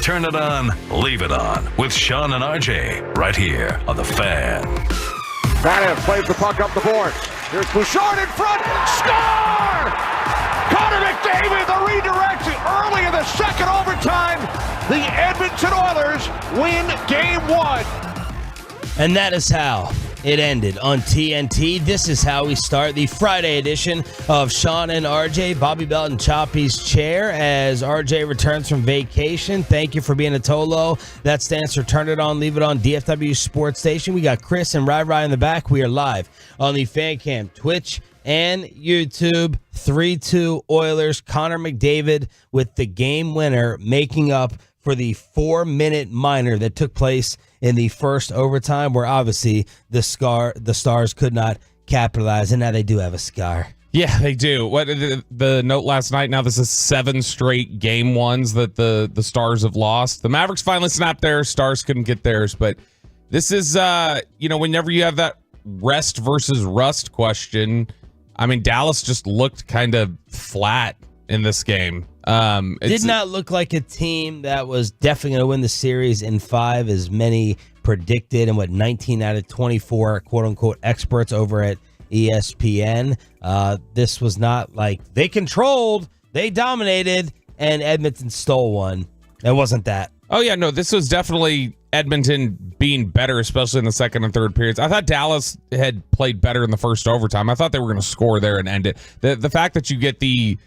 Turn it on, leave it on with Sean and RJ right here on The Fan. Bennett plays the puck up the boards. Here's Bouchard in front. Score! Connor McDavid, the redirect early in the second overtime. The Edmonton Oilers win Game 1. And that is how it ended on TNT. This is how we start the Friday edition of Sean and RJ. Bobby Belt in Choppy's chair as RJ returns from vacation. Thank you for being a Tolo. That stands for Turn It On, Leave It On, DFW Sports Station. We got Chris and Rai in the back. We are live on the Fan Cam, Twitch, and YouTube. 3-2 Oilers. Connor McDavid with the game winner, making up for the 4-minute minor that took place in the first overtime, where obviously the Stars could not capitalize, and now they do have a scar. Yeah, they do. What the note last night? Now this is 7 straight game ones that the Stars have lost. The Mavericks finally snapped theirs. Stars couldn't get theirs, but this is whenever you have that rest versus rust question, I mean, Dallas just looked kind of flat in this game. Did not look like a team that was definitely going to win the series in 5, as many predicted, and 19 out of 24 quote-unquote experts over at ESPN. This was not like they controlled, they dominated, and Edmonton stole one. It wasn't that. Oh, yeah, no, this was definitely Edmonton being better, especially in the second and third periods. I thought Dallas had played better in the first overtime. I thought they were going to score there and end it. The fact that you get the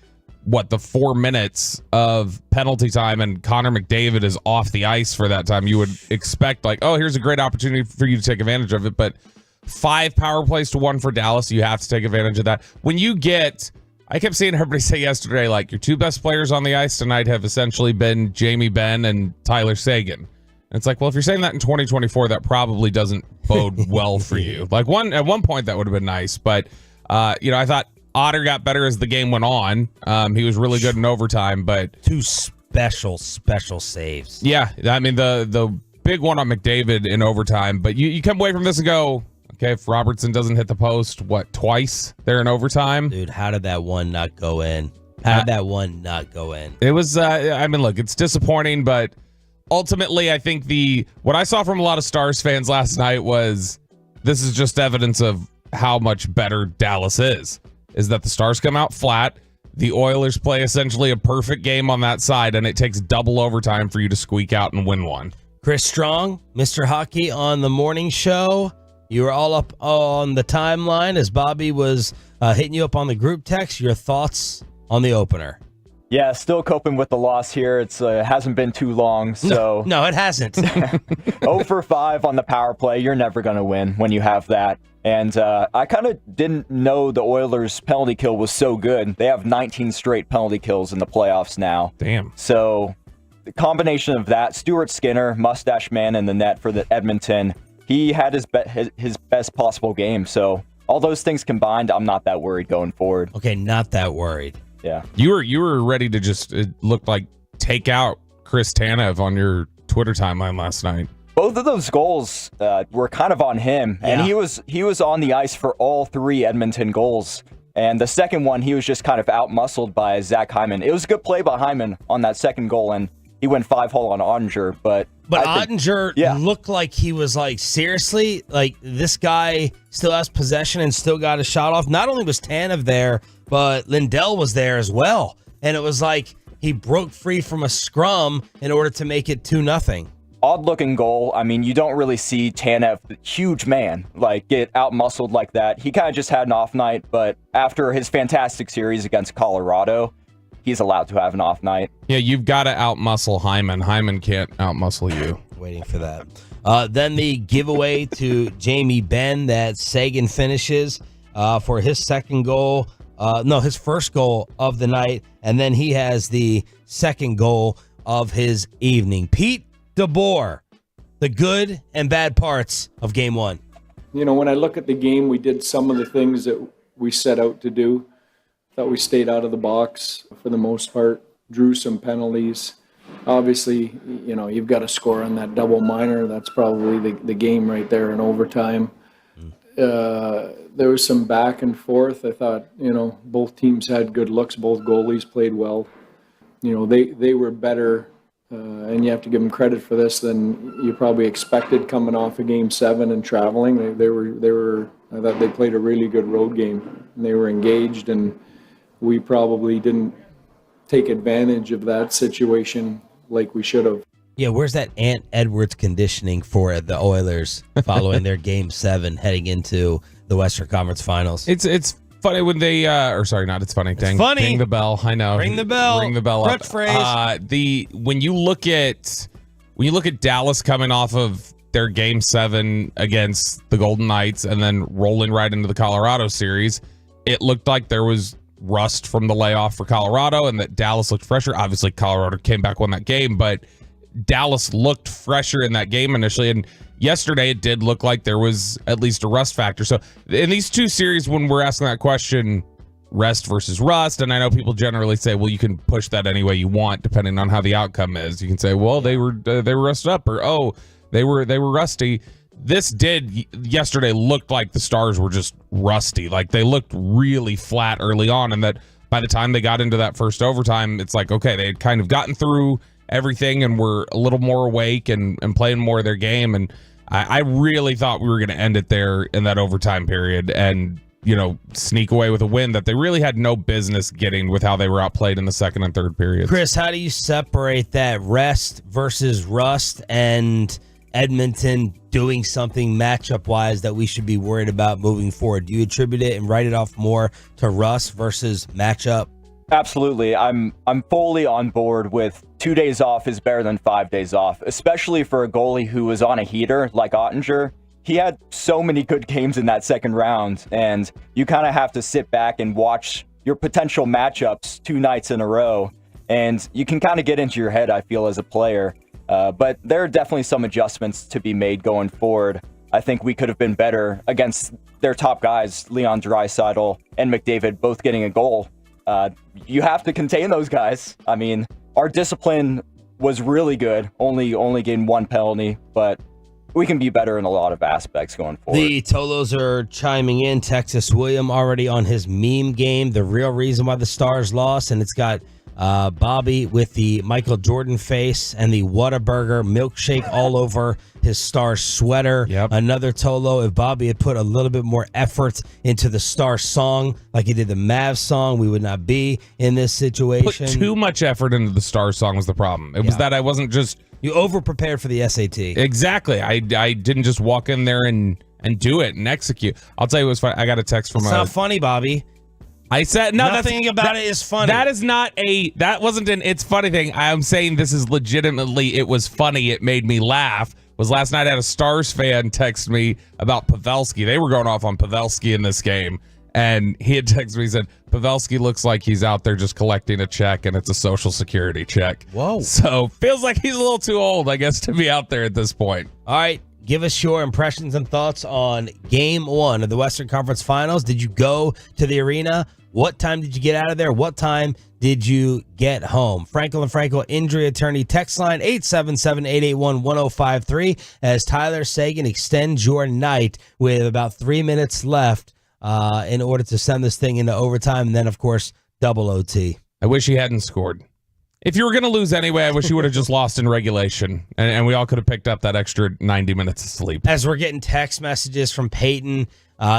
4 minutes of penalty time and Connor McDavid is off the ice for that time, you would expect here's a great opportunity for you to take advantage of it. But 5 power plays to 1 for Dallas, you have to take advantage of that. When you get, I kept seeing everybody say yesterday, your 2 best players on the ice tonight have essentially been Jamie Benn and Tyler Seguin. And it's well, if you're saying that in 2024, that probably doesn't bode well for you. At one point that would have been nice, but I thought Otter got better as the game went on. He was really good in overtime, but 2 special saves. Yeah, I mean the big one on McDavid in overtime. But you come away from this and go, okay, if Robertson doesn't hit the post, twice there in overtime? Dude, how did that one not go in? It was, look, it's disappointing, but ultimately I think what I saw from a lot of Stars fans last night was this is just evidence of how much better Dallas is that the Stars come out flat. The Oilers play essentially a perfect game on that side, and it takes double overtime for you to squeak out and win one. Chris Strong, Mr. Hockey on the morning show. You were all up on the timeline as Bobby was hitting you up on the group text. Your thoughts on the opener? Yeah, still coping with the loss here. It hasn't been too long, so... No, it hasn't. 0 for 5 on the power play. You're never going to win when you have that. And I kind of didn't know the Oilers' penalty kill was so good. They have 19 straight penalty kills in the playoffs now. Damn. So the combination of that, Stuart Skinner, mustache man in the net for the Edmonton, he had his best possible game. So all those things combined, I'm not that worried going forward. Okay, not that worried. Yeah. You were ready to just, it looked like, take out Chris Tanev on your Twitter timeline last night. Both of those goals were kind of on him, and he was on the ice for all 3 Edmonton goals. And the second one, he was just kind of out-muscled by Zach Hyman. It was a good play by Hyman on that second goal, and he went 5-hole on Ottinger. But Ottinger looked like he was seriously, this guy still has possession and still got a shot off. Not only was Tanev there, but Lindell was there as well. And it was he broke free from a scrum in order to make it 2-0. Odd-looking goal. I mean, you don't really see Tanev, the huge man, get out-muscled like that. He kind of just had an off night, but after his fantastic series against Colorado, he's allowed to have an off night. Yeah, you've got to out-muscle Hyman. Hyman can't out-muscle you. Waiting for that. Then the giveaway to Jamie Benn that Seguin finishes for his second goal. His first goal of the night, and then he has the second goal of his evening. Pete DeBoer, the good and bad parts of Game 1. When I look at the game, we did some of the things that we set out to do. Thought we stayed out of the box for the most part, drew some penalties. Obviously, you've got to score on that double minor. That's probably the game right there in overtime. There was some back and forth. I thought, both teams had good looks. Both goalies played well. They were better and you have to give them credit for this, than you probably expected coming off of Game 7 and traveling. I thought they played a really good road game. And they were engaged, and we probably didn't take advantage of that situation like we should have. Yeah, where's that Ant Edwards conditioning for the Oilers following their Game 7 heading into the Western Conference Finals? It's funny when they it's funny. Dang, funny. Ding the bell. I know. Ring the bell. Ring the bell. Crutch phrase. When you look at Dallas coming off of their Game 7 against the Golden Knights and then rolling right into the Colorado series, it looked like there was rust from the layoff for Colorado and that Dallas looked fresher. Obviously, Colorado came back, won that game, but Dallas looked fresher in that game initially. And yesterday, it did look like there was at least a rust factor. So in these two series, when we're asking that question, rest versus rust, and I know people generally say, well, you can push that any way you want depending on how the outcome is. You can say, well, they were rusted up, or oh, they were rusty. This did yesterday looked like the Stars were just rusty. Like they looked really flat early on, and that by the time they got into that first overtime, it's like, okay, they had kind of gotten through everything and were a little more awake and playing more of their game. And I really thought we were going to end it there in that overtime period and, sneak away with a win that they really had no business getting with how they were outplayed in the second and third periods. Chris, how do you separate that rest versus rust and Edmonton doing something matchup-wise that we should be worried about moving forward? Do you attribute it and write it off more to rust versus matchup? Absolutely. I'm fully on board with 2 days off is better than 5 days off, especially for a goalie who was on a heater like Ottinger. He had so many good games in that second round, and you kind of have to sit back and watch your potential matchups 2 nights in a row, and you can kind of get into your head, I feel, as a player. But there are definitely some adjustments to be made going forward. I think we could have been better against their top guys, Leon Draisaitl and McDavid, both getting a goal. You have to contain those guys. I mean, our discipline was really good, only getting 1 penalty, but we can be better in a lot of aspects going forward. The Tolos are chiming in. Texas William already on his meme game, the real reason why the Stars lost, and it's got Bobby with the Michael Jordan face and the Whataburger milkshake all over his Star sweater. Yep. Another Tolo, if Bobby had put a little bit more effort into the Star song like he did the Mavs song, we would not be in this situation. Put too much effort into the Star song was the problem. It was that I wasn't just... You over-prepared for the SAT. Exactly. I didn't just walk in there and do it and execute. I'll tell you what's funny. I got a text from It's not funny, Bobby. I said no. Nothing about it is funny. That wasn't an it's funny thing. I'm saying this is legitimately. It was funny. It made me laugh. Was last night I had a Stars fan text me about Pavelski. They were going off on Pavelski in this game, and he had texted me. He said Pavelski looks like he's out there just collecting a check, and it's a Social Security check. Whoa! So feels like he's a little too old, I guess, to be out there at this point. All right. Give us your impressions and thoughts on Game 1 of the Western Conference Finals. Did you go to the arena? What time did you get out of there? What time did you get home? Frankel and Frankel injury attorney text line 877-881-1053 as Tyler Sagan extends your night with about 3 minutes left in order to send this thing into overtime. And then, of course, double OT. I wish he hadn't scored. If you were going to lose anyway, I wish you would have just lost in regulation, and we all could have picked up that extra 90 minutes of sleep. As we're getting text messages from Peyton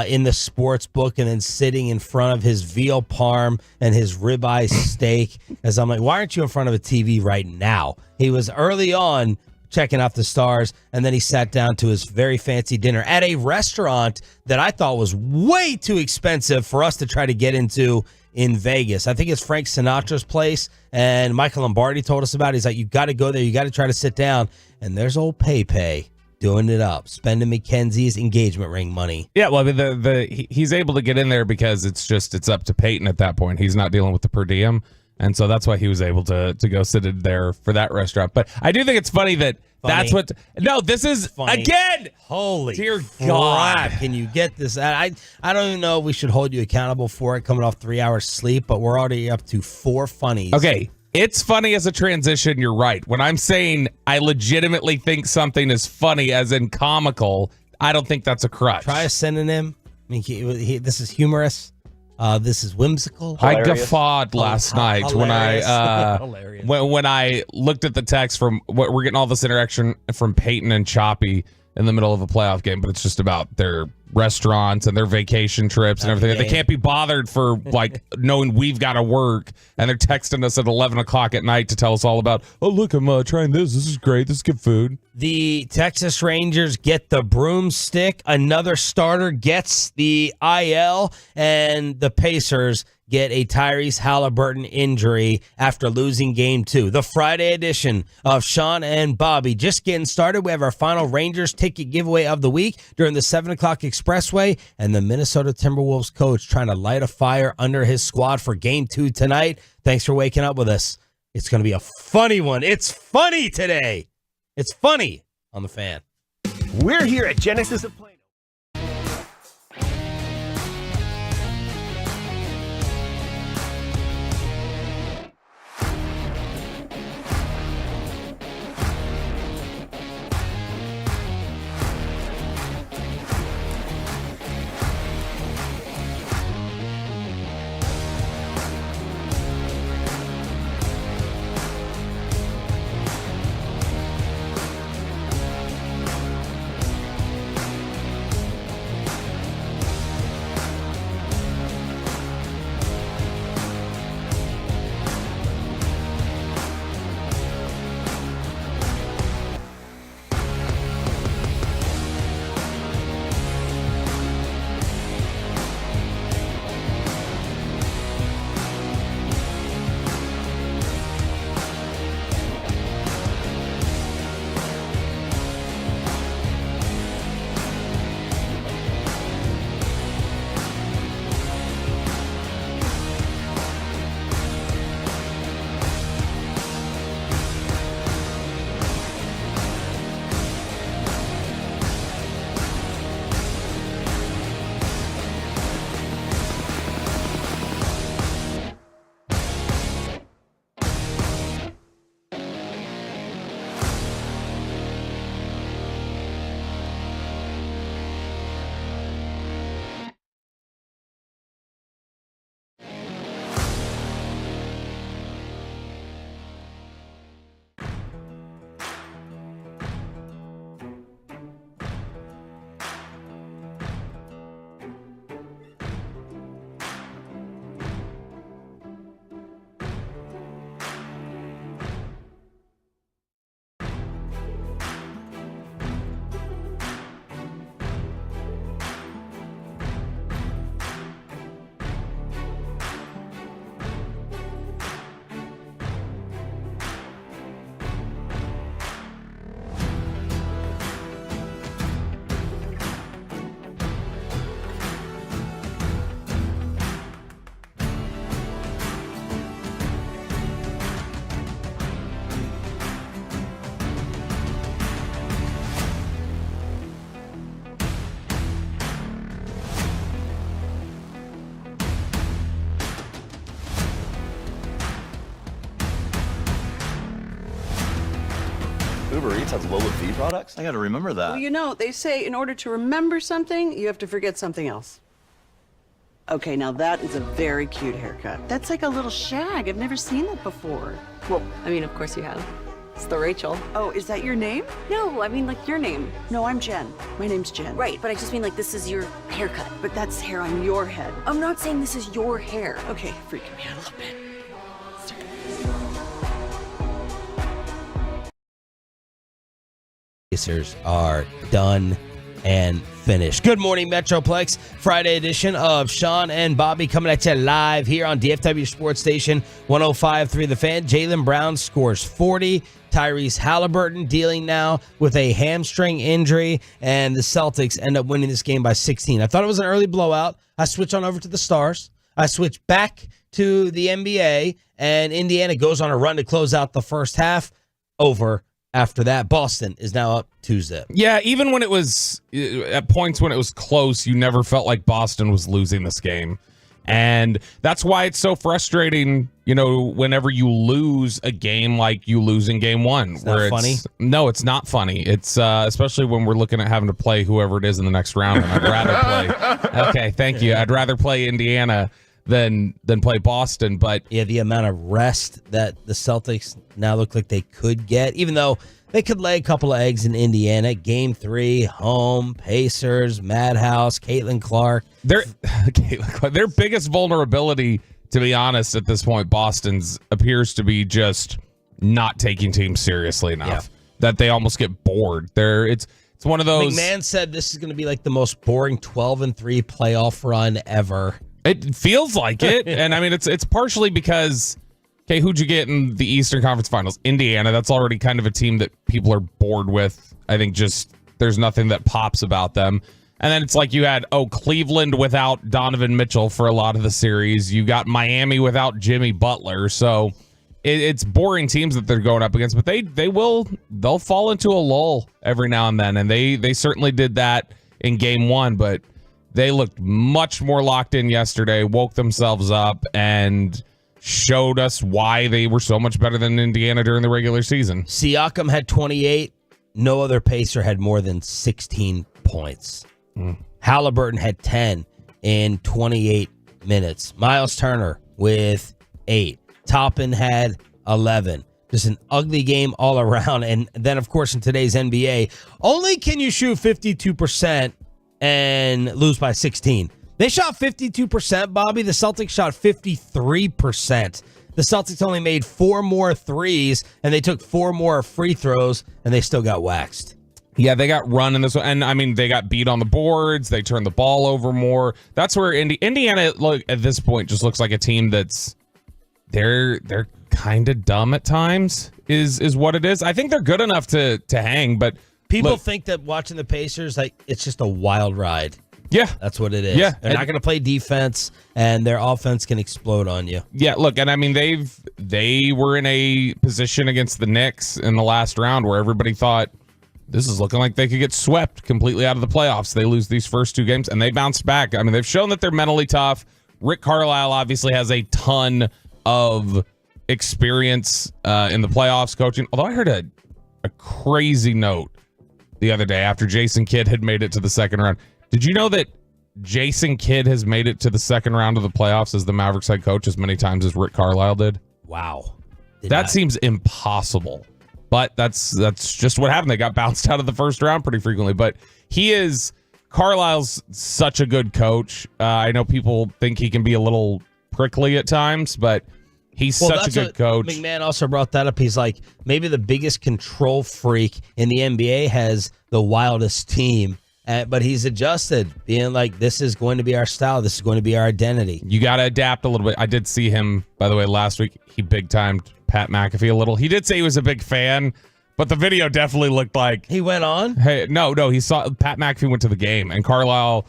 in the sports book and then sitting in front of his veal parm and his ribeye steak, as I'm like, why aren't you in front of a TV right now? He was early on checking out the Stars, and then he sat down to his very fancy dinner at a restaurant that I thought was way too expensive for us to try to get into in Vegas. I think it's Frank Sinatra's place, and Michael Lombardi told us about it. He's like, you got to go there. You got to try to sit down. And there's old Pepe doing it up, spending Mackenzie's engagement ring money. Yeah, well, I mean, he's able to get in there because it's up to Peyton at that point. He's not dealing with the per diem, and so that's why he was able to go sit in there for that restaurant. But I do think it's funny that that's what. No, this is funny. Again. Holy dear God! God. Can you get this? I don't even know if we should hold you accountable for it coming off 3 hours sleep, but we're already up to 4 funnies. Okay. It's funny as a transition, you're right. When I'm saying I legitimately think something is funny, as in comical, I don't think that's a crutch. Try a synonym. I mean, this is humorous. This is whimsical. I Hilarious. guffawed last night when Hilarious. when I looked at the text from what we're getting all this interaction from Peyton and Choppy in the middle of a playoff game, but it's just about their restaurants and their vacation trips and everything. They can't be bothered for like knowing we've got to work, and they're texting us at 11 o'clock at night to tell us all about, oh, look, I'm trying this. This is great. This is good food. The Texas Rangers get the broomstick. Another starter gets the IL, and the Pacers get a Tyrese Halliburton injury after losing Game 2. The Friday edition of Sean and Bobby just getting started. We have our final Rangers ticket giveaway of the week during the 7 o'clock expressway, and the Minnesota Timberwolves coach trying to light a fire under his squad for Game 2 tonight. Thanks for waking up with us. It's going to be a funny one. It's funny today. It's funny on The Fan. We're here at Genesis of Plano. Uber Eats has lower fee products? I gotta remember that. Well, you know, they say in order to remember something, you have to forget something else. Okay, now that is a very cute haircut. That's like a little shag. I've never seen that before. Well, I mean, of course you have. It's the Rachel. Oh, is that your name? No, I mean, like, your name. No, I'm Jen. My name's Jen. Right, but I just mean, like, this is your haircut. But that's hair on your head. I'm not saying this is your hair. Okay, freaking me out a little bit. Pacers are done and finished. Good morning, Metroplex. Friday edition of Sean and Bobby coming at you live here on DFW Sports Station 105.3 The Fan. Jaylen Brown scores 40. Tyrese Halliburton dealing now with a hamstring injury, and the Celtics end up winning this game by 16. I thought it was an early blowout. I switch on over to the Stars. I switch back to the NBA, and Indiana goes on a run to close out the first half. Over. After that, Boston is now up 2-0. Yeah, even when it was at points when it was close, you never felt like Boston was losing this game. And that's why it's so frustrating, whenever you lose a game like you lose in game one. Not funny? No, it's not funny. It's especially when we're looking at having to play whoever it is in the next round. And I'd rather play. Okay, thank you. I'd rather play Indiana than play Boston. But yeah, the amount of rest that the Celtics now look like they could get, even though they could lay a couple of eggs in Indiana. Game 3, home, Pacers, Madhouse, Caitlin Clark. Their biggest vulnerability, to be honest, at this point, Boston's appears to be just not taking teams seriously enough that they almost get bored. It's one of those. McMahon said this is going to be like the most boring 12-3 playoff run ever. It feels like it, and I mean it's partially because. Okay, who'd you get in the Eastern Conference Finals? Indiana. That's already kind of a team that people are bored with. I think just there's nothing that pops about them. And then it's like you had, Cleveland without Donovan Mitchell for a lot of the series. You got Miami without Jimmy Butler. So it's boring teams that they're going up against. But they'll fall into a lull every now and then. And they certainly did that in game 1. But they looked much more locked in yesterday, woke themselves up, and showed us why they were so much better than Indiana during the regular season. Siakam had 28. No other Pacer had more than 16 points. Halliburton had 10 in 28 minutes. Miles Turner with 8. Toppin had 11. Just an ugly game all around. And then, of course, in today's NBA, only can you shoot 52% and lose by 16. They shot 52%, Bobby. The Celtics shot 53%. The Celtics only made 4 more threes, and they took 4 more free throws, and they still got waxed. Yeah, they got run in this one. And, I mean, they got beat on the boards. They turned the ball over more. That's where Indiana, at this point, just looks like a team that's they're kind of dumb at times is what it is. I think they're good enough to hang, but people think that watching the Pacers, it's just a wild ride. Yeah. That's what it is. Yeah. They're not going to play defense, and their offense can explode on you. Yeah, look, and I mean, they were in a position against the Knicks in the last round where everybody thought this is looking like they could get swept completely out of the playoffs. They lose these first 2 games, and they bounce back. I mean, they've shown that they're mentally tough. Rick Carlisle obviously has a ton of experience in the playoffs coaching, although I heard a crazy note the other day after Jason Kidd had made it to the second round. Did you know that Jason Kidd has made it to the second round of the playoffs as the Mavericks head coach as many times as Rick Carlisle did? Wow. That seems impossible. But that's just what happened. They got bounced out of the first round pretty frequently. But Carlisle's such a good coach. I know people think he can be a little prickly at times, but he's such a good coach. McMahon also brought that up. He's like, maybe the biggest control freak in the NBA has the wildest team. But he's adjusted, being like, this is going to be our style. This is going to be our identity. You got to adapt a little bit. I did see him, by the way, last week. He big-timed Pat McAfee a little. He did say he was a big fan, but the video definitely looked like... He went on? Hey, no, he saw Pat McAfee went to the game, and Carlisle,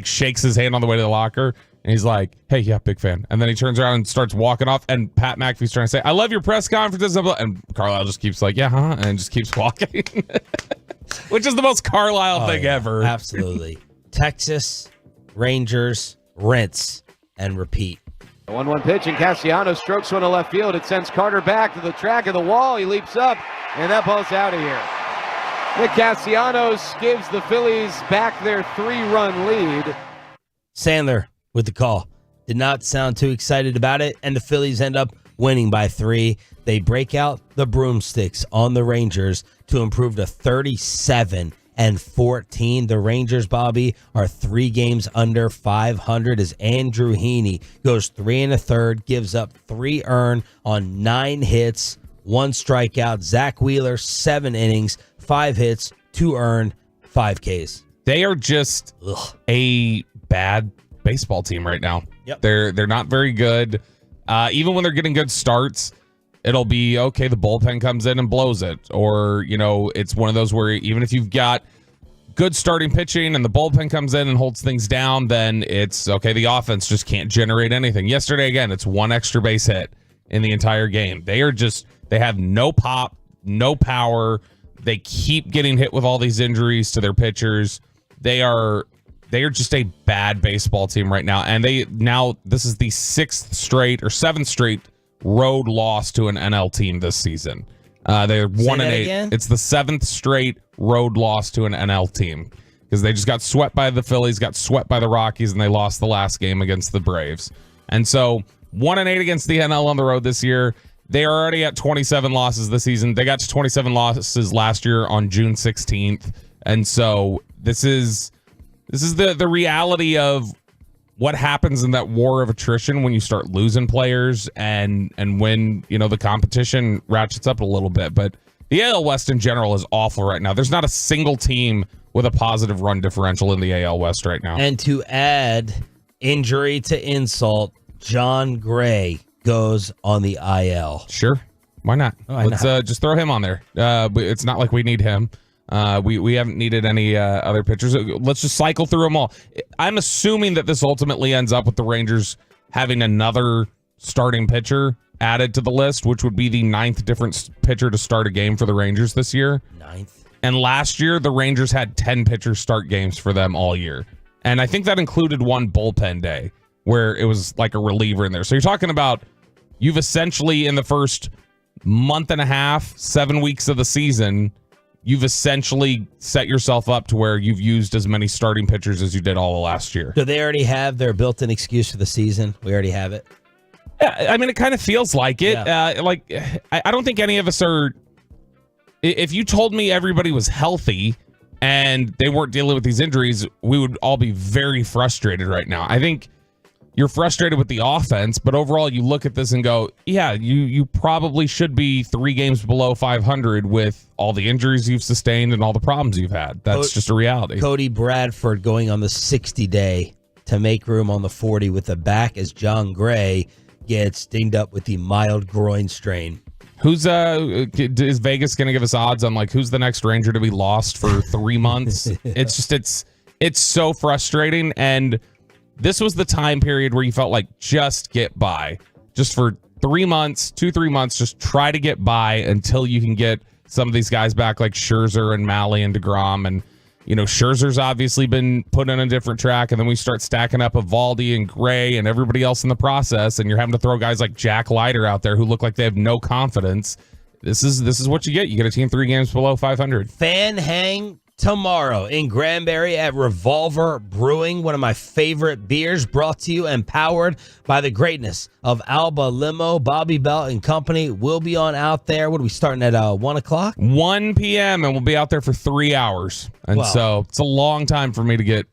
shakes his hand on the way to the locker, and he's like, hey, yeah, big fan. And then he turns around and starts walking off, and Pat McAfee's trying to say, I love your press conferences. And Carlisle just keeps like, yeah, huh? And just keeps walking. Which is the most Carlisle thing ever. Absolutely. Texas, Rangers, rinse, and repeat. 1-1 pitch, and Castellanos strokes one to left field. It sends Carter back to the track of the wall. He leaps up, and that ball's out of here. Nick Castellanos gives the Phillies back their 3-run lead. Sandler with the call. Did not sound too excited about it, and the Phillies end up winning by 3. They break out the broomsticks on the Rangers to improve to 37-14. The Rangers, Bobby, are 3 games under 500 as Andrew Heaney goes 3 1/3, gives up 3 earned on 9 hits, 1 strikeout. Zach Wheeler, 7 innings, 5 hits, 2 earned, 5 Ks. They are just a bad baseball team right now. Yep. They're not very good. Even when they're getting good starts, it'll be, okay, the bullpen comes in and blows it. Or, it's one of those where even if you've got good starting pitching and the bullpen comes in and holds things down, then it's, okay, the offense just can't generate anything. Yesterday, again, it's 1 extra base hit in the entire game. They have no pop, no power. They keep getting hit with all these injuries to their pitchers. They they are just a bad baseball team right now. And this is the 7th straight road loss to an NL team this season. They're 1-8. Again? It's the 7th straight road loss to an NL team because they just got swept by the Phillies, got swept by the Rockies, and they lost the last game against the Braves. And so 1-8 against the NL on the road this year. They are already at 27 losses this season. They got to 27 losses last year on June 16th. And so this is the reality of what happens in that war of attrition when you start losing players and when, the competition ratchets up a little bit. But the AL West in general is awful right now. There's not a single team with a positive run differential in the AL West right now. And to add injury to insult, John Gray goes on the IL. Sure. Why not? Let's just throw him on there. It's not like we need him. We haven't needed any other pitchers. Let's just cycle through them all. I'm assuming that this ultimately ends up with the Rangers having another starting pitcher added to the list, which would be the 9th different pitcher to start a game for the Rangers this year. 9th. And last year, the Rangers had 10 pitchers start games for them all year. And I think that included one bullpen day where it was like a reliever in there. So you're talking about you've essentially, in the first month and a half, 7 weeks of the season, you've essentially set yourself up to where you've used as many starting pitchers as you did all of last year. Do they already have their built-in excuse for the season? We already have it. Yeah, I mean, it kind of feels like it. Yeah. I don't think any of us are. If you told me everybody was healthy and they weren't dealing with these injuries, we would all be very frustrated right now. I think you're frustrated with the offense, but overall you look at this and go, yeah, you probably should be 3 games below 500 with all the injuries you've sustained and all the problems you've had. That's just a reality. Cody Bradford going on the 60-day to make room on the 40 with the back as John Gray gets dinged up with the mild groin strain. Is Vegas going to give us odds on like who's the next Ranger to be lost for 3 months? It's so frustrating. And this was the time period where you felt like just get by, just for 3 months, 2-3 months, just try to get by until you can get some of these guys back like Scherzer and Malley and DeGrom. And, Scherzer's obviously been put on a different track. And then we start stacking up Evaldi and Gray and everybody else in the process. And you're having to throw guys like Jack Leiter out there who look like they have no confidence. This is what you get. You get a team 3 games below 500. Fan hang tomorrow in Granbury at Revolver Brewing, one of my favorite beers, brought to you and powered by the greatness of Alba Limo. Bobby Belt and company will be on out there. What are we starting at 1 o'clock? 1 p.m. and we'll be out there for 3 hours. And so it's a long time for me to get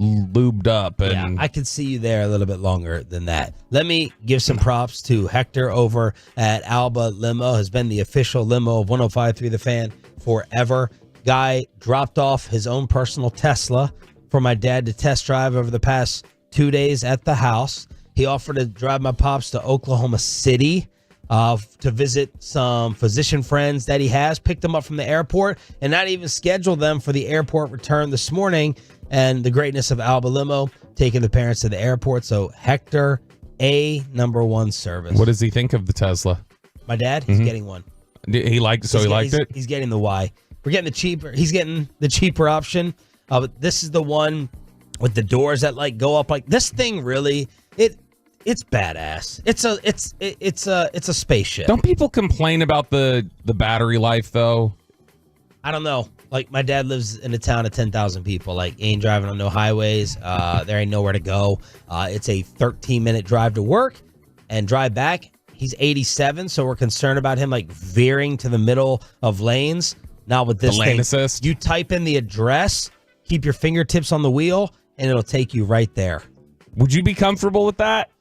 lubed up. And yeah, I could see you there a little bit longer than that. Let me give some props to Hector over at Alba Limo. Has been the official limo of 105.3 The Fan forever. Guy dropped off his own personal Tesla for my dad to test drive over the past 2 days at the house. He offered to drive my pops to Oklahoma City to visit some physician friends that he has, picked them up from the airport, and not even scheduled them for the airport return this morning. And the greatness of Alba Limo, taking the parents to the airport. So Hector, number 1 service. What does he think of the Tesla? My dad, he's getting one. He liked it? He's getting the Y. We're getting the cheaper. He's getting the cheaper option. But this is the one with the doors that like go up. Like this thing, really, it's badass. It's a spaceship. Don't people complain about the battery life though? I don't know. Like my dad lives in a town of 10,000 people. Like ain't driving on no highways. There ain't nowhere to go. It's a 13-minute drive to work and drive back. He's 87, so we're concerned about him like veering to the middle of lanes. Now with this lane thing, assist. You type in the address, keep your fingertips on the wheel, and it'll take you right there. Would you be comfortable with that?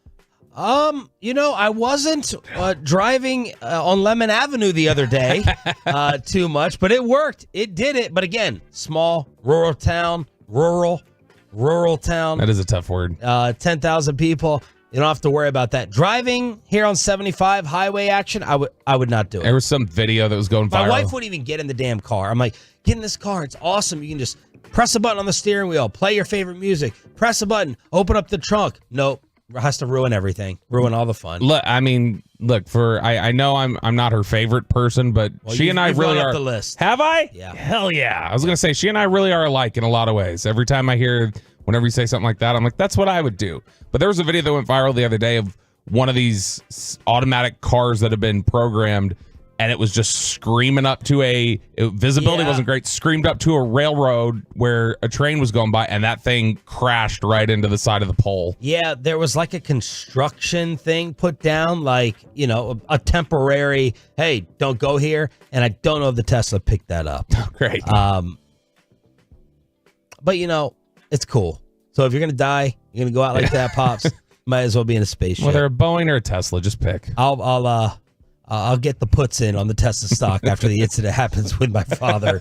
I wasn't driving on Lemon Avenue the other day too much, but it worked. It did it. But again, small, rural town. That is a tough word. 10,000 people. You don't have to worry about that. Driving here on 75 highway action, I would not do it. There was some video that was going viral. My wife wouldn't even get in the damn car. I'm like, get in this car. It's awesome. You can just press a button on the steering wheel, play your favorite music, press a button, open up the trunk. Nope. Has to ruin everything. Ruin all the fun. Look, I know I'm not her favorite person, but she and I really are. The list. Have I? Yeah. Hell yeah. I was going to say, she and I really are alike in a lot of ways. Every time I hear whenever you say something like that, I'm like, that's what I would do. But there was a video that went viral the other day of one of these automatic cars that have been programmed, and it was just screaming up to visibility wasn't great, screamed up to a railroad where a train was going by, and that thing crashed right into the side of the pole. Yeah, there was like a construction thing put down, like, a temporary, hey, don't go here. And I don't know if the Tesla picked that up. Great. But, it's cool. So if you're going to die, you're going to go out like that, Pops, might as well be in a spaceship. Whether a Boeing or a Tesla, just pick. I'll get the puts in on the Tesla stock after the incident happens with my father.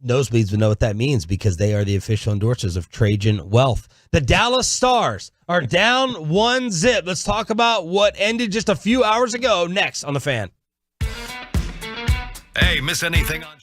Nosebleeds would know what that means because they are the official endorsers of Trajan Wealth. The Dallas Stars are down 1-0. Let's talk about what ended just a few hours ago next on The Fan. Hey, miss anything on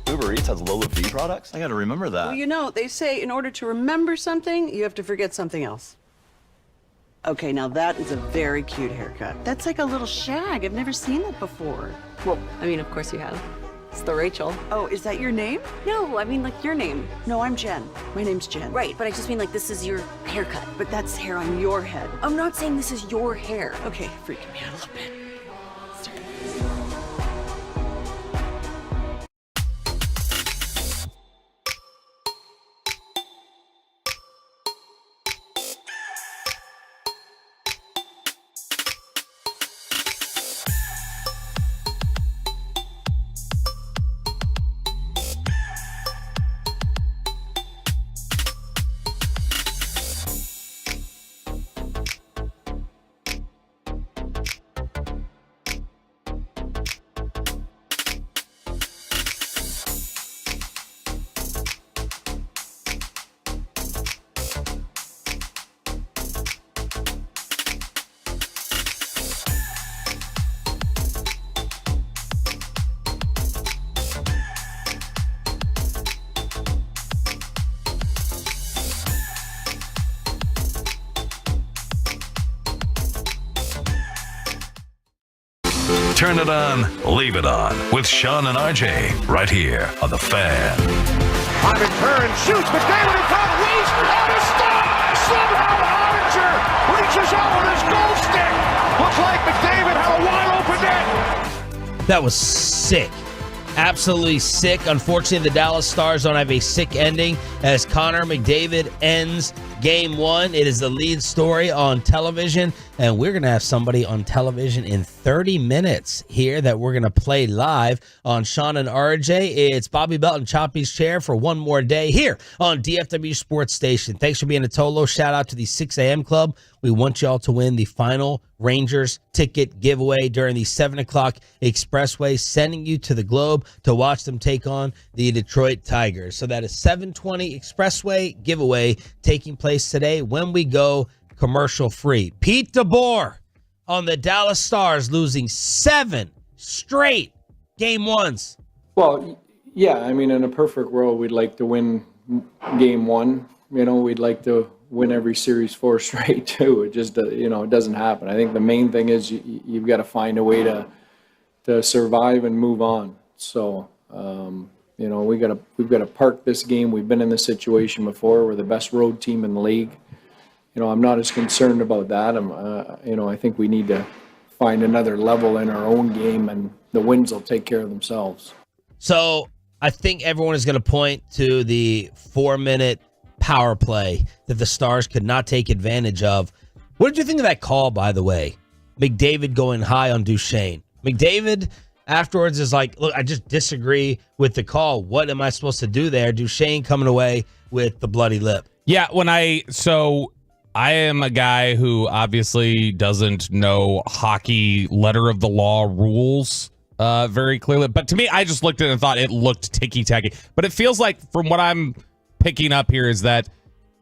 Uber Eats has low fee products? I gotta remember that. Well, they say in order to remember something, you have to forget something else. Okay, now that is a very cute haircut. That's like a little shag. I've never seen that before. Well, of course you have. It's the Rachel. Oh, is that your name? No, like your name. No, I'm Jen. My name's Jen. Right, but I just mean like this is your haircut. But that's hair on your head. I'm not saying this is your hair. Okay, freaking me out a little bit. Turn it on, leave it on with Sean and RJ right here on The Fan. Hyman turns, shoots, McDavid in front, leads, and a star! Somehow Oettinger reaches out with his goal stick. Looks like McDavid had a wide open net. That was sick. Absolutely sick. Unfortunately, the Dallas Stars don't have a sick ending as Connor McDavid ends Game 1. It is the lead story on television, and we're going to have somebody on television in 30 minutes here that we're going to play live on Sean and RJ. It's Bobby Belt and Choppy's Chair for one more day here on DFW Sports Station. Thanks for being a Tolo. Shout out to the 6 a.m. club. We want y'all to win the final Rangers ticket giveaway during the 7 o'clock expressway, sending you to the Globe to watch them take on the Detroit Tigers. So that is 720 expressway giveaway taking place today when we go commercial free. Pete DeBoer on the Dallas Stars losing 7 straight Game 1s. Well, yeah, I mean, in a perfect world, we'd like to win Game 1. We'd like to win every series 4 straight too. It just, it doesn't happen. I think the main thing is you've got to find a way to survive and move on. So, we've got to park this game. We've been in this situation before. We're the best road team in the league. I'm not as concerned about that. I think we need to find another level in our own game, and the wins will take care of themselves. So I think everyone is going to point to the 4-minute power play that the Stars could not take advantage of. What did you think of that call, by the way? McDavid going high on Duchesne. McDavid afterwards is like, look, I just disagree with the call. What am I supposed to do there? Duchesne coming away with the bloody lip. Yeah, I am a guy who obviously doesn't know hockey letter of the law rules very clearly. But to me, I just looked at it and thought it looked ticky-tacky. But it feels like, from what I'm picking up here, is that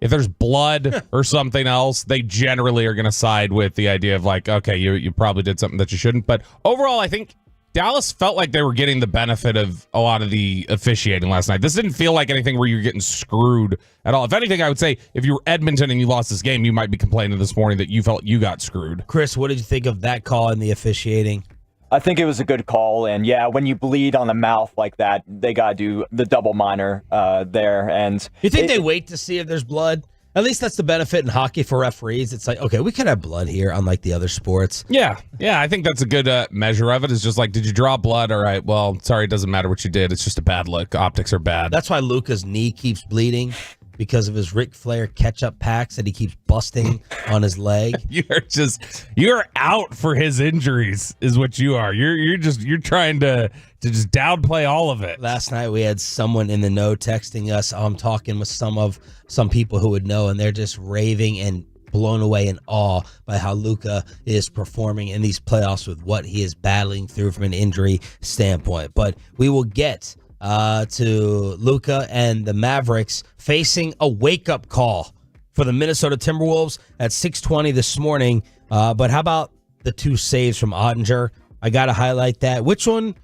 if there's blood or something else, they generally are going to side with the idea of like, okay, you probably did something that you shouldn't. But overall, I think Dallas felt like they were getting the benefit of a lot of the officiating last night. This didn't feel like anything where you're getting screwed at all. If anything, I would say if you were Edmonton and you lost this game, you might be complaining this morning that you felt you got screwed. Chris, what did you think of that call and the officiating? I think it was a good call, and yeah, when you bleed on the mouth like that, they got to do the double minor there. And you think they wait to see if there's blood? At least that's the benefit in hockey for referees. It's like, okay, we could have blood here, unlike the other sports. Yeah, I think that's a good measure of it. It's just like, did you draw blood? All right, well, sorry, it doesn't matter what you did. It's just a bad look. Optics are bad. That's why Luka's knee keeps bleeding, because of his Ric Flair catch-up packs that he keeps busting on his leg. You're out for his injuries, is what you are. You're trying to just downplay all of it. Last night we had someone in the know texting us. I'm talking with some people who would know, and they're just raving and blown away in awe by how Luka is performing in these playoffs with what he is battling through from an injury standpoint. But we will get to Luka and the Mavericks facing a wake-up call for the Minnesota Timberwolves at 6:20 this morning. But how about the 2 saves from Oettinger? I got to highlight that. Which one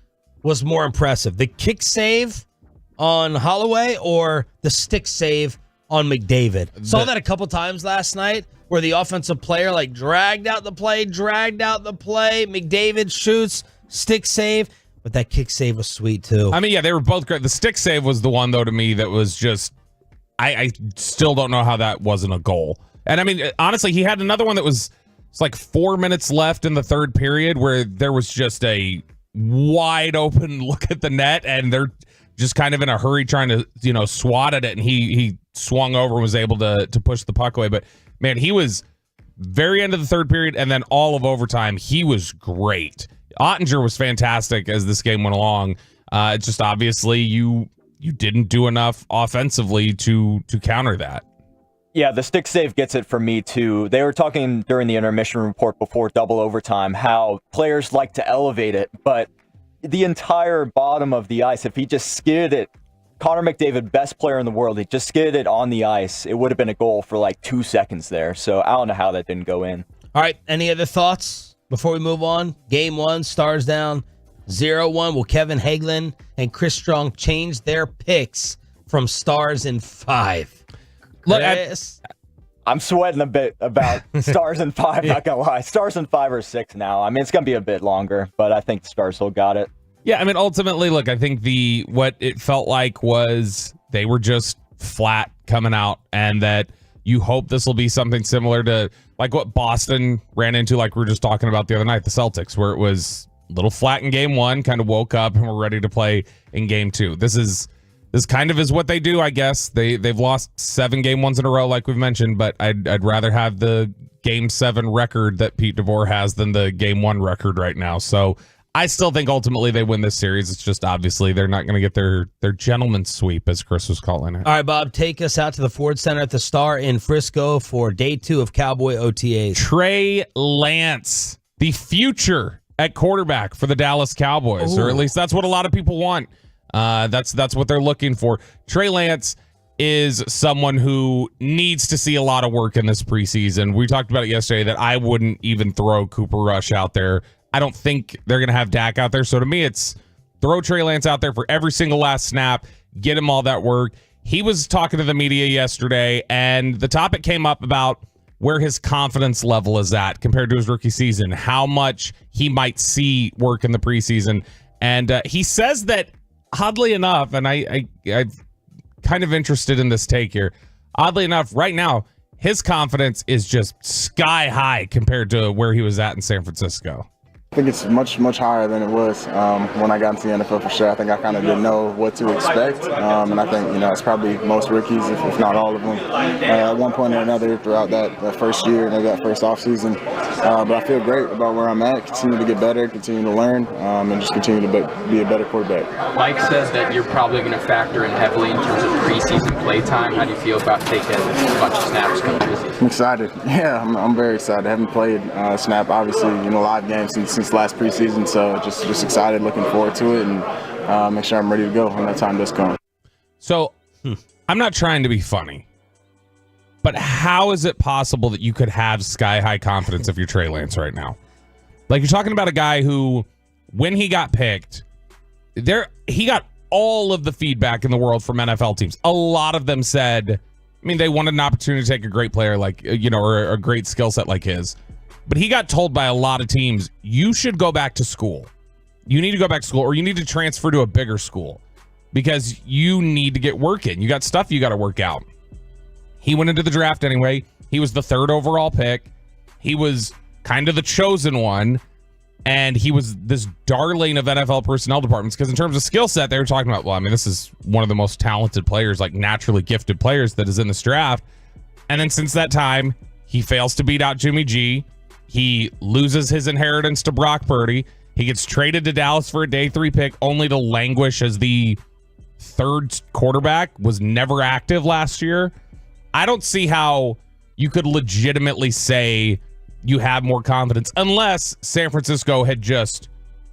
was more impressive, the kick save on Holloway or the stick save on McDavid? Saw that a couple times last night where the offensive player dragged out the play. McDavid shoots, stick save. But that kick save was sweet, too. I mean, yeah, they were both great. The stick save was the one, though, to me, that was just... I still don't know how that wasn't a goal. And, I mean, honestly, he had another one that was... It's like 4 minutes left in the third period where there was just a wide open look at the net, and they're just kind of in a hurry trying to, swat at it, and he swung over and was able to push the puck away. But, man, he was very end of the third period, and then all of overtime, he was great. Oettinger was fantastic as this game went along. It's just obviously you didn't do enough offensively to counter that. Yeah, the stick save gets it for me, too. They were talking during the intermission report before double overtime how players like to elevate it, but the entire bottom of the ice, if he just skidded it, Connor McDavid, best player in the world, he just skidded it on the ice, it would have been a goal for 2 seconds there. So I don't know how that didn't go in. All right, any other thoughts before we move on? Game 1, Stars down 0-1. Will Kevin Hagelin and Chris Strong change their picks from Stars in 5? Look, I'm sweating a bit about Stars in 5, not gonna lie. Stars in 5 or 6 now. I mean, it's gonna be a bit longer, but I think the Stars still got it. Yeah, I mean, ultimately, look, I think what it felt like was they were just flat coming out, and that you hope this will be something similar to like what Boston ran into, like we were just talking about the other night, the Celtics, where it was a little flat in game 1, kind of woke up and were ready to play in game 2. This kind of is what they do, I guess. They've lost 7 game 1s in a row, like we've mentioned, but I'd rather have the game 7 record that Pete DeBoer has than the game 1 record right now. So I still think ultimately they win this series. It's just obviously they're not going to get their gentleman's sweep, as Chris was calling it. All right, Bob, take us out to the Ford Center at the Star in Frisco for day 2 of Cowboy OTAs. Trey Lance, the future at quarterback for the Dallas Cowboys, or at least that's what a lot of people want. That's what they're looking for. Trey Lance is someone who needs to see a lot of work in this preseason. We talked about it yesterday that I wouldn't even throw Cooper Rush out there. I don't think they're going to have Dak out there. So to me, it's throw Trey Lance out there for every single last snap, get him all that work. He was talking to the media yesterday, and the topic came up about where his confidence level is at compared to his rookie season, how much he might see work in the preseason. And he says that, oddly enough, and I'm kind of interested in this take here, oddly enough, right now, his confidence is just sky high compared to where he was at in San Francisco. I think it's much higher than it was when I got into the NFL, for sure. I think I kind of didn't know what to expect, and I think it's probably most rookies, if not all of them, at one point or another throughout that first year, maybe that first offseason. But I feel great about where I'm at, continue to get better, continue to learn, and just continue to be a better quarterback. Mike says that you're probably going to factor in heavily in terms of preseason play time. How do you feel about taking a bunch of snaps coming preseason? I'm excited. Yeah, I'm very excited. I haven't played snap, obviously, live games since last preseason, so just excited, looking forward to it, and make sure I'm ready to go when that time does come. So I'm not trying to be funny, but how is it possible that you could have sky-high confidence if you're Trey Lance right now? Like, you're talking about a guy who, when he got picked, he got all of the feedback in the world from NFL teams. A lot of them said, they wanted an opportunity to take a great player like, or a great skill set like his. But he got told by a lot of teams, you should go back to school. You need to go back to school, or you need to transfer to a bigger school because you need to get work in. You got stuff you got to work out. He went into the draft anyway. He was the 3rd overall pick. He was kind of the chosen one, and he was this darling of NFL personnel departments because in terms of skill set, they were talking about, this is one of the most talented players, like naturally gifted players that is in this draft. And then since that time, he fails to beat out Jimmy G. He loses his inheritance to Brock Purdy. He gets traded to Dallas for a day 3 pick, only to languish as the 3rd quarterback, was never active last year. I don't see how you could legitimately say you have more confidence unless San Francisco had just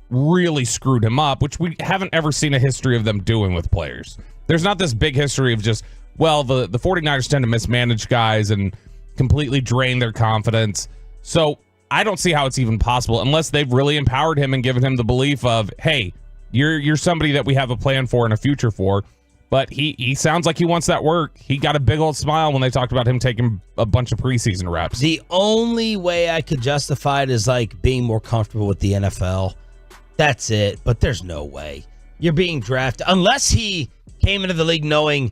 really screwed him up, which we haven't ever seen a history of them doing with players. There's not this big history of just, the 49ers tend to mismanage guys and completely drain their confidence. So I don't see how it's even possible unless they've really empowered him and given him the belief of, hey, you're somebody that we have a plan for and a future for. But he sounds like he wants that work. He got a big old smile when they talked about him taking a bunch of preseason reps. The only way I could justify it is like being more comfortable with the NFL. That's it. But there's no way you're being drafted unless he came into the league knowing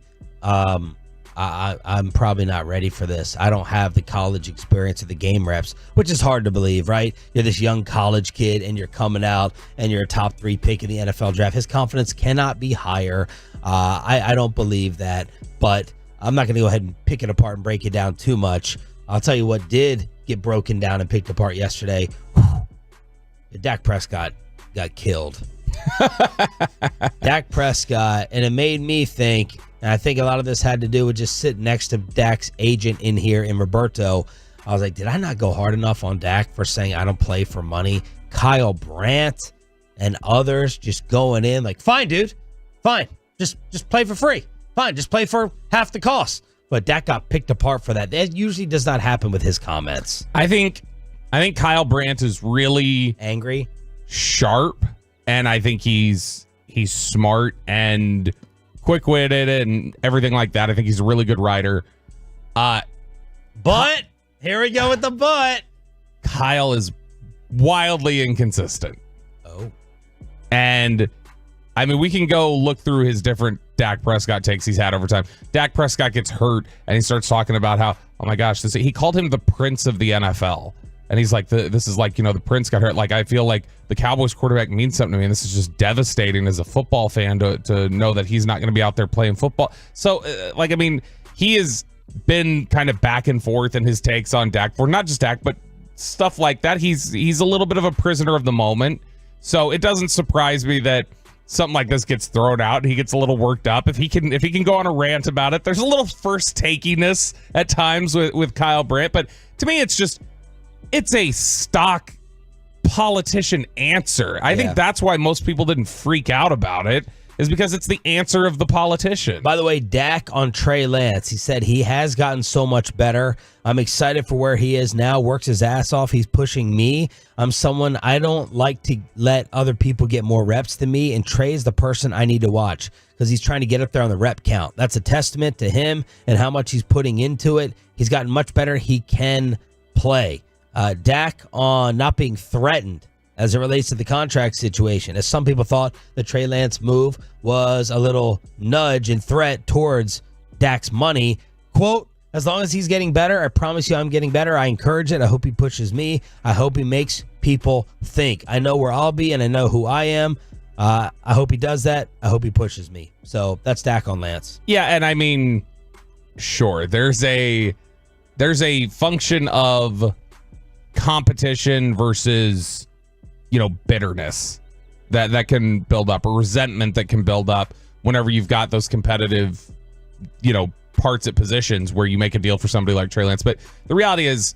I'm probably not ready for this. I don't have the college experience of the game reps, which is hard to believe, right? You're this young college kid and you're coming out and you're a top 3 pick in the NFL draft. His confidence cannot be higher. I don't believe that, but I'm not going to go ahead and pick it apart and break it down too much. I'll tell you what did get broken down and picked apart yesterday. Dak Prescott got killed. Dak Prescott, and it made me think, and I think a lot of this had to do with just sitting next to Dak's agent in here in Roberto. I was like, did I not go hard enough on Dak for saying I don't play for money? Kyle Brandt and others just going in like, fine, dude, fine. Just play for free. Fine, just play for half the cost. But Dak got picked apart for that. That usually does not happen with his comments. I think Kyle Brandt is really angry, sharp, and I think he's smart and quick-witted and everything like that. I think he's a really good writer. But here we go with the but. Kyle is wildly inconsistent. Oh. And, I mean, we can go look through his different Dak Prescott takes he's had over time. Dak Prescott gets hurt, and he starts talking about how, oh my gosh, he called him the prince of the NFL. And he's like, this is like, the prince got hurt. Like, I feel like the Cowboys quarterback means something to me, and this is just devastating as a football fan to know that he's not going to be out there playing football. So, he has been kind of back and forth in his takes on Dak, for not just Dak, but stuff like that. He's a little bit of a prisoner of the moment. So it doesn't surprise me that something like this gets thrown out and he gets a little worked up. If he can go on a rant about it, there's a little first takiness at times with Kyle Brandt, but to me it's a stock politician answer. I think that's why most people didn't freak out about it, is because it's the answer of the politician. By the way, Dak on Trey Lance, he said he has gotten so much better. I'm excited for where he is now, works his ass off. He's pushing me. I'm someone I don't like to let other people get more reps than me, and Trey's the person I need to watch because he's trying to get up there on the rep count. That's a testament to him and how much he's putting into it. He's gotten much better. He can play. Dak on not being threatened as it relates to the contract situation, as some people thought the Trey Lance move was a little nudge and threat towards Dak's money. Quote, as long as he's getting better, I promise you I'm getting better. I encourage it. I hope he pushes me. I hope he makes people think. I know where I'll be and I know who I am. I hope he does that. I hope he pushes me. So that's Dak on Lance. Yeah, and I mean, sure, there's a function of competition versus bitterness that can build up, or resentment that can build up whenever you've got those competitive, parts at positions where you make a deal for somebody like Trey Lance. But the reality is,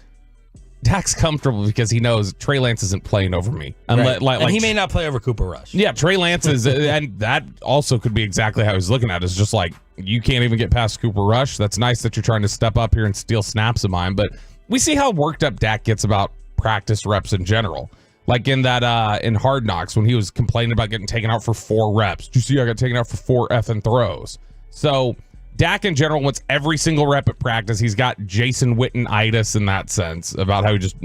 Dak's comfortable because he knows Trey Lance isn't playing over me. Right. And he may not play over Cooper Rush. Yeah, Trey Lance is, and that also could be exactly how he's looking at it. It's just like, you can't even get past Cooper Rush. That's nice that you're trying to step up here and steal snaps of mine. But we see how worked up Dak gets about practice reps in general. Like in that in Hard Knocks, when he was complaining about getting taken out for 4 reps. Did you see I got taken out for 4 effing throws? So Dak in general wants every single rep at practice. He's got Jason Witten-itis in that sense, about how he just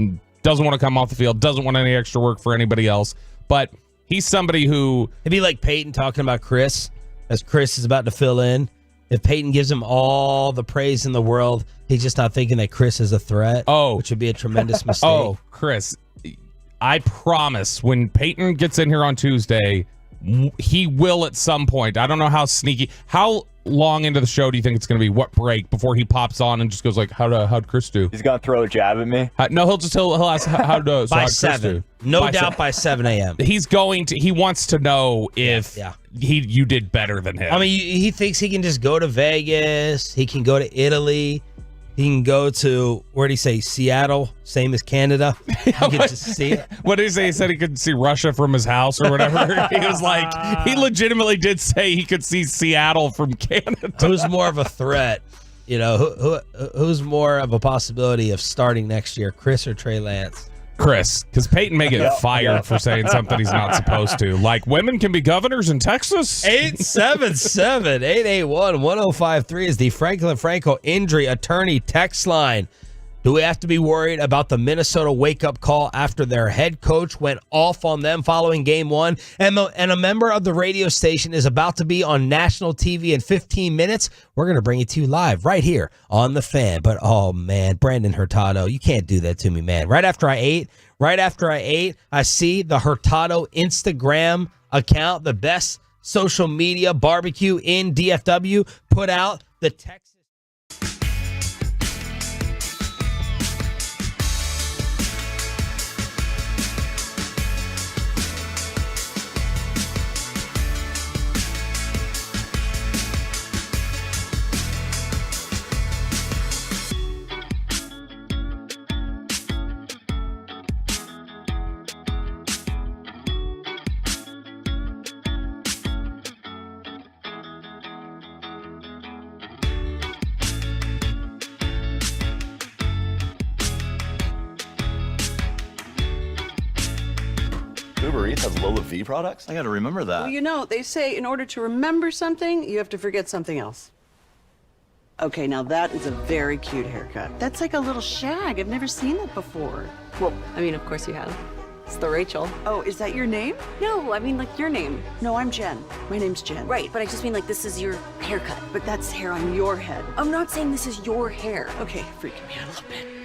doesn't want to come off the field, doesn't want any extra work for anybody else. But he's somebody who... It'd be like Peyton talking about Chris, as Chris is about to fill in. If Peyton gives him all the praise in the world, he's just not thinking that Chris is a threat, which would be a tremendous mistake. Oh, Chris, I promise when Peyton gets in here on Tuesday, he will at some point. I don't know how sneaky. How long into the show do you think it's going to be? What break before he pops on and just goes like, how'd Chris do? He's going to throw a jab at me? No, he'll ask, how'd by 7. No doubt by 7 a.m. He wants to know if you did better than him. I mean, he thinks he can just go to Vegas. He can go to Italy. He can go to, where did he say, Seattle, same as Canada. He can just see it. What did he say? He said he could see Russia from his house or whatever. He was like, he legitimately did say he could see Seattle from Canada. Who's more of a threat? Who's more of a possibility of starting next year, Chris or Trey Lance? Chris, because Peyton may get fired for saying something he's not supposed to. Like, women can be governors in Texas? 877-881-1053 is the Franklin Franco injury attorney text line. Do we have to be worried about the Minnesota wake-up call after their head coach went off on them following Game 1? And a member of the radio station is about to be on national TV in 15 minutes. We're going to bring it to you live right here on The Fan. But, oh, man, Brandon Hurtado, you can't do that to me, man. Right after I ate, I see the Hurtado Instagram account, the best social media barbecue in DFW, put out the text. Uber Eats has low fee products? I gotta remember that. Well, they say in order to remember something, you have to forget something else. Okay, now that is a very cute haircut. That's like a little shag. I've never seen that before. Well, I mean, of course you have. It's the Rachel. Oh, is that your name? No, I mean, like your name. No, I'm Jen. My name's Jen. Right, but I just mean like this is your haircut. But that's hair on your head. I'm not saying this is your hair. Okay, freaking me out a little bit.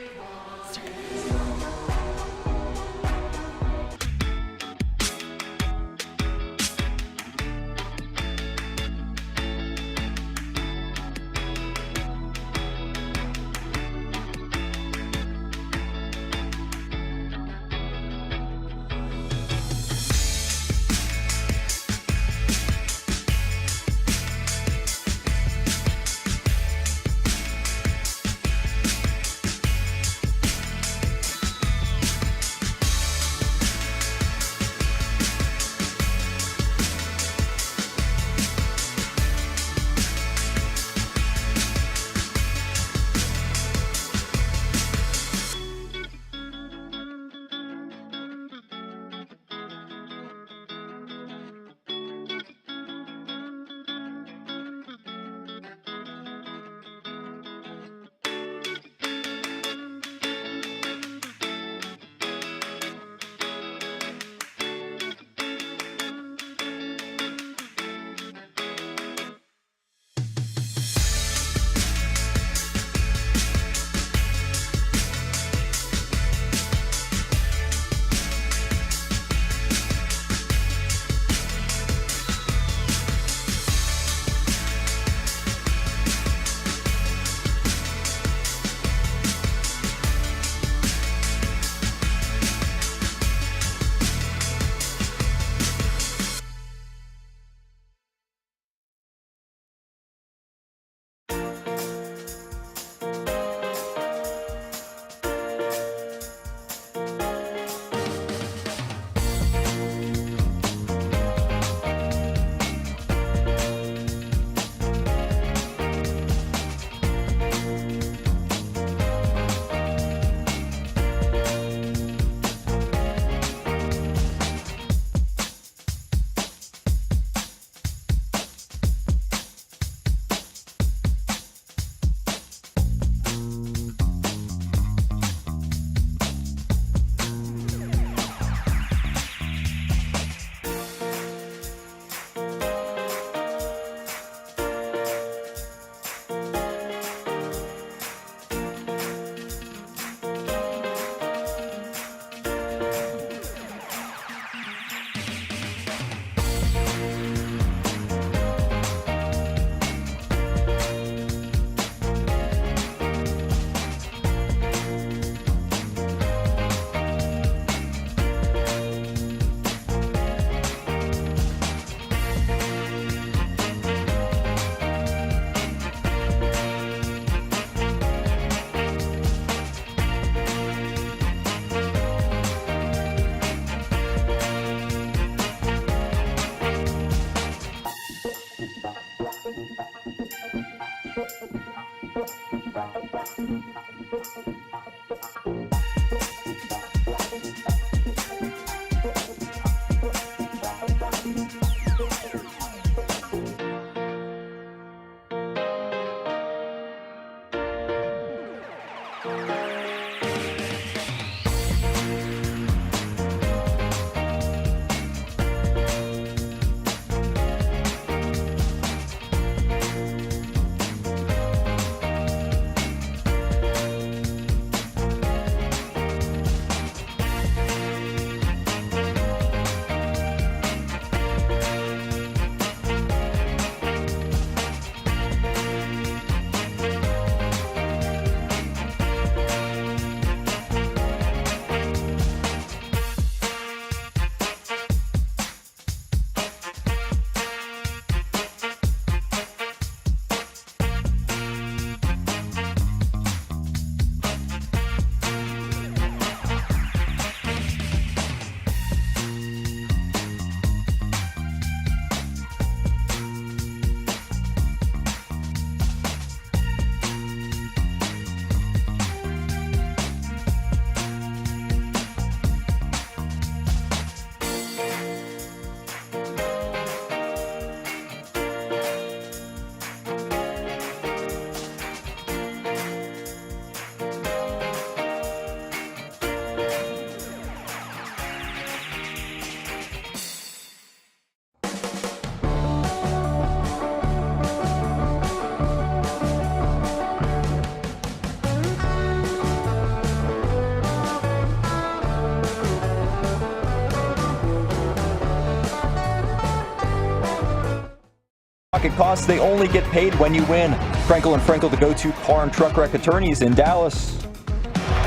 Pocket costs, they only get paid when you win. Frankel and Frankel, the go-to car and truck wreck attorneys in Dallas.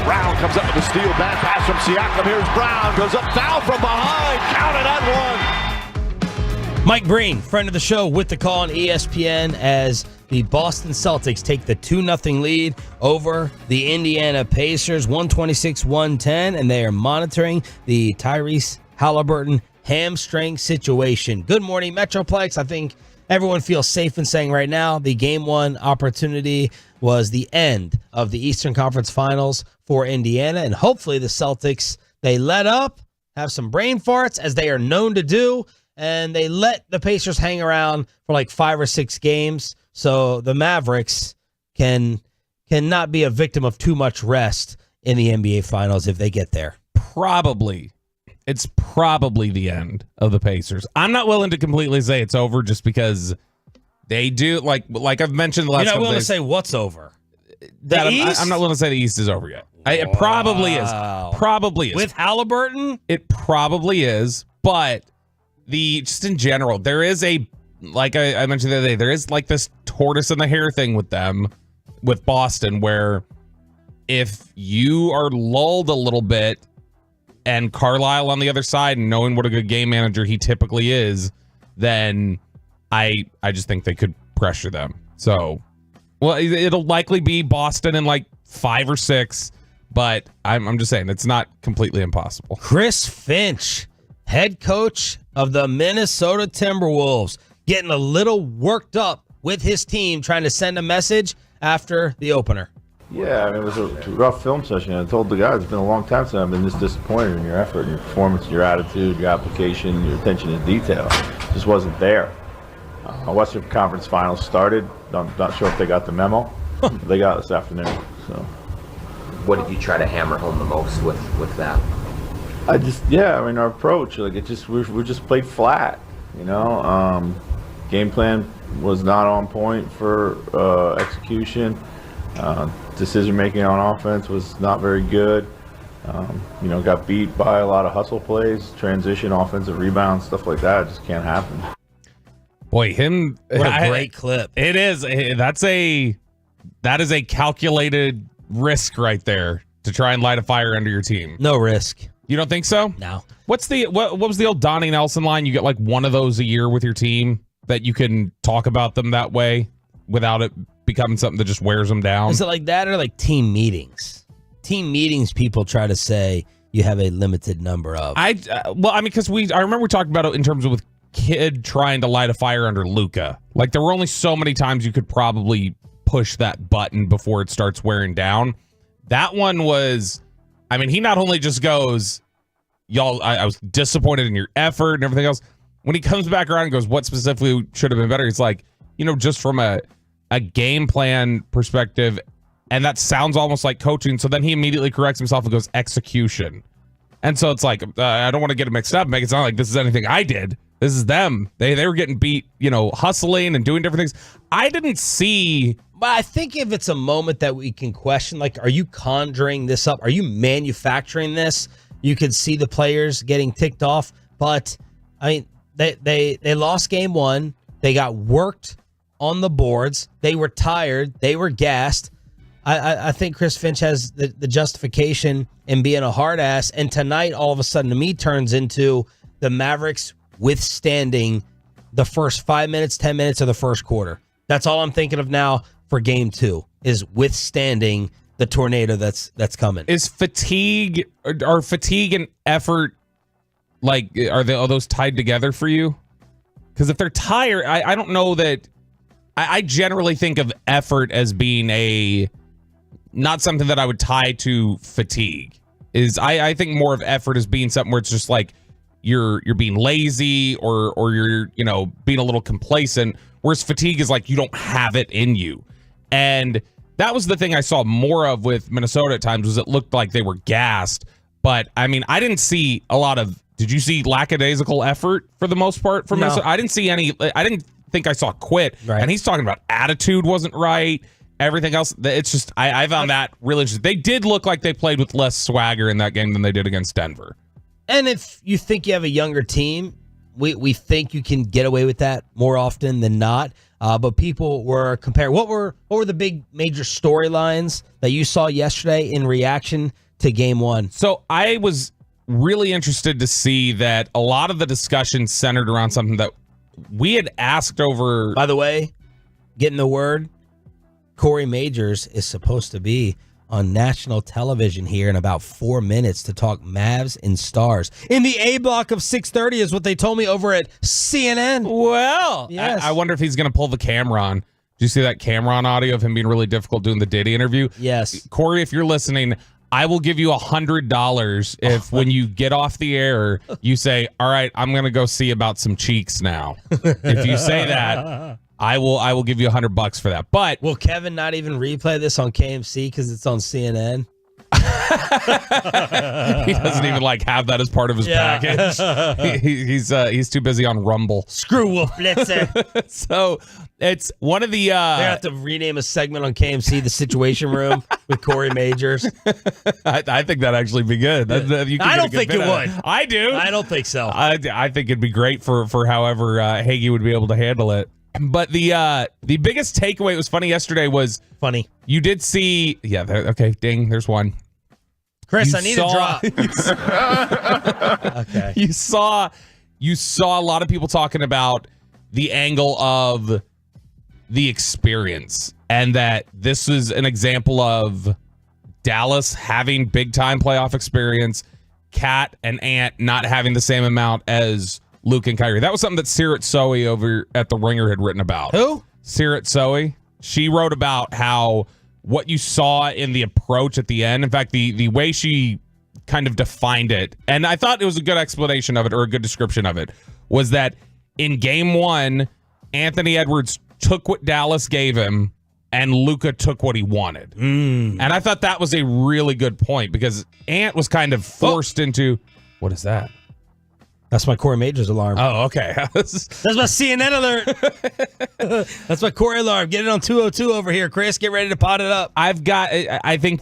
Brown comes up with a steal, bad pass from Siakam. Here's Brown, goes up, foul from behind, counted and one. Mike Breen, friend of the show, with the call on ESPN as the Boston Celtics take the 2-0 lead over the Indiana Pacers, 126-110, and they are monitoring the Tyrese Halliburton hamstring situation. Good morning, Metroplex. I think everyone feels safe in saying right now the game one opportunity was the end of the Eastern Conference Finals for Indiana, and hopefully the Celtics, they let up, have some brain farts, as they are known to do, and they let the Pacers hang around for like 5 or 6 games, so the Mavericks cannot be a victim of too much rest in the NBA Finals if they get there. It's probably the end of the Pacers. I'm not willing to completely say it's over just because they do, like I've mentioned the last You're not couple willing days, to say what's over? I'm not willing to say the East is over yet. It probably is. Probably is. With Halliburton? It probably is, but just in general, there is like I mentioned the other day, there is like this tortoise and the hare thing with them, with Boston, where if you are lulled a little bit, and Carlisle on the other side, and knowing what a good game manager he typically is, then I just think they could pressure them. So, well, it'll likely be Boston in like 5 or 6, but I'm just saying it's not completely impossible. Chris Finch, head coach of the Minnesota Timberwolves, getting a little worked up with his team, trying to send a message after the opener. Yeah, I mean, it was a rough film session. I told the guys it's been a long time since I've been this disappointed in your effort, and your performance, your attitude, your application, your attention to detail. It just wasn't there. Western Conference Finals started. I'm not sure if they got the memo. They got it this afternoon. So, what did you try to hammer home the most with that? I mean, our approach, like we just played flat. You know, game plan was not on point for execution. Decision making on offense was not very good. Got beat by a lot of hustle plays, transition, offensive rebounds, stuff like that. It just can't happen. Boy, what a great clip. It is. That is a calculated risk right there to try and light a fire under your team. No risk. You don't think so? No. What was the old Donnie Nelson line? You get like one of those a year with your team that you can talk about them that way without it becoming something that just wears them down. Is it like that, or like team meetings? Team meetings, people try to say you have a limited number of. Because I remember we talked about it in terms of with Kid trying to light a fire under Luka. Like, there were only so many times you could probably push that button before it starts wearing down. That one was, I mean, he not only just goes, y'all, I was disappointed in your effort and everything else. When he comes back around and goes, what specifically should have been better? It's like, just from a game plan perspective, and that sounds almost like coaching. So then he immediately corrects himself and goes, execution. And so it's like, I don't want to get it mixed up, make it sound like this is anything I did. This is them. They were getting beat, hustling and doing different things. I didn't see. But I think if it's a moment that we can question, like, are you conjuring this up? Are you manufacturing this? You could see the players getting ticked off. But, I mean, they lost game one. They got worked on the boards. They were tired. They were gassed. I think Chris Finch has the justification in being a hard ass. And tonight, all of a sudden, to me, turns into the Mavericks withstanding the first 5 minutes, 10 minutes of the first quarter. That's all I'm thinking of now for game 2, is withstanding the tornado that's coming. Is fatigue and effort, like, are those tied together for you? Because if they're tired, I don't know that. I generally think of effort as being not something that I would tie to fatigue. I think more of effort as being something where it's just like you're being lazy or you're being a little complacent, whereas fatigue is like you don't have it in you. And that was the thing I saw more of with Minnesota at times, was it looked like they were gassed. But I mean, I didn't see a lot of. Did you see lackadaisical effort for the most part from Minnesota? I didn't see any. I didn't think I saw quit. Right. And he's talking about attitude wasn't right. Everything else, it's just I found that really interesting. They did look like they played with less swagger in that game than they did against Denver. And if you think you have a younger team, we think you can get away with that more often than not. But people were comparing. What were the big major storylines that you saw yesterday in reaction to Game 1? So I was really interested to see that a lot of the discussion centered around something that we had asked over. By the way, getting the word, Corey Majors is supposed to be on national television here in about 4 minutes to talk Mavs and Stars. In the A block of 6:30 is what they told me over at CNN. Well, yes. I wonder if he's going to pull the camera on. Did you see that Cameron audio of him being really difficult doing the Diddy interview? Yes. Corey, if you're listening, I will give you $100 if when you get off the air, you say, all right, I'm going to go see about some cheeks now. If you say that, I will give you $100 for that. But will Kevin not even replay this on KMC because it's on CNN? He doesn't even have that as part of his package. He's too busy on Rumble. Screw Wolf Blitzer. So it's one of the. They have to rename a segment on KMC, the Situation Room with Corey Majors. I think that'd actually be good. I don't think it would. I do. I don't think so. I think it'd be great for however Hagee would be able to handle it. But the biggest takeaway, it was funny yesterday, was funny. You did see, okay, ding, there's one. Chris, I need a drop. Okay. You saw a lot of people talking about the angle of the experience, and that this is an example of Dallas having big time playoff experience, Cat and Ant not having the same amount as Luke and Kyrie. That was something that Sirat Sohi over at The Ringer had written about. Who? Sirat Sohi. She wrote about how what you saw in the approach at the end, in fact, the way she kind of defined it, and I thought it was a good explanation of it, or a good description of it, was that in Game 1, Anthony Edwards took what Dallas gave him, and Luka took what he wanted. And I thought that was a really good point, because Ant was kind of forced into... What is that? That's my Corey Majors alarm. Oh, okay. That's my CNN alert. That's my Corey alarm. Get it on 202 over here, Chris. Get ready to pot it up. I think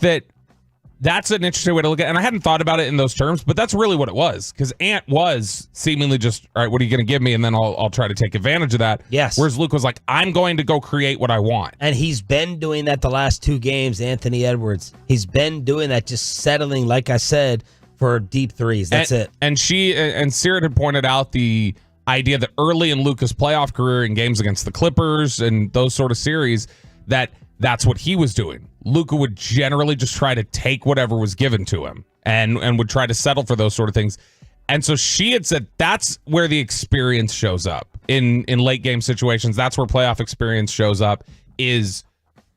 that's an interesting way to look at it. And I hadn't thought about it in those terms, but that's really what it was. Because Ant was seemingly just, all right, what are you going to give me? And then I'll try to take advantage of that. Yes. Whereas Luke was like, I'm going to go create what I want. And he's been doing that the last 2 games, Anthony Edwards. He's been doing that, just settling, like I said, for deep threes. That's it. And Sirat had pointed out the idea that early in Luka's playoff career in games against the Clippers and those sort of series, that's what he was doing. Luka would generally just try to take whatever was given to him and would try to settle for those sort of things. And so she had said that's where the experience shows up in late game situations. That's where playoff experience shows up, is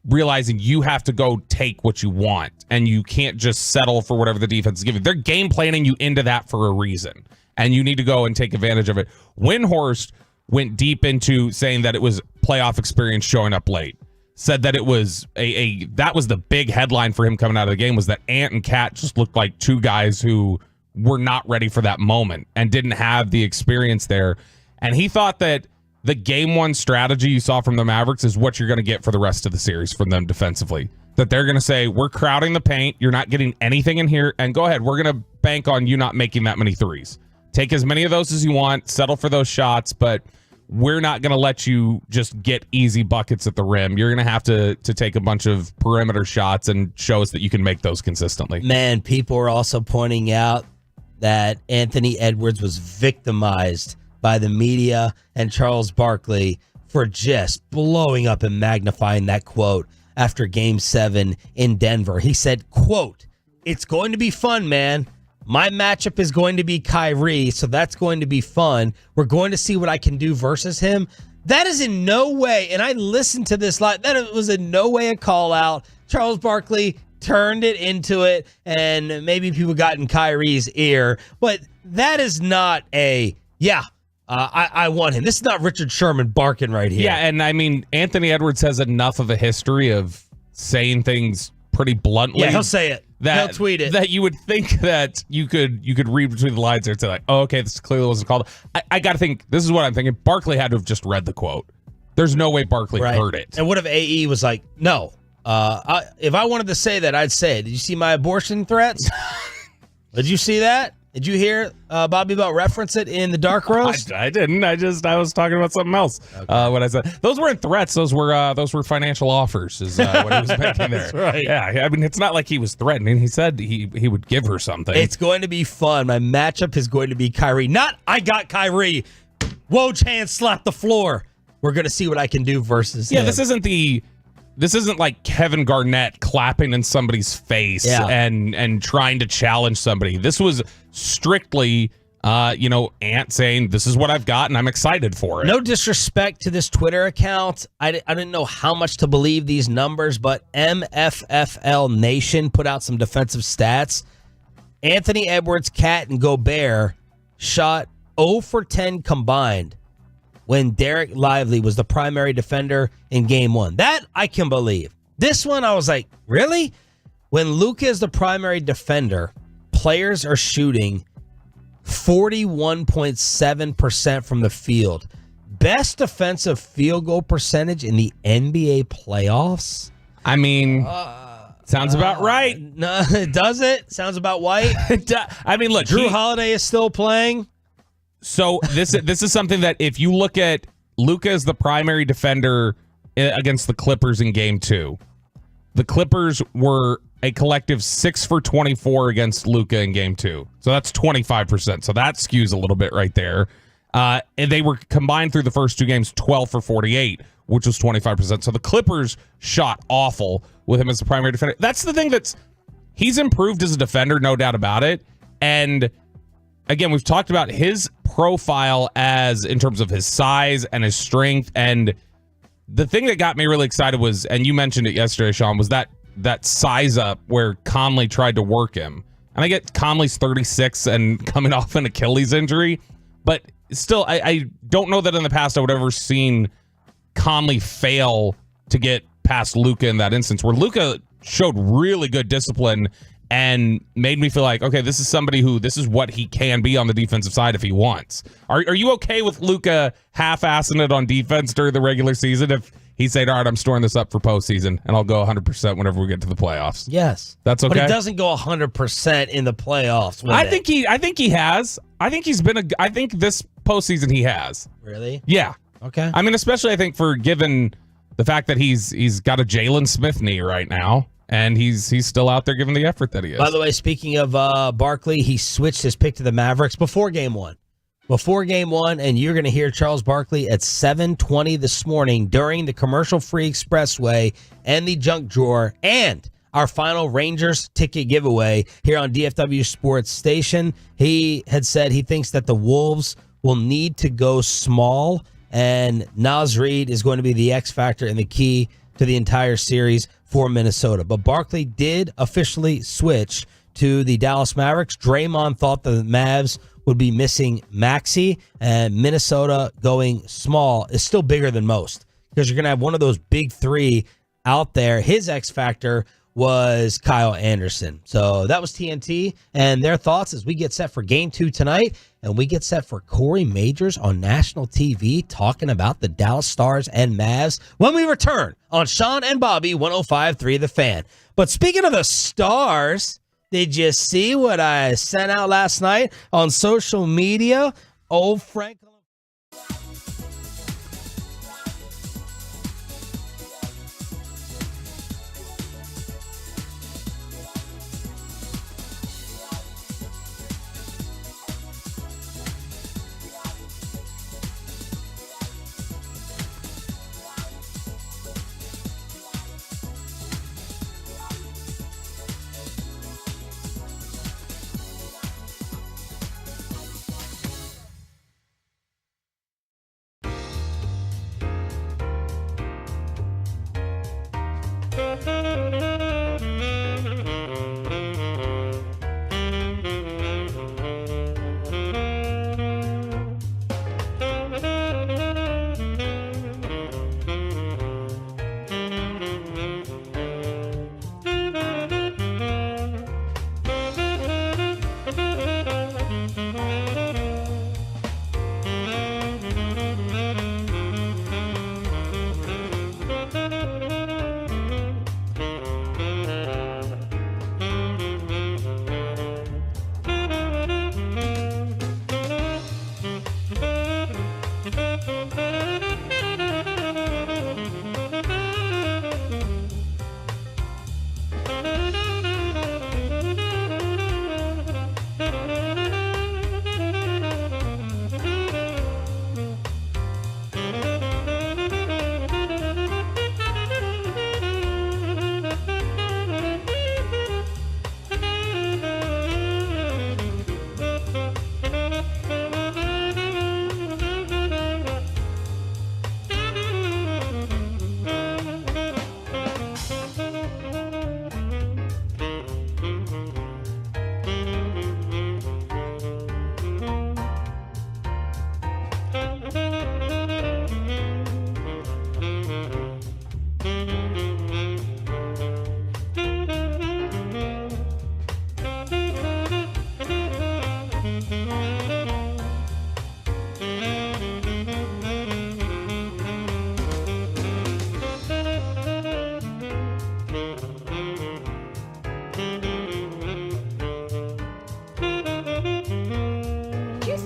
realizing you have to go take what you want, and you can't just settle for whatever the defense is giving. They're game planning you into that for a reason, and you need to go and take advantage of it. Windhorst went deep into saying that it was playoff experience showing up late. Said that it was that was the big headline for him coming out of the game, was that Ant and Cat just looked like 2 guys who were not ready for that moment and didn't have the experience there. And he thought that the Game 1 strategy you saw from the Mavericks is what you're going to get for the rest of the series from them defensively. That they're going to say, we're crowding the paint, you're not getting anything in here, and go ahead, we're going to bank on you not making that many threes. Take as many of those as you want, settle for those shots, but we're not going to let you just get easy buckets at the rim. You're going to have to take a bunch of perimeter shots and show us that you can make those consistently. Man, people are also pointing out that Anthony Edwards was victimized by the media and Charles Barkley for just blowing up and magnifying that quote after Game 7 in Denver. He said, quote, "It's going to be fun, man. My matchup is going to be Kyrie, so that's going to be fun. We're going to see what I can do versus him." That is in no way, and I listened to this live, that was in no way a call out. Charles Barkley turned it into it, and maybe people got in Kyrie's ear, but that is not I want him. This is not Richard Sherman barking right here. Yeah, and I mean, Anthony Edwards has enough of a history of saying things pretty bluntly. Yeah, he'll say it. He'll tweet it. That you would think that you could read between the lines there and say, like, oh, okay, this clearly wasn't called. I got to think, this is what I'm thinking. Barkley had to have just read the quote. There's no way Barkley heard it. And what if AE was like, no, if I wanted to say that, I'd say it. Did you see my abortion threats? Did you see that? Did you hear Bobby Bell reference it in the dark roast? I didn't. I was talking about something else. When I said those weren't threats, those were financial offers. Is what he was making there. That's right. Yeah, I mean, it's not like he was threatening. He said he would give her something. It's going to be fun. My matchup is going to be Kyrie. Not I got Kyrie. Woj hand slapped the floor. We're going to see what I can do versus him. This isn't like Kevin Garnett clapping in somebody's face and trying to challenge somebody. This was strictly, Ant saying, this is what I've got and I'm excited for it. No disrespect to this Twitter account. I didn't know how much to believe these numbers, but MFFL Nation put out some defensive stats. Anthony Edwards, Cat, and Gobert shot 0 for 10 combined when Derek Lively was the primary defender in game 1. That I can believe. This one, I was like, really? When Luka is the primary defender, players are shooting 41.7% from the field. Best defensive field goal percentage in the NBA playoffs? I mean, sounds about right. No, does it? Sounds about white? I mean, look. Drew Holiday is still playing. So this is something that if you look at Luka as the primary defender against the Clippers in game 2, the Clippers were a collective 6 for 24 against Luka in game 2. So that's 25%. So that skews a little bit right there. And they were combined through the first 2 games 12 for 48, which was 25%. So the Clippers shot awful with him as the primary defender. That's the thing he's improved as a defender, no doubt about it. And again, we've talked about his profile as in terms of his size and his strength. And the thing that got me really excited was, and you mentioned it yesterday, Sean, was that size up where Conley tried to work him. And I get Conley's 36 and coming off an Achilles injury, but still, I don't know that in the past I would have ever seen Conley fail to get past Luka in that instance, where Luka showed really good discipline and made me feel like, okay, this is somebody this is what he can be on the defensive side if he wants. Are you okay with Luka half-assing it on defense during the regular season if he said, all right, I'm storing this up for postseason and I'll go 100% whenever we get to the playoffs? Yes. That's okay? But he doesn't go 100% in the playoffs. I think he has. I think I think this postseason he has. Really? Yeah. Okay. I mean, especially I think for given the fact that he's got a Jalen Smith knee right now. And he's still out there giving the effort that he is. By the way, speaking of Barkley, he switched his pick to the Mavericks before game 1. And you're going to hear Charles Barkley at 7:20 this morning during the commercial-free expressway and the junk drawer and our final Rangers ticket giveaway here on DFW Sports Station. He had said he thinks that the Wolves will need to go small, and Naz Reid is going to be the X factor and the key to the entire series for Minnesota. But Barkley did officially switch to the Dallas Mavericks. Draymond thought the Mavs would be missing Maxey, and Minnesota going small is still bigger than most because you're going to have one of those big 3 out there. His X factor was Kyle Anderson. So that was TNT and their thoughts as we get set for game 2 tonight, and we get set for Corey Majors on national TV talking about the Dallas Stars and Mavs when we return on Sean and Bobby 105.3 The Fan. But speaking of the Stars, did you see what I sent out last night on social media? Old Frank.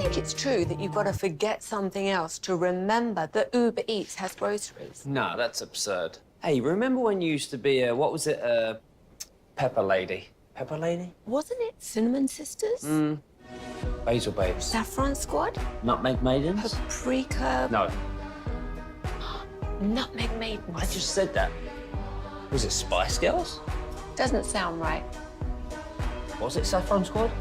It's true that you've got to forget something else to remember that Uber Eats has groceries. No, that's absurd. Hey, remember when you used to be a, what was it, Pepper Lady? Pepper Lady? Wasn't it Cinnamon Sisters? Basil Babes. Saffron Squad? Nutmeg Maidens? Paprika? No. Nutmeg Maidens. I just said that. Was it Spice Girls? Doesn't sound right. Was it Saffron Squad?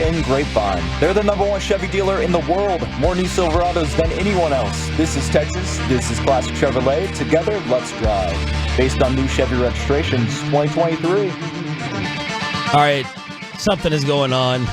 in Grapevine. They're the #1 Chevy dealer in the world. More new Silverados than anyone else. This is Texas. This is Classic Chevrolet. Together, let's drive. Based on new Chevy registrations, 2023. All right, something is going on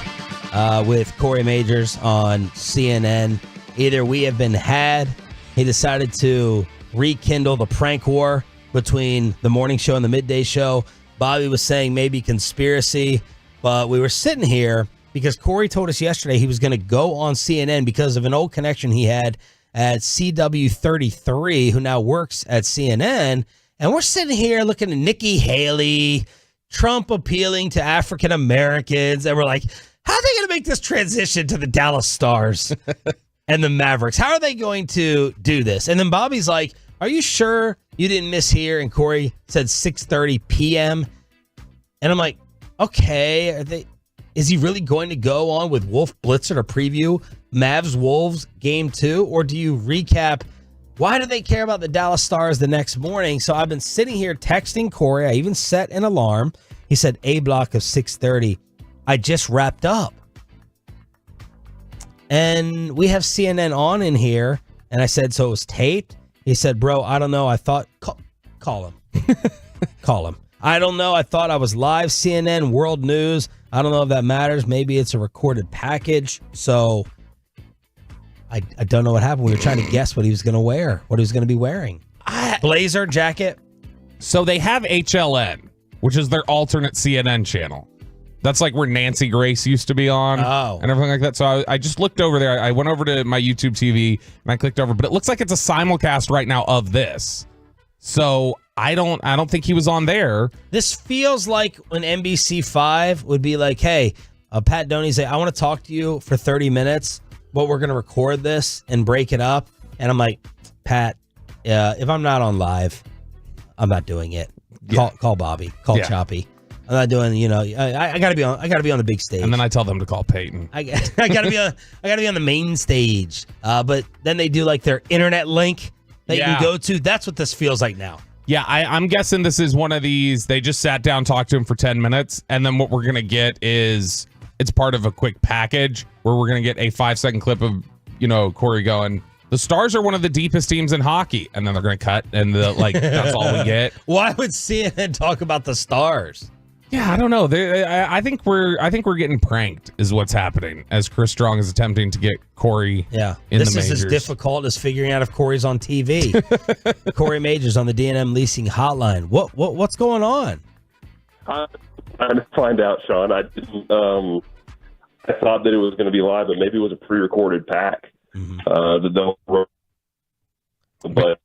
with Corey Majors on CNN. Either we have been had, he decided to rekindle the prank war between the morning show and the midday show. Bobby was saying maybe conspiracy, but we were sitting here because Corey told us yesterday he was going to go on CNN because of an old connection he had at CW33, who now works at CNN. And we're sitting here looking at Nikki Haley, Trump appealing to African Americans, and we're like, how are they going to make this transition to the Dallas Stars and the Mavericks? How are they going to do this? And then Bobby's like, are you sure you didn't mishear? And Corey said 6:30 p.m. And I'm like, okay, is he really going to go on with Wolf Blitzer to preview Mavs Wolves game 2? Or do you recap, why do they care about the Dallas Stars the next morning? So I've been sitting here texting Corey. I even set an alarm. He said A block of 6:30. I just wrapped up. And we have CNN on in here. And I said, so it was taped? He said, bro, I don't know. I thought, call him. Call him. I don't know. I thought I was live. CNN, World News. I don't know if that matters. Maybe it's a recorded package. So I don't know what happened. We were trying to guess what he was going to wear, what he was going to be wearing. Blazer, jacket. So they have HLN, which is their alternate CNN channel. That's like where Nancy Grace used to be on and everything like that. So I just looked over there. I went over to my YouTube TV and I clicked over, but it looks like it's a simulcast right now of this. So I don't think he was on there. This feels like when NBC5 would be like, hey, Pat Doney say, I want to talk to you for 30 minutes, but we're going to record this and break it up. And I'm like, Pat, if I'm not on live, I'm not doing it. Call Bobby. Call Choppy. I'm not doing, I gotta be on the big stage. And then I tell them to call Peyton. I gotta be on the main stage. But then they do like their internet link that you can go to. That's what this feels like now. Yeah, I'm guessing this is one of these. They just sat down, talked to him for 10 minutes, and then what we're gonna get is it's part of a quick package where we're gonna get a 5-second clip of Corey going, the Stars are one of the deepest teams in hockey, and then they're gonna cut, and that's all we get. Why would CNN talk about the Stars? Yeah, I don't know. I think we're getting pranked is what's happening as Chris Strong is attempting to get Corey in the majors. This is as difficult as figuring out if Corey's on TV. Corey Majors on the D&M Leasing Hotline. What's going on? I'm trying to find out, Sean. I didn't. I thought that it was going to be live, but maybe it was a pre-recorded pack. But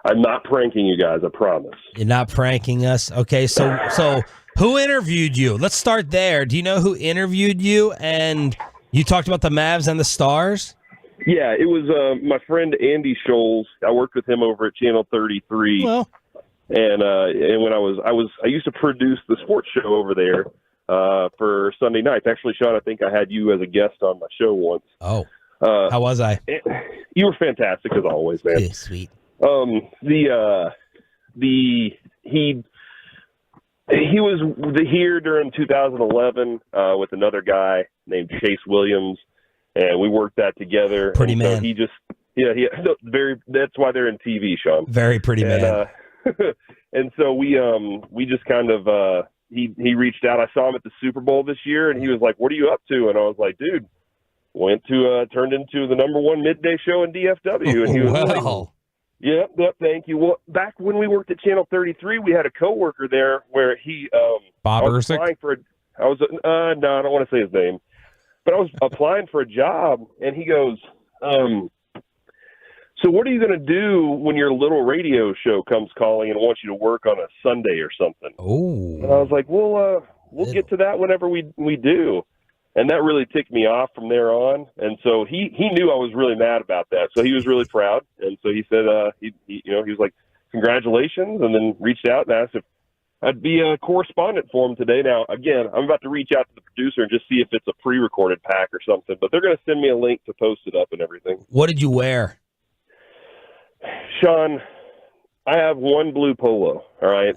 I'm not pranking you guys, I promise. You're not pranking us? Okay, so who interviewed you? Let's start there. Do you know who interviewed you? And you talked about the Mavs and the Stars? Yeah, it was my friend Andy Scholes. I worked with him over at Channel 33. Well, and when I used to produce the sports show over there for Sunday nights. Actually, Sean, I think I had you as a guest on my show once. Oh, how was I? You were fantastic as always, man. Yeah, sweet. He was here during 2011 with another guy named Chase Williams, and we worked that together. Pretty and man. So he just that's why they're in TV, Sean. Very pretty man. And so we just kind of he reached out. I saw him at the Super Bowl this year, and he was like, "What are you up to?" And I was like, "Dude, turned into the #1 midday show in DFW." And he was like, Yep, thank you. Well, back when we worked at Channel 33, we had a coworker there where he Bob Ursic? I don't want to say his name, but I was applying for a job, and he goes, so what are you going to do when your little radio show comes calling and wants you to work on a Sunday or something? Oh. And I was like, well, we'll get to that whenever we do. And that really ticked me off from there on. And so he knew I was really mad about that. So he was really proud. And so he said, he was like, congratulations. And then reached out and asked if I'd be a correspondent for him today. Now, again, I'm about to reach out to the producer and just see if it's a pre-recorded pack or something. But they're going to send me a link to post it up and everything. What did you wear? Sean, I have one blue polo, all right?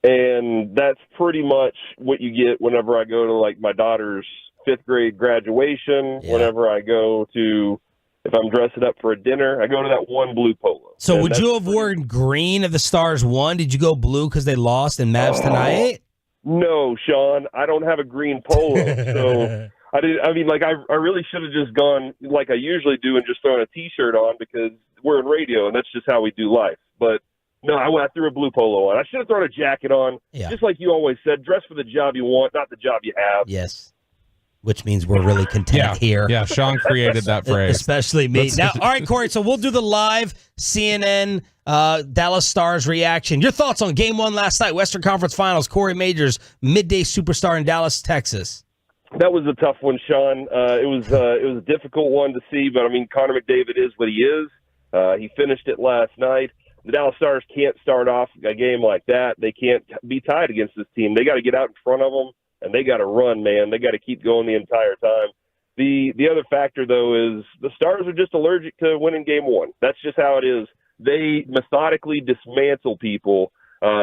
And that's pretty much what you get whenever I go to, like, my daughter's 5th grade graduation, whenever I go to, if I'm dressing up for a dinner, I go to that one blue polo. So would you have worn green if the Stars won? Did you go blue because they lost in Mavs tonight? No, Sean, I don't have a green polo. So I really should have just gone like I usually do and just thrown a T-shirt on because we're in radio and that's just how we do life. But no, I threw a blue polo on. I should have thrown a jacket on. Yeah. Just like you always said, dress for the job you want, not the job you have. Yes. Which means we're really content here. Yeah, Sean created that phrase. Especially me. Now, all right, Corey, so we'll do the live CNN Dallas Stars reaction. Your thoughts on Game 1 last night, Western Conference Finals, Corey Majors, midday superstar in Dallas, Texas. That was a tough one, Sean. It was a difficult one to see, but, I mean, Connor McDavid is what he is. He finished it last night. The Dallas Stars can't start off a game like that. They can't be tied against this team. They got to get out in front of them, and they got to run, man. They got to keep going the entire time. The other factor, though, is the Stars are just allergic to winning Game 1. That's just how it is. They methodically dismantle people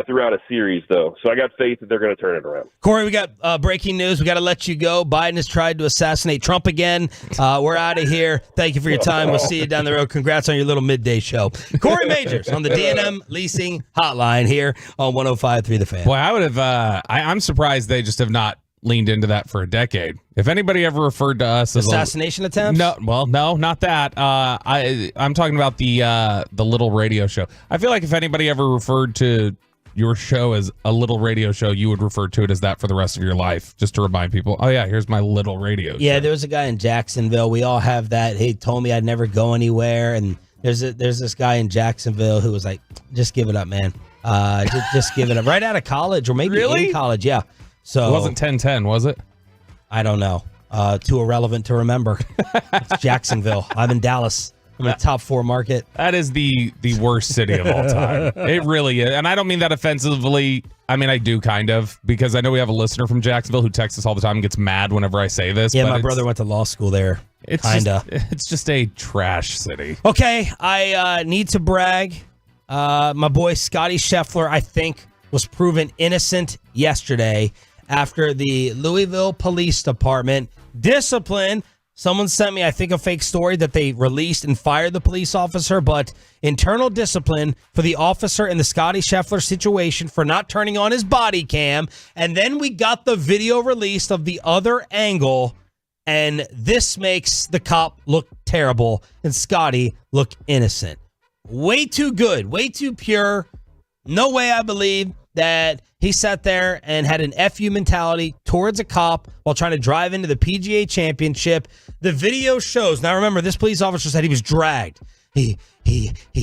throughout a series, though. So I got faith that they're going to turn it around. Corey, we got breaking news. We got to let you go. Biden has tried to assassinate Trump again. We're out of here. Thank you for your time. We'll see you down the road. Congrats on your little midday show. Corey Majors on the D&M Leasing Hotline here on 105.3 The Fan. Boy, I would have. I'm surprised they just have not leaned into that for a decade. If anybody ever referred to us as assassination attempts, no, not that. I'm talking about the little radio show. I feel like if anybody ever referred to your show as a little radio show, you would refer to it as that for the rest of your life, just to remind people, oh yeah, here's my little radio show. There was a guy in Jacksonville. We all have that. He told me I'd never go anywhere, and there's this guy in Jacksonville who was like, just give it up, man. Just give it up. Right out of college, or maybe in college, yeah. So it wasn't 10-10, was it? I don't know. Too irrelevant to remember. It's Jacksonville. I'm in Dallas. I'm in a top 4 market. That is the worst city of all time. It really is. And I don't mean that offensively. I mean, I do kind of, because I know we have a listener from Jacksonville who texts us all the time and gets mad whenever I say this. Yeah, my brother went to law school there. It's just a trash city. Okay, I need to brag. My boy Scotty Scheffler, I think, was proven innocent yesterday after the Louisville Police Department disciplined. Someone sent me, I think, a fake story that they released and fired the police officer, but internal discipline for the officer in the Scotty Scheffler situation for not turning on his body cam. And then we got the video released of the other angle, and this makes the cop look terrible and Scotty look innocent. Way too good, way too pure. No way I believe that he sat there and had an FU mentality towards a cop while trying to drive into the PGA Championship. The video shows. Now remember, this police officer said he was dragged. He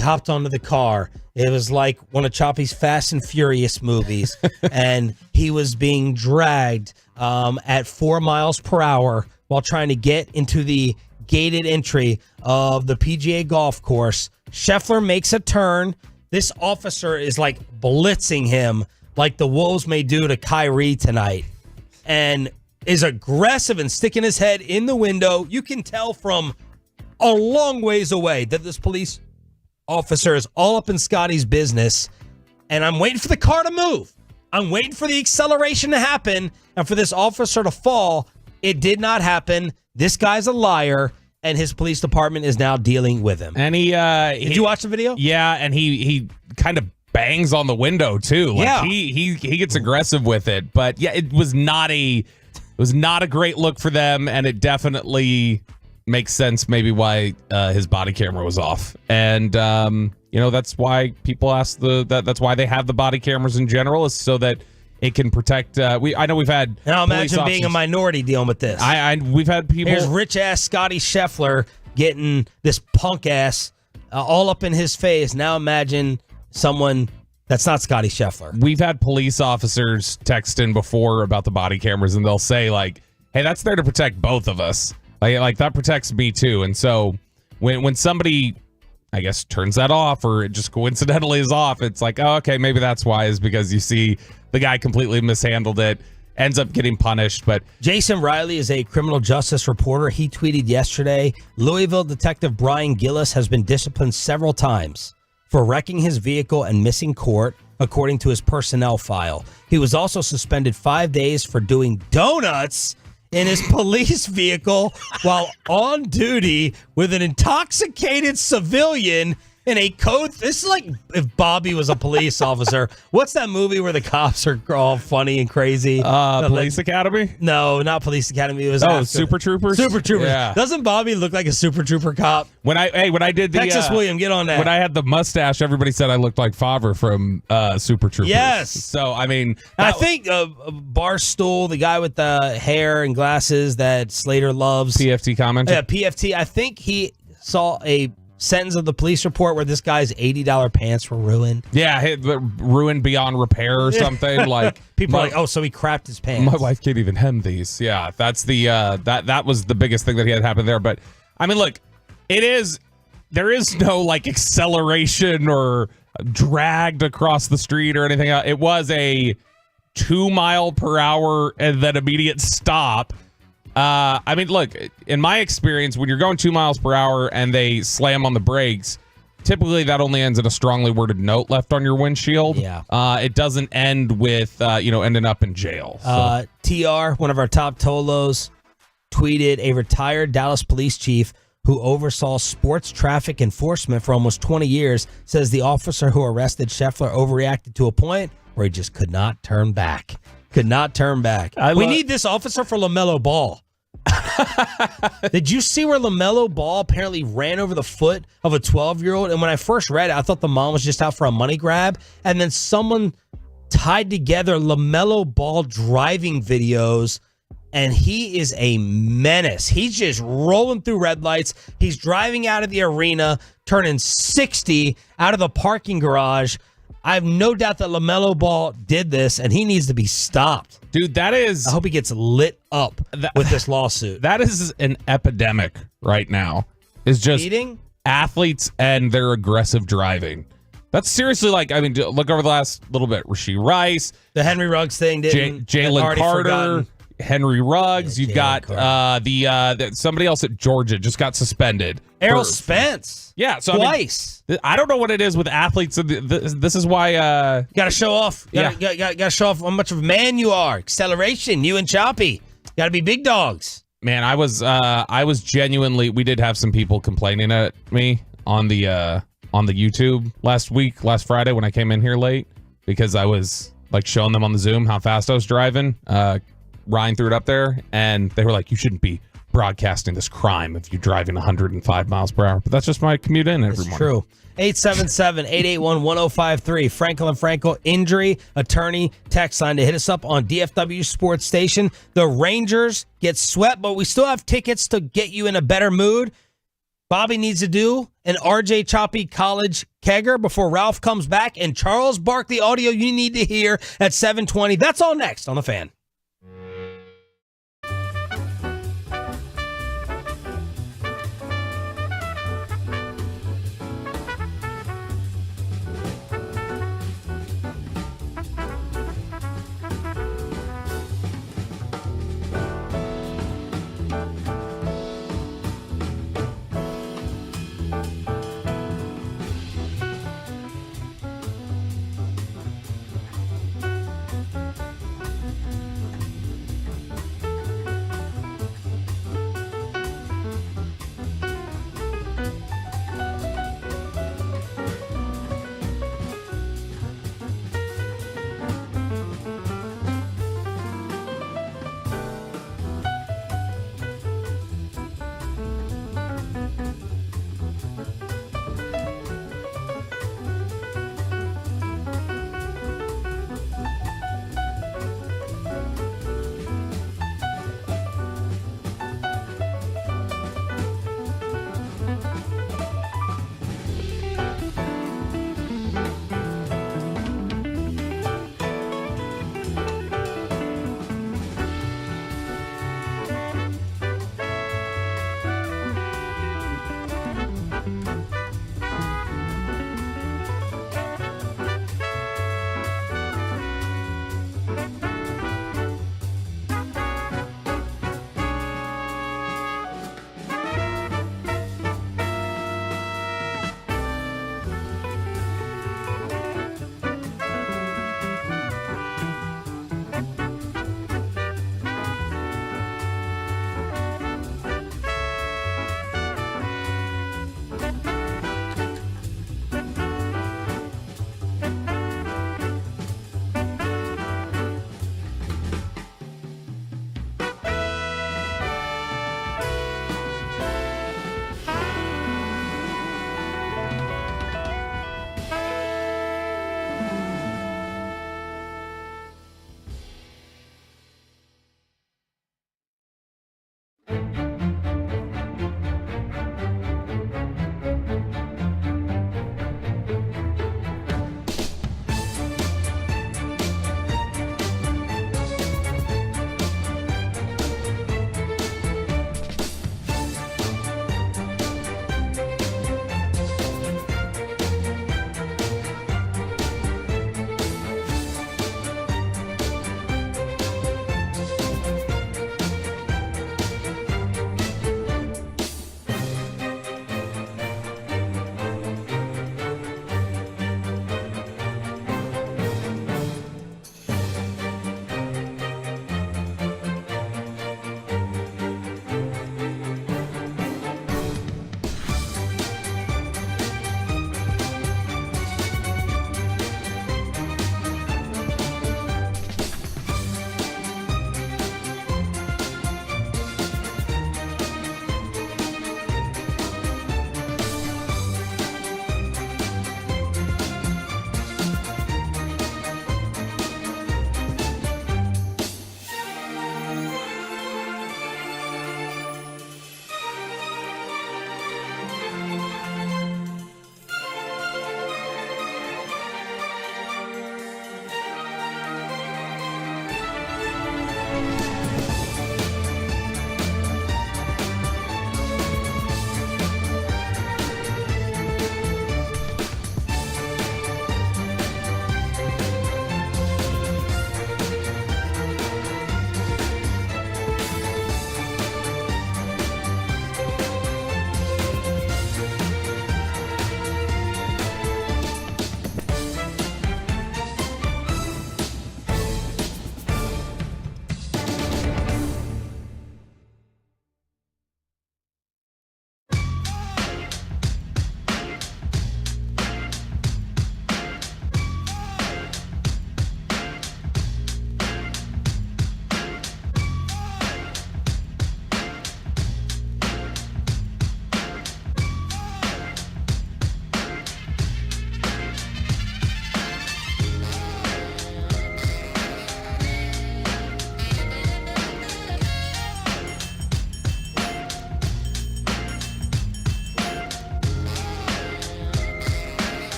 hopped onto the car. It was like one of Choppy's Fast and Furious movies, and he was being dragged at 4 miles per hour while trying to get into the gated entry of the PGA golf course. Scheffler makes a turn. This officer is like blitzing him like the Wolves may do to Kyrie tonight, and is aggressive and sticking his head in the window. You can tell from a long ways away that this police officer is all up in Scotty's business, and I'm waiting for the car to move. I'm waiting for the acceleration to happen and for this officer to fall. It did not happen. This guy's a liar, and his police department is now dealing with him. And did you watch the video? Yeah, and he kind of bangs on the window too. Like, yeah, he gets aggressive with it. But yeah, it was not a great look for them, and it definitely makes sense maybe why his body camera was off. And that's why people ask that's why they have the body cameras in general, is so that it can protect. I know we've had. Now imagine being a minority dealing with this. We've had people. Here's rich ass Scotty Scheffler getting this punk ass all up in his face. Now imagine someone that's not Scotty Scheffler. We've had police officers text in before about the body cameras, and they'll say like, "Hey, that's there to protect both of us. Like that protects me too." And so when somebody, I guess, turns that off, or it just coincidentally is off, it's like, oh, okay, maybe that's why, is because you see the guy completely mishandled it, ends up getting punished. But Jason Riley is a criminal justice reporter. He tweeted yesterday, Louisville detective Brian Gillis has been disciplined several times for wrecking his vehicle and missing court. according to his personnel file. He was also suspended 5 days for doing donuts in his police vehicle while on duty with an intoxicated civilian in a code. This is like if Bobby was a police officer. What's that movie where the cops are all funny and crazy? Police Academy? No, not Police Academy. It was Super Troopers? Super Troopers. Yeah. Doesn't Bobby look like a Super Trooper cop? When I did the Texas William, get on that. When I had the mustache, everybody said I looked like Favre from Super Troopers. Yes. So I mean, I think Barstool, the guy with the hair and glasses that Slater loves, PFT comment. Yeah, PFT. I think he saw a sentence of the police report where this guy's $80 pants were ruined. Yeah, ruined beyond repair or something. Like people are like, oh, so he crapped his pants. My wife can't even hem these. Yeah, that's the that was the biggest thing that had happened there. But I mean, look, there is no like acceleration or dragged across the street or anything. It was a 2 mile per hour and then immediate stop. I mean, look, in my experience, when you're going 2 miles per hour and they slam on the brakes, typically that only ends in a strongly worded note left on your windshield. Yeah. It doesn't end with, ending up in jail. So. TR, one of our top Tolos, tweeted a retired Dallas police chief who oversaw sports traffic enforcement for almost 20 years, says the officer who arrested Scheffler overreacted to a point where he just could not turn back. Could not turn back. We need this officer for LaMelo Ball. Did you see where LaMelo Ball apparently ran over the foot of a 12-year-old? And when I first read it, I thought the mom was just out for a money grab. And then someone tied together LaMelo Ball driving videos, and he is a menace. He's just rolling through red lights. He's driving out of the arena, turning 60 out of the parking garage. I have no doubt that LaMelo Ball did this, and he needs to be stopped. Dude, that is... I hope he gets lit up with this lawsuut. That is an epidemic right now. Is just Speeding? Athletes and their aggressive driving. That's seriously like, I mean, look over the last little bit. Rasheed Rice. The Henry Ruggs thing didn't... Jalen Carter. Henry Ruggs. Yeah, You've got somebody else at Georgia just got suspended. Errol Spence. Yeah, so twice. I mean, I don't know what it is with athletes. This is why got to show off. Got to show off how much of a man you are. Acceleration. You and Choppy. Got to be big dogs. Man, I was genuinely. We did have some people complaining at me on the YouTube last Friday when I came in here late because I was like showing them on the Zoom how fast I was driving. Ryan threw it up there, and they were like, "You shouldn't be broadcasting this crime if you're driving 105 miles per hour." But that's just my commute in every morning. True. 877-881-1053. Franklin Frankel injury attorney text line to hit us up on DFW Sports Station. The Rangers get swept, but we still have tickets to get you in a better mood. Bobby needs to do an RJ Choppy College kegger before Ralph comes back, and Charles Barkley audio you need to hear at 7:20. That's all next on The Fan.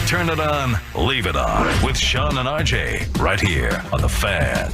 Turn it on, leave it on with Sean and RJ right here on The Fan.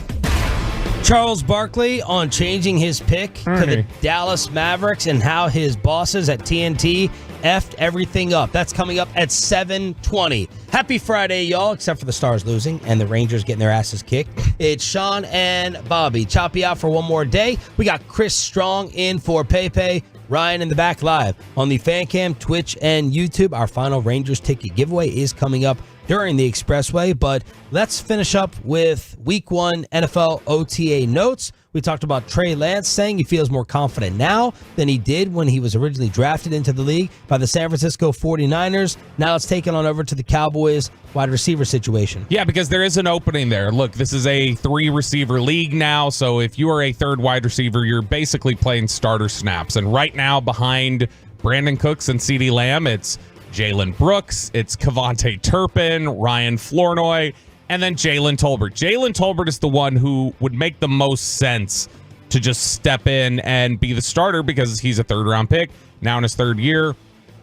Charles Barkley on changing his pick to the Dallas Mavericks and how his bosses at TNT effed everything up. That's coming up at 7:20. Happy Friday, y'all, except for the Stars losing and the Rangers getting their asses kicked. It's Sean and Bobby. Choppy out for one more day. We got Chris Strong in for Pepe. Ryan in the back live on the Fancam, Twitch, and YouTube. Our final Rangers ticket giveaway is coming up during the Expressway, but let's finish up with Week 1 NFL OTA notes. We talked about Trey Lance saying he feels more confident now than he did when he was originally drafted into the league by the San Francisco 49ers. Now let's take it on over to the Cowboys wide receiver situation. Yeah, because there is an opening there. Look, this is a 3-receiver league now, so if you are a third wide receiver, you're basically playing starter snaps. And right now, behind Brandon Cooks and CeeDee Lamb, it's Jalen Brooks, it's Kevontae Turpin, Ryan Flournoy, and then Jalen Tolbert. Jalen Tolbert is the one who would make the most sense to just step in and be the starter because he's a third-round pick, now in his third year.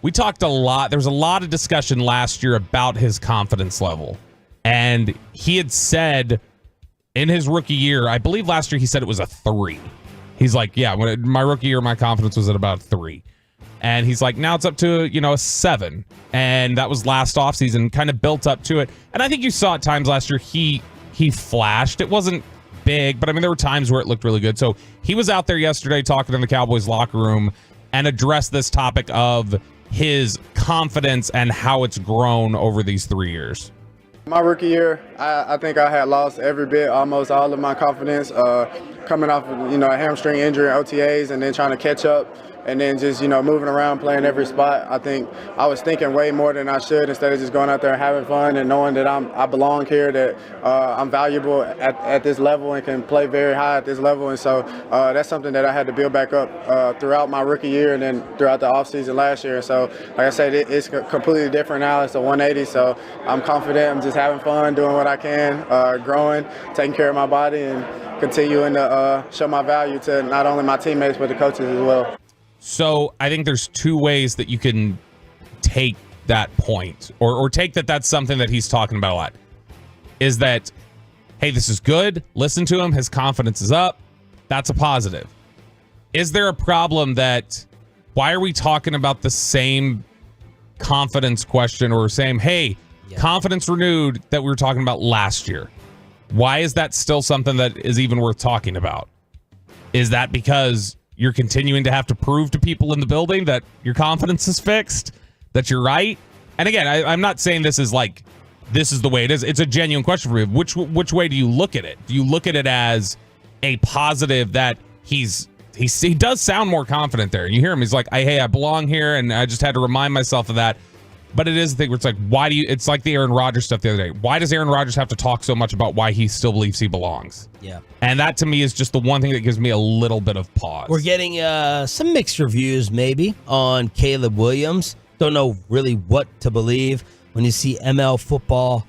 We talked a lot. There was a lot of discussion last year about his confidence level. And he had said in his rookie year, I believe last year he said it was a 3. He's like, yeah, when my rookie year, my confidence was at about 3. And he's like, now it's up to, a 7. And that was last offseason, kind of built up to it. And I think you saw at times last year he flashed. It wasn't big, but I mean, there were times where it looked really good. So he was out there yesterday talking in the Cowboys locker room and addressed this topic of his confidence and how it's grown over these 3 years. My rookie year, I think I had lost every bit, almost all of my confidence, coming off of, a hamstring injury in OTAs and then trying to catch up. And then just, moving around, playing every spot. I think I was thinking way more than I should instead of just going out there and having fun and knowing that I belong here, that I'm valuable at this level and can play very high at this level. And so that's something that I had to build back up throughout my rookie year and then throughout the offseason last year. And so, like I said, it's completely different now. It's a 180. So I'm confident. I'm just having fun, doing what I can, growing, taking care of my body, and continuing to show my value to not only my teammates but the coaches as well. So I think there's 2 ways that you can take that point or take that's something that he's talking about a lot. Is that, hey, this is good. Listen to him. His confidence is up. That's a positive. Is there a problem that why are we talking about the same confidence question or same, hey, confidence renewed that we were talking about last year? Why is that still something that is even worth talking about? Is that because you're continuing to have to prove to people in the building that your confidence is fixed, that you're right? And again, I'm not saying this is like, this is the way it is. It's a genuine question for me. Which way do you look at it? Do you look at it as a positive that he does sound more confident there? You hear him, he's like, hey, I belong here, and I just had to remind myself of that. But it is the thing where it's like, it's like the Aaron Rodgers stuff the other day. Why does Aaron Rodgers have to talk so much about why he still believes he belongs? Yeah. And that to me is just the one thing that gives me a little bit of pause. We're getting some mixed reviews maybe on Caleb Williams. Don't know really what to believe when you see ML football,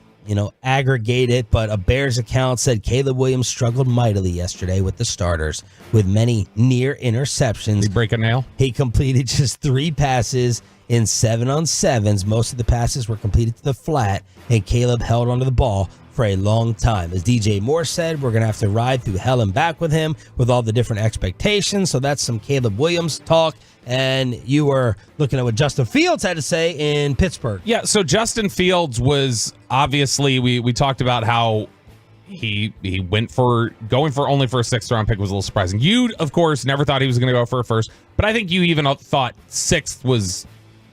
aggregate it. But a Bears account said Caleb Williams struggled mightily yesterday with the starters with many near interceptions. Did he break a nail? He completed just 3 passes in 7-on-7s. Most of the passes were completed to the flat, and Caleb held onto the ball for a long time. As DJ Moore said, we're going to have to ride through hell and back with him with all the different expectations. So that's some Caleb Williams talk. And you were looking at what Justin Fields had to say in Pittsburgh. Yeah, so Justin Fields was obviously, we talked about how he went for only for a 6th-round pick was a little surprising. You, of course, never thought he was going to go for a first, but I think you even thought 6th was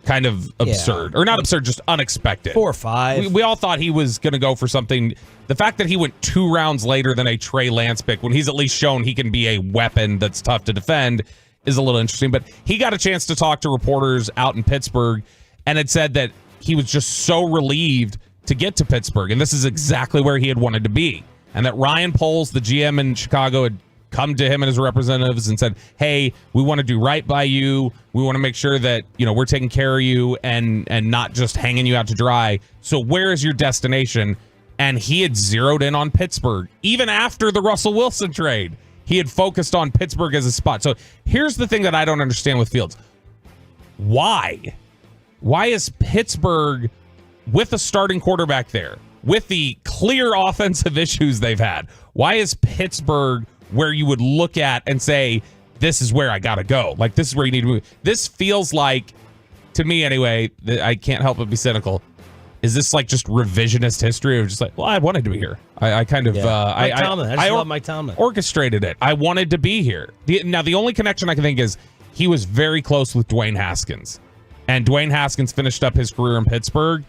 kind of absurd, or not absurd, just unexpected. 4 or 5. We all thought he was going to go for something. The fact that he went 2 rounds later than a Trey Lance pick, when he's at least shown he can be a weapon that's tough to defend, is a little interesting. But he got a chance to talk to reporters out in Pittsburgh and had said that he was just so relieved to get to Pittsburgh, and this is exactly where he had wanted to be. And that Ryan Poles, the GM in Chicago, had come to him and his representatives and said, hey, we want to do right by you. We want to make sure that, we're taking care of you and not just hanging you out to dry. So where is your destination? And he had zeroed in on Pittsburgh. Even after the Russell Wilson trade, he had focused on Pittsburgh as a spot. So here's the thing that I don't understand with Fields. Why? Why is Pittsburgh with a starting quarterback there, with the clear offensive issues they've had, why is Pittsburgh where you would look at and say, this is where I got to go? Like, this is where you need to move. This feels like, to me anyway, I can't help but be cynical. Is this like just revisionist history of just like, well, I wanted to be here. I kind of, Mike Tomlin. I love Mike Tomlin. Orchestrated it. I wanted to be here. Now, the only connection I can think is he was very close with Dwayne Haskins. And Dwayne Haskins finished up his career in Pittsburgh.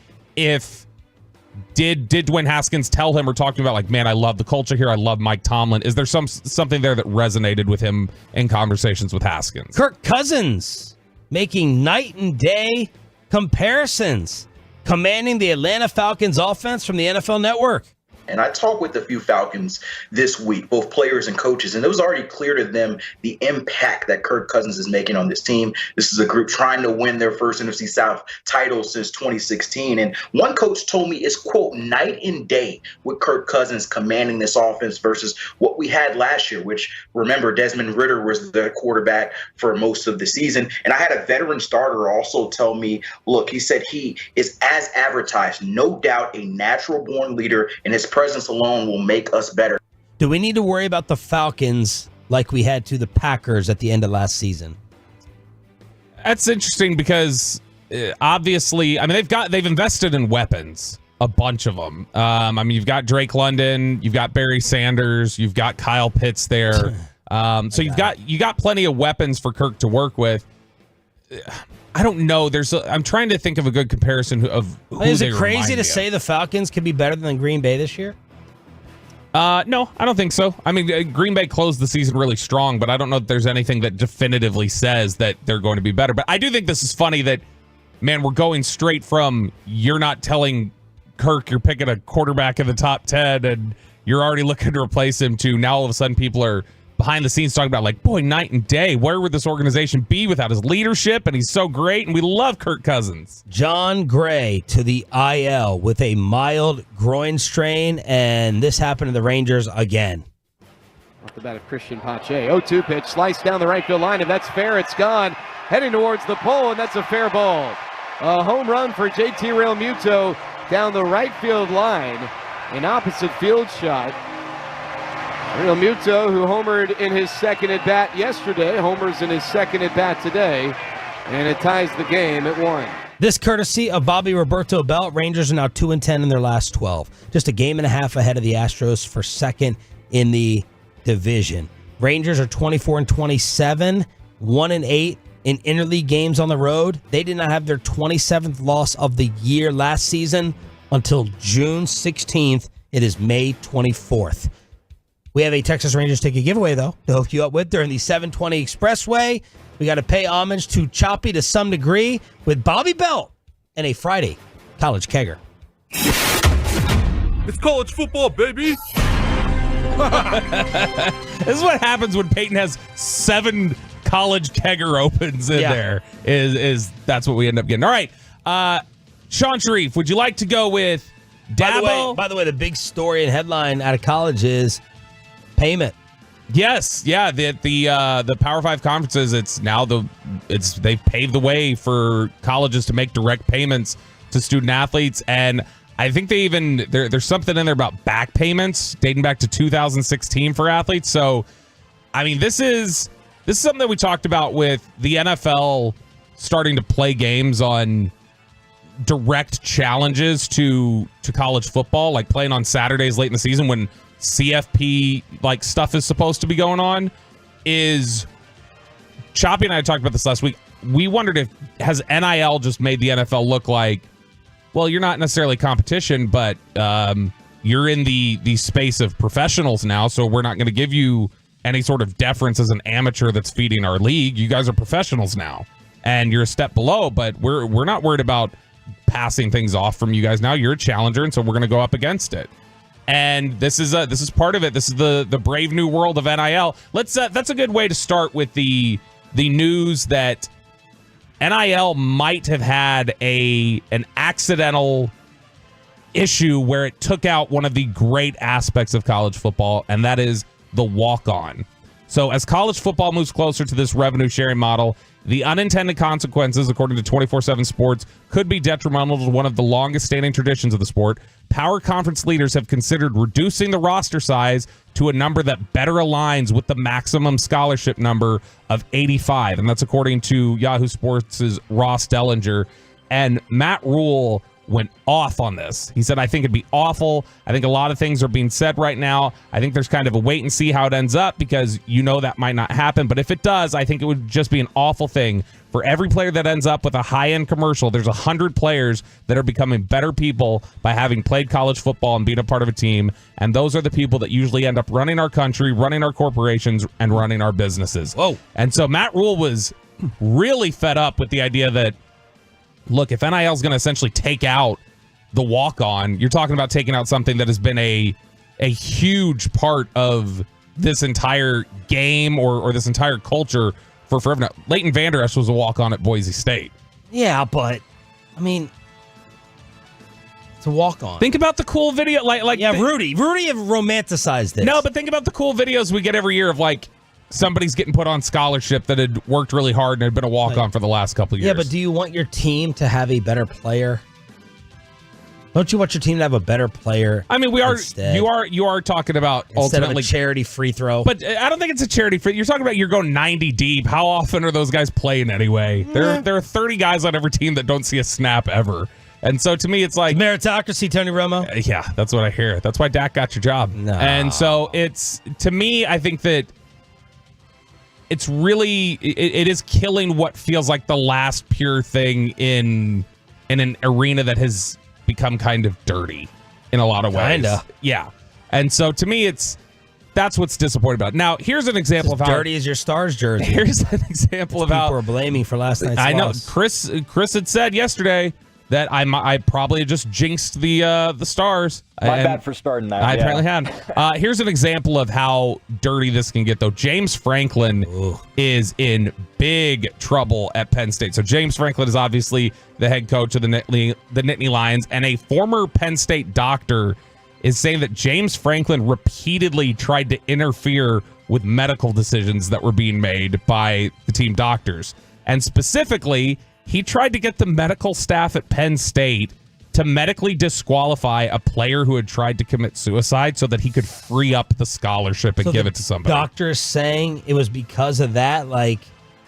Did Dwayne Haskins tell him or talk to him about, like, man, I love the culture here. I love Mike Tomlin. Is there something there that resonated with him in conversations with Haskins? Kirk Cousins making night and day comparisons, commanding the Atlanta Falcons offense from the NFL Network. And I talked with a few Falcons this week, both players and coaches, and it was already clear to them the impact that Kirk Cousins is making on this team. This is a group trying to win their first NFC South title since 2016. And one coach told me it's, quote, night and day with Kirk Cousins commanding this offense versus what we had last year, which, remember, Desmond Ridder was the quarterback for most of the season. And I had a veteran starter also tell me, look, he said he is as advertised, no doubt a natural-born leader, and his presence alone will make us better. Do we need to worry about the Falcons like we had to the Packers at the end of last season? That's interesting because obviously, I mean, they've invested in weapons, a bunch of them. I mean, you've got Drake London, you've got Barry Sanders, you've got Kyle Pitts there. So you got plenty of weapons for Kirk to work with. I don't know. I'm trying to think of a good comparison of who Is they it crazy to remind me say the Falcons could be better than Green Bay this year? No, I don't think so. I mean, Green Bay closed the season really strong, but I don't know that there's anything that definitively says that they're going to be better. But I do think this is funny that, man, we're going straight from you're not telling Kirk you're picking a quarterback in the top 10 and you're already looking to replace him to now all of a sudden people are behind the scenes talking about, like, boy, night and day, where would this organization be without his leadership? And he's so great, and we love Kirk Cousins. John Gray to the IL with a mild groin strain, and this happened to the Rangers again. Off the bat of Christian Pache. 0-2 pitch, sliced down the right field line, and that's fair. It's gone. Heading towards the pole, and that's a fair ball. A home run for JT Realmuto down the right field line. An opposite field shot. Realmuto, who homered in his second at-bat yesterday, homers in his second at-bat today, and it ties the game at 1. This courtesy of Bobby Roberto Belt. Rangers are now 2-10 in their last 12. Just a game and a half ahead of the Astros for second in the division. Rangers are 24-27, 1-8 in interleague games on the road. They did not have their 27th loss of the year last season until June 16th. It is May 24th. We have a Texas Rangers ticket giveaway, though, to hook you up with during the 720 Expressway. We got to pay homage to Choppy to some degree with Bobby Belt and a Friday college kegger. It's college football, baby. This is what happens when Peyton has 7 college kegger opens in there. Is that's what we end up getting. All right. Sean Sharif, would you like to go with Dabo? By the way, the big story and headline out of college is payment. Yes, yeah. The Power 5 conferences, they've paved the way for colleges to make direct payments to student athletes, and I think they even there's something in there about back payments dating back to 2016 for athletes. So, I mean, this is something that we talked about with the NFL starting to play games on direct challenges to college football, like playing on Saturdays late in the season when CFP like stuff is supposed to be going on. Is Choppy and I talked about this last week. We wondered has NIL just made the NFL look like, well, you're not necessarily competition, but you're in the space of professionals now, so we're not going to give you any sort of deference as an amateur that's feeding our league. You guys are professionals now, and you're a step below, but we're not worried about passing things off from you guys now. You're a challenger, and so we're going to go up against it. And this is part of it. This is the brave new world of NIL. That's a good way to start with the news that NIL might have had an accidental issue where it took out one of the great aspects of college football, and that is the walk-on. So as college football moves closer to this revenue sharing model, The unintended consequences, according to 24/7 Sports, could be detrimental to one of the longest-standing traditions of the sport. Power conference leaders have considered reducing the roster size to a number that better aligns with the maximum scholarship number of 85, and that's according to Yahoo Sports' Ross Dellinger. And Matt Rule went off on this. He said, I think it'd be awful. I think a lot of things are being said right now. I think there's kind of a wait and see how it ends up because that might not happen. But if it does, I think it would just be an awful thing. For every player that ends up with a high-end commercial, there's 100 players that are becoming better people by having played college football and being a part of a team. And those are the people that usually end up running our country, running our corporations, and running our businesses. Whoa. And so Matt Rule was really fed up with the idea that, look, if NIL is going to essentially take out the walk-on, you're talking about taking out something that has been a huge part of this entire game or this entire culture for forever now. Leighton Vander Esch was a walk-on at Boise State. Yeah, but, I mean, it's a walk-on. Think about the cool video. Rudy have romanticized this. No, but think about the cool videos we get every year of, somebody's getting put on scholarship that had worked really hard and had been a walk-on for the last couple of years. Yeah, but do you want your team to have a better player? Don't you want your team to have a better player? I mean, instead? You are talking about instead ultimately of a charity free throw. But I don't think it's a charity free. You're talking about you're going 90 deep. How often are those guys playing anyway? There are 30 guys on every team that don't see a snap ever. And so to me, it's like meritocracy, Tony Romo. Yeah, that's what I hear. That's why Dak got your job. No. And so it's, to me, I think that it's really, it is killing what feels like the last pure thing in an arena that has become kind of dirty in a lot of ways. Kinda. Yeah. And so to me, that's what's disappointing about it. Now, here's an example of how dirty as your Stars jersey. Here's an example of how people are blaming for last night's I know loss. Chris had said yesterday that I probably just jinxed the Stars. My bad for starting that. I apparently had. Here's an example of how dirty this can get, though. James Franklin is in big trouble at Penn State. So James Franklin is obviously the head coach of the Nittany Lions, and a former Penn State doctor is saying that James Franklin repeatedly tried to interfere with medical decisions that were being made by the team doctors. And specifically, he tried to get the medical staff at Penn State to medically disqualify a player who had tried to commit suicide so that he could free up the scholarship and give it to somebody. Doctor is saying it was because of that,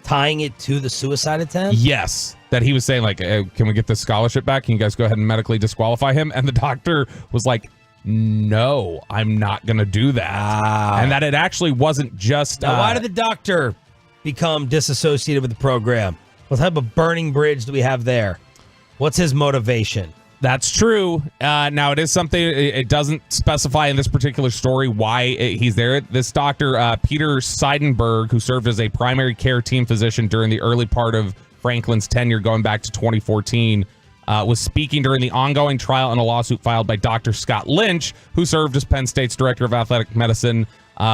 tying it to the suicide attempt? Yes. That he was saying, can we get this scholarship back? Can you guys go ahead and medically disqualify him? And the doctor was like, no, I'm not going to do that. And that it actually wasn't just... Now, why did the doctor become disassociated with the program? What type of burning bridge do we have there? What's his motivation? That's true. Now, it is something, it doesn't specify in this particular story why he's there. This doctor, Peter Seidenberg, who served as a primary care team physician during the early part of Franklin's tenure going back to 2014, was speaking during the ongoing trial in a lawsuit filed by Dr. Scott Lynch, who served as Penn State's director of athletic medicine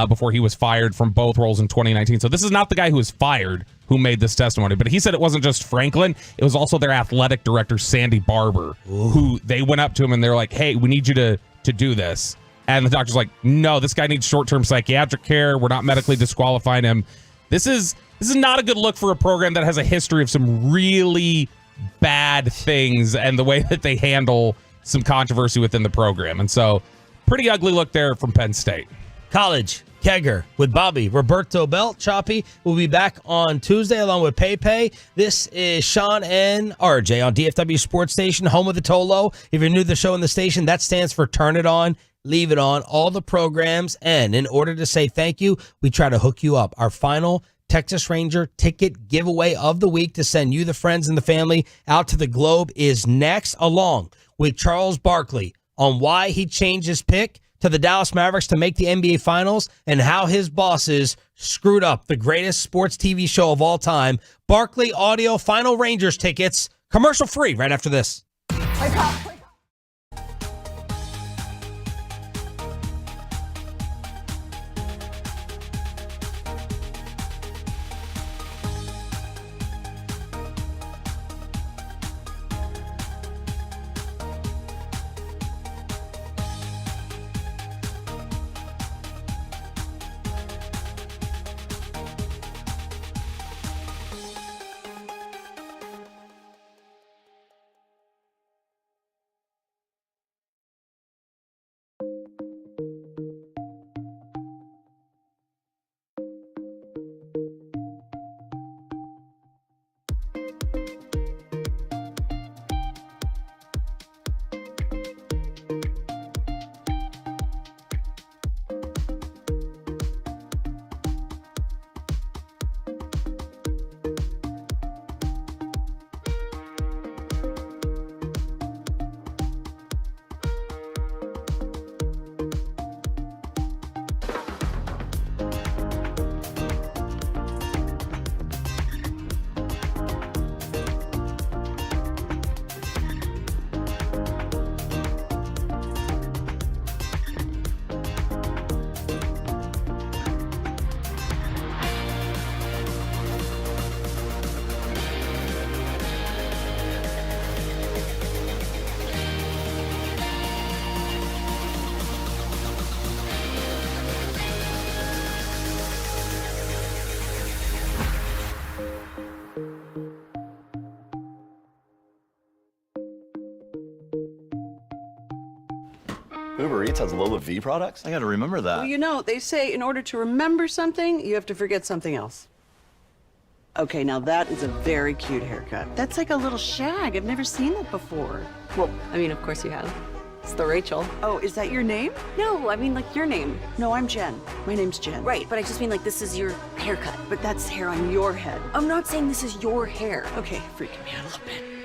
before he was fired from both roles in 2019. So this is not the guy who was fired who made this testimony, but he said it wasn't just Franklin, it was also their athletic director, Sandy Barber, who they went up to him and they're like, hey, we need you to do this. And the doctor's like, no, this guy needs short-term psychiatric care. We're not medically disqualifying him. This is not a good look for a program that has a history of some really bad things and the way that they handle some controversy within the program. And so pretty ugly look there from Penn State. College Kegger with Bobby Roberto Belt. Choppy will be back on Tuesday along with Pepe. This is Sean and RJ on DFW Sports Station, home of the Tolo. If you're new to the show and the station, that stands for Turn It On, Leave It On, all the programs. And in order to say thank you, we try to hook you up. Our final Texas Ranger ticket giveaway of the week to send you, the friends, and the family out to the globe is next, along with Charles Barkley on why he changed his pick to the Dallas Mavericks to make the NBA Finals and how his bosses screwed up the greatest sports TV show of all time. Barkley Audio Final Rangers tickets, commercial free right after this. Uber Eats has Lola V products? I gotta remember that. Well, you know, they say in order to remember something, you have to forget something else. Okay, now that is a very cute haircut. That's like a little shag. I've never seen that before. Well, I mean, of course you have. It's the Rachel. Oh, is that your name? No, I mean like your name. No, I'm Jen. My name's Jen. Right, but I just mean like this is your haircut. But that's hair on your head. I'm not saying this is your hair. Okay, freaking me out a little bit.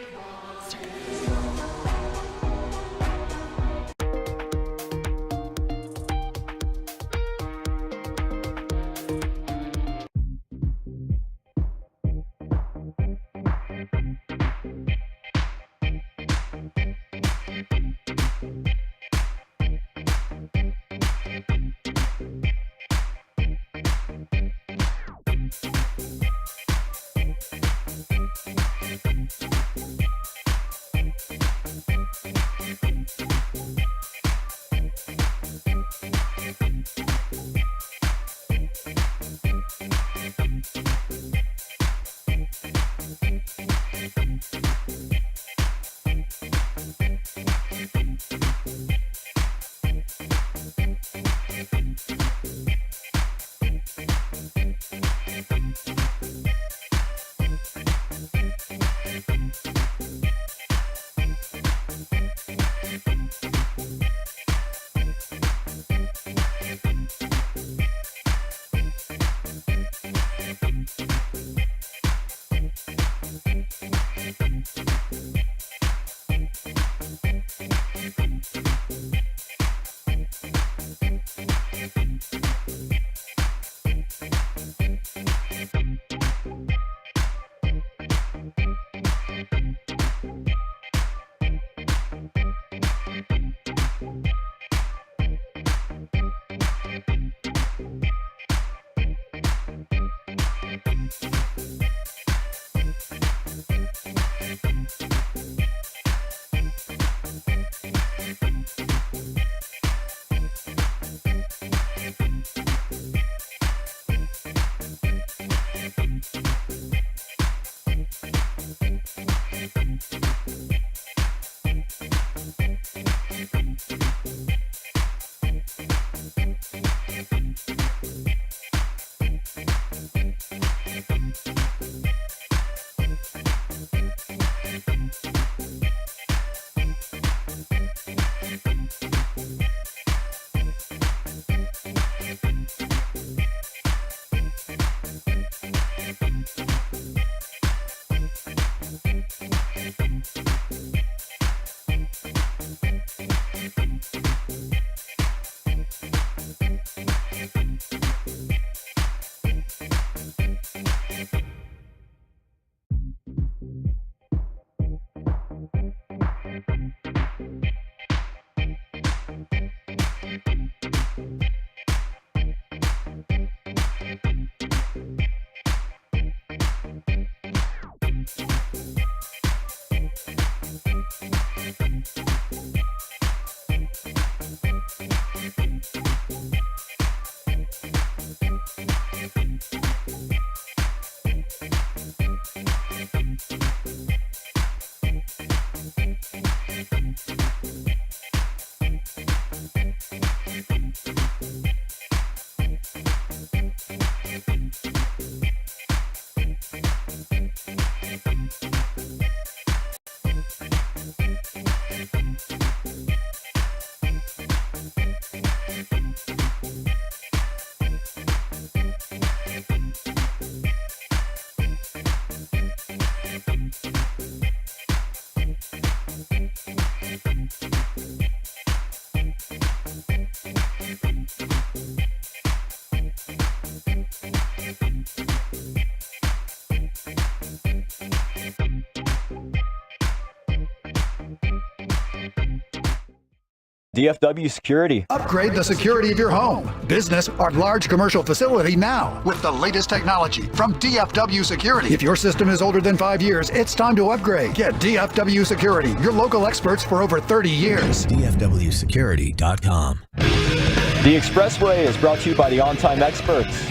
DFW Security. Upgrade the security of your home, business, or large commercial facility now with the latest technology from DFW Security. If your system is older than 5 years, it's time to upgrade. Get DFW Security, your local experts for over 30 years. DFWsecurity.com. The Expressway is brought to you by the On Time Experts.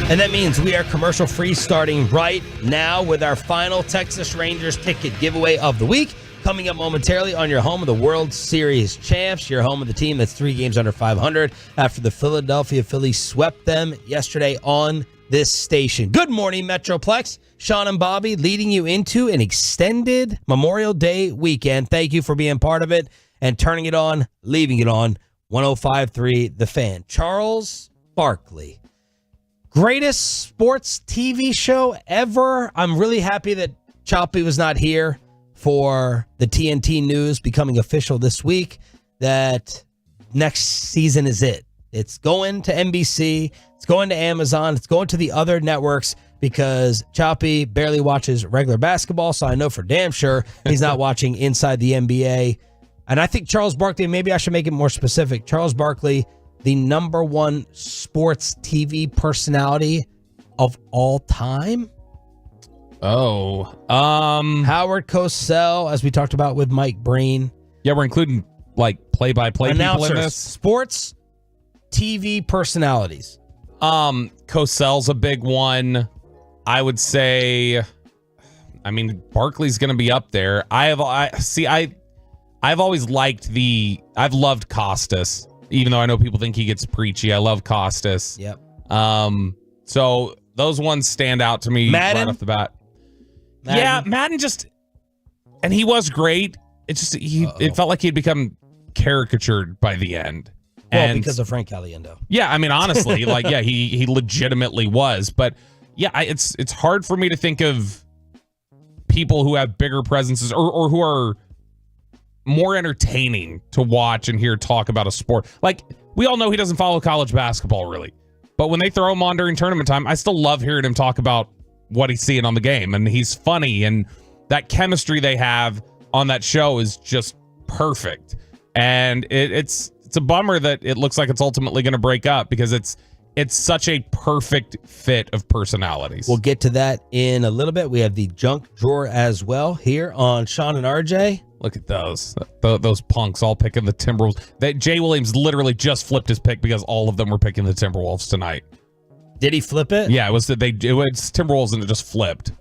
And that means we are commercial free starting right now with our final Texas Rangers ticket giveaway of the week. Coming up momentarily on your home of the World Series champs, your home of the team that's 3 games under 500 after the Philadelphia Phillies swept them yesterday on this station. Good morning, Metroplex. Sean and Bobby leading you into an extended Memorial Day weekend. Thank you for being part of it and turning it on, leaving it on. 105.3 The Fan. Charles Barkley. Greatest sports TV show ever. I'm really happy that Choppy was not here for the TNT news becoming official this week that next season is it. It's going to NBC. It's going to Amazon. It's going to the other networks because Choppy barely watches regular basketball, so I know for damn sure he's not watching Inside the NBA. And I think Charles Barkley, maybe I should make it more specific. Charles Barkley, the #1 sports TV personality of all time. Oh, Howard Cosell, as we talked about with Mike Breen. Yeah, we're including like play-by-play people in this. Sports TV personalities. Cosell's a big one. I would say, I mean, Barkley's going to be up there. I've always liked I've loved Costas, even though I know people think he gets preachy. I love Costas. Yep. So those ones stand out to me right off the bat. Yeah, Madden and he was great. It's just, it felt like he'd become caricatured by the end. Well, because of Frank Caliendo. Yeah, I mean, honestly, he legitimately was. But yeah, it's hard for me to think of people who have bigger presences or who are more entertaining to watch and hear talk about a sport. Like, we all know he doesn't follow college basketball really, but when they throw him on during tournament time, I still love hearing him talk about what he's seeing on the game, and he's funny, and that chemistry they have on that show is just perfect. And it's a bummer that it looks like it's ultimately going to break up because it's such a perfect fit of personalities. We'll get to that in a little bit. We have the junk drawer as well here on Sean and RJ. Look at those punks all picking the Timberwolves. Jay Williams literally just flipped his pick because all of them were picking the Timberwolves tonight. Did he flip it? Yeah, it was Timberwolves and it just flipped.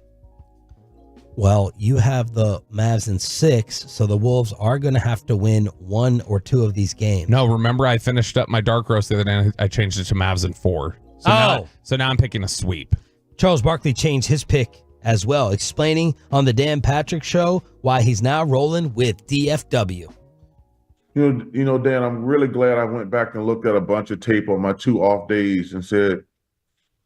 Well, you have the Mavs in 6, so the Wolves are going to have to win 1 or 2 of these games. No, remember I finished up my dark roast the other day and I changed it to Mavs in 4. So now I'm picking a sweep. Charles Barkley changed his pick as well, explaining on the Dan Patrick Show why he's now rolling with DFW. You know, Dan, I'm really glad I went back and looked at a bunch of tape on my 2 off days and said,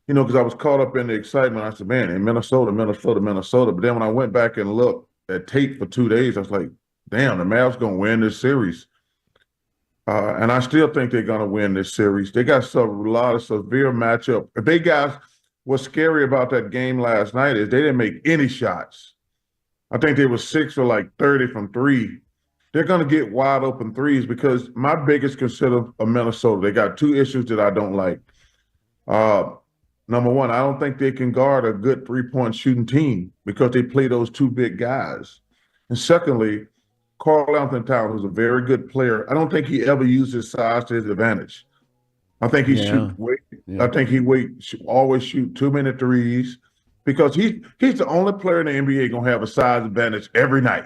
because I was caught up in the excitement. I said, man, in Minnesota. But then when I went back and looked at tape for 2 days, I was like, damn, the Mavs going to win this series. And I still think they're going to win this series. They got a lot of severe matchup. If they guys, what's scary about that game last night is they didn't make any shots. I think they were 6 for like 30 from 3. They're going to get wide open threes because my biggest concern of Minnesota, they got 2 issues that I don't like. Number one, I don't think they can guard a good 3-point shooting team because they play those 2 big guys. And secondly, Karl-Anthony Towns was a very good player. I don't think he ever used his size to his advantage. I think he I think he always shoot too many threes because he's the only player in the NBA gonna have a size advantage every night.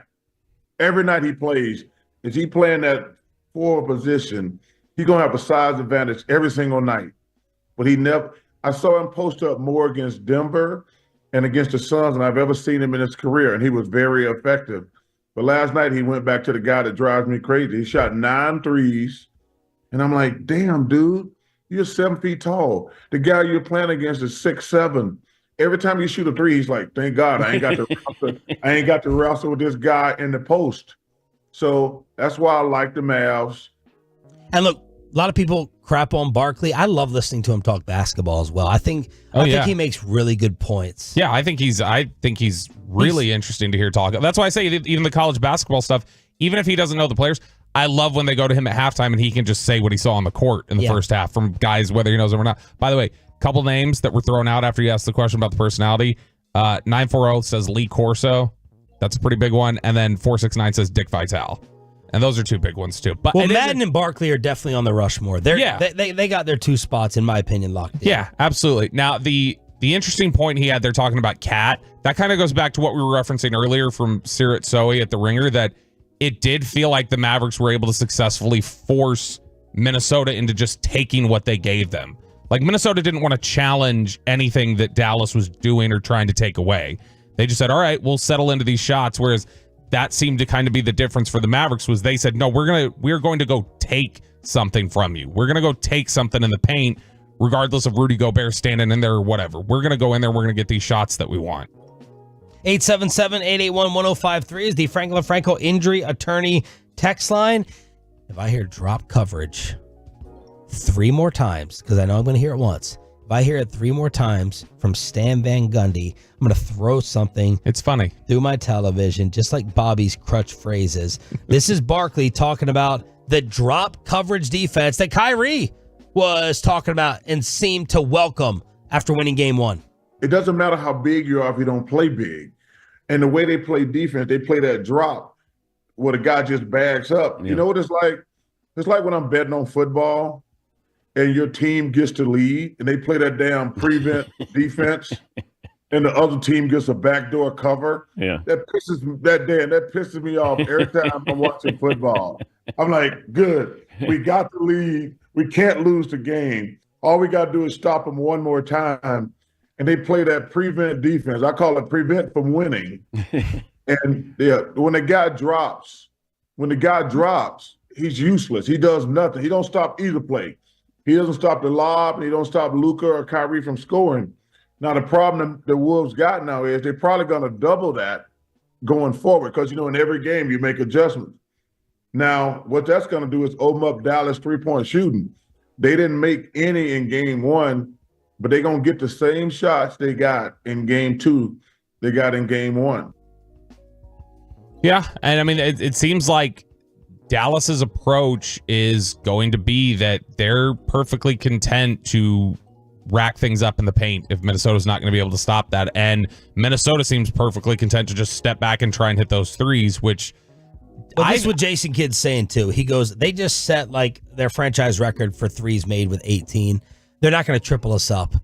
Every night he plays, is he playing that 4 position, he's gonna have a size advantage every single night. But I saw him post up more against Denver and against the Suns than I've ever seen him in his career, and he was very effective. But last night he went back to the guy that drives me crazy. He shot 9 threes, and I'm like, damn, dude, you're 7 feet tall. The guy you're playing against is 6'7". Every time you shoot a 3, he's like, thank God I ain't got to wrestle with this guy in the post. So that's why I like the Mavs. And look, a lot of people crap on Barkley. I love listening to him talk basketball as well. I think he makes really good points. Yeah, I think he's really interesting to hear talk. That's why I say even the college basketball stuff, even if he doesn't know the players, I love when they go to him at halftime and he can just say what he saw on the court in the first half from guys, whether he knows them or not. By the way, couple names that were thrown out after you asked the question about the personality. 940 says Lee Corso. That's a pretty big one. And then 469 says Dick Vitale. And those are 2 big ones too. But Madden and Barkley are definitely on the Rushmore. They got their 2 spots, in my opinion, locked in. Yeah, absolutely. Now, the the interesting point he had there talking about Cat, that kind of goes back to what we were referencing earlier from Sirat Sohi at the Ringer, that it did feel like the Mavericks were able to successfully force Minnesota into just taking what they gave them. Like, Minnesota didn't want to challenge anything that Dallas was doing or trying to take away. They just said, all right, we'll settle into these shots, whereas that seemed to kind of be the difference for the Mavericks was they said, no, we're going to go take something from you. We're going to go take something in the paint, regardless of Rudy Gobert standing in there or whatever. We're going to go in there. We're going to get these shots that we want. 877-881-1053 is the Franklin Franco injury attorney text line. If I hear drop coverage 3 more times, because I know I'm going to hear it once. If I hear it 3 more times from Stan Van Gundy, I'm going to throw something. It's funny. Through my television, just like Bobby's crutch phrases. This is Barkley talking about the drop coverage defense that Kyrie was talking about and seemed to welcome after winning game 1. It doesn't matter how big you are if you don't play big. And the way they play defense, they play that drop where the guy just bags up. You know what it's like? It's like when I'm betting on football and your team gets to lead and they play that damn prevent defense and the other team gets a backdoor cover. Yeah. That pisses me off every time I'm watching football. I'm like, good. We got the lead. We can't lose the game. All we got to do is stop them one more time. And they play that prevent defense. I call it prevent from winning. And when the guy drops, he's useless. He does nothing. He don't stop either play. He doesn't stop the lob, and he don't stop Luka or Kyrie from scoring. Now, the problem the Wolves got now is they're probably going to double that going forward because, in every game you make adjustments. Now, what that's going to do is open up Dallas three-point shooting. They didn't make any in game 1, but they're going to get the same shots they got in game 2 they got in game 1. Yeah, and I mean, it seems like Dallas's approach is going to be that they're perfectly content to rack things up in the paint if Minnesota's not going to be able to stop that. And Minnesota seems perfectly content to just step back and try and hit those threes, which... Well, this is what Jason Kidd's saying, too. He goes, they just set, their franchise record for threes made with 18. They're not going to triple us up.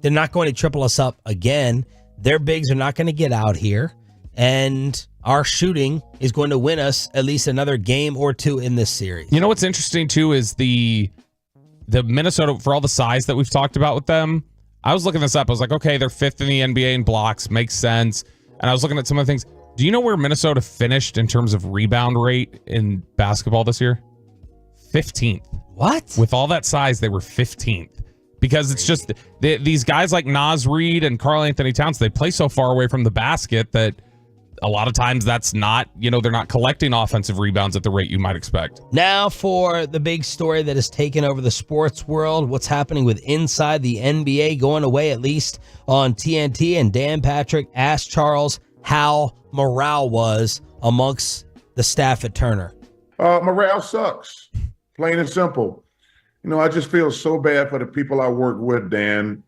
They're not going to triple us up again. Their bigs are not going to get out here. And our shooting is going to win us at least another game or 2 in this series. You know what's interesting, too, is the Minnesota, for all the size that we've talked about with them, I was looking this up. I was like, okay, they're 5th in the NBA in blocks. Makes sense. And I was looking at some of the things. Do you know where Minnesota finished in terms of rebound rate in basketball this year? 15th. What? With all that size, they were 15th. Because it's just these guys like Naz Reid and Karl Anthony Towns, they play so far away from the basket that a lot of times that's not, they're not collecting offensive rebounds at the rate you might expect. Now for the big story that has taken over the sports world, what's happening with Inside the NBA going away, at least on TNT. And Dan Patrick asked Charles how morale was amongst the staff at Turner. Morale sucks, plain and simple. I just feel so bad for the people I work with, Dan.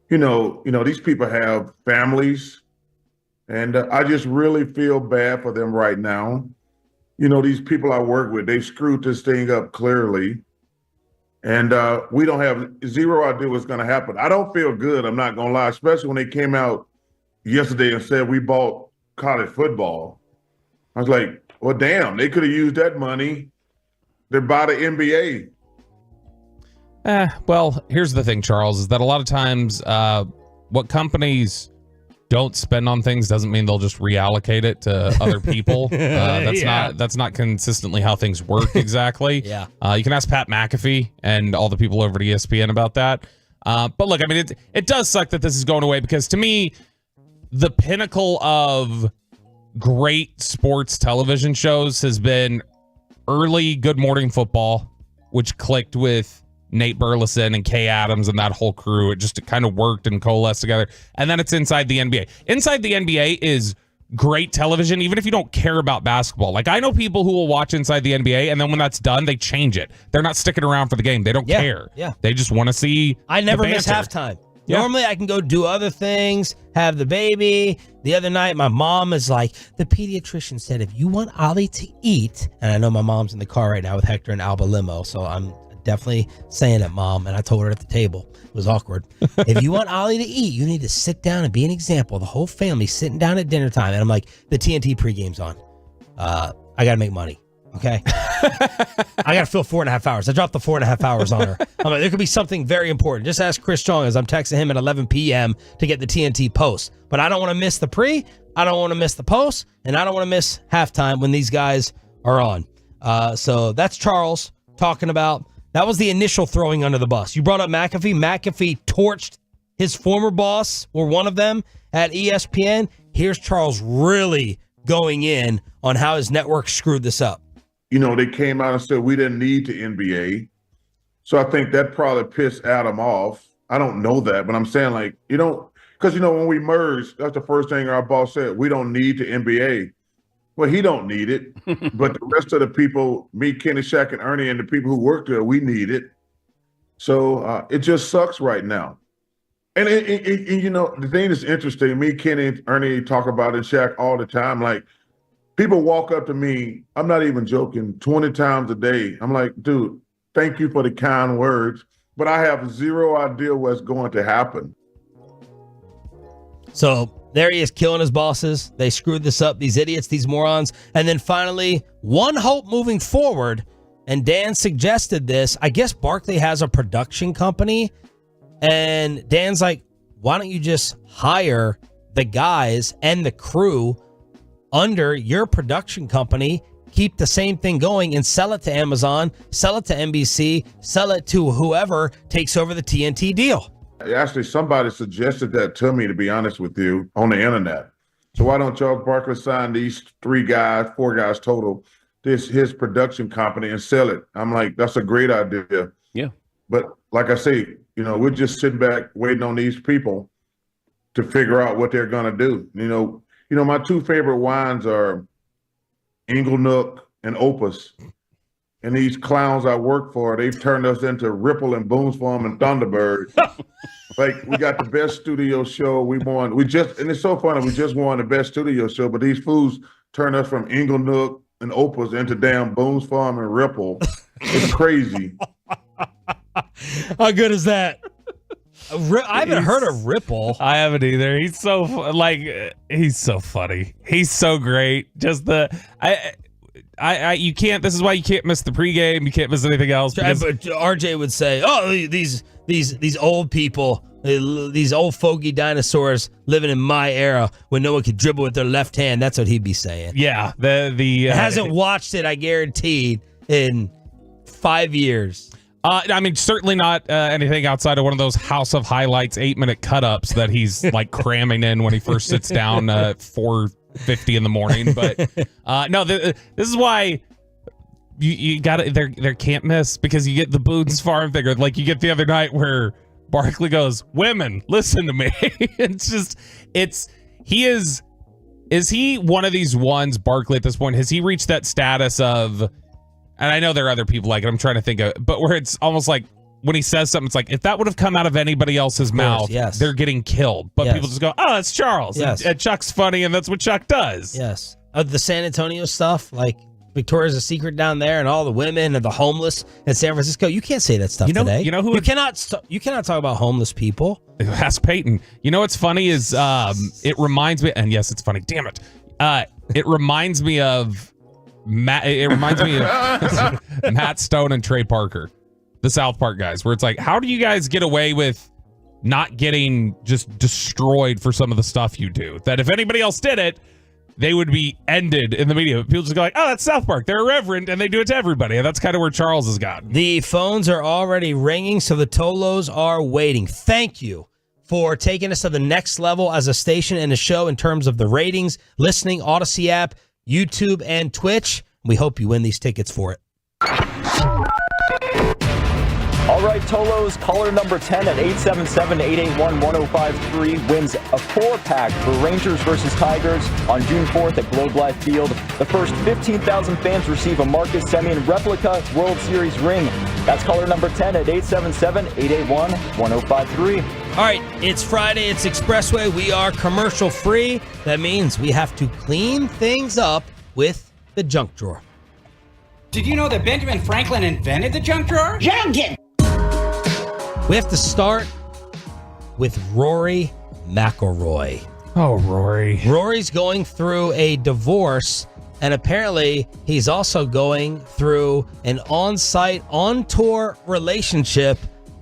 These people have families. And I just really feel bad for them right now. These people I work with, they screwed this thing up clearly. And we don't have zero idea what's going to happen. I don't feel good, I'm not going to lie, especially when they came out yesterday and said we bought college football. I was like, well, damn, they could have used that money to buy the NBA. Well, here's the thing, Charles, is that a lot of times what companies don't spend on things doesn't mean they'll just reallocate it to other people. That's not consistently how things work exactly. Yeah. You can ask Pat McAfee and all the people over at ESPN about that. But look, I mean, it does suck that this is going away because to me, the pinnacle of great sports television shows has been early Good Morning Football, which clicked with Nate Burleson and Kay Adams and that whole crew. It kind of worked and coalesced together. And then it's Inside the NBA. Inside the NBA is great television, even if you don't care about basketball. Like, I know people who will watch Inside the NBA, and then when that's done, they change it. They're not sticking around for the game. They don't care. Yeah. They just want to see I never the miss banter. halftime. Yeah. Normally, I can go do other things, have the baby. The other night, my mom is like, the pediatrician said, if you want Ollie to eat, and I know my mom's in the car right now with Hector and Alba Limo, so I'm definitely saying it, Mom. And I told her at the table. It was awkward. If you want Ollie to eat, you need to sit down and be an example. The whole family sitting down at dinner time. And I'm like, the TNT pregame's on. I got to make money. Okay. I got to fill 4.5 hours. I dropped the 4.5 hours on her. I'm like, there could be something very important. Just ask Chris Strong as I'm texting him at 11 p.m. to get the TNT post. But I don't want to miss the pre. I don't want to miss the post. And I don't want to miss halftime when these guys are on. So that's Charles talking about. That was the initial throwing under the bus. You brought up McAfee. McAfee torched his former boss, or one of them, at ESPN. Here's Charles really going in on how his network screwed this up. You know, they came out and said we didn't need the NBA. So I think that probably pissed Adam off. I don't know that, but I'm saying, like, you don't, because, you know, when we merged, that's the first thing our boss said, we don't need the NBA. Well, he don't need it, but the rest of the people, me, Kenny, Shaq, and Ernie, and the people who work there, we need it. So it just sucks right now. And, you know, the thing that's interesting, me, Kenny, Ernie talk about it, Shaq, all the time. Like, people walk up to me, I'm not even joking, 20 times a day. I'm like, dude, thank you for the kind words, but I have zero idea what's going to happen. So there he is killing his bosses. They screwed this up, these idiots, these morons. And then finally, one hope moving forward, and Dan suggested this. I guess Barkley has a production company, and Dan's like, why don't you just hire the guys and the crew under your production company, keep the same thing going, and sell it to Amazon, sell it to NBC, sell it to whoever takes over the TNT deal. Actually, somebody suggested that to me, to be honest with you, on the internet. So why don't Charles Barkley sign these 4 guys total, his production company, and sell it? I'm like, that's a great idea. Yeah. But like I say, you know, we're just sitting back waiting on these people to figure out what they're going to do. You know, my 2 favorite wines are Inglenook and Opus. And these clowns I work for, they've turned us into Ripple and Boone's Farm and Thunderbird. Like, we got the best studio show. And it's so funny, we just won the best studio show, but these fools turned us from Inglenook and Opus into damn Boone's Farm and Ripple. It's crazy. How good is that? I haven't heard of Ripple. I haven't either. He's so he's so funny. He's so great. Just you can't. This is why you can't miss the pregame. You can't miss anything else. But RJ would say, "Oh, these old people, these old fogey dinosaurs living in my era when no one could dribble with their left hand." That's what he'd be saying. Yeah, the hasn't watched it, I guaranteed, in 5 years. I mean, certainly not anything outside of one of those House of Highlights 8-minute cut-ups that he's like cramming in when he first sits down at 4:50 in the morning. But no, this is why you got to there can't miss, because you get the Boone's Farm thing. Like you get the other night where Barkley goes, "Women, listen to me." Is he one of these ones, Barkley, at this point? Has he reached that status of? And I know there are other people like it. I'm trying to think of, but where it's almost like when he says something, it's like, if that would have come out of anybody else's mouth, yes, they're getting killed. But people just go, "Oh, it's Charles." Yes. And Chuck's funny, and that's what Chuck does. Yes. The San Antonio stuff, like Victoria's Secret down there, and all the women and the homeless in San Francisco. You can't say that stuff today. You know who? You cannot talk about homeless people. Ask Peyton. You know what's funny is it reminds me, and yes, it's funny. Damn it. It reminds me of. It reminds me of Matt Stone and Trey Parker, the South Park guys, where it's like, how do you guys get away with not getting just destroyed for some of the stuff you do? That if anybody else did it, they would be ended in the media. People just go like, "Oh, that's South Park. They're irreverent, and they do it to everybody." And that's kind of where Charles has gotten. The phones are already ringing, so the Tolos are waiting. Thank you for taking us to the next level as a station and a show in terms of the ratings, listening, Odyssey app, YouTube, and Twitch. We hope you win these tickets for it. All right, Tolos, caller number 10 at 877-881-1053 wins a 4-pack for Rangers versus Tigers on June 4th at Globe Life Field. The first 15,000 fans receive a Marcus Semien replica World Series ring. That's caller number 10 at 877-881-1053. All right, it's Friday, it's Expressway. We are commercial free. That means we have to clean things up with the junk drawer. Did you know that Benjamin Franklin invented the junk drawer? Junkin! We have to start with Rory McIlroy. Oh, Rory. Rory's going through a divorce, and apparently he's also going through an on-site, on-tour relationship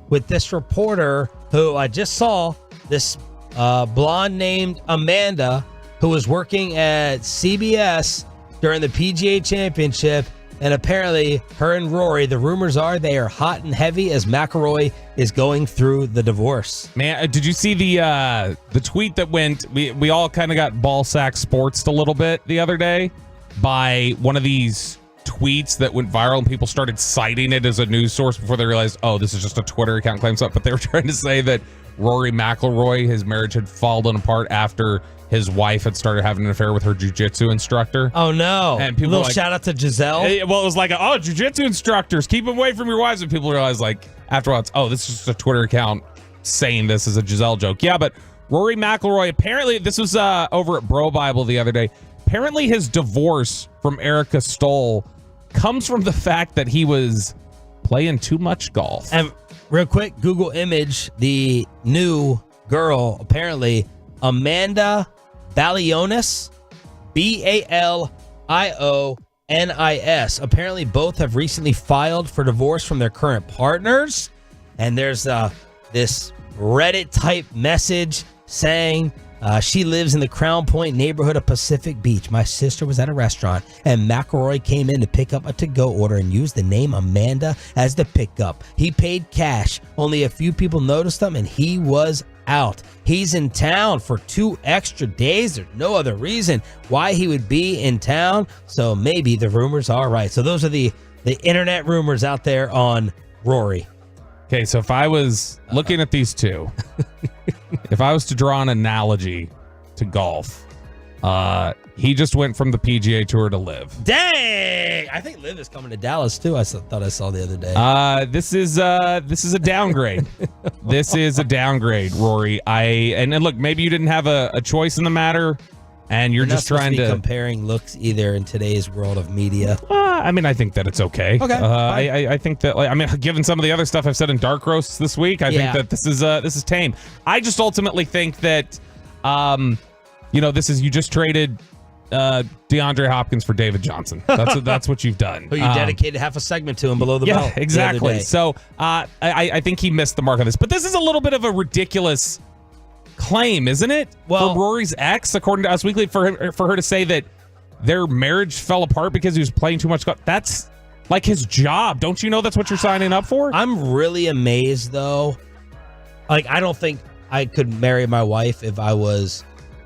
with this reporter who I just saw, this blonde named Amanda, who was working at CBS during the PGA Championship. And apparently, her and Rory, the rumors are they are hot and heavy as McIlroy is going through the divorce. Man, did you see the tweet that went? We all kind of got ballsack sportsed a little bit the other day by one of these tweets that went viral, and people started citing it as a news source before they realized, oh, this is just a Twitter account claims up. But they were trying to say that Rory McIlroy, his marriage had fallen apart after his wife had started having an affair with her jiu-jitsu instructor. Oh, no. And people a little like, shout out to Giselle. Well, it was like, oh, jiu-jitsu instructors, keep them away from your wives. And people realize, like, after a while, it's, oh, this is just a Twitter account saying this is a Giselle joke. Yeah, but Rory McIlroy, apparently, this was over at Bro Bible the other day. Apparently, his divorce from Erica Stoll comes from the fact that he was playing too much golf. And real quick, Google image the new girl, apparently, Amanda Balionis, Balionis. Apparently, both have recently filed for divorce from their current partners. And there's this Reddit-type message saying, she lives in the Crown Point neighborhood of Pacific Beach. My sister was at a restaurant, and McIlroy came in to pick up a to-go order and used the name Amanda as the pickup. He paid cash. Only a few people noticed him, and he was out. He's in town for 2 extra days. There's no other reason why he would be in town. So maybe the rumors are right. So those are the internet rumors out there on Rory. Okay, so if I was looking at these two, if I was to draw an analogy to golf, he just went from the PGA Tour to Live. Dang! I think Liv is coming to Dallas too. I thought I saw the other day. This is a downgrade. This is a downgrade, Rory. And look, maybe you didn't have a choice in the matter, and you're just trying to comparing looks either in today's world of media. I mean, I think that it's okay. Okay. I think that, I mean, given some of the other stuff I've said in Dark Roasts this week, I think that this is tame. I just ultimately think that, this is, you just traded DeAndre Hopkins for David Johnson. That's what you've done. Who you dedicated half a segment to him below the belt. Yeah, exactly. So I think he missed the mark on this. But this is a little bit of a ridiculous claim, isn't it? Well, for Rory's ex, according to Us Weekly, for her to say that their marriage fell apart because he was playing too much golf. That's like his job. Don't you know that's what you're signing up for? I'm really amazed, though. Like, I don't think I could marry my wife if I was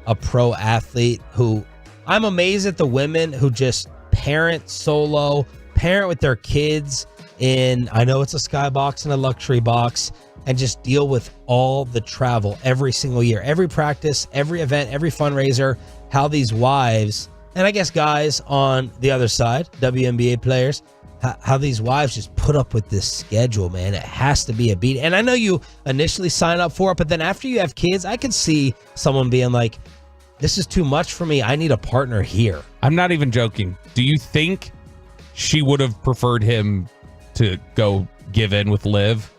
a pro athlete who... I'm amazed at the women who just parent with their kids in, I know it's a skybox and a luxury box, and just deal with all the travel every single year, every practice, every event, every fundraiser, how these wives, and I guess guys on the other side, WNBA players, how these wives just put up with this schedule, man. It has to be a beat. And I know you initially sign up for it, but then after you have kids, I could see someone being like, this is too much for me. I need a partner here. I'm not even joking. Do you think she would have preferred him to go give in with Liv?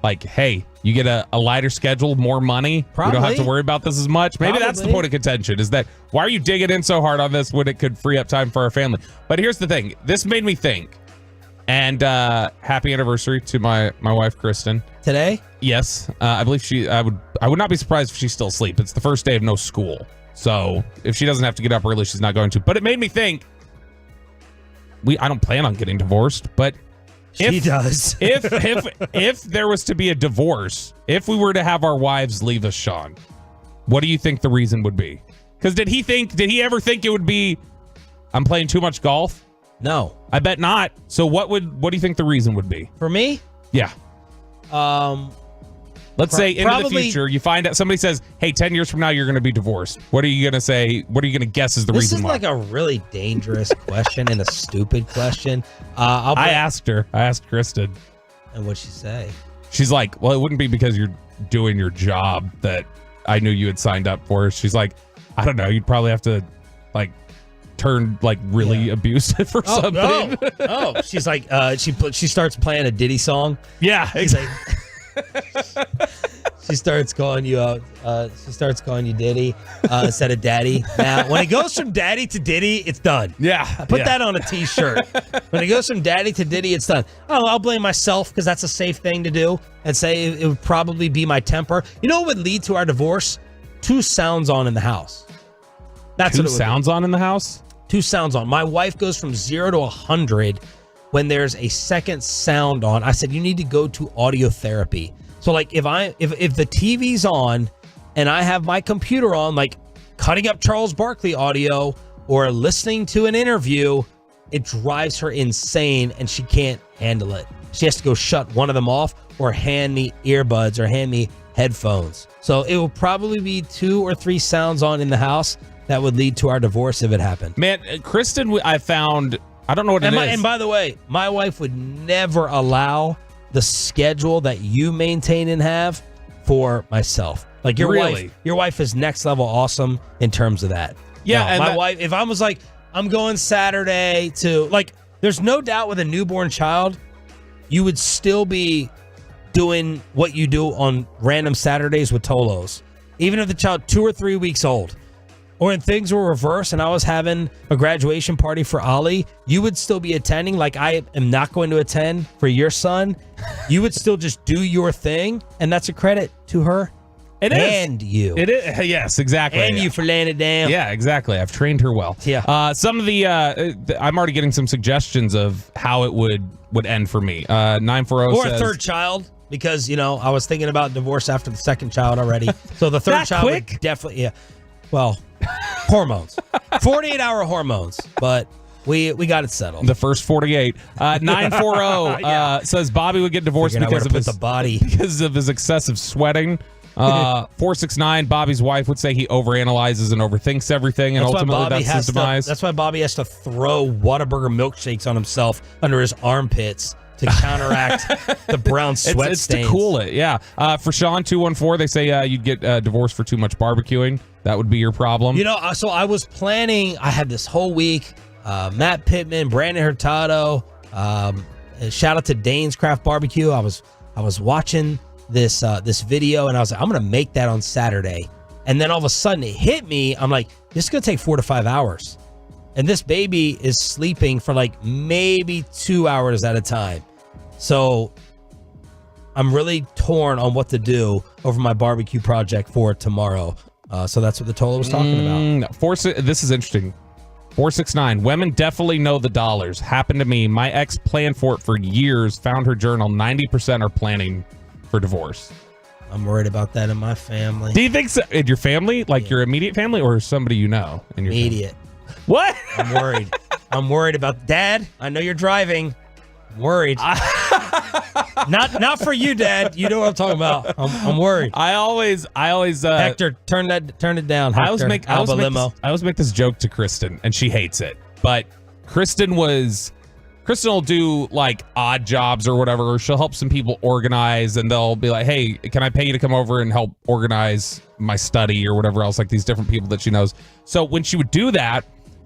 Like, hey, you get a lighter schedule, more money. Probably. We don't have to worry about this as much. Maybe that's the point of contention, is that why are you digging in so hard on this when it could free up time for our family? But here's the thing. This made me think. And happy anniversary to my wife, Kristen. Today? Yes. I believe I would not be surprised if she's still asleep. It's the first day of no school. So if she doesn't have to get up early, she's not going to. But it made me think, I don't plan on getting divorced, but she does. if there was to be a divorce, if we were to have our wives leave us, Sean, what do you think the reason would be? Because did he ever think it would be, I'm playing too much golf? No. I bet not. So what do you think the reason would be? For me? Yeah. Let's say into the future, you find out, somebody says, hey, 10 years from now, you're going to be divorced. What are you going to say? What are you going to guess is the reason why? This is like a really dangerous question and a stupid question. I asked Kristen. And what'd she say? She's like, well, it wouldn't be because you're doing your job that I knew you had signed up for. She's like, I don't know. You'd probably have to, like, turned like really abusive or something. She's like, she starts playing a Diddy song. Yeah, exactly. She starts calling you Diddy instead of Daddy. Now, when it goes from Daddy to Diddy, it's done. Yeah, Put that on a T-shirt. When it goes from Daddy to Diddy, it's done. Oh, I'll blame myself because that's a safe thing to do, and say it would probably be my temper. You know what would lead to our divorce? 2 sounds on in the house. That's what it would sounds on in the house. 2 sounds on. My wife goes from 0 to 100 when there's a second sound on. I said you need to go to audio therapy. So like if the TV's on and I have my computer on, like cutting up Charles Barkley audio or listening to an interview, it drives her insane and she can't handle it. She has to go shut one of them off or hand me earbuds or hand me headphones. So it will probably be 2 or 3 sounds on in the house that would lead to our divorce if it happened. Man, Kristen, I found, I don't know what it is. And by the way, my wife would never allow the schedule that you maintain and have for myself. Like your wife is next level awesome in terms of that. Yeah, no, and my wife, if I was like, I'm going Saturday to, like, there's no doubt with a newborn child, you would still be doing what you do on random Saturdays with Tolos. Even if the child 2 or 3 weeks old. Or when things were reversed and I was having a graduation party for Ollie, you would still be attending like I am not going to attend for your son. You would still just do your thing, and that's a credit to her and you. It is. Yes, exactly. And you for laying it down. Yeah, exactly. I've trained her well. Yeah. Some of the I'm already getting some suggestions of how it would end for me. 940 or says, a third child, because, you know, I was thinking about divorce after the second child already. So the third child would definitely, well, hormones. 48-hour hormones, but we got it settled. The first 48. 940 says Bobby would get divorced because of his excessive sweating. 469, Bobby's wife would say he overanalyzes and overthinks everything, and ultimately that's his demise. That's why Bobby has to throw Whataburger milkshakes on himself under his armpits to counteract the brown sweat it's stains. to cool it, yeah. For Sean 214, they say you'd get divorced for too much barbecuing. That would be your problem. You know, so I was planning. I had this whole week. Matt Pittman, Brandon Hurtado. Shout out to Dane's Craft Barbecue. I was watching this video and I was like, I'm gonna make that on Saturday. And then all of a sudden it hit me. I'm like, this is gonna take 4 to 5 hours. And this baby is sleeping for like maybe 2 hours at a time. So I'm really torn on what to do over my barbecue project for tomorrow. So that's what the Tola was talking about. This is interesting. 469. Women definitely know the dollars. Happened to me. My ex planned for it for years. Found her journal. 90% are planning for divorce. I'm worried about that in my family. Do you think so? In your family? Like your immediate family or somebody you know? In your immediate. Family? What? I'm worried. I'm worried about Dad. I know you're driving. I'm worried. Not for you, Dad. You know what I'm talking about. I'm worried. I always Hector, turn it down. Hector, I always make this joke to Kristen, and she hates it. But Kristen will do like odd jobs or whatever, or she'll help some people organize, and they'll be like, hey, can I pay you to come over and help organize my study or whatever else, like these different people that she knows. So when she would do that,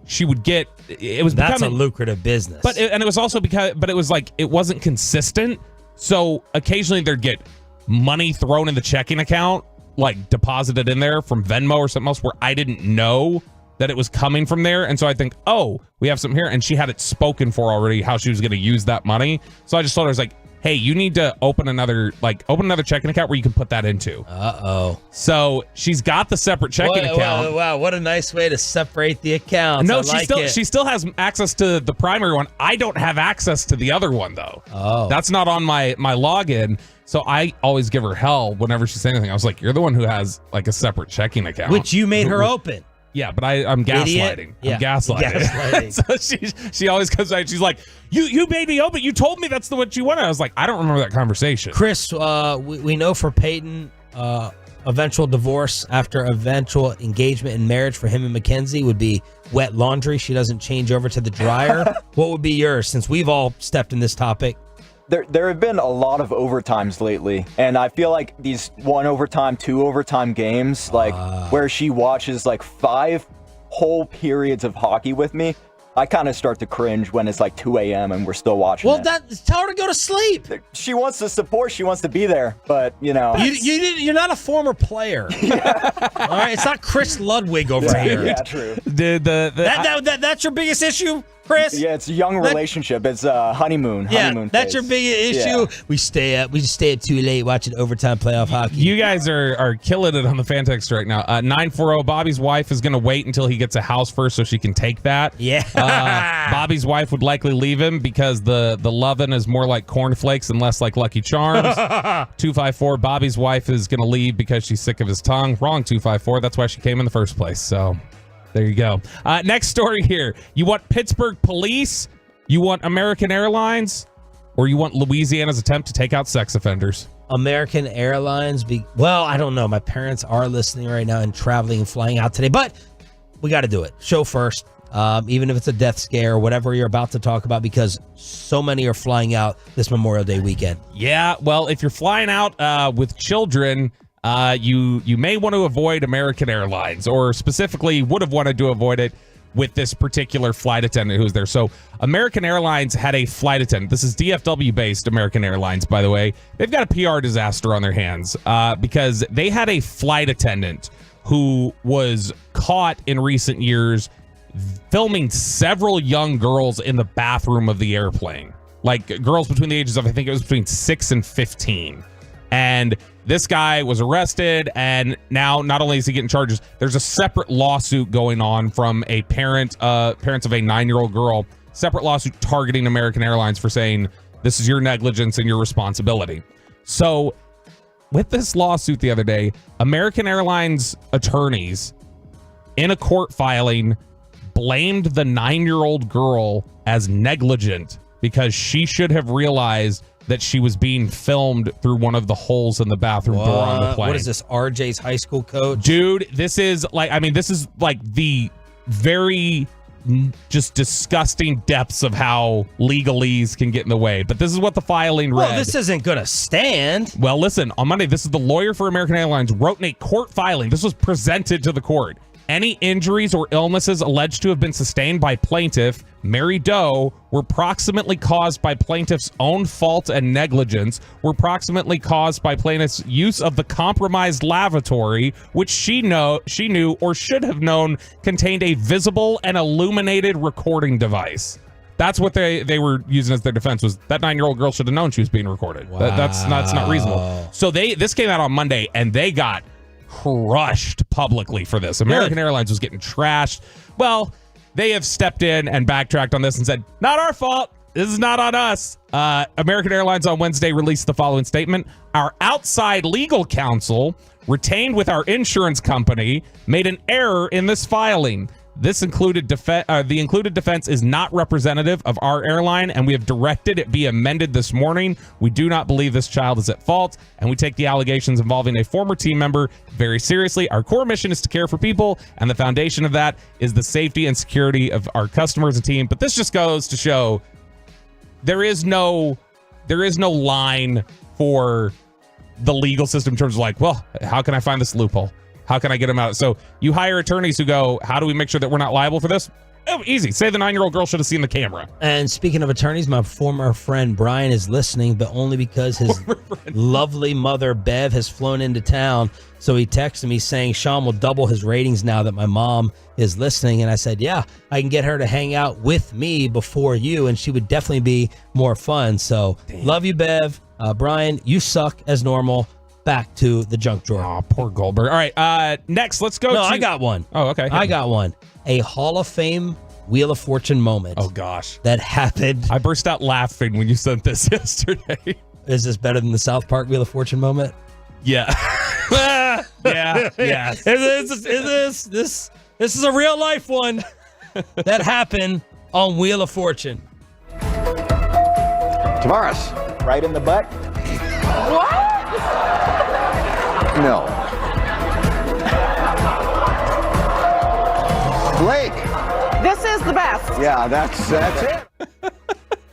she would get, that's a lucrative business. But it was also but it was like, it wasn't consistent. So occasionally there'd get money thrown in the checking account, like deposited in there from Venmo or something else where I didn't know that it was coming from there. And so I think, oh, we have something here. And she had it spoken for already, how she was going to use that money. So I just told her, I was like, hey, you need to open another checking account where you can put that into. Uh-oh. So she's got the separate checking account. Wow, what a nice way to separate the accounts. No, she still has access to the primary one. I don't have access to the other one, though. Oh. That's not on my login. So I always give her hell whenever she says anything. I was like, you're the one who has like a separate checking account. Which you made her open. Yeah, but I'm gaslighting. Yeah. I'm gaslighting. So she always comes out. She's like, "You made me open. You told me that's what you wanted." I was like, "I don't remember that conversation." Chris, we know for Peyton, eventual divorce after eventual engagement and marriage for him and Mackenzie would be wet laundry. She doesn't change over to the dryer. What would be yours? Since we've all stepped in this topic. There have been a lot of overtimes lately, and I feel like these 1 overtime, 2 overtime games, like where she watches like 5 whole periods of hockey with me, I kind of start to cringe when it's like 2 a.m. and we're still watching it. Tell her to go to sleep. She wants to support. She wants to be there. But, You're not a former player. All right? It's not Chris Ludwig over here. Yeah, true. That's your biggest issue, Chris? Yeah, it's a young relationship. It's honeymoon. Yeah, honeymoon that's phase. your biggest issue. Yeah. We just stay up too late watching overtime playoff hockey. You guys are killing it on the fan text right now. 940, Bobby's wife is going to wait until he gets a house first so she can take that. Yeah. Bobby's wife would likely leave him because the lovin' is more like cornflakes and less like Lucky Charms. 254, Bobby's wife is going to leave because she's sick of his tongue. Wrong, 254. That's why she came in the first place. So there you go. Next story here. You want Pittsburgh police? You want American Airlines? Or you want Louisiana's attempt to take out sex offenders? American Airlines. Well, I don't know. My parents are listening right now and traveling and flying out today, but we got to do it. Show first, even if it's a death scare or whatever you're about to talk about, because so many are flying out this Memorial Day weekend. Yeah, well, if you're flying out with children, you may want to avoid American Airlines, or specifically would have wanted to avoid it with this particular flight attendant who's there. So American Airlines had a flight attendant. This is DFW-based American Airlines, by the way. They've got a PR disaster on their hands because they had a flight attendant who was caught in recent years filming several young girls in the bathroom of the airplane. Like girls between the ages of, I think it was between 6 and 15. And this guy was arrested, and now not only is he getting charges, there's a separate lawsuit going on from a parents of a 9-year-old girl, separate lawsuit targeting American Airlines for saying this is your negligence and your responsibility. So with this lawsuit the other day, American Airlines attorneys in a court filing blamed the 9-year-old girl as negligent because she should have realized that she was being filmed through one of the holes in the bathroom door on the plane. What is this, RJ's high school coach? Dude, this is like the very just disgusting depths of how legalese can get in the way. But this is what the filing read. Well, this isn't going to stand. Well, listen, on Monday, this is the lawyer for American Airlines wrote in a court filing. This was presented to the court. Any injuries or illnesses alleged to have been sustained by plaintiff Mary Doe were proximately caused by plaintiff's own fault and negligence, were proximately caused by plaintiff's use of the compromised lavatory, which she knew or should have known contained a visible and illuminated recording device. That's what they were using as their defense, was that 9-year-old girl should have known she was being recorded. Wow. That's not reasonable. So this came out on Monday, and they got crushed publicly for this. American Airlines was getting trashed. Well, they have stepped in and backtracked on this and said, not our fault. This is not on us. American Airlines on Wednesday released the following statement. Our outside legal counsel, retained with our insurance company, made an error in this filing. This included the included defense is not representative of our airline, and we have directed it be amended this morning. We do not believe this child is at fault, and we take the allegations involving a former team member very seriously. Our core mission is to care for people, and the foundation of that is the safety and security of our customers and team. But this just goes to show there is no line for the legal system in terms of like, well, how can I find this loophole? How can I get them out? So you hire attorneys who go, how do we make sure that we're not liable for this? Oh, easy. Say the 9-year-old girl should have seen the camera. And speaking of attorneys, my former friend Brian is listening, but only because his lovely mother, Bev, has flown into town. So he texted me saying Sean will double his ratings now that my mom is listening. And I said, yeah, I can get her to hang out with me before you, and she would definitely be more fun. So love you, Bev. Brian, you suck as normal. Back to the junk drawer. Oh, poor Goldberg. All right, next, let's go I got one. Oh, okay. I got one. A Hall of Fame Wheel of Fortune moment. Oh, gosh. That happened. I burst out laughing when you sent this yesterday. Is this better than the South Park Wheel of Fortune moment? Yeah. Yeah. This is a real life one that happened on Wheel of Fortune. Tavares. Right in the butt. What? No. Blake. This is the best. Yeah, that's it.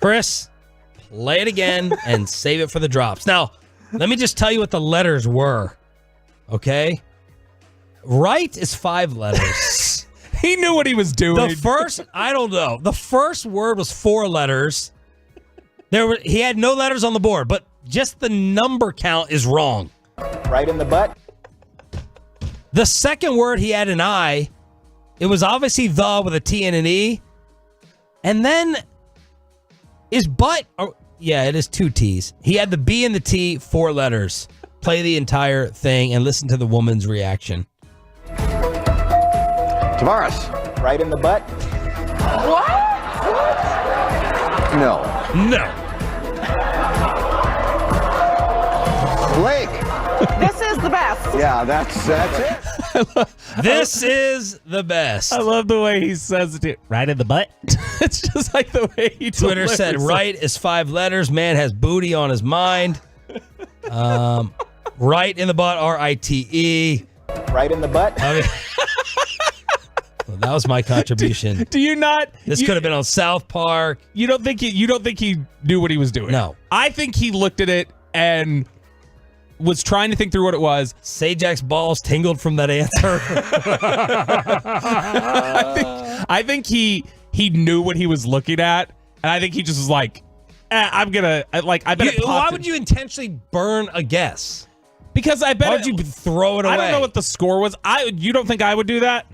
Chris, play it again and save it for the drops. Now, let me just tell you what the letters were. Okay? Right is 5 letters. He knew what he was doing. I don't know. The first word was 4 letters. He had no letters on the board, but just the number count is wrong. Right in the butt. The second word, he had an I. It was obviously the with a T and an E. And then is butt. Yeah, it is 2 T's. He had the B and the T, 4 letters. Play the entire thing and listen to the woman's reaction. Tavares. Right in the butt. What? No. Blake. This is the best. Yeah, that's it. This is the best. I love the way he says it. Right in the butt. It's just like the way he Twitter said delivers it. right is 5 letters. Man has booty on his mind. Right in the butt, R-I-T-E. Right in the butt. Well, that was my contribution. Do you not? This could have been on South Park. You don't think he knew what he was doing? No. I think he looked at it and was trying to think through what it was. Sajak's balls tingled from that answer. I think he knew what he was looking at, and I think he just was like, I bet it popped Why in. would you intentionally burn a guess? Because I bet Why would you throw it away? I don't know what the score was. You don't think I would do that?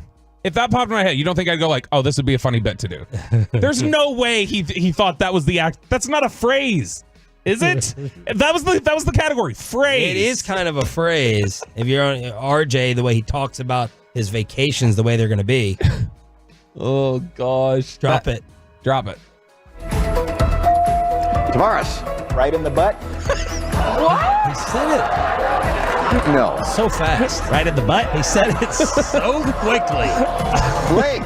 If that popped in my head, you don't think I'd go like, oh, this would be a funny bit to do? There's no way he thought that was the act. That's not a phrase, is it? That was the category, phrase. It is kind of a phrase. If you're on RJ, the way he talks about his vacations, the way they're going to be. Oh, gosh. Drop it. Tavares. Right in the butt. What? He said it. No. So fast. Right in the butt. He said it so quickly. Blake.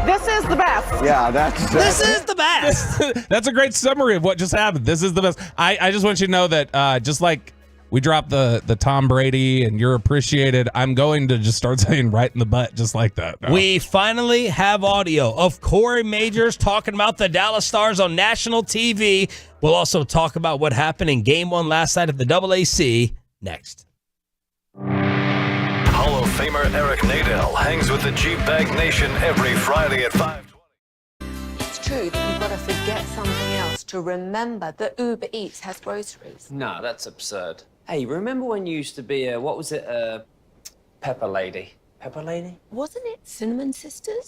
This is the best. Yeah, that's This is the best. That's a great summary of what just happened. This is the best. I just want you to know that just like we dropped the Tom Brady and you're appreciated, I'm going to just start saying right in the butt just like that. No. We finally have audio of Corey Majors talking about the Dallas Stars on national TV. We'll also talk about what happened in Game 1 last night at the AAC next. Hall of Famer Eric Nadel hangs with the Jeep Bag Nation every Friday at 5:20. It's true that you've got to forget something else to remember that Uber Eats has groceries. No, that's absurd. Hey, remember when you used to be Pepper Lady? Pepper Lady? Wasn't it Cinnamon Sisters?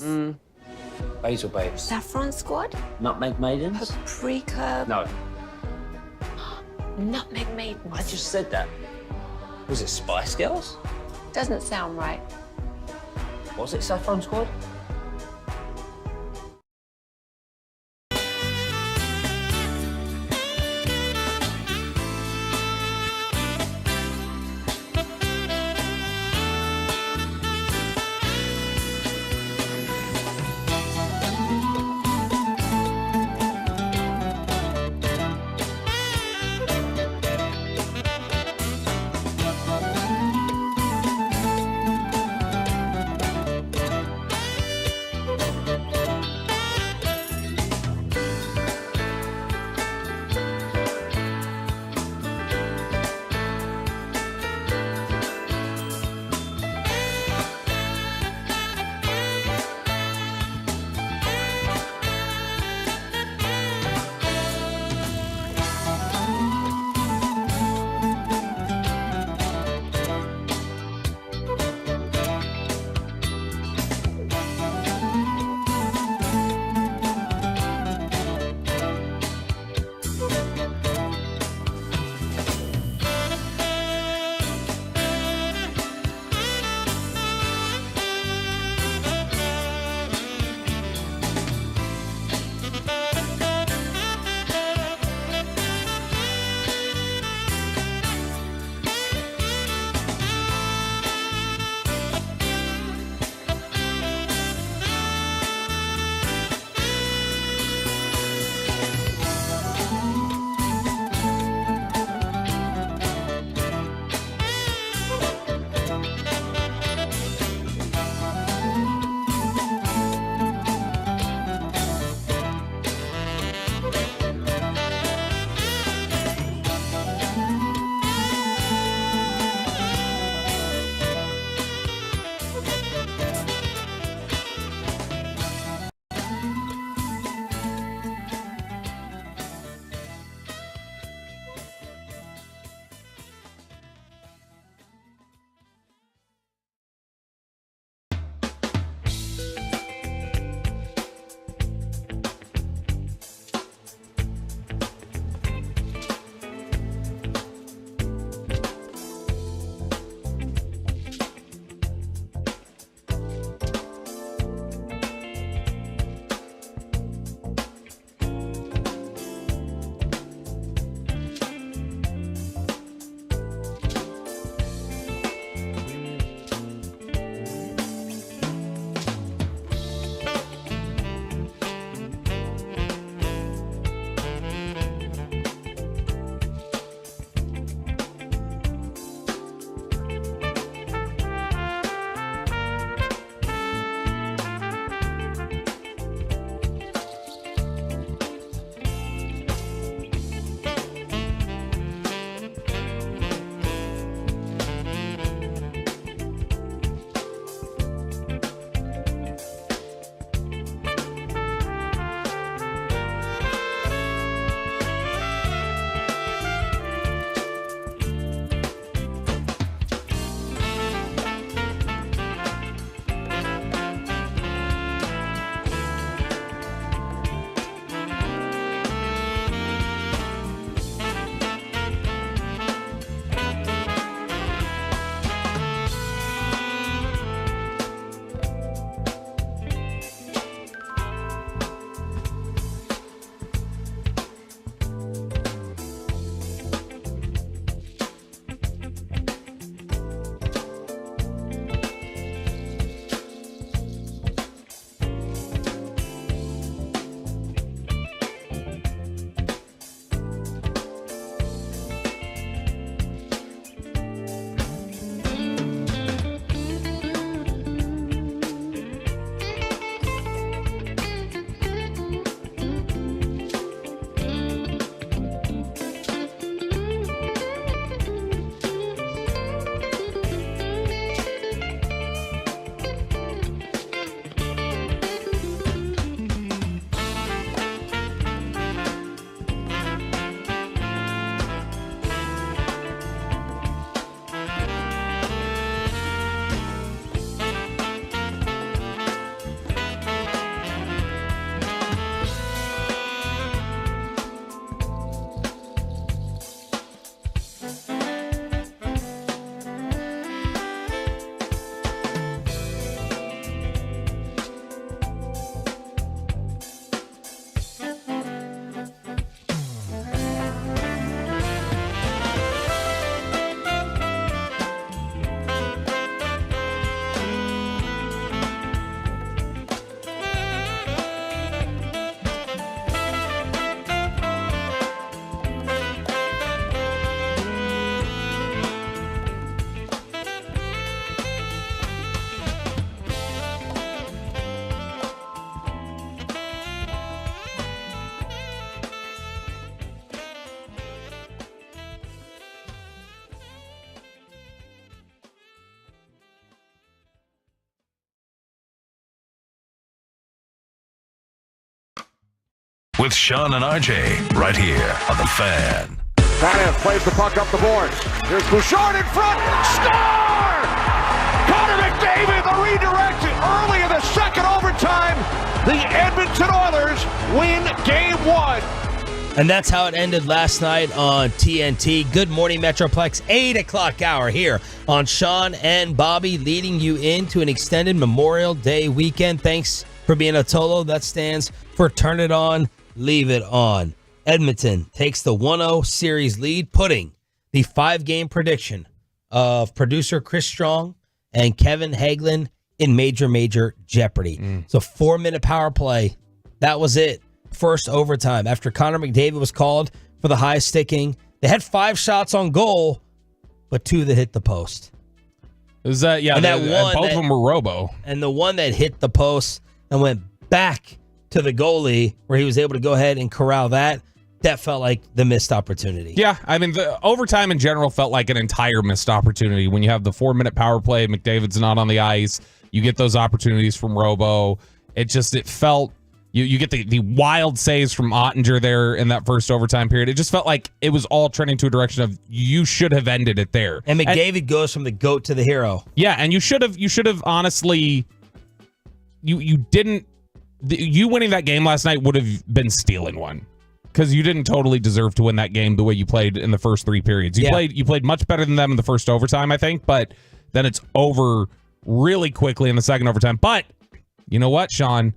Basil Babes. Saffron Squad? Nutmeg Maidens? Paprika? No, Nutmeg Maidens? I just said that. Was it Spice Girls? Doesn't sound right. Was it Saffron Squad? with Sean and RJ right here on The Fan. Tanev plays the puck up the boards. Here's Bouchard in front. Score! Connor McDavid, the redirect early in the second overtime. The Edmonton Oilers win Game 1. And that's how it ended last night on TNT. Good morning, Metroplex. 8 o'clock hour here on Sean and Bobby, leading you into an extended Memorial Day weekend. Thanks for being a Tolo. That stands for Turn It On, Leave It On. Edmonton takes the 1-0 series lead, putting the 5-game prediction of producer Chris Strong and Kevin Hagelin in major jeopardy. So 4-minute power play. That was it. First overtime after Connor McDavid was called for the high sticking. They had 5 shots on goal, but 2 that hit the post. It was both of them were robo. And the one that hit the post and went back to the goalie where he was able to go ahead and corral that felt like the missed opportunity. Yeah, I mean, the overtime in general felt like an entire missed opportunity. When you have the 4-minute power play, McDavid's not on the ice, you get those opportunities from robo. It felt... You get the wild saves from Ottinger there in that first overtime period. It just felt like it was all trending to a direction of you should have ended it there. And McDavid goes from the GOAT to the hero. Yeah, and you should have honestly, you didn't. You winning that game last night would have been stealing one, because you didn't totally deserve to win that game the way you played in the first 3 periods. You played much better than them in the first overtime, I think, but then it's over really quickly in the second overtime. But you know what, Sean?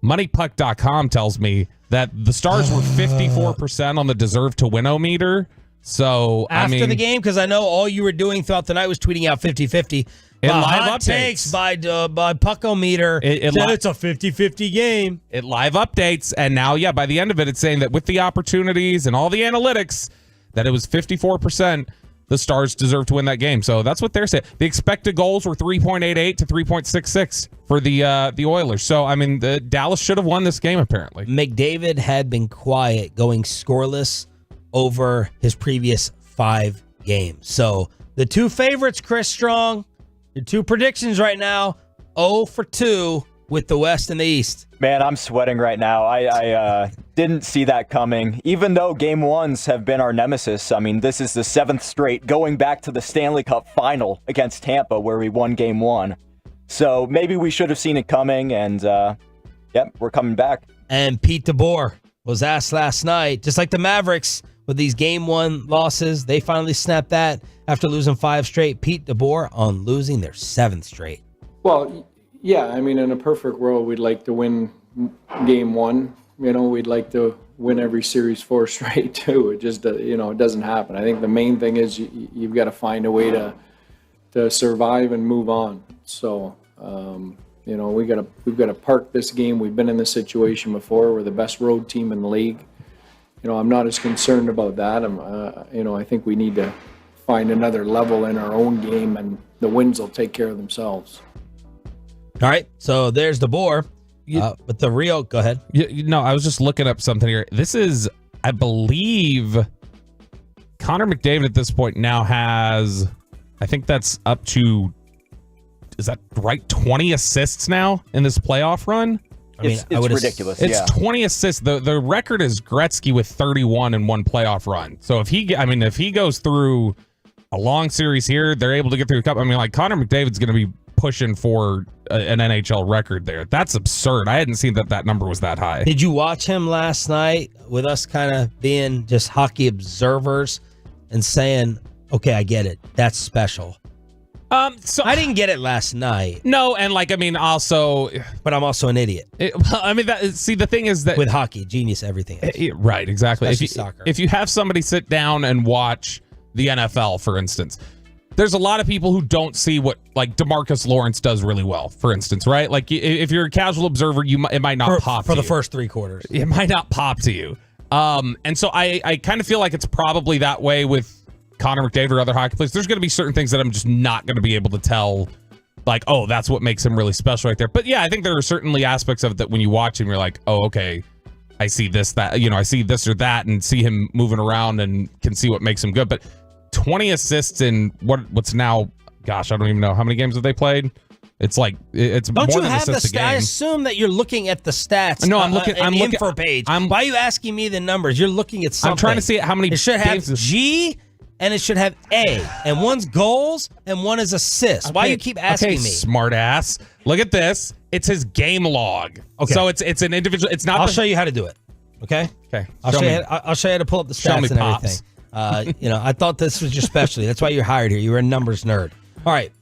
MoneyPuck.com tells me that the Stars were 54% on the deserve to win-o-meter. So, after the game, because I know all you were doing throughout the night was tweeting out 50-50. And live hot updates takes by Puckometer. It's a 50-50 game. It live updates, and now, by the end of it, it's saying that with the opportunities and all the analytics, that it was 54%. The Stars deserve to win that game. So that's what they're saying. The expected goals were 3.88 to 3.66 for the Oilers. So, I mean, the Dallas should have won this game, apparently. McDavid had been quiet, going scoreless over his previous 5 games. So the 2 favorites, Chris Strong, your 2 predictions right now, 0 for 2 with the West and the East. Man, I'm sweating right now. I didn't see that coming. Even though Game 1s have been our nemesis, I mean, this is the 7th straight, going back to the Stanley Cup final against Tampa, where we won Game 1. So maybe we should have seen it coming, and we're coming back. And Pete DeBoer was asked last night, just like the Mavericks with these Game 1 losses, they finally snapped that after losing 5 straight. Pete DeBoer on losing their 7th straight. Well, yeah, I mean, in a perfect world, we'd like to win Game 1. We'd like to win every series 4 straight too. It just, it doesn't happen. I think the main thing is you've got to find a way to survive and move on. So, we've got to park this game. We've been in this situation before. We're the best road team in the league. I'm not as concerned about that. I think we need to find another level in our own game, and the wins will take care of themselves. All right, so there's DeBoer. But the real, go ahead. I was just looking up something here. This is, I believe, Connor McDavid at this point now has, I think that's up to, is that right, 20 assists now in this playoff run? I mean, it's ridiculous. It's 20 assists. The record is Gretzky with 31 in one playoff run. So if he goes through a long series here, they're able to get through a cup. I mean, like, Connor McDavid's going to be pushing for an NHL record there. That's absurd. I hadn't seen that number was that high. Did you watch him last night with us kind of being just hockey observers and saying, okay, I get it. That's special. So I didn't get it last night. No, and also, but I'm also an idiot. The thing is that with hockey, genius, everything else. Right, exactly. Soccer. If you have somebody sit down and watch the NFL, for instance, there's a lot of people who don't see what, like, DeMarcus Lawrence does really well, for instance, right? Like, if you're a casual observer, it might not pop for to the you. first 3 quarters. It might not pop to you. And so I kind of feel like it's probably that way with Connor McDavid or other hockey players. There's going to be certain things that I'm just not going to be able to tell, like, oh, that's what makes him really special right there. But yeah, I think there are certainly aspects of it that when you watch him, you're like, oh, okay, I see this, that, I see this or that, and see him moving around and can see what makes him good. But 20 assists in what's now, gosh, I don't even know how many games have they played. It's like it's Don't more you than have the assist a stats? I game. assume that you're looking at the stats. No, I'm looking. I'm looking. Info page. Why are you asking me the numbers? You're looking at something. I'm trying to see how many. It should have games G and it should have A, and one's goals and one is assists. Why you keep asking me? Smart ass. Look at this. It's his game log. Okay. So it's an individual. It's not. I'll show you how to do it. Okay. Okay. I'll show you how to pull up the stats and everything. I thought this was your specialty. That's why you're hired here. You're a numbers nerd. All right.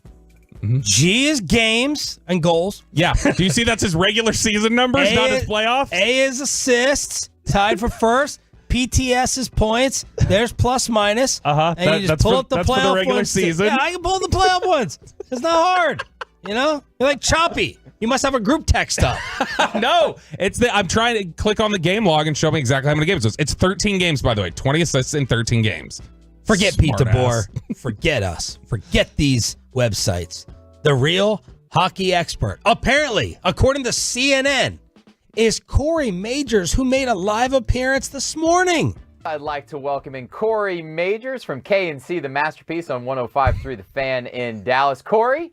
G is games and goals. Yeah. Do you see that's his regular season numbers, not his playoffs? A is assists, tied for first. PTS is points. There's plus minus. And you just pull up the playoff for the regular ones. season. Yeah, I can pull the playoff ones. It's not hard. You're like Choppy. You must have a group text up. No, I'm trying to click on the game log and show me exactly how many games it is. It's 13 games, by the way. 20 assists in 13 games. Forget Pete DeBoer. Forget us. Forget these websites. The real hockey expert, apparently, according to CNN, is Corey Majors, who made a live appearance this morning. I'd like to welcome in Corey Majors from KNC, the Masterpiece on 105.3 The Fan in Dallas. Corey,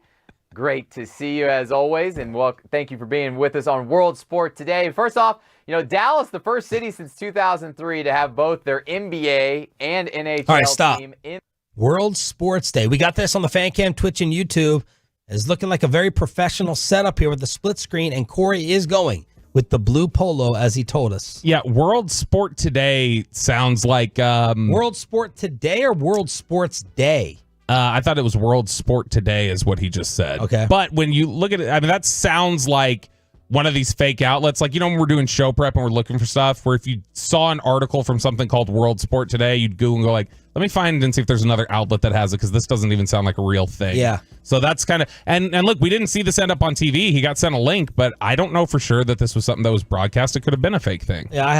great to see you as always, and thank you for being with us on World Sport Today. First off, Dallas, the first city since 2003 to have both their NBA and NHL team in World Sports Day. We got this on the Fan Cam, Twitch, and YouTube. It's looking like a very professional setup here with the split screen, and Corey is going with the blue polo, as he told us. Yeah, World Sport Today sounds like... World Sport Today or World Sports Day? I thought it was World Sport Today is what he just said. Okay. But when you look at it, I mean, that sounds like one of these fake outlets. Like, when we're doing show prep and we're looking for stuff, where if you saw an article from something called World Sport Today, you'd go and go like, let me find and see if there's another outlet that has it, because this doesn't even sound like a real thing. Yeah. So that's kind of, and look, we didn't see this end up on TV. He got sent a link, but I don't know for sure that this was something that was broadcast. It could have been a fake thing. Yeah, I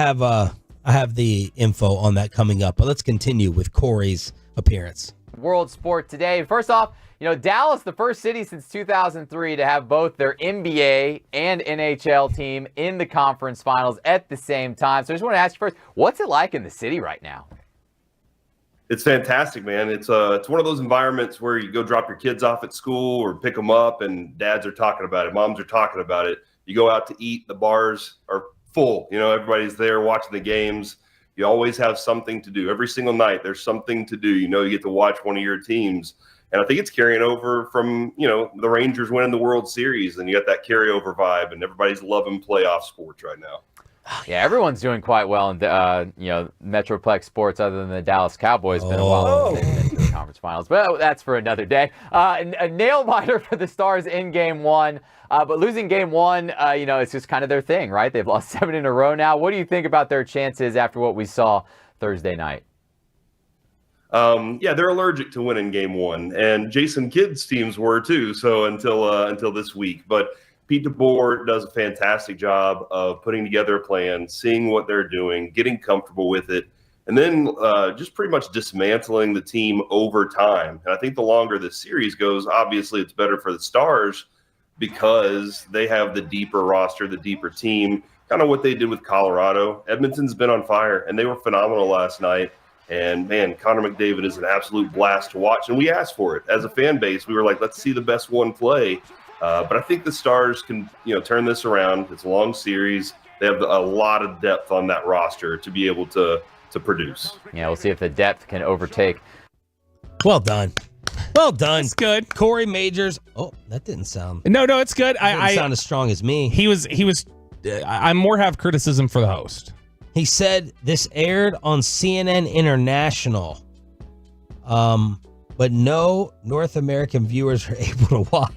have the info on that coming up, but let's continue with Corey's appearance. World Sport Today. First off, Dallas, the first city since 2003 to have both their NBA and NHL team in the conference finals at the same time. So I just want to ask you first, what's it like in the city right now? It's fantastic, man. It's one of those environments where you go drop your kids off at school or pick them up, and dads are talking about it, moms are talking about it. You go out to eat, the bars are full. Everybody's there watching the games. You always have something to do. Every single night, there's something to do. You get to watch one of your teams. And I think it's carrying over from, the Rangers winning the World Series, and you got that carryover vibe, and everybody's loving playoff sports right now. Yeah, everyone's doing quite well in Metroplex sports, other than the Dallas Cowboys. Been a while since they've been to the conference finals, but that's for another day. A nail biter for the Stars in Game 1, but losing Game 1, it's just kind of their thing, right? They've lost 7 in a row now. What do you think about their chances after what we saw Thursday night? Yeah, they're allergic to winning Game 1, and Jason Kidd's teams were too. So until this week, but Pete DeBoer does a fantastic job of putting together a plan, seeing what they're doing, getting comfortable with it, and then just pretty much dismantling the team over time. And I think the longer this series goes, obviously it's better for the Stars because they have the deeper roster, the deeper team, kind of what they did with Colorado. Edmonton's been on fire, and they were phenomenal last night. And, man, Connor McDavid is an absolute blast to watch, and we asked for it. As a fan base, we were like, let's see the best one play. But I think the Stars can, turn this around. It's a long series. They have a lot of depth on that roster to be able to produce. Yeah, we'll see if the depth can overtake. Well done. Well done. It's good. Corey Majors. Oh, that didn't sound. No, it's good. I sound as strong as me. He was. I more have criticism for the host. He said this aired on CNN International, but no North American viewers are able to watch.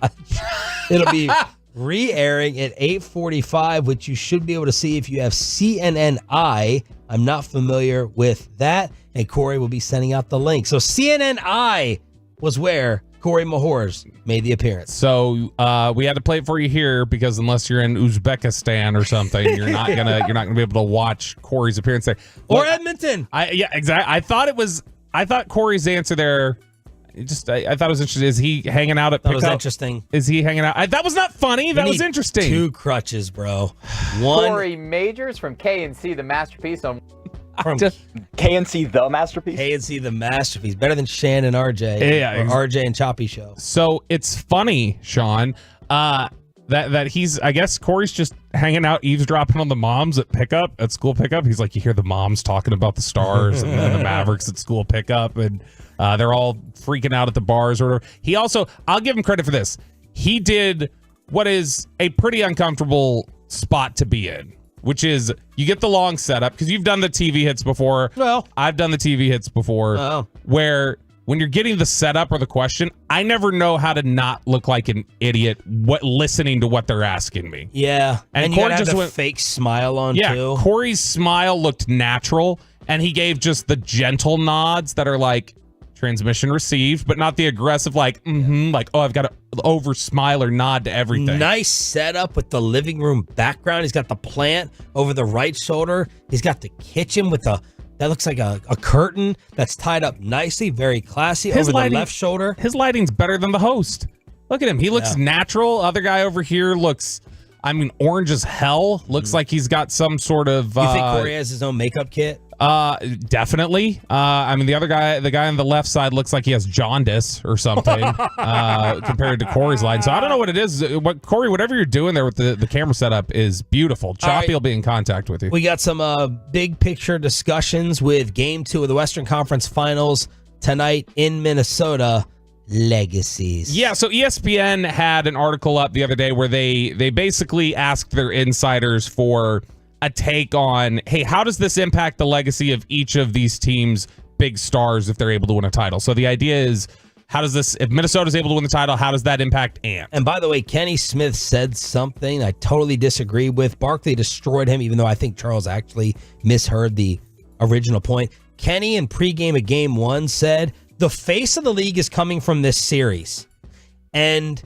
It'll be re-airing at 8:45, which you should be able to see if you have CNNI. I'm not familiar with that, and Corey will be sending out the link. So CNNI was where Corey Majors made the appearance. So we had to play it for you here because unless you're in Uzbekistan or something, you're not gonna be able to watch Corey's appearance there. Or Edmonton. Yeah, exactly. I thought Corey's answer there. I thought it was interesting. Is he hanging out at pickup? That was interesting. Is he hanging out? That was not funny. That was interesting. 2 crutches, bro. One. Corey Majors from KNC, the Masterpiece on. From KNC, the Masterpiece? KNC, the Masterpiece. Better than Shan and RJ. Yeah, or RJ and Choppy Show. So it's funny, Sean. That he's, I guess Corey's just hanging out, eavesdropping on the moms at school pickup. He's like, you hear the moms talking about the Stars and the Mavericks at school pickup, and they're all freaking out at the bars or whatever. He also, I'll give him credit for this. He did what is a pretty uncomfortable spot to be in, which is you get the long setup, because you've done the TV hits before. Well, I've done the TV hits before, where when you're getting the setup or the question, I never know how to not look like an idiot listening to what they're asking me. Yeah, and Corey you just have the went fake smile on yeah, too. Corey's smile looked natural, and he gave just the gentle nods that are like transmission received, but not the aggressive like, like, oh, I've got to over smile or nod to everything. Nice setup with the living room background. He's got the plant over the right shoulder. He's got the kitchen with that looks like a curtain that's tied up nicely, very classy over the left shoulder. His lighting's better than the host. Look at him. He looks natural. Other guy over here looks, orange as hell. Looks like he's got some sort of... You think Corey has his own makeup kit? Definitely. The guy on the left side looks like he has jaundice or something compared to Corey's lighting. So I don't know what it is. Corey, whatever you're doing there with the camera setup is beautiful. Choppy will be in contact with you. We got some big picture discussions with Game 2 of the Western Conference Finals tonight in Minnesota. Legacies. Yeah, so ESPN had an article up the other day where they basically asked their insiders for a take on, hey, how does this impact the legacy of each of these teams' big stars if they're able to win a title? So the idea is, how does this, if Minnesota's able to win the title, how does that impact Ant? And by the way, Kenny Smith said something I totally disagree with. Barkley destroyed him, even though I think Charles actually misheard the original point. Kenny, in pregame of Game 1, said, the face of the league is coming from this series. And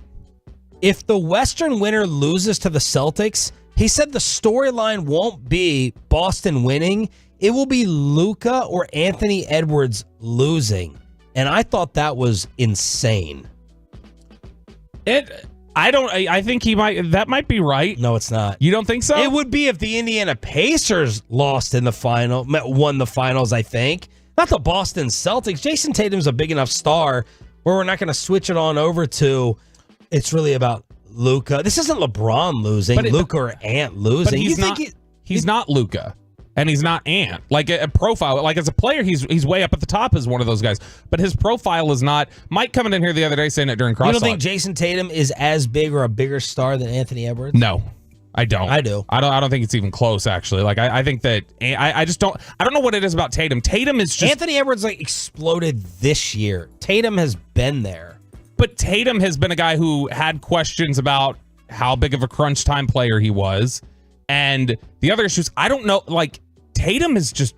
if the Western winner loses to the Celtics, he said the storyline won't be Boston winning. It will be Luka or Anthony Edwards losing. And I thought that was insane. I think that might be right. No, it's not. You don't think so? It would be if the Indiana Pacers lost in the final, won the finals, I think. Not the Boston Celtics. Jason Tatum's a big enough star where we're not going to switch it on over to, it's really about Luka. This isn't LeBron losing, Luka or Ant losing. But he's not Luka, and he's not Ant. Like a profile, like as a player, he's way up at the top as one of those guys. But his profile is not. Mike coming in here the other day saying it during crosstalk. You don't think Jason Tatum is as big or a bigger star than Anthony Edwards? No, I don't. I do. I don't think it's even close. Actually, like I think that I just don't. I don't know what it is about Tatum. Tatum is just Anthony Edwards exploded this year. Tatum has been there. But Tatum has been a guy who had questions about how big of a crunch time player he was. And the other issues, I don't know, Tatum is just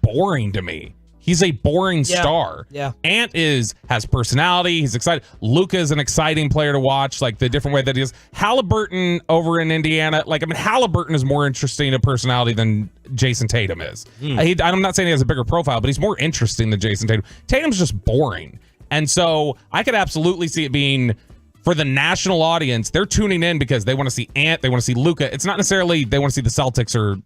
boring to me. He's a boring star. Yeah. Ant has personality. He's excited. Luka is an exciting player to watch, like the different way that he is. Halliburton over in Indiana, Halliburton is more interesting a personality than Jason Tatum is. I'm not saying he has a bigger profile, but he's more interesting than Jason Tatum. Tatum's just boring. And so I could absolutely see it being, for the national audience, they're tuning in because they want to see Ant, they want to see Luka. It's not necessarily they want to see the Celtics or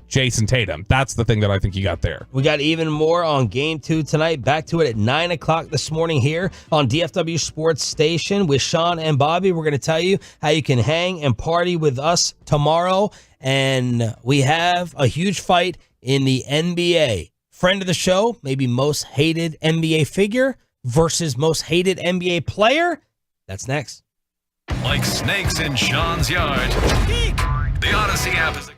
Jason Tatum. That's the thing that I think you got there. We got even more on Game 2 tonight. Back to it at 9 o'clock this morning here on DFW Sports Station with Sean and Bobby. We're going to tell you how you can hang and party with us tomorrow. And we have a huge fight in the NBA. Friend of the show, maybe most hated NBA figure versus most hated NBA player. That's next. Like snakes in Sean's yard. Eek! The Odyssey app is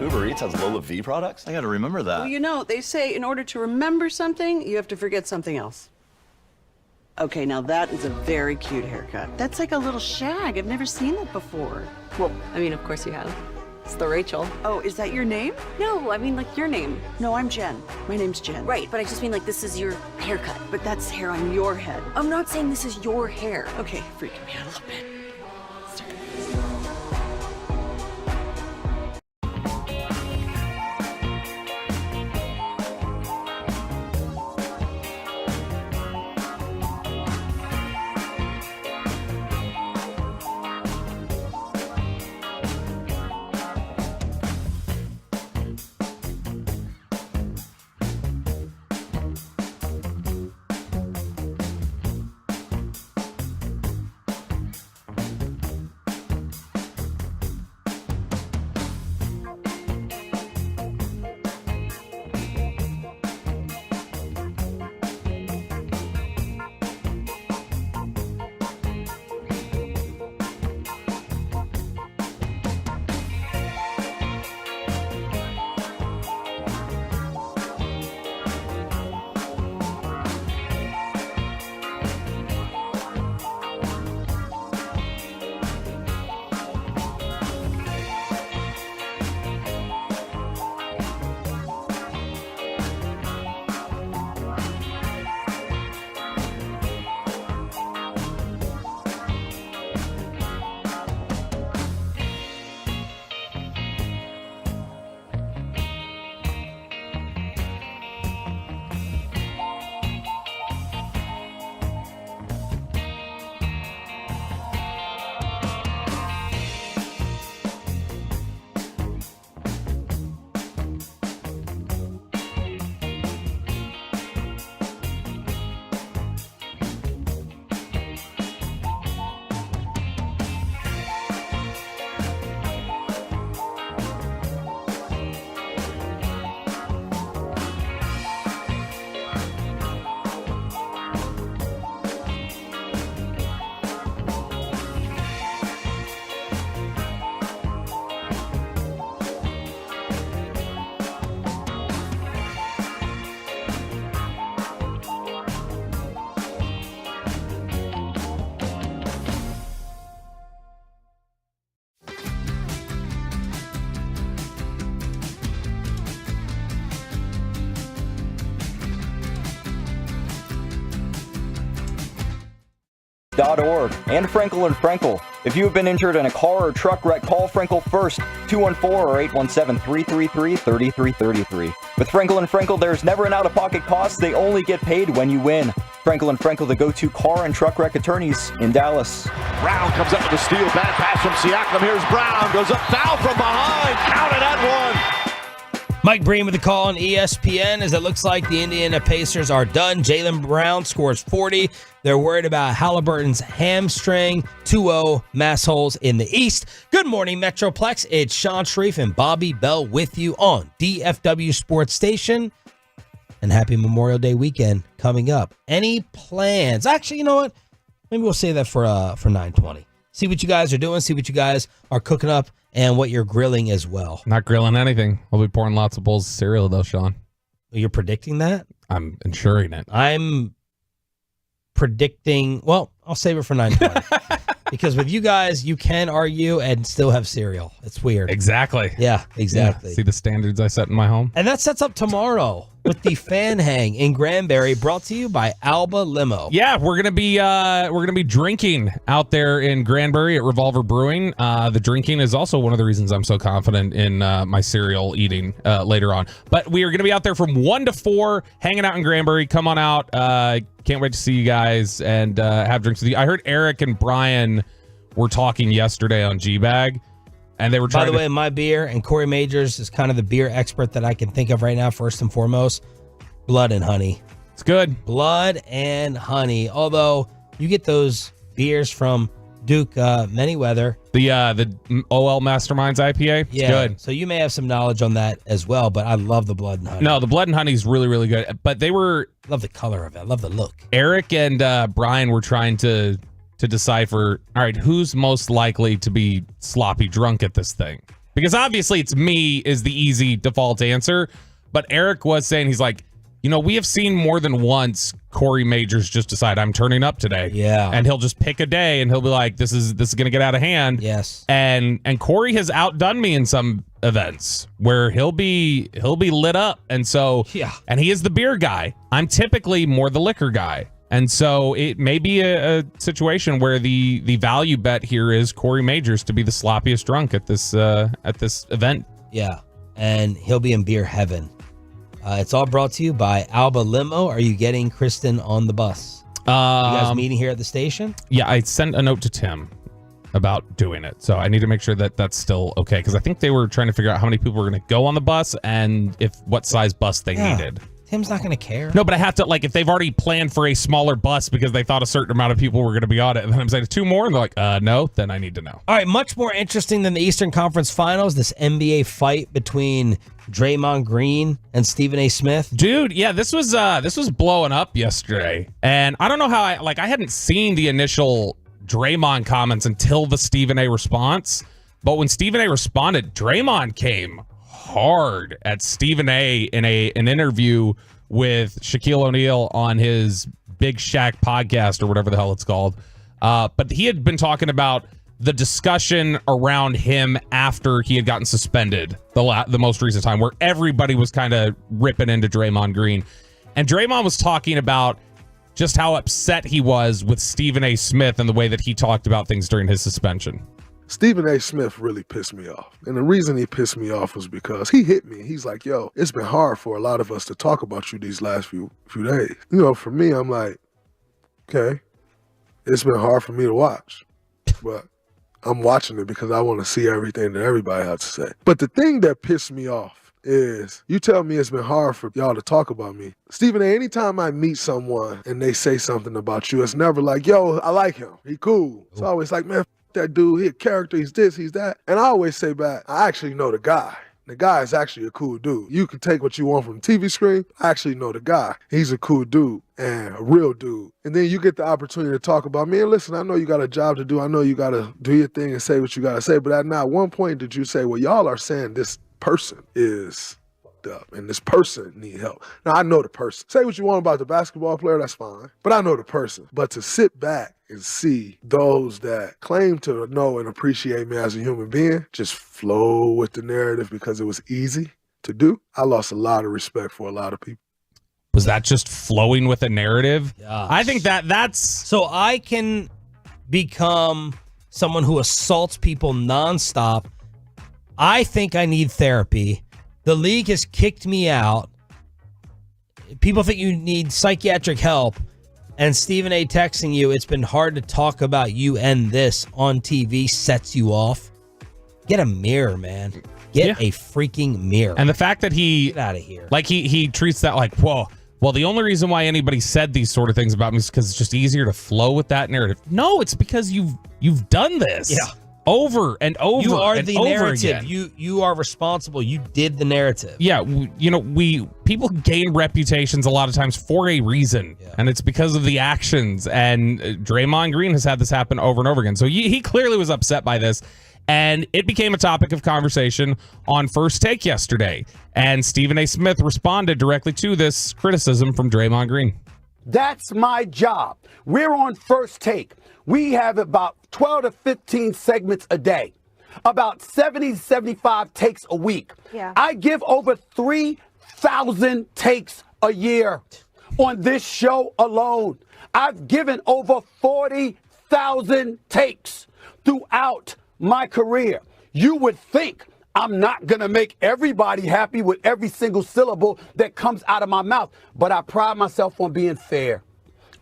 Uber Eats has Lola V products? I gotta remember that. Well, you know, they say in order to remember something, you have to forget something else. Okay, now that is a very cute haircut. That's like a little shag. I've never seen that before. Well, I mean, of course you have. It's the Rachel. Oh, is that your name? No, I mean like your name. No, I'm Jen. My name's Jen. Right, but I just mean like this is your haircut. But that's hair on your head. I'm not saying this is your hair. Okay, freaking me out a little bit. .org and Frankel & Frankel. If you have been injured in a car or truck wreck, call Frankel first, 214 or 817-333-3333. With Frankel & Frankel, there's never an out-of-pocket cost. They only get paid when you win. Frankel & Frankel, the go-to car and truck wreck attorneys in Dallas. Brown comes up with a steal, bad pass from Siakam. Here's Brown, goes up, foul from behind, counted at one. Mike Breen with the call on ESPN as it looks like the Indiana Pacers are done. Jaylen Brown scores 40. They're worried about Halliburton's hamstring. 2-0 mass holes in the East. Good morning, Metroplex. It's Sean Sharif and Bobby Bell with you on DFW Sports Station. And happy Memorial Day weekend coming up. Any plans? Actually, you know what? Maybe we'll save that for 9:20. See what you guys are doing. See what you guys are cooking up and what you're grilling as well. Not grilling anything. I'll be pouring lots of bowls of cereal, though, Sean. You're predicting that? I'm ensuring it. I'm predicting, well, I'll save it for 9:20. Because with you guys, you can argue and still have cereal. It's weird. Exactly. Yeah, exactly. Yeah. See the standards I set in my home? And that sets up tomorrow with the Fan Hang in Granbury, brought to you by Alba Limo. Yeah, we're gonna be drinking out there in Granbury at Revolver Brewing. The drinking is also one of the reasons I'm so confident in my cereal eating later on. But we are gonna be out there from 1 to 4, hanging out in Granbury. Come on out. Can't wait to see you guys and have drinks with you. I heard Eric and Brian were talking yesterday on G-Bag, and they were trying. By the way, my beer, and Corey Majors is kind of the beer expert that I can think of right now, first and foremost. Blood and Honey. It's good. Blood and Honey. Although you get those beers from Duke Manyweather. The OL Masterminds IPA. It's good. So you may have some knowledge on that as well, but I love the Blood and Honey. No, the Blood and Honey is really, really good. But they were... Love the color of it. I love the look. Eric and Brian were trying to decipher, all right, who's most likely to be sloppy drunk at this thing? Because obviously it's me is the easy default answer. But Eric was saying, he's like, we have seen more than once Corey Majors just decide I'm turning up today. Yeah. And he'll just pick a day and he'll be like, this is going to get out of hand. Yes. And Corey has outdone me in some events where he'll be lit up. And so, and he is the beer guy. I'm typically more the liquor guy. And so it may be a situation where the value bet here is Corey Majors to be the sloppiest drunk at this event. Yeah. And he'll be in beer heaven. It's all brought to you by Alba Limo. Are you getting Kristen on the bus? You guys meeting here at the station? Yeah, I sent a note to Tim about doing it. So I need to make sure that that's still okay. Because I think they were trying to figure out how many people were going to go on the bus and what size bus they needed. Tim's not going to care. No, but I have to, if they've already planned for a smaller bus because they thought a certain amount of people were going to be on it, and then I'm saying 2 more, and they're like, no, then I need to know. All right, much more interesting than the Eastern Conference Finals, this NBA fight between Draymond Green and Stephen A. Smith. Dude, yeah, this was blowing up yesterday. And I don't know how I hadn't seen the initial Draymond comments until the Stephen A. response. But when Stephen A. responded, Draymond came hard at Stephen A. in an interview with Shaquille O'Neal on his Big Shaq podcast or whatever the hell it's called. But he had been talking about the discussion around him after he had gotten suspended the most recent time, where everybody was kind of ripping into Draymond Green. And Draymond was talking about just how upset he was with Stephen A. Smith and the way that he talked about things during his suspension. Stephen A. Smith really pissed me off. And the reason he pissed me off was because he hit me. He's like, yo, it's been hard for a lot of us to talk about you these last few days. For me, I'm like, okay, it's been hard for me to watch. But I'm watching it because I want to see everything that everybody has to say. But the thing that pissed me off is you tell me it's been hard for y'all to talk about me. Stephen A., anytime I meet someone and they say something about you, it's never like, yo, I like him. He cool. It's always like, man, that dude, he a character, he's this, he's that. And I always say back, I actually know the guy. The guy is actually a cool dude. You can take what you want from the TV screen. I actually know the guy. He's a cool dude and a real dude. And then you get the opportunity to talk about me. And listen, I know you got a job to do. I know you got to do your thing and say what you got to say. But at not one point did you say, well, y'all are saying this person is fucked up and this person need help. Now, I know the person. Say what you want about the basketball player, that's fine. But I know the person. But to sit back and see those that claim to know and appreciate me as a human being just flow with the narrative because it was easy to do, I lost a lot of respect for a lot of people. Was that just flowing with a narrative? Gosh. I think that's... So I can become someone who assaults people nonstop. I think I need therapy. The league has kicked me out. People think you need psychiatric help. And Stephen A. texting you, it's been hard to talk about you and this on TV sets you off. Get a mirror, man. Get a freaking mirror. And the fact that get out of here. He treats that like, whoa. Well, the only reason why anybody said these sort of things about me is because it's just easier to flow with that narrative. No, it's because you've done this. Yeah. Over and over. You are and the over narrative. Again. You are responsible. You did the narrative. Yeah, people gain reputations a lot of times for a reason, and it's because of the actions. And Draymond Green has had this happen over and over again. So he clearly was upset by this, and it became a topic of conversation on First Take yesterday. And Stephen A. Smith responded directly to this criticism from Draymond Green. That's my job. We're on First Take. We have about 12 to 15 segments a day, about 70 to 75 takes a week. Yeah. I give over 3,000 takes a year on this show alone. I've given over 40,000 takes throughout my career. You would think I'm not going to make everybody happy with every single syllable that comes out of my mouth, but I pride myself on being fair.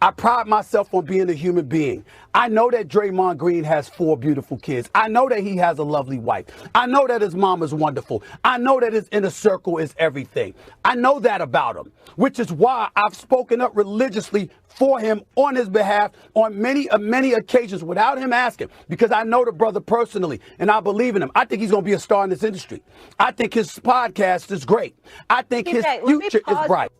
I pride myself on being a human being. I know that Draymond Green has 4 beautiful kids. I know that he has a lovely wife. I know that his mom is wonderful. I know that his inner circle is everything. I know that about him, which is why I've spoken up religiously for him on his behalf on many occasions without him asking, because I know the brother personally and I believe in him. I think he's going to be a star in this industry. I think his podcast is great. I think his future is bright.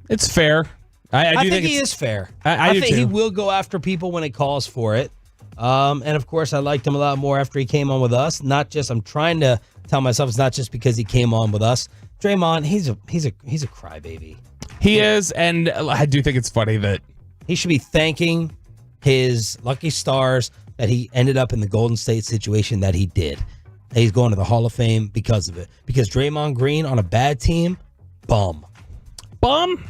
It's fair. I do think he is fair. I do think too. he will go after people when it calls for it. And of course, I liked him a lot more after he came on with us. I'm trying to tell myself it's not just because he came on with us. Draymond, he's a crybaby. He is, and I do think it's funny that he should be thanking his lucky stars that he ended up in the Golden State situation that he did. He's going to the Hall of Fame because of it. Because Draymond Green on a bad team, bum. Bum?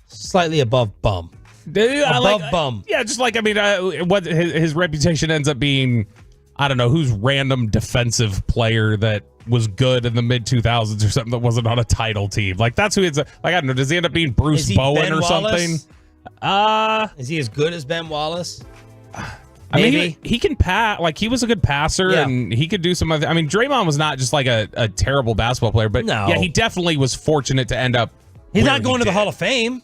Slightly above bum. Bum. Yeah, just like, what his reputation ends up being, I don't know, who's random defensive player that was good in the mid-2000s or something that wasn't on a title team. Like, that's who it's, I don't know, does he end up being Bruce Bowen or something? Is he as good as Ben Wallace? I mean, he can pass. Like, he was a good passer, and he could do some other. I mean, Draymond was not just like a terrible basketball player, but yeah, he definitely was fortunate to end up. He's not going to the Hall of Fame.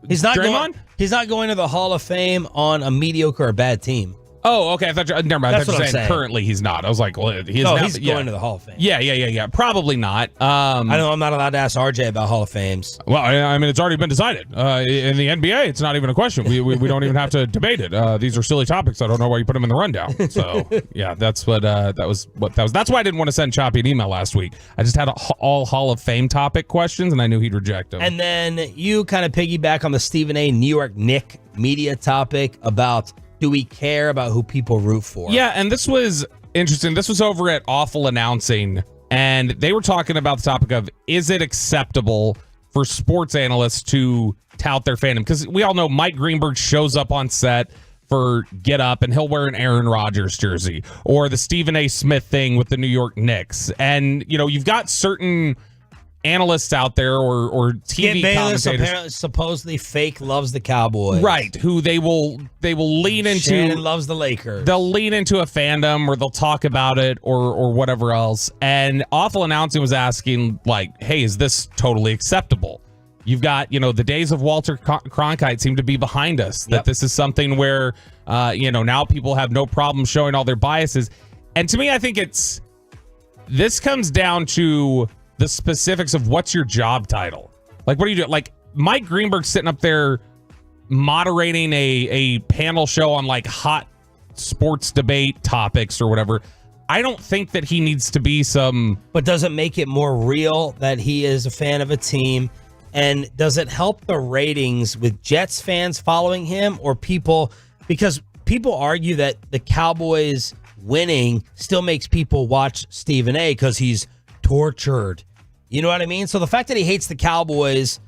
He's not Draymond? He's not going to the Hall of Fame on a mediocre or bad team. Oh, okay. I thought never mind. I thought you were saying currently he's not. I was like, well, he's going to the Hall of Fame. Yeah. Probably not. I know I'm not allowed to ask RJ about Hall of Fames. Well, I mean, it's already been decided. In the NBA, it's not even a question. We don't even have to debate it. These are silly topics. I don't know why you put them in the rundown. So yeah, that's what that was. That's why I didn't want to send Choppy an email last week. I just had all Hall of Fame topic questions, and I knew he'd reject them. And then you kind of piggyback on the Stephen A. New York Knicks media topic about. Do we care about who people root for? Yeah, and this was interesting. This was over at Awful Announcing, and they were talking about the topic of, is it acceptable for sports analysts to tout their fandom? Because we all know Mike Greenberg shows up on set for Get Up, and he'll wear an Aaron Rodgers jersey, or the Stephen A. Smith thing with the New York Knicks. And, you've got certain analysts out there or TV commentators apparently supposedly fake loves the Cowboys, right? Who they will lean into. Shannon loves the Lakers. They'll lean into a fandom or they'll talk about it or whatever else. And Awful Announcing was asking like, "Hey, is this totally acceptable?" You've got the days of Walter Cronkite seem to be behind us. That this is something where now people have no problem showing all their biases. And to me, I think this comes down to the specifics of what's your job title. Like, what do you do? Like, Mike Greenberg sitting up there moderating a panel show on like hot sports debate topics or whatever. I don't think that he needs to be some. But does it make it more real that he is a fan of a team? And does it help the ratings with Jets fans following him or people? Because people argue that the Cowboys winning still makes people watch Stephen A. because he's tortured. You know what I mean? So the fact that he hates the Cowboys,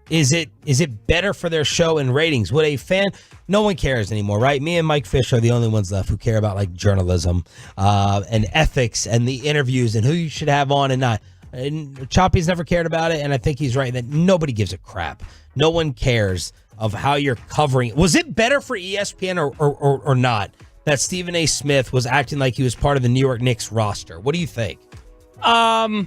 is it better for their show and ratings? Would a fan, no one cares anymore, right? Me and Mike Fish are the only ones left who care about like journalism and ethics and the interviews and who you should have on and not. And Choppy's never cared about it, and I think he's right that nobody gives a crap. No one cares of how you're covering it. Was it better for ESPN or not that Stephen A. Smith was acting like he was part of the New York Knicks roster? What do you think? I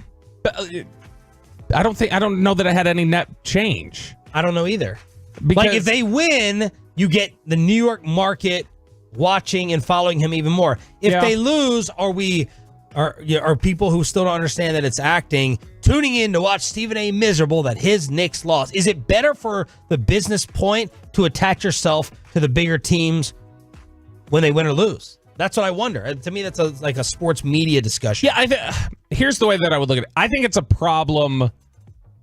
don't know that I had any net change. I don't know either. Because like if they win, you get the New York market watching and following him even more. If they lose, are people who still don't understand that it's acting tuning in to watch Stephen A. miserable that his Knicks lost? Is it better for the business point to attach yourself to the bigger teams when they win or lose? That's what I wonder. To me, that's like a sports media discussion. Yeah, here's the way that I would look at it. I think it's a problem.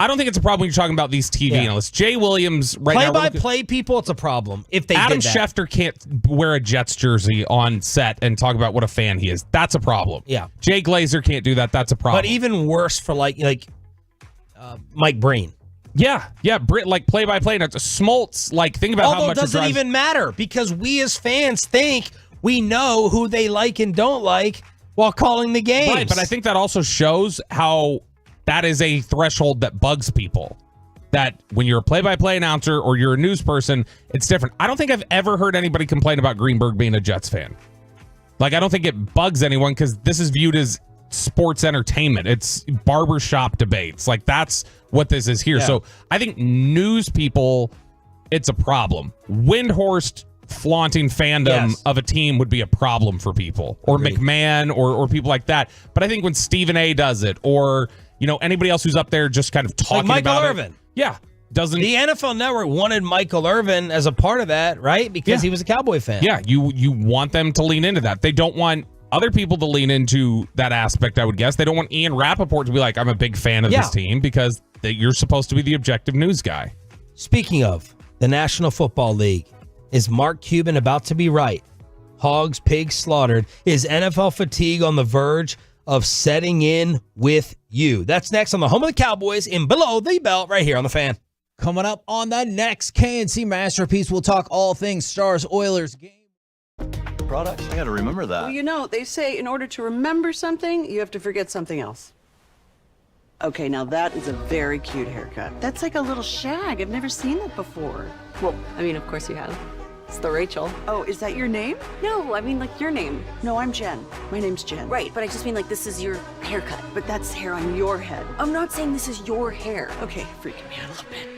I don't think it's a problem when you're talking about these TV analysts. Jay Williams now. Play-by-play people, it's a problem. If they Adam did that. Schefter can't wear a Jets jersey on set and talk about what a fan he is. That's a problem. Yeah. Jay Glazer can't do that. That's a problem. But even worse for like Mike Breen. Yeah, like play-by-play. Smoltz, like think about how much it doesn't even matter because we as fans think we know who they like and don't like while calling the games. Right, but I think that also shows how that is a threshold that bugs people. That when you're a play-by-play announcer or you're a news person, it's different. I don't think I've ever heard anybody complain about Greenberg being a Jets fan. Like, I don't think it bugs anyone because this is viewed as sports entertainment. It's barbershop debates. Like, that's what this is here. Yeah. So I think news people, it's a problem. Windhorst flaunting fandom of a team would be a problem for people, or Agreed. McMahon or people like that. But I think when Stephen A. does it, or anybody else who's up there just kind of talking like about Michael Irvin. Yeah. doesn't. The NFL Network wanted Michael Irvin as a part of that, right? Because he was a Cowboy fan. Yeah, you want them to lean into that. They don't want other people to lean into that aspect, I would guess. They don't want Ian Rappaport to be like, I'm a big fan of this team, because you're supposed to be the objective news guy. Speaking of the National Football League, is Mark Cuban about to be right? Hogs, pigs slaughtered. Is NFL fatigue on the verge of setting in with you? That's next on the home of the Cowboys in Below the Belt right here on The Fan. Coming up on the next KNC Masterpiece, we'll talk all things Stars Oilers game. Products? I got to remember that. Well, you know, they say in order to remember something, you have to forget something else. Okay, now that is a very cute haircut. That's like a little shag. I've never seen that before. Well, I mean, of course you have. It's the Rachel. Oh, is that your name? No, I mean like your name. No, I'm Jen. My name's Jen. Right, but I just mean like this is your haircut. But that's hair on your head. I'm not saying this is your hair. Okay, freaking me out a little bit.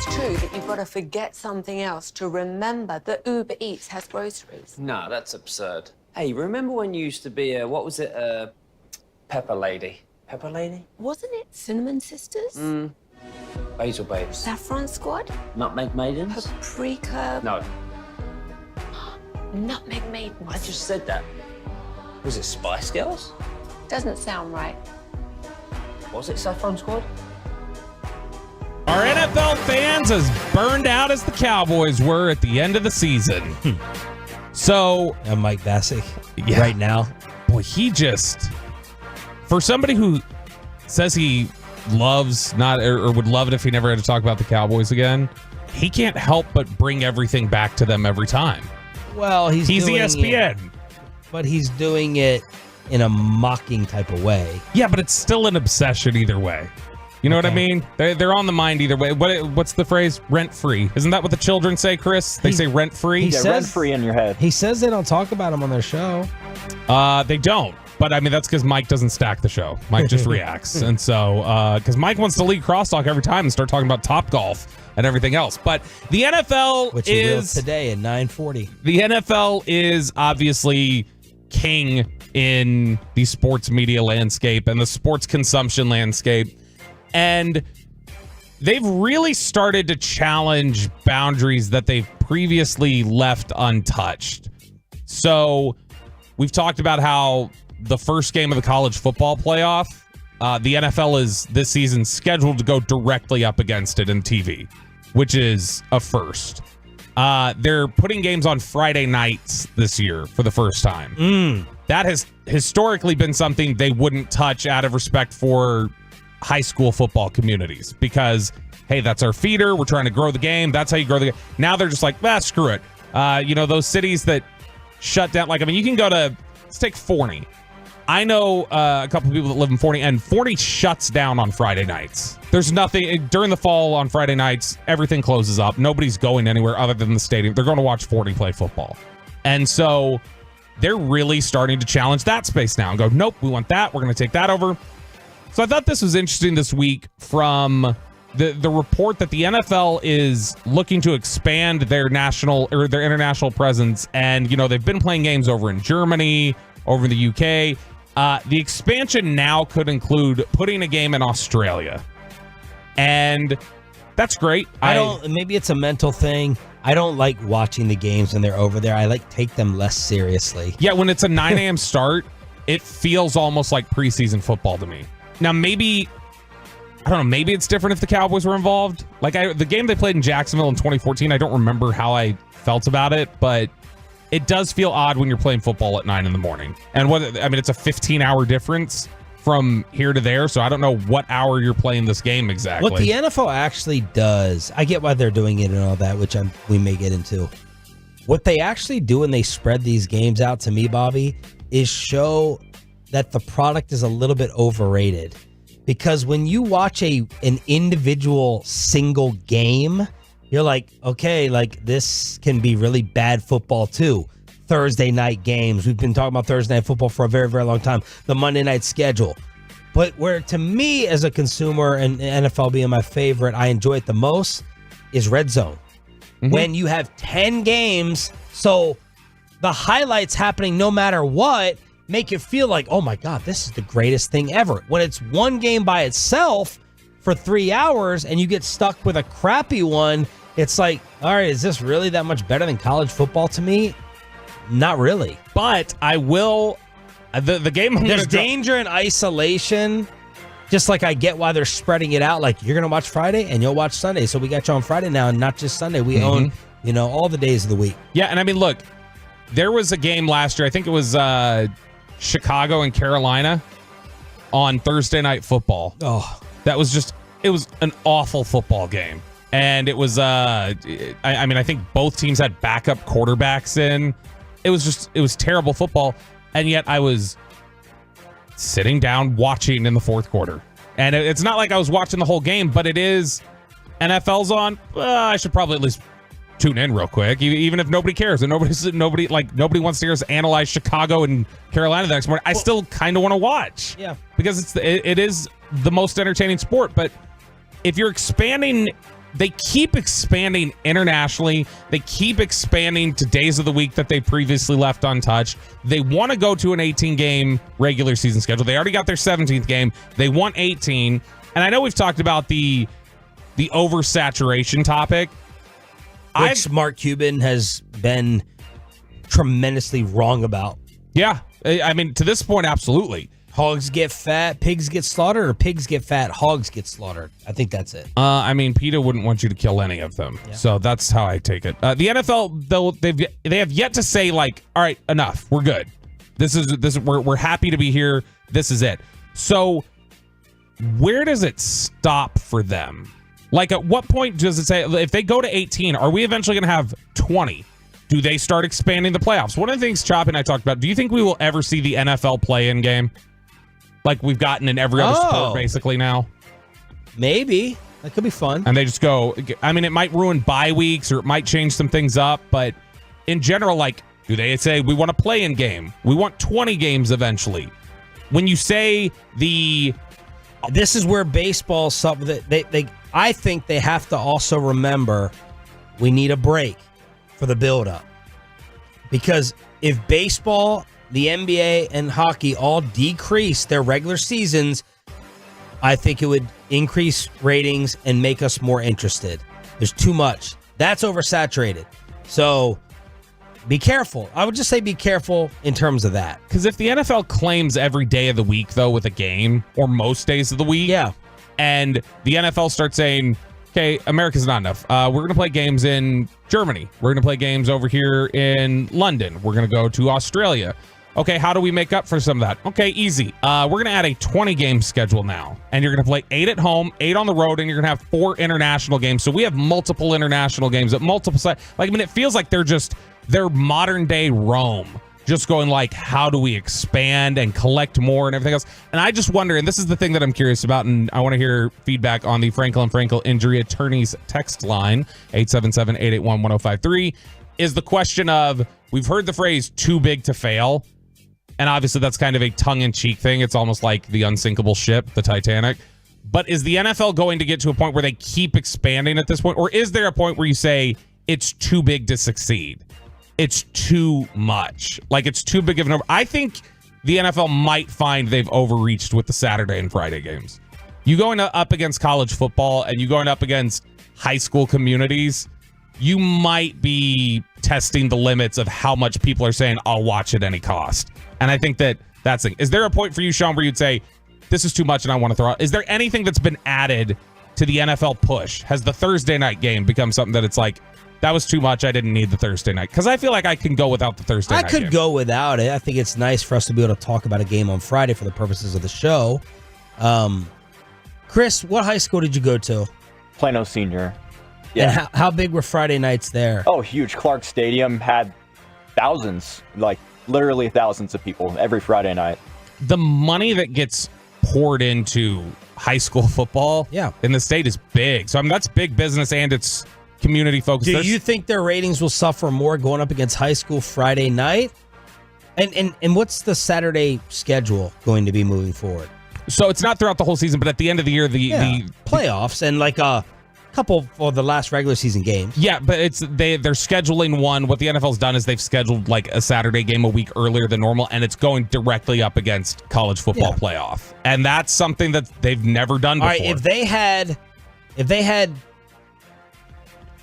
it's true that you've got to forget something else to remember that Uber Eats has groceries? No, that's absurd. Hey, remember when you used to be Pepper Lady? Pepper Lady? Wasn't it Cinnamon Sisters? Basil Babes. Saffron Squad? Nutmeg Maidens? Paprika? No, Nutmeg Maidens. I just said that. Was it Spice Girls? Doesn't sound right. Was it Saffron Squad? Are NFL fans as burned out as the Cowboys were at the end of the season? So, Mike Bassick, right now. Boy, he just, for somebody who says he loves or would love it if he never had to talk about the Cowboys again, he can't help but bring everything back to them every time. Well, he's doing ESPN. But he's doing it in a mocking type of way. Yeah, but it's still an obsession either way. You know what I mean? They're on the mind either way. What's the phrase? Rent free. Isn't that what the children say, Chris? They say rent free. Rent free in your head. He says they don't talk about him on their show. They don't. But I mean, that's because Mike doesn't stack the show. Mike just reacts. And so, because Mike wants to lead crosstalk every time and start talking about Topgolf and everything else. But the NFL Which he will today at 9:40. The NFL is obviously king in the sports media landscape and the sports consumption landscape. And they've really started to challenge boundaries that they've previously left untouched. So we've talked about how the first game of the college football playoff, the NFL is this season scheduled to go directly up against it in TV, which is a first. They're putting games on Friday nights this year for the first time. That has historically been something they wouldn't touch out of respect for high school football communities because, hey, that's our feeder. We're trying to grow the game. That's how you grow the game. Now they're just like, screw it. Those cities that shut down, you can go to, let's take Forney. I know a couple of people that live in Forney, and Forney shuts down on Friday nights. There's nothing during the fall on Friday nights. Everything closes up. Nobody's going anywhere other than the stadium. They're going to watch Forney play football. And so they're really starting to challenge that space now and go, nope, we want that. We're going to take that over. So I thought this was interesting this week from the report that the NFL is looking to expand their national or their international presence. And, they've been playing games over in Germany, over in the UK. The expansion now could include putting a game in Australia. And that's great. Maybe it's a mental thing. I don't like watching the games when they're over there. I take them less seriously. Yeah, when it's a 9 a.m. start, it feels almost like preseason football to me. Now, maybe it's different if the Cowboys were involved. The game they played in Jacksonville in 2014, I don't remember how I felt about it, but it does feel odd when you're playing football at 9 in the morning. And it's a 15-hour difference from here to there, so I don't know what hour you're playing this game exactly. What the NFL actually does, I get why they're doing it and all that, which we may get into. What they actually do when they spread these games out, to me, Bobby, is show that the product is a little bit overrated. Because when you watch an individual single game, you're like, okay, this can be really bad football too. Thursday night games. We've been talking about Thursday night football for a very, very long time. The Monday night schedule. But where, to me, as a consumer, and NFL being my favorite, I enjoy it the most, is Red Zone. When you have 10 games, so the highlights happening no matter what make it feel like, oh my God, this is the greatest thing ever. When it's one game by itself for 3 hours and you get stuck with a crappy one, it's like, all right, is this really that much better than college football to me? Not really. But I will, the game. There's danger in isolation. Just like I get why they're spreading it out. Like, you're going to watch Friday and you'll watch Sunday. So we got you on Friday now and not just Sunday. We own, all the days of the week. Yeah, and look, there was a game last year. I think it was Chicago and Carolina on Thursday Night Football. Oh. That was it was an awful football game. And it was, I think both teams had backup quarterbacks in. It was terrible football. And yet I was sitting down watching in the fourth quarter. And it's not like I was watching the whole game, but it is, NFL's on. I should probably at least tune in real quick, even if nobody cares and nobody wants to hear us analyze Chicago and Carolina the next morning. I still kind of want to watch. Yeah. Because it is the most entertaining sport. But if you're expanding they keep expanding internationally. They keep expanding to days of the week that they previously left untouched. They want to go to an 18-game regular season schedule. They already got their 17th game. They want 18. And I know we've talked about the oversaturation topic. Which Mark Cuban has been tremendously wrong about. Yeah. I mean, to this point, absolutely. Hogs get fat, pigs get slaughtered, or pigs get fat, hogs get slaughtered. I think that's it. I mean, PETA wouldn't want you to kill any of them. Yeah. So that's how I take it. The NFL, though, they have yet to say, like, all right, enough. We're good. We're happy to be here. This is it. So where does it stop for them? Like, at what point does it say, if they go to 18, are we eventually going to have 20? Do they start expanding the playoffs? One of the things Chop and I talked about, do you think we will ever see the NFL play-in game? Like we've gotten in every other sport basically now? Maybe. That could be fun. And they just go, I mean, it might ruin bye weeks or it might change some things up, but in general, like, do they say we want a play-in game? We want 20 games eventually. When you say this is where baseball, something that I think they have to also remember we need a break for the build-up. Because if baseball, the NBA, and hockey all decrease their regular seasons, I think it would increase ratings and make us more interested. There's too much. That's oversaturated. So be careful. I would just say be careful in terms of that. Because if the NFL claims every day of the week, though, with a game, or most days of the week, and the NFL starts saying, okay, America's not enough. We're going to play games in Germany. We're going to play games over here in London. We're going to go to Australia. Okay, how do we make up for some of that? Okay, easy. We're going to add a 20-game schedule now. And you're going to play 8 at home, 8 on the road, and you're going to have 4 international games. So we have multiple international games at multiple sites. Like, I mean, it feels like they're modern-day Rome. Just going like, how do we expand and collect more and everything else? And I just wonder, and this is the thing that I'm curious about, and I want to hear feedback on the Frankel & Frankel Injury Attorneys text line, 877-881-1053, is the question of, we've heard the phrase, too big to fail. And obviously that's kind of a tongue-in-cheek thing. It's almost like the unsinkable ship, the Titanic. But is the NFL going to get to a point where they keep expanding at this point? Or is there a point where you say it's too big to succeed? It's too much. Like, it's too big of an over. I think the NFL might find they've overreached with the Saturday and Friday games. You going up against college football and you going up against high school communities, you might be testing the limits of how much people are saying, I'll watch at any cost. And I think that's it. Is there a point for you, Sean, where you'd say, this is too much and I want to throw out? Is there anything that's been added to the NFL push? Has the Thursday night game become something that it's like, that was too much, I didn't need the Thursday night? Because I feel like I can go without the Thursday night game. I could go without it. I think it's nice for us to be able to talk about a game on Friday for the purposes of the show. Chris, what high school did you go to? Plano Senior. Yeah. And how big were Friday nights there? Oh, huge. Clark Stadium had thousands, like literally thousands of people every Friday night. The money that gets poured into high school football in the state is big. So, I mean, that's big business and it's community focused. Do you think their ratings will suffer more going up against high school Friday night? And what's the Saturday schedule going to be moving forward? So it's not throughout the whole season, but at the end of the year, the playoffs and like a couple for the last regular season games. Yeah, but they're scheduling one. What the NFL's done is they've scheduled like a Saturday game a week earlier than normal, and it's going directly up against college football playoff. And that's something that they've never done before. All right, if they had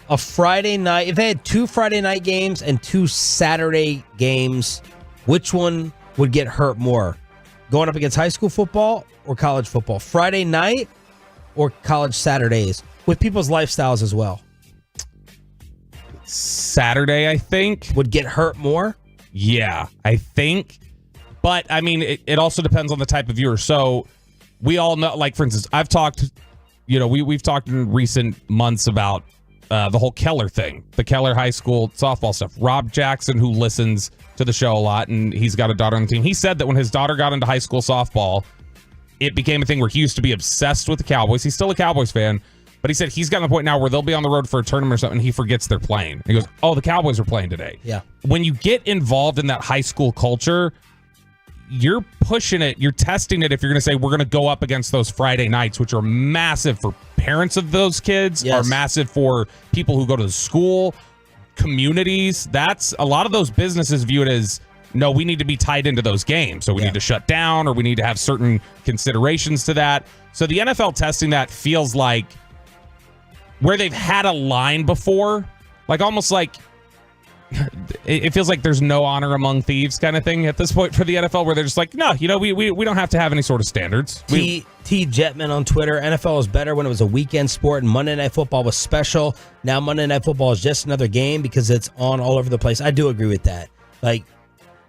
a Friday night, if they had 2 Friday night games and 2 Saturday games, which one would get hurt more? Going up against high school football or college football? Friday night or college Saturdays? With people's lifestyles as well. Saturday, I think. Would get hurt more? Yeah, I think. But, I mean, it also depends on the type of viewer. So, we all know, like, for instance, I've talked, we've talked in recent months about the whole Keller thing, the Keller High School softball stuff. Rob Jackson, who listens to the show a lot, and he's got a daughter on the team, he said that when his daughter got into high school softball, it became a thing where he used to be obsessed with the Cowboys. He's still a Cowboys fan, but he said he's gotten to the point now where they'll be on the road for a tournament or something, and he forgets they're playing. He goes, oh, the Cowboys are playing today. Yeah. When you get involved in that high school culture, you're pushing it, you're testing it if you're going to say we're going to go up against those Friday nights, which are massive for parents of those kids, are massive for people who go to the school, communities. That's a lot of those businesses view it as, no, we need to be tied into those games. So we need to shut down, or we need to have certain considerations to that. So the NFL testing that feels like where they've had a line before, like almost like it feels like there's no honor among thieves kind of thing at this point for the NFL, where they're just like, no, we don't have to have any sort of standards. T. Jetman on Twitter, NFL was better when it was a weekend sport and Monday Night Football was special. Now Monday Night Football is just another game because it's on all over the place. I do agree with that. Like,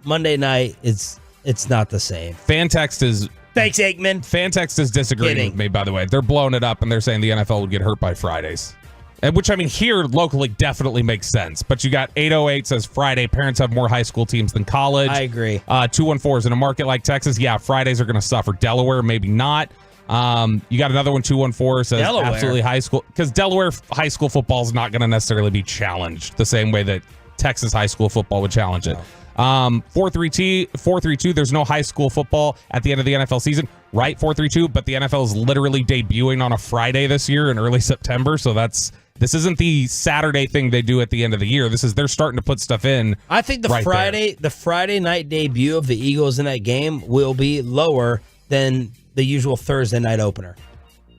Monday night, it's not the same. Fantext is... Thanks, Aikman. Fantext is disagreeing with me, by the way. They're blowing it up, and they're saying the NFL would get hurt by Fridays. And which, I mean, here locally definitely makes sense. But you got 808 says Friday, parents have more high school teams than college. I agree. 214 is in a market like Texas. Yeah, Fridays are going to suffer. Delaware, maybe not. You got another one, 214 says Delaware. Absolutely high school. Because Delaware high school football is not going to necessarily be challenged the same way that Texas high school football would challenge it. 432, there's no high school football at the end of the NFL season. Right, 432, but the NFL is literally debuting on a Friday this year in early September, so this isn't the Saturday thing they do at the end of the year. They're starting to put stuff in. I think the Friday night debut of the Eagles in that game will be lower than the usual Thursday night opener.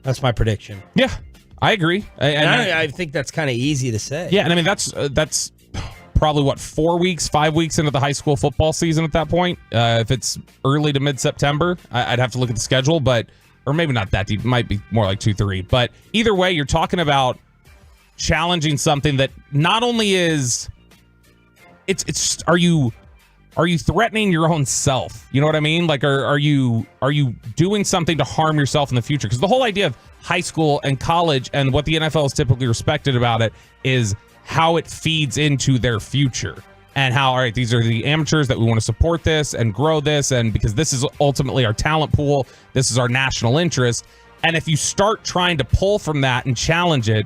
That's my prediction. Yeah, I agree. I think that's kind of easy to say. Yeah, and I mean that's probably 5 weeks into the high school football season at that point. If it's early to mid-September, I'd have to look at the schedule, or maybe not that deep. It might be more like 2-3. But either way, you're talking about challenging something that not only is are you threatening your own self? You know what I mean? Like, are you doing something to harm yourself in the future? Because the whole idea of high school and college and what the NFL is typically respected about it is how it feeds into their future, and how, all right, these are the amateurs that we want to support this and grow this, and because this is ultimately our talent pool, this is our national interest. And if you start trying to pull from that and challenge it,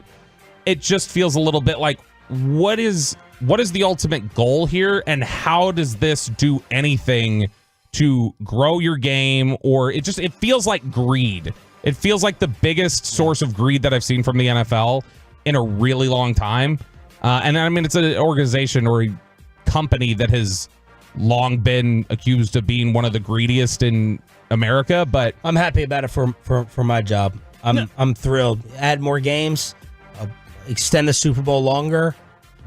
it just feels a little bit like, what is the ultimate goal here, and how does this do anything to grow your game? Or it feels like greed. It feels like the biggest source of greed that I've seen from the NFL in a really long time. And I mean, it's an organization or a company that has long been accused of being one of the greediest in America, but I'm happy about it for my job. I'm thrilled. Add more games, extend the Super Bowl longer,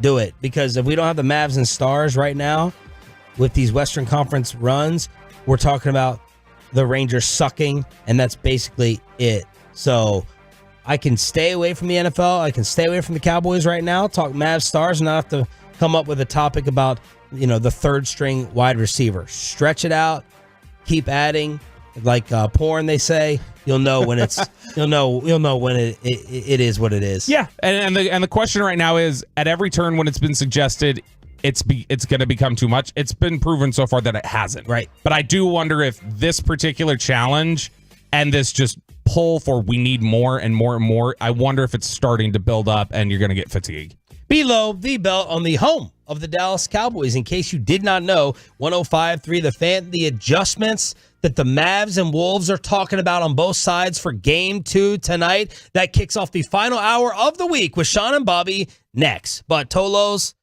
do it. Because if we don't have the Mavs and Stars right now with these Western Conference runs, we're talking about the Rangers sucking, and that's basically it. So I can stay away from the NFL. I can stay away from the Cowboys right now, talk Mavs Stars, and not have to come up with a topic about, the third string wide receiver. Stretch it out, keep adding, like porn, they say. You'll know when it's you'll know when it is what it is. Yeah, and the question right now is, at every turn when it's been suggested it's going to become too much, it's been proven so far that it hasn't. Right. But I do wonder if this particular challenge and this just pull for we need more and more and more, I wonder if it's starting to build up and you're going to get fatigue. Below the belt on the home of the Dallas Cowboys. In case you did not know, 105.3 The Fan, the adjustments that the Mavs and Wolves are talking about on both sides for Game 2 tonight. That kicks off the final hour of the week with Sean and Bobby next. But Tolos,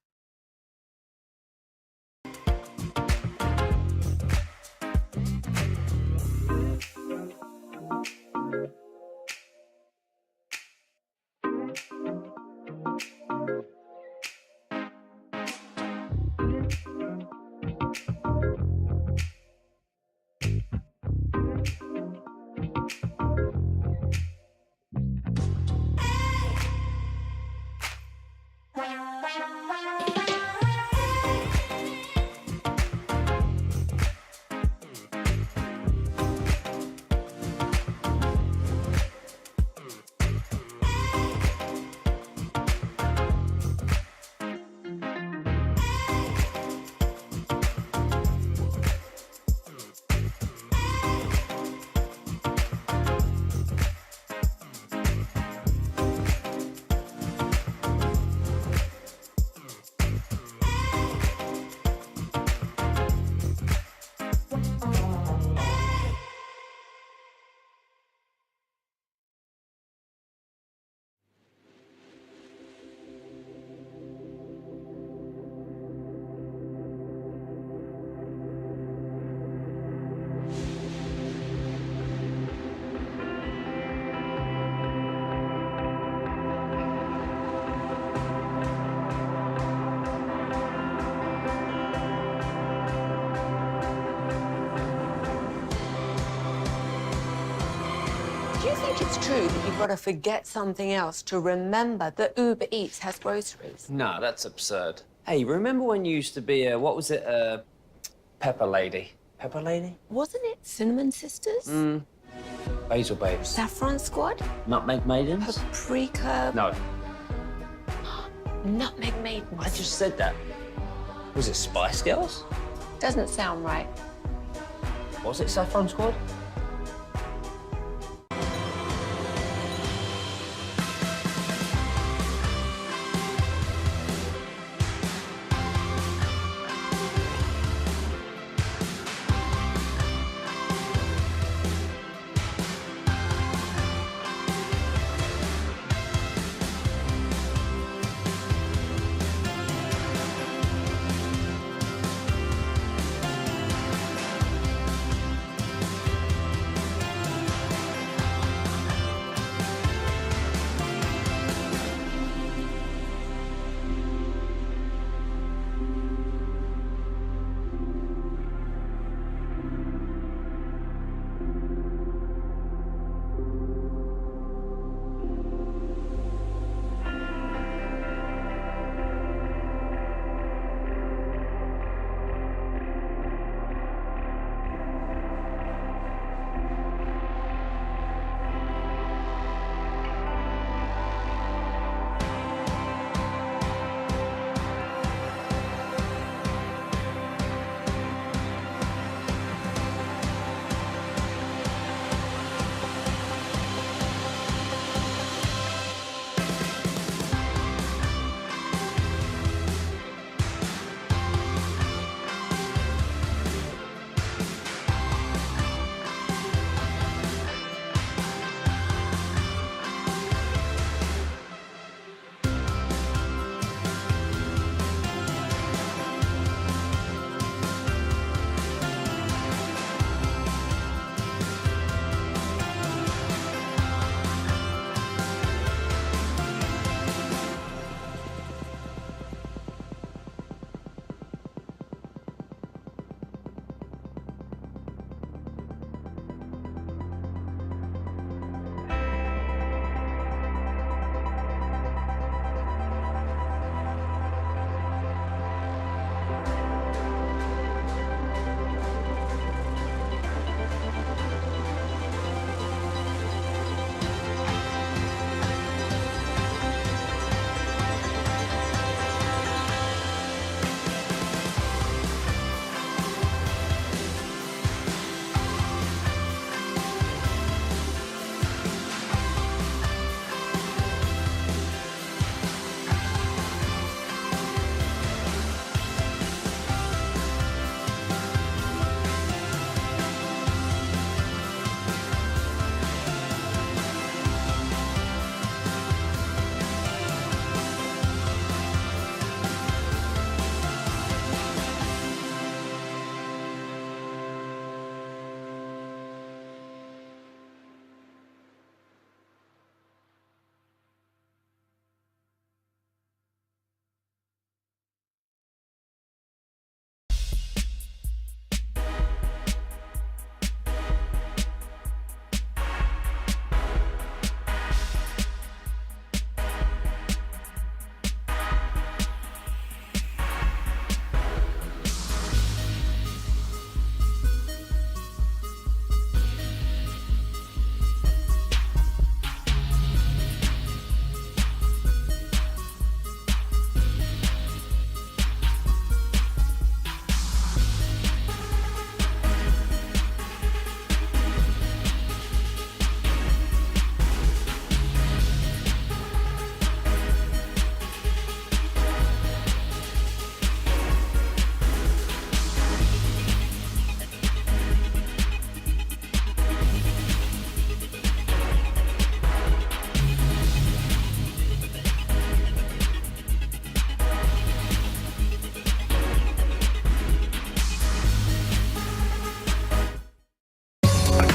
Do you think it's true that you've got to forget something else to remember that Uber Eats has groceries? No, that's absurd. Hey, remember when you used to be a, what was it, Pepper Lady? Pepper Lady? Wasn't it Cinnamon Sisters? Basil Babes. Saffron Squad? Nutmeg Maidens? Paprika? No, Nutmeg Maidens. I just said that. Was it Spice Girls? Doesn't sound right. Was it Saffron Squad?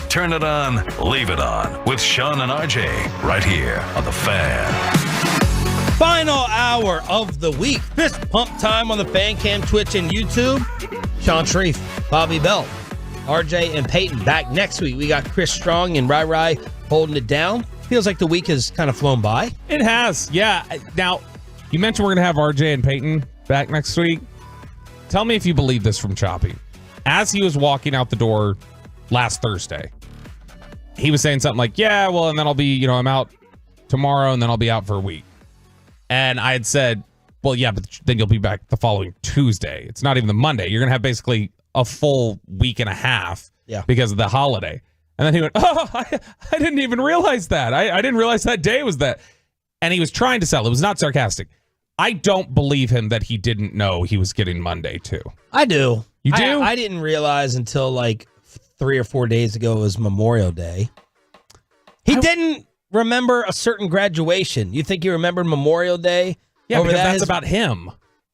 Turn it on, leave it on with Sean and RJ right here on The Fan. Final hour of the week. Fist pump time on the Fan Cam, Twitch, and YouTube. Sean Sharif, Bobby Belt, RJ and Peyton back next week. We got Chris Strong and Rai Rai holding it down. Feels like the week has kind of flown by. It has, yeah. Now, you mentioned we're going to have RJ and Peyton back next week. Tell me if you believe this from Choppy. As he was walking out the door last Thursday, he was saying something like, yeah, well, and then I'll be, I'm out tomorrow, and then I'll be out for a week. And I had said, well, yeah, but then you'll be back the following Tuesday. It's not even the Monday. You're going to have basically a full week and a half because of the holiday. And then he went, oh, I didn't even realize that. I didn't realize that day was that. And he was trying to sell. It was not sarcastic. I don't believe him that he didn't know he was getting Monday, too. I do. You do? I didn't realize until like 3 or 4 days ago it was Memorial Day. He didn't remember a certain graduation. You think he remembered Memorial Day? Yeah, because that's about him.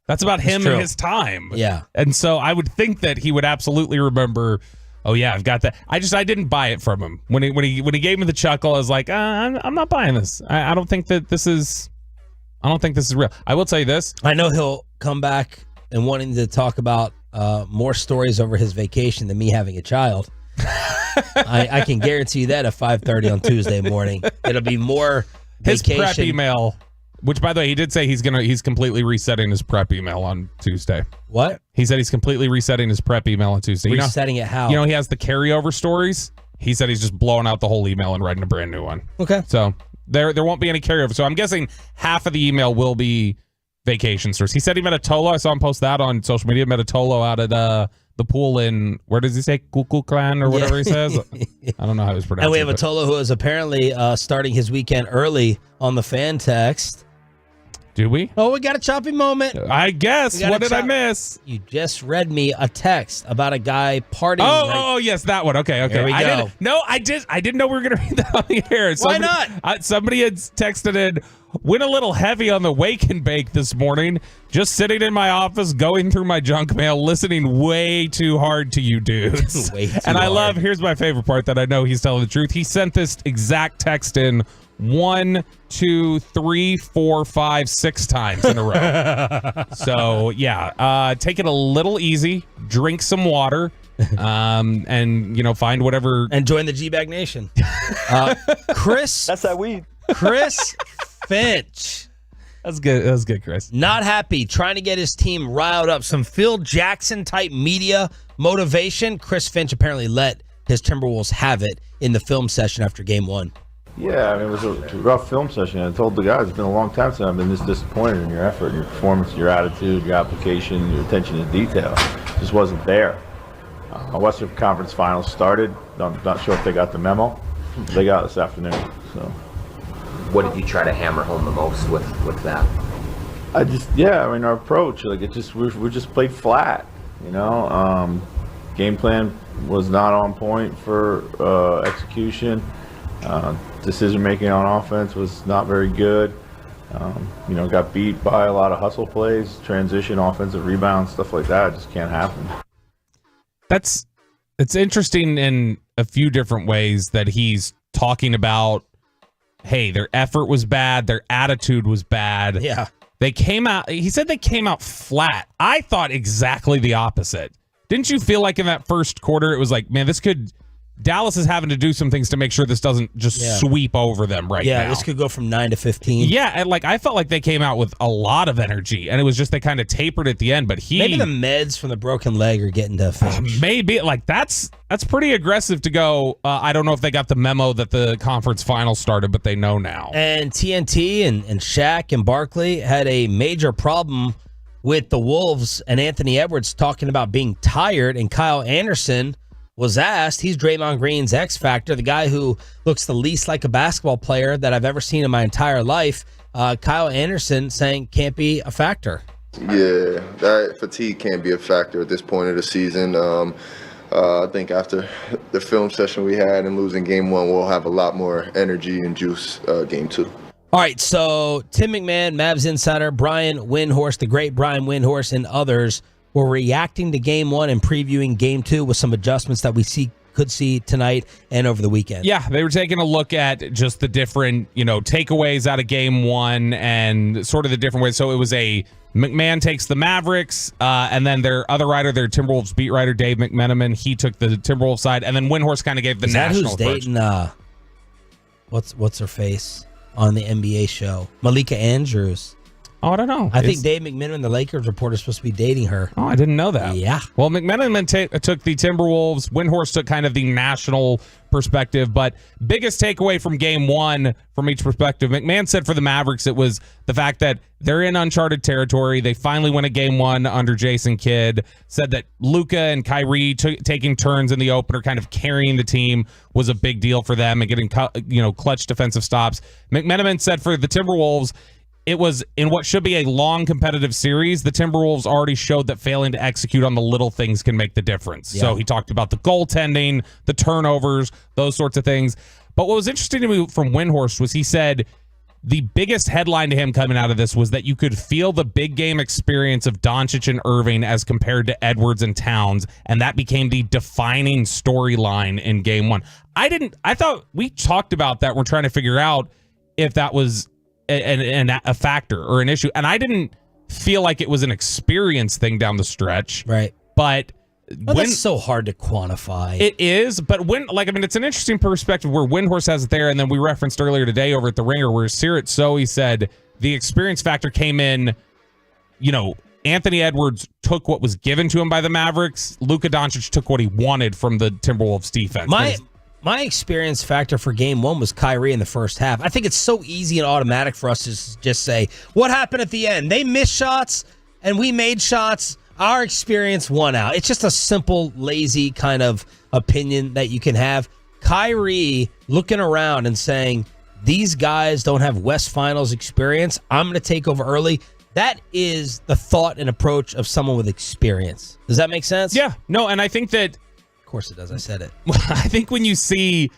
That's about him and his time. Yeah. And so I would think that he would absolutely remember, oh yeah, I've got that. I didn't buy it from him. When he gave me the chuckle, I was like, I'm not buying this. I don't think this is real. I will tell you this. I know he'll come back and wanting to talk about more stories over his vacation than me having a child. I can guarantee you that at 5:30 on Tuesday morning. It'll be more vacation. His prep email, which by the way, he did say he's completely resetting his prep email on Tuesday. What? He said he's completely resetting his prep email on Tuesday. Resetting it how? He has the carryover stories. He said he's just blowing out the whole email and writing a brand new one. Okay. So there won't be any carryover. So I'm guessing half of the email will be vacation stories. He said he met a Tolo. I saw him post that on social media. Met a Tolo out at the pool in, where does he say? Cuckoo Clan or whatever he says. I don't know how he was pronouncing it. And we have a Tolo who is apparently starting his weekend early on the fan text. Do we? Oh, we got a choppy moment. I guess. What did I miss? You just read me a text about a guy partying. Oh, yes, that one. Okay. There we go. I didn't know we were going to read that on the air. Why not? Somebody had texted in, went a little heavy on the wake and bake this morning. Just sitting in my office, going through my junk mail, listening way too hard to you dudes. I love, here's my favorite part that I know he's telling the truth. He sent this exact text in 1, 2, 3, 4, 5, 6 times in a row. So yeah, take it a little easy, drink some water, and find whatever, and join the G-Bag Nation. Chris, that's that weed. Chris Finch. That's good. That was good, Chris. Not happy, trying to get his team riled up. Some Phil Jackson type media motivation. Chris Finch apparently let his Timberwolves have it in the film session after game 1. Yeah, it was a rough film session. I told the guys it's been a long time since I've been this disappointed in your effort, your performance, your attitude, your application, your attention to detail. It just wasn't there. Western Conference Finals started. I'm not sure if they got the memo. They got it this afternoon. So, what did you try to hammer home the most with that? Our approach, we just played flat. Game plan was not on point for execution. Decision making on offense was not very good. Got beat by a lot of hustle plays, transition, offensive rebounds, stuff like that. It just can't happen. It's interesting in a few different ways that he's talking about, hey, their effort was bad, their attitude was bad. Yeah. He said they came out flat. I thought exactly the opposite. Didn't you feel like in that first quarter it was like, man, Dallas is having to do some things to make sure this doesn't just sweep over them now. Yeah, this could go from 9 to 15. Yeah, and I felt like they came out with a lot of energy, and it was just they kind of tapered at the end. But maybe the meds from the broken leg are getting to Finch. Maybe that's pretty aggressive to go. I don't know if they got the memo that the conference finals started, but they know now. And TNT and Shaq and Barkley had a major problem with the Wolves and Anthony Edwards talking about being tired, and Kyle Anderson was asked, he's Draymond Green's X Factor, the guy who looks the least like a basketball player that I've ever seen in my entire life. Kyle Anderson saying can't be a factor. Yeah, that fatigue can't be a factor at this point of the season. I think after the film session we had and losing game 1, we'll have a lot more energy and juice game 2. All right, so Tim McMahon, Mavs insider, Brian Windhorst, the great Brian Windhorst, and others were reacting to game 1 and previewing game 2 with some adjustments that we could see tonight and over the weekend. Yeah, they were taking a look at just the different, takeaways out of game 1 and sort of the different ways. So it was a McMahon takes the Mavericks, and then their other writer, their Timberwolves beat writer, Dave McMenamin, he took the Timberwolves side, and then Windhorst kind of gave the national approach. Who's dating, what's her face on the NBA show? Malika Andrews. Oh, I don't know. I think Dave McMenamin, the Lakers reporter, is supposed to be dating her. Oh, I didn't know that. Yeah. Well, McMenamin took the Timberwolves. Windhorst took kind of the national perspective. But biggest takeaway from game one from each perspective, McMahon said for the Mavericks, it was the fact that they're in uncharted territory. They finally win a game one under Jason Kidd. Said that Luka and Kyrie taking turns in the opener, kind of carrying the team, was a big deal for them and getting clutch defensive stops. McMenamin said for the Timberwolves, it was in what should be a long competitive series. The Timberwolves already showed that failing to execute on the little things can make the difference. Yeah. So he talked about the goaltending, the turnovers, those sorts of things. But what was interesting to me from Windhorst was he said the biggest headline to him coming out of this was that you could feel the big game experience of Doncic and Irving as compared to Edwards and Towns, and that became the defining storyline in game one. I thought we talked about that. We're trying to figure out if that was a factor or an issue, and I didn't feel like it was an experience thing down the stretch, right? But that's so hard to quantify. It is, but it's an interesting perspective where Windhorst has it there, and then we referenced earlier today over at the Ringer where Sirit Sohi said the experience factor came in. Anthony Edwards took what was given to him by the Mavericks. Luka Doncic took what he wanted from the Timberwolves defense. My experience factor for game one was Kyrie in the first half. I think it's so easy and automatic for us to just say, what happened at the end? They missed shots and we made shots. Our experience won out. It's just a simple, lazy kind of opinion that you can have. Kyrie looking around and saying, these guys don't have West Finals experience. I'm going to take over early. That is the thought and approach of someone with experience. Does that make sense? Yeah. No, and I think that... Of course it does. I said it. I think when you see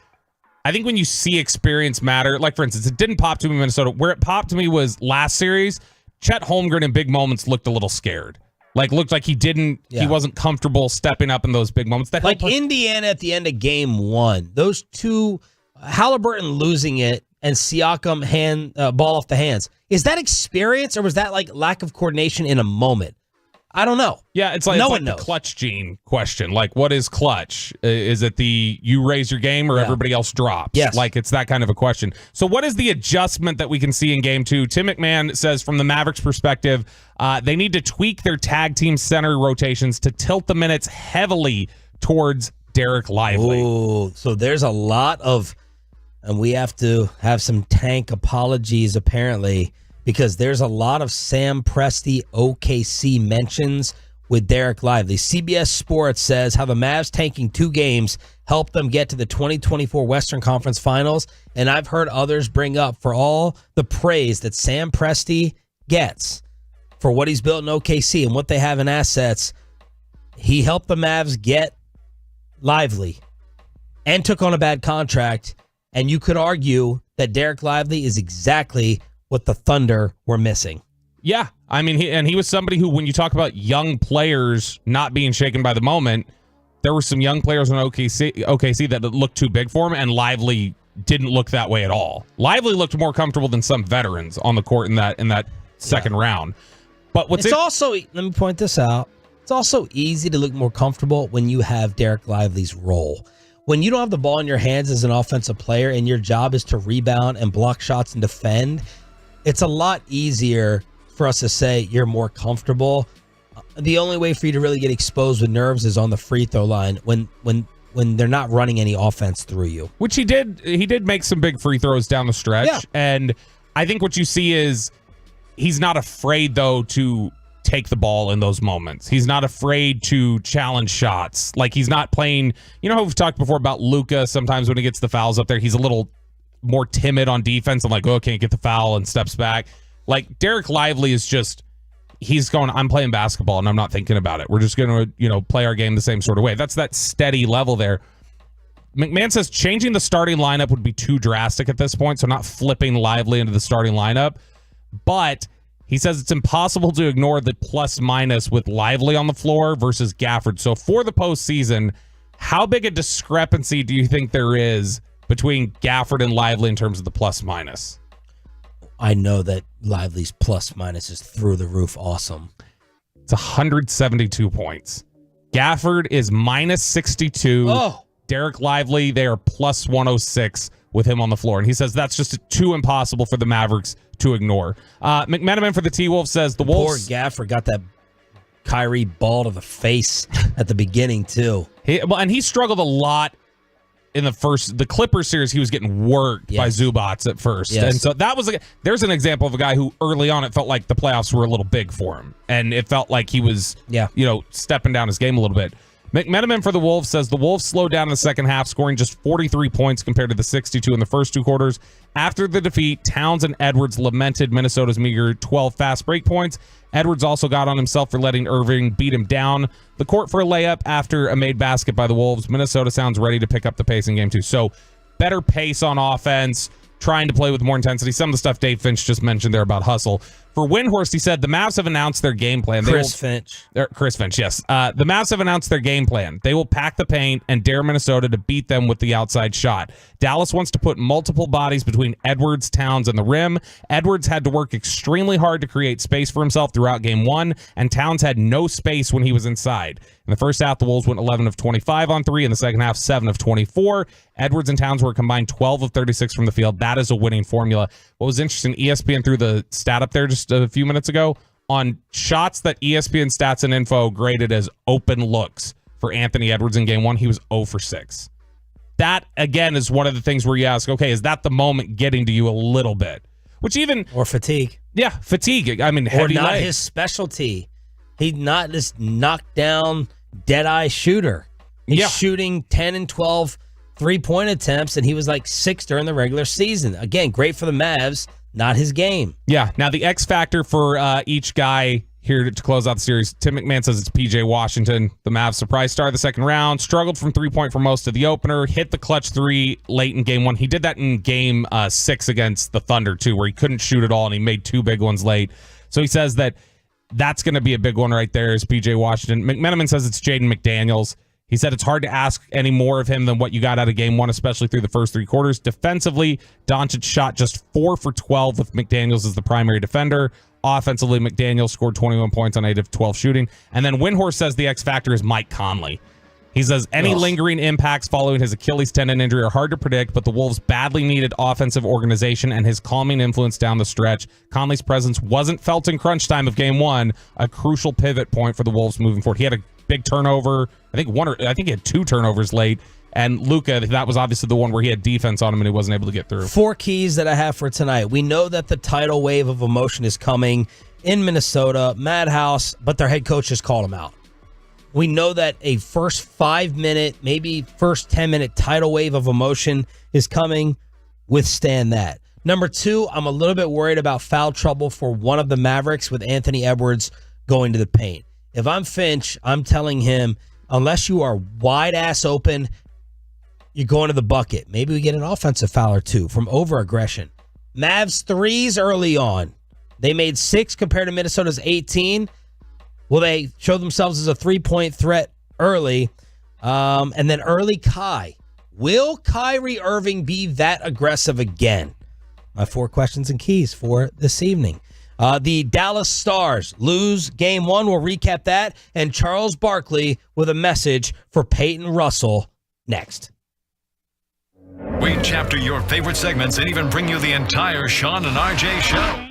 experience matter, like for instance, it didn't pop to me in Minnesota. Where it popped to me was last series. Chet Holmgren in big moments looked a little scared. Looked like he wasn't comfortable stepping up in those big moments. Indiana at the end of game one, those two, Halliburton losing it and Siakam ball off the hands. Is that experience or was that lack of coordination in a moment? I don't know. Yeah, it's like the clutch gene question. What is clutch? Is it you raise your game or everybody else drops? Yes. It's that kind of a question. So what is the adjustment that we can see in game two? Tim McMahon says from the Mavericks perspective, they need to tweak their tag team center rotations to tilt the minutes heavily towards Derek Lively. Ooh, so there's a lot of, and we have to have some tank apologies apparently, because there's a lot of Sam Presti OKC mentions with Derek Lively. CBS Sports says how the Mavs tanking 2 games helped them get to the 2024 Western Conference Finals, and I've heard others bring up for all the praise that Sam Presti gets for what he's built in OKC and what they have in assets. He helped the Mavs get Lively and took on a bad contract, and you could argue that Derek Lively is exactly what the Thunder were missing. Yeah. I mean, he was somebody who, when you talk about young players not being shaken by the moment, there were some young players in OKC that looked too big for him, and Lively didn't look that way at all. Lively looked more comfortable than some veterans on the court in that second round. But also, let me point this out, it's also easy to look more comfortable when you have Derek Lively's role. When you don't have the ball in your hands as an offensive player and your job is to rebound and block shots and defend, it's a lot easier for us to say you're more comfortable. The only way for you to really get exposed with nerves is on the free throw line when they're not running any offense through you. Which he did. He did make some big free throws down the stretch. Yeah. And I think what you see is he's not afraid, though, to take the ball in those moments. He's not afraid to challenge shots. He's not playing, how we've talked before about Luka. Sometimes when he gets the fouls up there, he's a little more timid on defense. I'm can't get the foul and steps back. Derek Lively is just, he's going, I'm playing basketball and I'm not thinking about it. We're just going to, play our game the same sort of way. That's that steady level there. McMahon says changing the starting lineup would be too drastic at this point, so not flipping Lively into the starting lineup. But he says it's impossible to ignore the plus-minus with Lively on the floor versus Gafford. So for the postseason, how big a discrepancy do you think there is between Gafford and Lively in terms of the plus-minus? I know that Lively's plus minus is through the roof awesome. It's 172 points. Gafford is minus 62. Oh. Derek Lively, they are plus 106 with him on the floor. And he says that's just too impossible for the Mavericks to ignore. McMenamin for the T-Wolves says the Wolves... Poor Gafford got that Kyrie ball to the face at the beginning, too. And he struggled a lot in the Clippers series. He was getting worked by Zubats at first. Yes. And so that was there's an example of a guy who early on it felt like the playoffs were a little big for him. And it felt like he was stepping down his game a little bit. McMenamin for the Wolves says the Wolves slowed down in the second half, scoring just 43 points compared to the 62 in the first two quarters. After the defeat, Towns and Edwards lamented Minnesota's meager 12 fast break points. Edwards also got on himself for letting Irving beat him down the court for a layup after a made basket by the Wolves. Minnesota sounds ready to pick up the pace in game 2. So better pace on offense, trying to play with more intensity. Some of the stuff Dave Finch just mentioned there about hustle. For Windhorst, he said the Mavs have announced their game plan. Chris Finch, yes. The Mavs have announced their game plan. They will pack the paint and dare Minnesota to beat them with the outside shot. Dallas wants to put multiple bodies between Edwards, Towns, and the rim. Edwards had to work extremely hard to create space for himself throughout game 1, and Towns had no space when he was inside. In the first half, the Wolves went 11 of 25 on 3. In the second half, 7 of 24. Edwards and Towns were combined 12 of 36 from the field. That is a winning formula. What was interesting, ESPN threw the stat up there just a few minutes ago on shots that ESPN Stats and Info graded as open looks for Anthony Edwards in game 1. He was 0 for 6. That, again, is one of the things where you ask, okay, is that the moment getting to you a little bit? Or fatigue. Yeah, fatigue. I mean, heavy or not legs. his specialty. He's not this knockdown, dead-eye shooter. He's shooting 10 and 12 3-point attempts, and he was like 6 during the regular season. Again, great for the Mavs, not his game. Yeah. Now, the X factor for each guy here to close out the series, Tim McMahon says it's P.J. Washington, the Mavs surprise star of the second round, struggled from 3-point for most of the opener, hit the clutch 3 late in game 1. He did that in game 6 against the Thunder, too, where he couldn't shoot at all, and he made 2 big ones late. So he says that's going to be a big one right there is P.J. Washington. McMenamin says it's Jaden McDaniels. He said it's hard to ask any more of him than what you got out of game 1, especially through the first 3 quarters. Defensively, Doncic shot just 4 for 12 with McDaniels as the primary defender. Offensively, McDaniels scored 21 points on 8 of 12 shooting. And then Windhorst says the X factor is Mike Conley. He says any lingering impacts following his Achilles tendon injury are hard to predict, but the Wolves badly needed offensive organization and his calming influence down the stretch. Conley's presence wasn't felt in crunch time of game 1, a crucial pivot point for the Wolves moving forward. He had a big turnover. I think he had 2 turnovers late. And Luka, that was obviously the one where he had defense on him and he wasn't able to get through. 4 keys that I have for tonight. We know that the tidal wave of emotion is coming in Minnesota, Madhouse, but their head coach just called him out. We know that a first 5-minute, maybe first 10-minute tidal wave of emotion is coming. Withstand that. Number 2, I'm a little bit worried about foul trouble for one of the Mavericks with Anthony Edwards going to the paint. If I'm Finch, I'm telling him, unless you are wide ass open, you're going to the bucket. Maybe we get an offensive foul or 2 from over-aggression. Mavs 3s early on. They made 6 compared to Minnesota's 18. Well, they showed themselves as a 3-point threat early. And then early Kai. Will Kyrie Irving be that aggressive again? My 4 questions and keys for this evening. The Dallas Stars lose game 1. We'll recap that. And Charles Barkley with a message for Peyton Russell next. We chapter your favorite segments and even bring you the entire Sean and RJ show.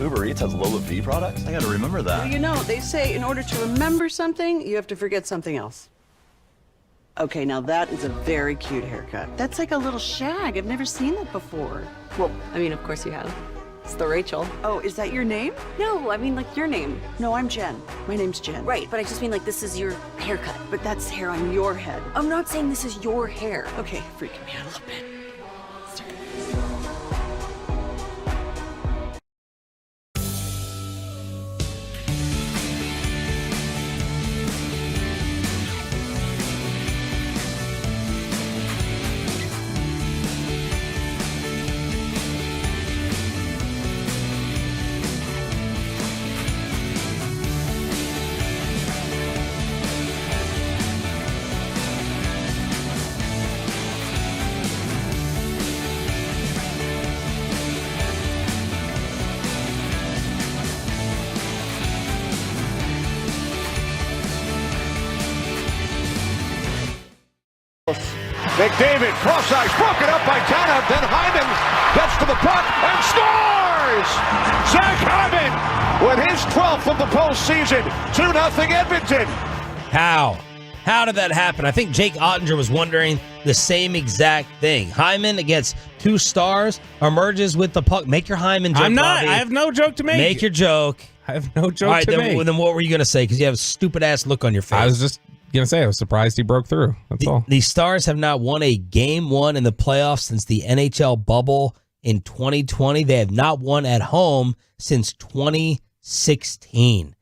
Uber Eats has low fee products? I gotta remember that. Well, you know, they say in order to remember something, you have to forget something else. Okay, now that is a very cute haircut. That's like a little shag. I've never seen that before. Well, I mean, of course you have. It's the Rachel. Oh, is that your name? No, I mean like your name. No, I'm Jen. My name's Jen. Right, but I just mean like this is your haircut. But that's hair on your head. I'm not saying this is your hair. Okay, freaking me out a little bit. McDavid, cross ice, broken up by Tanev, then Hyman gets to the puck and scores! Zach Hyman with his 12th of the postseason, 2-0 Edmonton. How did that happen? I think Jake Ottinger was wondering the same exact thing. Hyman against 2 stars emerges with the puck. Make your Hyman joke, I'm not. Bobby. I have no joke to make. Make your joke. I have no joke All right, to make. Then what were you going to say? Because you have a stupid-ass look on your face. I was just going to say I was surprised he broke through. That's all. The Stars have not won a Game 1 in the playoffs since the NHL bubble in 2020. They have not won at home since 2016.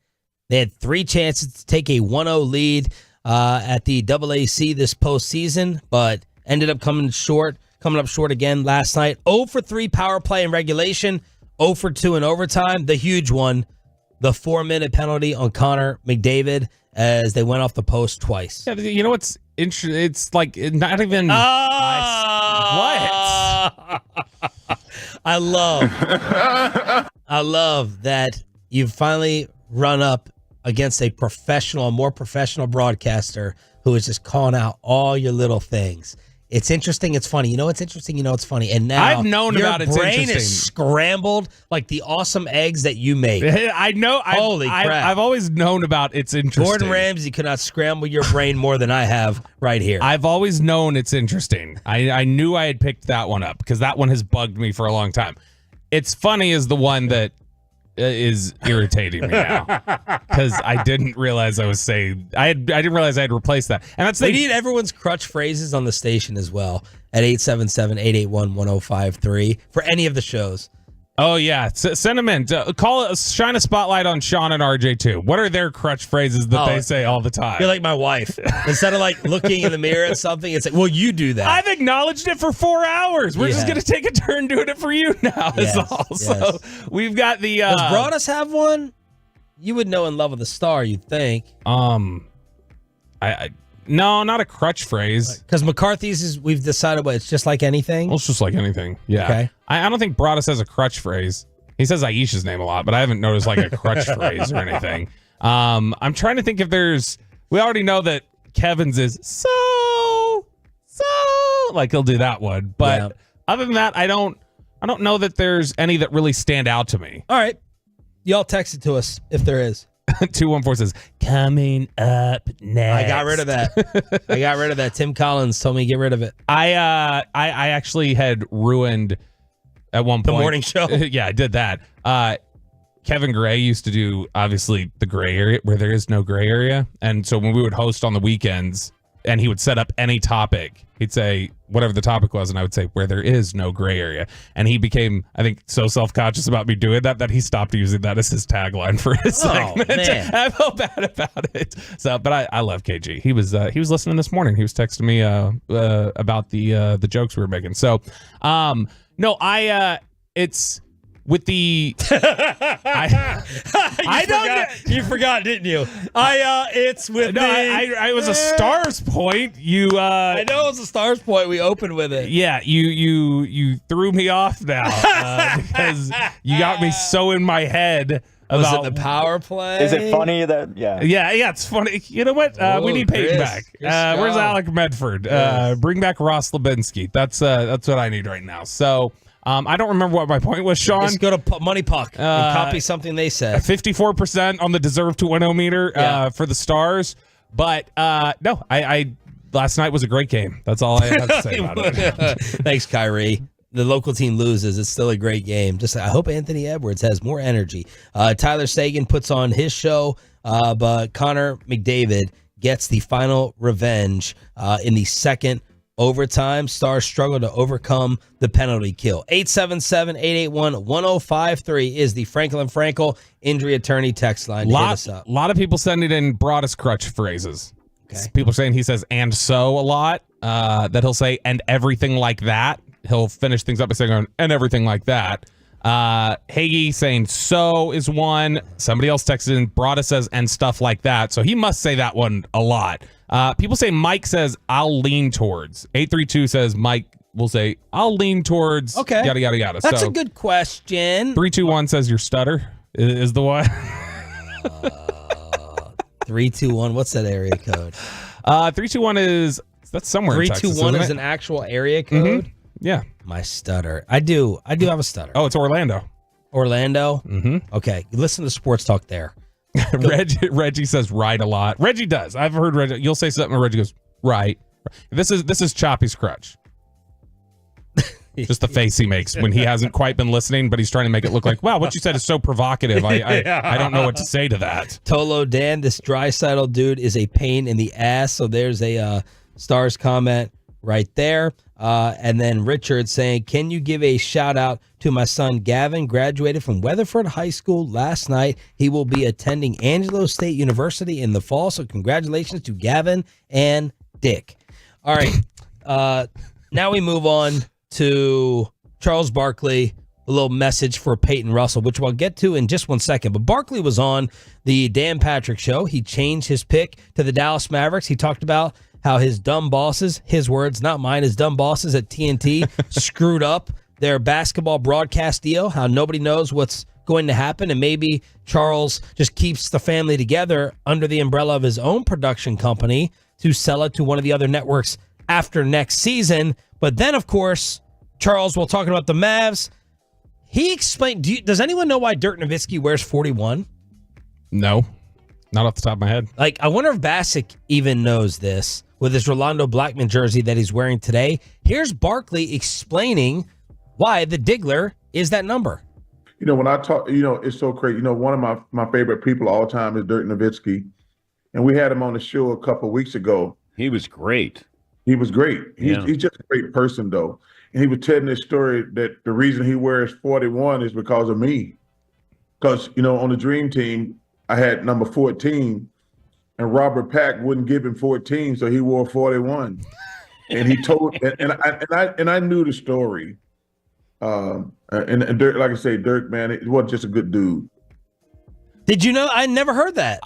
They had 3 chances to take a 1-0 lead at the AAC this postseason, but ended up coming up short again last night. 0 for 3 power play in regulation, 0 for 2 in overtime. The huge one, the 4-minute penalty on Connor McDavid as they went off the post twice. Yeah, you know what's interesting? It's like not even. What? I love that you've finally run up against a more professional broadcaster who is just calling out all your little things. It's interesting. It's funny. You know it's interesting. You know it's funny. And now I've known your about it's brain interesting. is scrambled like the awesome eggs that you make. I know. Holy crap! I've always known about it's interesting. Gordon Ramsay could not scramble your brain more than I have right here. I've always known it's interesting. I knew I had picked that one up because that one has bugged me for a long time. It's funny is the one that is irritating me now because I didn't realize I was saying I didn't realize I had replaced that. And that's we need everyone's crutch phrases on the station as well at 877-881-1053 for any of the shows. Oh yeah, send them in. Shine a spotlight on Sean and RJ too. What are their crutch phrases that they say all the time? You're like my wife. Instead of like looking in the mirror at something, it's like, well, you do that. I've acknowledged it for 4 hours. We're just gonna take a turn doing it for you now. Is all. Yes. So we've got the. Does Broadus have one? You would know in Love of the Star, you'd think. No, not a crutch phrase. Because McCarthy's we've decided it's just like anything. Well, it's just like anything. Yeah. Okay. I don't think Broadus has a crutch phrase. He says Aisha's name a lot, but I haven't noticed like a crutch phrase or anything. I'm trying to think if there's. We already know that Kevin's is so like he'll do that one, but other than that, I don't know that there's any that really stand out to me. All right, y'all text it to us if there is. 214 says, coming up next. I got rid of that. Tim Collins told me to get rid of it. I actually had ruined at one point. The morning show? Yeah, I did that. Kevin Gray used to do, obviously, the gray area where there is no gray area. And so when we would host on the weekends and he would set up any topic, he'd say whatever the topic was, and I would say where there is no gray area. And he became, I think, so self-conscious about me doing that he stopped using that as his tagline for his segment. Man. I felt bad about it. So, but I love KG. He was listening this morning. He was texting me about the jokes we were making. So, no, it's with the you forgot, didn't you? It's with no, I was a Stars point. I know it was a Stars point. We opened with it. Yeah, you threw me off now because you got me so in my head. Was it the power play? Is it funny that yeah, it's funny. You know what? We need Peyton back. Where's Alec Medford? Bring back Ross Lebinsky. That's what I need right now. So I don't remember what my point was, Sean. Just go to Money Puck and copy something they said. 54% on the deserve to win meter for the Stars. But no, I last night was a great game. That's all I have to say about it. Thanks, Kyrie. The local team loses. It's still a great game. Just I hope Anthony Edwards has more energy. Tyler Sagan puts on his show, but Connor McDavid gets the final revenge in the second overtime. Stars struggle to overcome the penalty kill. 877-881-1053 is the Franklin Frankel injury attorney text line. Hit us up. A lot of people sending in broadest crutch phrases. Okay. People are saying he says "and so" a lot. That he'll say "and everything like that." He'll finish things up by saying "and everything like that." Hagee saying "so" is one. Somebody else texted in. Broadus says "and stuff like that." So he must say that one a lot. People say Mike says "I'll lean towards." 832 says Mike will say "I'll lean towards." Okay. Yada yada yada. That's so, a good question. 321 says your stutter is the one. 321. What's that area code? 321 is that's somewhere. in Texas, 321 isn't is it? an actual area code. Mhm. Yeah. My stutter. I do have a stutter. Oh, it's Orlando. Orlando? Mm-hmm. Okay. Listen to Sports Talk there. Reggie says right a lot. Reggie does. I've heard Reggie. You'll say something and Reggie goes, right. This is Choppy's crutch. Just the face he makes when he hasn't quite been listening, but he's trying to make it look like, wow, what you said is so provocative. I don't know what to say to that. Tolo Dan, this dry-sidled dude is a pain in the ass. So there's a Stars comment right there. And then Richard saying, can you give a shout out to my son Gavin? Graduated from Weatherford High School last night. He will be attending Angelo State University in the fall. So congratulations to Gavin and Dick. All right. Now we move on to Charles Barkley, a little message for Peyton Russell, which we'll get to in just 1 second. But Barkley was on the Dan Patrick Show. He changed his pick to the Dallas Mavericks. He talked about how his dumb bosses, his words, not mine, his dumb bosses at TNT screwed up their basketball broadcast deal, how nobody knows what's going to happen, and maybe Charles just keeps the family together under the umbrella of his own production company to sell it to one of the other networks after next season. But then, of course, Charles, while talking about the Mavs, he explained, does anyone know why Dirk Nowitzki wears 41? No, not off the top of my head. Like, I wonder if Bassick even knows this with his Rolando Blackman jersey that he's wearing today. Here's Barkley explaining why the Diggler is that number. You know, when I talk, you know, it's so crazy. You know, one of my favorite people all time is Dirk Nowitzki. And we had him on the show a couple of weeks ago. He was great. He was great. He's just a great person, though. And he was telling this story that the reason he wears 41 is because of me. Because, you know, on the Dream Team, I had number 14, and Robert Pack wouldn't give him 14, so he wore 41. And he told, and I knew the story. And Dirk, like I say, Dirk, man, it wasn't just a good dude. Did you know? I never heard that.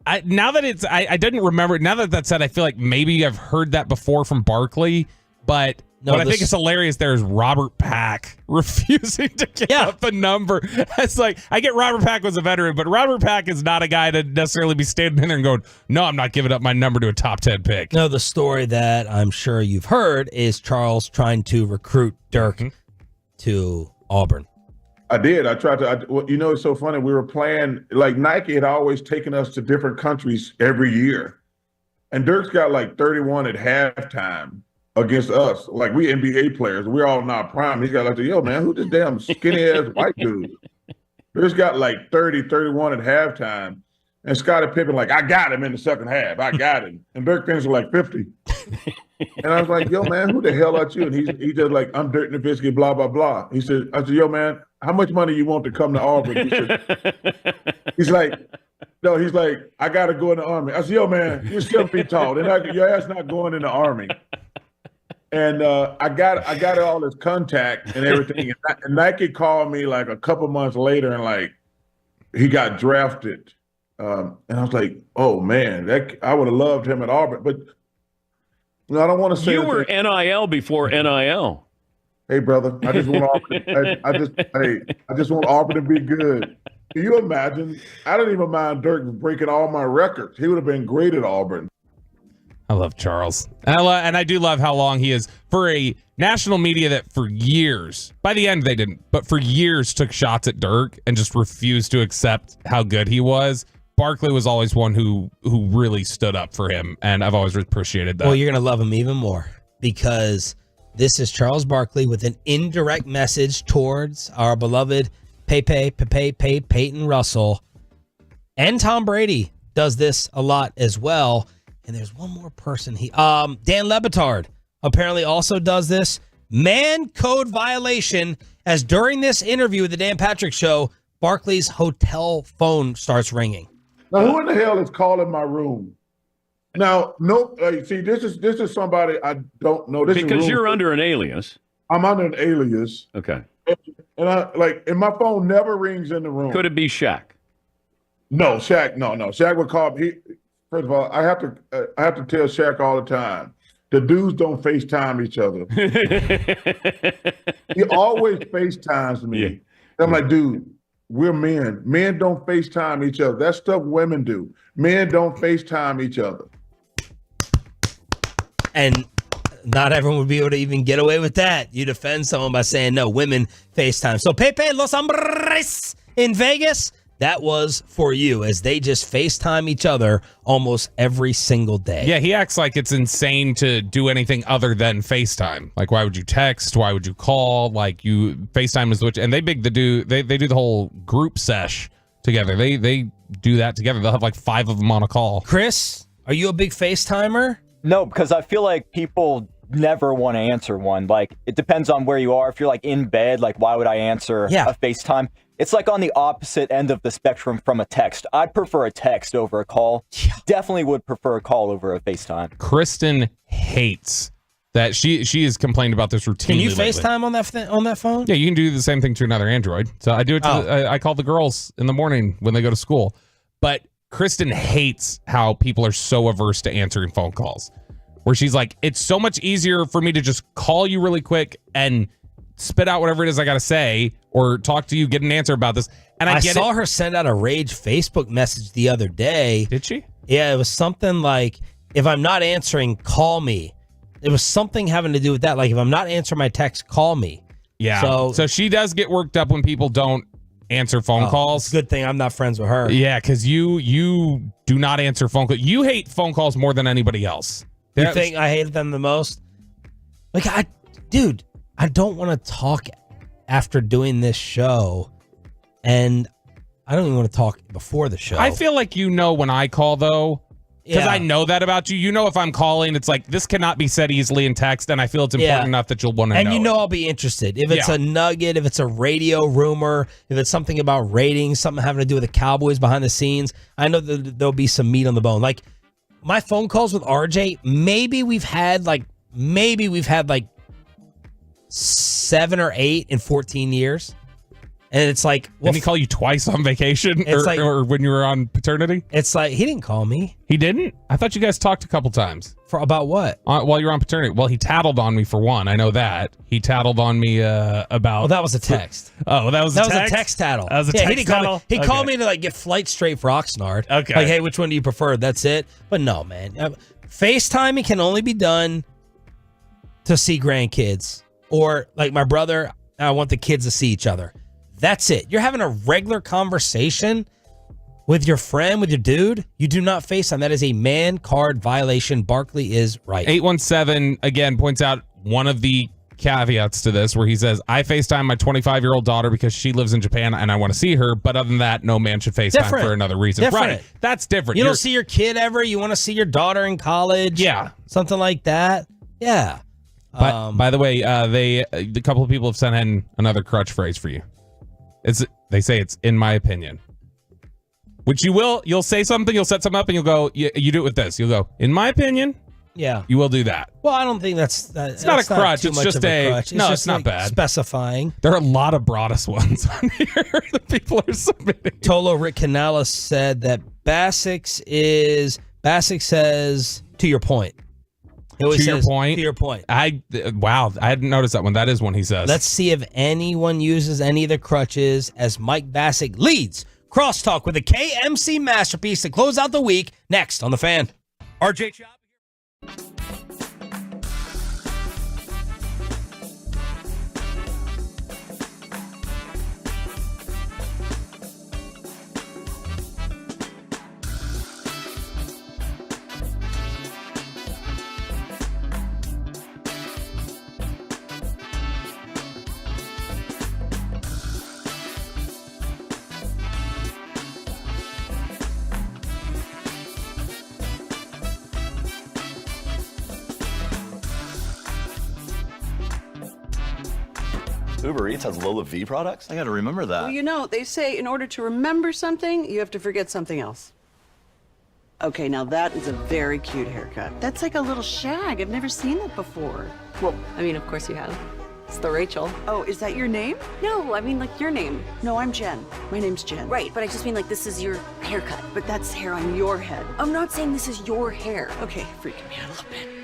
I didn't remember. Now that that's said, I feel like maybe I've heard that before from Barkley, but what I think is hilarious there is Robert Pack refusing to give up a number. It's like, I get Robert Pack was a veteran, but Robert Pack is not a guy to necessarily be standing in there and going, no, I'm not giving up my number to a top 10 pick. No, the story that I'm sure you've heard is Charles trying to recruit Dirk to Auburn. I did. I tried to. You know, it's so funny. We were playing, like Nike had always taken us to different countries every year. And Dirk's got like 31 at halftime against us. Like, we NBA players. We're all not prime. He's got like, yo, man, who this damn skinny-ass white dude? Dirk's got like 30, 31 at halftime. And Scottie Pippen like, I got him in the second half. I got him. And Dirk finished with like 50. And I was like, yo, man, who the hell are you? And he just like, I'm Dirk Nowitzki, blah, blah, blah. I said, yo, man, how much money you want to come to Auburn? He's like, I got to go in the Army. I said, yo, man, you're 7 feet tall. Your ass not going in the Army. And I got all his contact and everything. And Nike called me like a couple months later and like, he got drafted. And I was like, oh, man, I would have loved him at Auburn. But I don't want to say you were NIL before NIL. Hey, brother, I just want Auburn. I just want Auburn to be good. Can you imagine? I don't even mind Dirk breaking all my records. He would have been great at Auburn. I love Charles. And I do love how long he is for a national media that for years, by the end they didn't, but for years took shots at Dirk and just refused to accept how good he was. Barkley was always one who really stood up for him, and I've always appreciated that. Well, you're going to love him even more because this is Charles Barkley with an indirect message towards our beloved Peyton Russell. And Tom Brady does this a lot as well. And there's one more person. Dan Le Batard apparently also does this. Man code violation, as during this interview with the Dan Patrick Show, Barkley's hotel phone starts ringing. Now, who in the hell is calling my room? Now, see, this is somebody I don't know. Because you're under an alias. I'm under an alias. Okay. And my phone never rings in the room. Could it be Shaq? No, Shaq. No. Shaq would call me. First of all, I have to tell Shaq all the time. The dudes don't FaceTime each other. He always FaceTimes me. Yeah. I'm like, dude, we're men. Men don't FaceTime each other. That's stuff women do. Men don't FaceTime each other. And not everyone would be able to even get away with that. You defend someone by saying, no, women FaceTime. So Pepe Los Hombres in Vegas, that was for you, as they just FaceTime each other almost every single day. Yeah, he acts like it's insane to do anything other than FaceTime. Like, why would you text? Why would you call? Like, you FaceTime is which, and they do the whole group sesh together. They do that together. They'll have like 5 of them on a call. Chris, are you a big FaceTimer? No, because I feel like people never want to answer one. Like, it depends on where you are. If you're like in bed, like, why would I answer a FaceTime? It's like on the opposite end of the spectrum from a text. I'd prefer a text over a call. Yeah. Definitely would prefer a call over a FaceTime. Kristen hates that. She has complained about this routinely. Can you lately. FaceTime on that phone? Yeah, you can do the same thing to another Android. So I do it to I call the girls in the morning when they go to school. But Kristen hates how people are so averse to answering phone calls. Where she's like, it's so much easier for me to just call you really quick and spit out whatever it is I got to say or talk to you, get an answer about this. And I saw her send out a rage Facebook message the other day. Did she? Yeah, it was something like, if I'm not answering, call me. It was something having to do with that. Like, if I'm not answering my text, call me. Yeah. So she does get worked up when people don't answer phone calls. It's a good thing I'm not friends with her. Yeah, because you do not answer phone calls. You hate phone calls more than anybody else. You think I hated them the most? Like, I don't want to talk after doing this show, and I don't even want to talk before the show. I feel like you know when I call, though, because I know that about you. You know if I'm calling, it's like, this cannot be said easily in text, and I feel it's important enough that you'll want to know. And you know I'll be interested. If it's a nugget, if it's a radio rumor, if it's something about ratings, something having to do with the Cowboys behind the scenes, I know that there'll be some meat on the bone. Like, my phone calls with RJ, maybe we've had like 7 or 8 in 14 years. And it's like, did he call you twice on vacation or when you were on paternity? It's like, he didn't call me. He didn't? I thought you guys talked a couple times. About what? While you were on paternity. Well, he tattled on me for one. I know that. He tattled on me about... Well, that was a text. That was a text? That was a text tattle. That was a text he didn't tattle? call me. He called me to like get flight straight for Oxnard. Okay. Like, hey, which one do you prefer? That's it. But no, man. FaceTiming can only be done to see grandkids. Or like my brother, I want the kids to see each other. That's it. You're having a regular conversation with your friend, with your dude. You do not FaceTime. That is a man card violation. Barkley is right. 817, again, points out one of the caveats to this where he says, I FaceTime my 25-year-old daughter because she lives in Japan and I want to see her. But other than that, no man should FaceTime for another reason. Different. Right. That's different. You don't see your kid ever. You want to see your daughter in college. Yeah. Something like that. Yeah. By the way, a couple of people have sent in another crutch phrase for you. They say it's in my opinion, which you'll say something, you'll set something up and you'll go, you do it with this. You'll go, in my opinion. Yeah. You will do that. Well, I don't think it's not a crutch. It's just crutch. It's not bad. Specifying. There are a lot of broadest ones on here that people are submitting. Tolo Rick Canales said that Bassick says, to your point. To your point. To your point. I hadn't noticed that one. That is one he says. Let's see if anyone uses any of the crutches as Mike Bassick leads Crosstalk with a KMC masterpiece to close out the week. Next on The Fan. RJ Chop. Uber Eats has Lola V products? I gotta remember that. Well, you know, they say in order to remember something, you have to forget something else. Okay, now that is a very cute haircut. That's like a little shag. I've never seen that before. Well, I mean, of course you have. It's the Rachel. Oh, is that your name? No, I mean like your name. No, I'm Jen. My name's Jen. Right, but I just mean like this is your haircut. But that's hair on your head. I'm not saying this is your hair. Okay, freaking me out a little bit.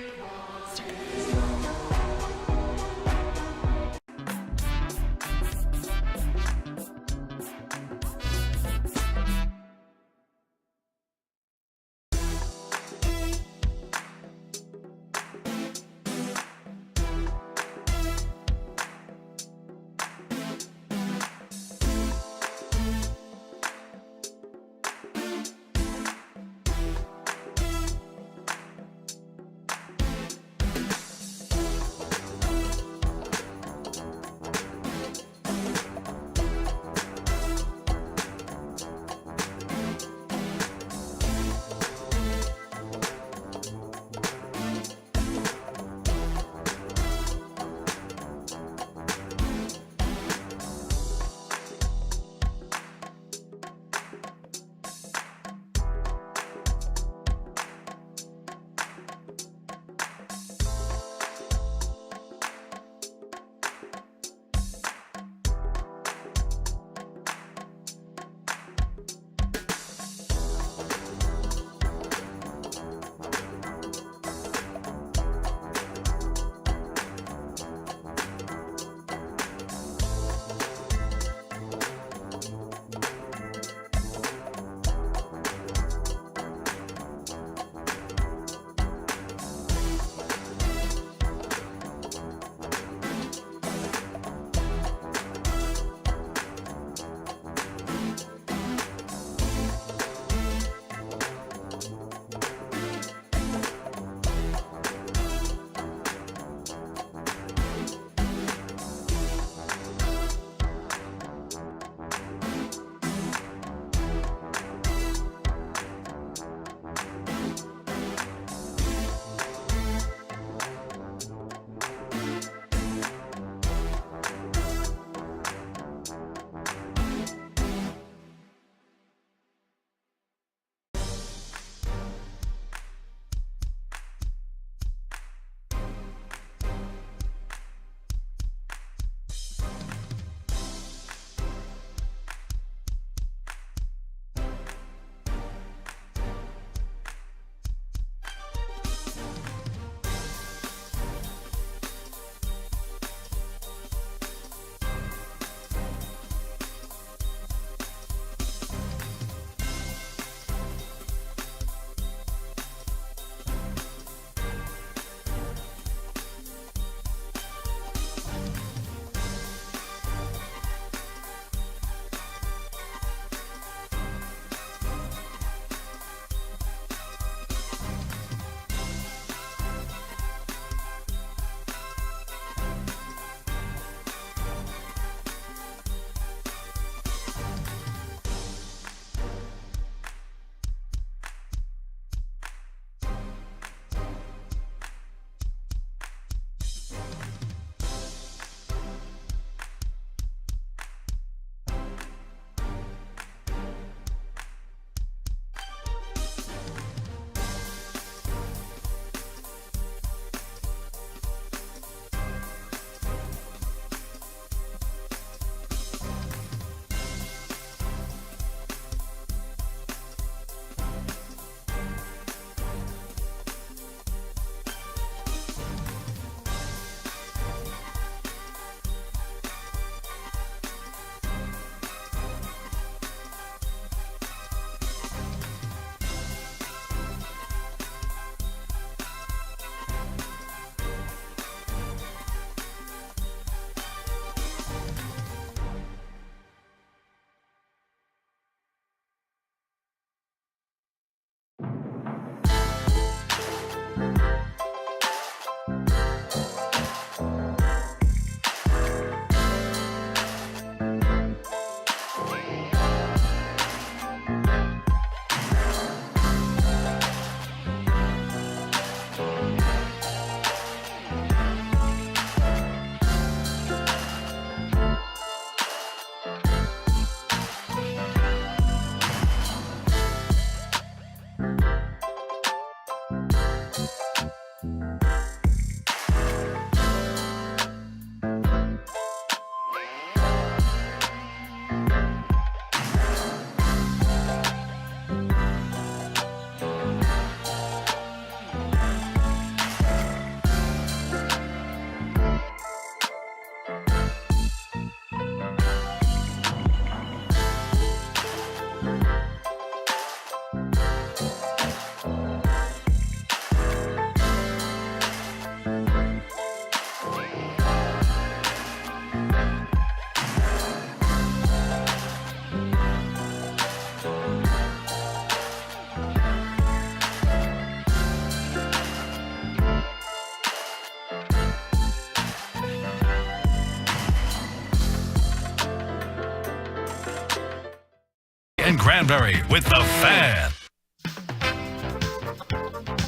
and Granbury with The Fan.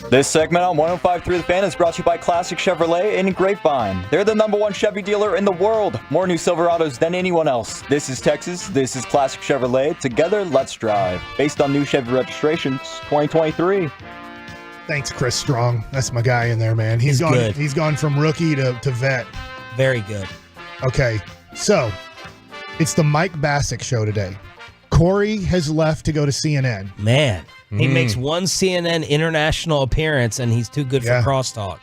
This segment on 105.3 The Fan is brought to you by Classic Chevrolet in Grapevine. They're the #1 Chevy dealer in the world. More new Silverados than anyone else. This is Texas. This is Classic Chevrolet. Together, let's drive. Based on new Chevy registrations, 2023. Thanks, Chris Strong. That's my guy in there, man. He's gone. good. He's gone from rookie to vet. Very good. Okay, so it's the Mike Bassick show today. Corey has left to go to CNN. Man, he makes one CNN international appearance, and he's too good for crosstalk.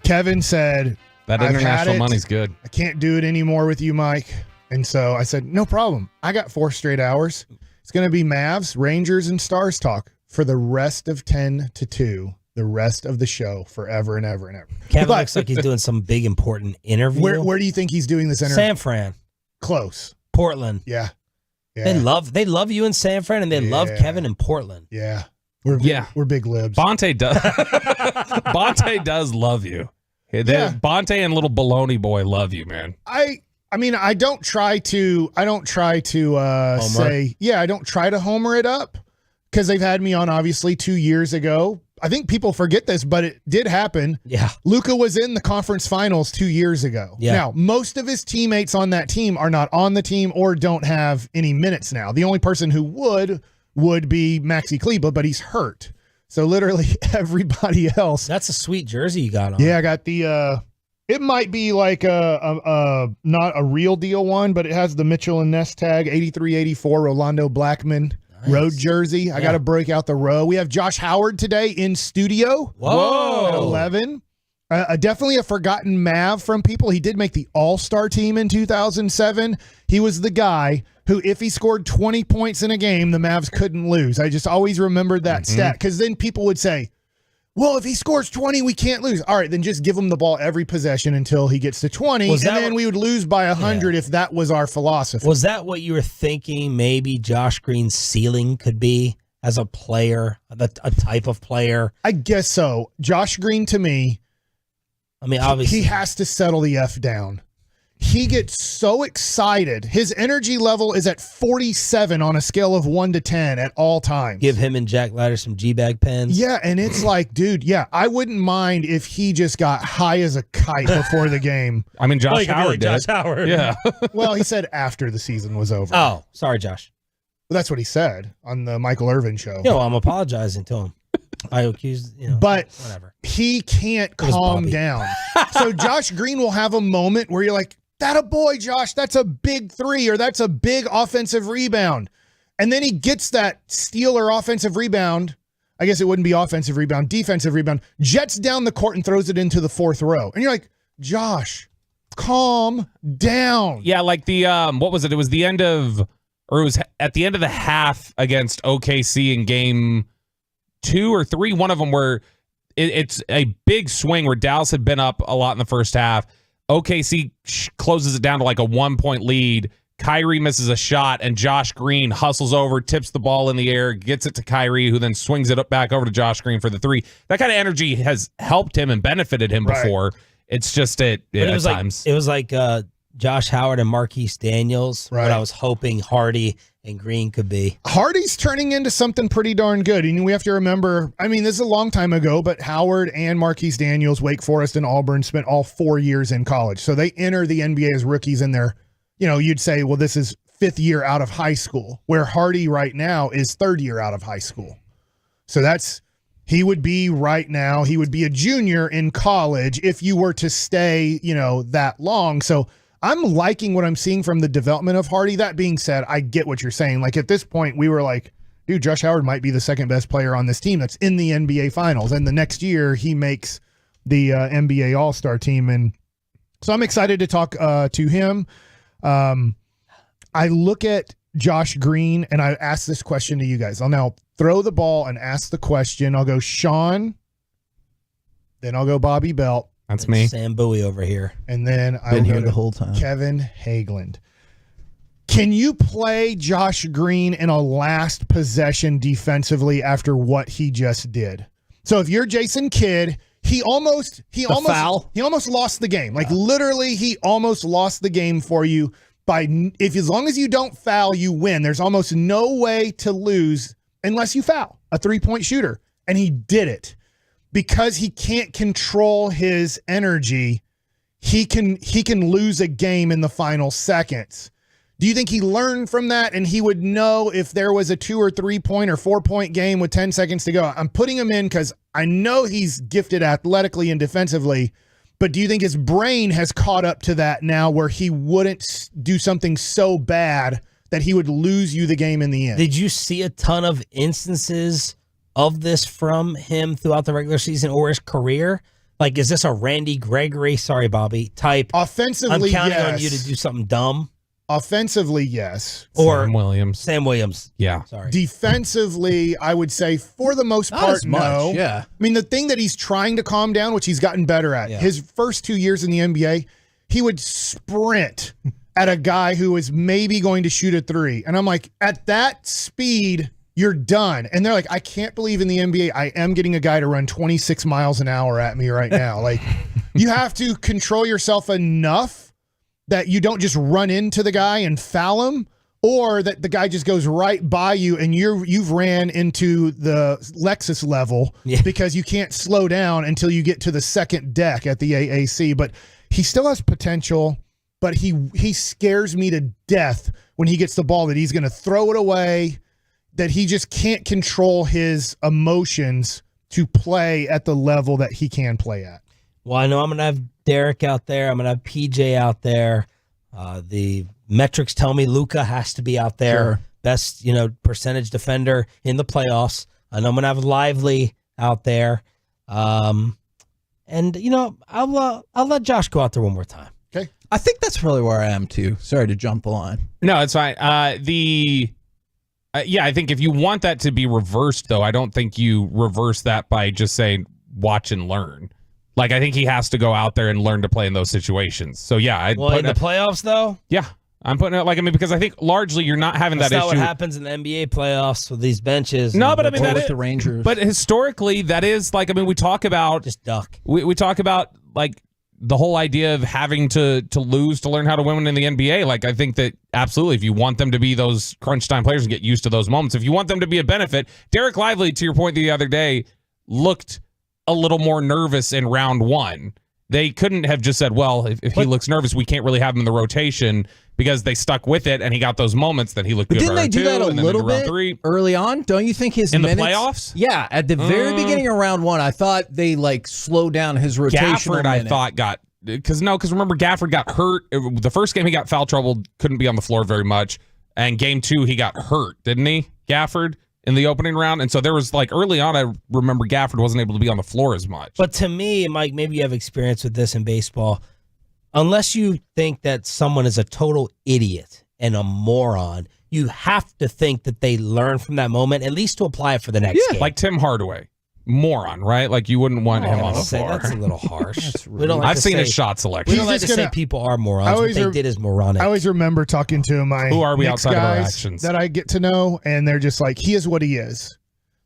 Kevin said, That "I've had international it. money's good. I can't do it anymore with you, Mike." And so I said, no problem. I got 4 straight hours. It's going to be Mavs, Rangers, and Stars talk for the rest of 10 to 2, the rest of the show, forever and ever and ever. Kevin looks like he's doing some big, important interview. Where do you think he's doing this interview? San Fran. Close. Portland. Yeah. They love you in San Fran, and they love Kevin in Portland. Yeah. We're big libs. Bonte does. Bonte does love you. Bonte and little baloney boy love you, man. I mean, I don't try to say, I don't try to homer it up, because they've had me on obviously 2 years ago. I think people forget this, but it did happen. Yeah. Luka was in the conference finals 2 years ago. Yeah. Now, most of his teammates on that team are not on the team or don't have any minutes now. The only person who would be Maxi Kleber, but he's hurt. So literally everybody else. That's a sweet jersey you got on. Yeah, I got the it might be like a not a real deal one, but it has the Mitchell and Ness tag, 83-84 Rolando Blackman road jersey. I got to break out the row. We have Josh Howard today in studio. Whoa. At 11. Definitely a forgotten Mav from people. He did make the All-Star team in 2007. He was the guy who, if he scored 20 points in a game, the Mavs couldn't lose. I just always remembered that stat, because then people would say, well, if he scores 20, we can't lose. All right, then just give him the ball every possession until he gets to 20, and then we would lose by 100 if that was our philosophy. Was that what you were thinking maybe Josh Green's ceiling could be as a player, a type of player? I guess so. Josh Green, to me, I mean, obviously, he has to settle the F down. He gets so excited. His energy level is at 47 on a scale of 1 to 10 at all times. Give him and Jack Leiter some G-bag pens. Yeah, and it's like, dude, I wouldn't mind if he just got high as a kite before the game. I mean, Josh Howard did. Josh Howard. Yeah. Well, he said after the season was over. Oh, sorry, Josh. Well, that's what he said on the Michael Irvin show. No, I'm apologizing to him. I accused, but whatever. He can't calm down. So Josh Green will have a moment where you're like, that a boy, Josh, that's a big 3, or that's a big offensive rebound. And then he gets that steal or offensive rebound. I guess it wouldn't be offensive rebound, defensive rebound, jets down the court and throws it into the 4th row. And you're like, Josh, calm down. Yeah, like the, what was it? It was the end of, or it was at the end of the half against OKC in game 2 or 3, one of them where it's a big swing where Dallas had been up a lot in the first half. OKC closes it down to like a 1-point lead. Kyrie misses a shot, and Josh Green hustles over, tips the ball in the air, gets it to Kyrie, who then swings it up back over to Josh Green for the 3. That kind of energy has helped him and benefited him before. It's just at times. It was like Josh Howard and Marquise Daniels, what I was hoping Hardy and Green could be. Hardy's turning into something pretty darn good. And we have to remember, I mean, this is a long time ago, but Howard and Marquise Daniels, Wake Forest and Auburn, spent all 4 years in college. So they enter the NBA as rookies in their, you'd say, well, this is 5th year out of high school, where Hardy right now is 3rd year out of high school. So he would be right now, he would be a junior in college if you were to stay, that long. So I'm liking what I'm seeing from the development of Hardy. That being said, I get what you're saying. Like, at this point, we were like, dude, Josh Howard might be the 2nd best player on this team that's in the NBA Finals. And the next year, he makes the NBA All-Star team. And so I'm excited to talk to him. I look at Josh Green, and I ask this question to you guys. I'll now throw the ball and ask the question. I'll go Sean, then I'll go Bobby Belt. That's me. Sam Bowie over here. And then I'll Been go here to the whole time. Kevin Hageland. Can you play Josh Green in a last possession defensively after what he just did? So if you're Jason Kidd, he almost lost the game. Like, literally, he almost lost the game for you. as long as you don't foul, you win. There's almost no way to lose unless you foul a 3-point shooter. And he did it. Because he can't control his energy, he can lose a game in the final seconds. Do you think he learned from that and he would know if there was a 2 or 3 point or 4 point game with 10 seconds to go? I'm putting him in because I know he's gifted athletically and defensively, but do you think his brain has caught up to that now where he wouldn't do something so bad that he would lose you the game in the end? Did you see a ton of instances of this from him throughout the regular season or his career? Like, is this a Randy Gregory, sorry, Bobby, type? Offensively, I'm counting yes. on you to do something dumb. Offensively, yes. Or Sam Williams. Yeah. Sorry. Defensively, I would say for the most Not part, as much, no. yeah. I mean, the thing that he's trying to calm down, which he's gotten better at, his first 2 years in the NBA, he would sprint at a guy who was maybe going to shoot a 3. And I'm like, at that speed, you're done. And they're like, I can't believe in the NBA, I am getting a guy to run 26 miles an hour at me right now. Like, you have to control yourself enough that you don't just run into the guy and foul him, or that the guy just goes right by you and you've ran into the Lexus level because you can't slow down until you get to the second deck at the AAC. But he still has potential, but he scares me to death when he gets the ball that he's going to throw it away, that he just can't control his emotions to play at the level that he can play at. Well, I know I'm going to have Derek out there. I'm going to have PJ out there. The metrics tell me Luka has to be out there. Sure. Best, percentage defender in the playoffs. I know I'm going to have Lively out there. And, I'll let Josh go out there one more time. Okay. I think that's probably where I am too. Sorry to jump the line. No, it's fine. I think if you want that to be reversed, though, I don't think you reverse that by just saying watch and learn. Like, I think he has to go out there and learn to play in those situations. So, yeah. In the playoffs, though? Yeah. I'm putting it, because I think largely you're not having that issue. That's not what happens in the NBA playoffs with these benches. No, but I mean, with the Rangers. But historically, that is, we talk about. Just duck. We talk about, the whole idea of having to lose to learn how to win in the NBA. Like, I think that absolutely, if you want them to be those crunch time players and get used to those moments, if you want them to be a benefit, Derek Lively, to your point the other day, looked a little more nervous in round one. They couldn't have just said, well, if he looks nervous, we can't really have him in the rotation, because they stuck with it and he got those moments that he looked good. Didn't they do that a little bit early on? Don't you think his minutes? The playoffs? Yeah, at the very beginning of round one, I thought they slowed down his rotation. Gafford, I thought, because remember, Gafford got hurt. The first game he got foul trouble, couldn't be on the floor very much. And game 2, he got hurt, didn't he, Gafford, in the opening round? And so there was, early on, I remember Gafford wasn't able to be on the floor as much. But to me, Mike, maybe you have experience with this in baseball. Unless you think that someone is a total idiot and a moron, you have to think that they learn from that moment, at least to apply it for the next game. Like Tim Hardaway. Moron, right? Like, you wouldn't want him on the floor. That's a little harsh. I've seen his shot selection. We don't like to say people are morons. What they did is moronic. I always remember talking to my Who are we Knicks outside of our guys actions? that I get to know, and they're just like, he is what he is.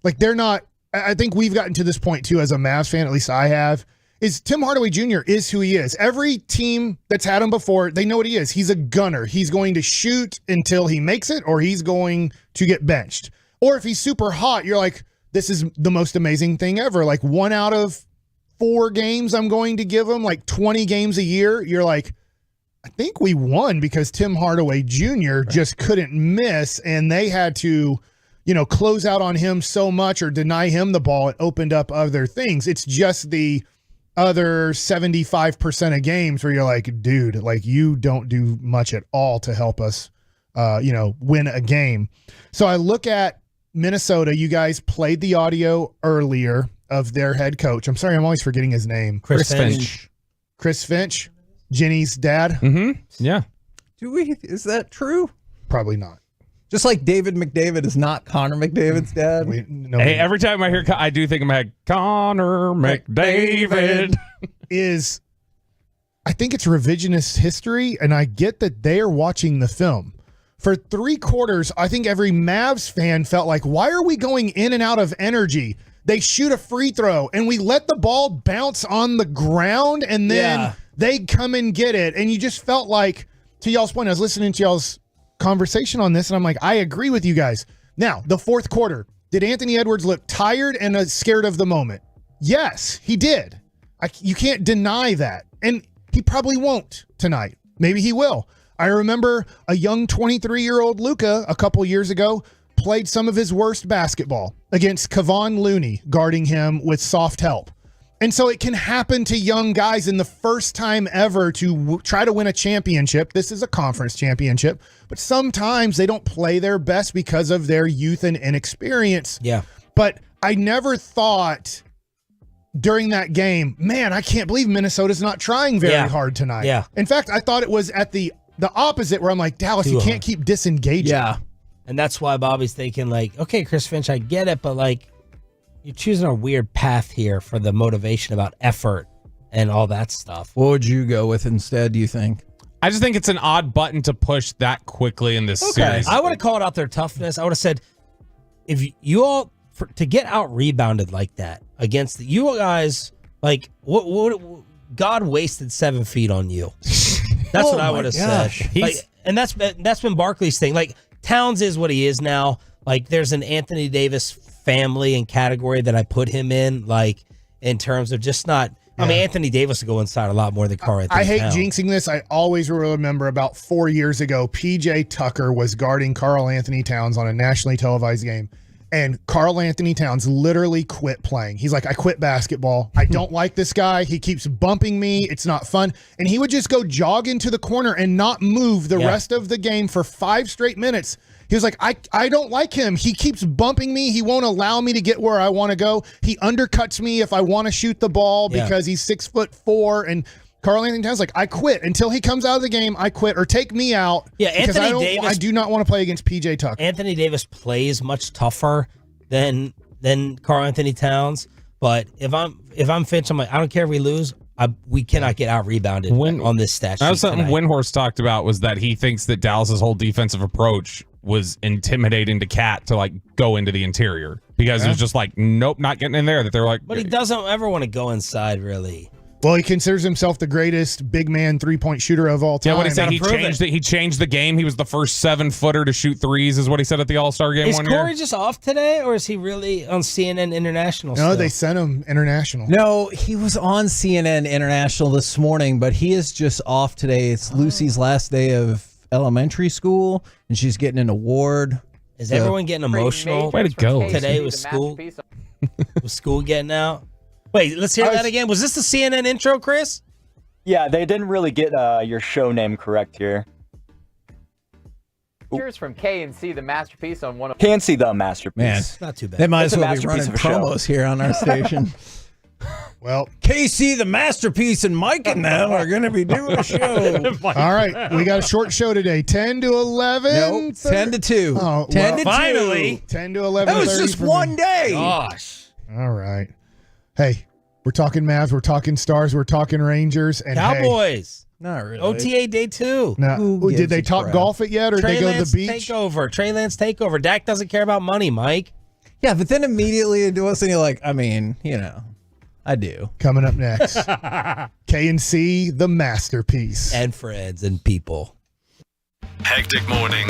Like, they're not. I think we've gotten to this point too as a Mavs fan, at least I have, is Tim Hardaway Jr. is who he is. Every team that's had him before, they know what he is. He's a gunner. He's going to shoot until he makes it, or he's going to get benched. Or if he's super hot, you're like, this is the most amazing thing ever. 1 out of 4 games I'm going to give him, 20 games a year. You're like, I think we won because Tim Hardaway Jr. just couldn't miss, and they had to, close out on him so much or deny him the ball. It opened up other things. It's just the other 75% of games where you're like, dude, you don't do much at all to help us, win a game. So I look at Minnesota. You guys played the audio earlier of their head coach. I'm sorry, I'm always forgetting his name. Chris Finch. Chris Finch, Jenny's dad. Mm-hmm. Yeah. Is that true? Probably not. Just like David McDavid is not Connor McDavid's dad. Every time I hear, I do think in my head, Connor McDavid I think it's revisionist history, and I get that they are watching the film. For 3 quarters, I think every Mavs fan felt like, why are we going in and out of energy? They shoot a free throw, and we let the ball bounce on the ground, and then they come and get it. And you just felt like to y'all's point, I was listening to y'all's conversation on this, and I'm like, I agree with you guys. Now, the fourth quarter, did Anthony Edwards look tired and scared of the moment? Yes, he did. You can't deny that. And he probably won't tonight. Maybe he will. I remember a young 23-year-old Luka a couple years ago played some of his worst basketball against Kevon Looney, guarding him with soft help. And so it can happen to young guys in the first time ever to try to win a championship. This is a conference championship, but sometimes they don't play their best because of their youth and inexperience. Yeah. But I never thought during that game, man, I can't believe Minnesota's not trying very hard tonight. Yeah. In fact, I thought it was at the opposite where I'm like, Dallas, you can't keep disengaging. Yeah. And that's why Bobby's thinking like, okay, Chris Finch, I get it, but like you're choosing a weird path here for the motivation about effort and all that stuff. What would you go with instead, do you think? I just think it's an odd button to push that quickly in this series. I would have called out their toughness. I would have said, if you all, to get out rebounded like that against you guys, like what God wasted 7 feet on you. That's what I would have said. Like, and that's been Barkley's thing. Like Towns is what he is now. Like there's an Anthony Davis family and category that I put him in, like in terms of just not. I mean, Anthony Davis will go inside a lot more than Karl Anthony I hate Towns. jinxing this. I always remember about 4 years ago, PJ Tucker was guarding Karl Anthony Towns on a nationally televised game. And Karl Anthony Towns literally quit playing. He's like, I quit basketball. I don't like this guy. He keeps bumping me. It's not fun. And he would just go jog into the corner and not move the rest of the game for 5 straight minutes. He was like, I don't like him. He keeps bumping me. He won't allow me to get where I want to go. He undercuts me if I want to shoot the ball because he's 6'4". And Karl Anthony Towns like, I quit until he comes out of the game. I quit or take me out. Yeah, Anthony Davis. I do not want to play against PJ Tucker. Anthony Davis plays much tougher than Karl Anthony Towns. But if I'm Finch, I'm like, I don't care if we lose. We cannot get out rebounded on this stat sheet. That was something tonight. Windhorst talked about, was that he thinks that Dallas's whole defensive approach was intimidating to Cat to like go into the interior because it was just like, nope, not getting in there. That they're like, But he doesn't ever want to go inside, really. Well, he considers himself the greatest big man 3-point shooter of all time. Yeah, what he said, he changed the game. He was the first 7-footer to shoot threes, is what he said at the All-Star game one year. Is Corey just off today, or is he really on CNN International No, still? they sent him international. No, he was on CNN International this morning, but he is just off today. It's Lucy's last day of elementary school, and she's getting an award. Is everyone getting emotional? Way to go. Today was school. Was school getting out? Wait, let's hear that again. Was this the CNN intro, Chris? Yeah, they didn't really get your show name correct here. Here's from KNC, the masterpiece on one of KNC, the masterpiece. Man, not too bad. They might It's as a well be masterpiece running of a show. promos here on our station. Well, KC, the masterpiece, and Mike and them are going to be doing a show. All right, we got a short show today. 10 to 11. No, 10 to 2. Oh, 10 to 2. Finally. 10 to 11. That was just one day. Gosh. All right. Hey, we're talking Mavs. We're talking Stars. We're talking Rangers. And Cowboys. Not really. OTA day 2. Now, Who did gives they a top crap? golf it yet, or did Trey they go to Lance the beach? takeover. Trey Lance takeover. Dak doesn't care about money, Mike. Yeah, but then immediately into us, and you're like, I mean, you know, I do. Coming up next, K&C, the masterpiece. And friends and people. Hectic morning.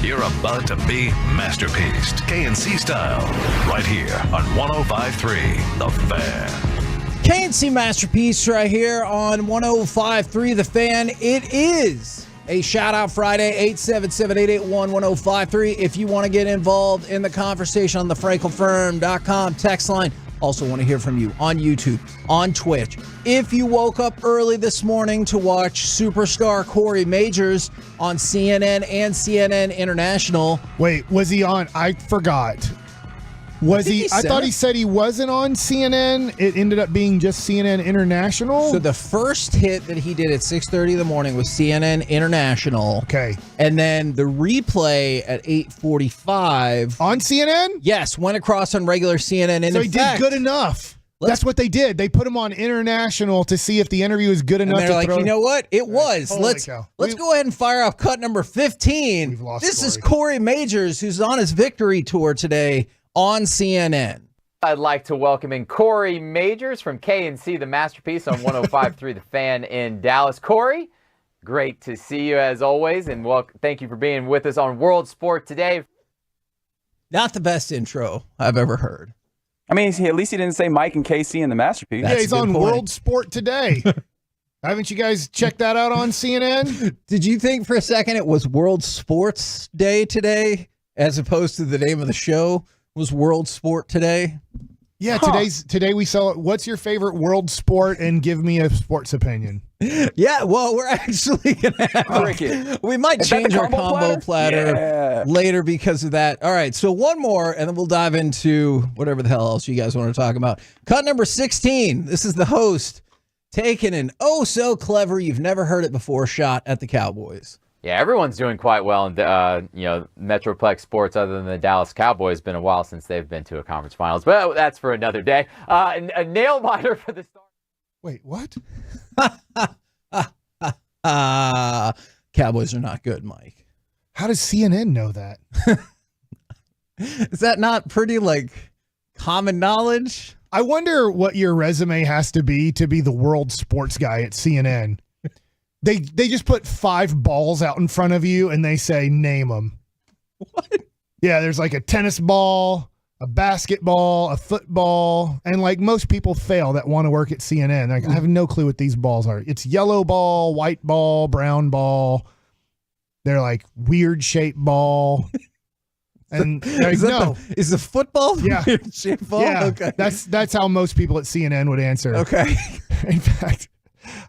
You're about to be masterpieced, KNC style, right here on 105.3 The Fan. KNC Masterpiece right here on 105.3 The Fan. It is a shout-out Friday, 877-881-1053. If you want to get involved in the conversation on the krld-fm.com text line. Also want to hear from you on YouTube, on Twitch. If you woke up early this morning to watch superstar Corey Majors on CNN and CNN International. Wait, was he on? I forgot. Was he? I thought he said he wasn't on CNN. It ended up being just CNN International. So the first hit that he did at 6:30 in the morning was CNN International. Okay. And then the replay at 8:45 on CNN. Yes, went across on regular CNN. And so he did good enough. That's what they did. They put him on International to see if the interview is good enough. And they're like, you know what? It was. Let's cow. go ahead and fire off cut number 15. We've lost this Corey. is Corey Majors, who's on his victory tour today on CNN. I'd like to welcome in Corey Majors from KNC, the Masterpiece on 105.3 The Fan in Dallas. Corey, great to see you as always, and thank you for being with us on World Sport Today. Not the best intro I've ever heard. I mean, at least he didn't say Mike and KC in the Masterpiece. Yeah, he's on World Sport Today. Haven't you guys checked that out on CNN? Did you think for a second it was World Sports Day today, as opposed to the name of the show was World Sport Today? Yeah, today we saw it. What's your favorite world sport? And give me a sports opinion. Yeah, well, we're actually gonna have cricket. We might change our combo platter later because of that. All right, so one more, and then we'll dive into whatever the hell else you guys want to talk about. Cut number 16. This is the host taking an oh-so-clever, you've never heard it before shot at the Cowboys. Yeah, everyone's doing quite well in Metroplex sports other than the Dallas Cowboys. Been a while since they've been to a conference finals, but that's for another day. A nail biter for the Stars. Wait, what? Cowboys are not good, Mike. How does CNN know that? Is that not pretty, common knowledge? I wonder what your resume has to be the world sports guy at CNN. They just put 5 balls out in front of you and they say, name them. What? Yeah, there's a tennis ball, a basketball, a football, and most people fail that want to work at CNN. I have no clue what these balls are. It's yellow ball, white ball, brown ball. They're weird shaped ball. And is the football? Yeah. Weird shaped ball? Yeah. Okay. That's how most people at CNN would answer. Okay. In fact,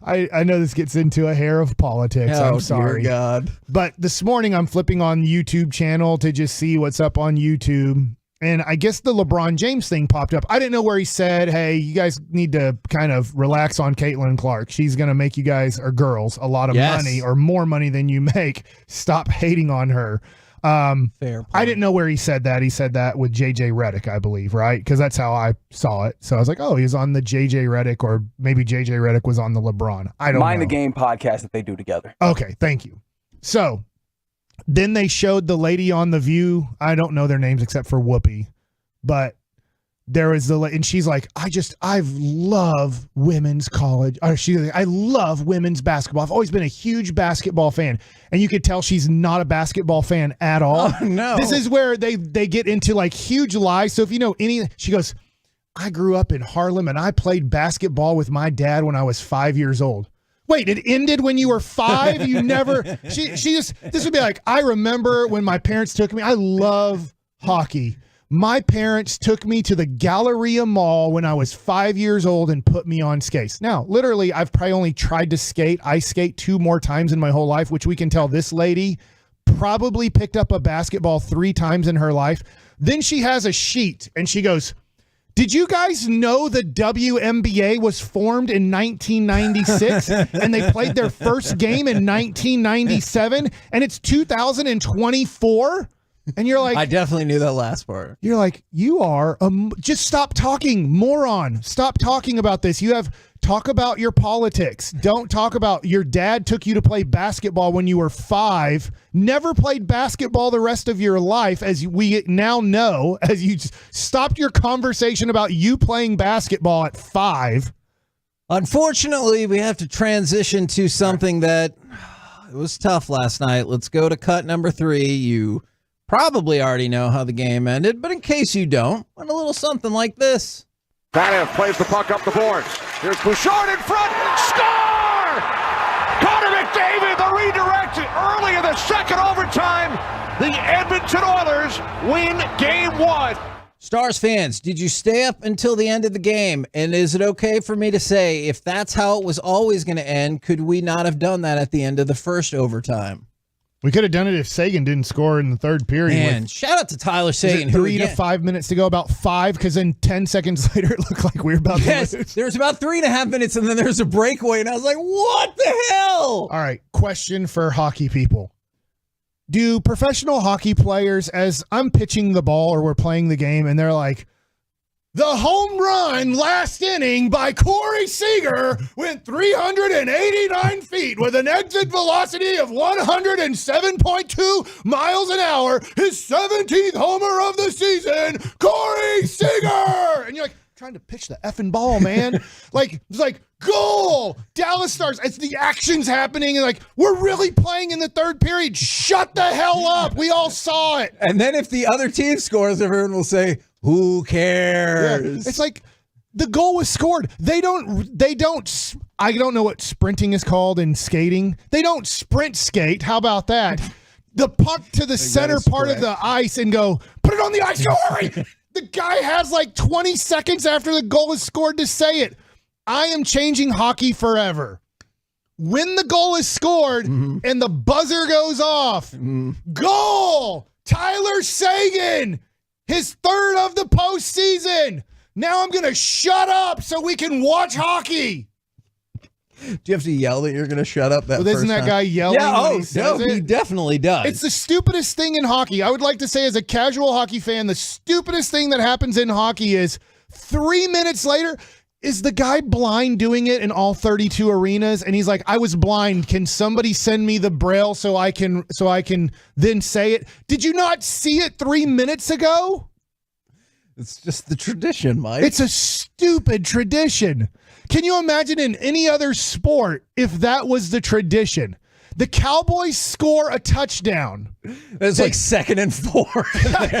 I know this gets into a hair of politics. I'm sorry. Dear God. But this morning I'm flipping on the YouTube channel to just see what's up on YouTube. And I guess the LeBron James thing popped up. I didn't know where he said, hey, you guys need to kind of relax on Caitlin Clark. She's going to make you guys, or girls, a lot of money or more money than you make. Stop hating on her. Fair point. I didn't know where he said that. He said that with JJ Redick, I believe, right? Because that's how I saw it. So I was like, oh, he's on the JJ Redick, or maybe JJ Redick was on the LeBron. I don't know. Mind the Game podcast that they do together. Okay, thank you. So then they showed the lady on The View. I don't know their names except for Whoopi, but there was and she's like, I love women's college. Or I love women's basketball. I've always been a huge basketball fan. And you could tell she's not a basketball fan at all. Oh, no. This is where they get into huge lies. So if you know she goes, I grew up in Harlem and I played basketball with my dad when I was 5 years old. Wait, it ended when you were 5? You never, this would be I remember when my parents took me, I love hockey. My parents took me to the Galleria Mall when I was 5 years old and put me on skates. Now, literally, I've probably only tried to ice skate 2 more times in my whole life, which we can tell this lady probably picked up a basketball 3 times in her life. Then she has a sheet and she goes, did you guys know the WNBA was formed in 1996 and they played their first game in 1997 and it's 2024? And you're like, I definitely knew that last part. You're like, you are just stop talking, moron. Stop talking about this. Talk about your politics. Don't talk about your dad took you to play basketball when you were 5. Never played basketball the rest of your life, as we now know, as you stopped your conversation about you playing basketball at 5. Unfortunately, we have to transition to something that It was tough last night. Let's go to cut number 3. You probably already know how the game ended, but in case you don't, want a little something like this. Tanev plays the puck up the boards. Here's Bouchard in front. Score! Connor McDavid, the redirect early in the second overtime. The Edmonton Oilers win Game 1. Stars fans, did you stay up until the end of the game? And is it okay for me to say, if that's how it was always going to end, could we not have done that at the end of the first overtime? We could have done it if Sagan didn't score in the third period. Man, shout out to Tyler Sagan. 3 to 5 minutes to go, about 5, because then 10 seconds later it looked like we were about to lose. There was about 3.5 minutes, and then there was a breakaway, and I was like, what the hell? All right, question for hockey people. Do professional hockey players, as I'm pitching the ball or we're playing the game, and they're like, the home run last inning by Corey Seager went 389 feet with an exit velocity of 107.2 miles an hour. His 17th homer of the season, Corey Seager! And you're like, trying to pitch the effing ball, man. It's like, goal! Dallas Stars. It's the action's happening. And like, we're really playing in the third period. Shut the hell up. We all saw it. And then if the other team scores, everyone will say, who cares? Yeah. It's like the goal was scored. They don't, I don't know what sprinting is called in skating. They don't sprint skate. How about that? The puck to the center part of the ice and go, put it on the ice. Go hurry. The guy has like 20 seconds after the goal is scored to say it. I am changing hockey forever. When the goal is scored and the buzzer goes off, goal! Tyler Sagan! His third of the postseason. Now I'm going to shut up so we can watch hockey. Do you have to yell that you're going to shut up that Isn't that guy yelling? Yeah, he definitely does. It's the stupidest thing in hockey. I would like to say, as a casual hockey fan, the stupidest thing that happens in hockey is 3 minutes later, is the guy blind doing it in all 32 arenas? And he's like, I was blind. Can somebody send me the braille so I can then say it? Did you not see it 3 minutes ago? It's just the tradition, Mike. It's a stupid tradition. Can you imagine in any other sport if that was the tradition? The Cowboys score a touchdown. It's like 2nd and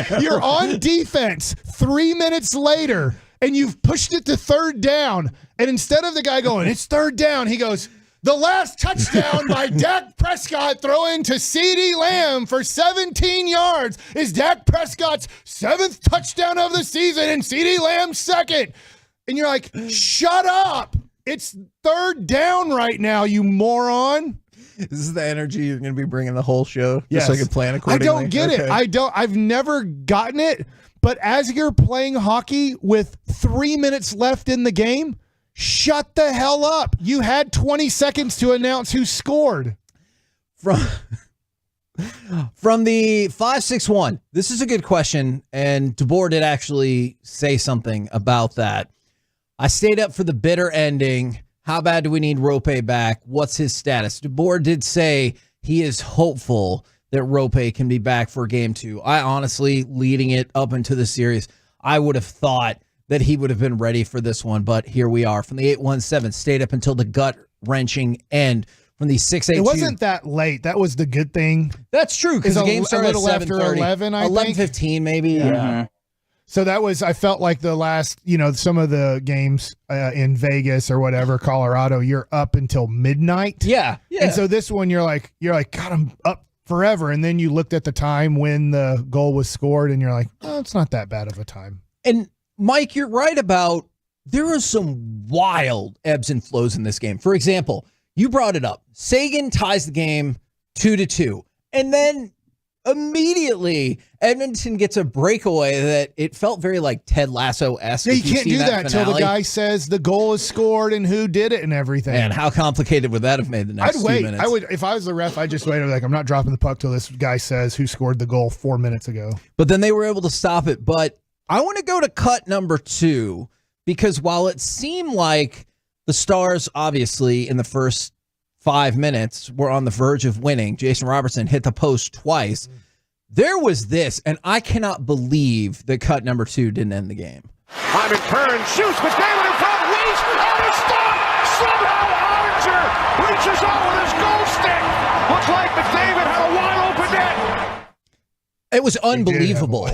4. You're on defense 3 minutes later, and you've pushed it to third down. And instead of the guy going, it's third down, he goes, the last touchdown by Dak Prescott throwing to CeeDee Lamb for 17 yards is Dak Prescott's 7th touchdown of the season and CeeDee Lamb's 2nd. And you're like, shut up. It's third down right now, you moron. This is the energy you're going to be bringing the whole show? Yes. Just so I can plan accordingly? I don't get it. I've never gotten it. But as you're playing hockey with 3 minutes left in the game, shut the hell up. You had 20 seconds to announce who scored. From the 561, this is a good question, and DeBoer did actually say something about that. I stayed up for the bitter ending. How bad do we need Rope back? What's his status? DeBoer did say he is hopeful that Rope can be back for game 2. I honestly, leading it up into the series, I would have thought that he would have been ready for this one, but here we are. From the 817, stayed up until the gut-wrenching end. From the 682. It wasn't that late. That was the good thing. That's true, because the game started a little at after 7:30. 11, I think. 11:15 maybe. Yeah. So that was, I felt like the last, some of the games in Vegas or whatever, Colorado, you're up until midnight. Yeah. And so this one, you're like, God, I'm up forever. And then you looked at the time when the goal was scored and you're like, oh, it's not that bad of a time. And Mike, you're right about there are some wild ebbs and flows in this game. For example, you brought it up. Sagan ties the game 2-2. And then immediately Edmonton gets a breakaway that it felt very like Ted Lasso-esque. Yeah, you can't do that until the guy says the goal is scored and who did it and everything. Man, how complicated would that have made the next I'd wait. 2 minutes? I would, if I was the ref, I'd just wait. I'm like, I'm not dropping the puck till this guy says who scored the goal 4 minutes ago. But then they were able to stop it. But I want to go to cut number 2, because while it seemed like the Stars, obviously, in the first 5 minutes were on the verge of winning, Jason Robertson hit the post twice. There was this, and I cannot believe that cut number 2 didn't end the game. Hyman turns, shoots, McDavid in front, Weiss, and a stop! Somehow RJ pressure, reaches out with his goal stick. Looks like McDavid had a wide open net. It was unbelievable.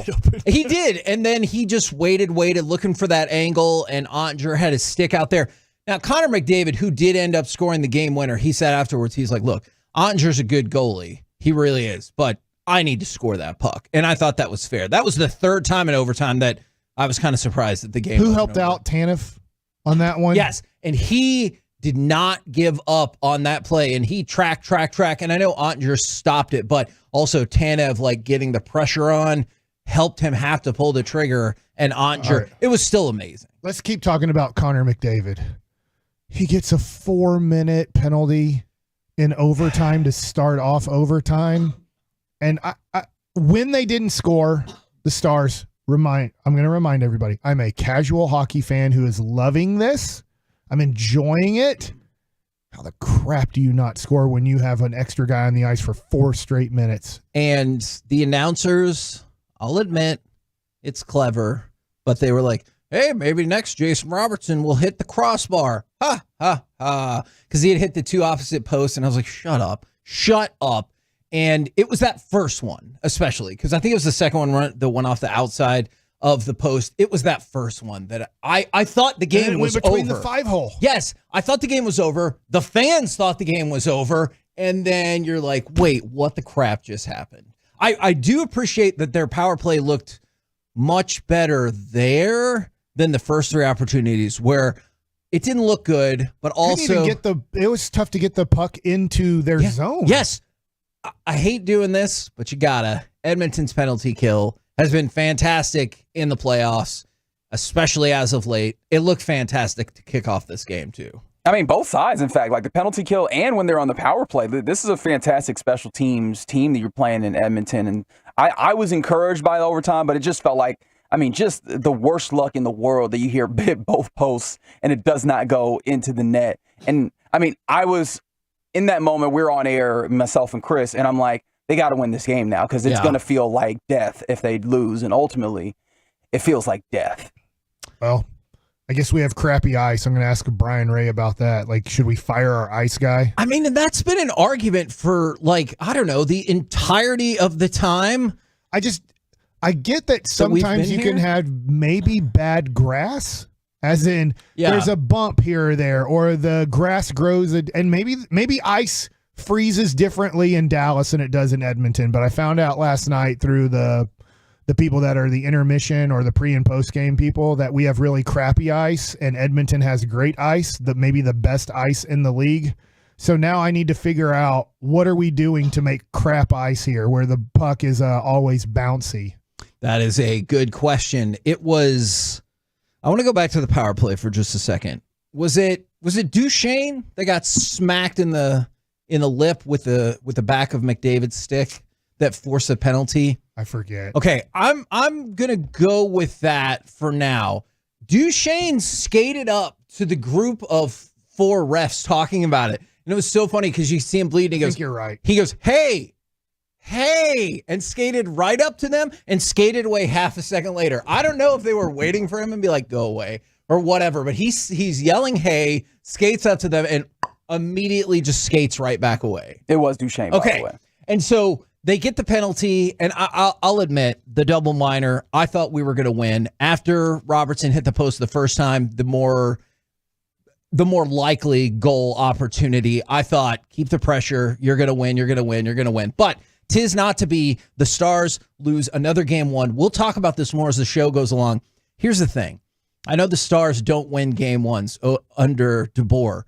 He did. And then he just waited, looking for that angle, and Ottinger had his stick out there. Now, Connor McDavid, who did end up scoring the game winner, he said afterwards, he's like, look, Ottinger's a good goalie. He really is. But I need to score that puck. And I thought that was fair. That was the third time in overtime that I was kind of surprised that the game. Who helped out Tanev on that one? Yes. And he did not give up on that play, and he tracked. And I know Ottinger stopped it, but also Tanev, like, getting the pressure on, helped him have to pull the trigger, and Ottinger, it was still amazing. Let's keep talking about Connor McDavid. He gets a 4-minute penalty in overtime to start off overtime. And I when they didn't score, the Stars, I'm going to remind everybody, I'm a casual hockey fan who is loving this. I'm enjoying it. How the crap do you not score when you have an extra guy on the ice for 4 straight minutes? And the announcers, I'll admit, it's clever, but they were like, hey, maybe next Jason Robertson will hit the crossbar. Ha, ha, ha. Because he had hit the 2 opposite posts, and I was like, shut up. And it was that first one, especially, because I think it was the second one that went off the outside of the post. It was that first one that I thought the game was over. Between the 5-hole. Yes, I thought the game was over. The fans thought the game was over. And then you're like, wait, what the crap just happened? I do appreciate that their power play looked much better there than the first 3 opportunities, where it didn't look good, but also it was tough to get the puck into their zone. Yes. I hate doing this, but you gotta. Edmonton's penalty kill has been fantastic in the playoffs, especially as of late. It looked fantastic to kick off this game, too. I mean, both sides, in fact, like the penalty kill and when they're on the power play. This is a fantastic special teams team that you're playing in Edmonton. And I was encouraged by the overtime, but it just felt like, I mean, just the worst luck in the world that you hear hit both posts and it does not go into the net. And, I mean, I was in that moment, we were on air, myself and Chris, and I'm like, they got to win this game now because it's going to feel like death if they lose. And ultimately, it feels like death. Well, I guess we have crappy ice. I'm going to ask Brian Ray about that. Like, should we fire our ice guy? I mean, and that's been an argument for, like, I don't know, the entirety of the time. I get that sometimes you can have maybe bad grass, as in there's a bump here or there, or the grass grows, and maybe ice freezes differently in Dallas than it does in Edmonton. But I found out last night through the people that are the intermission or the pre and post game people that we have really crappy ice, and Edmonton has great ice, maybe the best ice in the league. So now I need to figure out, what are we doing to make crap ice here where the puck is always bouncy? That is a good question. I want to go back to the power play for just a second. Was it Duchesne that got smacked in the lip with the back of McDavid's stick that forced a penalty? I forget. Okay, I'm gonna go with that for now. Duchesne skated up to the group of 4 refs talking about it, and it was so funny because you see him bleeding. He goes, I think you're right. He goes, hey, and skated right up to them and skated away half a second later. I don't know if they were waiting for him and be like, go away or whatever, but he's yelling, hey, skates up to them and immediately just skates right back away. It was Duchesne, by the way. And so they get the penalty, and I'll admit, the double minor, I thought we were going to win. After Robertson hit the post the first time, the more likely goal opportunity, I thought, keep the pressure, you're going to win, you're going to win, you're going to win. But 'tis not to be. The Stars lose another game 1. We'll talk about this more as the show goes along. Here's the thing. I know the Stars don't win game 1s under DeBoer.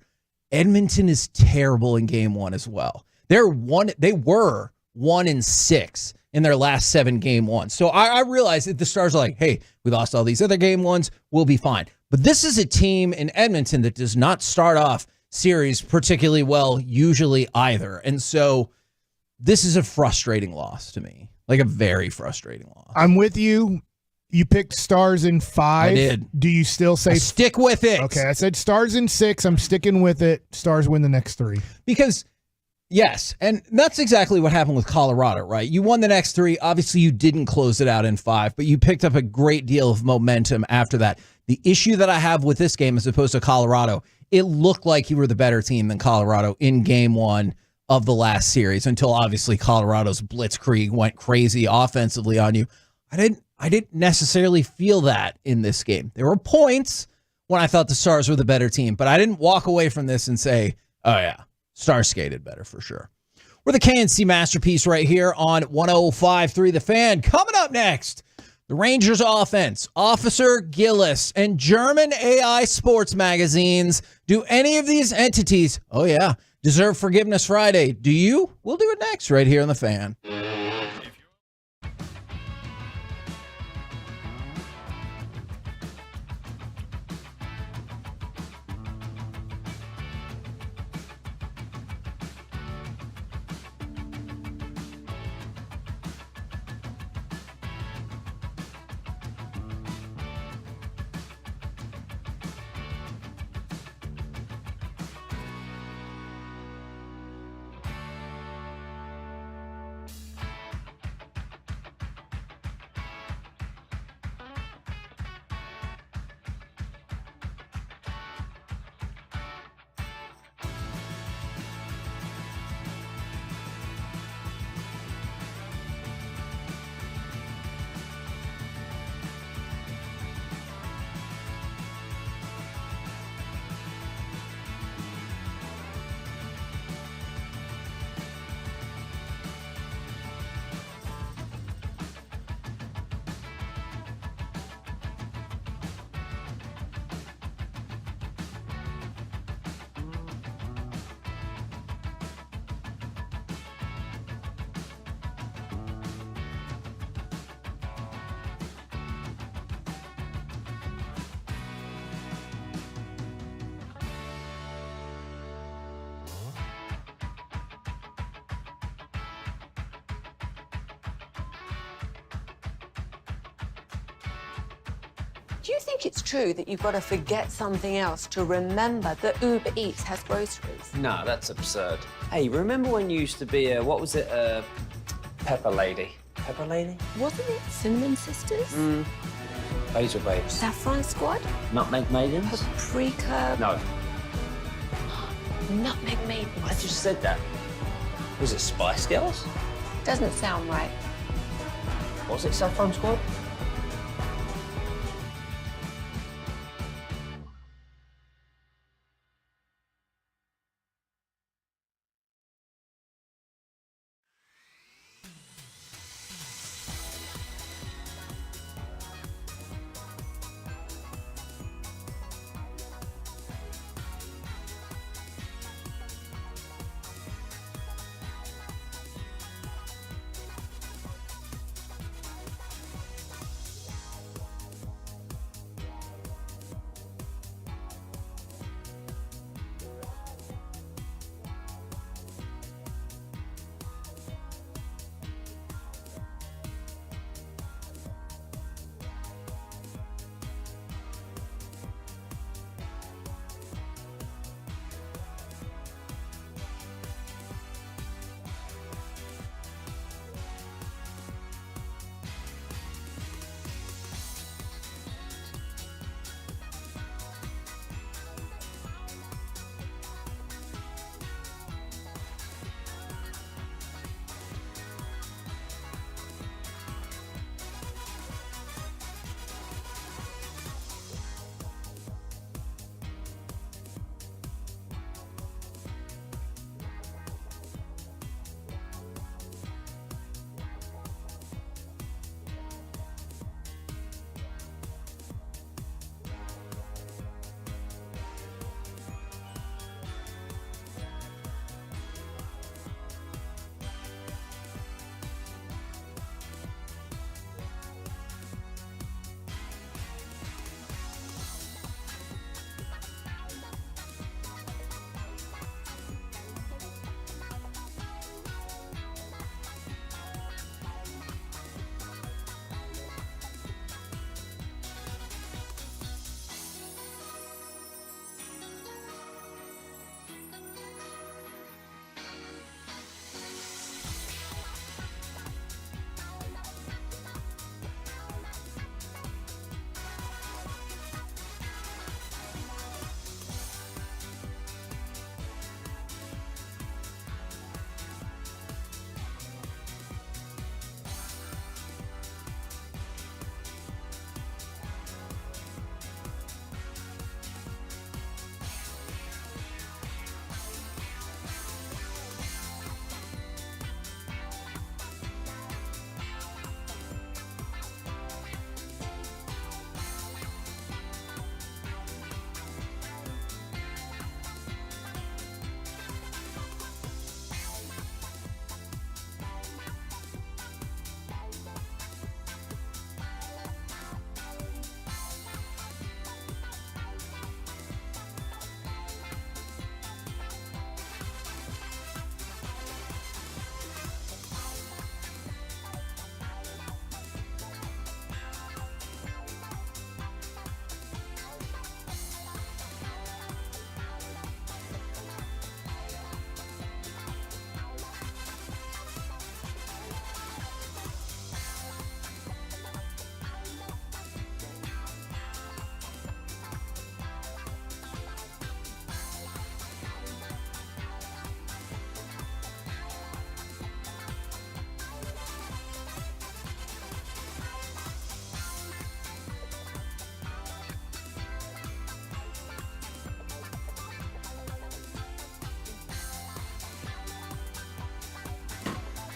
Edmonton is terrible in game 1 as well. They were 1-6 in their last 7 game 1s. So I realize that the Stars are like, hey, we lost all these other game 1s. We'll be fine. But this is a team in Edmonton that does not start off series particularly well usually either. And so this is a frustrating loss to me, like a very frustrating loss. I'm with you. You picked Stars in 5. I did. Do you still say stick with it? Okay, I said Stars in 6. I'm sticking with it. Stars win the next 3. Because, yes, and that's exactly what happened with Colorado, right? You won the next 3. Obviously, you didn't close it out in 5, but you picked up a great deal of momentum after that. The issue that I have with this game as opposed to Colorado it looked like you were the better team than Colorado in game one of the last series until obviously Colorado's blitzkrieg went crazy offensively on you. I didn't necessarily feel that in this game. There were points when I thought the Stars were the better team, but I didn't walk away from this and say, oh yeah, Stars skated better for sure. We're the KNC Masterpiece right here on 105.3 The Fan. Coming up next, the Rangers offense, Officer Gillis, and German AI sports magazines. Do any of these entities, oh yeah, deserve Forgiveness Friday? Do you? We'll do it next right here on The Fan. Do you think it's true that you've got to forget something else to remember that Uber Eats has groceries? No, that's absurd. Hey, remember when you used to be a, what was it, Pepper Lady? Pepper Lady? Wasn't it Cinnamon Sisters? Basil Babes. Saffron Squad? Nutmeg Maidens? Paprika? No. Nutmeg Maidens? I just said that. Was it Spice Girls? Doesn't sound right. Was it Saffron Squad?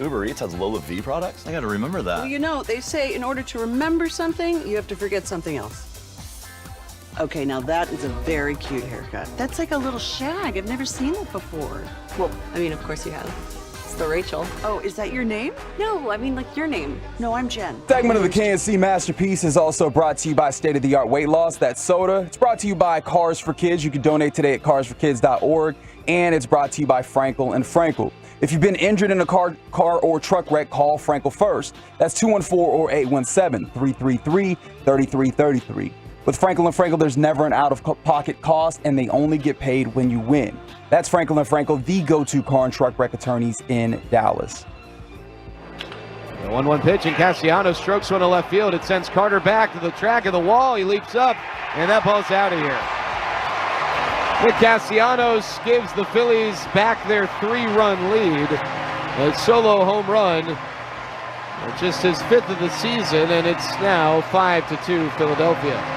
Uber Eats has Lola V products? I gotta remember that. Well, you know, they say in order to remember something, you have to forget something else. Okay, now that is a very cute haircut. That's like a little shag. I've never seen that before. Well, I mean, of course you have. It's the Rachel. Oh, is that your name? No, I mean like your name. No, I'm Jen. Segment of the KNC Masterpiece is also brought to you by State of the Art Weight Loss. That's soda. It's brought to you by Cars for Kids. You can donate today at carsforkids.org. And it's brought to you by Frankel and Frankel. If you've been injured in a car or truck wreck, call Frankel first. That's 214 or 817-333-3333. With Frankel and Frankel, there's never an out-of-pocket cost, and they only get paid when you win. That's Frankel and Frankel, the go-to car and truck wreck attorneys in Dallas. The 1-1 pitch, and Castellanos strokes one to left field. It sends Carter back to the track of the wall. He leaps up, and that ball's out of here. Nick Castellanos gives the Phillies back their 3-run lead. A solo home run. Just his 5th of the season, and it's now 5-2 Philadelphia.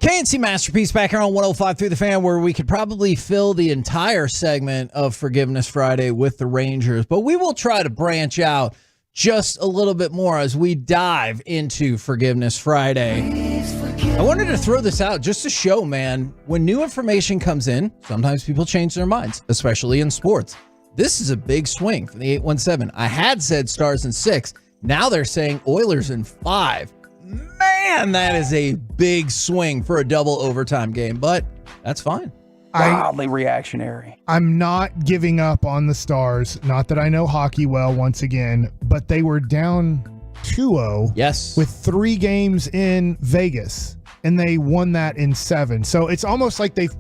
KNC Masterpiece back here on 105 through the Fan, where we could probably fill the entire segment of Forgiveness Friday with the Rangers, but we will try to branch out just a little bit more as we dive into Forgiveness Friday. I wanted to throw this out just to show, man, when new information comes in, sometimes people change their minds, especially in sports. This is a big swing from the 817. I had said Stars in 6. Now they're saying Oilers in 5. Man, that is a big swing for a double overtime game, but that's fine. Wildly reactionary. I'm not giving up on the Stars. Not that I know hockey well once again, but they were down 2-0 yes, with 3 games in Vegas, and they won that in 7. So it's almost like they've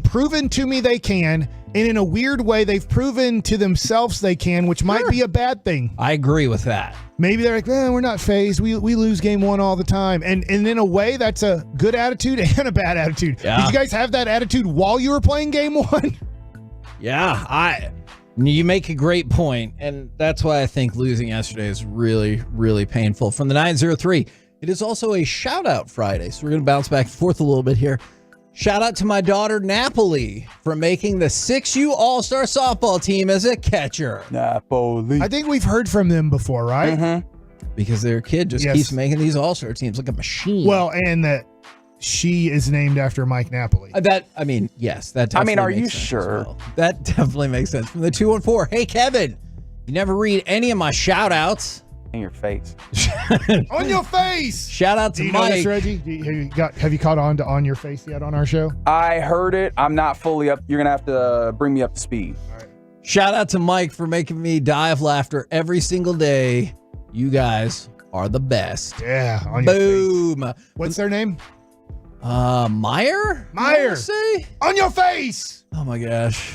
proven to me they can, and in a weird way, they've proven to themselves they can, which might be a bad thing. I agree with that. Maybe they're like, we're not phased. We lose game 1 all the time. And in a way, that's a good attitude and a bad attitude. Yeah. Did you guys have that attitude while you were playing game 1? Yeah, you make a great point, and that's why I think losing yesterday is really, really painful. From the 903, it is also a shout-out Friday, so we're going to bounce back and forth a little bit here. Shout out to my daughter, Napoli, for making the 6U All-Star softball team as a catcher. Napoli. I think we've heard from them before, right? Mm-hmm. Because their kid just keeps making these All-Star teams like a machine. Well, and that she is named after Mike Napoli. Yes, that definitely are you makes sense sure? as well. That definitely makes sense. From the 214, hey, Kevin, you never read any of my shout-outs. In your face. On your face! Shout out to Do you Mike. know this, Reggie? Have you caught on to On Your Face yet on our show? I heard it. I'm not fully up. You're going to have to bring me up to speed. All right. Shout out to Mike for making me die of laughter every single day. You guys are the best. Yeah. On your Boom. Face. What's their name? Meyer? Meyer. Say? On your face! Oh my gosh.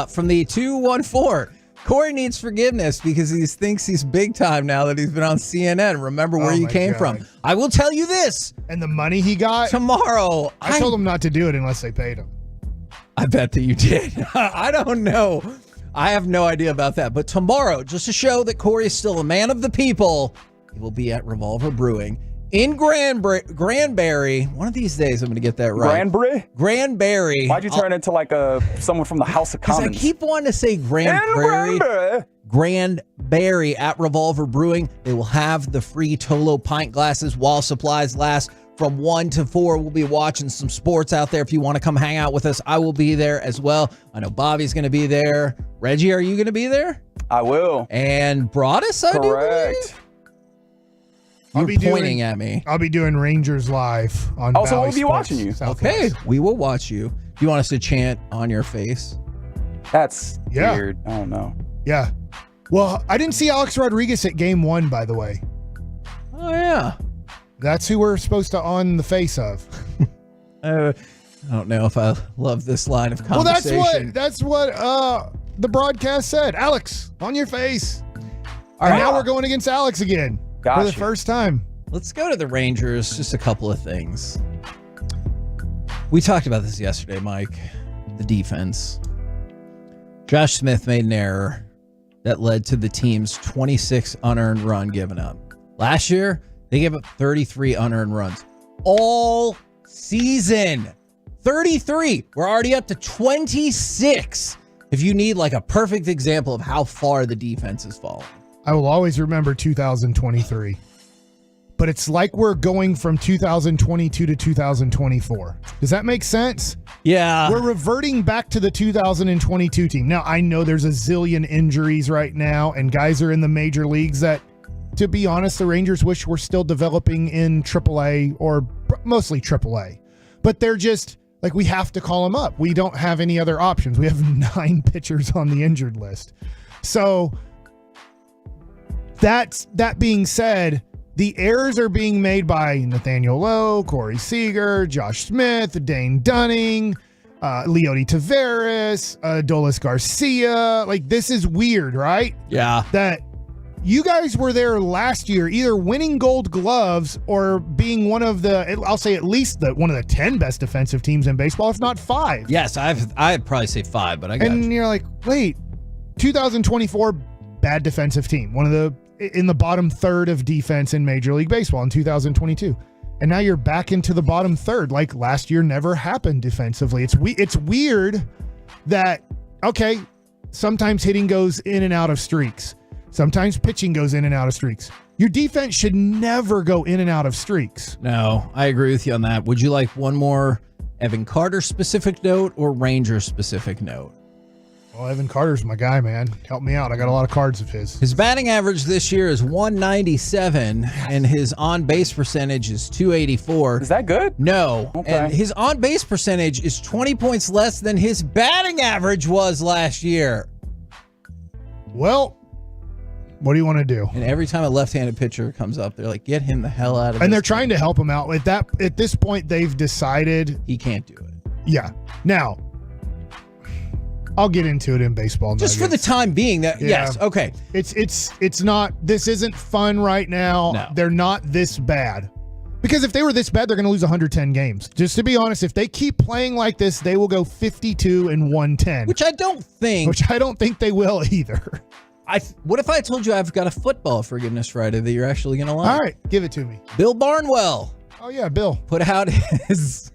From the 214. Corey needs forgiveness because he thinks he's big time now that he's been on CNN. Remember where you came from. I will tell you this. And the money he got? Tomorrow. I told him not to do it unless they paid him. I bet that you did. I don't know. I have no idea about that. But tomorrow, just to show that Corey is still a man of the people, he will be at Revolver Brewing in Granbury. One of these days, I'm going to get that right. Granbury. Why'd you turn into like someone from the House of Commons? Because I keep wanting to say Granbury at Revolver Brewing. They will have the free Tolo pint glasses while supplies last. From 1 to 4, we'll be watching some sports out there. If you want to come hang out with us, I will be there as well. I know Bobby's going to be there. Reggie, are you going to be there? I will. And Broadus, I do believe? You're pointing at me. I'll be doing Rangers Live on Also, Valley we'll be Sports watching you. Southwest. Okay, we will watch you. Do you want us to chant On Your Face? That's weird. I don't know. Yeah. Well, I didn't see Alex Rodriguez at game 1, by the way. Oh, yeah. That's who we're supposed to on the face of. I don't know if I love this line of conversation. Well, that's what the broadcast said. Alex, on your face. All and right. now we're going against Alex again for the first time. Let's go to the Rangers. Just a couple of things. We talked about this yesterday, Mike. The defense. Josh Smith made an error that led to the team's 26 unearned run given up. Last year, they gave up 33 unearned runs. All season. 33. We're already up to 26. If you need like a perfect example of how far the defense has fallen. I will always remember 2023. But it's like we're going from 2022 to 2024. Does that make sense? Yeah. We're reverting back to the 2022 team. Now, I know there's a zillion injuries right now, and guys are in the major leagues that, to be honest, the Rangers wish were still developing in AAA or mostly AAA. But they're just, like, we have to call them up. We don't have any other options. We have 9 pitchers on the injured list. So, that being said, the errors are being made by Nathaniel Lowe, Corey Seager, Josh Smith, Dane Dunning, Leody Taveras, Adolis Garcia. Like, this is weird, right? Yeah. That you guys were there last year either winning Gold Gloves or being one of the, I'll say at least one of the 10 best defensive teams in baseball, if not 5. Yes, I'd probably say 5, but I got And you're like, wait, 2024, bad defensive team. One of the in the bottom third of defense in Major League Baseball in 2022. And now you're back into the bottom third. Like last year never happened defensively. It's weird that, okay, sometimes hitting goes in and out of streaks. Sometimes pitching goes in and out of streaks. Your defense should never go in and out of streaks. No, I agree with you on that. Would you like one more Evan Carter specific note or Ranger specific note? Well, Evan Carter's my guy, man. Help me out. I got a lot of cards of his. His batting average this year is 197, and his on-base percentage is 284. Is that good? No. Okay. And his on-base percentage is 20 points less than his batting average was last year. Well, what do you want to do? And every time a left-handed pitcher comes up, they're like, get him the hell out of And this they're trying to help him out. At this point, they've decided he can't do it. Yeah. Now, I'll get into it in baseball. Just for the time being, yes, okay. It's not, this isn't fun right now. No. They're not this bad. Because if they were this bad, they're going to lose 110 games. Just to be honest, if they keep playing like this, they will go 52-110. Which I don't think they will either. What if I told you I've got a football forgiveness Friday that you're actually going to like? All right, give it to me. Bill Barnwell. Oh, yeah, Bill. Put out his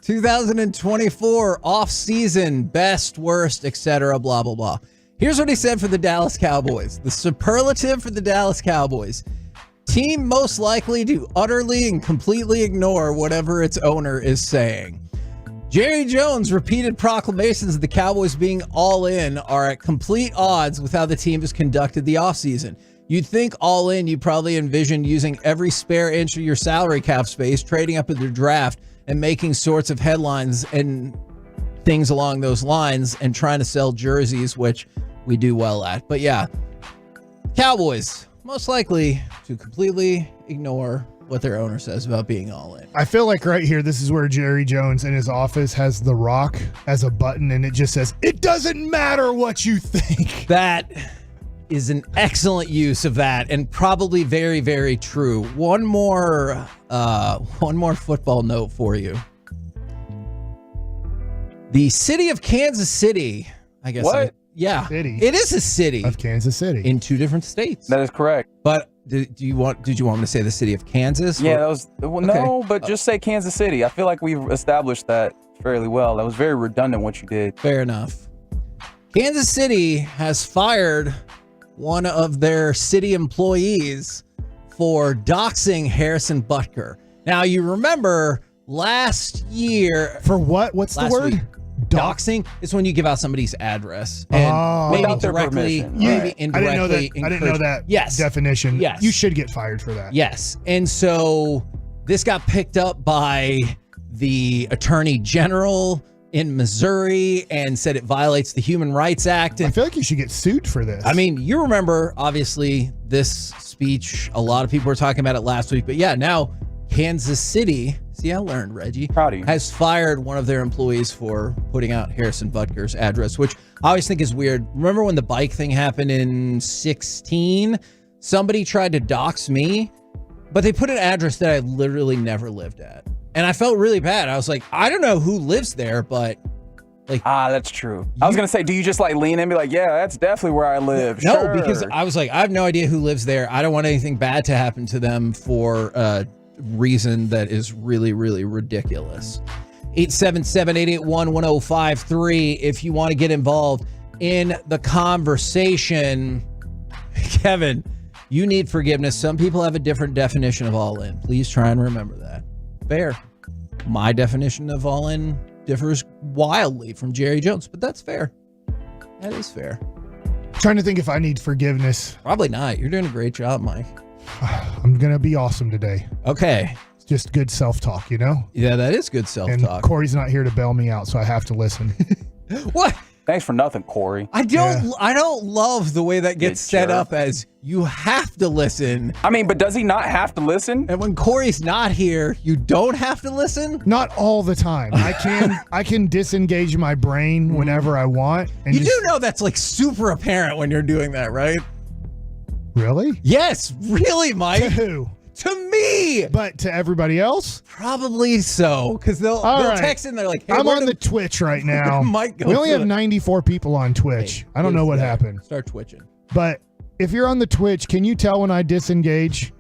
2024 off-season best, worst, etc. blah blah blah. Here's what he said for the Dallas Cowboys. The superlative for the Dallas Cowboys: team most likely to utterly and completely ignore whatever its owner is saying. Jerry Jones' repeated proclamations of the Cowboys being all in are at complete odds with how the team has conducted the offseason. You'd think all in, you probably envisioned using every spare inch of your salary cap space, trading up in the draft, and making sorts of headlines and things along those lines and trying to sell jerseys, which we do well at. But yeah, Cowboys most likely to completely ignore what their owner says about being all in. I feel like right here, this is where Jerry Jones in his office has The Rock as a button, and it just says, "It doesn't matter what you think." That is an excellent use of that, and probably very, very true. One more football note for you. The city of Kansas City, I guess. What? City. It is a city of Kansas City in 2 different states. That is correct. But did you want me to say the city of Kansas? Yeah, that was no, but just say Kansas City. I feel like we've established that fairly well. That was very redundant what you did. Fair enough. Kansas City has fired one of their city employees for doxing Harrison Butker. Now, you remember last year... For what? What's the word? Week, doxing is when you give out somebody's address. And maybe directly, maybe indirectly. I didn't know that definition. Yes. You should get fired for that. Yes. And so this got picked up by the Attorney General in Missouri and said it violates the Human Rights Act. And I feel like you should get sued for this. I mean, you remember, obviously, this speech. A lot of people were talking about it last week. But yeah, now Kansas City, see, I learned, Reggie, proud of you, has fired one of their employees for putting out Harrison Butker's address, which I always think is weird. Remember when the bike thing happened in 2016? Somebody tried to dox me, but they put an address that I literally never lived at. And I felt really bad. I was like, I don't know who lives there, but like... that's true. I was going to say, do you just like lean in and be like, yeah, that's definitely where I live? No, sure. Because I was like, I have no idea who lives there. I don't want anything bad to happen to them for a reason that is really, really ridiculous. 877-881-1053 if you want to get involved in the conversation. Kevin, you need forgiveness. Some people have a different definition of all in. Please try and remember that. Fair. My definition of all in differs wildly from Jerry Jones, but that's fair. That is fair. Trying to think if I need forgiveness. Probably not. You're doing a great job, Mike. I'm going to be awesome today. Okay. It's just good self-talk, you know? Yeah, that is good self-talk. And Corey's not here to bail me out, so I have to listen. What? Thanks for nothing, Corey. I don't love the way that gets set up as you have to listen. I mean, but does he not have to listen? And when Corey's not here, you don't have to listen? Not all the time. I can disengage my brain whenever I want. And you do know that's like super apparent when you're doing that, right? Really? Yes, really, Mike. To who? To me. But to everybody else? Probably so, because they'll text in. They're like, hey, I'm on the Twitch right now. We only have 94 people on Twitch. I don't know what happened. Start twitching. But if you're on the Twitch, can you tell when I disengage?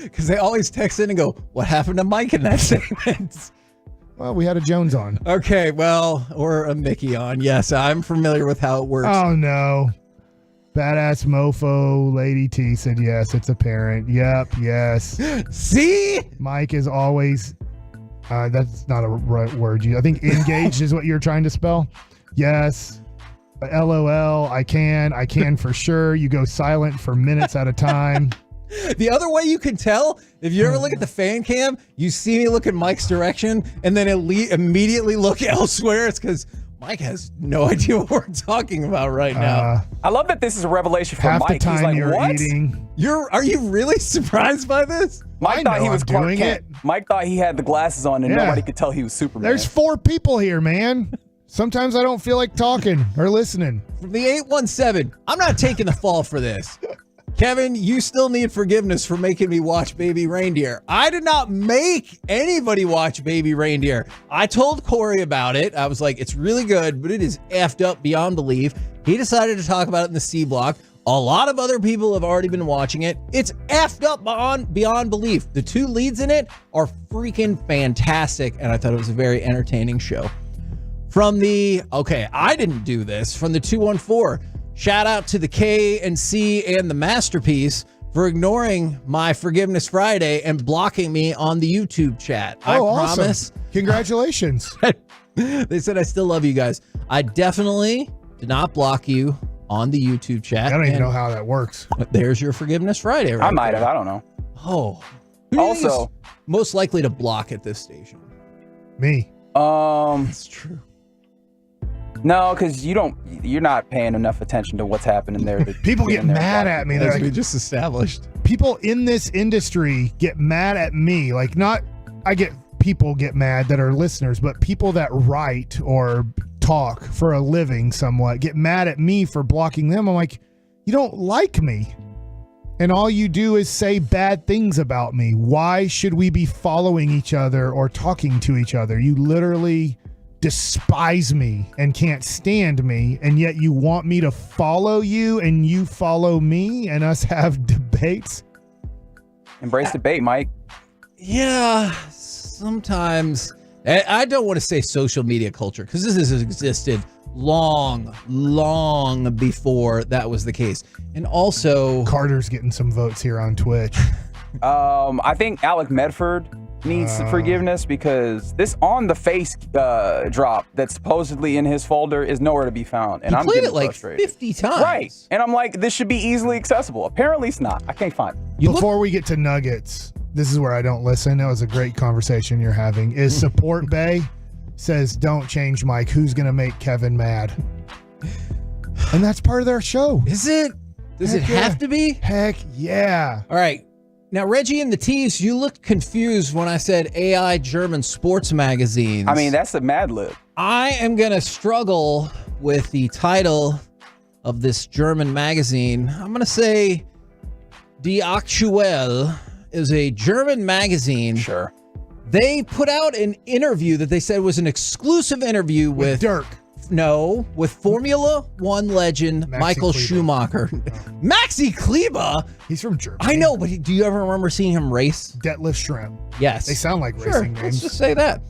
Because they always text in and go, what happened to Mike in that segment? Well, we had a Jones on. Okay, well, or a Mickey on. Yes, I'm familiar with how it works. Oh, no. Badass mofo Lady T said yes, it's apparent. Yep, yes. See? Mike is always that's not a right word. I think engaged is what you're trying to spell. Yes. LOL, I can for sure. You go silent for minutes at a time. The other way you can tell, if you ever look at the fan cam, you see me look in Mike's direction and then immediately look elsewhere. It's because Mike has no idea what we're talking about right now. I love that this is a revelation for half Mike. the time He's like, you're what? eating. Are you really surprised by this? Mike thought he was Clark doing Kent. Mike thought he had the glasses on and nobody could tell he was Superman. There's 4 people here, man. Sometimes I don't feel like talking or listening. From the 817, I'm not taking the fall for this. Kevin, you still need forgiveness for making me watch Baby Reindeer. I did not make anybody watch Baby Reindeer. I told Corey about it. I was like, it's really good, but it is effed up beyond belief. He decided to talk about it in the C Block. A lot of other people have already been watching it. It's effed up beyond belief. The 2 leads in it are freaking fantastic, and I thought it was a very entertaining show. From the, I didn't do this, from the 214, shout out to the K and C and the Masterpiece for ignoring my Forgiveness Friday and blocking me on the YouTube chat. I promise. Awesome. Congratulations. They said I still love you guys. I definitely did not block you on the YouTube chat. I don't even know how that works. There's your Forgiveness Friday. Right I might have. I don't know. Oh. Who do you think is most likely to block at this station? Me. That's true. No, because you're not paying enough attention to what's happening there. People get mad at me. As we just established. People in this industry get mad at me. Like, people get mad that are listeners, but people that write or talk for a living somewhat get mad at me for blocking them. I'm like, you don't like me. And all you do is say bad things about me. Why should we be following each other or talking to each other? You literally despise me and can't stand me, and yet you want me to follow you and you follow me and us have debates. Embrace debate, Mike. Yeah, sometimes. I don't want to say social media culture because this has existed long before that was the case. And also, Carter's getting some votes here on Twitch. I think Alec Medford needs forgiveness because this on the face drop that's supposedly in his folder is nowhere to be found, and I'm played getting it like frustrated. 50 times. Right, and I'm like, this should be easily accessible. Apparently, it's not. I can't find it. Before we get to Nuggets, this is where I don't listen. That was a great conversation you're having. Is Support Bay says, don't change Mike. Who's going to make Kevin mad? And that's part of their show. Is it? Does it have to be? Heck yeah. All right. Now, Reggie and the T's, you looked confused when I said AI German sports magazines. I mean, that's a Mad Lib. I am going to struggle with the title of this German magazine. I'm going to say Die Aktuell is a German magazine. Sure. They put out an interview that they said was an exclusive interview with Dirk. No, with Formula One legend Michael Schumacher. Maxi Kleba? He's from Germany. I know, but do you ever remember seeing him race? Detlef Schrempf. Yes. They sound like Sure, racing let's names. just say that.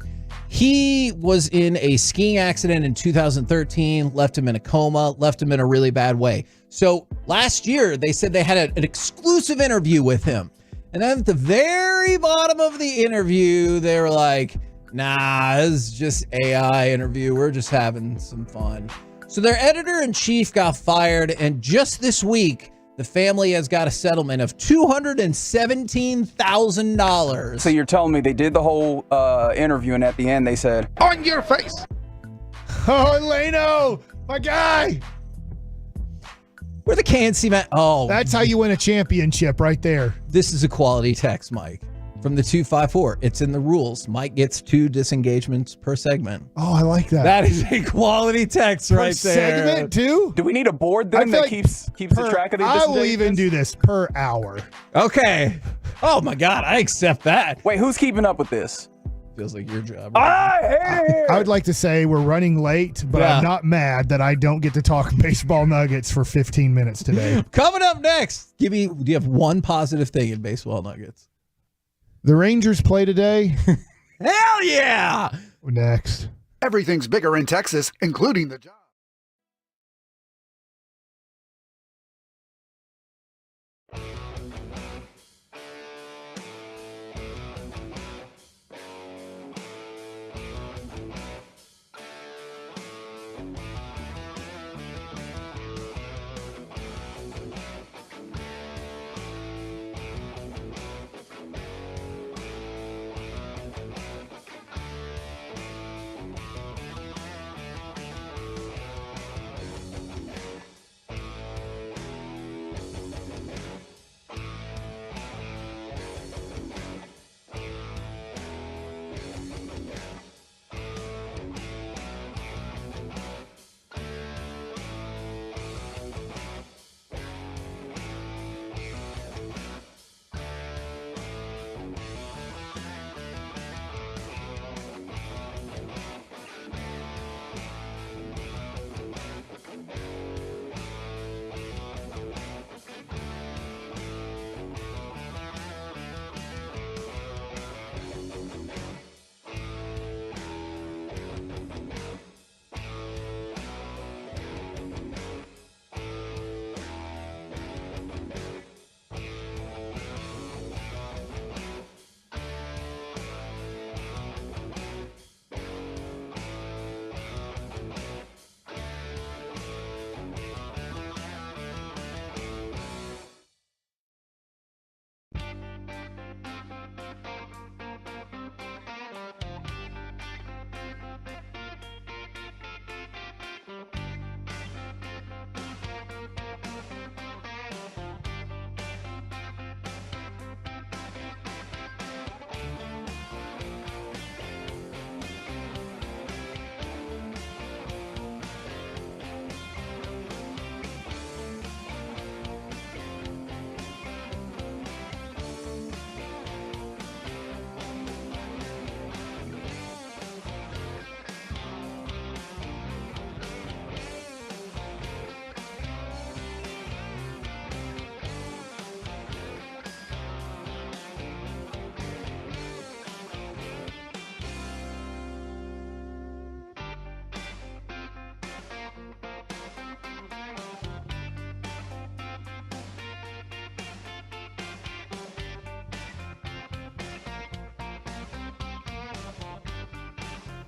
He was in a skiing accident in 2013, left him in a coma, left him in a really bad way. So last year, they said they had an exclusive interview with him. And then at the very bottom of the interview, they were like, nah, this is just AI interview. We're just having some fun. So their editor-in-chief got fired, and just this week, the family has got a settlement of $217,000. So you're telling me they did the whole interview, and at the end they said, On your face. Oh, Leno, my guy. We're the KNC man. Oh, that's how you win a championship right there. This is a quality text, Mike, from the 254. It's in the rules. Mike gets 2 disengagements per segment. Oh, I like that. That is a quality text right there. Segment too? do we need a board then that keeps the track of these I will disengagements? even do this per hour. Okay. Oh my God, I accept that. Wait, who's keeping up with this? Feels like your job. I hate it. I would like to say we're running late, but Yeah. I'm not mad that I don't get to talk baseball nuggets for 15 minutes today. Coming up next, do you have one positive thing in baseball nuggets? The Rangers play today. Hell yeah! Next. Everything's bigger in Texas, including the job.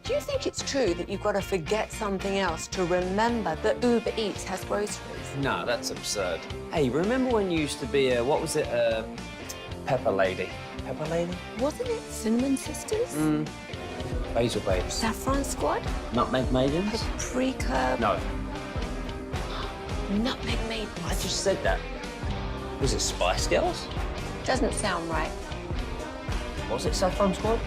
Do you think it's true that you've got to forget something else to remember that Uber Eats has groceries? No, that's absurd. Hey, remember when you used to be a, what was it, Pepper Lady? Pepper Lady? Wasn't it Cinnamon Sisters? Basil Babes. Saffron Squad? Nutmeg Maidens? Paprika? No, Nutmeg Maidens? I just said that. Was it Spice Girls? Doesn't sound right. Was it Saffron Squad?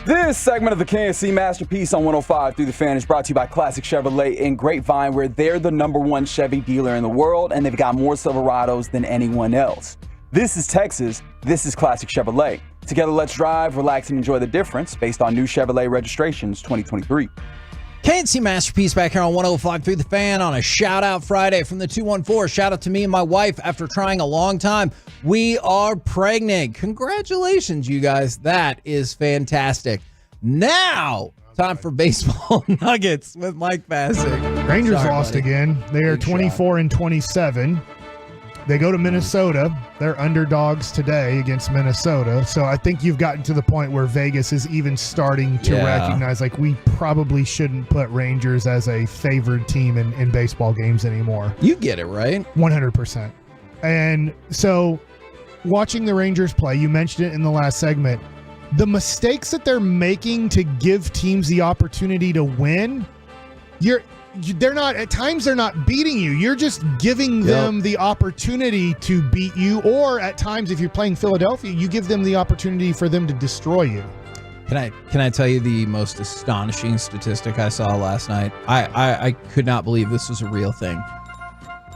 This segment of the KNC Masterpiece on 105 through the Fan is brought to you by Classic Chevrolet in Grapevine, where they're the #1 Chevy dealer in the world, and they've got more Silverados than anyone else. This is Texas. This is Classic Chevrolet. Together, let's drive, relax, and enjoy the difference based on new Chevrolet registrations 2023. KNC Masterpiece back here on 105 through the Fan on a shout-out Friday from the 214. Shout out to me and my wife after trying a long time. We are pregnant. Congratulations, you guys. That is fantastic. Now, time for baseball nuggets with Mike Bassick. Rangers lost again. They are 24-27. They go to Minnesota. They're underdogs today against Minnesota. So I think you've gotten to the point where Vegas is even starting to recognize, like, we probably shouldn't put Rangers as a favored team in baseball games anymore. You get it, right? 100%. And so watching the Rangers play, you mentioned it in the last segment, the mistakes that they're making to give teams the opportunity to win, they're not beating you. You're just giving them the opportunity to beat you, or at times, if you're playing Philadelphia, you give them the opportunity for them to destroy you. Can I tell you the most astonishing statistic I saw last night? I could not believe this was a real thing.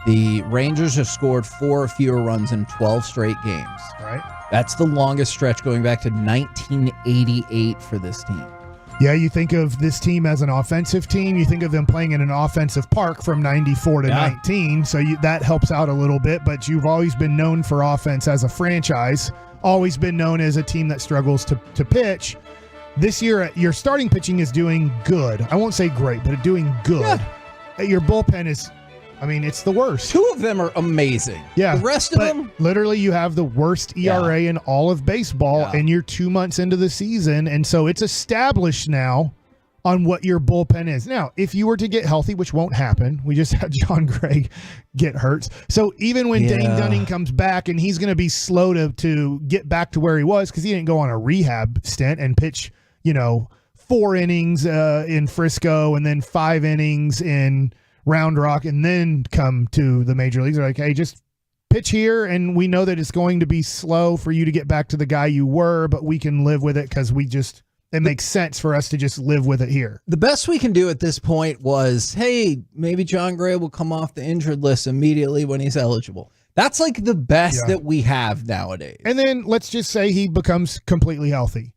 The Rangers have scored 4 or fewer runs in 12 straight games. Right. That's the longest stretch going back to 1988 for this team. Yeah, you think of this team as an offensive team. You think of them playing in an offensive park from 94 to 19. So that helps out a little bit. But you've always been known for offense as a franchise. Always been known as a team that struggles to pitch. This year, your starting pitching is doing good. I won't say great, but it's doing good. Yeah. Your bullpen is, it's the worst. 2 of them are amazing. Yeah. The rest of them? Literally, you have the worst ERA in all of baseball, and you're 2 months into the season. And so it's established now on what your bullpen is. Now, if you were to get healthy, which won't happen, we just had John Gray get hurt. So even when Dane Dunning comes back, and he's going to be slow to get back to where he was because he didn't go on a rehab stint and pitch, 4 innings in Frisco and then 5 innings in Round Rock and then come to the major leagues. They're like, hey, just pitch here, and we know that it's going to be slow for you to get back to the guy you were, but we can live with it because it makes sense for us to just live with it here. The best we can do at this point was, hey, maybe John Gray will come off the injured list immediately when he's eligible. That's like the best that we have nowadays. And then let's just say he becomes completely healthy.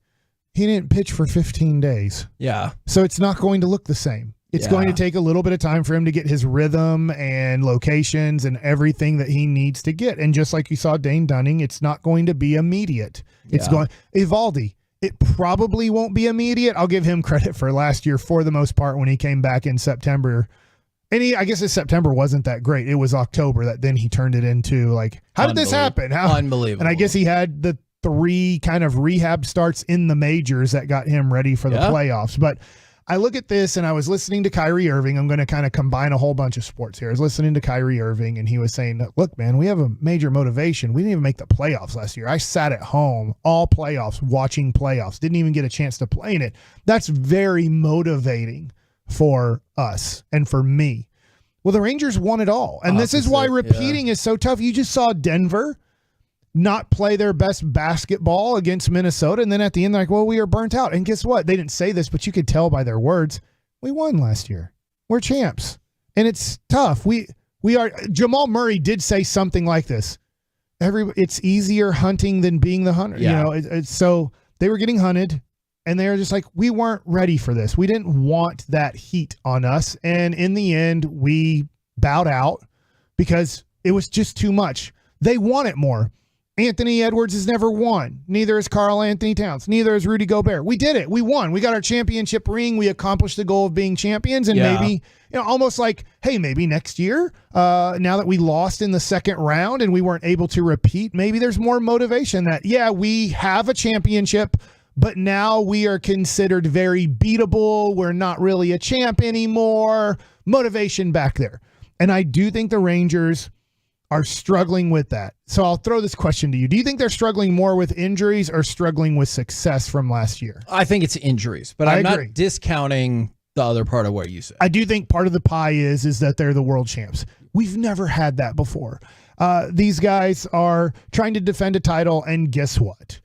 He didn't pitch for 15 days. Yeah. So it's not going to look the same. It's going to take a little bit of time for him to get his rhythm and locations and everything that he needs to get. And just like you saw Dane Dunning, it's not going to be immediate. It's going Evaldi. It probably won't be immediate. I'll give him credit for last year for the most part when he came back in September. And I guess his September wasn't that great. It was October that then he turned it into like, how did this happen? Unbelievable. And I guess he had the 3 kind of rehab starts in the majors that got him ready for the playoffs. But I look at this and I was listening to Kyrie Irving. I'm going to kind of combine a whole bunch of sports here. I was listening to Kyrie Irving and he was saying, look, man, we have a major motivation. We didn't even make the playoffs last year. I sat at home all playoffs, watching playoffs, didn't even get a chance to play in it. That's very motivating for us and for me. Well, the Rangers won it all. And this is why repeating is so tough. You just saw Denver not play their best basketball against Minnesota. And then at the end, they're like, well, we are burnt out. And guess what? They didn't say this, but you could tell by their words. We won last year. We're champs. And it's tough. We are. Jamal Murray did say something like this. It's easier hunting than being the hunter. Yeah. So they were getting hunted and they were just like, we weren't ready for this. We didn't want that heat on us. And in the end, we bowed out because it was just too much. They want it more. Anthony Edwards has never won. Neither has Karl Anthony Towns. Neither has Rudy Gobert. We did it. We won. We got our championship ring. We accomplished the goal of being champions. And maybe, almost like, hey, maybe next year, now that we lost in the second round and we weren't able to repeat, maybe there's more motivation that, we have a championship, but now we are considered very beatable. We're not really a champ anymore. Motivation back there. And I do think the Rangers are struggling with that. So I'll throw this question to you. Do you think they're struggling more with injuries or struggling with success from last year? I think it's injuries, but I'm not discounting the other part of what you said. I do think part of the pie is that they're the world champs. We've never had that before. These guys are trying to defend a title, and guess what?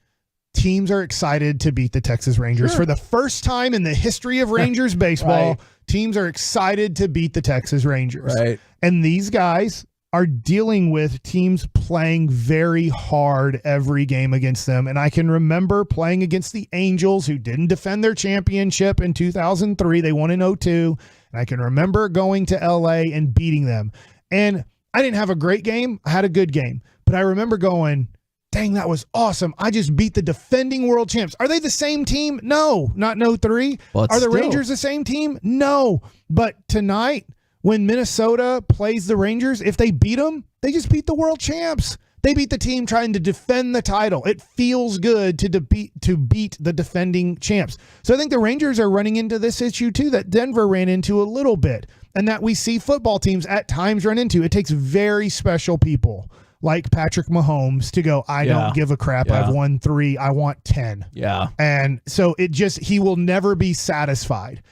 teams are excited to beat the Texas Rangers. Sure. For the first time in the history of Rangers baseball, Right. teams are excited to beat the Texas Rangers. Right. And these guys are dealing with teams playing very hard every game against them. And I can remember playing against the Angels, who didn't defend their championship in 2003. They won in 2002. And I can remember going to LA and beating them. And I didn't have a great game. I had a good game. But I remember going, dang, that was awesome. I just beat the defending world champs. Are they the same team? No, not in 03. But Are the still. Rangers the same team? No. But tonight, when Minnesota plays the Rangers, if they beat them, they just beat the world champs. They beat the team trying to defend the title. It feels good to beat the defending champs. So I think the Rangers are running into this issue too that Denver ran into a little bit, and that we see football teams at times run into. It takes very special people like Patrick Mahomes to go, I don't give a crap. Yeah. I've won 3. I want 10. Yeah. And so he will never be satisfied.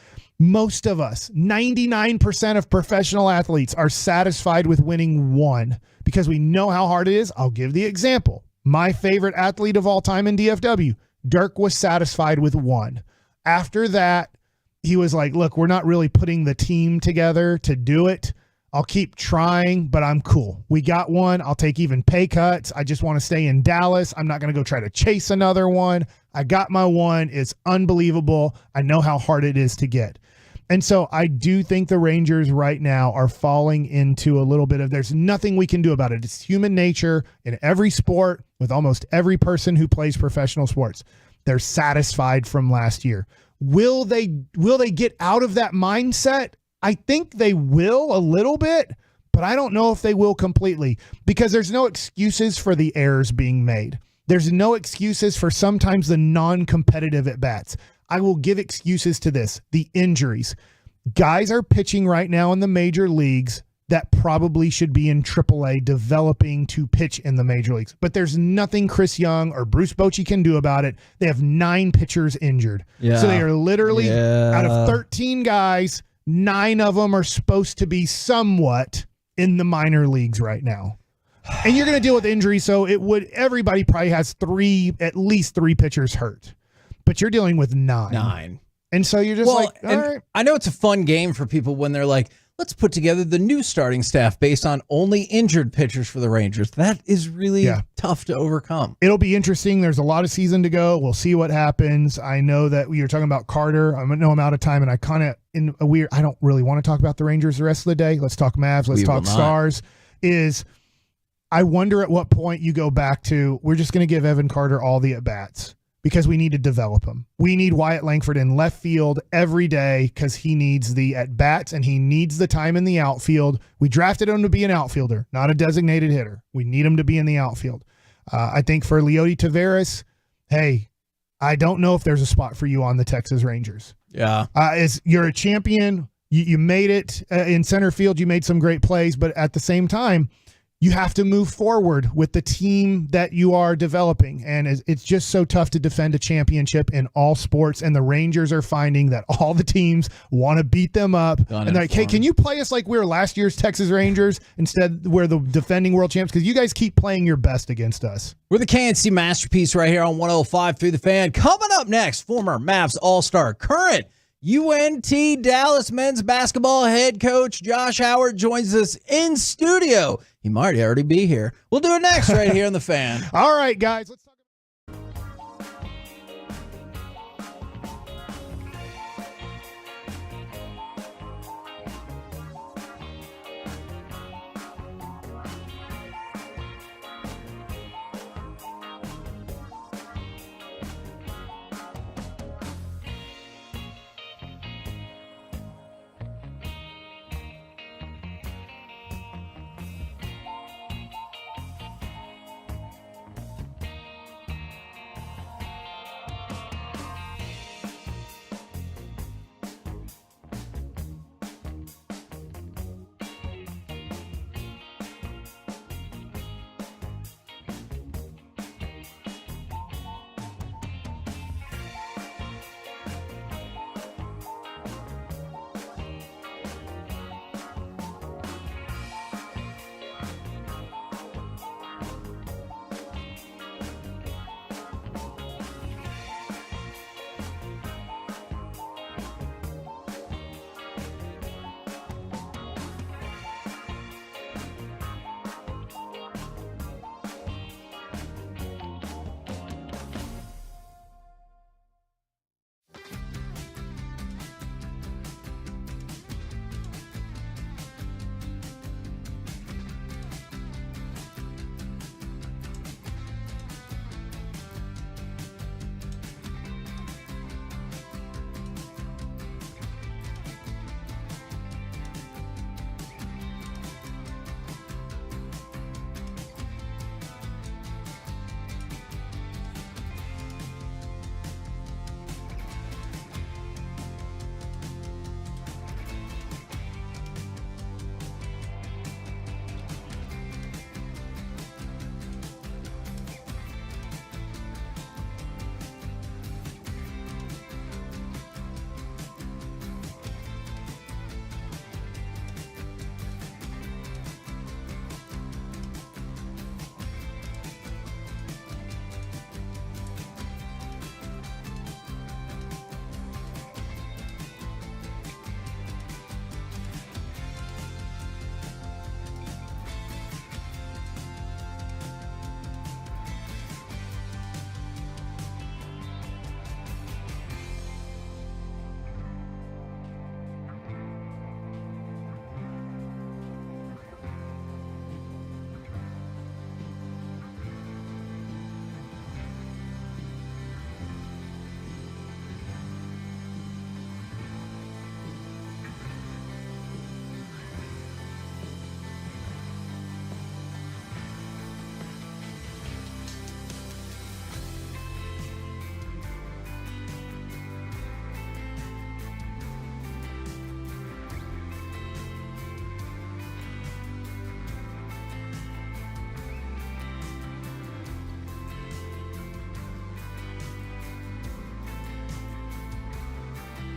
Most of us, 99% of professional athletes, are satisfied with winning 1 because we know how hard it is. I'll give the example. My favorite athlete of all time in DFW, Dirk, was satisfied with 1. After that, he was like, look, we're not really putting the team together to do it. I'll keep trying, but I'm cool. We got 1. I'll take even pay cuts. I just want to stay in Dallas. I'm not going to go try to chase another one. I got my 1. It's unbelievable. I know how hard it is to get. And so I do think the Rangers right now are falling into a little bit of, there's nothing we can do about it. It's human nature in every sport with almost every person who plays professional sports. They're satisfied from last year. Will they get out of that mindset? I think they will a little bit, but I don't know if they will completely, because there's no excuses for the errors being made. There's no excuses for sometimes the non-competitive at-bats. I will give excuses to this. The injuries. Guys are pitching right now in the major leagues that probably should be in AAA developing to pitch in the major leagues. But there's nothing Chris Young or Bruce Bochy can do about it. They have 9 pitchers injured. Yeah. So they are literally, out of 13 guys, 9 of them are supposed to be somewhat in the minor leagues right now. And you're going to deal with injuries, so everybody probably has at least 3 pitchers hurt. But you're dealing with 9. And so you're just all right. I know it's a fun game for people when they're like, let's put together the new starting staff based on only injured pitchers for the Rangers. That is really tough to overcome. It'll be interesting. There's a lot of season to go. We'll see what happens. I know that we were talking about Carter. I know I'm out of time, and I don't really want to talk about the Rangers the rest of the day. Let's talk Mavs. Let's talk Stars. I wonder at what point you go back to, we're just going to give Evan Carter all the at-bats, because we need to develop him. We need Wyatt Langford in left field every day because he needs the at-bats and he needs the time in the outfield. We drafted him to be an outfielder, not a designated hitter. We need him to be in the outfield. I think for Leody Taveras, hey, I don't know if there's a spot for you on the Texas Rangers. Yeah. You're a champion. You made it in center field. You made some great plays, but at the same time, you have to move forward with the team that you are developing. And it's just so tough to defend a championship in all sports. And the Rangers are finding that all the teams want to beat them up. And they're like, hey, can you play us like we were last year's Texas Rangers instead we're the defending world champs? Because you guys keep playing your best against us. We're the KNC Masterpiece right here on 105 through the Fan. Coming up next, former Mavs All-Star, current UNT Dallas men's basketball head coach Josh Howard joins us in studio. He might already be here. We'll do it next right here on the Fan. All right, guys. Let's talk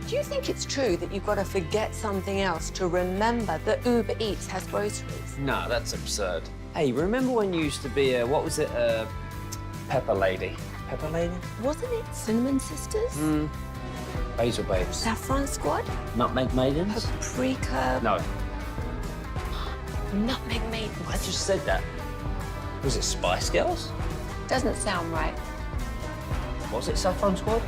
Do you think it's true that you've got to forget something else to remember that Uber Eats has groceries? No, that's absurd. Hey, remember when you used to be a, what was it, Pepper Lady? Pepper Lady? Wasn't it Cinnamon Sisters? Basil Babes. Saffron Squad? Nutmeg Maidens? Paprika? No, Nutmeg Maidens? I just said that. Was it Spice Girls? Doesn't sound right. Was it Saffron Squad?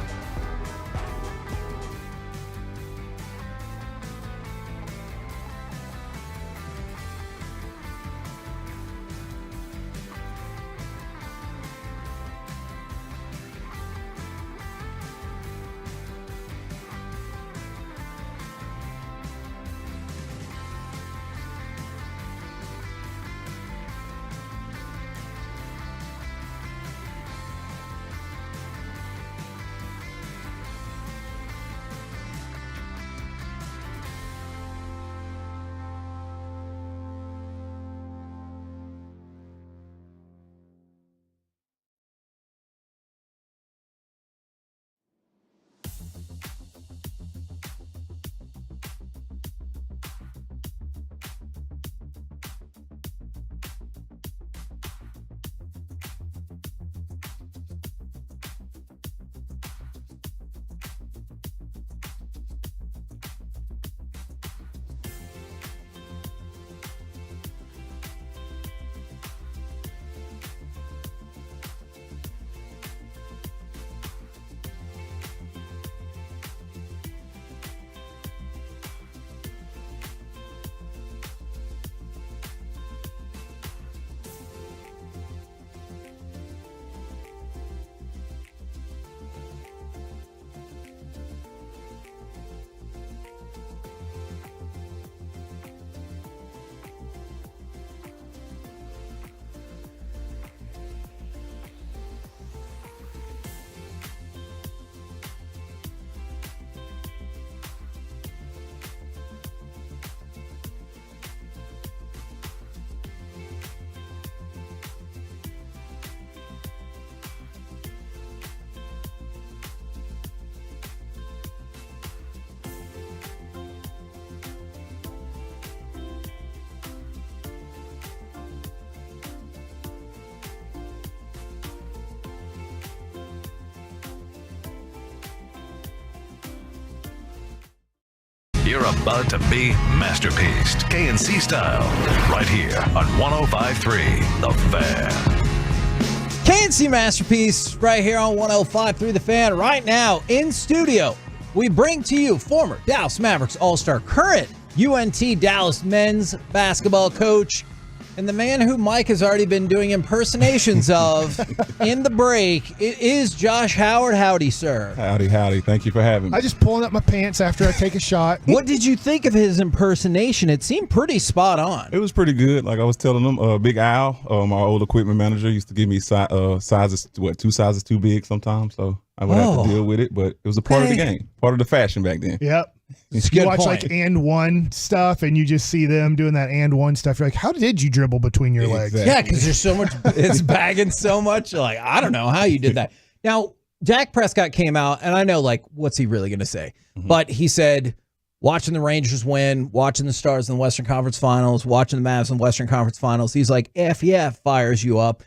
You're about to be masterpieced, KNC style, right here on 105.3 The Fan. KNC Masterpiece right here on 105.3 The Fan. Right now in studio, we bring to you former Dallas Mavericks All-Star, current UNT Dallas men's basketball coach, and the man who Mike has already been doing impersonations of in the break. It is Josh Howard. Howdy, sir. Howdy. Thank you for having me. I just pulling up my pants after I take a shot. What did you think of his impersonation? It seemed pretty spot on. It was pretty good. Like I was telling them, Big Al, my old equipment manager, used to give me sizes, 2 sizes too big sometimes. So I would have to deal with it, but it was a part of the game, part of the fashion back then. Yep. You watch like and one stuff and you just see them doing that and one stuff. You're like, how did you dribble between your legs? Yeah, because there's so much, it's bagging so much. You're like, I don't know how you did that. Now, Dak Prescott came out, and I know, like, what's he really going to say? But he said, watching the Rangers win, watching the Stars in the Western Conference Finals, watching the Mavs in the Western Conference Finals. He's like, fires you up.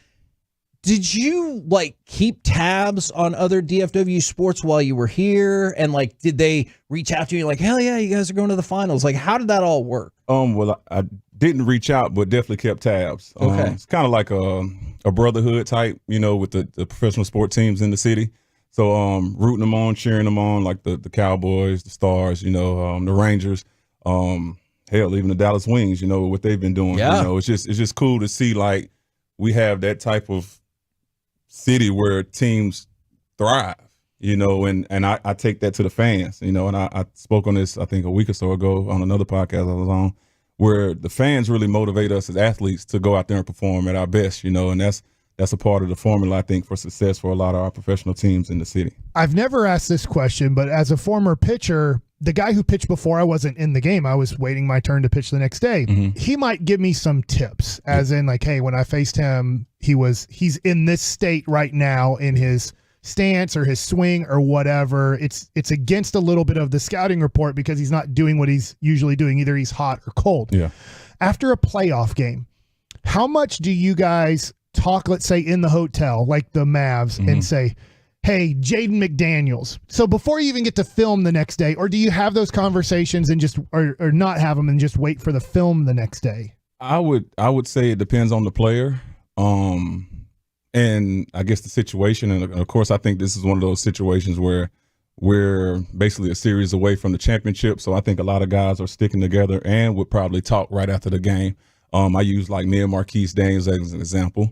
Did you, like, keep tabs on other DFW sports while you were here? And, like, did they reach out to you like, hell yeah, you guys are going to the finals? Like, how did that all work? Well, I didn't reach out, but definitely kept tabs. Okay. It's kind of like a brotherhood type, with the professional sport teams in the city. So rooting them on, cheering them on, like the Cowboys, the Stars, the Rangers, hell, even the Dallas Wings, what they've been doing. Yeah. It's just cool to see, like, we have that type of city where teams thrive, and I take that to the fans, and I spoke on this, I think a week or so ago on another podcast I was on, where the fans really motivate us as athletes to go out there and perform at our best, and that's a part of the formula, I think, for success for a lot of our professional teams in the city. I've never asked this question, but as a former pitcher, the guy who pitched before I wasn't in the game, I was waiting my turn to pitch the next day. He might give me some tips, as in like, hey, when I faced him, he's in this state right now in his stance or his swing or whatever. It's against a little bit of the scouting report because he's not doing what he's usually doing. Either he's hot or cold. Yeah. After a playoff game, how much do you guys talk, let's say in the hotel, like the Mavs, and say, hey, Jaden McDaniels. So before you even get to film the next day, or do you have those conversations and just, or not have them and just wait for the film the next day? I would say it depends on the player. And I guess the situation. And of course, I think this is one of those situations where we're basically a series away from the championship. So I think a lot of guys are sticking together and would probably talk right after the game. I use like me and Marquise Daniels as an example.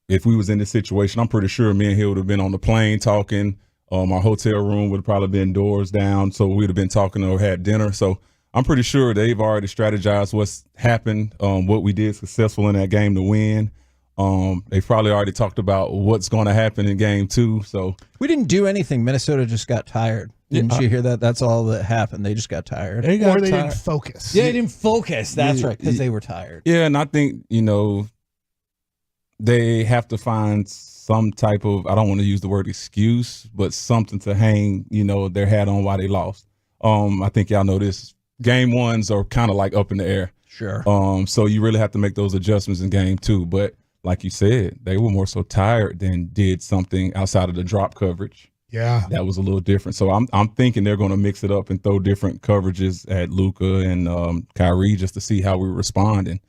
If we was in this situation, I'm pretty sure me and he would have been on the plane talking. Our hotel room would have probably been doors down. So we'd have been talking or had dinner. So I'm pretty sure they've already strategized what's happened, what we did successful in that game to win. They've probably already talked about what's going to happen in game 2. So we didn't do anything. Minnesota just got tired. Didn't you hear that? That's all that happened. They just got tired. They didn't focus. Yeah, they didn't focus. That's right, because they were tired. Yeah, and I think, they have to find some type of, I don't want to use the word excuse, but something to hang, their hat on why they lost. I think y'all know this. Game 1s are kind of like up in the air. Sure. So you really have to make those adjustments in game 2. But like you said, they were more so tired than did something outside of the drop coverage. Yeah. That was a little different. So I'm thinking they're going to mix it up and throw different coverages at Luka and Kyrie just to see how we respond. And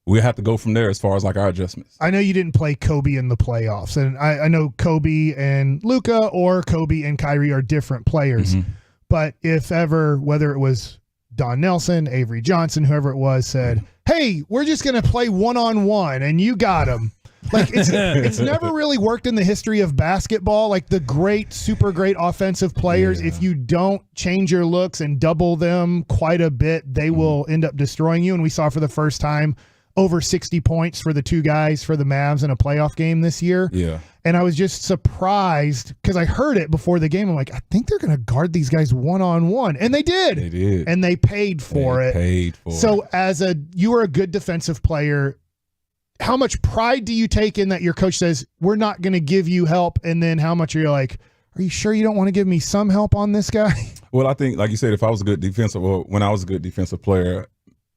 we'll have to go from there as far as like our adjustments. I know you didn't play Kobe in the playoffs, and I know Kobe and Luka or Kobe and Kyrie are different players. But if ever, whether it was Don Nelson, Avery Johnson, whoever it was, said, hey, we're just going to play one-on-one, and you got him. Like, it's never really worked in the history of basketball. Like, the great, super great offensive players, if you don't change your looks and double them quite a bit, they will end up destroying you. And we saw for the first time over 60 points for the two guys for the Mavs in a playoff game this year. Yeah. And I was just surprised because I heard it before the game. I'm like, I think they're going to guard these guys one-on-one. And they did. They did. And they paid for it. So you are a good defensive player. How much pride do you take in that your coach says, we're not going to give you help? And then how much are you like, are you sure you don't want to give me some help on this guy? Well, I think, like you said, if I was a good defensive, or when I was a good defensive player,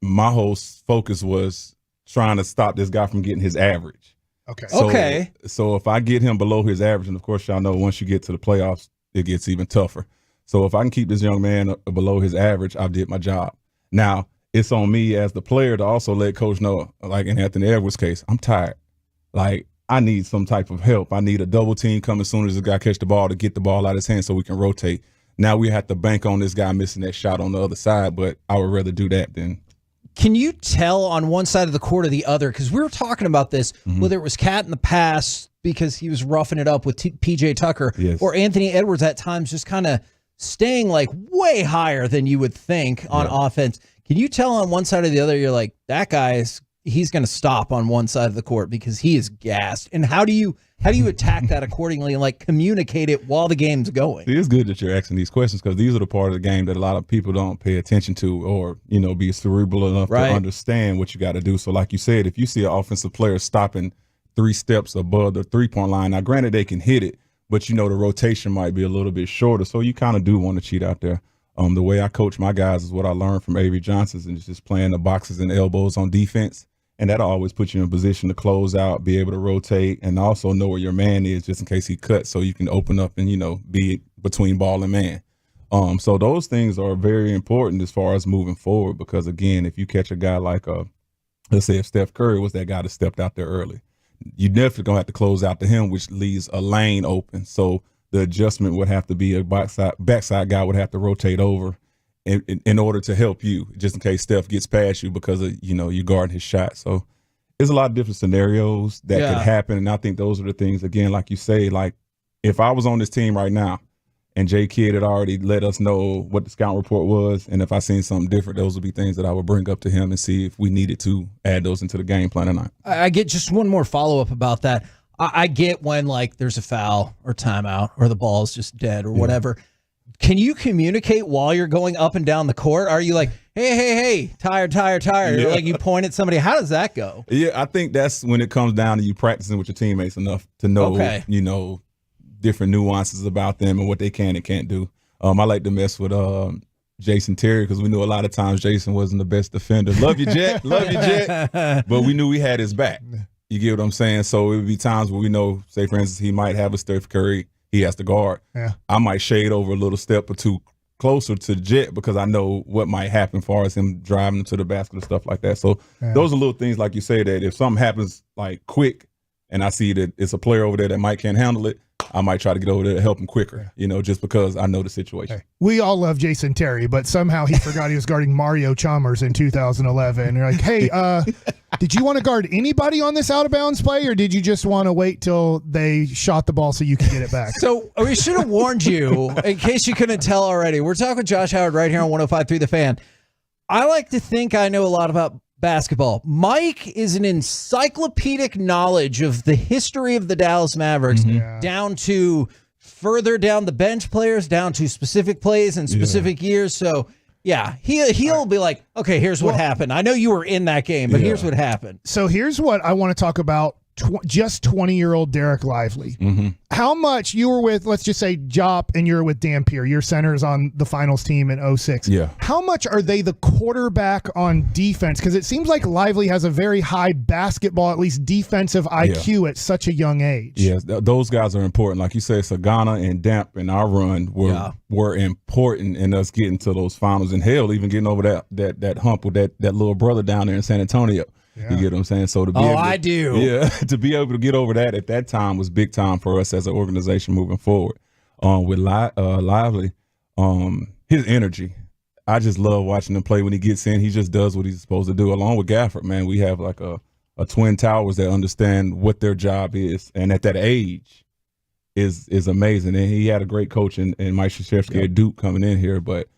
my whole focus was trying to stop this guy from getting his average. Okay. So if I get him below his average, and of course y'all know once you get to the playoffs, it gets even tougher. So if I can keep this young man below his average, I did my job. Now it's on me as the player to also let coach know, like in Anthony Edwards' case, I'm tired. Like I need some type of help. I need a double team coming as soon as the guy catch the ball to get the ball out of his hand so we can rotate. Now we have to bank on this guy missing that shot on the other side, but I would rather do that than. Can you tell on one side of the court or the other? Because we were talking about this, whether it was Cat in the past because he was roughing it up with PJ Tucker, or Anthony Edwards at times just kind of staying like way higher than you would think on offense. Can you tell on one side or the other, you're like, that guy he's going to stop on one side of the court because he is gassed? And how do you attack that accordingly and like communicate it while the game's going? It's good that you're asking these questions because these are the part of the game that a lot of people don't pay attention to or, be cerebral enough to understand what you got to do. So like you said, if you see an offensive player stopping 3 steps above the 3-point line, now granted they can hit it, but the rotation might be a little bit shorter. So you kind of do want to cheat out there. The way I coach my guys is what I learned from Avery Johnson and just playing the boxes and elbows on defense. And that'll always put you in a position to close out, be able to rotate, and also know where your man is just in case he cuts so you can open up and, be between ball and man. So those things are very important as far as moving forward because, again, if you catch a guy like, let's say if Steph Curry was that guy that stepped out there early, you definitely going to have to close out to him, which leaves a lane open. So the adjustment would have to be a backside guy would have to rotate over in order to help you, just in case Steph gets past you because of, you guard his shot. So there's a lot of different scenarios that could happen. And I think those are the things, again, like you say, like if I was on this team right now and J Kidd had already let us know what the scout report was, and if I seen something different, those would be things that I would bring up to him and see if we needed to add those into the game plan or not. I get just one more follow-up about that. I get when like there's a foul or timeout or the ball's just dead or whatever. Can you communicate while you're going up and down the court? Are you like, hey, tired? Yeah. Like you point at somebody. How does that go? Yeah, I think that's when it comes down to you practicing with your teammates enough to know, different nuances about them and what they can and can't do. I like to mess with Jason Terry because we knew a lot of times Jason wasn't the best defender. Love you, Jet. Love you, Jet. But we knew we had his back. You get what I'm saying? So it would be times where we know, say, for instance, he might have a Steph Curry. He has to guard. Yeah. I might shade over a little step or two closer to Jet because I know what might happen as far as him driving to the basket and stuff like that. So those are little things, like you say, that if something happens like quick and I see that it's a player over there that might can't handle it, I might try to get over there to help him quicker, just because I know the situation. We all love Jason Terry, but somehow he forgot he was guarding Mario Chalmers in 2011. And you're like, hey, did you want to guard anybody on this out-of-bounds play, or did you just want to wait till they shot the ball so you could get it back? So we should have warned you, in case you couldn't tell already. We're talking with Josh Howard right here on 105.3 The Fan. I like to think I know a lot about basketball. Mike is an encyclopedic knowledge of the history of the Dallas Mavericks, down to further down the bench players, down to specific plays and specific years. So, yeah, he'll be like, okay, here's what happened. I know you were in that game, but here's what happened. So here's what I want to talk about. Just 20-year-old Derek Lively. How much you were with, let's just say, Jop, and you're with Dampier. Your center's on the finals team in 06. Yeah. How much are they the quarterback on defense? Because it seems like Lively has a very high basketball, at least defensive IQ at such a young age. Yes, those guys are important. Like you said, Sagana and Damp in our run were important in us getting to those finals, and hell, even getting over that hump with that little brother down there in San Antonio. You get what I'm saying? So to be to be able to get over that at that time was big time for us as an organization moving forward. With Lively, his energy, I just love watching him play. When he gets in, he just does what he's supposed to do. Along with Gafford, man, we have like a twin towers that understand what their job is, and at that age is amazing. And he had a great coach in Mike Krzyzewski at Duke coming in here, but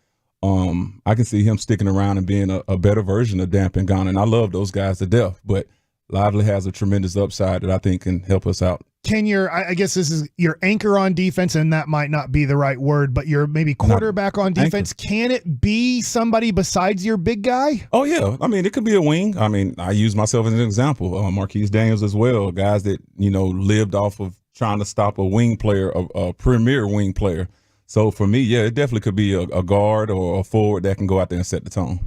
I can see him sticking around and being a better version of Damp and Ghana, and I love those guys to death. But Lively has a tremendous upside that I think can help us out. Can I guess this is your anchor on defense, and that might not be the right word, but your maybe quarterback on defense. Can it be somebody besides your big guy? Oh, yeah. I mean, it could be a wing. I mean, I use myself as an example. Marquise Daniels as well, guys that, lived off of trying to stop a wing player, a premier wing player. So for me, yeah, it definitely could be a guard or a forward that can go out there and set the tone.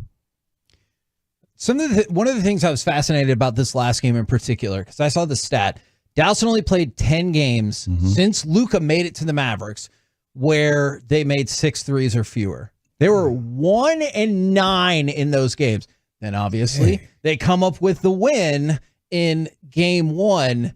One of the things I was fascinated about this last game in particular, because I saw the stat, Dallas only played 10 games since Luka made it to the Mavericks where they made 6 threes or fewer. They were 1-9 in those games. Then obviously they come up with the win in game 1.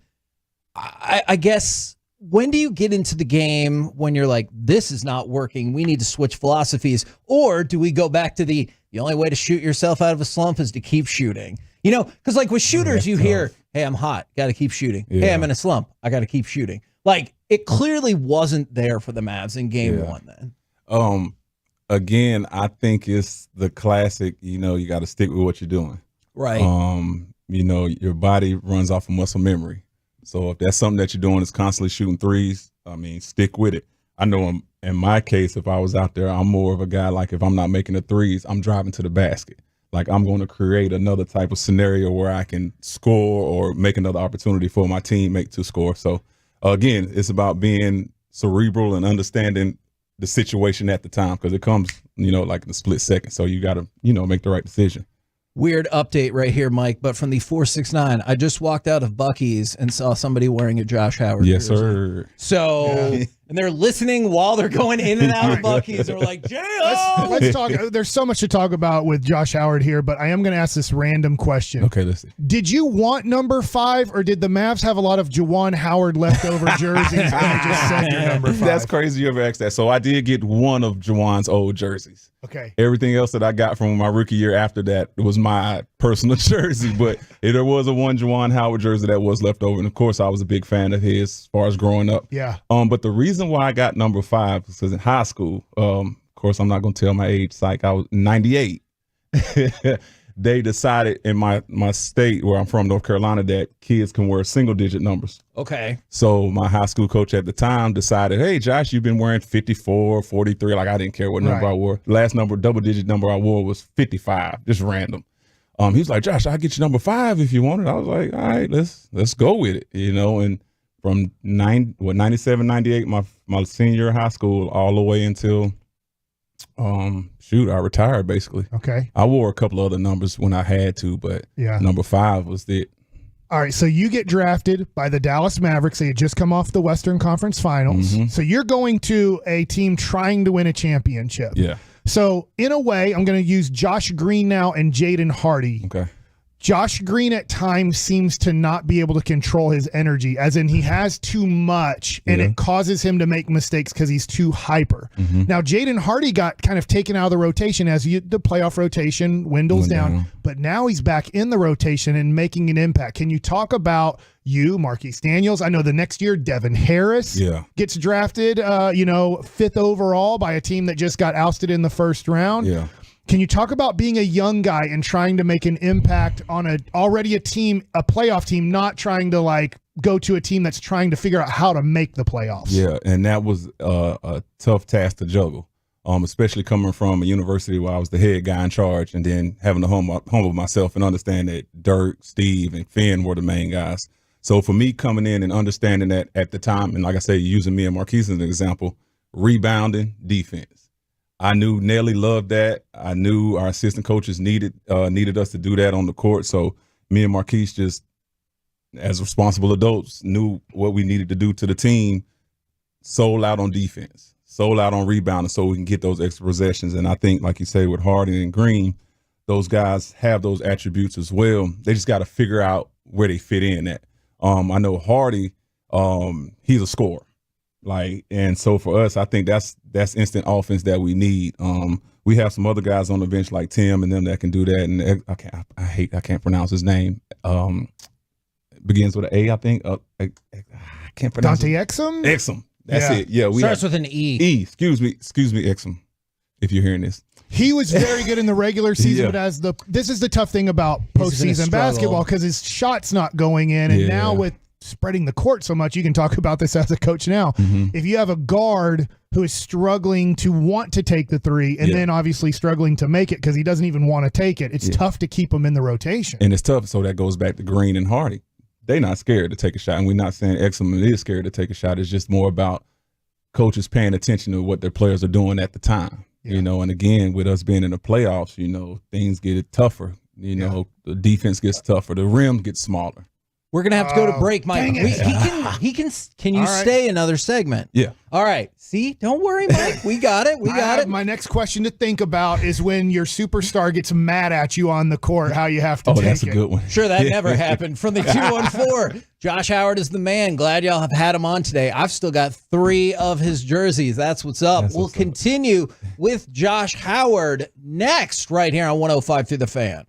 I guess, when do you get into the game when you're like, this is not working, we need to switch philosophies? Or do we go back to the only way to shoot yourself out of a slump is to keep shooting? Because like with shooters, you hear, hey, I'm hot, got to keep shooting. Yeah. Hey, I'm in a slump, I got to keep shooting. Like, it clearly wasn't there for the Mavs in game 1 then. Again, I think it's the classic, you got to stick with what you're doing. Right. Your body runs off of muscle memory. So if that's something that you're doing is constantly shooting threes, I mean, stick with it. I know in my case, if I was out there, I'm more of a guy, like if I'm not making the threes, I'm driving to the basket. Like I'm going to create another type of scenario where I can score or make another opportunity for my teammate to score. So again, it's about being cerebral and understanding the situation at the time, because it comes, like in a split second. So you got to, make the right decision. Weird update right here, Mike, but from the 469, I just walked out of Buc-ee's and saw somebody wearing a Josh Howard Yes, jersey. sir. So, and they're listening while they're going in and out of Buc-ee's. They're like, let's talk. There's so much to talk about with Josh Howard here, but I am going to ask this random question. Okay, let's see. Did you want number 5, or did the Mavs have a lot of Juwan Howard leftover jerseys and they just sent your number 5? That's crazy you ever asked that. So I did get one of Juwan's old jerseys. Okay. Everything else that I got from my rookie year after that was my personal jersey, but there was a one Juwan Howard jersey that was left over. And of course, I was a big fan of his as far as growing up. Yeah. But the reason why I got number 5 was because in high school, of course, I'm not going to tell my age, psych, I was 98. They decided in my state where I'm from, North Carolina, that kids can wear single-digit numbers. Okay. So my high school coach at the time decided, hey, Josh, you've been wearing 54, 43. Like, I didn't care what number I wore. Last number, double-digit number I wore was 55, just random. He was like, Josh, I'll get you number 5 if you want it. I was like, all right, let's go with it, and from 97, 98, my senior year of high school, all the way until I retired basically. Okay. I wore a couple other numbers when I had to, but number 5 was it. All right, so you get drafted by the Dallas Mavericks. They had just come off the Western Conference Finals. Mm-hmm. So you're going to a team trying to win a championship. Yeah. So in a way, I'm going to use Josh Green now and Jaden Hardy. Okay. Josh Green at times seems to not be able to control his energy, as in he has too much, and it causes him to make mistakes because he's too hyper. Mm-hmm. Now, Jaden Hardy got kind of taken out of the rotation as the playoff rotation dwindles down, but now he's back in the rotation and making an impact. Can you talk about Marquise Daniels? I know the next year, Devin Harris gets drafted, 5th overall by a team that just got ousted in the first round. Yeah. Can you talk about being a young guy and trying to make an impact on a playoff team, not trying to go to a team that's trying to figure out how to make the playoffs? Yeah, and that was a tough task to juggle, especially coming from a university where I was the head guy in charge, and then having to humble myself and understand that Dirk, Steve, and Finn were the main guys. So for me coming in and understanding that at the time, and like I say, using me and Marquise as an example, rebounding, defense. I knew Nelly loved that. I knew our assistant coaches needed us to do that on the court. So me and Marquise, just as responsible adults, knew what we needed to do to the team, sold out on defense, sold out on rebounding so we can get those extra possessions. And I think, like you say, with Hardy and Green, those guys have those attributes as well. They just got to figure out where they fit in at. I know Hardy, he's a scorer. And so for us, I think that's instant offense that we need. We have some other guys on the bench like Tim and them that can do that. And I can't pronounce his name. Begins with an A, I think. I can't pronounce Dante it. Exum? Exum. That's it. Yeah. Starts with an E. E. Excuse me, Exum, if you're hearing this. He was very good in the regular season, but this is the tough thing about postseason basketball, because his shot's not going in, and now with spreading the court so much, you can talk about this as a coach now. Mm-hmm. If you have a guard who is struggling to want to take the three and then obviously struggling to make it because he doesn't even want to take it, it's tough to keep him in the rotation. And it's tough, so that goes back to Green and Hardy. They're not scared to take a shot, and we're not saying Exum is scared to take a shot. It's just more about coaches paying attention to what their players are doing at the time. And again, with us being in the playoffs, things get tougher. The defense gets tougher. The rim gets smaller. We're going to have to go to break, Mike. Can you stay another segment? Yeah. All right. See, don't worry, Mike. We got it. We got it. My next question to think about is when your superstar gets mad at you on the court, how you have to take it. Oh, that's a good one. Sure, that never happened. From the 214, Josh Howard is the man. Glad y'all have had him on today. I've still got 3 of his jerseys. That's what's up. We'll continue with Josh Howard next right here on 105 through the Fan.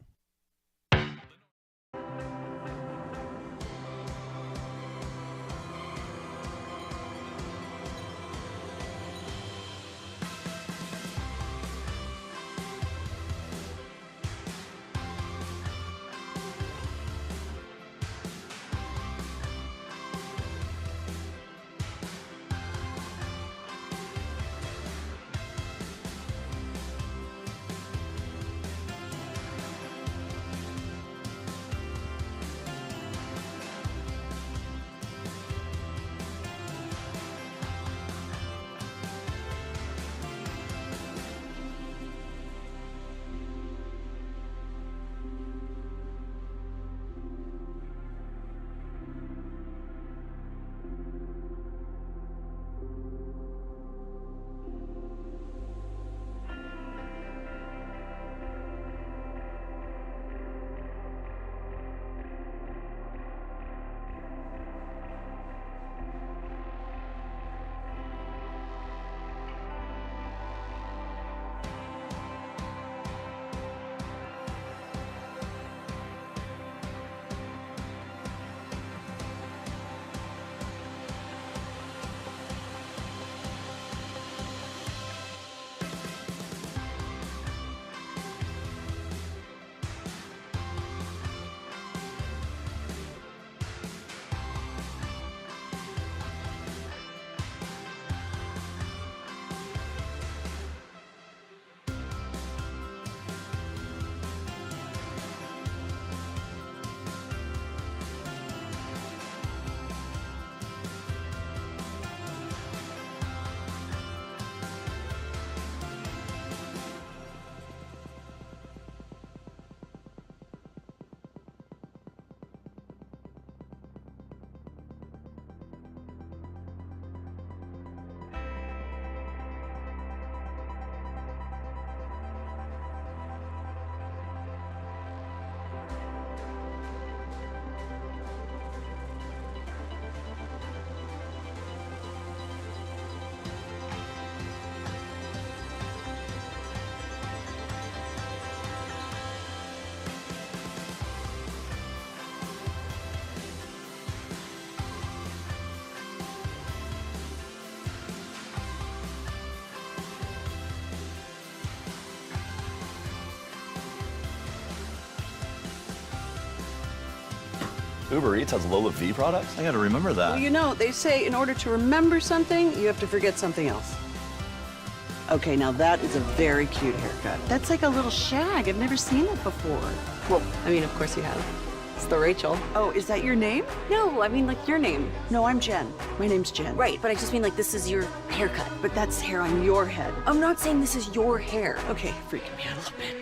Uber Eats has Lola V products? I gotta remember that. Well, you know, they say in order to remember something, you have to forget something else. Okay, now that is a very cute haircut. That's like a little shag. I've never seen it before. Well, I mean, of course you have. It's the Rachel. Oh, is that your name? No, I mean like your name. No, I'm Jen. My name's Jen. Right, but I just mean like this is your haircut. But that's hair on your head. I'm not saying this is your hair. Okay, freaking me out a little bit.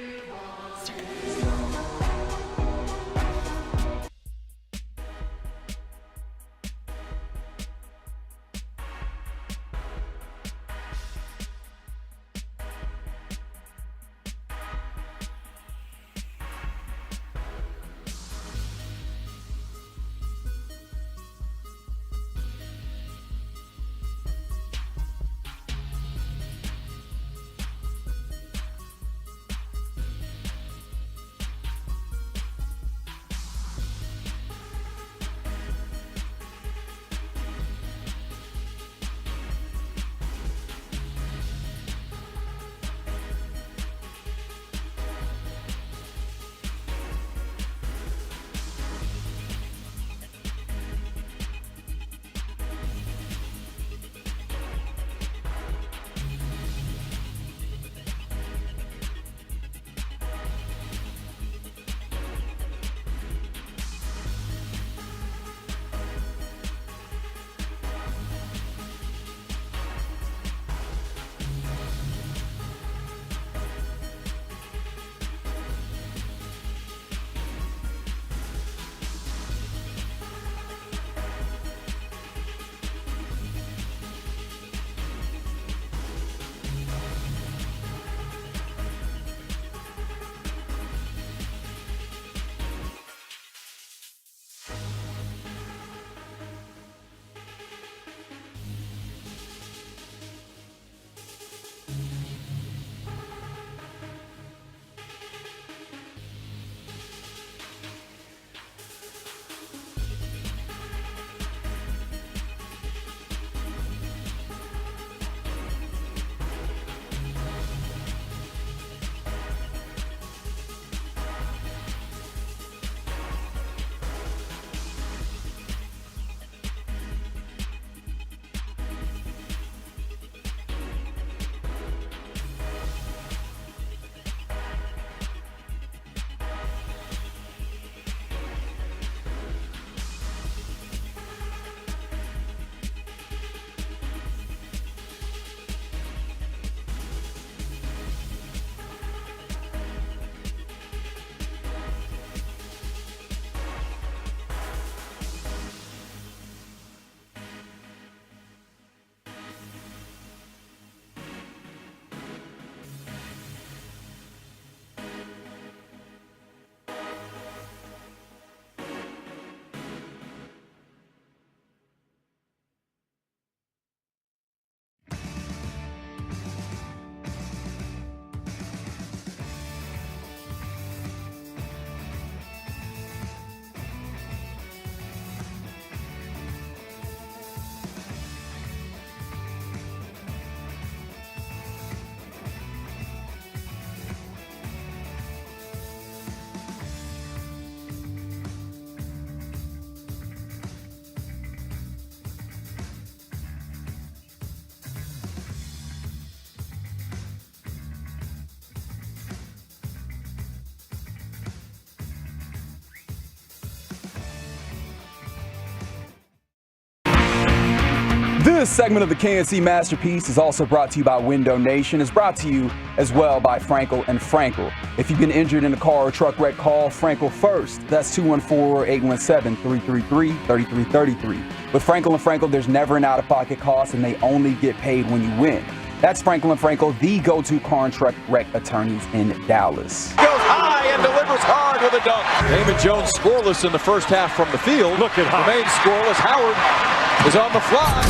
This segment of the KNC Masterpiece is also brought to you by Window Nation. It's brought to you as well by Frankel and Frankel. If you've been injured in a car or truck wreck, call Frankel first. That's 214-817-333-3333. With Frankel and Frankel, there's never an out-of-pocket cost, and they only get paid when you win. That's Frankel and Frankel, the go-to car and truck wreck attorneys in Dallas. Goes high and delivers hard with a dunk. Damon Jones scoreless in the first half from the field. Look at remains scoreless. Howard is on the fly.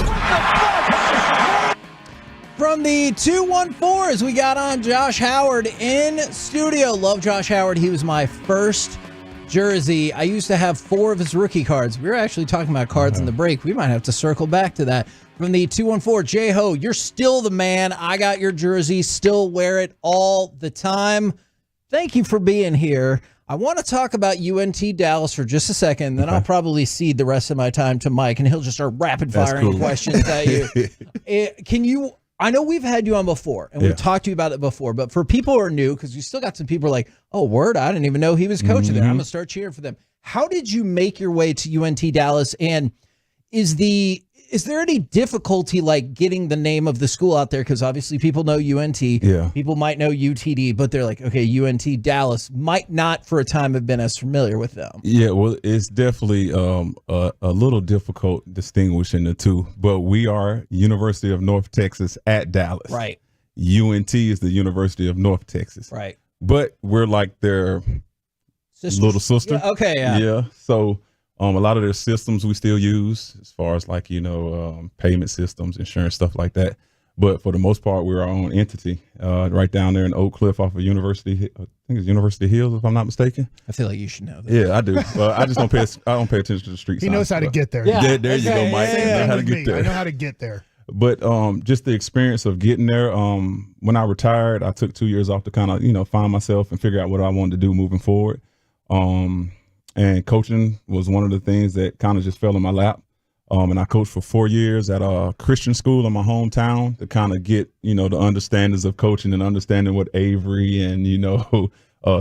From the 214s, we got on Josh Howard in studio. Love Josh Howard. He was my first jersey. I used to have 4 of his rookie cards. We were actually talking about cards in the break. We might have to circle back to that. From the 214, J-Ho, you're still the man. I got your jersey. Still wear it all the time. Thank you for being here. I want to talk about UNT Dallas for just a second, then I'll probably cede the rest of my time to Mike, and he'll just start rapid firing questions at you. Can you? I know we've had you on before, and we've talked to you about it before, but for people who are new, because we still got some people like, oh, word, I didn't even know he was coaching there. I'm going to start cheering for them. How did you make your way to UNT Dallas, and is there any difficulty like getting the name of the school out there? Because obviously people know UNT. Yeah. People might know UTD, but they're like, okay, UNT Dallas might not for a time have been as familiar with them. Yeah, well, it's definitely a little difficult distinguishing the two. But we are University of North Texas at Dallas. Right. UNT is the University of North Texas. Right. But we're like their little sister. Yeah, okay, yeah. Yeah. So a lot of their systems we still use as far as like, payment systems, insurance, stuff like that. But for the most part, we're our own entity right down there in Oak Cliff off of University. I think it's University Hills, if I'm not mistaken. I feel like you should know that. Yeah, I do. I just don't pay attention to the street He signs. knows how to get there. Yeah, there you go, Mike. I know how to get there. I know how to get there. But just the experience of getting there. When I retired, I took 2 years off to kind of, find myself and figure out what I wanted to do moving forward. And coaching was one of the things that kind of just fell in my lap. And I coached for 4 years at a Christian school in my hometown to kind of get, the understandings of coaching and understanding what Avery and,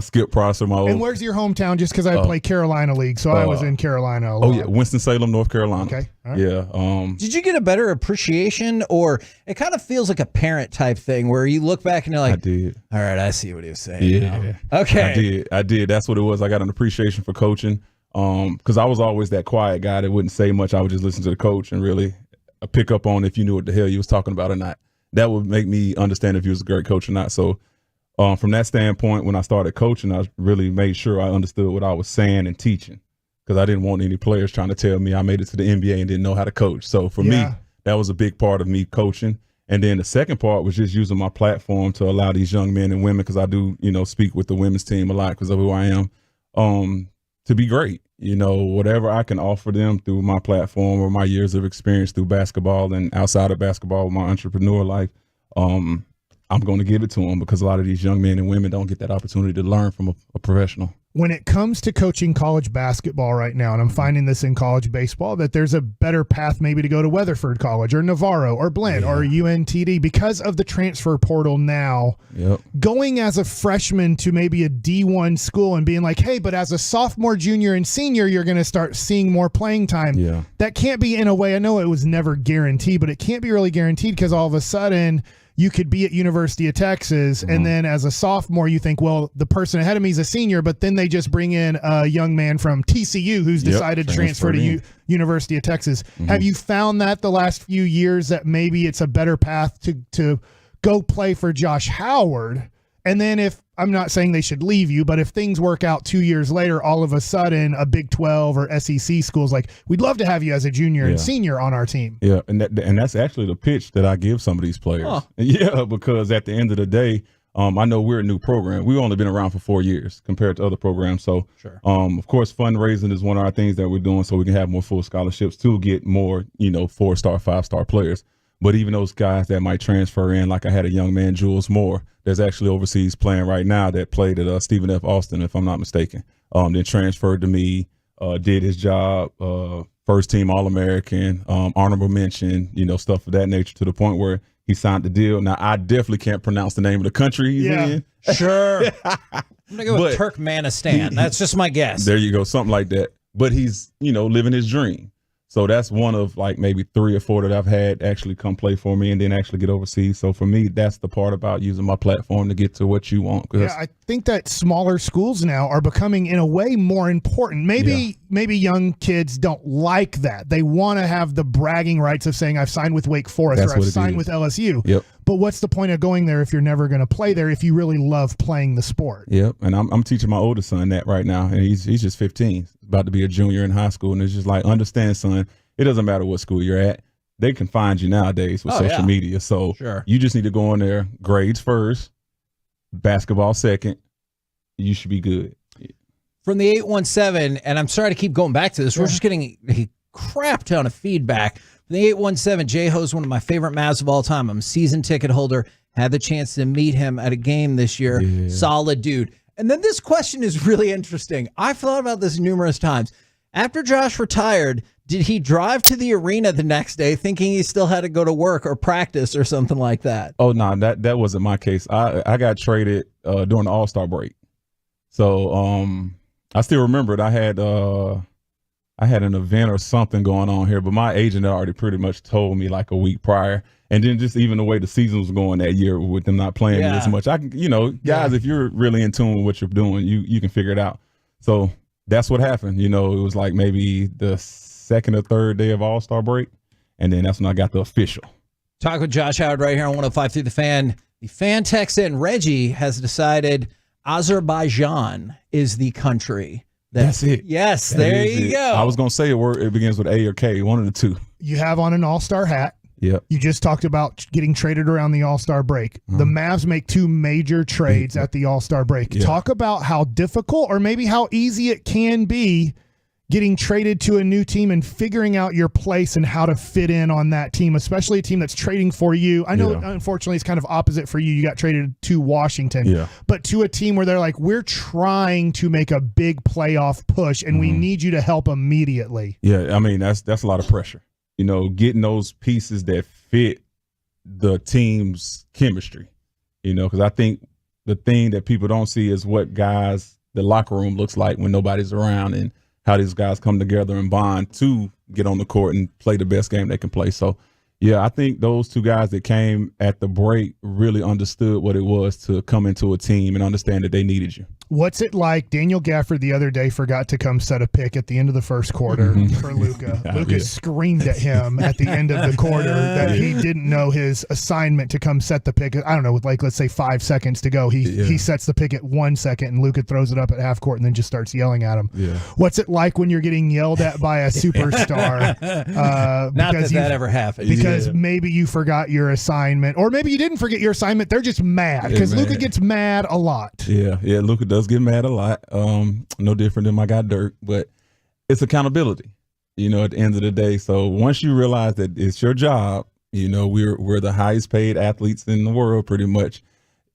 Skip Prosser, my old. And where's your hometown? Just because I play Carolina League, so I was in Carolina a lot. Oh, yeah, Winston-Salem, North Carolina. Okay. All right. Yeah. Did you get a better appreciation, or it kind of feels like a parent type thing where you look back and you're like, I did. All right, I see what he was saying. Yeah. Okay. I did. That's what it was. I got an appreciation for coaching because I was always that quiet guy that wouldn't say much. I would just listen to the coach and really pick up on if you knew what the hell you was talking about or not. That would make me understand if you was a great coach or not. So from that standpoint, when I started coaching, I really made sure I understood what I was saying and teaching because I didn't want any players trying to tell me I made it to the NBA and didn't know how to coach. So for me, that was a big part of me coaching. And then the second part was just using my platform to allow these young men and women, because I do, speak with the women's team a lot because of who I am, to be great. Whatever I can offer them through my platform or my years of experience through basketball and outside of basketball with my entrepreneur life, I'm going to give it to them because a lot of these young men and women don't get that opportunity to learn from a professional. When it comes to coaching college basketball right now, and I'm finding this in college baseball, that there's a better path maybe to go to Weatherford College or Navarro or Blinn or UNTD because of the transfer portal now. Yep. Going as a freshman to maybe a D1 school and being like, hey, but as a sophomore, junior, and senior, you're going to start seeing more playing time. Yeah. That can't be, in a way, I know it was never guaranteed, but it can't be really guaranteed because all of a sudden – you could be at University of Texas, and then as a sophomore, you think, well, the person ahead of me is a senior, but then they just bring in a young man from TCU who's decided to transfer to University of Texas. Have you found that the last few years that maybe it's a better path to go play for Josh Howard? And then if, I'm not saying they should leave you, but if things work out 2 years later, all of a sudden a Big 12 or SEC school's like, we'd love to have you as a junior and senior on our team. Yeah, and that's actually the pitch that I give some of these players. Huh. Yeah, because at the end of the day, I know we're a new program. We've only been around for 4 years compared to other programs. So, of course, fundraising is one of our things that we're doing so we can have more full scholarships to get more, 4-star, 5-star players. But even those guys that might transfer in, like I had a young man, Jules Moore, that's actually overseas playing right now that played at Stephen F. Austin, if I'm not mistaken. Then transferred to me, did his job, first team All-American, honorable mention, stuff of that nature to the point where he signed the deal. Now, I definitely can't pronounce the name of the country he's in. Sure. I'm going to go with Turkmenistan. That's just my guess. There you go, something like that. But he's, living his dream. So that's one of like maybe 3 or 4 that I've had actually come play for me and then actually get overseas. So for me, that's the part about using my platform to get to what you want. Yeah, I think that smaller schools now are becoming, in a way, more important. Maybe young kids don't like that. They want to have the bragging rights of saying, I've signed with Wake Forest or I've signed with LSU. Yep. But what's the point of going there if you're never going to play there if you really love playing the sport? Yep, and I'm teaching my oldest son that right now, and he's just 15, about to be a junior in high school, and it's just like, understand, son, it doesn't matter what school you're at. They can find you nowadays with social media. So you just need to go in there, grades first, basketball second. You should be good. From the 817, and I'm sorry to keep going back to this, we're just getting a crap ton of feedback. The 817, J-Ho's one of my favorite Mavs of all time. I'm a season ticket holder. Had the chance to meet him at a game this year. Solid dude. And then this question is really interesting. I've thought about this numerous times. After Josh retired, did he drive to the arena the next day thinking he still had to go to work or practice or something like that? Oh, no, that wasn't my case. I got traded during the All-Star break. So I still remember it. I had an event or something going on here, but my agent had already pretty much told me like a week prior. And then just even the way the season was going that year with them not playing as much. Guys, if you're really in tune with what you're doing, you can figure it out. So that's what happened. It was like maybe the second or third day of All-Star break. And then that's when I got the official. Talk with Josh Howard right here on 105 through the Fan. The fan text in, Reggie has decided Azerbaijan is the country. That's it. Yes, there you go. I was going to say it begins with A or K, one of the two. You have on an All-Star hat. Yep. You just talked about getting traded around the All-Star break. The Mavs make 2 major trades at the All-Star break. Yeah. Talk about how difficult or maybe how easy it can be getting traded to a new team and figuring out your place and how to fit in on that team, especially a team that's trading for you. I know, unfortunately, it's kind of opposite for you. You got traded to Washington, but to a team where they're like, we're trying to make a big playoff push and we need you to help immediately. Yeah, I mean, that's a lot of pressure. Getting those pieces that fit the team's chemistry, because I think the thing that people don't see is what the locker room looks like when nobody's around and how these guys come together and bond to get on the court and play the best game they can play. So, yeah, I think those 2 guys that came at the break really understood what it was to come into a team and understand that they needed you. What's it like? Daniel Gafford the other day forgot to come set a pick at the end of the first quarter for Luka. Luka screamed at him at the end of the quarter that he didn't know his assignment to come set the pick. I don't know, with let's say 5 seconds to go. He sets the pick at 1 second and Luka throws it up at half court and then just starts yelling at him. Yeah. What's it like when you're getting yelled at by a superstar? Not that ever happened. Because maybe you forgot your assignment, or maybe you didn't forget your assignment. They're just mad because Luka gets mad a lot. Yeah, Luka does get mad a lot. No different than my guy Dirk, but it's accountability, at the end of the day. So once you realize that it's your job, we're the highest paid athletes in the world pretty much.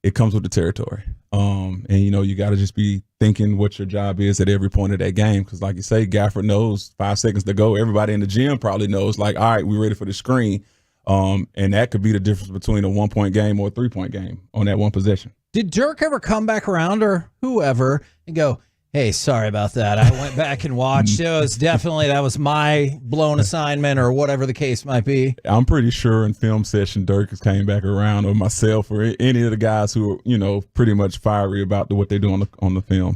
It comes with the territory. And you got to just be thinking what your job is at every point of that game. Because like you say, Gafford knows 5 seconds to go. Everybody in the gym probably knows, like, all right, we're ready for the screen. And that could be the difference between a 1-point game or a 3-point game on that one possession. Did Dirk ever come back around, or whoever, and go, hey, sorry about that. I went back and watched. That was my blown assignment, or whatever the case might be. I'm pretty sure in film session, Dirk has came back around, or myself, or any of the guys who are, pretty much fiery about what they do on the film.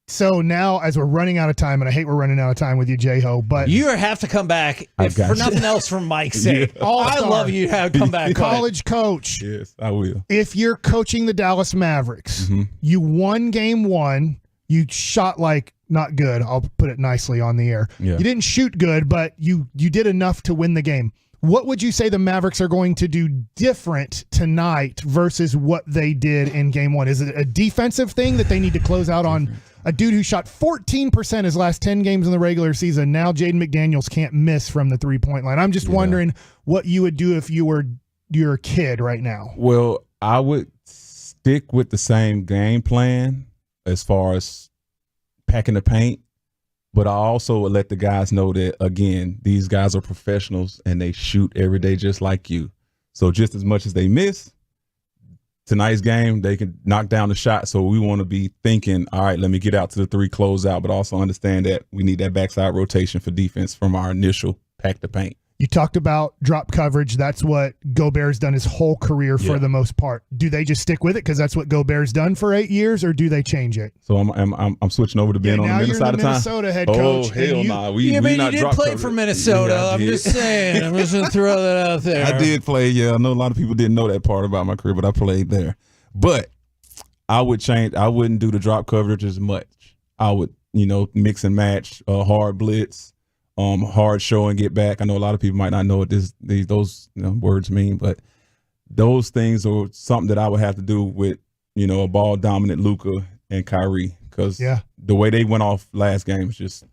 So now, as we're running out of time, and I hate we're running out of time with you, J-Ho, but you have to come back for nothing else from Mike's sake. I love you to come back. College coach. Yes, I will. If you're coaching the Dallas Mavericks, you won game 1, you shot like not good. I'll put it nicely on the air. Yeah. You didn't shoot good, but you did enough to win the game. What would you say the Mavericks are going to do different tonight versus what they did in game 1? Is it a defensive thing that they need to close out on a dude who shot 14% his last 10 games in the regular season? Now Jaden McDaniels can't miss from the 3-point line. I'm just wondering what you would do if you were your kid right now. Well, I would stick with the same game plan as far as packing the paint. But I also would let the guys know that, again, these guys are professionals and they shoot every day just like you. So just as much as they miss, tonight's game, they can knock down the shot. So we want to be thinking, all right, let me get out to the 3, close out, but also understand that we need that backside rotation for defense from our initial pack the paint. You talked about drop coverage. That's what Gobert's done his whole career for the most part. Do they just stick with it because that's what Gobert's done for 8 years, or do they change it? So I'm switching over to being on the Minnesota time. Minnesota head coach. Oh, hell nah. You did play for Minnesota. I'm just saying. I'm just going to throw that out there. I did play, I know a lot of people didn't know that part about my career, but I played there. But I would change. I wouldn't do the drop coverage as much. I would, mix and match, hard blitz. Hard show and get back. I know a lot of people might not know what those words mean, but those things are something that I would have to do with, a ball dominant Luka and Kyrie, because the way they went off last game is just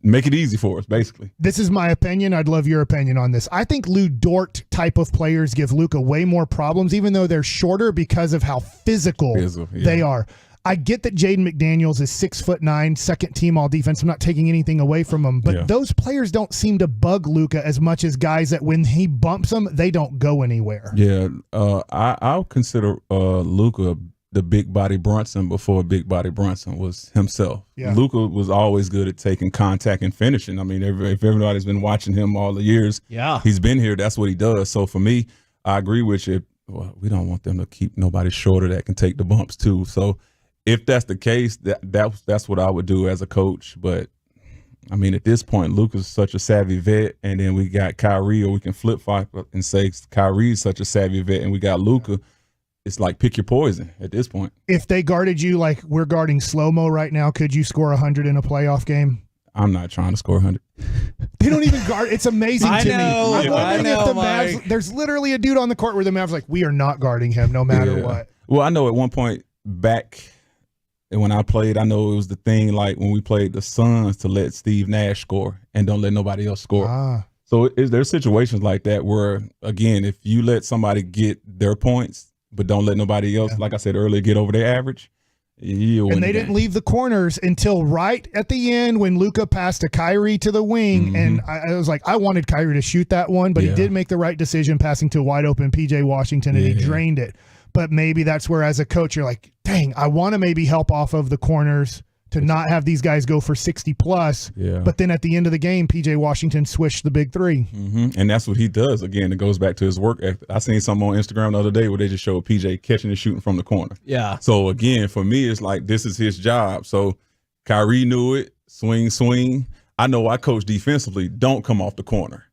make it easy for us, basically. This is my opinion. I'd love your opinion on this. I think Lou Dort type of players give Luka way more problems, even though they're shorter, because of how physical they are. I get that Jaden McDaniels is 6'9", second team all defense. I'm not taking anything away from him, but those players don't seem to bug Luka as much as guys that when he bumps them, they don't go anywhere. Yeah, I'll consider Luka the big body Brunson before big body Brunson was himself. Yeah. Luka was always good at taking contact and finishing. I mean, if everybody's been watching him all the years, he's been here. That's what he does. So for me, I agree with you. Well, we don't want them to keep nobody shorter that can take the bumps too. So if that's the case, that's what I would do as a coach. But I mean, at this point, Luka's such a savvy vet, and then we got Kyrie, or we can flip flop and say Kyrie's such a savvy vet, and we got Luka. It's like pick your poison at this point. If they guarded you like we're guarding slow-mo right now, could you score 100 in a playoff game? I'm not trying to score 100. They don't even guard. It's amazing to me. I'm wondering if the Mike. Mavs, there's literally a dude on the court where the Mavs like, we are not guarding him no matter what. Well, I know at one point back when I played, I know it was the thing like when we played the Suns to let Steve Nash score and don't let nobody else score. So there's situations like that where, again, if you let somebody get their points but don't let nobody else, like I said earlier, get over their average, and they didn't leave the corners until right at the end when Luka passed to Kyrie to the wing. And I was like, I wanted Kyrie to shoot that one, but he did make the right decision passing to a wide open PJ Washington, and he drained it. But maybe that's where, as a coach, you're like, dang, I want to maybe help off of the corners to not have these guys go for 60 plus. But then at the end of the game, PJ Washington swished the big three. And that's what he does. Again, it goes back to his work ethic. I seen something on Instagram the other day where they just showed PJ catching and shooting from the corner. Yeah. So again, for me, it's like this is his job. So Kyrie knew it. Swing. I know I coach defensively. Don't come off the corner.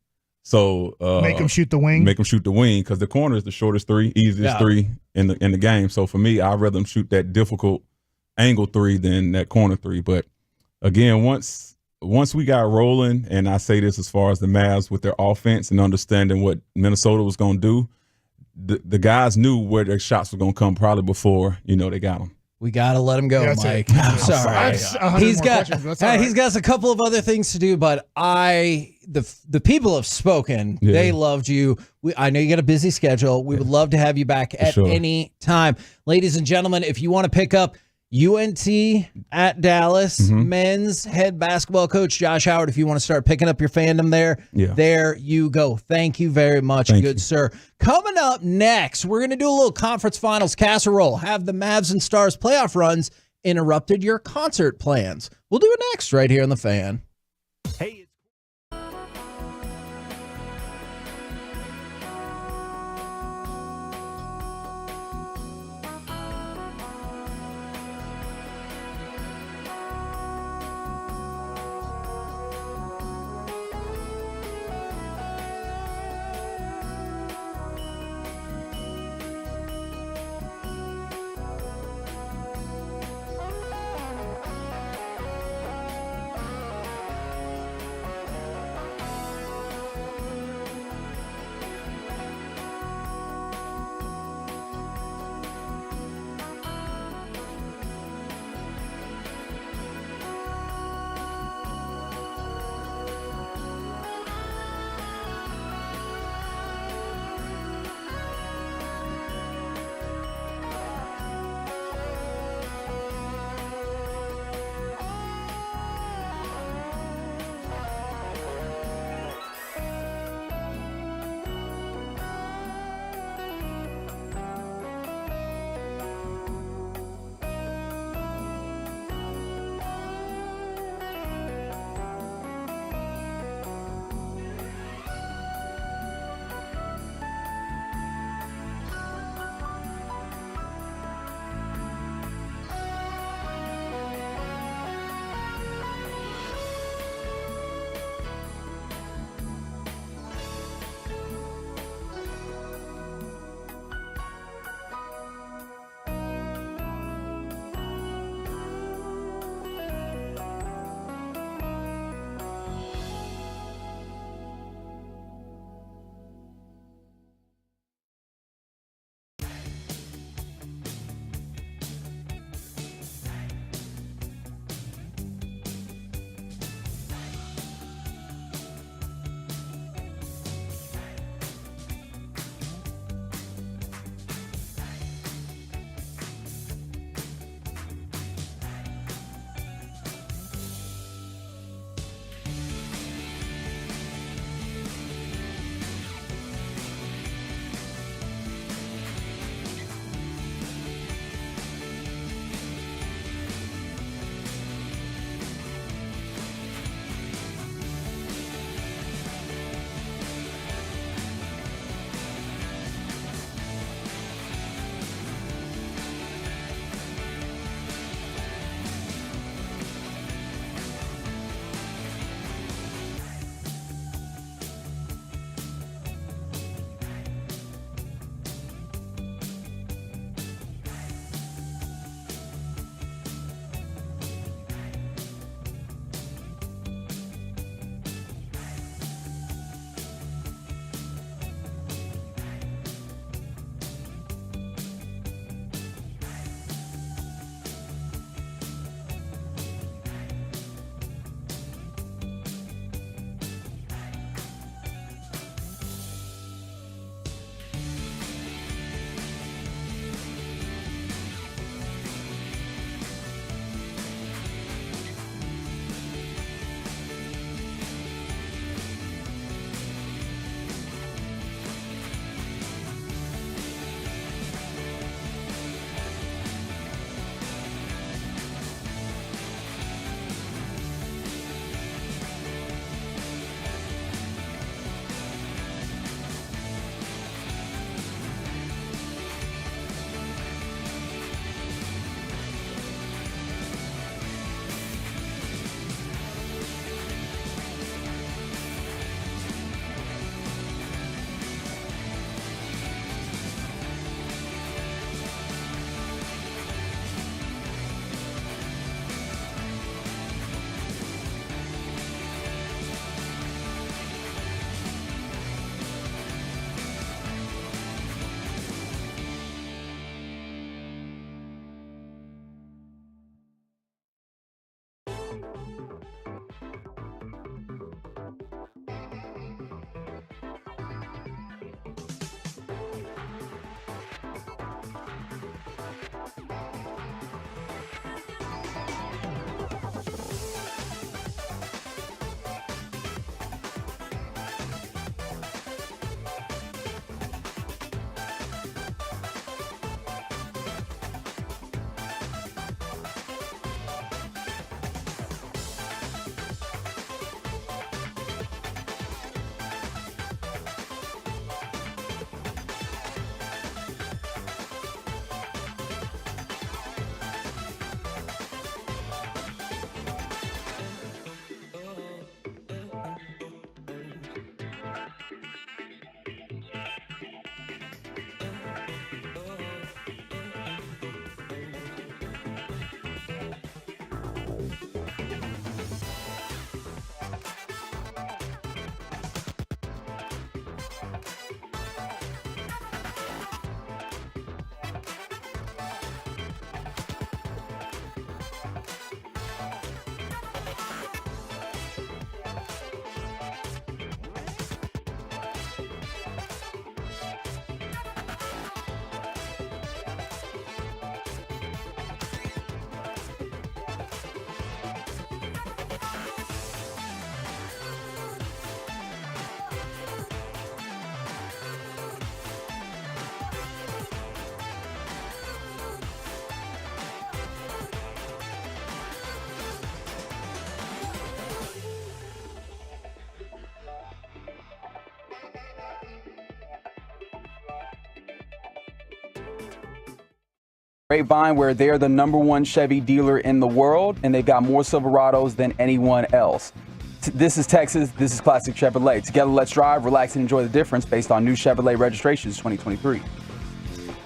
So make him shoot the wing. Make him shoot the wing because the corner is the shortest three, easiest three in the game. So for me, I'd rather him shoot that difficult angle three than that corner three. But again, once we got rolling, and I say this as far as the Mavs with their offense and understanding what Minnesota was going to do, the guys knew where their shots were going to come probably before they got them. We got to let him go, Mike. I'm sorry. He's got a couple of other things to do, but the people have spoken. Yeah. They loved you. I know you got a busy schedule. We would love to have you back at any time. Ladies and gentlemen, if you want to pick up UNT at Dallas, men's head basketball coach Josh Howard, if you want to start picking up your fandom there, there you go. Thank you very much, good sir. Coming up next, we're going to do a little conference finals casserole. Have the Mavs and Stars playoff runs interrupted your concert plans? We'll do it next right here on The Fan. Hey. Grapevine, where they're the #1 Chevy dealer in the world, and they've got more Silverados than anyone else. This is Texas. This is Classic Chevrolet. Together, let's drive, relax, and enjoy the difference based on new Chevrolet registrations 2023.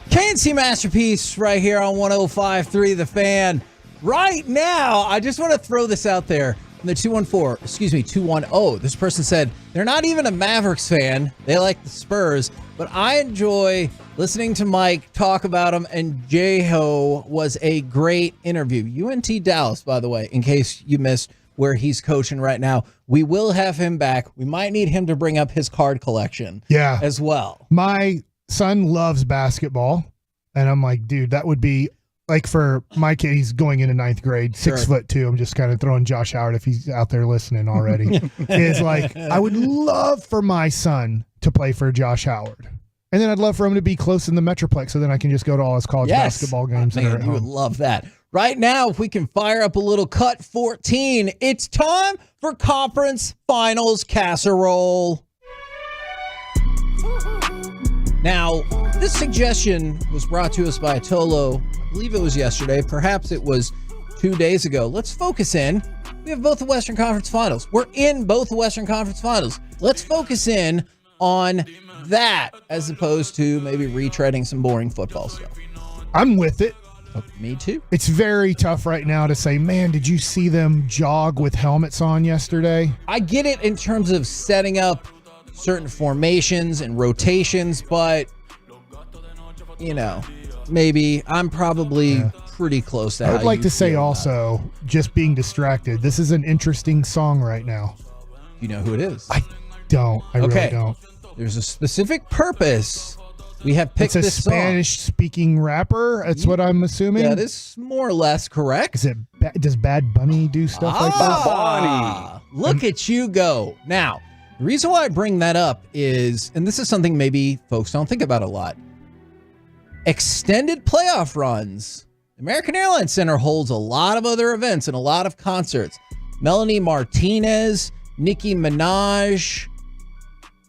KNC Masterpiece right here on 105.3 The Fan. Right now, I just want to throw this out there. The 210. This person said they're not even a Mavericks fan. They like the Spurs, but I enjoy listening to Mike talk about them, and J-Ho was a great interview. UNT Dallas, by the way, in case you missed where he's coaching right now. We will have him back. We might need him to bring up his card collection as well. My son loves basketball, and I'm like, dude, that would be like for my kid, he's going into 9th grade, 6'2". I'm just kind of throwing Josh Howard if he's out there listening already. Is like, I would love for my son to play for Josh Howard. And then I'd love for him to be close in the Metroplex so then I can just go to all his college basketball games. Man, you would love that. Right now, if we can fire up a little Cut 14, it's time for Conference Finals Casserole. Now, this suggestion was brought to us by Tolo. I believe it was yesterday. Perhaps it was 2 days ago. Let's focus in. We have both the Western Conference Finals. We're in both the Western Conference Finals. Let's focus in on that as opposed to maybe retreading some boring football stuff. I'm with it. Oh, me too. It's very tough right now to say, man, did you see them jog with helmets on yesterday? I get it in terms of setting up certain formations and rotations, but, you know, maybe I'm probably pretty close to I how would like you to say feel also, just being distracted. This is an interesting song right now. You know who it is? I don't. I really don't. There's a specific purpose. We have picked it's a this song. Spanish-speaking rapper. That's what I'm assuming. That is more or less correct. Is it? Does Bad Bunny do stuff like that? Bunny. Look at you go. Now, the reason why I bring that up is, and this is something maybe folks don't think about a lot, extended playoff runs. American Airlines Center holds a lot of other events and a lot of concerts. Melanie Martinez, Nicki Minaj,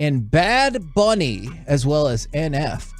and Bad Bunny, as well as NF,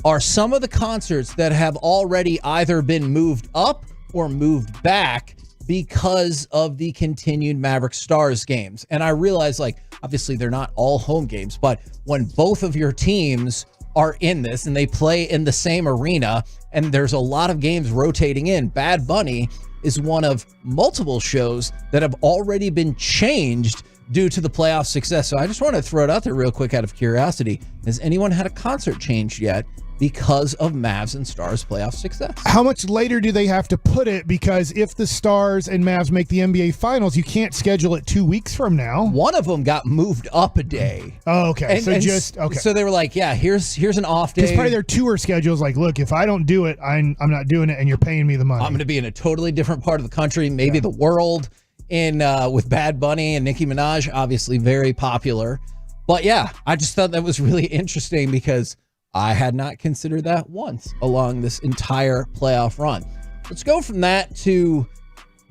are some of the concerts that have already either been moved up or moved back because of the continued Mavericks Stars games. And I realize, like, obviously they're not all home games, but when both of your teams are in this and they play in the same arena and there's a lot of games rotating in, Bad Bunny is one of multiple shows that have already been changed due to the playoff success. So I just want to throw it out there real quick out of curiosity. Has anyone had a concert changed yet because of Mavs and Stars playoff success? How much later do they have to put it? Because if the Stars and Mavs make the NBA Finals, you can't schedule it 2 weeks from now. One of them got moved up a day. Oh, okay. So they were like, yeah, here's an off day. Because probably their tour schedule's like, look, if I don't do it, I'm not doing it, and you're paying me the money. I'm going to be in a totally different part of the country, maybe the world. With Bad Bunny and Nicki Minaj, obviously very popular. But yeah, I just thought that was really interesting because I had not considered that once along this entire playoff run. Let's go from that to,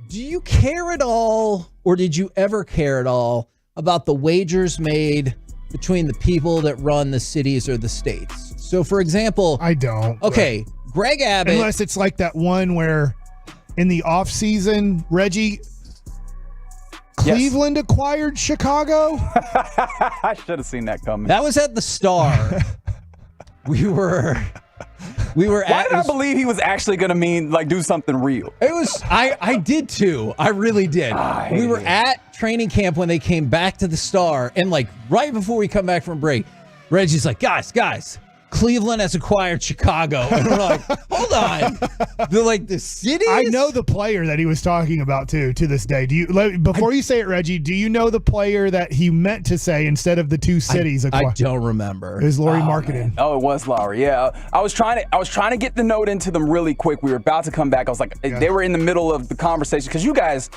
do you care at all, or did you ever care at all about the wagers made between the people that run the cities or the states? So for example, I don't. Okay, Greg Abbott. Unless it's like that one where in the off season, Reggie, Cleveland acquired Chicago. I should have seen that coming. That was at the Star. we were Why did I believe he was actually going to do something real? It was, I did too. I really did. We were at training camp when they came back to the Star, and like right before we come back from break, Reggie's like, guys, Cleveland has acquired Chicago. And we're like, hold on. They're like, the cities? I know the player that he was talking about too, to this day. Do you, before you say it, Reggie, do you know the player that he meant to say instead of the two cities? I don't remember. It was Laurie Marketing. Oh, it was Lowry. Yeah. I was trying to get the note into them really quick. We were about to come back. I was like, they were in the middle of the conversation because you guys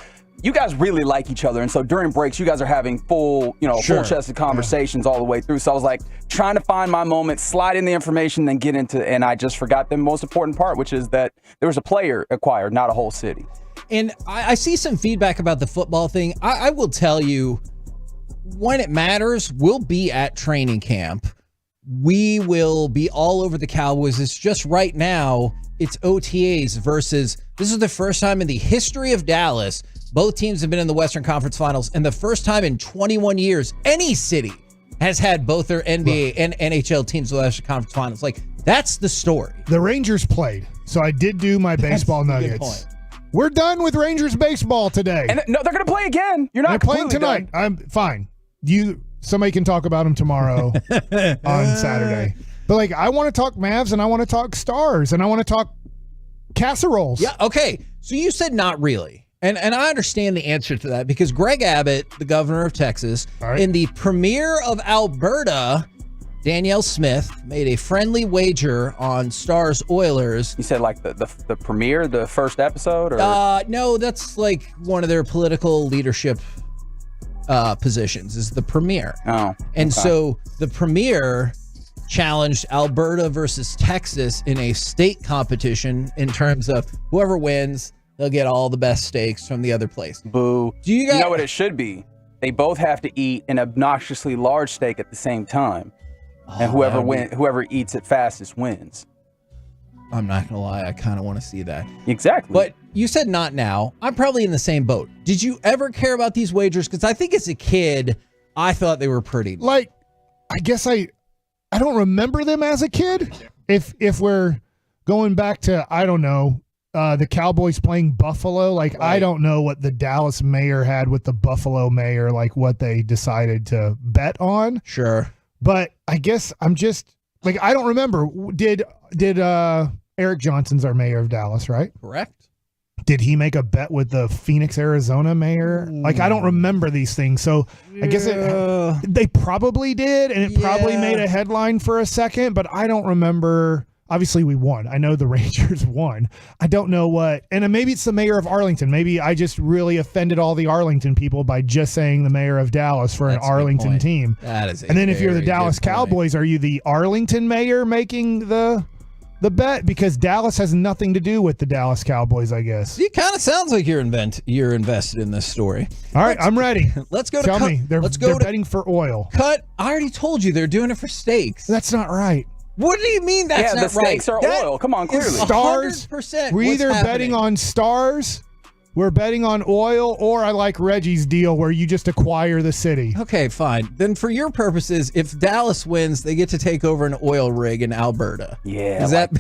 really like each other, and so during breaks you guys are having full chested conversations all the way through. So I was like trying to find my moment, slide in the information, then get into, and I just forgot the most important part, which is that there was a player acquired, not a whole city. And I see some feedback about the football thing. I will tell you, when it matters, we'll be at training camp. we will be all over the Cowboys. It's just right now, it's OTAs versus, this is the first time in the history of Dallas, both teams have been in the Western Conference Finals, and the first time in 21 years, any city has had both their NBA and NHL teams in the Western Conference Finals. Like, that's the story. The Rangers played, so I did do my baseball nuggets. We're done with Rangers baseball today. And no, they're going to play again. You're not They're playing tonight. Done. I'm fine. Somebody can talk about them tomorrow on Saturday. But like, I want to talk Mavs, and I want to talk Stars, and I want to talk casseroles. Yeah, okay. So you said not really. And I understand the answer to that because Greg Abbott, the governor of Texas, in the premier of Alberta, Danielle Smith, made a friendly wager on Stars Oilers. You said like the premiere, the first episode? Or? No, that's like one of their political leadership positions is the premier. Oh. And so the premier challenged Alberta versus Texas in a state competition in terms of whoever wins, they'll get all the best steaks from the other place. Boo. You know what it should be? They both have to eat an obnoxiously large steak at the same time. And whoever eats it fastest wins. I'm not gonna lie, I kind of want to see that. Exactly. But you said not now. I'm probably in the same boat. Did you ever care about these wagers? Because I think as a kid, I thought they were pretty. Like, I guess I don't remember them as a kid. If we're going back to, I don't know, the Cowboys playing Buffalo, like I don't know what the Dallas mayor had with the Buffalo mayor, like what they decided to bet on. Sure. But I guess I'm just like, I don't remember. Did Eric Johnson's our mayor of Dallas, right? Correct. Did he make a bet with the Phoenix, Arizona mayor? Like, I don't remember these things. So I guess they probably did, and it probably made a headline for a second, but I don't remember. Obviously, we won. I know the Rangers won. I don't know what. And maybe it's the mayor of Arlington. Maybe I just really offended all the Arlington people by just saying the mayor of Dallas for an Arlington team. That is. And then if you're the Dallas Cowboys, are you the Arlington mayor making the bet? Because Dallas has nothing to do with the Dallas Cowboys, I guess. It kind of sounds like you're invested in this story. All right, I'm ready. Let's go to Tell me. They're betting for oil. Cut. I already told you they're doing it for steaks. That's not right. What do you mean that's not right? The steaks are oil. Come on, clearly. Stars. 100%. We're either betting on Stars, we're betting on oil, or I like Reggie's deal where you just acquire the city. Okay, fine. Then for your purposes, if Dallas wins, they get to take over an oil rig in Alberta. Yeah. Is that?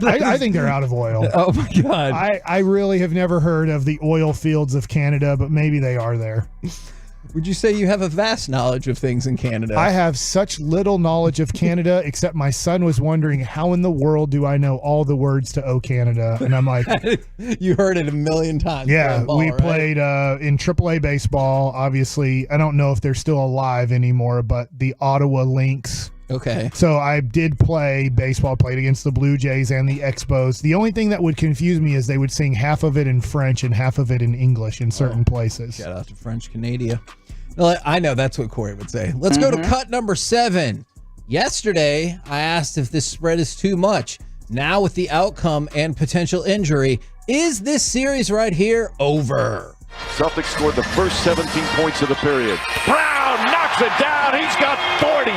I think they're out of oil. Oh my God. I really have never heard of the oil fields of Canada, but maybe they are there. Would you say you have a vast knowledge of things in Canada? I have such little knowledge of Canada, except my son was wondering, how in the world do I know all the words to "Oh Canada"? And I'm like, you heard it a million times. Yeah, we played in AAA baseball. Obviously, I don't know if they're still alive anymore, but the Ottawa Lynx. Okay. So I did play baseball, played against the Blue Jays and the Expos. The only thing that would confuse me is they would sing half of it in French and half of it in English in certain places. Shout out to French Canada. Well, I know that's what Corey would say. Let's go to cut number 7. Yesterday, I asked if this spread is too much. Now with the outcome and potential injury, is this series right here over? Celtics scored the first 17 points of the period. Brown knocks it down. He's got 40.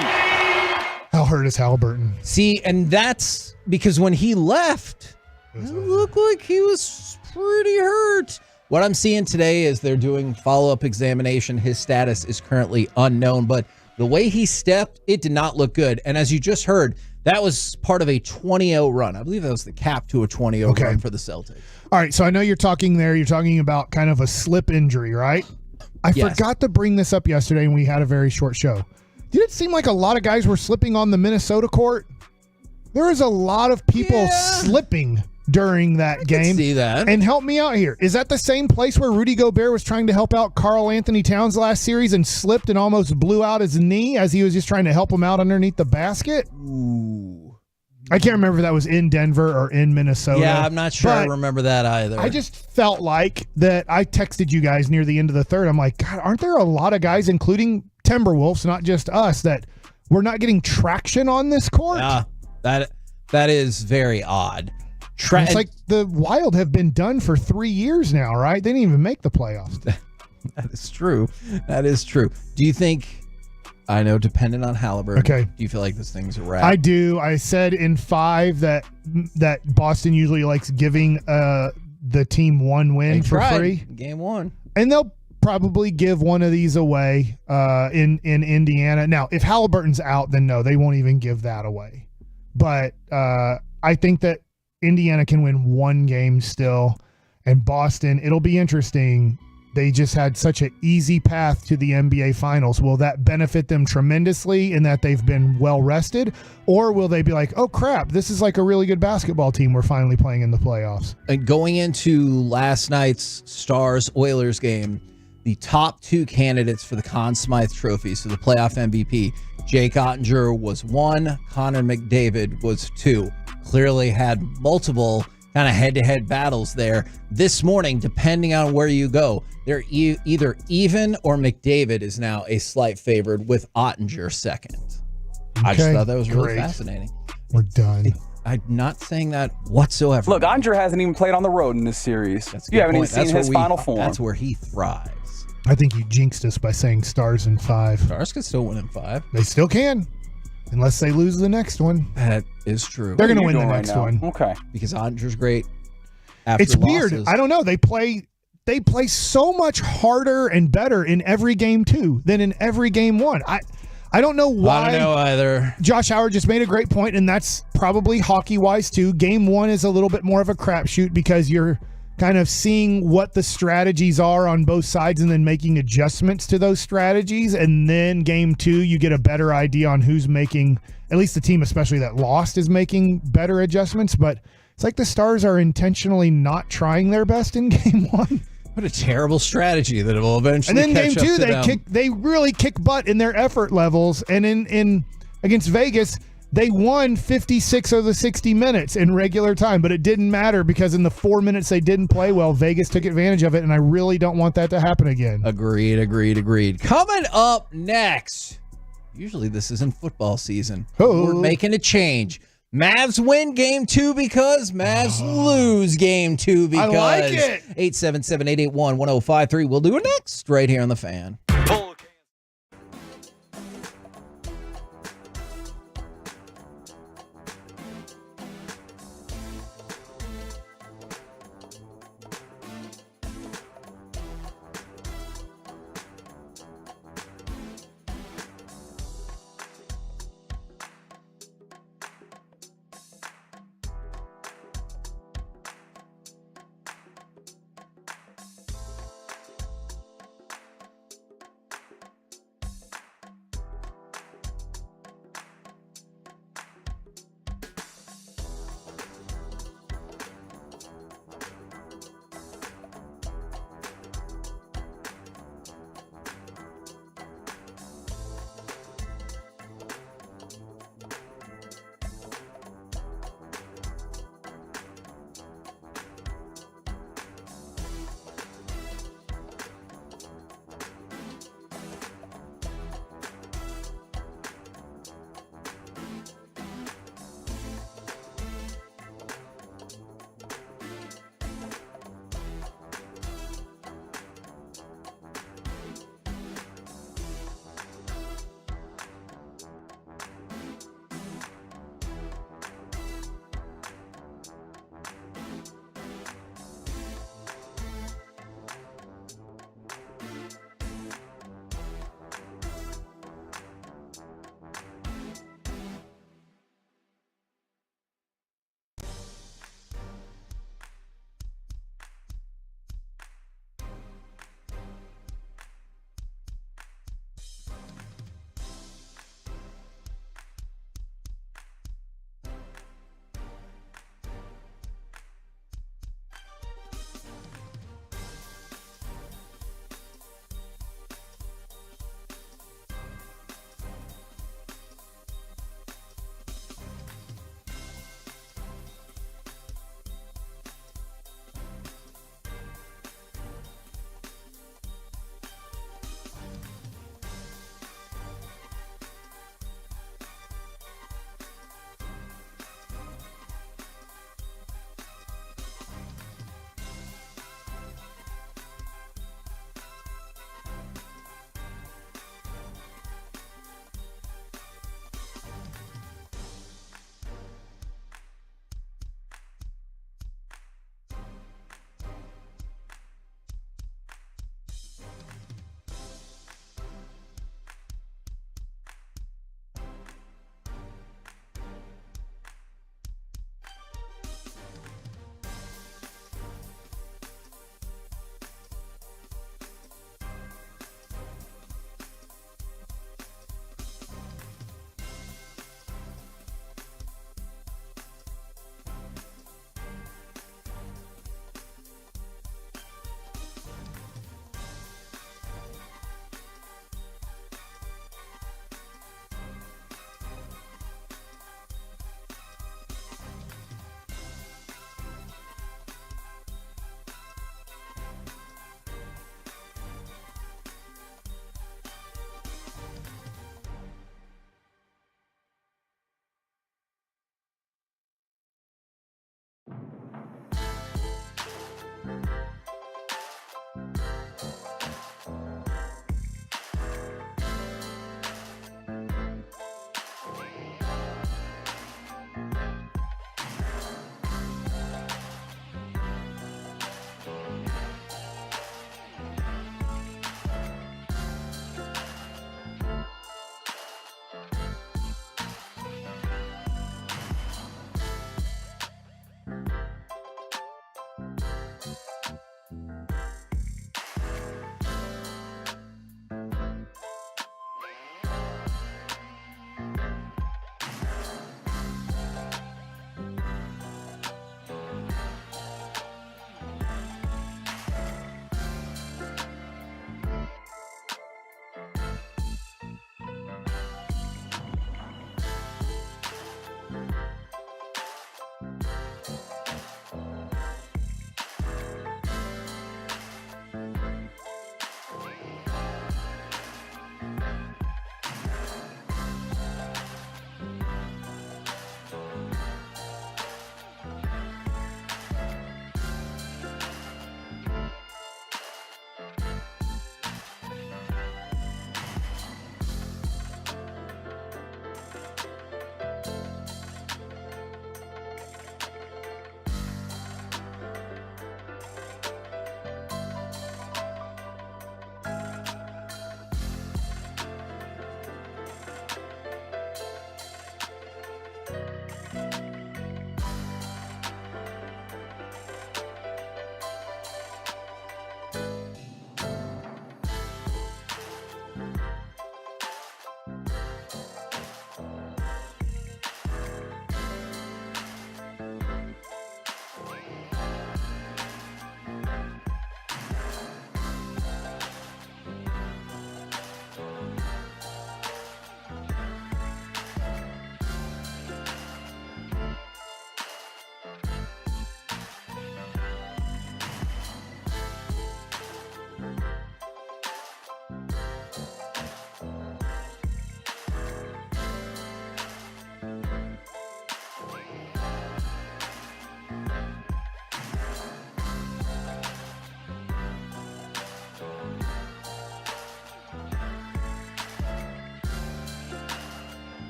How hurt is Halliburton? See, and that's because when he left, it looked like he was pretty hurt. What I'm seeing today is they're doing follow-up examination. His status is currently unknown, but the way he stepped, it did not look good. And as you just heard, that was part of a 20-0 run. I believe that was the cap to a 20-0 run for the Celtics. All right, so I know you're talking about kind of a slip injury, right? I forgot to bring this up yesterday when we had a very short show. Did it seem like a lot of guys were slipping on the Minnesota court? There was a lot of people slipping during that game. See that. And help me out here. Is that the same place where Rudy Gobert was trying to help out Karl Anthony Towns last series and slipped and almost blew out his knee as he was just trying to help him out underneath the basket? Ooh. I can't remember if that was in Denver or in Minnesota. Yeah, I'm not sure I remember that either. I just felt like that. I texted you guys near the end of the third. I'm like, God, aren't there a lot of guys, including Timberwolves, not just us, that we're not getting traction on this court? Yeah, that is very odd. It's like the Wild have been done for 3 years now, right? They didn't even make the playoffs. That is true. That is true. Do you think I know, dependent on Halliburton. Okay. Do you feel like this thing's a wrap? I do. I said in 5 that Boston usually likes giving the team one win for free. Game 1. And they'll probably give one of these away in Indiana. Now, if Halliburton's out, then no, they won't even give that away. But I think that Indiana can win one game still. And Boston, it'll be interesting. They just had such an easy path to the NBA Finals. Will that benefit them tremendously in that they've been well rested? Or will they be like, oh, crap, this is like a really good basketball team we're finally playing in the playoffs? And going into last night's Stars-Oilers game, the top 2 candidates for the Conn Smythe Trophy, so the playoff MVP, Jake Ottinger was 1, Connor McDavid was 2. Clearly had multiple kind of head-to-head battles there. This morning, depending on where you go, they're either even or McDavid is now a slight favorite with Ottinger second. I just thought that was really fascinating. We're done. I'm not saying that whatsoever. Look, Ottinger hasn't even played on the road in this series. You haven't even seen his final form. That's where he thrives. I think you jinxed us by saying Stars in 5. Stars can still win in 5. They still can. Unless they lose the next one. That is true. They're going to win the next one. Okay. Because Ottinger's great. After It's weird. losses. I don't know. They play so much harder and better in every game 2 than in every game 1. I don't know why. I don't know either. Josh Howard just made a great point, and that's probably hockey-wise too. Game 1 is a little bit more of a crapshoot because you're kind of seeing what the strategies are on both sides and then making adjustments to those strategies. And then game 2, you get a better idea on who's making, at least the team especially that lost is making better adjustments. But it's like the Stars are intentionally not trying their best in game 1. What a terrible strategy that it will eventually And then catch game 2, up to them. they really kick butt in their effort levels. And in against Vegas, they won 56 of the 60 minutes in regular time, but it didn't matter because in the 4 minutes they didn't play well, Vegas took advantage of it, and I really don't want that to happen again. Agreed. Coming up next, usually this isn't football season. Oh. We're making a change. Mavs win game 2 because Mavs lose game 2 because. I like it. 877-881-1053. We'll do it next right here on The Fan.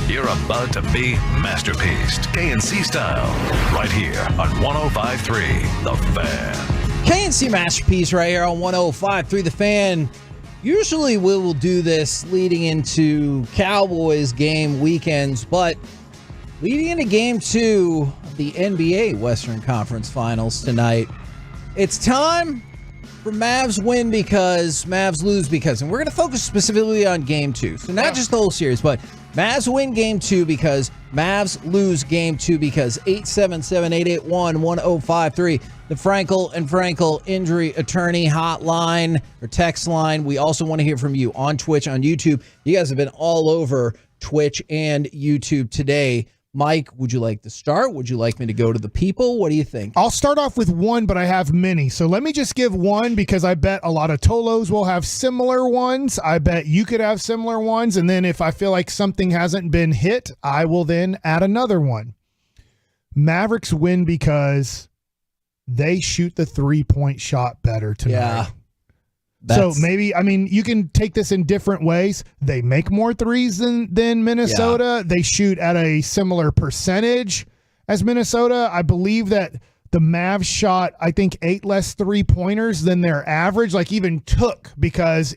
You're about to be masterpieced, KNC style, right here on 105.3 The Fan. KNC Masterpiece right here on 105.3 The Fan. Usually we will do this leading into Cowboys game weekends, but leading into game 2 of the NBA Western Conference Finals tonight, it's time for Mavs win because, Mavs lose because. And we're going to focus specifically on game 2. So not just the whole series, but Mavs win game 2 because, Mavs lose game 2 because. 877-881-1053. The Frankel and Frankel Injury Attorney hotline or text line. We also want to hear from you on Twitch, on YouTube. You guys have been all over Twitch and YouTube today. Mike, would you like to start? Would you like me to go to the people? What do you think? I'll start off with one, but I have many. So let me just give one because I bet a lot of Tolos will have similar ones. I bet you could have similar ones. And then if I feel like something hasn't been hit, I will then add another one. Mavericks win because they shoot the 3-point shot better tonight. Yeah. So maybe, I mean, you can take this in different ways. They make more threes than Minnesota. Yeah. They shoot at a similar percentage as Minnesota. I believe that the Mavs shot, I think, 8 less 3-pointers than their average, like even took, because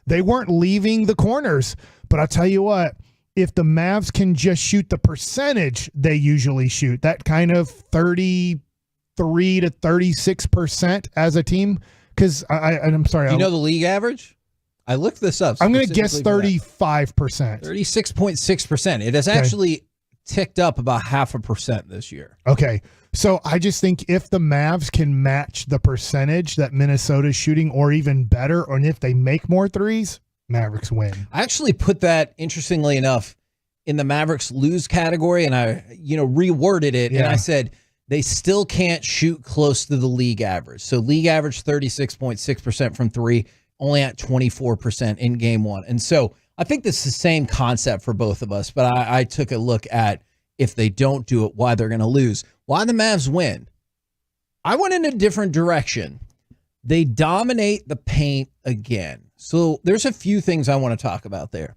they weren't leaving the corners. But I'll tell you what, if the Mavs can just shoot the percentage they usually shoot, that kind of 33 to 36% as a team. Because I'm sorry. Do you know the league average? I looked this up. I'm going to guess 35%. 36.6%. It has actually ticked up about 0.5% this year. Okay. So I just think if the Mavs can match the percentage that Minnesota's shooting or even better, or if they make more threes, Mavericks win. I actually put that, interestingly enough, in the Mavericks lose category, and I reworded it, and I said, they still can't shoot close to the league average. So league average 36.6% from 3, only at 24% in game 1. And so I think this is the same concept for both of us, but I took a look at if they don't do it, why they're going to lose. Why the Mavs win. I went in a different direction. They dominate the paint again. So there's a few things I want to talk about there.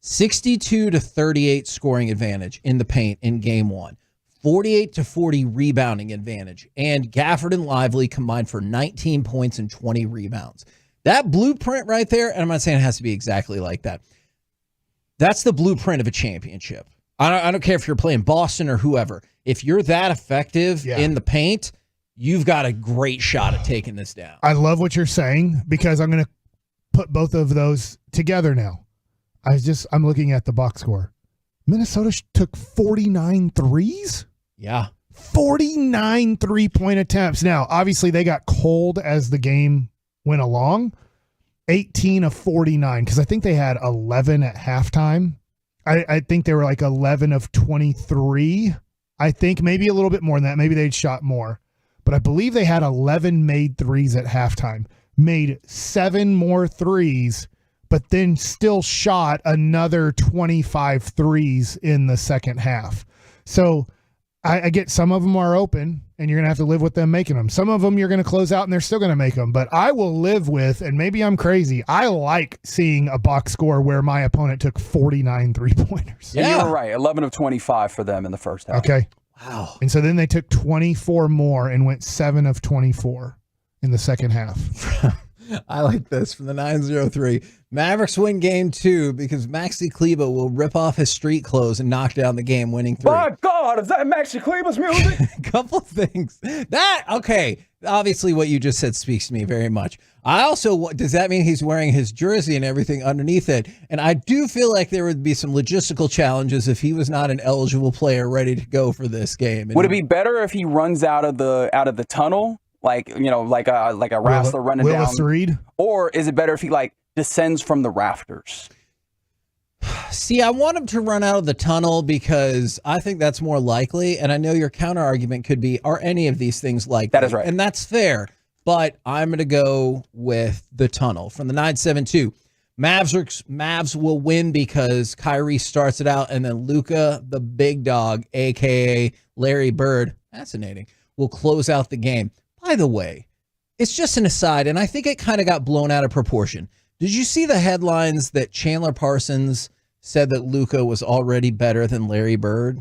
62 to 38 scoring advantage in the paint in game 1. 48 to 40 rebounding advantage, and Gafford and Lively combined for 19 points and 20 rebounds. That blueprint right there, and I'm not saying it has to be exactly like that. That's the blueprint of a championship. I don't care if you're playing Boston or whoever. If you're that effective in the paint, you've got a great shot at taking this down. I love what you're saying because I'm going to put both of those together now. I'm looking at the box score. Minnesota took 49 threes? Yeah. 49 3-point attempts. Now, obviously, they got cold as the game went along. 18 of 49, because I think they had 11 at halftime. I think they were like 11 of 23. I think maybe a little bit more than that. Maybe they'd shot more. But I believe they had 11 made threes at halftime. Made 7 more threes, but then still shot another 25 threes in the second half. So I get some of them are open, and you're going to have to live with them making them. Some of them you're going to close out, and they're still going to make them. But I will live with, and maybe I'm crazy, I like seeing a box score where my opponent took 49 3-pointers. Yeah, you were right. 11 of 25 for them in the first half. Okay. Wow. And so then they took 24 more and went 7 of 24 in the second half. I like this from the 903. Mavericks win game 2 because Maxi Kleber will rip off his street clothes and knock down the game, winning 3. My God, is that Maxi Kleber's music? Couple things. Obviously what you just said speaks to me very much. Does that mean he's wearing his jersey and everything underneath it? And I do feel like there would be some logistical challenges if he was not an eligible player ready to go for this game. Would it be better if he runs out of the tunnel? Like a wrestler running down. Willis Reed? Or is it better if he descends from the rafters? See, I want him to run out of the tunnel because I think that's more likely. And I know your counter argument could be, are any of these things likely? That is right. And that's fair. But I'm going to go with the tunnel. From the 972, Mavs will win because Kyrie starts it out, and then Luka, the big dog, a.k.a. Larry Bird, fascinating, will close out the game. By the way, it's just an aside, and I think it kind of got blown out of proportion. Did you see the headlines that Chandler Parsons said that Luka was already better than Larry Bird?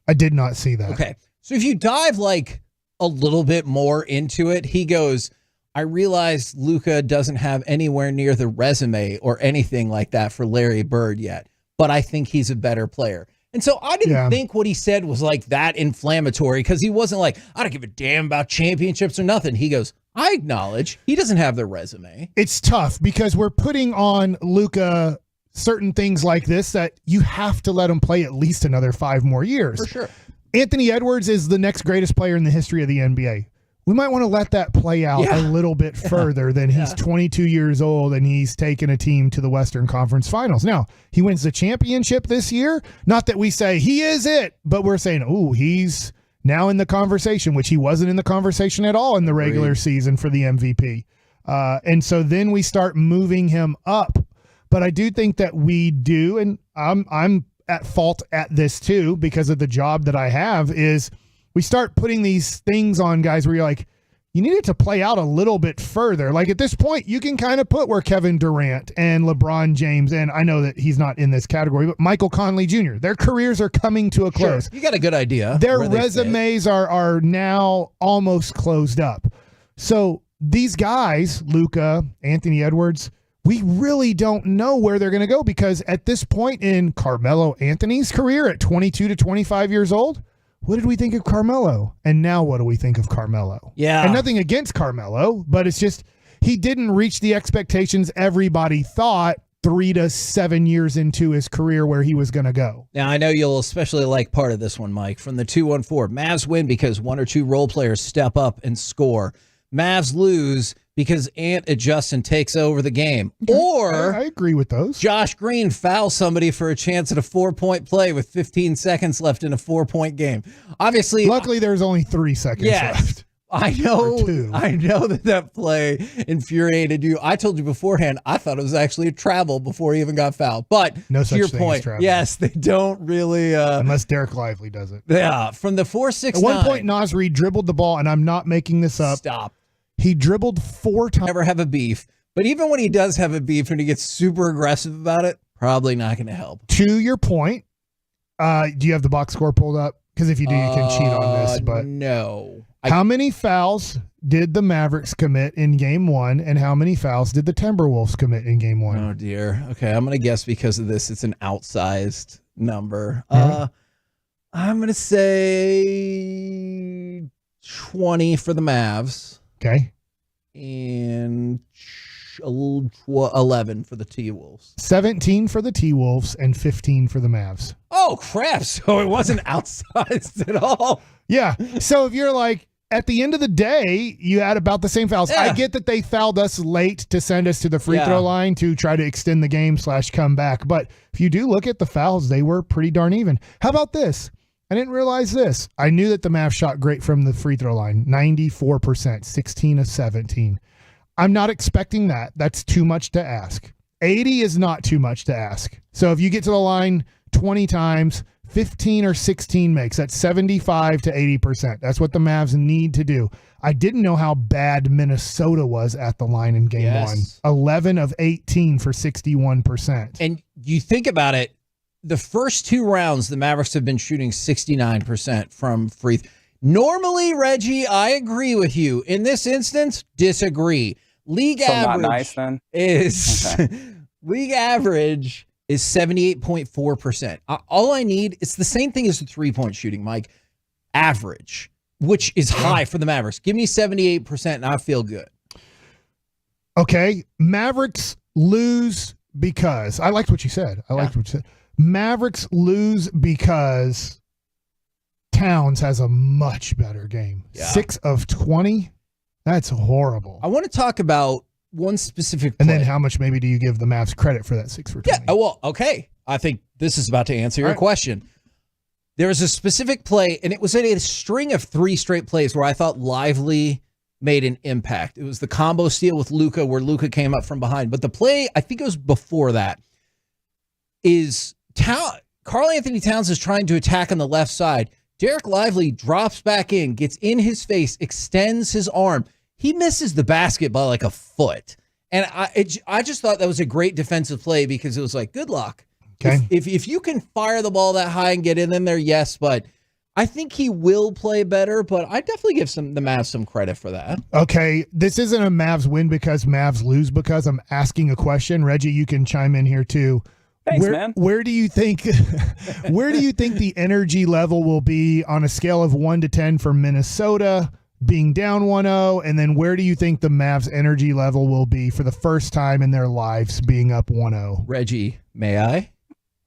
I did not see that. Okay. So if you dive like a little bit more into it, he goes, I realize Luka doesn't have anywhere near the resume or anything like that for Larry Bird yet, but I think he's a better player. And so I didn't think what he said was like that inflammatory, because he wasn't like, I don't give a damn about championships or nothing. He goes, I acknowledge he doesn't have the resume. It's tough because we're putting on Luka certain things like this that you have to let him play at least another 5 more years. For sure. Anthony Edwards is the next greatest player in the history of the NBA. We might want to let that play out a little bit further than he's 22 years old and he's taken a team to the Western Conference Finals. Now, he wins the championship this year. Not that we say he is it, but we're saying, oh, he's now in the conversation, which he wasn't in the conversation at all in the regular season for the MVP. And so then we start moving him up. But I do think that we do, and I'm at fault at this too because of the job that I have, is we start putting these things on guys where you're like, you need it to play out a little bit further. Like at this point, you can kind of put where Kevin Durant and LeBron James, and I know that he's not in this category, but Michael Conley Jr., their careers are coming to a close. Sure. You got a good idea. Their resumes are now almost closed up. So these guys, Luka, Anthony Edwards, we really don't know where they're going to go, because at this point in Carmelo Anthony's career at 22 to 25 years old, what did we think of Carmelo? And now what do we think of Carmelo? Yeah. And nothing against Carmelo, but it's just he didn't reach the expectations everybody thought 3 to 7 years into his career where he was going to go. Now, I know you'll especially like part of this one, Mike, from the 214. Mavs win because 1 or 2 role players step up and score. Mavs lose because Ant adjusts and takes over the game. Or I agree with those. Josh Green fouls somebody for a chance at a 4-point play with 15 seconds left in a 4-point game. Obviously, luckily there's only 3 seconds left. I know that play infuriated you. I told you beforehand, I thought it was actually a travel before he even got fouled. But no to such your thing point, as travel. yes, they don't really. Unless Derek Lively does it. Yeah, from the 4-6-9. At one point, Nasri dribbled the ball, and I'm not making this up. Stop. He dribbled 4 times. Never have a beef. But even when he does have a beef and he gets super aggressive about it, probably not going to help. To your point, do you have the box score pulled up? Because if you do, you can cheat on this. But no. How many fouls did the Mavericks commit in Game 1, and how many fouls did the Timberwolves commit in Game 1? Oh, dear. Okay, I'm going to guess because of this, it's an outsized number. I'm going to say 20 for the Mavs. Okay. And 11 for the T-Wolves. 17 for the T-Wolves and 15 for the Mavs. Oh, crap. So it wasn't outsized at all. Yeah. So if you're like, at the end of the day, you had about the same fouls. Yeah. I get that they fouled us late to send us to the free throw line to try to extend the game / come back. But if you do look at the fouls, they were pretty darn even. How about this? I didn't realize this. I knew that the Mavs shot great from the free throw line, 94%, 16 of 17. I'm not expecting that. That's too much to ask. 80 is not too much to ask. So if you get to the line 20 times, 15 or 16 makes. That's 75 to 80%. That's what the Mavs need to do. I didn't know how bad Minnesota was at the line in Game 1. 11 of 18 for 61%. And you think about it, the first 2 rounds, the Mavericks have been shooting 69% from free throw. Normally, Reggie, I agree with you. In this instance, disagree. League average not nice, then? is league average is 78.4%. All I need, it's the same thing as the 3-point shooting, Mike. Average, which is high for the Mavericks. Give me 78% and I feel good. Okay. Mavericks lose because I liked what you said. Mavericks lose because Towns has a much better game. 6 of 20. That's horrible. I want to talk about one specific play. And then how much maybe do you give the Mavs credit for that 6 for 20? Yeah, well, okay. I think this is about to answer your question. There was a specific play, and it was in a string of 3 straight plays where I thought Lively made an impact. It was the combo steal with Luka where Luka came up from behind. But the play, I think it was before that, is Karl Anthony Towns is trying to attack on the left side. Derek Lively drops back in, gets in his face, extends his arm. He misses the basket by like a foot. And I just thought that was a great defensive play because it was like, good luck. Okay. If you can fire the ball that high and get in there, yes, but I think he will play better, but I definitely give the Mavs some credit for that. Okay, this isn't a Mavs win because Mavs lose because. I'm asking a question. Reggie, you can chime in here too. Thanks, man. Where do you think the energy level will be on a scale of 1 to 10 for Minnesota being down 1-0, and then where do you think the Mavs energy level will be for the first time in their lives being up 1-0? Reggie, may I?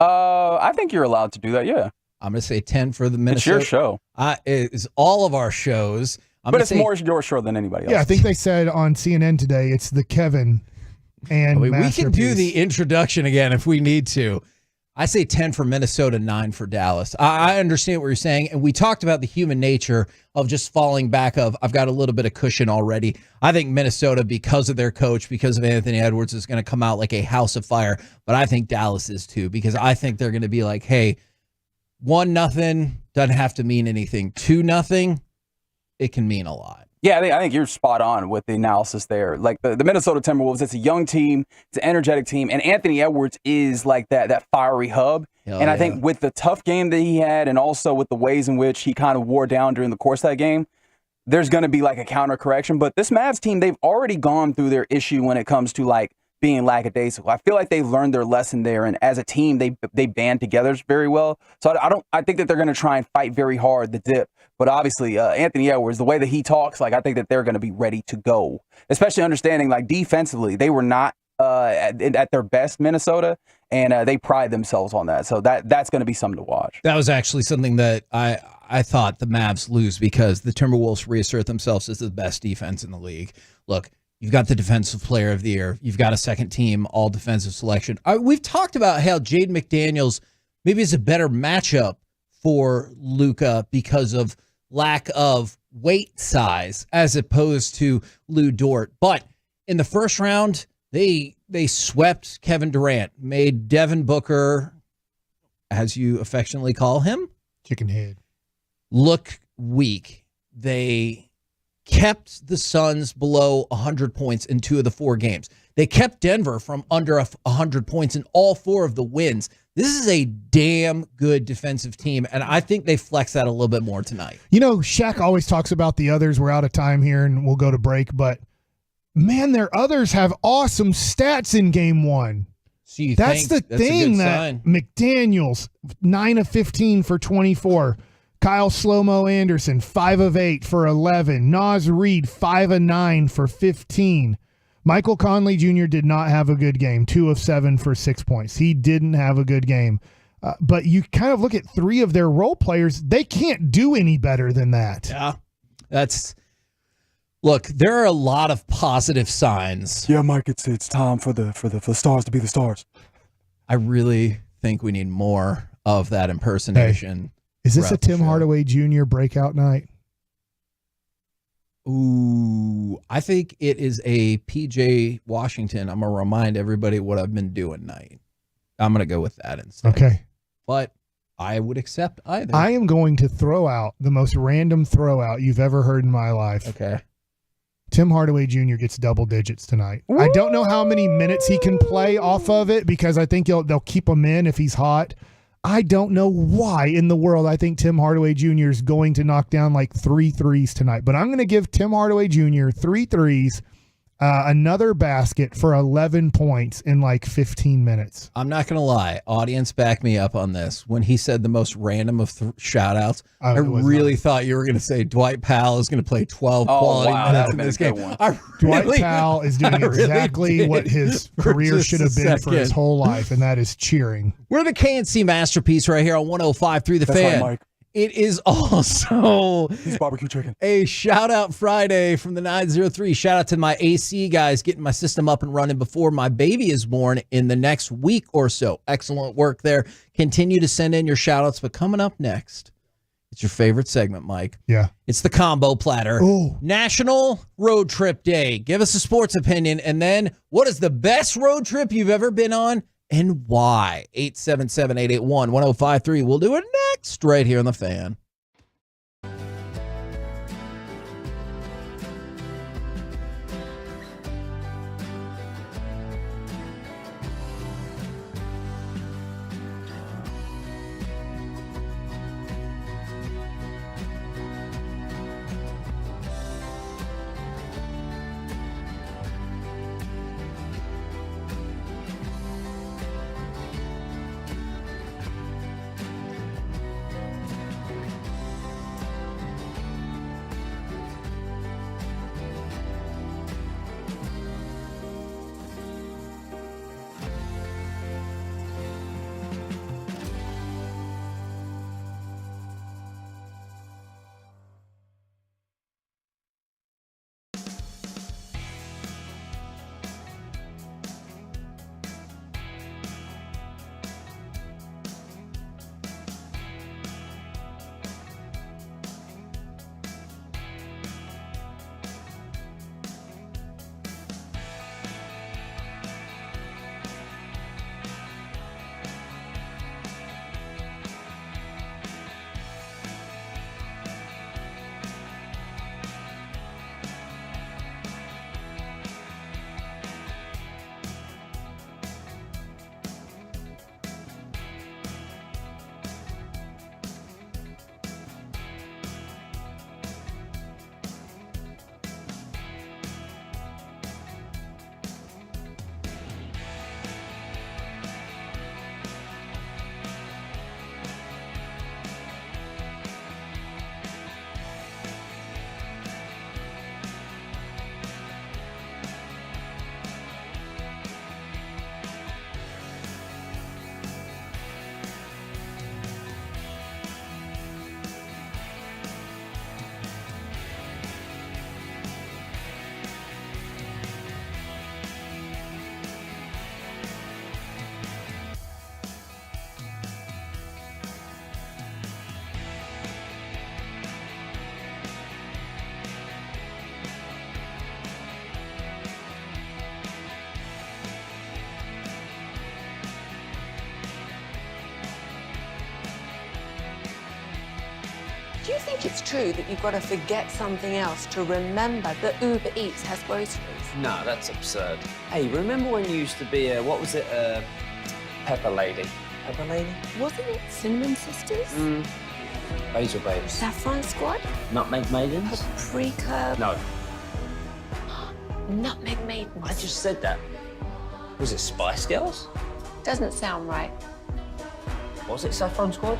I think you're allowed to do that, yeah. I'm going to say 10 for the Minnesota. It's your show. It's all of our shows. But it's more your show than anybody else. Yeah, I think they said on CNN today it's the Kevin and we can do Masterpiece. the introduction again if we need to. I say 10 for Minnesota, 9 for Dallas. I understand what you're saying, and we talked about the human nature of just falling back of, I've got a little bit of cushion already. I think Minnesota, because of their coach, because of Anthony Edwards, is going to come out like a house of fire, but I think Dallas is too, because I think they're going to be like, hey, 1-0 doesn't have to mean anything. 2-0, it can mean a lot. Yeah, I think you're spot on with the analysis there. Like the Minnesota Timberwolves, it's a young team, it's an energetic team, and Anthony Edwards is like that fiery hub. I think with the tough game that he had and also with the ways in which he kind of wore down during the course of that game, there's going to be like a counter correction. But this Mavs team, they've already gone through their issue when it comes to like being lackadaisical. I feel like they've learned their lesson there, and as a team, they band together very well. So I think that they're going to try and fight very hard the dip. But obviously, Anthony Edwards, the way that he talks, like I think that they're going to be ready to go. Especially understanding like defensively, they were not at their best, Minnesota, and they pride themselves on that. So that's going to be something to watch. That was actually something that I thought the Mavs lose because the Timberwolves reassert themselves as the best defense in the league. Look, you've got the defensive player of the year. You've got a second team all defensive selection. We've talked about how Jaden McDaniels maybe is a better matchup for Luka because of lack of weight size as opposed to Lou Dort. But in the first round, they swept Kevin Durant, made Devin Booker, as you affectionately call him, chicken head, look weak. They kept the Suns below 100 points in 2 of the 4 games. They kept Denver from under 100 points in all 4 of the wins. This is a damn good defensive team, and I think they flex that a little bit more tonight. You know, Shaq always talks about the others. We're out of time here, and we'll go to break, but man, their others have awesome stats in game 1. So that's the thing that McDaniels, 9 of 15 for 24. Kyle Slow-Mo Anderson, 5 of 8 for 11. Naz Reid, 5 of 9 for 15. Michael Conley Jr. did not have a good game, 2 of 7 for 6 points. He didn't have a good game. But you kind of look at 3 of their role players, they can't do any better than that. Yeah, look, there are a lot of positive signs. Yeah, Mike, it's time for the stars to be the stars. I really think we need more of that impersonation. Hey, is this a Tim Hardaway Jr. breakout night? Ooh, I think it is a PJ Washington. I'm going to remind everybody what I've been doing night. I'm going to go with that instead. Okay. But I would accept either. I am going to throw out the most random throwout you've ever heard in my life. Okay. Tim Hardaway Jr. gets double digits tonight. Woo! I don't know how many minutes he can play off of it because I think they'll keep him in if he's hot. I don't know why in the world I think Tim Hardaway Jr. is going to knock down like 3 threes tonight. But I'm going to give Tim Hardaway Jr. 3 threes, another basket for 11 points in like 15 minutes. I'm not going to lie. Audience, back me up on this. When he said the most random of shout-outs, I really thought you were going to say Dwight Powell is going to play 12 quality minutes in this game. Dwight Powell is doing exactly what his career should have been for his whole life, and that is cheering. We're the KNC Masterpiece right here on 105.3 The Fan. Right, Mike. It is also He's barbecue chicken. A shout-out Friday from the 903. Shout-out to my AC guys getting my system up and running before my baby is born in the next week or so. Excellent work there. Continue to send in your shout-outs, but coming up next, it's your favorite segment, Mike. Yeah. It's the Combo Platter. Ooh. National Road Trip Day. Give us a sports opinion, and then what is the best road trip you've ever been on? And why? 877-881-1053. We'll do it next right here on The Fan. Do you think it's true that you've got to forget something else to remember that Uber Eats has groceries? No, that's absurd. Hey, remember when you used to be a, what was it, Pepper Lady? Pepper Lady? Wasn't it Cinnamon Sisters? Basil Babes. Saffron Squad? Nutmeg Maidens? Paprika? No. Nutmeg Maidens. I just said that. Was it Spice Girls? Doesn't sound right. Was it Saffron Squad?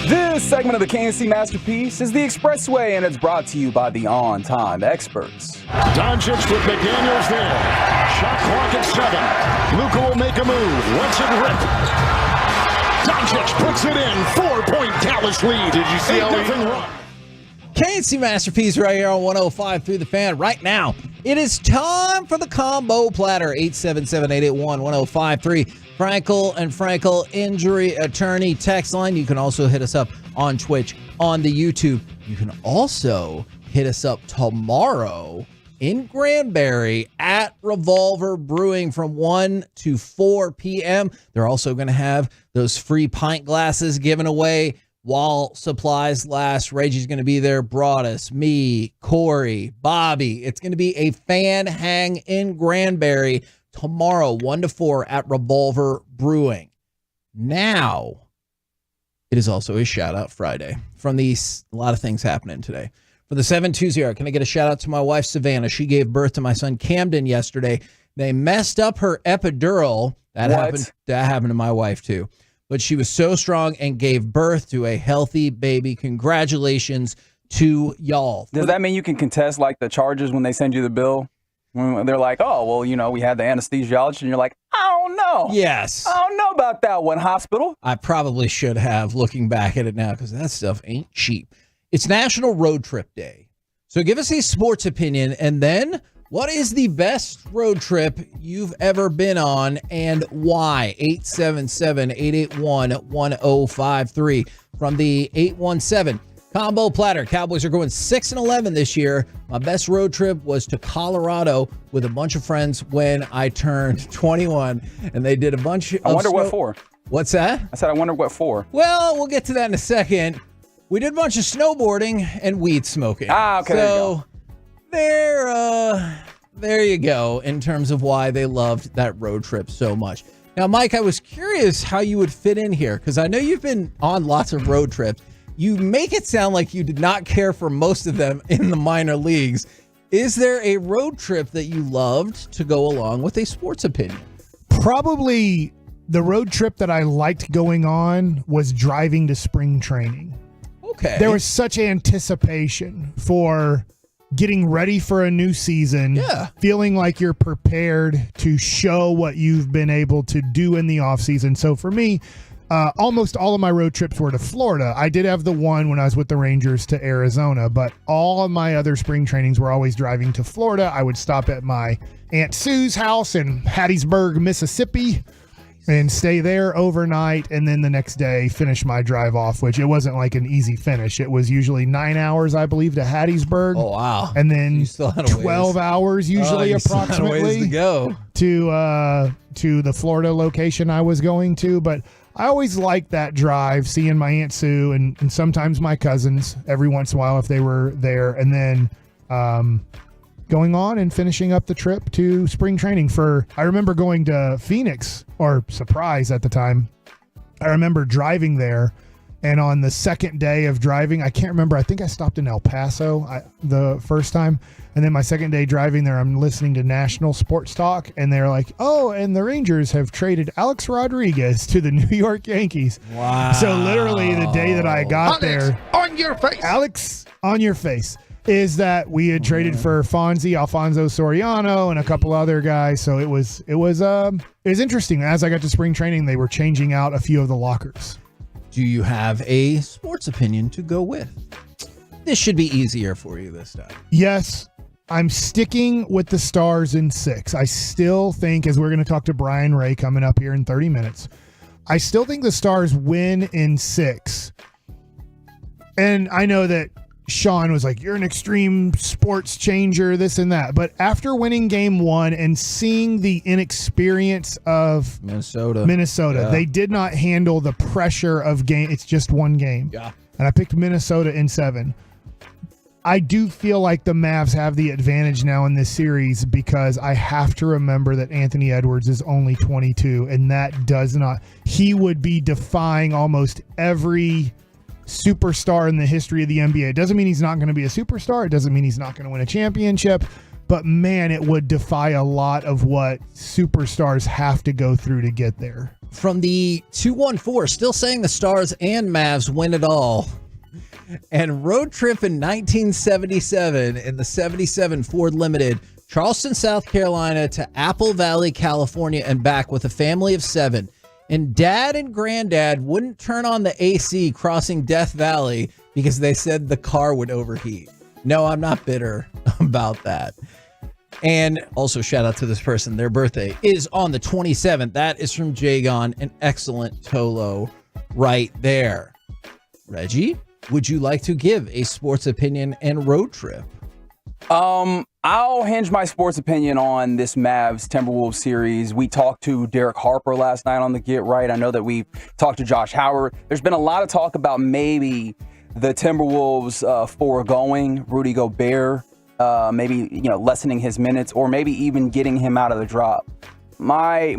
This segment of the KNC Masterpiece is the Expressway, and it's brought to you by the On Time Experts. Doncic with McDaniels there. Shot clock at 7. Luka will make a move. Lets it rip. Doncic puts it in. 4-point Dallas lead. Did you see how KNC Masterpiece right here on 105 through the fan. Right now, it is time for the combo platter. 877-881-1053. Frankel and Frankel injury attorney text line. You can also hit us up on Twitch, on the YouTube. You can also hit us up tomorrow in Granbury at Revolver Brewing from 1 to 4 p.m. They're also going to have those free pint glasses given away while supplies last. Reggie's going to be there. Broadus, me, Corey, Bobby. It's going to be a fan hang in Granbury tomorrow, 1 to 4 at Revolver Brewing. Now, it is also a shout out Friday from a lot of things happening today. For the 720, can I get a shout out to my wife, Savannah? She gave birth to my son, Camden, yesterday. They messed up her epidural. That happened to my wife, too. But she was so strong and gave birth to a healthy baby. Congratulations to y'all. Does that mean you can contest like the charges when they send you the bill? When they're like, oh, well, you know, we had the anesthesiologist, and you're like, I don't know. Yes. I don't know about that one, hospital. I probably should have, looking back at it now, because that stuff ain't cheap. It's National Road Trip Day. So give us a sports opinion, and then what is the best road trip you've ever been on and why? 877-881-1053 from the 817 Combo Platter. Cowboys are going 6-11 this year. My best road trip was to Colorado with a bunch of friends when I turned 21, and they did a bunch of I wonder what for. What's that? I said, I wonder what for. Well, we'll get to that in a second. We did a bunch of snowboarding and weed smoking. Okay. So there you go in terms of why they loved that road trip so much. Now, Mike, I was curious how you would fit in here because I know you've been on lots of road trips. You make it sound like you did not care for most of them in the minor leagues. Is there a road trip that you loved to go along with a sports opinion? Probably the road trip that I liked going on was driving to spring training. Okay. There was such anticipation for getting ready for a new season. Yeah. Feeling like you're prepared to show what you've been able to do in the offseason. So for me, almost all of my road trips were to Florida. I did have the one when I was with the Rangers to Arizona, but all of my other spring trainings were always driving to Florida. I would stop at my Aunt Sue's house in Hattiesburg, Mississippi, and stay there overnight, and then the next day finish my drive off, which it wasn't like an easy finish. It was usually 9 hours, I believe, to Hattiesburg. Oh, wow. And then 12 hours usually approximately to go to the Florida location I was going to. But I always liked that drive, seeing my Aunt Sue and sometimes my cousins every once in a while if they were there, and then going on and finishing up the trip to spring training. I remember going to Phoenix, or Surprise at the time. I remember driving there, and on the second day of driving, I can't remember, I think I stopped in El Paso the first time, and then my second day driving there, I'm listening to national sports talk, and they're like, oh, and the Rangers have traded Alex Rodriguez to the New York Yankees. Wow. So literally the day that I got there, on your face. Alex, on your face. Is that we had traded for Alfonso Soriano and a couple other guys. So it was interesting. As I got to spring training, they were changing out a few of the lockers. Do you have a sports opinion to go with? This should be easier for you this time. Yes, I'm sticking with the Stars in 6. I still think, as we're going to talk to Brian Ray coming up here in 30 minutes, I still think the Stars win in 6. And I know that Sean was like, you're an extreme sports changer, this and that. But after winning game 1 and seeing the inexperience of Minnesota, yeah. They did not handle the pressure of game. It's just one game. Yeah. And I picked Minnesota in 7. I do feel like the Mavs have the advantage now in this series because I have to remember that Anthony Edwards is only 22, and that does not, he would be defying almost every superstar in the history of the NBA. It doesn't mean he's not going to be a superstar. It doesn't mean he's not going to win a championship. But man, it would defy a lot of what superstars have to go through to get there. From the 214, still saying the Stars and Mavs win it all. And road trip in 1977 in the 77 Ford Limited, Charleston, South Carolina to Apple Valley, California, and back with a family of 7. And Dad and Granddad wouldn't turn on the AC crossing Death Valley because they said the car would overheat. No, I'm not bitter about that. And also shout out to this person. Their birthday is on the 27th. That is from Jagon. An excellent Tolo right there. Reggie, would you like to give a sports opinion and road trip? I'll hinge my sports opinion on this Mavs Timberwolves series. We talked to Derek Harper last night on the Get Right. I know that we talked to Josh Howard. There's been a lot of talk about maybe the Timberwolves foregoing Rudy Gobert, maybe lessening his minutes, or maybe even getting him out of the drop. My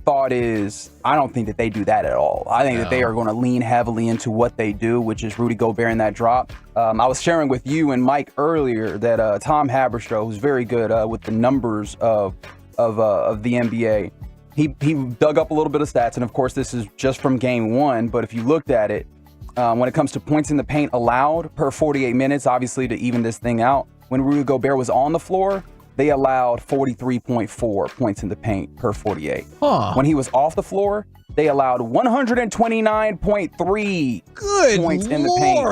thought is I don't think that they do that at all. I think that they are going to lean heavily into what they do, which is Rudy Gobert in that drop. I was sharing with you and Mike earlier that Tom Haberstroh, who's very good with the numbers of the NBA, he dug up a little bit of stats, and of course this is just from game one. But if you looked at it, when it comes to points in the paint allowed per 48 minutes, obviously to even this thing out, when Rudy Gobert was on the floor, they allowed 43.4 points in the paint per 48. When he was off the floor, they allowed 129.3 points in the paint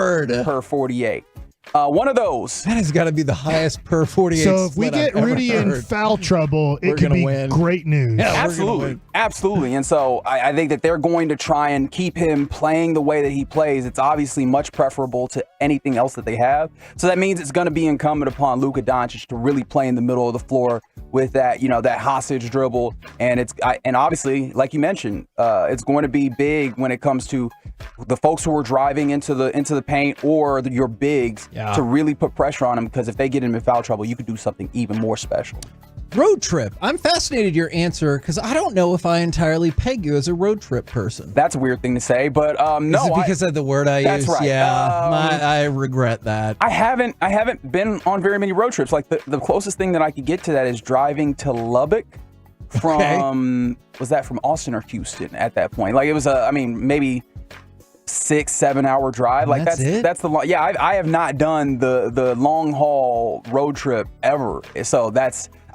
per 48. One of those. That has got to be the highest per 48. So if we get Rudy in foul trouble, it could be great news. Yeah, absolutely. Absolutely. And so I think that they're going to try and keep him playing the way that he plays. It's obviously much preferable to anything else that they have. So that means it's going to be incumbent upon Luka Doncic to really play in the middle of the floor with that, that hostage dribble. And and obviously, like you mentioned, it's going to be big when it comes to the folks who are driving into the paint or your bigs to really put pressure on them, because if they get him in foul trouble, you could do something even more special. Road trip. I'm fascinated your answer because I don't know if I entirely peg you as a road trip person. That's a weird thing to say, but no. Is it because of the word I that's use? Right. Yeah, I regret that. I haven't been on very many road trips. Like the closest thing that I could get to that is driving to Lubbock from was that from Austin or Houston at that point? Like it was maybe 6-7 hour drive. Like that's the long. Yeah, I have not done the long haul road trip ever. So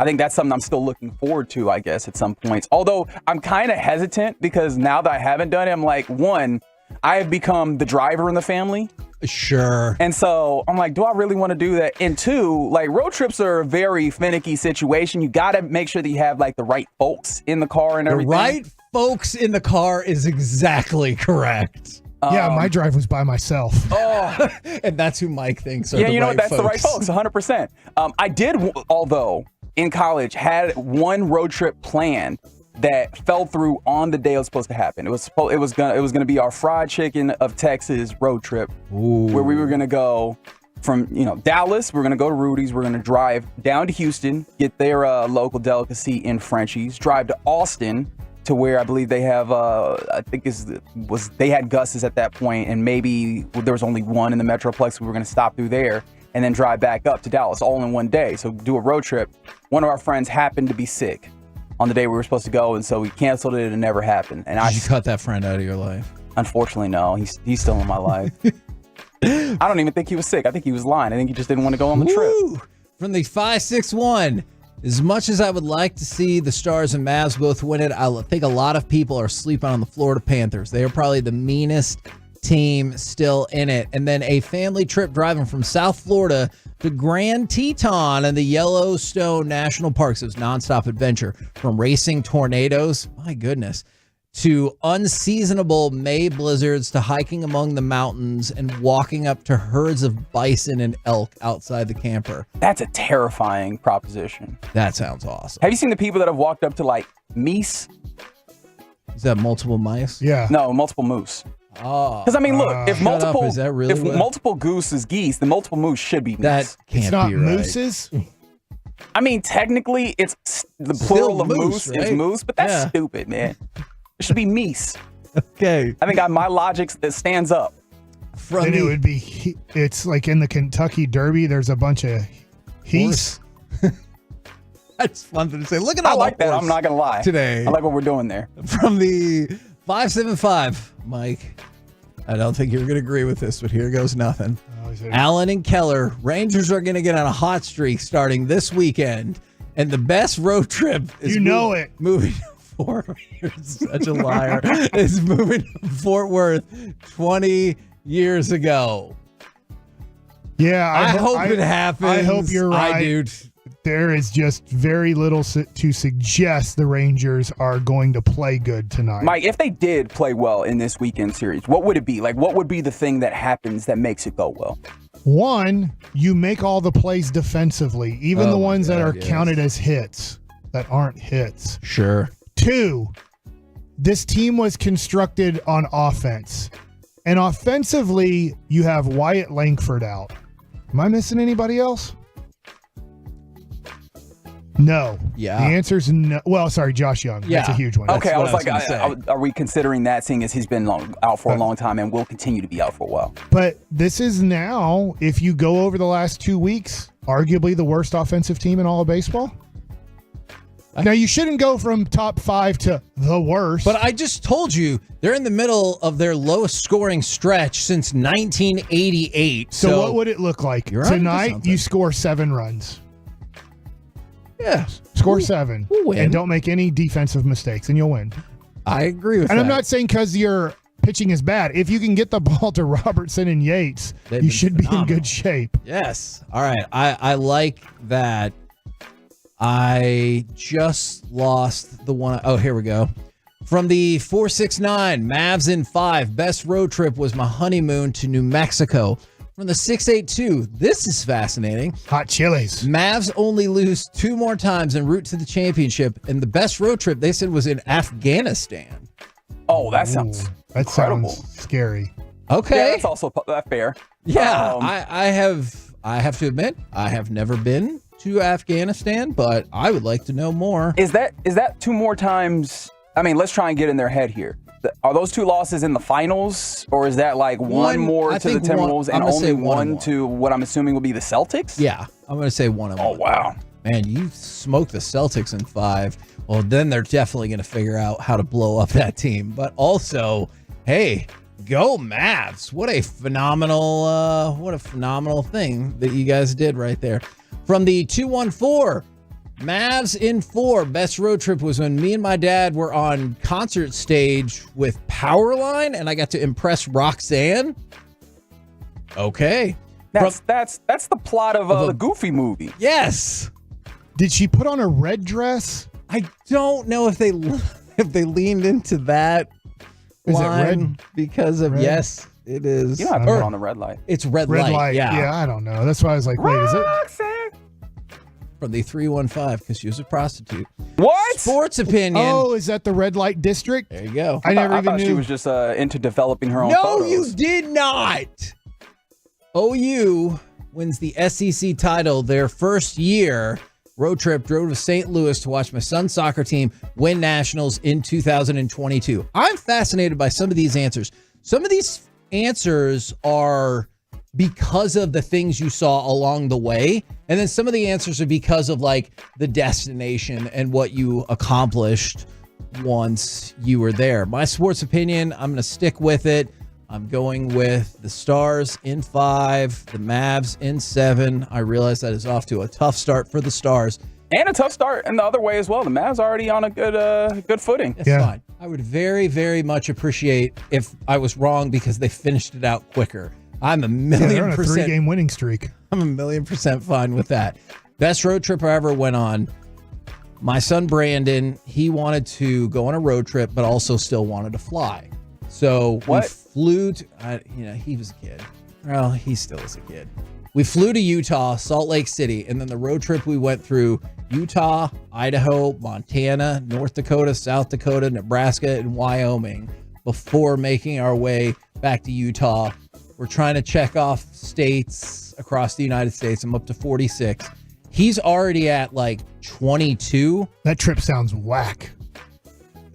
I think that's something I'm still looking forward to, I guess, at some points. Although I'm kind of hesitant because now that I haven't done it, I'm like, one, I have become the driver in the family. Sure. And so I'm like, do I really want to do that? And two, like road trips are a very finicky situation. You got to make sure that you have like the right folks in the car and everything. The right folks in the car is exactly correct. Yeah, my drive was by myself. Oh, and that's who Mike thinks are the right folks. Yeah, you know what? That's the right folks, 100%. I did, although in college, had one road trip planned that fell through on the day it was supposed to happen. It was gonna be our fried chicken of Texas road trip, where we were gonna go from Dallas. We're gonna go to Rudy's. We're gonna drive down to Houston, get their local delicacy in Frenchie's, drive to Austin, to where I believe they have, I think they had Gus's at that point, and maybe there was only one in the Metroplex. We were going to stop through there and then drive back up to Dallas all in one day. So do a road trip. One of our friends happened to be sick on the day we were supposed to go, and so we canceled it and it never happened. And Did you cut that friend out of your life? Unfortunately, no. He's still in my life. I don't even think he was sick. I think he was lying. I think he just didn't want to go on the trip. From the 561. As much as I would like to see the Stars and Mavs both win it, I think a lot of people are sleeping on the Florida Panthers. They are probably the meanest team still in it. And then a family trip driving from South Florida to Grand Teton and the Yellowstone National Parks. It was nonstop adventure from racing tornadoes, my goodness, to unseasonable May blizzards, to hiking among the mountains and walking up to herds of bison and elk outside the camper. That's a terrifying proposition. That sounds awesome. Have you seen the people that have walked up to like meese? Is that multiple mice? Yeah. No, multiple moose. Oh. Because I mean, look, if multiple goose is geese, then multiple moose should be meese. That can't be right. Mooses? I mean, technically, it's the plural of moose is moose, but that's stupid, man. It should be meese. Okay. I think my logic stands up. Then it would be, it's like in the Kentucky Derby, there's a bunch of heaths. That's fun to say. Look at all I like that. I'm not going to lie. Today. I like what we're doing there. From the 575, Mike, I don't think you're going to agree with this, but here goes nothing. Allen and Keller, Rangers are going to get on a hot streak starting this weekend. And the best road trip is moving Fort You're such a liar. Is moving to Fort Worth 20 years ago. Yeah, I hope it happens. I hope you're right. I do. There is just very little to suggest the Rangers are going to play good tonight. Mike, if they did play well in this weekend series, what would it be? Like, what would be the thing that happens that makes it go well? One, you make all the plays defensively, even the ones that are counted as hits that aren't hits. Sure. Two, this team was constructed on offense. And offensively, you have Wyatt Langford out. Am I missing anybody else? No. Yeah. The answer's no. Well, sorry, Josh Young. Yeah. That's a huge one. Okay, I was like, are we considering that, seeing as he's been out for a long time and will continue to be out for a while? But this is now, if you go over the last 2 weeks, arguably the worst offensive team in all of baseball. Now, you shouldn't go from top 5 to the worst. But I just told you they're in the middle of their lowest scoring stretch since 1988. So what would it look like? You're onto Tonight, something. you score 7 runs. Yeah. Score 7. We'll win. And don't make any defensive mistakes, and you'll win. I agree with that. And I'm not saying because your pitching is bad. If you can get the ball to Robertson and Yates, They've you been should be in phenomenal. good shape. Yes. All right. I like that. I just lost the one. Oh, here we go. From the 469, Mavs in 5. Best road trip was my honeymoon to New Mexico. From the 682, this is fascinating. Hot chilies. Mavs only lose 2 more times en route to the championship, and the best road trip they said was in Afghanistan. Oh, that sounds incredible. Sounds scary. Okay. Yeah, that's also fair. Yeah, I have to admit, I have never been to Afghanistan, but I would like to know more. Is that 2 more times? I mean, let's try and get in their head here. Are those 2 losses in the finals, or is that like one more to the Timberwolves and only one to what I'm assuming will be the Celtics? Yeah, I'm going to say one of them. Oh, wow. Man, you smoked the Celtics in 5. Well, then they're definitely going to figure out how to blow up that team. But also, hey, go Mavs. What a phenomenal thing that you guys did right there. From the 214, Mavs in 4. Best road trip was when me and my dad were on concert stage with Powerline, and I got to impress Roxanne. Okay. That's the plot of the Goofy movie. Yes. Did she put on a red dress? I don't know if they leaned into that Is it line red? because of Red? Yes, it is. You don't have to put on the red light. It's red Red light. light. Yeah. I don't know. That's why I was like, wait, is it? From the 315 because she was a prostitute. What? Sports opinion. Oh, is that the red light district? There you go. I never I even thought knew. she was just into developing her own No, photos. you did not. OU wins the SEC title their first year. Road trip, drove to St. Louis to watch my son's soccer team win nationals in 2022. I'm fascinated by some of these answers. Some of these answers are because of the things you saw along the way. And then some of the answers are because of like the destination and what you accomplished once you were there. My sports opinion, I'm going to stick with it. I'm going with the Stars in 5, the Mavs in 7. I realize that is off to a tough start for the Stars. And a tough start in the other way as well. The Mavs already on a good footing. It's fine. I would very, very much appreciate if I was wrong because they finished it out quicker. I'm a They're on a %. 3-game winning streak. I'm 1,000,000% fine with that. Best road trip I ever went on. My son Brandon, he wanted to go on a road trip, but also still wanted to fly. So we flew to, he was a kid. Well, he still is a kid. We flew to Utah, Salt Lake City, and then the road trip we went through Utah, Idaho, Montana, North Dakota, South Dakota, Nebraska, and Wyoming before making our way back to Utah. We're trying to check off states across the United States. I'm up to 46. He's already at like 22. That trip sounds whack.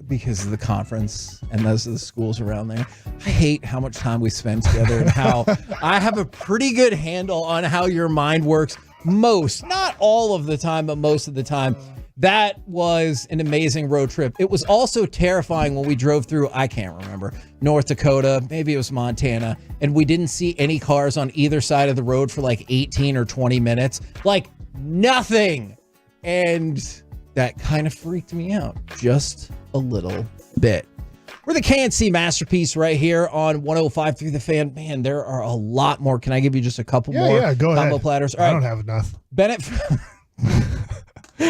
Because of the conference and those are the schools around there. I hate how much time we spend together and how I have a pretty good handle on how your mind works not all of the time, but most of the time. That was an amazing road trip. It was also terrifying when we drove through, I can't remember, North Dakota, maybe it was Montana, and we didn't see any cars on either side of the road for like 18 or 20 minutes. Like nothing. And that kind of freaked me out just a little bit. We're the KNC Masterpiece right here on 105 through the Fan. Man, there are a lot more. Can I give you just a couple more go combo ahead. platters? All I right. don't have enough. Bennett.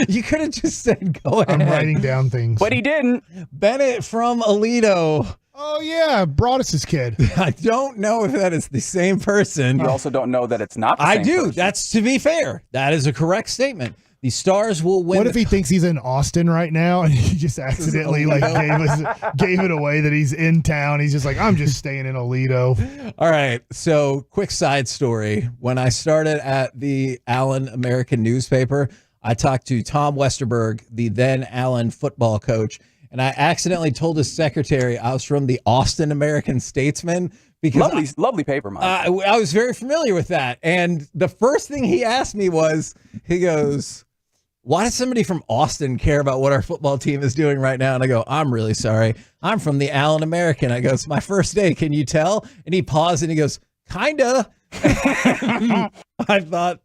You could have just said, go ahead. I'm writing down things. But he didn't. Bennett from Alito. Oh, yeah, Broadus' kid. I don't know if that is the same person. You also don't know that it's not the same I do. person. That's, to be fair, that is a correct statement. The Stars will win. What if he thinks he's in Austin right now and he just accidentally gave it away that he's in town? He's just like, I'm just staying in Aledo. All right. So, quick side story. When I started at the Allen American newspaper, I talked to Tom Westerberg, the then Allen football coach, and I accidentally told his secretary I was from the Austin American Statesman. Because lovely paper, Mike. I was very familiar with that. And the first thing he asked me was, he goes, why does somebody from Austin care about what our football team is doing right now? And I go, I'm really sorry. I'm from the Allen American. I go, it's my first day. Can you tell? And he paused and he goes, kinda. I thought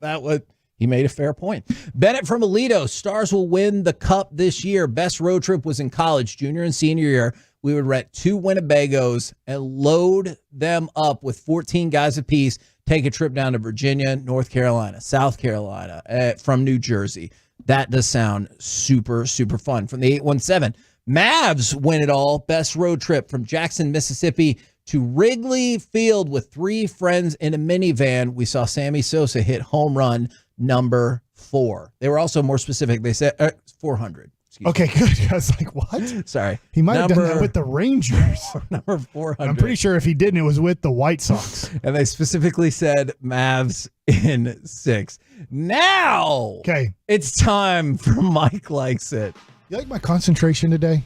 he made a fair point. Bennett from Aledo, Stars will win the Cup this year. Best road trip was in college, junior and senior year. We would rent 2 Winnebagos and load them up with 14 guys apiece, take a trip down to Virginia, North Carolina, South Carolina, from New Jersey. That does sound super, super fun. From the 817, Mavs win it all. Best road trip from Jackson, Mississippi to Wrigley Field with 3 friends in a minivan. We saw Sammy Sosa hit home run number 4. They were also more specific. They said 400. Okay, good. I was like, what? Sorry. He might have done that with the Rangers. Number 400. I'm pretty sure if he didn't, it was with the White Sox. And they specifically said Mavs in 6. Now, okay, it's time for Mike Likes It. You like my concentration today?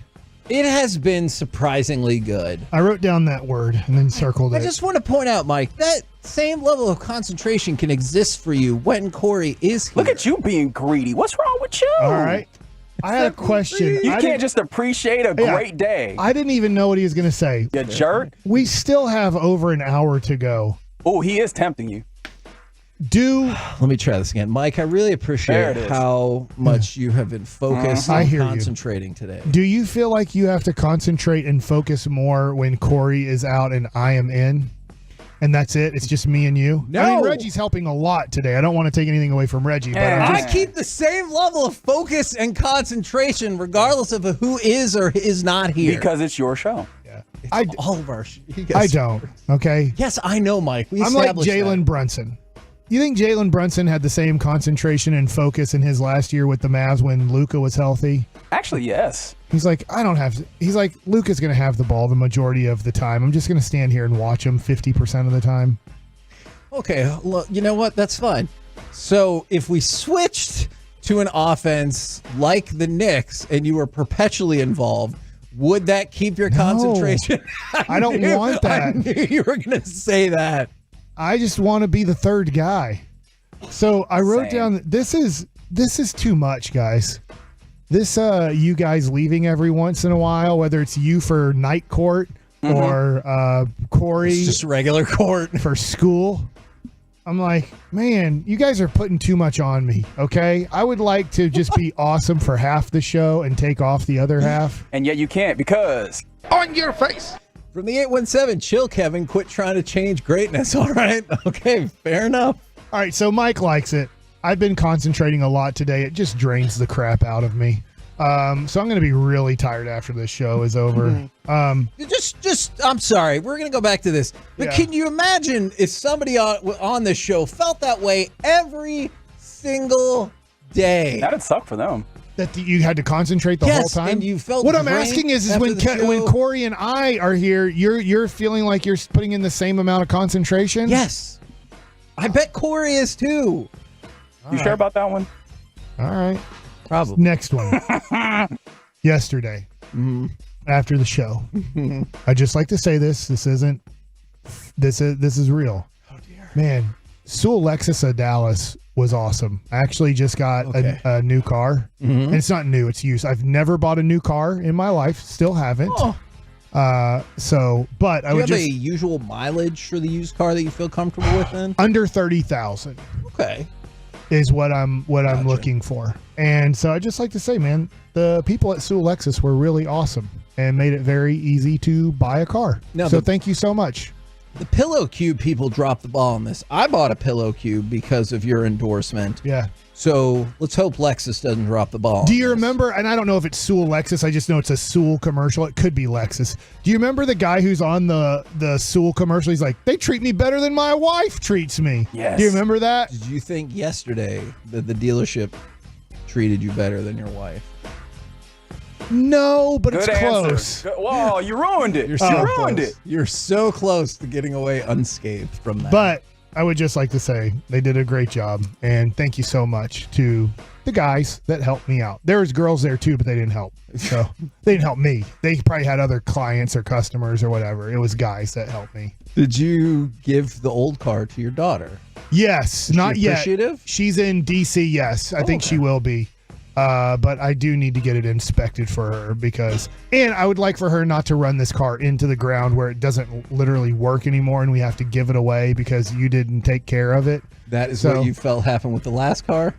It has been surprisingly good. I wrote down that word and then circled it. I just want to point out, Mike, that same level of concentration can exist for you when Corey is here. Look at you being greedy. What's wrong with you? All right. I had a question. You can't just appreciate a great day. I didn't even know what he was going to say. You jerk. We still have over an hour to go. Oh, he is tempting you. Let me try this again. Mike, I really appreciate how much you have been focused and concentrating today. Do you feel like you have to concentrate and focus more when Corey is out and I am in? And that's it? It's just me and you? No. I mean, Reggie's helping a lot today. I don't want to take anything away from Reggie. But I keep the same level of focus and concentration regardless of who is or is not here. Because it's your show. It's all of our I don't, okay? Yes, I know, Mike. I'm like Jalen Brunson. You think Jalen Brunson had the same concentration and focus in his last year with the Mavs when Luka was healthy? Actually, yes. He's like, he's like, Luka's going to have the ball the majority of the time. I'm just going to stand here and watch him 50% of the time. Okay, look, you know what? That's fine. So if we switched to an offense like the Knicks and you were perpetually involved, would that keep your concentration? I don't want that. I knew you were going to say that. I just want to be the third guy. So I wrote down, this is too much, guys. This, you guys leaving every once in a while, whether it's you for night court or Corey. It's just regular court. For school. I'm like, man, you guys are putting too much on me, okay? I would like to just be awesome for half the show and take off the other half. And yet you can't because... On your face! From the 817, chill, Kevin. Quit trying to change greatness. All right. Okay. Fair enough. All right. So Mike likes it. I've been concentrating a lot today. It just drains the crap out of me. So I'm going to be really tired after this show is over. I'm sorry. We're going to go back to this. But can you imagine if somebody on this show felt that way every single day? That'd suck for them. That you had to concentrate the whole time. And you felt what I'm asking is when Corey and I are here, you're feeling like you're putting in the same amount of concentration. Yes, I bet Corey is too. You sure about that one? All right, probably. Next one. Yesterday, after the show, I just like to say this. This is real. Oh dear, man. Sewell Lexus of Dallas was awesome. I actually just got a new car. And it's not new, it's used. I've never bought a new car in my life. Still haven't. But I would just... a usual mileage for the used car that you feel comfortable with then? Under 30,000. Okay. Is what I'm looking for. And so I just like to say, man, the people at Sewell Lexus were really awesome and made it very easy to buy a car. So thank you so much. The Pillow Cube people dropped the ball on this. I bought a Pillow Cube because of your endorsement. Yeah. So let's hope Lexus doesn't drop the ball. Do you remember, and I don't know if it's Sewell Lexus, I just know it's a Sewell commercial. It could be Lexus. Do you remember the guy who's on the Sewell commercial? He's like, they treat me better than my wife treats me. Yes. Do you remember that? Did you think yesterday that the dealership treated you better than your wife? No, but Good it's answer. close. Whoa, you ruined it. You're You so ruined close. it. You're so close to getting away unscathed from that. But I would just like to say they did a great job, and thank you so much to the guys that helped me out. There was girls there too, but they didn't help. So they didn't help me. They probably had other clients or customers or whatever. It was guys that helped me. Did you give the old car to your daughter? Yes, Is not she yet. appreciative? She's in DC. Yes, I think she will be. But I do need to get it inspected for her and I would like for her not to run this car into the ground where it doesn't literally work anymore and we have to give it away because you didn't take care of it. That is what you felt happened with the last car?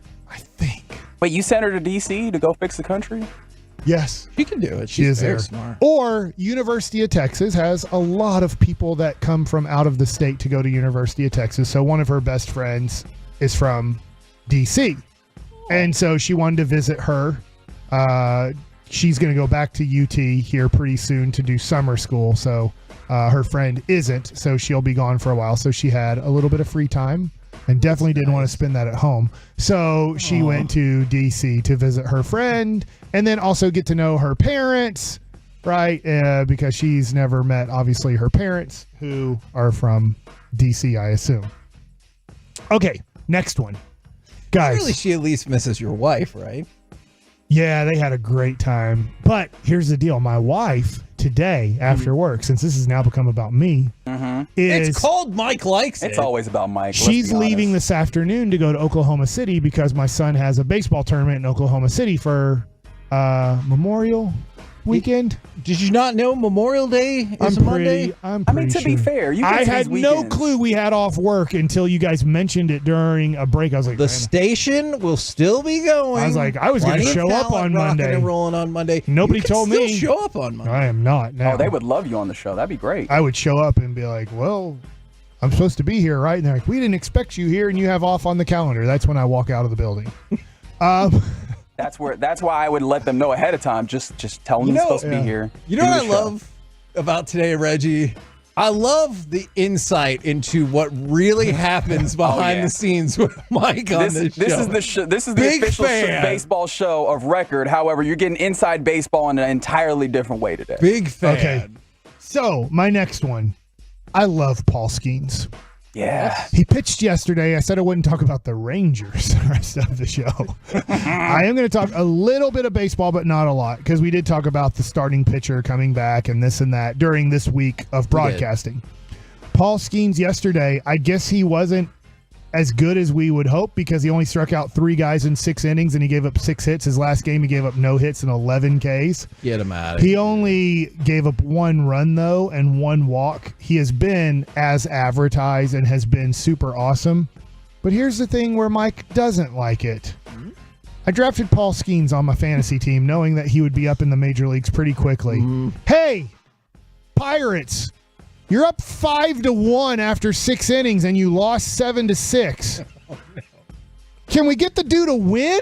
Wait, you sent her to DC to go fix the country? Yes. She can do it. She She's is very there. smart. Or University of Texas has a lot of people that come from out of the state to go to University of Texas. So one of her best friends is from DC. And so she wanted to visit her. She's going to go back to UT here pretty soon to do summer school. So her friend isn't. So she'll be gone for a while. So she had a little bit of free time and definitely didn't want to spend that at home. So she went to DC to visit her friend and then also get to know her parents, right? Because she's never met, obviously, her parents who are from DC, I assume. Okay, next one. Guys. Surely she at least misses your wife, right? Yeah, they had a great time. But here's the deal. My wife today after work, since this has now become about me, is It's called Mike Likes It. It's always about Mike. she's leaving this afternoon to go to Oklahoma City because my son has a baseball tournament in Oklahoma City for Memorial weekend. Did you not know Memorial Day is Monday? I'm I mean, pretty to be sure. fair, you I get had these no weekends. clue we had off work until you guys mentioned it during a break. I was like, The man, station will still be going. I was like, I was going to Plenty of show up talent on rocking Monday. and rolling on Monday. Nobody You can told still me. show up on Monday. I am not now. Oh, they would love you on the show. That'd be great. I would show up and be like, well, I'm supposed to be here, right? And they're like, we didn't expect you here and you have off on the calendar. That's when I walk out of the building. That's why I would let them know ahead of time. Just tell them you're supposed to be here. You know Do what the I show. love about today, Reggie? I love the insight into what really happens behind the scenes with Mike on this show. This is the Big official fan. baseball show of record. However, you're getting inside baseball in an entirely different way today. Big fan. Okay. So my next one, I love Paul Skeens. Yeah. He pitched yesterday. I said I wouldn't talk about the Rangers the rest of the show. I am going to talk a little bit of baseball, but not a lot, because we did talk about the starting pitcher coming back and this and that during this week of broadcasting. Paul Skeens yesterday, I guess he wasn't as good as we would hope because he only struck out 3 guys in 6 innings and he gave up 6 hits. His last game, he gave up no hits and 11 Ks. Get him out of He here. only gave up 1 run, though, and 1 walk. He has been as advertised and has been super awesome. But here's the thing where Mike doesn't like it. I drafted Paul Skeens on my fantasy team knowing that he would be up in the major leagues pretty quickly. Hey, Pirates, you're up 5-1 after 6 innings and you lost 7-6. Can we get the dude a win?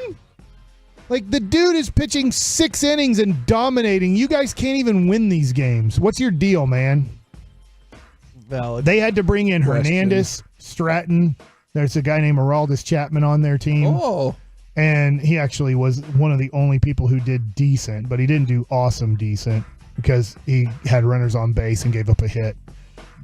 Like, the dude is pitching 6 innings and dominating. You guys can't even win these games. What's your deal, man? Valid. They had to bring in question. Hernandez, Stratton. There's a guy named Aroldis Chapman on their team. Oh. And he actually was one of the only people who did decent, but he didn't do awesome decent because he had runners on base and gave up a hit.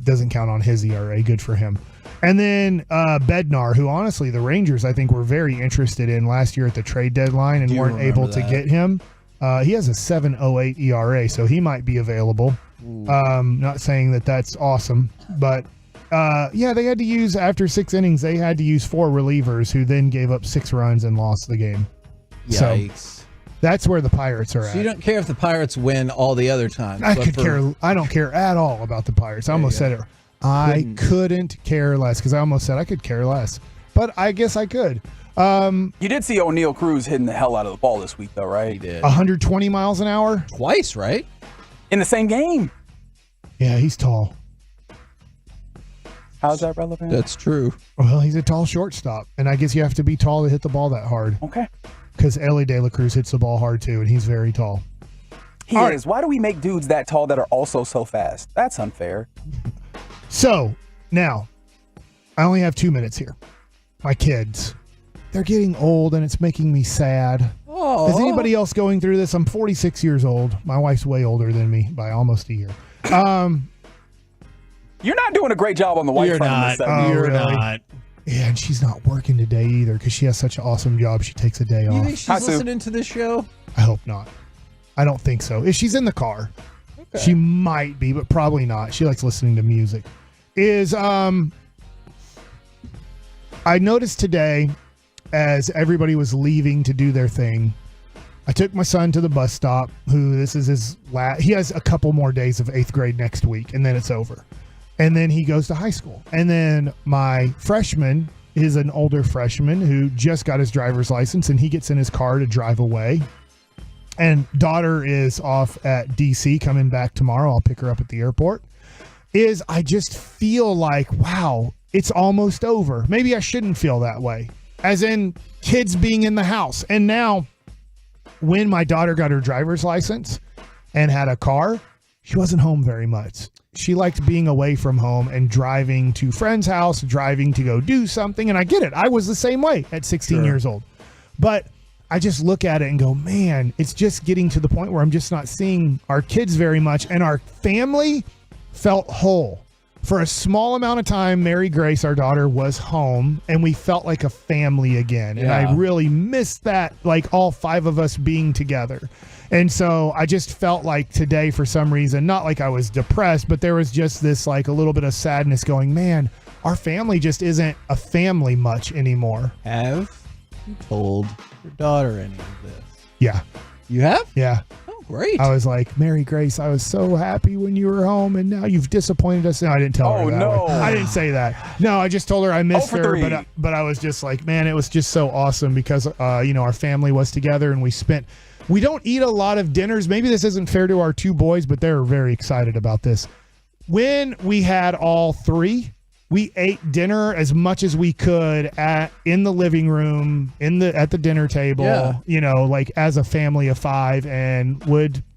Doesn't count on his ERA. Good for him. And then Bednar, who honestly the Rangers, I think, were very interested in last year at the trade deadline and weren't able to get him. He has a 7.08 ERA, so he might be available. Not saying that that's awesome, but yeah, they had to use, after 6 innings, they had to use 4 relievers who then gave up 6 runs and lost the game. Yikes. So that's where the Pirates are at. So you don't care if the Pirates win all the other times. I but could for- care. I don't care at all about the Pirates. I almost said it. I couldn't care less because I almost said I could care less, but I guess I could. You did see O'Neal Cruz hitting the hell out of the ball this week, though, right? He did. 120 miles an hour Twice, right? In the same game. Yeah, he's tall. How's that relevant? That's true. Well, he's a tall shortstop, and I guess you have to be tall to hit the ball that hard. Okay. Because Ellie De La Cruz hits the ball hard too, and he's very tall. He is. Why do we make dudes that tall that are also so fast? That's unfair. So now, I only have 2 minutes here. My kids, they're getting old, and it's making me sad. Oh. Is anybody else going through this? I'm 46 years old. My wife's way older than me by almost a year. You're not doing a great job on the wife front in this segment. You're not. Yeah, and she's not working today either because she has such an awesome job. She takes a day You off. think she's listening to this show? I hope not. I don't think so. If she's in the car, she might be, but probably not. She likes listening to music. I noticed today as everybody was leaving to do their thing, I took my son to the bus stop, this is his he has a couple more days of 8th grade next week, and then it's over. And then he goes to high school. And then my freshman is an older freshman who just got his driver's license, and he gets in his car to drive away. And daughter is off at DC coming back tomorrow. I'll pick her up at the airport. I just feel like, wow, it's almost over. Maybe I shouldn't feel that way. As in kids being in the house. And now when my daughter got her driver's license and had a car, she wasn't home very much. She liked being away from home and driving to friend's house, driving to go do something. And I get it. I was the same way at 16 years old. But I just look at it and go, man, it's just getting to the point where I'm just not seeing our kids very much. And our family felt whole. For a small amount of time, Mary Grace, our daughter, was home, and we felt like a family again. And I really missed that, like all 5 of us being together. And so I just felt like today, for some reason, not like I was depressed, but there was just this like a little bit of sadness going, man, our family just isn't a family much anymore. Have you told your daughter any of this? Yeah. You have? Yeah. Oh, great. I was like, Mary Grace, I was so happy when you were home, and now you've disappointed us. No, I didn't tell her that. No. I didn't say that. No, I just told her I missed her, but I was just like, man, it was just so awesome because, our family was together, and we don't eat a lot of dinners. Maybe this isn't fair to our 2 boys, but they're very excited about this. When we had all 3, we ate dinner as much as we could in the living room, at the dinner table, like as a family of 5, and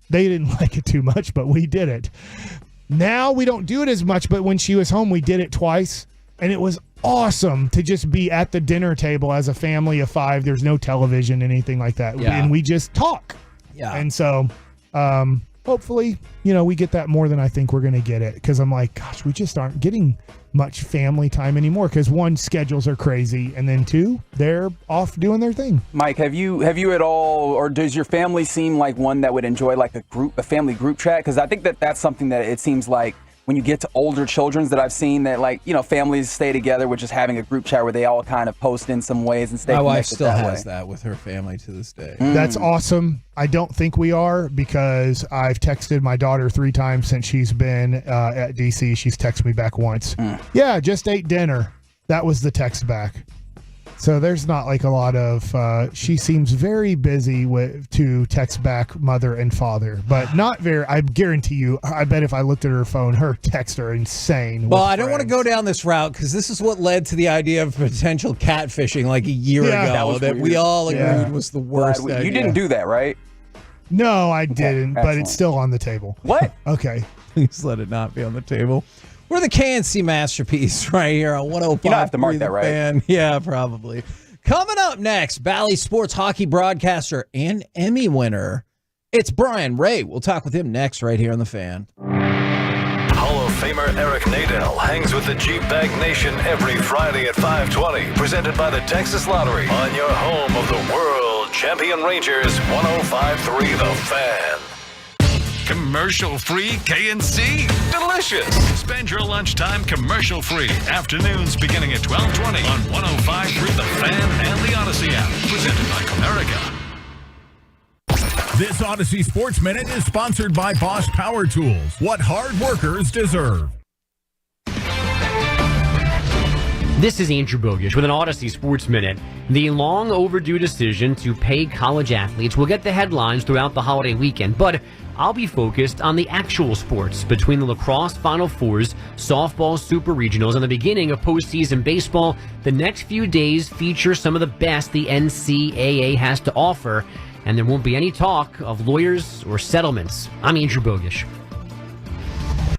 they didn't like it too much, but we did it. Now we don't do it as much, but when she was home, we did it twice, and it was awesome to just be at the dinner table as a family of 5. There's no television, anything like that. Yeah. And we just talk. Yeah. And so, hopefully, we get that more than I think we're going to get it. Because I'm like, gosh, we just aren't getting much family time anymore. Because 1, schedules are crazy, and then 2, they're off doing their thing. Mike, have you at all, or does your family seem like one that would enjoy like a family group chat? Because I think that's something that it seems like when you get to older children that I've seen that families stay together with just having a group chat where they all kind of post in some ways and stay My connected wife still that has way. that with her family to this day. That's awesome. I don't think we are, because I've texted my daughter 3 times since she's been at DC. She's texted me back once. Yeah, just ate dinner. That was the text back. So there's not like a lot of, she seems very busy to text back mother and father, but not very, I guarantee you, I bet if I looked at her phone, her texts are insane. Well, I don't want to go down this route because this is what led to the idea of potential catfishing like a year ago that we all agreed was the worst idea. You didn't do that, right? No, I didn't, but it's still on the table. What? Okay. Please let it not be on the table. We're the KNC masterpiece right here on 105. You don't have to mark that, right? Fan. Yeah, probably. Coming up next, Bally Sports hockey broadcaster and Emmy winner. It's Brian Ray. We'll talk with him next right here on The Fan. Hall of Famer Eric Nadel hangs with the G-Bag Nation every Friday at 5:20. Presented by the Texas Lottery on your home of the world champion Rangers, 105.3 The Fan. Commercial-free KNC? Delicious! Spend your lunchtime commercial-free. Afternoons beginning at 12:20 on 105.3 The Fan and the Odyssey app. Presented by Comerica. This Odyssey Sports Minute is sponsored by Bosch Power Tools. What hard workers deserve. This is Andrew Bogish with an Odyssey Sports Minute. The long overdue decision to pay college athletes will get the headlines throughout the holiday weekend, but I'll be focused on the actual sports between the lacrosse Final Fours, softball super regionals, and the beginning of postseason baseball. The next few days feature some of the best the NCAA has to offer, and there won't be any talk of lawyers or settlements. I'm Andrew Bogish.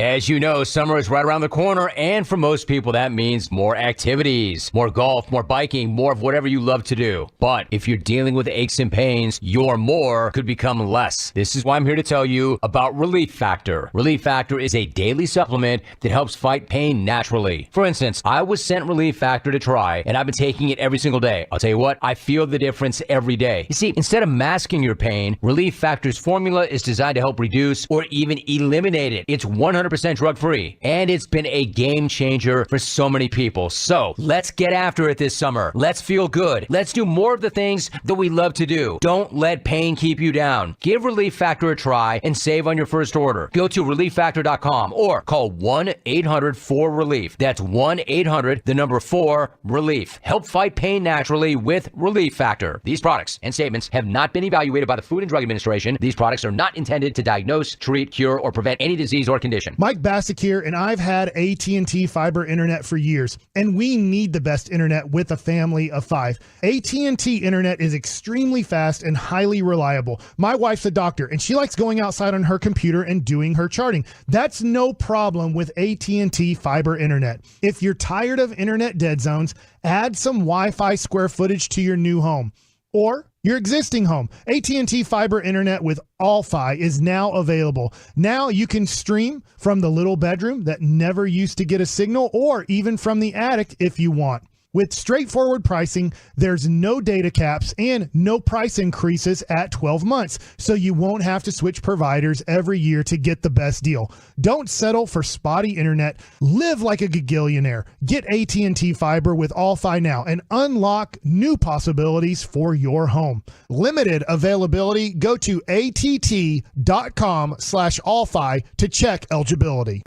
As you know, summer is right around the corner, and for most people, that means more activities, more golf, more biking, more of whatever you love to do. But if you're dealing with aches and pains, your more could become less. This is why I'm here to tell you about Relief Factor. Relief Factor is a daily supplement that helps fight pain naturally. For instance, I was sent Relief Factor to try, and I've been taking it every single day. I'll tell you what, I feel the difference every day. You see, instead of masking your pain, Relief Factor's formula is designed to help reduce or even eliminate it. It's 100% drug-free, and it's been a game changer for so many people. So let's get after it this summer. Let's feel good. Let's do more of the things that we love to do. Don't let pain keep you down. Give Relief Factor a try and save on your first order. Go to relieffactor.com or call 1-800-4RELIEF. That's 1-800-4RELIEF. Help fight pain naturally with Relief Factor. These products and statements have not been evaluated by the Food and Drug Administration. These products are not intended to diagnose, treat, cure, or prevent any disease or condition. Mike Bassick here, and I've had AT&T fiber internet for years, and we need the best internet with a family of 5. AT&T internet is extremely fast and highly reliable. My wife's a doctor, and she likes going outside on her computer and doing her charting. That's no problem with AT&T fiber internet. If you're tired of internet dead zones, add some Wi-Fi square footage to your new home or your existing home. AT&T fiber internet with All-Fi is now available. Now you can stream from the little bedroom that never used to get a signal, or even from the attic if you want. With straightforward pricing, there's no data caps and no price increases at 12 months, so you won't have to switch providers every year to get the best deal. Don't settle for spotty internet. Live like a gigillionaire. Get AT&T Fiber with All-Fi now and unlock new possibilities for your home. Limited availability. Go to att.com/All-Fi to check eligibility.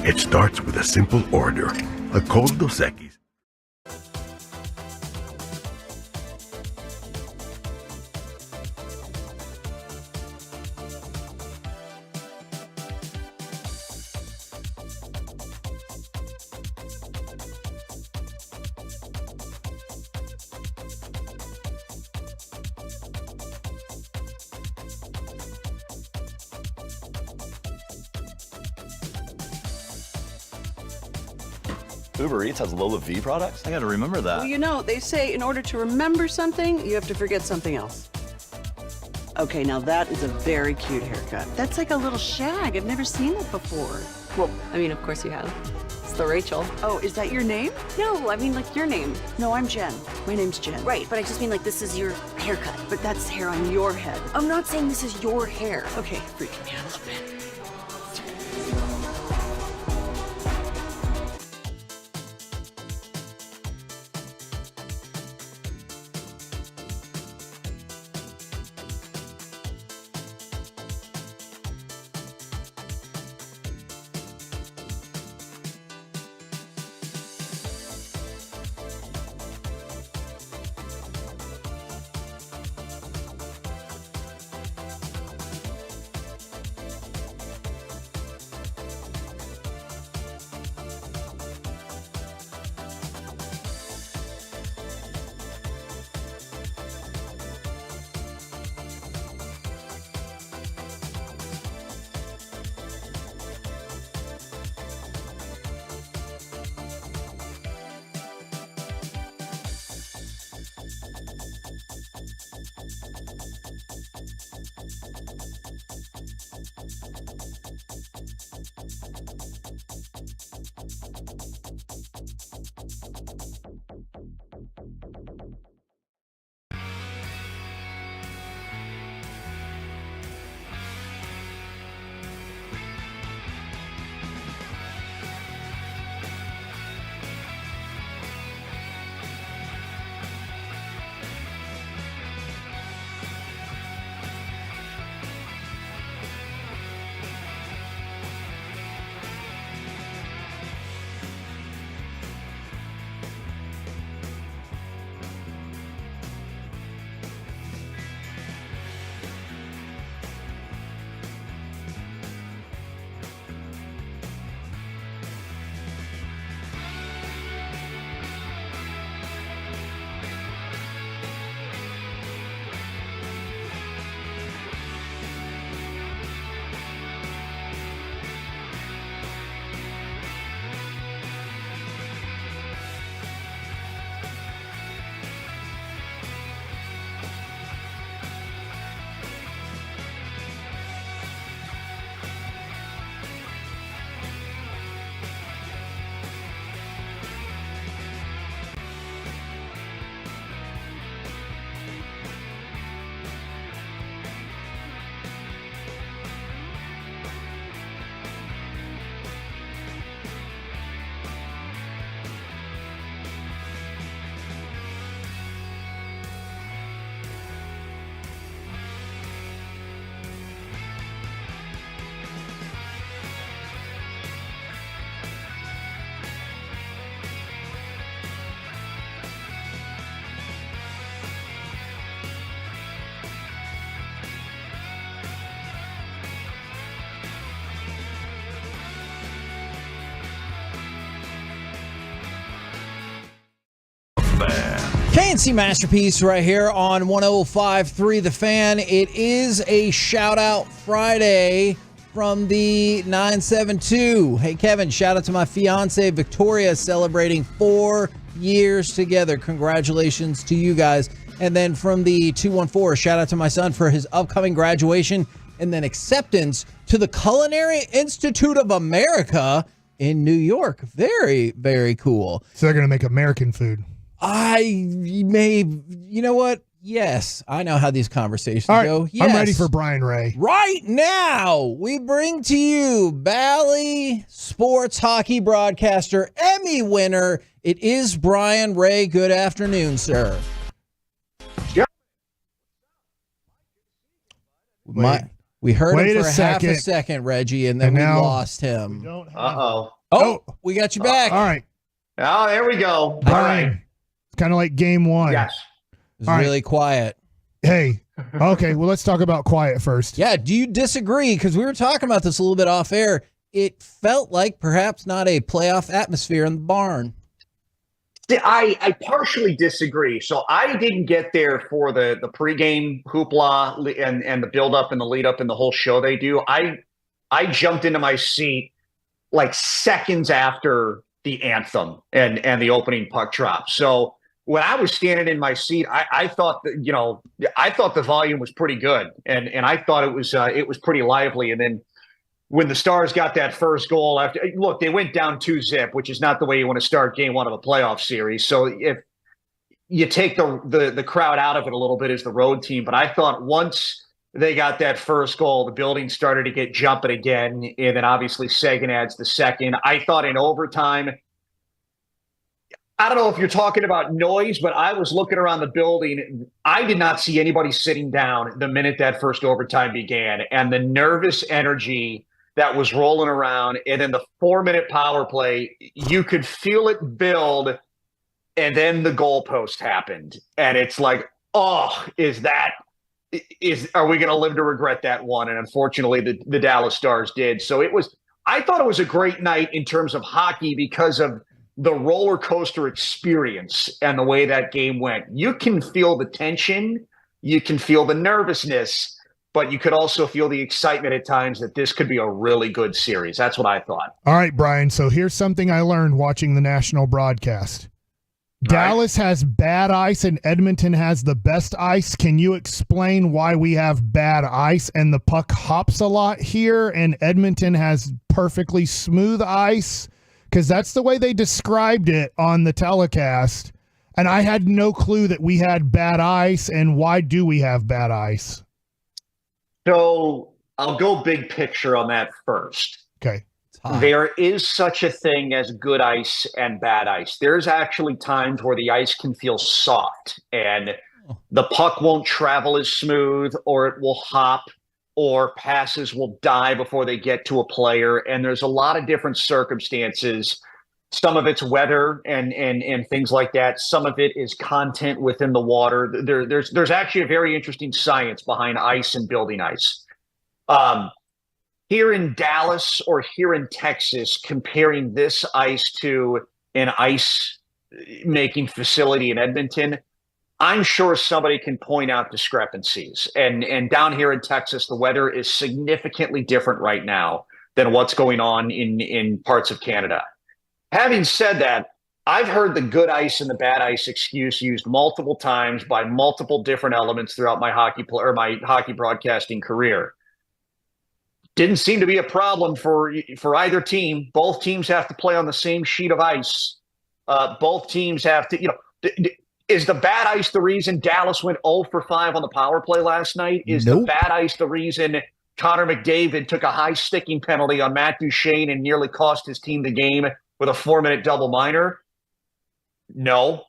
It starts with a simple order, a cold Dos Equis. Uber Eats has Lola V products? I gotta remember that. Well, you know, they say in order to remember something, you have to forget something else. Okay, now that is a very cute haircut. That's like a little shag. I've never seen that before. Well, I mean, of course you have. It's the Rachel. Oh, is that your name? No, I mean like your name. No, I'm Jen. My name's Jen. Right, but I just mean like this is your haircut. But that's hair on your head. I'm not saying this is your hair. Okay, freaking me out a little bit. A&C Masterpiece right here on 105.3 The Fan. It is a shout-out Friday from the 972. Hey, Kevin, shout out to my fiance Victoria, celebrating 4 years together. Congratulations to you guys. And then from the 214, shout out to my son for his upcoming graduation and then acceptance to the Culinary Institute of America in New York. Very, very cool. So they're going to make American food. You know what? Yes, I know how these conversations go. Yes. I'm ready for Brian Ray. Right now, we bring to you Bally sports hockey broadcaster, Emmy winner. It is Brian Ray. Good afternoon, sir. We heard him for half a second, Reggie, and then we lost him. Uh-oh. We got you back. All right. Oh, there we go. Brian. It's kind of like game one. Yes. It's really quiet. Hey. Okay, well, let's talk about quiet first. Yeah, do you disagree? Because we were talking about this a little bit off air. It felt like perhaps not a playoff atmosphere in the barn. I partially disagree. So I didn't get there for the pregame hoopla and the build-up and the lead-up and the whole show they do. I jumped into my seat like seconds after the anthem and the opening puck drop. So when I was standing in my seat, I thought that, I thought the volume was pretty good, and I thought it was pretty lively. And then when the Stars got that first goal, they went down 2-0, which is not the way you want to start game one of a playoff series. So if you take the crowd out of it a little bit as the road team, but I thought once they got that first goal, the building started to get jumping again, and then obviously Sagan adds the second. I thought in overtime, I don't know if you're talking about noise, but I was looking around the building. I did not see anybody sitting down the minute that first overtime began, and the nervous energy that was rolling around, and then the 4-minute power play, you could feel it build, and then the goalpost happened, and it's like, are we going to live to regret that one? And unfortunately, the Dallas Stars did. So I thought it was a great night in terms of hockey because of the roller coaster experience and the way that game went. You can feel the tension, you can feel the nervousness, but you could also feel the excitement at times that this could be a really good series. That's what I thought. All right, Brian. So here's something I learned watching the national broadcast. Dallas has bad ice and Edmonton has the best ice. Can you explain why we have bad ice and the puck hops a lot here and Edmonton has perfectly smooth ice? Because that's the way they described it on the telecast. And I had no clue that we had bad ice. And why do we have bad ice? So I'll go big picture on that first. Okay. There is such a thing as good ice and bad ice. There's actually times where the ice can feel soft and the puck won't travel as smooth, or it will hop, or passes will die before they get to a player. And there's a lot of different circumstances. Some of it's weather and things like that. Some of it is content within the water. There's actually a very interesting science behind ice and building ice. Here in Dallas or here in Texas, comparing this ice to an ice making facility in Edmonton, I'm sure somebody can point out discrepancies. And down here in Texas, the weather is significantly different right now than what's going on in parts of Canada. Having said that, I've heard the good ice and the bad ice excuse used multiple times by multiple different elements throughout my hockey broadcasting career. Didn't seem to be a problem for either team. Both teams have to play on the same sheet of ice. Both teams have to, is the bad ice the reason Dallas went 0 for 5 on the power play last night? Is the bad ice the reason Connor McDavid took a high sticking penalty on Matt Duchene and nearly cost his team the game with a 4-minute double minor? No.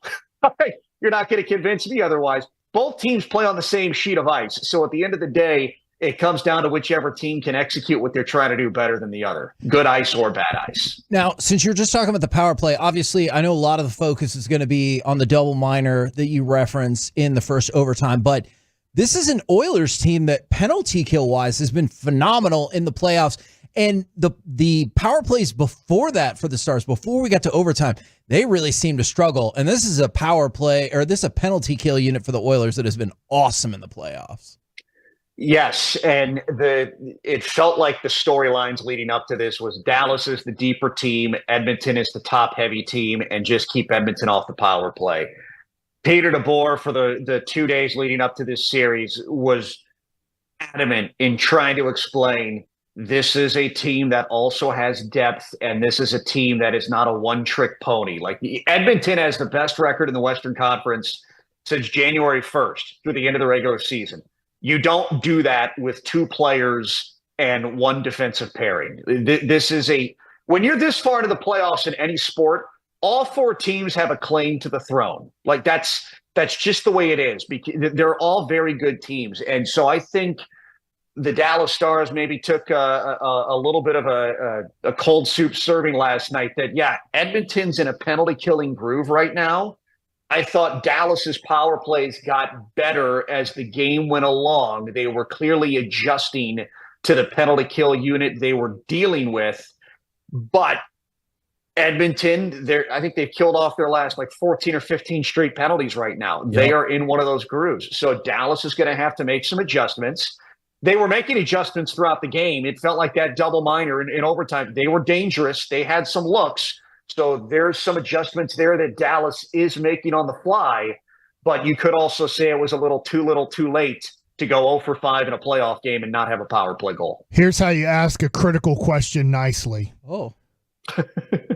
You're not going to convince me otherwise. Both teams play on the same sheet of ice. So at the end of the day, it comes down to whichever team can execute what they're trying to do better than the other. Good ice or bad ice. Now, since you're just talking about the power play, obviously I know a lot of the focus is going to be on the double minor that you reference in the first overtime, but this is an Oilers team that penalty kill wise has been phenomenal in the playoffs. And the power plays before that for the Stars, before we got to overtime, they really seemed to struggle. And this is a power play, or this is a penalty kill unit for the Oilers that has been awesome in the playoffs. Yes, and it felt like the storylines leading up to this was Dallas is the deeper team, Edmonton is the top-heavy team, and just keep Edmonton off the power play. Peter DeBoer, for the 2 days leading up to this series, was adamant in trying to explain this is a team that also has depth, and this is a team that is not a one-trick pony. Like, Edmonton has the best record in the Western Conference since January 1st through the end of the regular season. You don't do that with two players and one defensive pairing. This is when you're this far into the playoffs in any sport, all four teams have a claim to the throne. Like that's just the way it is, because they're all very good teams. And so I think the Dallas Stars maybe took a little bit of a cold soup serving last night that, yeah, Edmonton's in a penalty killing groove right now. I thought Dallas's power plays got better as the game went along. They were clearly adjusting to the penalty kill unit they were dealing with. But Edmonton, I think they've killed off their last 14 or 15 straight penalties right now. Yep. They are in one of those grooves. So Dallas is going to have to make some adjustments. They were making adjustments throughout the game. It felt like that double minor in overtime. They were dangerous. They had some looks. So there's some adjustments there that Dallas is making on the fly, but you could also say it was a little too late to go 0 for 5 in a playoff game and not have a power play goal. Here's how you ask a critical question nicely. Oh.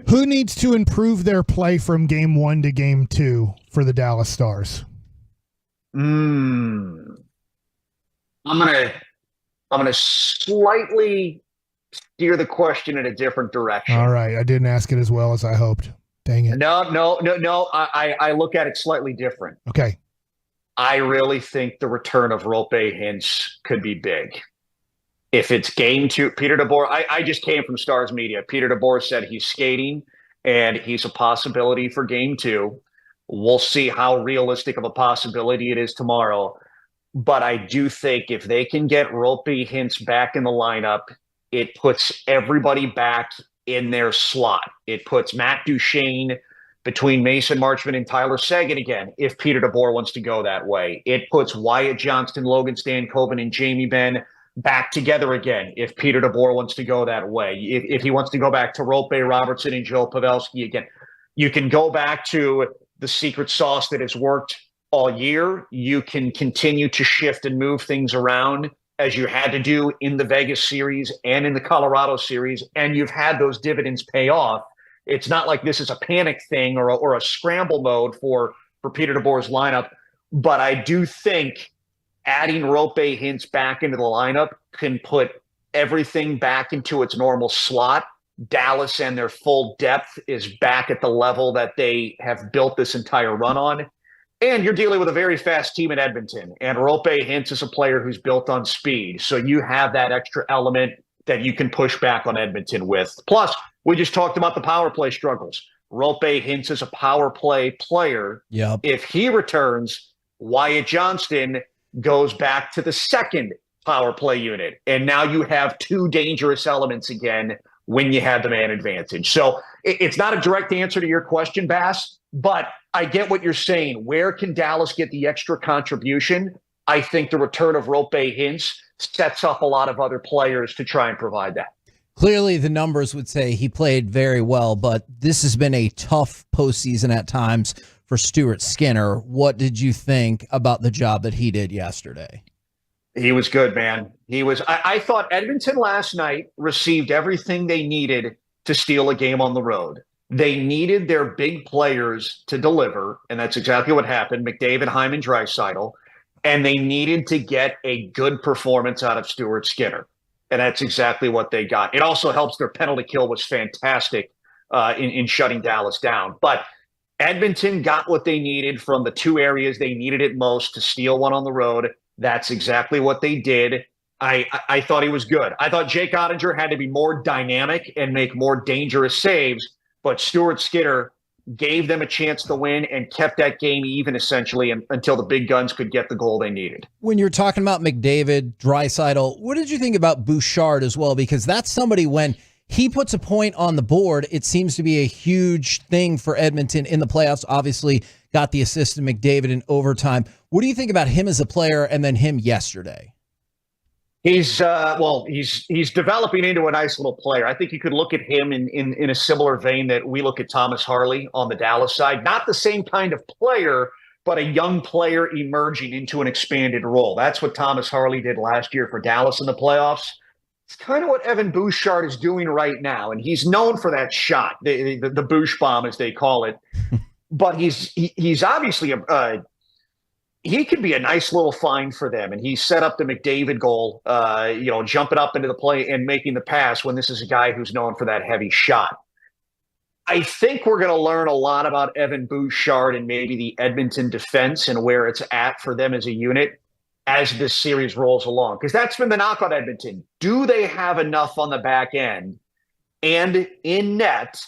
Who needs to improve their play from game 1 to game 2 for the Dallas Stars? I'm gonna slightly steer the question in a different direction. All right. I didn't ask it as well as I hoped. Dang it. No. I look at it slightly different. Okay. I really think the return of Rope Hintz could be big. If it's game 2, Peter DeBoer, I just came from Stars Media. Peter DeBoer said he's skating and he's a possibility for game 2. We'll see how realistic of a possibility it is tomorrow. But I do think if they can get Rope Hintz back in the lineup, it puts everybody back in their slot. It puts Matt Duchene between Mason Marchment and Tyler Seguin again, if Peter DeBoer wants to go that way. It puts Wyatt Johnston, Logan Stankoven, and Jamie Benn back together again, if Peter DeBoer wants to go that way. If he wants to go back to Rope Robertson and Joe Pavelski again, you can go back to the secret sauce that has worked all year. You can continue to shift and move things around as you had to do in the Vegas series and in the Colorado series, and you've had those dividends pay off. It's not like this is a panic thing or a scramble mode for Peter DeBoer's lineup, but I do think adding Rope Hintz back into the lineup can put everything back into its normal slot. Dallas and their full depth is back at the level that they have built this entire run on. And you're dealing with a very fast team in Edmonton. And Rope Hintz is a player who's built on speed. So you have that extra element that you can push back on Edmonton with. Plus, we just talked about the power play struggles. Rope Hintz is a power play player. Yep. If he returns, Wyatt Johnston goes back to the second power play unit. And now you have two dangerous elements again when you had the man advantage. So it's not a direct answer to your question, Bass, but I get what you're saying. Where can Dallas get the extra contribution? I think the return of Rope Hintz sets up a lot of other players to try and provide that. Clearly, the numbers would say he played very well, but this has been a tough postseason at times for Stuart Skinner. What did you think about the job that he did yesterday? He was good, man. I thought Edmonton last night received everything they needed to steal a game on the road. They needed their big players to deliver, and that's exactly what happened. McDavid, Hyman, Draisaitl, and they needed to get a good performance out of Stuart Skinner, and that's exactly what they got. It also helps their penalty kill was fantastic in shutting Dallas down. But Edmonton got what they needed from the two areas they needed it most to steal one on the road. That's exactly what they did. I thought he was good. I thought Jake Ottinger had to be more dynamic and make more dangerous saves, but Stuart Skinner gave them a chance to win, and kept that game even essentially until the big guns could get the goal they needed. When you're talking about McDavid, Draisaitl, what did you think about Bouchard as well? Because that's somebody, when he puts a point on the board, it seems to be a huge thing for Edmonton in the playoffs. Obviously got the assist to McDavid in overtime. What do you think about him as a player and then him yesterday? He's developing into a nice little player. I think you could look at him in a similar vein that we look at Thomas Harley on the Dallas side. Not the same kind of player, but a young player emerging into an expanded role. That's what Thomas Harley did last year for Dallas in the playoffs. It's kind of what Evan Bouchard is doing right now, and he's known for that shot, the Bouch bomb as they call it. But he's obviously he could be a nice little find for them, and he set up the McDavid goal, jumping up into the play and making the pass when this is a guy who's known for that heavy shot. I think we're going to learn a lot about Evan Bouchard and maybe the Edmonton defense and where it's at for them as a unit as this series rolls along, because that's been the knock on Edmonton. Do they have enough on the back end and in net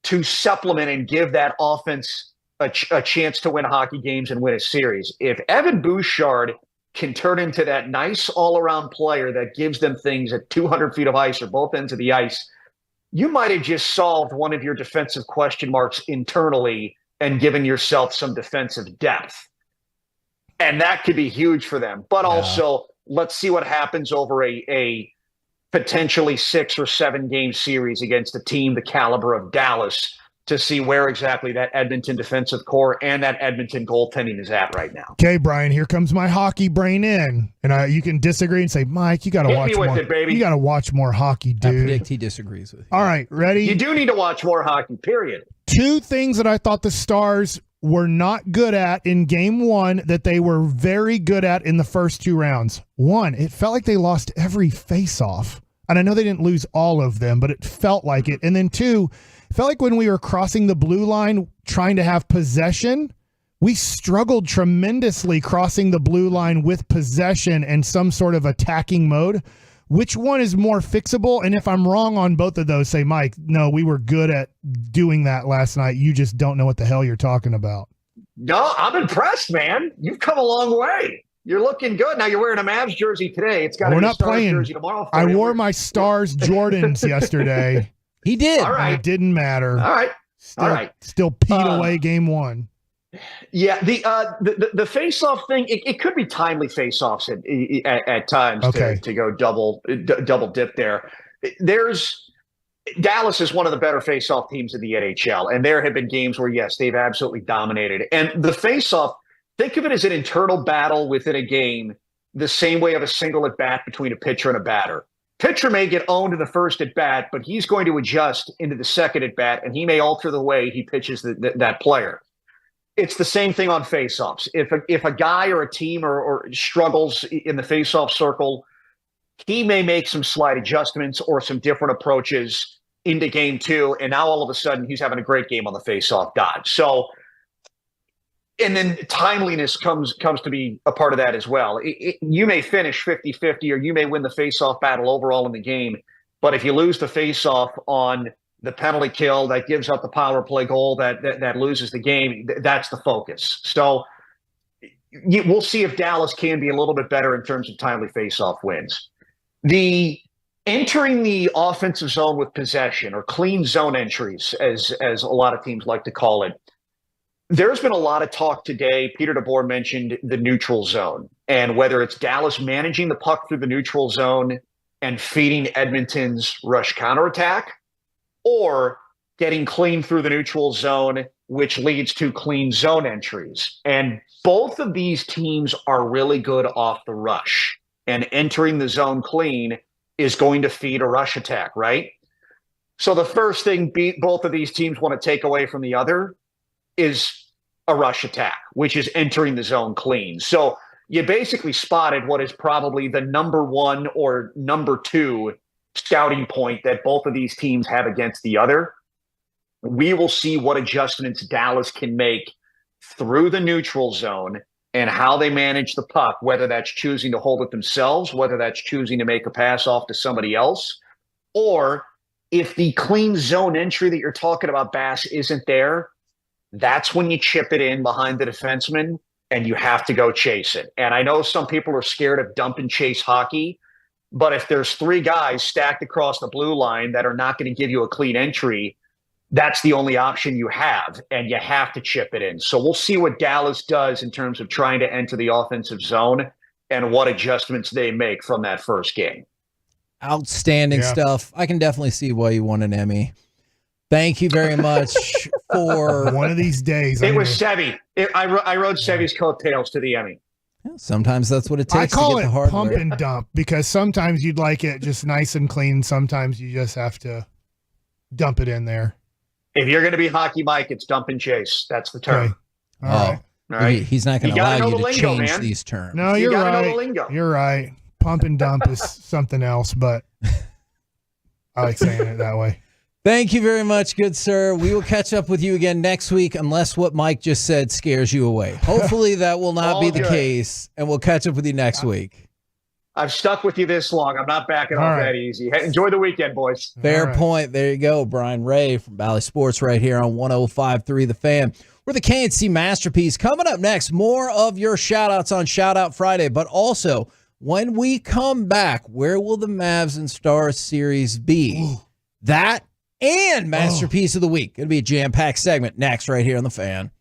to supplement and give that offense a chance to win hockey games and win a series? If Evan Bouchard can turn into that nice all-around player that gives them things at 200 feet of ice or both ends of the ice, you might have just solved one of your defensive question marks internally and given yourself some defensive depth. And that could be huge for them. But also, let's see what happens over a potentially 6 or 7 game series against a team the caliber of Dallas, to see where exactly that Edmonton defensive core and that Edmonton goaltending is at right now. Okay, Brian, here comes my hockey brain in. And you can disagree and say, Mike, you got to watch more. You got to watch more hockey, dude. I predict he disagrees with you. All right, ready? You do need to watch more hockey, period. 2 things that I thought the Stars were not good at in game 1 that they were very good at in the first 2 rounds. 1, it felt like they lost every face-off. And I know they didn't lose all of them, but it felt like it. And then 2, it felt like when we were crossing the blue line trying to have possession, we struggled tremendously crossing the blue line with possession and some sort of attacking mode. Which one is more fixable? And if I'm wrong on both of those, say, Mike, no, we were good at doing that last night. You just don't know what the hell you're talking about. No, I'm impressed, man. You've come a long way. You're looking good. Now you're wearing a Mavs jersey today. It's got to be a Stars jersey tomorrow. I wore my Stars Jordans yesterday. He did. All right. It didn't matter. All right. Still peed away game 1. Yeah, the face-off thing, it could be timely face-offs at times to go double dip there. Dallas is one of the better face-off teams in the NHL, and there have been games where, yes, they've absolutely dominated. And the face-off, think of it as an internal battle within a game, the same way of a single at-bat between a pitcher and a batter. Pitcher may get owned in the first at-bat, but he's going to adjust into the second at-bat, and he may alter the way he pitches that player. It's the same thing on face-offs. If a guy or a team or struggles in the face-off circle, he may make some slight adjustments or some different approaches into game 2, and now all of a sudden he's having a great game on the face-off dodge. So, and then timeliness comes to be a part of that as well. You may finish 50-50 or you may win the face-off battle overall in the game, but if you lose the face-off on the penalty kill that gives up the power play goal that loses the game, that's the focus. So we'll see if Dallas can be a little bit better in terms of timely face-off wins. The entering the offensive zone with possession, or clean zone entries, as a lot of teams like to call it, there's been a lot of talk today. Peter DeBoer mentioned the neutral zone, and whether it's Dallas managing the puck through the neutral zone and feeding Edmonton's rush counterattack, or getting clean through the neutral zone, which leads to clean zone entries. And both of these teams are really good off the rush. And entering the zone clean is going to feed a rush attack, right? So the first thing both of these teams want to take away from the other is a rush attack, which is entering the zone clean. So you basically spotted what is probably the number 1 or number 2 scouting point that both of these teams have against the other. We will see what adjustments Dallas can make through the neutral zone and how they manage the puck, whether that's choosing to hold it themselves, whether that's choosing to make a pass off to somebody else, or if the clean zone entry that you're talking about, Bass, isn't there, that's when you chip it in behind the defenseman and you have to go chase it. And I know some people are scared of dump and chase hockey, but if there's 3 guys stacked across the blue line that are not going to give you a clean entry, that's the only option you have, and you have to chip it in. So we'll see what Dallas does in terms of trying to enter the offensive zone and what adjustments they make from that first game. Outstanding stuff. I can definitely see why you won an Emmy. Thank you very much for one of these days. It was Sevy. I rode Sevy's coattails to the Emmy. Sometimes that's what it takes to get the hardware. I call it pump and dump because sometimes you'd like it just nice and clean. Sometimes you just have to dump it in there. If you're going to be Hockey Mike, it's dump and chase. That's the term. Okay. All right. He's not going to allow you to change these terms. No, you're right. You're right. Pump and dump is something else, but I like saying it that way. Thank you very much, good sir. We will catch up with you again next week unless what Mike just said scares you away. Hopefully that will not be the case, and we'll catch up with you next week. I've stuck with you this long. I'm not backing off that easy. Enjoy the weekend, boys. Fair point. There you go. Brian Ray from Valley Sports right here on 105.3 The Fan. We're the KNC Masterpiece. Coming up next, more of your shout-outs on Shout-Out Friday, but also when we come back, where will the Mavs and Stars series be? Ooh. That and Masterpiece of the Week. It'll be a jam-packed segment next right here on The Fan.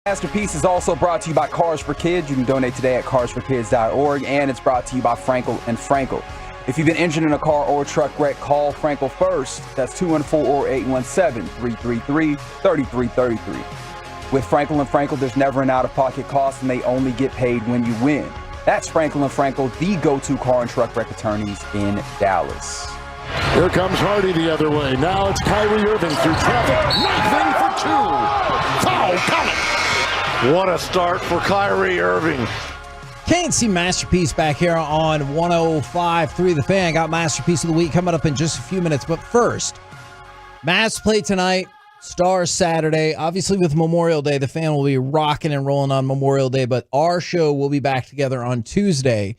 Masterpiece is also brought to you by Cars for Kids. You can donate today at carsforkids.org, and it's brought to you by Frankel and Frankel. If you've been injured in a car or truck wreck, call Frankel first. That's 214 or 817-333-3333. With Frankel and Frankel, there's never an out-of-pocket cost, and they only get paid when you win. That's Frankel and Frankel, the go-to car and truck wreck attorneys in Dallas. Here comes Hardy the other way. Now it's Kyrie Irving through traffic. Knifing for two. Foul coming. What a start for Kyrie Irving. K&C Masterpiece back here on 105.3 The Fan. Got Masterpiece of the Week coming up in just a few minutes. But first, Mavs play tonight. Stars Saturday. Obviously, with Memorial Day, the Fan will be rocking and rolling on Memorial Day. But our show will be back together on Tuesday.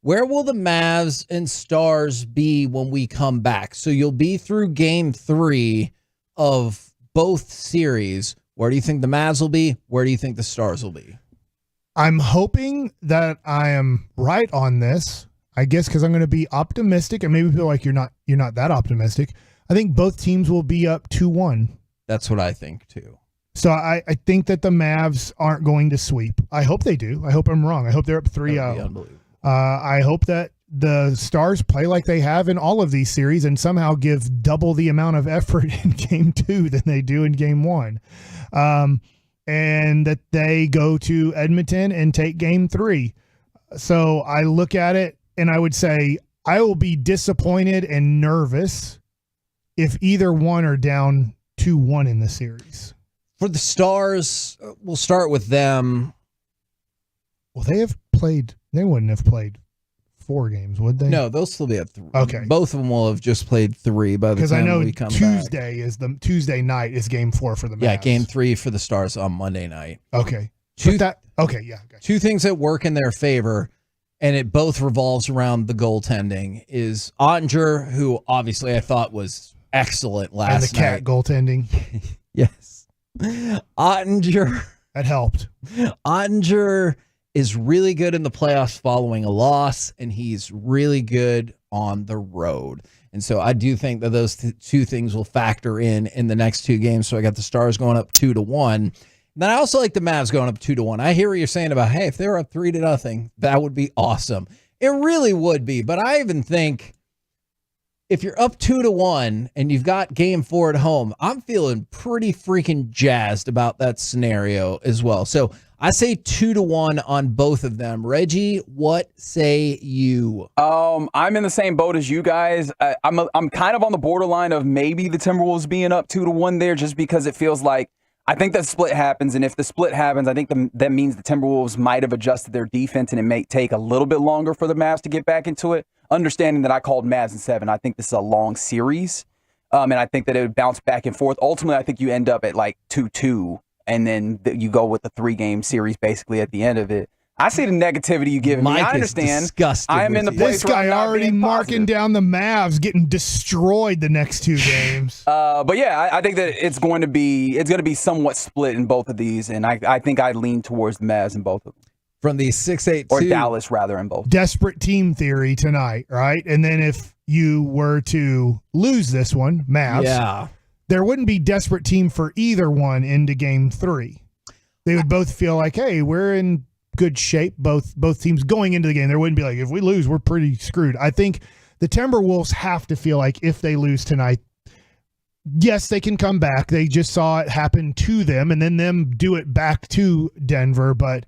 Where will the Mavs and Stars be when we come back? So you'll be through Game 3 of both series. Where do you think the Mavs will be? Where do you think the Stars will be? I'm hoping that I am right on this, I guess, because I'm going to be optimistic and maybe feel like you're not that optimistic. I think both teams will be up 2-1. That's what I think, too. So I think that the Mavs aren't going to sweep. I hope they do. I hope I'm wrong. I hope they're up 3-0. Unbelievable. I hope that the Stars play like they have in all of these series and somehow give double the amount of effort in Game 2 than they do in Game 1. And that they go to Edmonton and take Game 3. So I look at it and I would say I will be disappointed and nervous if either one are down 2-1 in the series. For the Stars, we'll start with them. Well, they wouldn't have played 4 games, would they? No, they'll still be at 3. Okay. Both of them will have just played 3 by the time we come back. Because I know Tuesday night is Game 4 for the Mavs. Yeah, Game 3 for the Stars on Monday night. Okay. Two things that work in their favor, and it both revolves around the goaltending, is Ottinger, who obviously I thought was excellent last night. And the cat goaltending. Yes. Ottinger. That helped. Ottinger is really good in the playoffs following a loss, and he's really good on the road. And so I do think that those two things will factor in the next 2 games. So I got the Stars going up 2-1. Then I also like the Mavs going up 2-1. I hear what you're saying about, hey, if they were up 3-0, that would be awesome. It really would be. But I even think if you're up 2-1 and you've got Game 4 at home, I'm feeling pretty freaking jazzed about that scenario as well. So I say 2-1 on both of them. Reggie, what say you? I'm in the same boat as you guys. I'm kind of on the borderline of maybe the Timberwolves being up 2-1 there, just because it feels like I think that split happens, and if the split happens, I think that means the Timberwolves might have adjusted their defense, and it may take a little bit longer for the Mavs to get back into it. Understanding that I called Mavs in 7, I think this is a long series, and I think that it would bounce back and forth. Ultimately, I think you end up at like 2-2. And then you go with the 3-game series basically at the end of it. I see the negativity you give me. I understand. I am in the place this guy already marking down the Mavs getting destroyed the next 2 games. But yeah, I think that it's going to be somewhat split in both of these, and I think I lean towards the Mavs in both of them. From the 6-8-2 or Dallas rather in both. Desperate team theory tonight, right? And then if you were to lose this one, Mavs, there wouldn't be desperate team for either one into Game 3. They would both feel like, hey, we're in good shape, both teams going into the game. There wouldn't be like, if we lose, we're pretty screwed. I think the Timberwolves have to feel like if they lose tonight, yes, they can come back. They just saw it happen to them and then them do it back to Denver. But,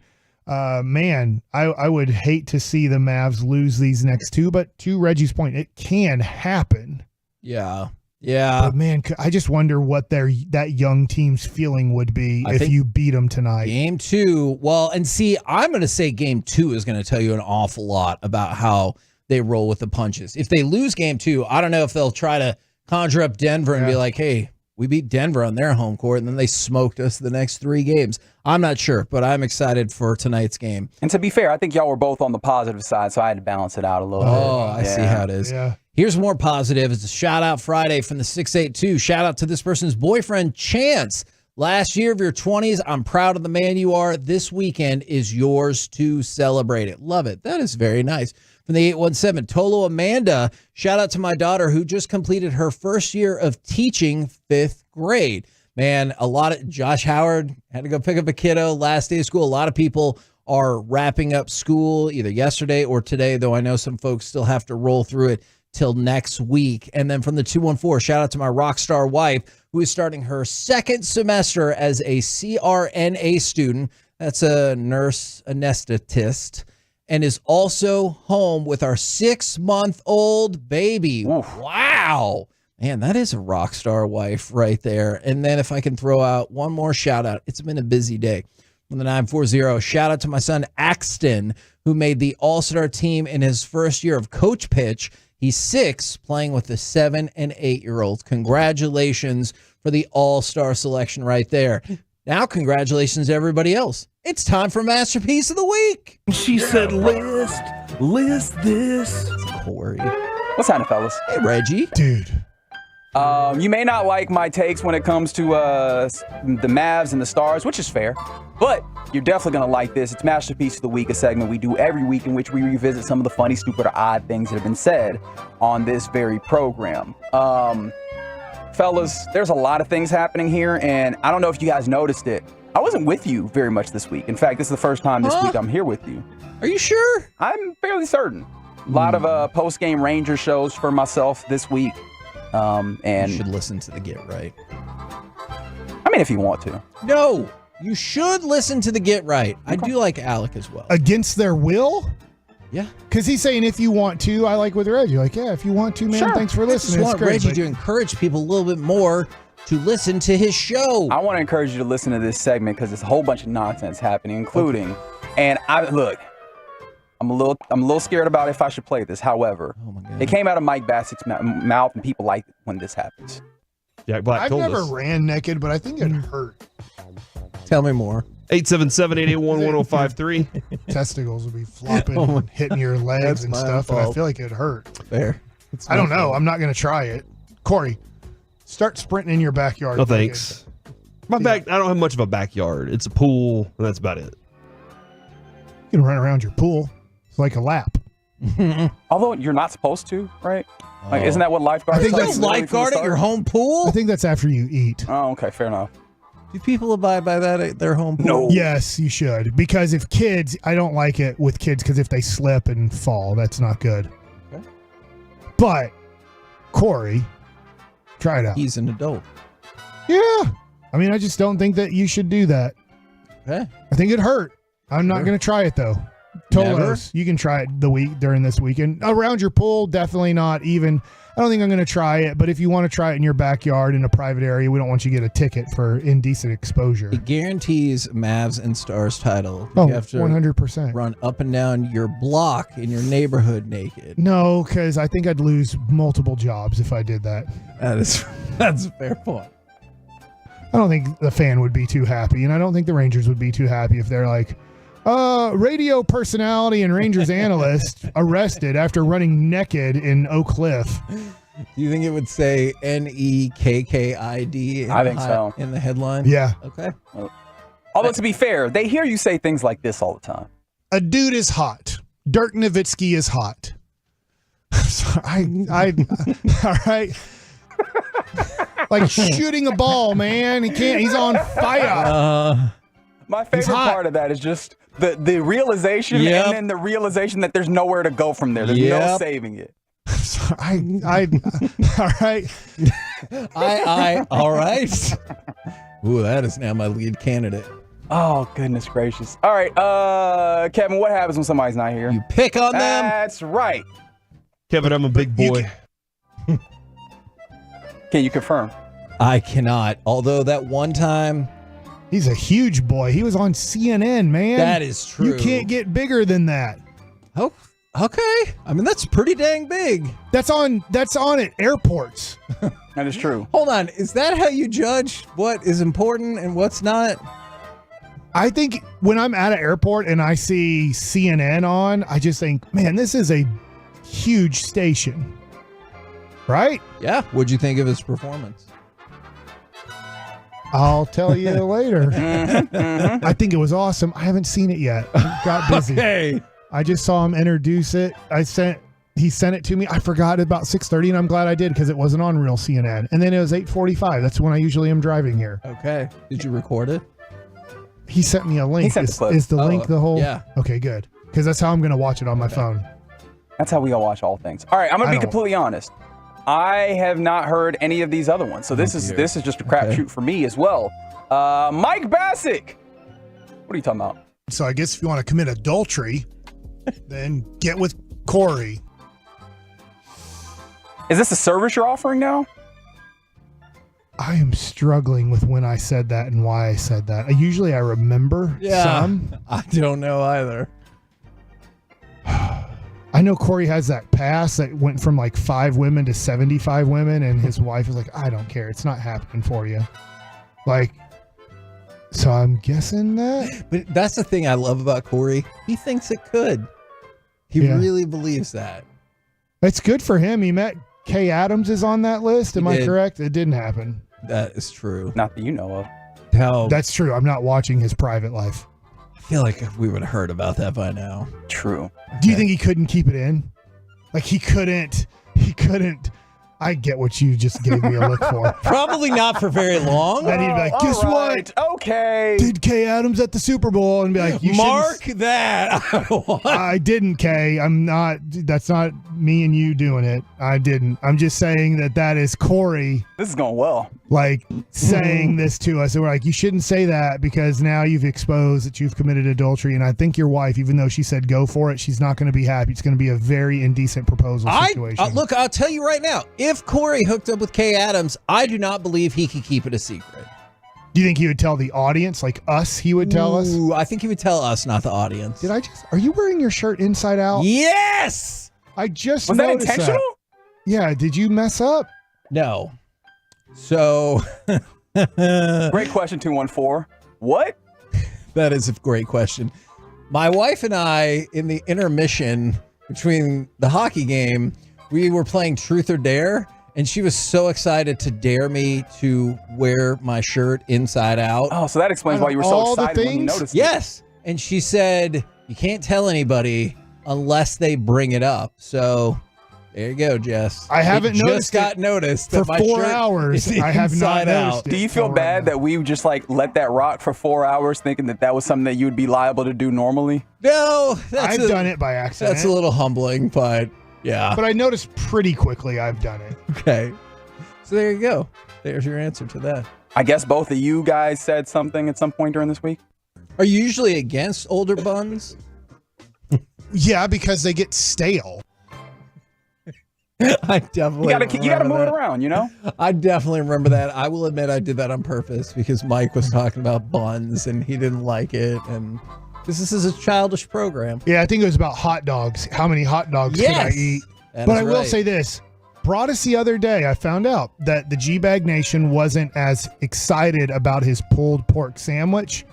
man, I would hate to see the Mavs lose these next 2. But to Reggie's point, it can happen. Yeah. Yeah. But man, I just wonder what that young team's feeling would be if you beat them tonight. Game 2. Well, and see, I'm going to say Game 2 is going to tell you an awful lot about how they roll with the punches. If they lose Game 2, I don't know if they'll try to conjure up Denver and be like, hey, we beat Denver on their home court, and then they smoked us the next 3 games. I'm not sure, but I'm excited for tonight's game. And to be fair, I think y'all were both on the positive side, so I had to balance it out a little bit. Oh, I see how it is. Yeah. Here's more positive. It's a shout-out Friday from the 682. Shout-out to this person's boyfriend, Chance. Last year of your 20s, I'm proud of the man you are. This weekend is yours to celebrate it. Love it. That is very nice. From the 817, Tolo Amanda, shout out to my daughter who just completed her first year of teaching 5th grade. Man, a lot of Josh Howard had to go pick up a kiddo last day of school. A lot of people are wrapping up school either yesterday or today, though I know some folks still have to roll through it till next week. And then from the 214, shout out to my rock star wife who is starting her second semester as a CRNA student. That's a nurse anesthetist, and is also home with our 6-month-old baby. Oof. Wow. Man, that is a rock star wife right there. And then if I can throw out one more shout out, it's been a busy day. From the 940, shout out to my son Axton, who made the All-Star team in his first year of coach pitch. He's 6, playing with the 7 and 8-year-olds. Congratulations for the All-Star selection right there. Now, congratulations to everybody else. It's time for Masterpiece of the Week. She said, list this. It's Corey. What's happening, fellas? Hey, Reggie. Dude. You may not like my takes when it comes to the Mavs and the Stars, which is fair, but you're definitely going to like this. It's Masterpiece of the Week, a segment we do every week in which we revisit some of the funny, stupid, or odd things that have been said on this very program. Fellas, there's a lot of things happening here, and I don't know if you guys noticed it. I wasn't with you very much this week. In fact, this is the first time this week I'm here with you. Are you sure? I'm fairly certain. A lot of post-game Ranger shows for myself this week. And you should listen to the Get Right. I mean, if you want to. No, you should listen to the Get Right. I do like Alec as well. Against their will? Yeah. Because he's saying if you want to. I like with Reggie. Like, yeah, if you want to, man, Sure. thanks for I just listening. want It's great. Reggie Like, to encourage people a little bit more to listen to his show. I want to encourage you to listen to this segment because there's a whole bunch of nonsense happening, including, and I'm a little scared about if I should play this. However, it came out of Mike Bassett's mouth, and people like it when this happens. Jack Black I've told never us. ran naked, but I think it hurt. Tell me more. 877-881-1053. Testicles would be flopping and hitting your legs and stuff, and I feel like it hurt. Fair. I don't know. I'm not going to try it. Corey, start sprinting in your backyard. No thanks. I don't have much of a backyard. It's a pool, and that's about it. You can run around your pool. It's like a lap. Although you're not supposed to, right? Like, isn't that what lifeguards? I think tell that's you literally from the Lifeguard at your start? home pool? I think that's after you eat. Oh, okay, fair enough. Do people abide by that at their home pool? No. Yes, you should. Because if kids, I don't like it with kids because if they slip and fall, that's not good. Okay. But, Corey, try it out. He's an adult. Yeah. I mean, I just don't think that you should do that. Okay. I think it hurt. I'm not going to try it, though. Never? Tolos, you can try it during this weekend. Around your pool, definitely not even. I don't think I'm going to try it, but if you want to try it in your backyard in a private area, we don't want you to get a ticket for indecent exposure. It guarantees Mavs and Stars title. Oh, You have to 100%. run up and down your block in your neighborhood naked. No, because I think I'd lose multiple jobs if I did that. That's a fair point. I don't think the fan would be too happy, and I don't think the Rangers would be too happy if they're like, radio personality and Rangers analyst arrested after running naked in Oak Cliff. Do you think it would say NEKKID? I think so. In the headline? Yeah. Okay. Although, to be fair, they hear you say things like this all the time. A dude is hot. Dirk Nowitzki is hot. So all right. Like shooting a ball, man. He's on fire. My favorite part of that is just the realization and then the realization that there's nowhere to go from there. There's no saving it. All right. All right. Ooh, that is now my lead candidate. Oh, goodness gracious. All right, Kevin, what happens when somebody's not here? You pick on them. That's right. Kevin, I'm a big boy. Can you confirm? I cannot. Although that one time... He's a huge boy. He was on CNN, man. That is true. You can't get bigger than that. Oh, okay. I mean, that's pretty dang big. That's on at airports. That is true. Hold on. Is that how you judge what is important and what's not? I think when I'm at an airport and I see CNN on, I just think, man, this is a huge station. Right? Yeah. What'd you think of his performance? I'll tell you later. I think it was awesome. I haven't seen it yet. I got busy. Okay. I just saw him introduce it. I sent he sent it to me. I forgot about 6:30, and I'm glad I did because it wasn't on real CNN. And then it was 8:45. That's when I usually am driving here. Okay. Did you record it? He sent me a link. He sent the clip. Is the link the whole? Yeah. Okay, good. Because that's how I'm going to watch it on my phone. That's how we all watch all things. All right, I'm going to be completely honest. I have not heard any of these other ones, so this is just a crapshoot for me as well. Mike Bassick. What are you talking about? So I guess if you want to commit adultery, then get with Corey. Is this a service you're offering now? I am struggling with when I said that and why I said that. Usually I remember some. I don't know either. I know Corey has that pass that went from like 5 women to 75 women, and his wife is like, I don't care. It's not happening for you. Like, so I'm guessing that. But that's the thing I love about Corey. He thinks it could. He really believes that. It's good for him. He met Kay Adams is on that list. Am I correct? It didn't happen. That is true. Not that you know of. How? That's true. I'm not watching his private life. I feel like we would have heard about that by now. True. Do you think he couldn't keep it in? Like he couldn't. I get what you just gave me a look for. Probably not for very long. Then he'd be like, guess what? Okay. Did Kay Adams at the Super Bowl? And be like, you mark that. I didn't, Kay. I'm not. That's not me and you doing it. I didn't. I'm just saying that is Corey. This is going well. Like saying this to us. And we're like, you shouldn't say that because now you've exposed that you've committed adultery. And I think your wife, even though she said go for it, she's not going to be happy. It's going to be a very indecent proposal situation. Look, I'll tell you right now. If Corey hooked up with Kay Adams, I do not believe he could keep it a secret. Do you think he would tell the audience, like us, he would tell us? I think he would tell us, not the audience. Are you wearing your shirt inside out? Yes! I just Was that noticed intentional? Yeah, did you mess up? No. So. Great question, 214. What? That is a great question. My wife and I, in the intermission between the hockey game, we were playing Truth or Dare, and she was so excited to dare me to wear my shirt inside out. Oh, so that explains why you were so excited when you noticed it. Yes. And she said, you can't tell anybody unless they bring it up. So there you go, Jess. I haven't noticed just got noticed for that my 4 shirt hours. is I have not inside out. noticed it. Do you feel bad that we just like let that rock for 4 hours thinking that was something that you would be liable to do normally? No. I've done it by accident. That's a little humbling, but yeah. But I noticed pretty quickly I've done it. Okay. So there you go. There's your answer to that. I guess both of you guys said something at some point during this week. Are you usually against older buns? Yeah, because they get stale. I definitely you gotta move it around, you know? I definitely remember that. I will admit I did that on purpose because Mike was talking about buns and he didn't like it, and this is a childish program. Yeah, I think it was about hot dogs. How many hot dogs could I eat? That But is I will right. say this. Broadus the other day, I found out that the G-Bag Nation wasn't as excited about his pulled pork sandwich.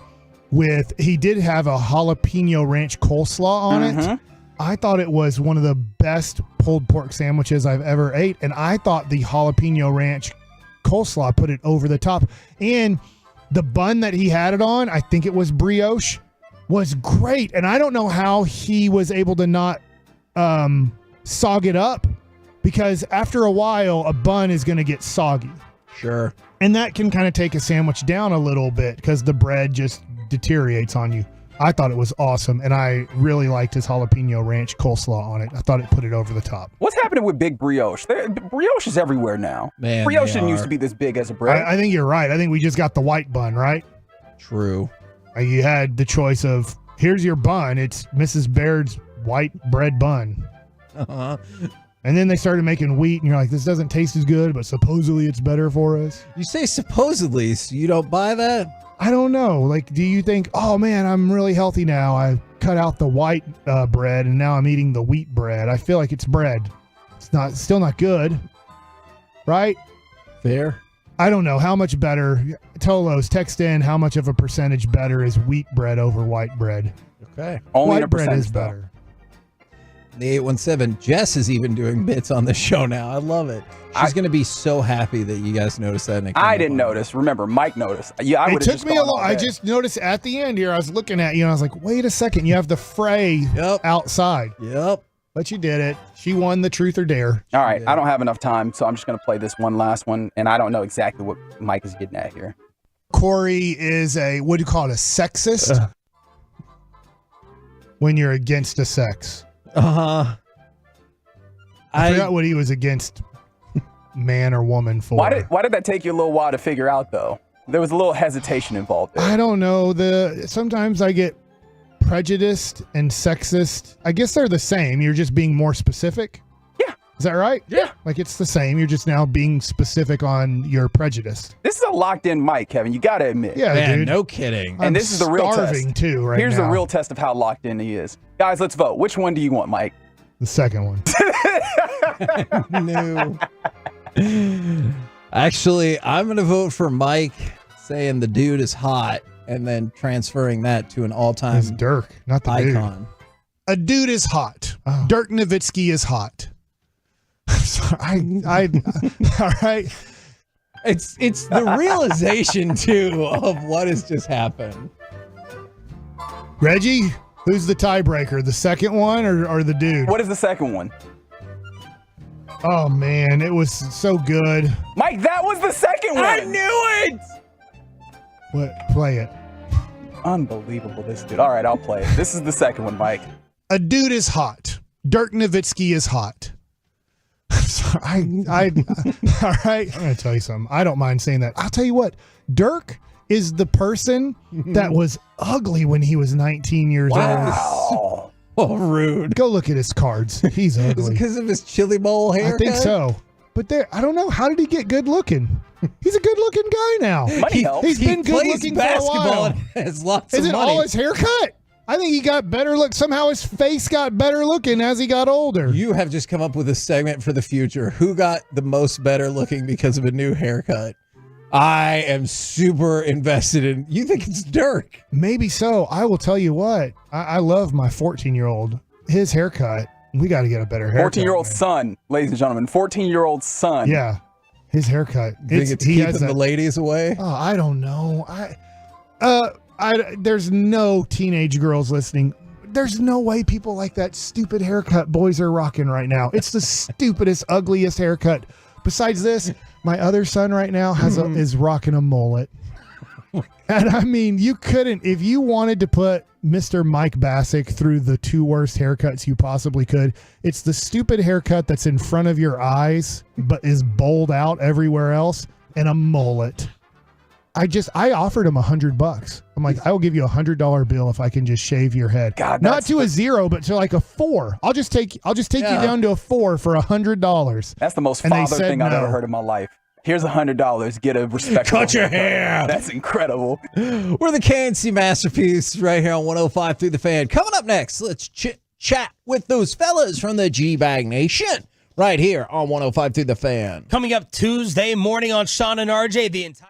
He did have a jalapeno ranch coleslaw on it. I thought it was one of the best pulled pork sandwiches I've ever ate, and I thought the jalapeno ranch coleslaw put it over the top. And the bun that he had it on, I think it was brioche, was great. And I don't know how he was able to not sog it up, because after a while, a bun is going to get soggy. Sure. And that can kind of take a sandwich down a little bit because the bread just deteriorates on you. I thought it was awesome, and I really liked his jalapeno ranch coleslaw on it. I thought it put it over the top. What's happening with Big Brioche? Brioche is everywhere now. Man, Brioche didn't used to be this big as a bread. I think you're right. I think we just got the white bun, right? True. You had the choice of, here's your bun. It's Mrs. Baird's white bread bun. Uh-huh. And then they started making wheat, and you're like, this doesn't taste as good, but supposedly it's better for us. You say supposedly, so you don't buy that? I don't know. Like, do you think, oh man, I'm really healthy now. I cut out the white bread and now I'm eating the wheat bread. I feel like it's bread. It's still not good. Right? Fair. I don't know. How much better? Tolos, text in how much of a percentage better is wheat bread over white bread. Okay. Only white a bread is percentage, though. better. The 817. Jess is even doing bits on the show now. I love it. She's going to be so happy that you guys noticed that. I didn't notice. Remember, Mike noticed. Yeah, I It would have took just me a gone long. all I day. just noticed at the end here. I was looking at you and I was like, wait a second. You have the fray outside. Yep. But you did it. She won the truth or dare. All right, I don't have enough time, so I'm just going to play this one last one, and I don't know exactly what Mike is getting at here. Corey is what do you call it, a sexist? When you're against a sex. Uh-huh. I forgot what he was against man or woman for. Why did that take you a little while to figure out, though? There was a little hesitation involved there. I don't know. Sometimes I get prejudiced and sexist. I guess they're the same. You're just being more specific. Yeah. Is that right? Yeah. Like it's the same. You're just now being specific on your prejudice. This is a locked-in mic, Kevin. You got to admit. Yeah, Man, dude. no kidding. And this is the real starving test. too right Here's now. the real test of how locked in he is. Guys, let's vote. Which one do you want, Mike? The second one. No. Actually, I'm going to vote for Mike saying the dude is hot and then transferring that to an all-time It's Dirk, not the icon. dude. A dude is hot. Dirk Nowitzki is hot. Sorry, all right. It's the realization, too, of what has just happened. Reggie, who's the tiebreaker? The second one or the dude? What is the second one? Oh, man, it was so good. Mike, that was the second one. I knew it! What? Play it. Unbelievable, this dude. All right, I'll play it. This is the second one, Mike. A dude is hot. Dirk Nowitzki is hot. Sorry, all right. I'm going to tell you something. I don't mind saying that. I'll tell you what. Dirk is the person that was ugly when he was 19 years old. Wow. Oh, rude. Go look at his cards. He's Is it ugly. because of his chili bowl haircut? I think so. But I don't know. How did he get good looking? He's a good looking guy now. Money helps. He's been good plays looking for a basketball while. and has lots Is of it money. all his haircut? I think he got better look. Somehow his face got better looking as he got older. You have just come up with a segment for the future. Who got the most better looking because of a new haircut? I am super invested in. You think it's Dirk? Maybe so. I will tell you what. I love my 14-year-old. His haircut. We got to get a better haircut. 14-year-old man. son, ladies and gentlemen. 14-year-old son. Yeah. His haircut. You think it's he keeping has the that- ladies away? Oh, I don't know. There's no teenage girls listening. There's no way people like that stupid haircut boys are rocking right now. It's the stupidest, ugliest haircut. Besides this, my other son right now is rocking a mullet. And I mean, you couldn't, if you wanted to put Mr. Mike Bassick through the two worst haircuts you possibly could, it's the stupid haircut that's in front of your eyes, but is bowled out everywhere else, and a mullet. I offered him $100. I'm like, I will give you $100 bill if I can just shave your head. God, not to a 0, but to like a 4. I'll just take you down to a 4 for $100. That's the most And they father said thing I've no. ever heard in my life. Here's $100. Get a respectable Cut your haircut. hair. That's incredible. We're the KNC Masterpiece right here on 105 through the Fan. Coming up next, let's chat with those fellas from the G-Bag Nation right here on 105 through the Fan. Coming up Tuesday morning on Sean and RJ, the entire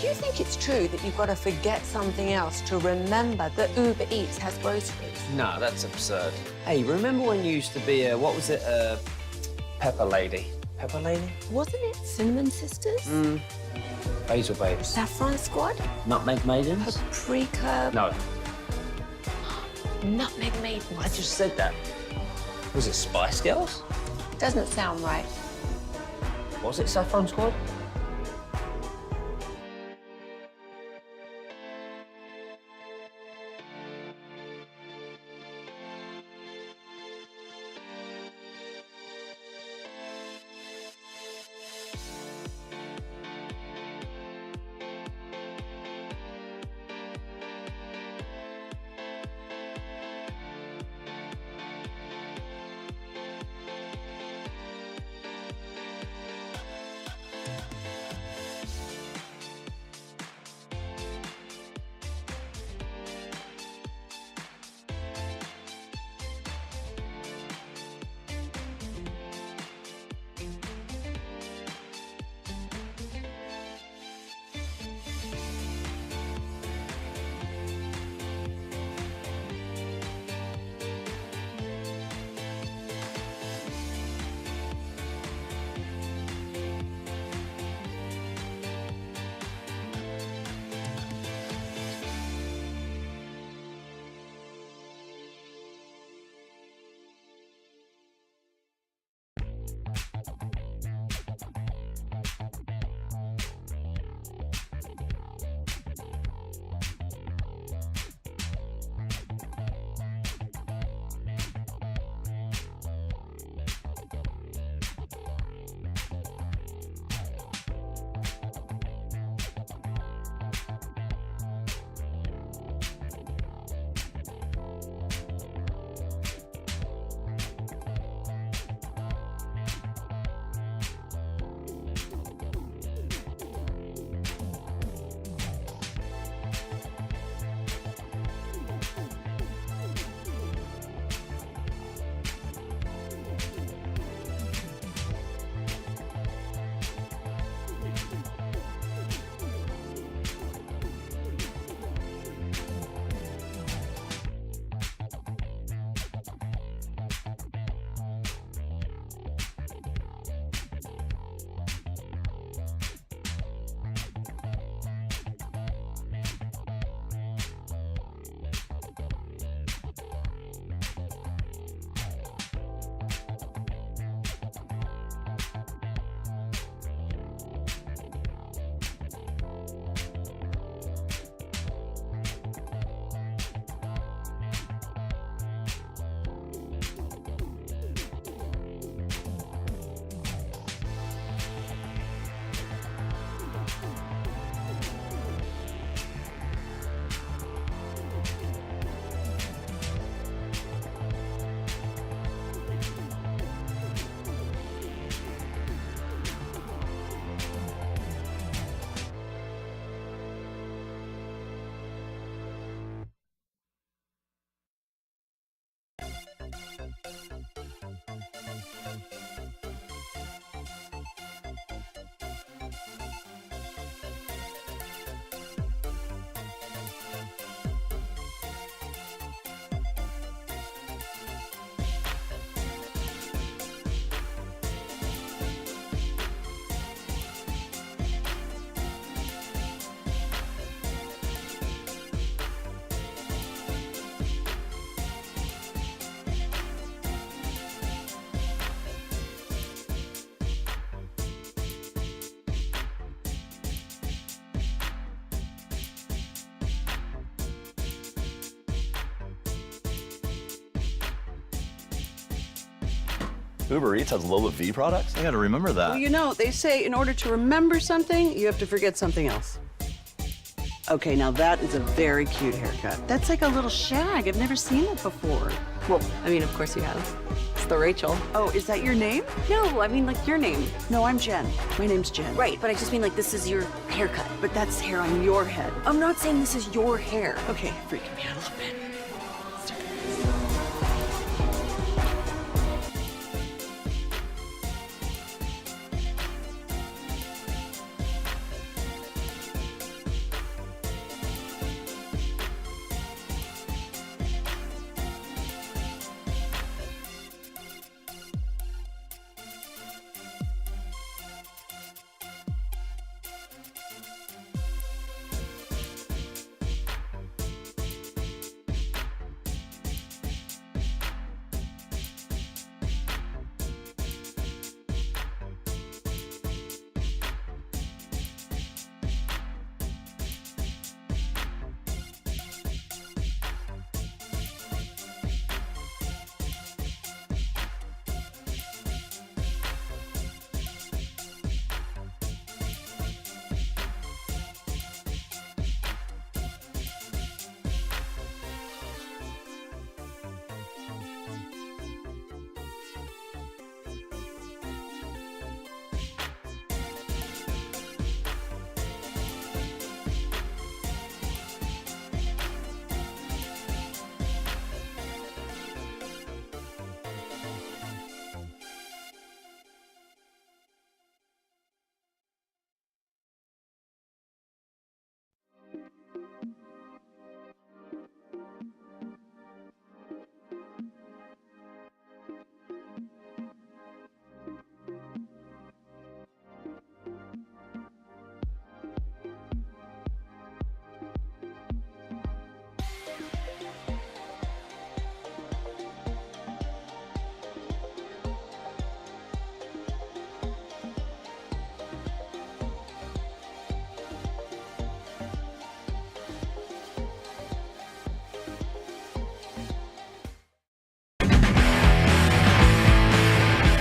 Do you think it's true that you've got to forget something else to remember that Uber Eats has groceries? No, that's absurd. Hey, remember when you used to be a, what was it, Pepper Lady? Pepper Lady? Wasn't it Cinnamon Sisters? Basil Babes. Saffron Squad? Nutmeg Maidens? Paprika? No, Nutmeg Maidens. I just said that. Was it Spice Girls? Doesn't sound right. Was it Saffron Squad? Uber Eats has low fee products? I gotta remember that. Well, you know, they say in order to remember something, you have to forget something else. Okay, now that is a very cute haircut. That's like a little shag. I've never seen it before. Well, I mean, of course you have. It's the Rachel. Oh, is that your name? No, I mean, like your name. No, I'm Jen. My name's Jen. Right, but I just mean like this is your haircut. But that's hair on your head. I'm not saying this is your hair. Okay, freaking me out a little bit.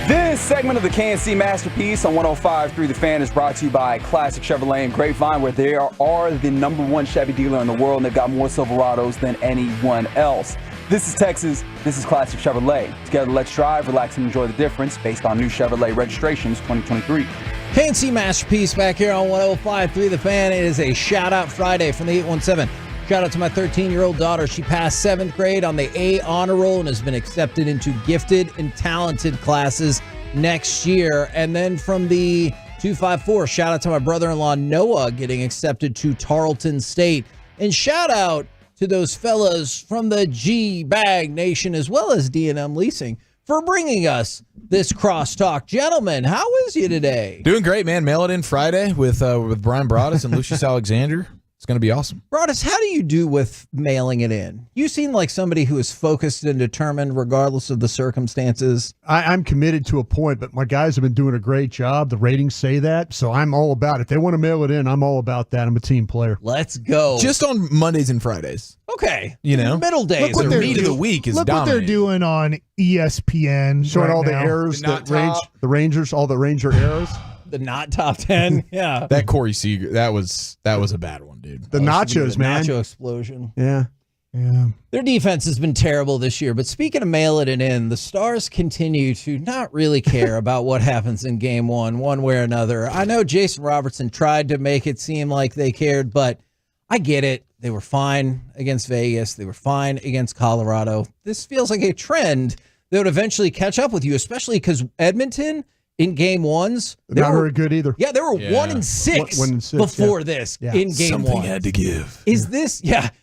This segment of the KNC Masterpiece on 105.3 The Fan is brought to you by Classic Chevrolet and Grapevine, where they are the #1 Chevy dealer in the world, and they've got more Silverados than anyone else. This is Texas. This is Classic Chevrolet. Together, let's drive, relax, and enjoy the difference based on new Chevrolet registrations 2023. KNC Masterpiece back here on 105.3 The Fan. It is a shout-out Friday from the 817. Shout out to my 13-year-old daughter. She passed 7th grade on the A honor roll and has been accepted into gifted and talented classes next year. And then from the 254, shout out to my brother-in-law Noah getting accepted to Tarleton State. And shout out to those fellas from the G-Bag Nation as well as D&M Leasing for bringing us this crosstalk. Gentlemen, how is you today? Doing great, man. Mail it in Friday with Brian Broaddus and Lucius Alexander. It's going to be awesome. Broaddus, how do you do with mailing it in? You seem like somebody who is focused and determined regardless of the circumstances. I'm committed to a point, but my guys have been doing a great job. The ratings say that, so I'm all about it. If they want to mail it in, I'm all about that. I'm a team player. Let's go. Just on Mondays and Fridays. Okay. You know? Middle days. The meat of the week is Look what they're doing on ESPN. Showing right all the now. errors, the Rangers, all the Ranger errors. The not top 10. Yeah. That Corey Seager, that was a bad one, dude. The nachos, man. Nacho explosion. Yeah. Yeah. Their defense has been terrible this year, but speaking of mailing it in, the Stars continue to not really care about what happens in game one way or another. I know Jason Robertson tried to make it seem like they cared, but I get it. They were fine against Vegas. They were fine against Colorado. This feels like a trend that would eventually catch up with you, especially because Edmonton in game ones, not very good either. Yeah, they were 1-6 before this in game Something one. had to give. Is this,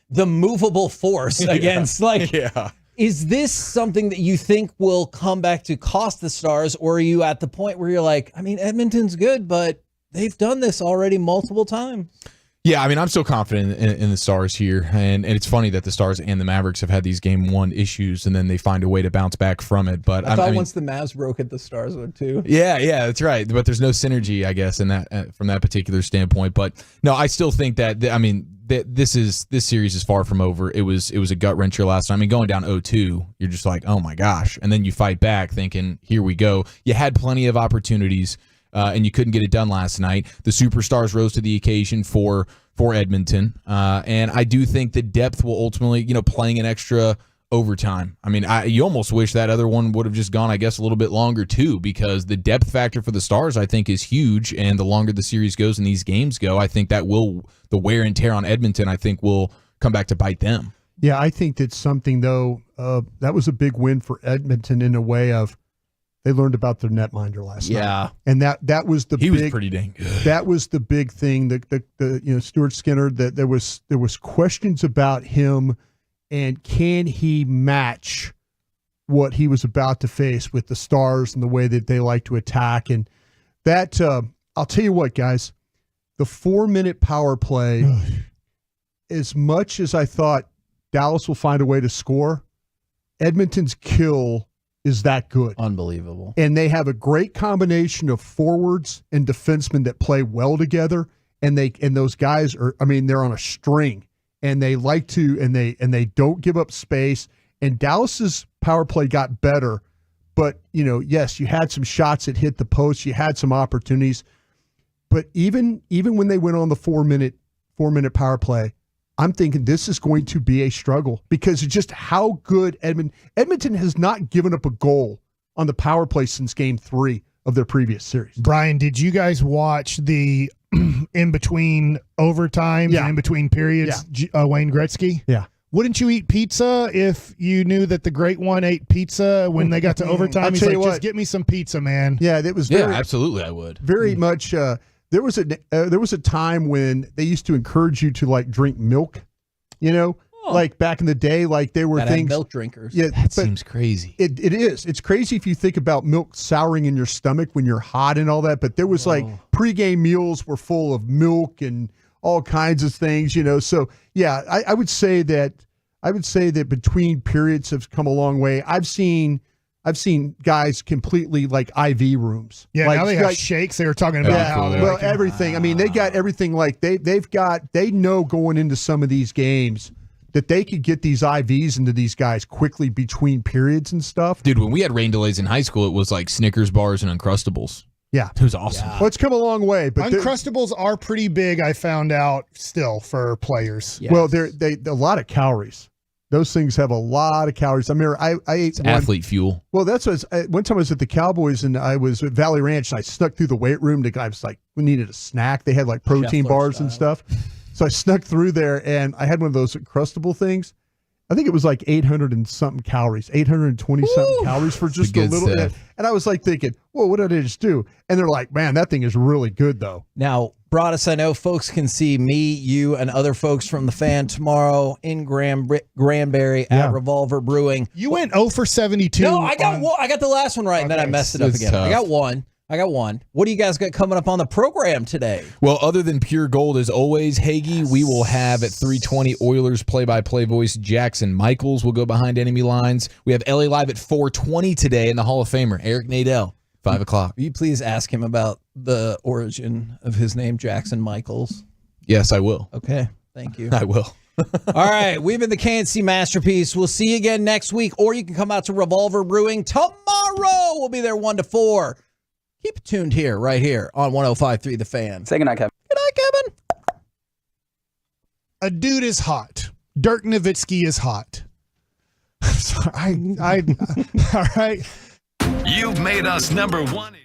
the movable force against, is this something that you think will come back to cost the Stars, or are you at the point where you're like, I mean, Edmonton's good, but they've done this already multiple times? Yeah, I mean, I'm still confident in the Stars here, and it's funny that the Stars and the Mavericks have had these Game 1 issues, and then they find a way to bounce back from it. But I thought mean, once the Mavs broke it, the Stars would too. Yeah, that's right. But there's no synergy, I guess, in that from that particular standpoint. But no, I still think that this series is far from over. It was a gut wrencher last time. I mean, going down 0-2, you're just like, oh my gosh, and then you fight back, thinking, here we go. You had plenty of opportunities. And you couldn't get it done last night. The Superstars rose to the occasion for Edmonton, and I do think the depth will ultimately, playing an extra overtime. I mean, you almost wish that other one would have just gone, I guess, a little bit longer too, because the depth factor for the Stars, I think, is huge. And the longer the series goes and these games go, I think the wear and tear on Edmonton, I think, will come back to bite them. Yeah, I think that's something though. That was a big win for Edmonton in a way of. They learned about their netminder last night. And that was the he was pretty dang good. That was the big thing. The Stuart Skinner, that there was questions about him and can he match what he was about to face with the Stars and the way that they like to attack. And that I'll tell you what, guys, the 4-minute power play, as much as I thought Dallas will find a way to score, Edmonton's kill is that good. Unbelievable. And they have a great combination of forwards and defensemen that play well together. And those guys are, they're on a string, and they like to, and they don't give up space. And Dallas's power play got better, but yes, you had some shots that hit the post, you had some opportunities. But even when they went on the 4-minute power play, I'm thinking this is going to be a struggle because of just how good Edmonton has not given up a goal on the power play since Game 3 of their previous series. Brian, did you guys watch the in between overtime and in between periods? Yeah. Wayne Gretzky? Yeah. Wouldn't you eat pizza if you knew that the Great One ate pizza when they got to overtime? He's like, just get me some pizza, man. Yeah, it was very, absolutely, I would. Very much. There was a time when they used to encourage you to like drink milk, like back in the day, like there were things milk drinkers. Yeah, that seems crazy. It is. It's crazy if you think about milk souring in your stomach when you're hot and all that. But there was like pregame meals were full of milk and all kinds of things, So yeah, I would say that between periods have come a long way. I've seen guys completely like IV rooms. Yeah, like, now they have shakes. They were talking about everything. They got everything. Like they know going into some of these games that they could get these IVs into these guys quickly between periods and stuff. Dude, when we had rain delays in high school, it was like Snickers bars and Uncrustables. Yeah. It was awesome. Yeah. Well, it's come a long way. But Uncrustables are pretty big, I found out, still for players. Yes. Well, they a lot of calories. Those things have a lot of calories. I ate athlete fuel. Well, that's what one time I was at the Cowboys and I was at Valley Ranch and I snuck through the weight room. The guy was like, we needed a snack. They had like protein bars and stuff. So I snuck through there and I had one of those Uncrustable things. I think it was like 800 and something calories, 820 something calories for just a little bit. And I was like thinking, whoa, what did I just do? And they're like, man, that thing is really good though. Now, Broadus, I know folks can see me, you, and other folks from the Fan tomorrow in Granbury at Revolver Brewing. You went 0 for 72. No, I got one. I got the last one right, and then I messed it up again. Tough. I got one. What do you guys got coming up on the program today? Well, other than pure gold, as always, Hagee, we will have at 3:20 Oilers play-by-play voice Jackson Michaels will go behind enemy lines. We have LA Live at 4:20 today, and the Hall of Famer Eric Nadel, 5 o'clock. Will you please ask him about the origin of his name, Jackson Michaels? Yes, I will. Okay, thank you. I will. All right, we've been the KNC Masterpiece. We'll see you again next week, or you can come out to Revolver Brewing tomorrow. We'll be there 1 to 4. Keep it tuned here, right here on 105.3 The Fan. Say goodnight, Kevin. Good night, Kevin. A dude is hot. Dirk Nowitzki is hot. Sorry, all right. You've made us number one.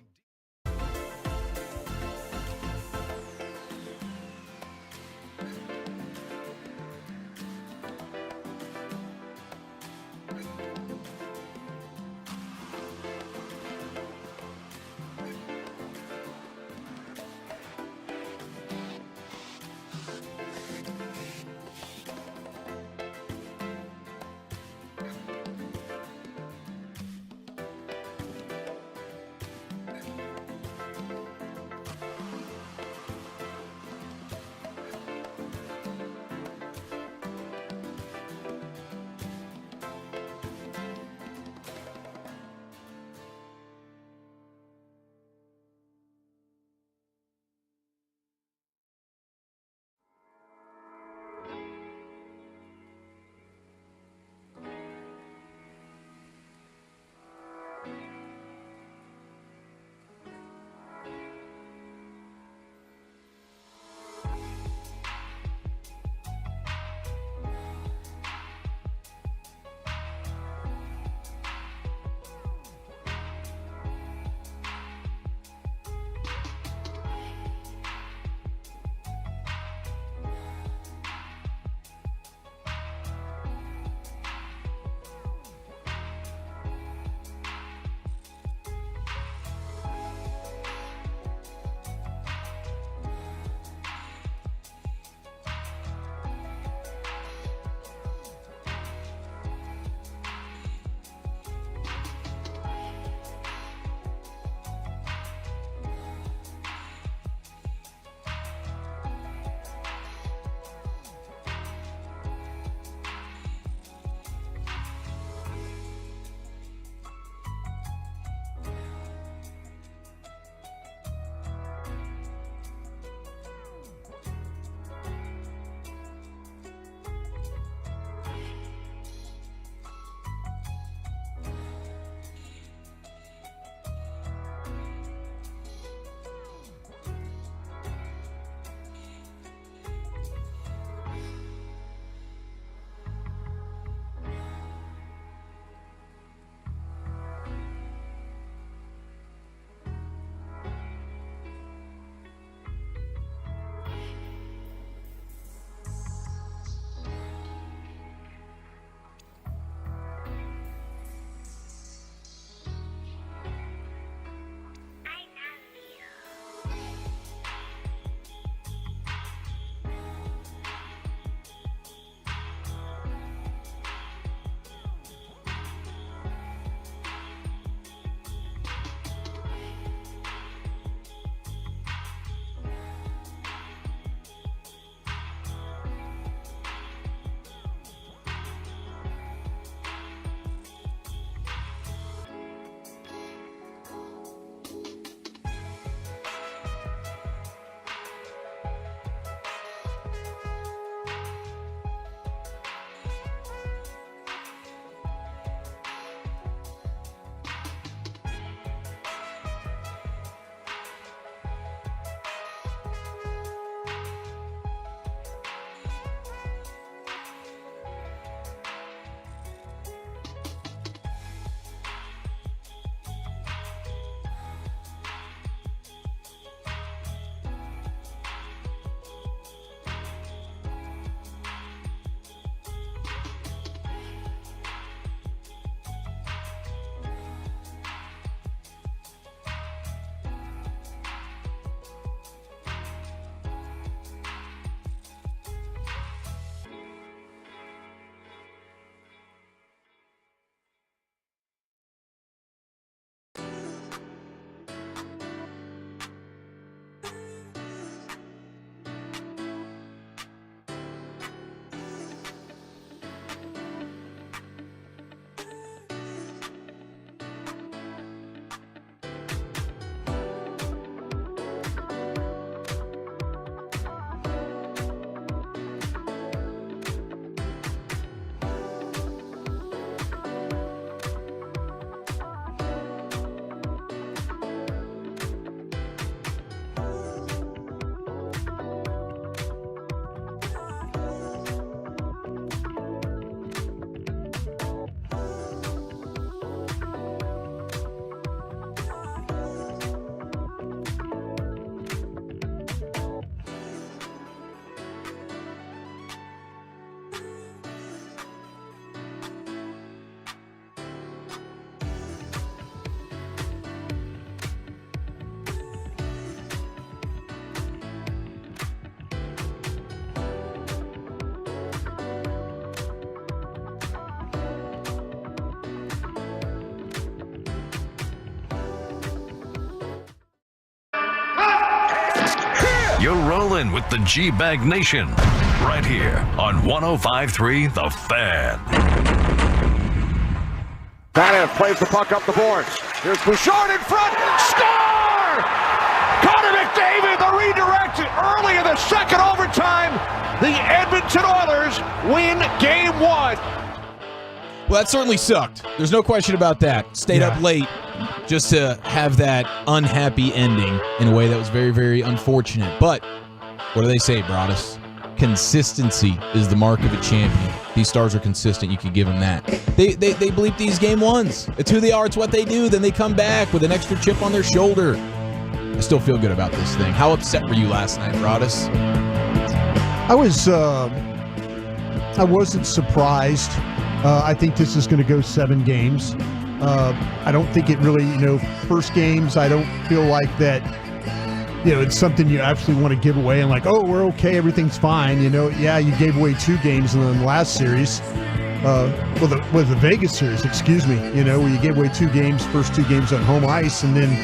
You're rolling with the G-Bag Nation right here on 105.3 The Fan. Tanev plays the puck up the boards. Here's Bouchard in front. Score! Connor McDavid, the redirect early in the second overtime. The Edmonton Oilers win Game 1. Well, that certainly sucked. There's no question about that. Stayed up late just to have that unhappy ending in a way that was very, very unfortunate. But what do they say, Broadus? Consistency is the mark of a champion. These Stars are consistent. You can give them that. They bleep these Game 1s. It's who they are. It's what they do. Then they come back with an extra chip on their shoulder. I still feel good about this thing. How upset were you last night, Broadus? I wasn't surprised. I think this is going to go 7 games. I don't think it really, first games, I don't feel like that, it's something you absolutely want to give away and like, oh, we're okay, everything's fine. You gave away 2 games in the last series. The Vegas series, excuse me, where you gave away 2 games, first 2 games on home ice, and then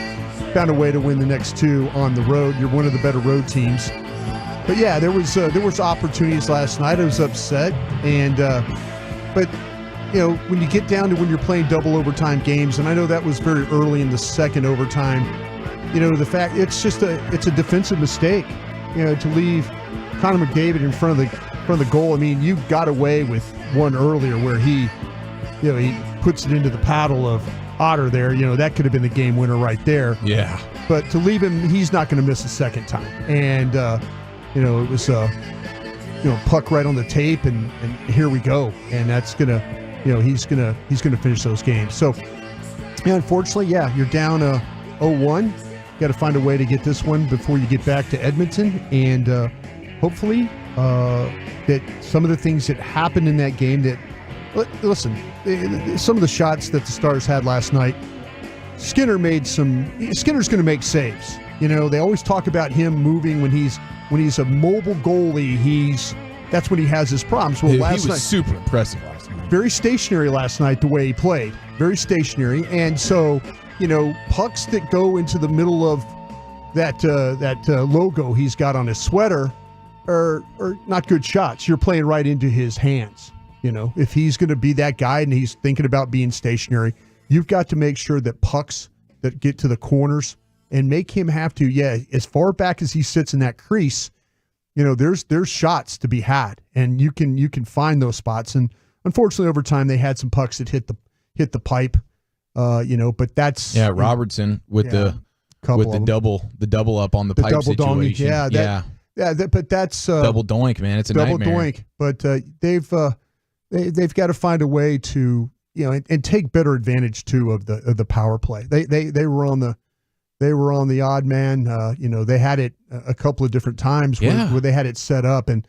found a way to win the next 2 on the road. You're one of the better road teams. But yeah, there was opportunities last night. I was upset, but when you get down to when you're playing double overtime games, and I know that was very early in the second overtime, the fact it's a defensive mistake, to leave Connor McDavid in front of the goal. I mean, you got away with one earlier where he puts it into the paddle of Otter there. That could have been the game winner right there. Yeah. But to leave him, he's not going to miss a second time. And it was puck right on the tape, and here we go. And that's gonna, he's gonna finish those games. So, unfortunately, you're down 0-1. Got to find a way to get this one before you get back to Edmonton, and hopefully that some of the things that happened in that game that, listen, some of the shots that the Stars had last night, Skinner's going to make saves. They always talk about him moving when he's a mobile goalie. That's when he has his problems. Well, he last night was super impressive last night. Very stationary last night, the way he played. Very stationary. And so, pucks that go into the middle of that logo he's got on his sweater are not good shots. You're playing right into his hands. If he's going to be that guy and he's thinking about being stationary, you've got to make sure that pucks that get to the corners and make him have to, as far back as he sits in that crease, there's shots to be had, and you can find those spots. And unfortunately, over time, they had some pucks that hit the pipe, but that's Robertson with the double up on the pipe double situation. But that's double doink, man. It's a double nightmare. Doink. But they've got to find a way to and take better advantage too of the power play. They were on the odd man. They had it a couple of different times where they had it set up, and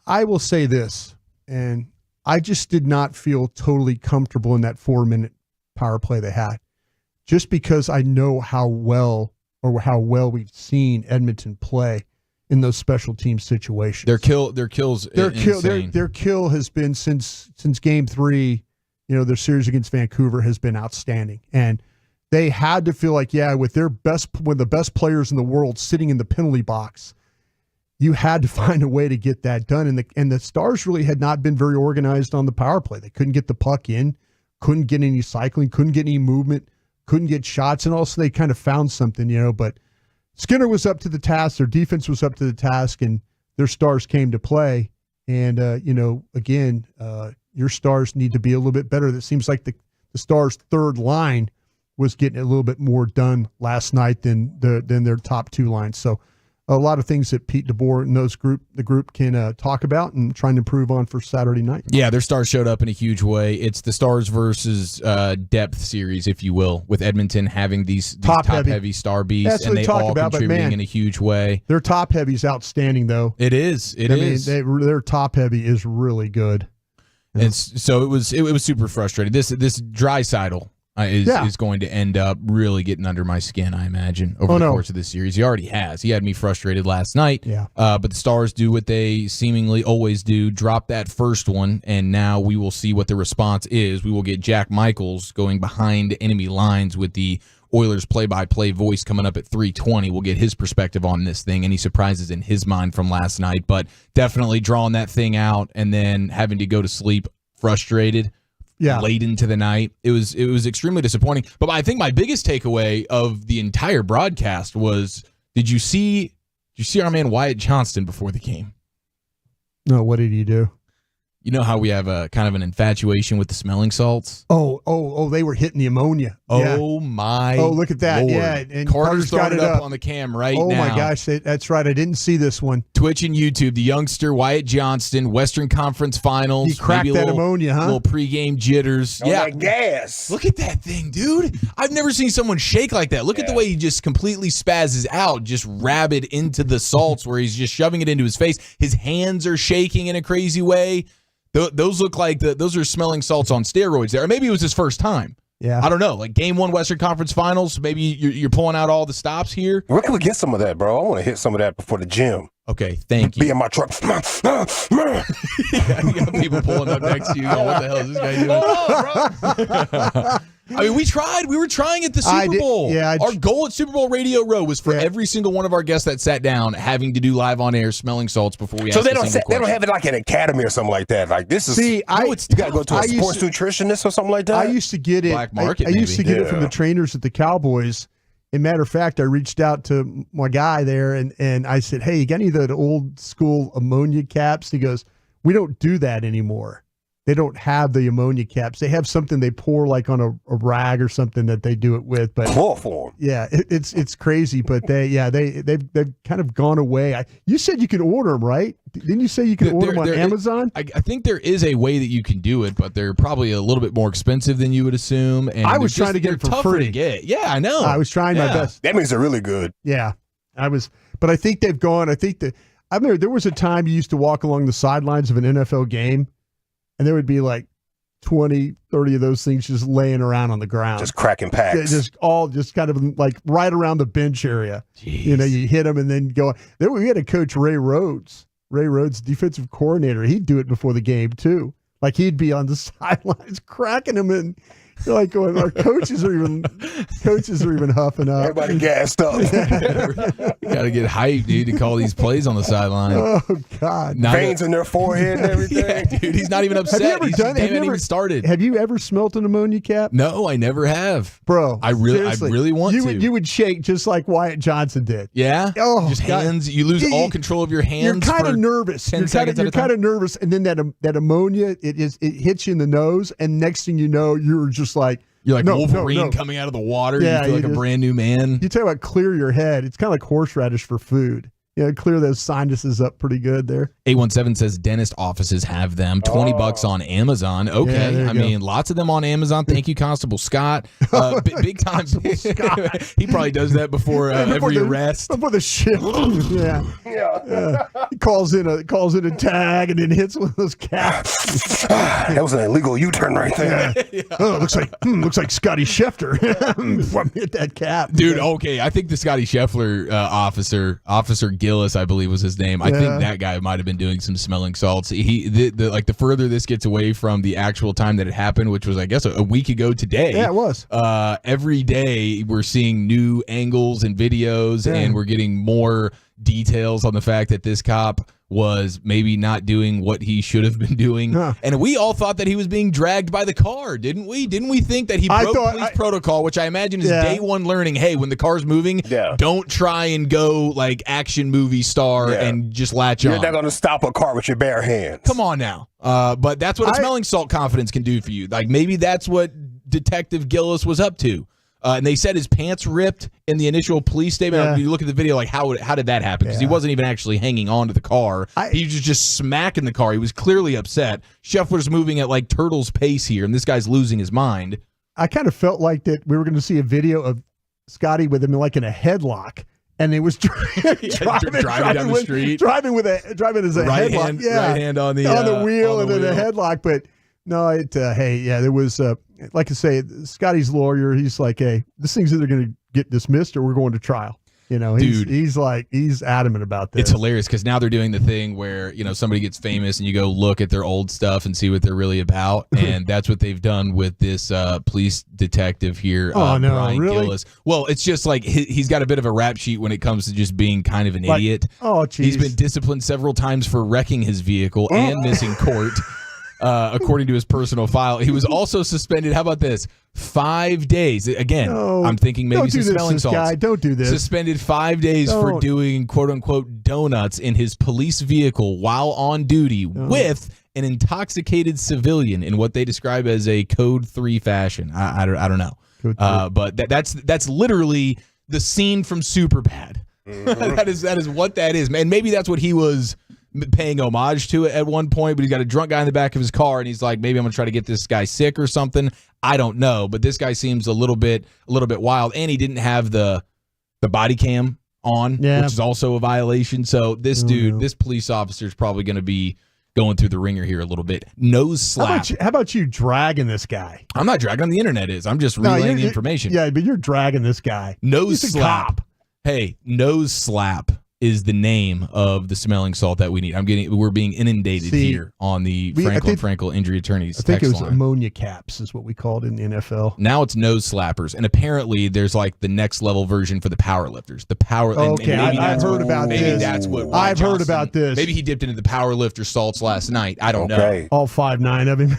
I will say this, and I just did not feel totally comfortable in that 4-minute power play they had, just because I know how well we've seen Edmonton play in those special team situations. Their kill has been since Game 3. Their series against Vancouver has been outstanding, and they had to feel like, with one of the best players in the world sitting in the penalty box, you had to find a way to get that done. And the Stars really had not been very organized on the power play. They couldn't get the puck in, couldn't get any cycling, couldn't get any movement, couldn't get shots, and also they kind of found something, but Skinner was up to the task, their defense was up to the task, and their Stars came to play. And, again, your Stars need to be a little bit better. It seems like the Stars' third line was getting a little bit more done last night than their top 2 lines. So a lot of things that Pete DeBoer and the group can talk about and trying to improve on for Saturday night. Yeah, their Stars showed up in a huge way. It's the Stars versus depth series, if you will, with Edmonton having these top-heavy star beasts, and they all contributing in a huge way. Their top-heavy is outstanding, though. It is. It is. Their top-heavy is really good. And so it was super frustrating. This Draisaitl is going to end up really getting under my skin, I imagine, over the course of this series. He already has. He had me frustrated last night. But the Stars do what they seemingly always do, drop that first one, and now we will see what the response is. We will get Jack Michaels going behind enemy lines with the Oilers play-by-play voice coming up at 3:20. We'll get his perspective on this thing, any surprises in his mind from last night. But definitely drawing that thing out and then having to go to sleep frustrated late into the night. It was extremely disappointing. But I think my biggest takeaway of the entire broadcast was, did you see our man Wyatt Johnston before the game? No, what did he do? You know how we have a kind of an infatuation with the smelling salts? Oh, they were hitting the ammonia. Oh, my Oh, look at that. Lord. Yeah. And Carter's throwing it up on the cam right now. Oh, my gosh. That's right. I didn't see this one. Twitch and YouTube, the youngster Wyatt Johnston, Western Conference Finals. He cracked that ammonia, huh? Little pregame jitters. That gas. Look at that thing, dude. I've never seen someone shake like that. Look at the way he just completely spazzes out, just rabid into the salts where he's just shoving it into his face. His hands are shaking in a crazy way. Those look like those are smelling salts on steroids there. Or maybe it was his first time. Yeah. I don't know. Like Game 1 Western Conference Finals, maybe you're pulling out all the stops here. Where can we get some of that, bro? I want to hit some of that before the gym. Okay, thank you. Be in my truck. You got people pulling up next to you going, what the hell is this guy doing? I mean, we tried. We were trying at the Super Bowl. Our goal at Super Bowl Radio Row was for every single one of our guests that sat down having to do live on air smelling salts before we asked they don't have it like an academy or something like that. Like this is you got to go to a sports nutritionist or something like that. I used to get it. Black market, I used to get it from Yeah. the trainers at the Cowboys. As a matter of fact, I reached out to my guy there and I said, "Hey, you got any of the old school ammonia caps?" He goes, "We don't do that anymore. They don't have the ammonia caps. They have something they pour like on a rag or something that they do it with." But chloroform. Yeah, it's crazy. But they've kind of gone away. You said you could order them, right? Didn't you say you can order them on Amazon? I think there is a way that you can do it, but they're probably a little bit more expensive than you would assume. And I was trying to get it for tougher free. to get. Yeah, I know. I was trying my best. That means they're really good. Yeah, but I think they've gone. I remember there was a time you used to walk along the sidelines of an NFL game, and there would be like 20, 30 of those things just laying around on the ground. Just cracking packs. Just kind of like right around the bench area. Jeez. You know, you hit them and then go. Then we had a coach, Ray Rhodes, defensive coordinator. He'd do it before the game too. Like he'd be on the sidelines cracking them and you're like going, our coaches are even huffing up. Everybody gassed up. Got to get hyped, dude, to call these plays on the sideline. Oh God! Veins in their forehead and everything. Yeah, dude, he's not even upset. Have you ever even started. Have you ever smelt an ammonia cap? No, I never have, bro. I really want to. You would shake just like Wyatt Johnson did. Yeah. Oh, just God. hands. You lose all control of your hands. You're kind of nervous. You're kind of nervous, and then that ammonia it hits you in the nose, and next thing you know, you're just like. You're like Wolverine coming out of the water. Yeah, you feel like a brand new man. You talk about clear your head. It's kind of like horseradish for food. Clear those sinuses up pretty good there. 817 says dentist offices have them. $20 on Amazon. Okay. Yeah, I mean, lots of them on Amazon. Thank you, Constable Scott. Big time. Scott. He probably does that before every arrest. Before the shift. Yeah. He calls in a tag and then hits one of those caps. That was an illegal U-turn right there. Yeah. Oh, looks like Scotty Schefter. Hit that cap. Dude, okay. I think the Scotty Scheffler Officer Gillis, I believe was his name. I think that guy might have been doing some smelling salts. The further this gets away from the actual time that it happened, which was I guess a week ago today. Yeah, it was. Every day we're seeing new angles and videos, and we're getting more details on the fact that this cop was maybe not doing what he should have been doing. And we all thought that he was being dragged by the car, didn't we? Didn't we think that he broke police protocol, which I imagine is day one learning, hey, when the car's moving, don't try and go like action movie star and just latch on. You're not going to stop a car with your bare hands. Come on now. But that's what a smelling salt confidence can do for you. Like maybe that's what Detective Gillis was up to. And they said his pants ripped in the initial police statement. When you look at the video, like how did that happen? Because he wasn't even actually hanging on to the car. He was just smacking the car. He was clearly upset. Scheffler's moving at like turtle's pace here, and this guy's losing his mind. I kind of felt like that we were going to see a video of Scotty with him like in a headlock. And it was driving down the street, driving as a right headlock, right hand on the wheel, and then a headlock. But no, there was like I say, Scotty's lawyer. He's like, hey, this thing's either going to get dismissed or we're going to trial. You know, he's adamant about this. It's hilarious because now they're doing the thing where, you know, somebody gets famous and you go look at their old stuff and see what they're really about. And that's what they've done with this police detective here, Brian Gillis. Well, it's just like he's got a bit of a rap sheet when it comes to just being kind of an idiot. Oh, geez. He's been disciplined several times for wrecking his vehicle and missing court. According to his personal file, he was also suspended. How about this? 5 days. Again, I'm thinking maybe some smelling salts. Guy. Don't do this. Suspended 5 days for doing quote unquote donuts in his police vehicle while on duty with an intoxicated civilian in what they describe as a Code 3 fashion. I don't know. But that's literally the scene from Superbad. Mm-hmm. that is what that is, man. Maybe that's what he was paying homage to it at one point, but he's got a drunk guy in the back of his car and he's like, maybe I'm gonna try to get this guy sick or something. I don't know, but this guy seems a little bit wild, and he didn't have the body cam on, which is also a violation. So this this police officer is probably going to be going through the ringer here a little bit. Nose slap. How about you dragging this guy? I'm not dragging him. The internet is. I'm just relaying the information. Yeah, but you're dragging this guy. Nose slap. Hey, nose slap is the name of the smelling salt that we need. We're being inundated here on the Frankel injury attorneys. I think it was line. ammonia caps is what we called it in the NFL. Now it's nose slappers, and apparently there's like the next level version for the power lifters. The power. Okay, I've heard about this. Maybe that's what I've heard about this. Maybe he dipped into the power lifter salts last night. I don't know. All 5'9" of him.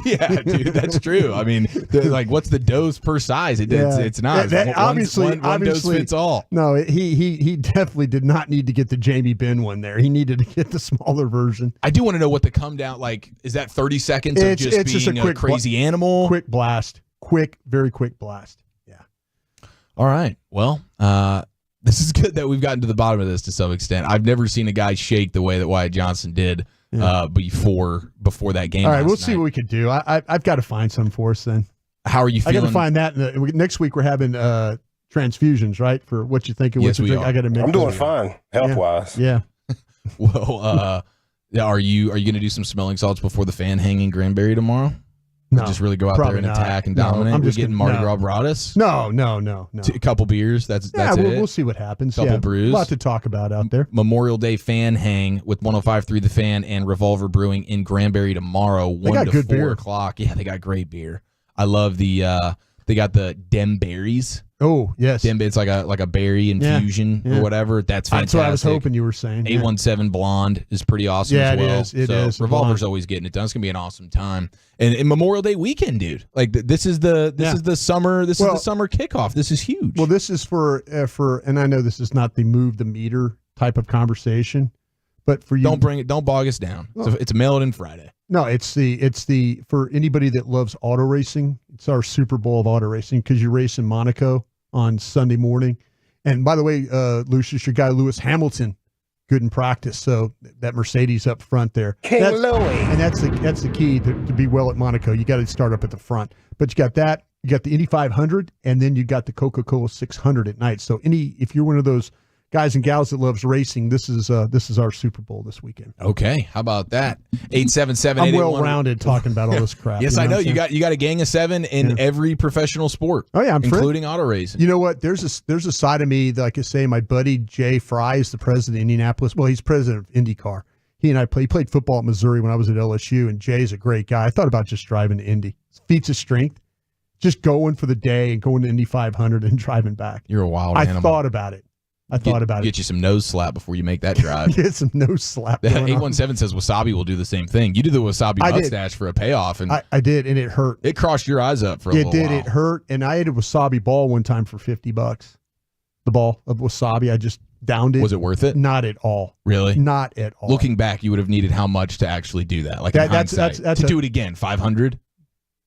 Yeah, dude, that's true. I mean, like, what's the dose per size? It's not. Obviously, one dose fits all. No, he definitely did not need to get the Jamie Benn one there. He needed to get the smaller version. I do want to know what the come down, like, is that 30 seconds of just being a crazy animal? Quick blast. Very quick blast. Yeah. All right. Well, this is good that we've gotten to the bottom of this to some extent. I've never seen a guy shake the way that Wyatt Johnson did. Before that game. All right, we'll see what we could do. I've got to find some for us then. How are you feeling? I got to find that. Next week we're having transfusions, right? For what you think of what you think. I got to make. I'm doing fine health wise. Yeah. Well, are you going to do some smelling salts before the fan hang in Granbury tomorrow? No, just really go out there and attack and dominate. I'm just getting Mardi Gras Broadus. No. A couple beers. That's it. We'll see what happens. Couple brews. A lot to talk about out there. Memorial Day fan hang with 105.3 The Fan and Revolver Brewing in Granbury tomorrow. 1 to 4 o'clock. Yeah, they got great beer. I love the. They got the Dem Berries. Oh yes, it's like a berry infusion or whatever. That's fantastic. That's what I was hoping you were saying. 817 Blonde is pretty awesome as well. It is. Revolver's always getting it done. It's gonna be an awesome time. And Memorial Day weekend, dude. Like this is the summer. This is the summer kickoff. This is huge. Well, this is for and I know this is not the move the meter type of conversation, but for you, don't bog us down. Well, it's a mail-it-in Friday. No, it's the for anybody that loves auto racing. It's our Super Bowl of auto racing because you're racing Monaco on Sunday morning. And by the way, Lucius, your guy Lewis Hamilton, good in practice. So that Mercedes up front there, King Louis, and that's the key to be well at Monaco. You got to start up at the front. But you got that. You got the Indy 500, and then you got the Coca-Cola 600 at night. So if you're one of those guys and gals that loves racing, this is our Super Bowl this weekend. Okay, how about that? 877. I'm well rounded talking about all this crap. Yes, I know. You got a gang of 7 in every professional sport. Oh yeah, including auto racing. You know what? There's a side of me that, like I say, my buddy Jay Fry is the president of Indianapolis. Well, he's president of IndyCar. He played football at Missouri when I was at LSU, and Jay's a great guy. I thought about just driving to Indy. Feats of strength. Just going for the day and going to Indy 500 and driving back. You're a wild animal. I thought about it. Get you some nose slap before you make that drive. Get some nose slap. 817 says Wasabi will do the same thing. You did the Wasabi mustache for a payoff, and I did, and it hurt. It crossed your eyes up for a little while. It hurt, and I ate a Wasabi ball one time for $50. The ball of Wasabi, I just downed it. Was it worth it? Not at all. Really? Not at all. Looking back, you would have needed how much to actually do that? Like that's to do it again, 500.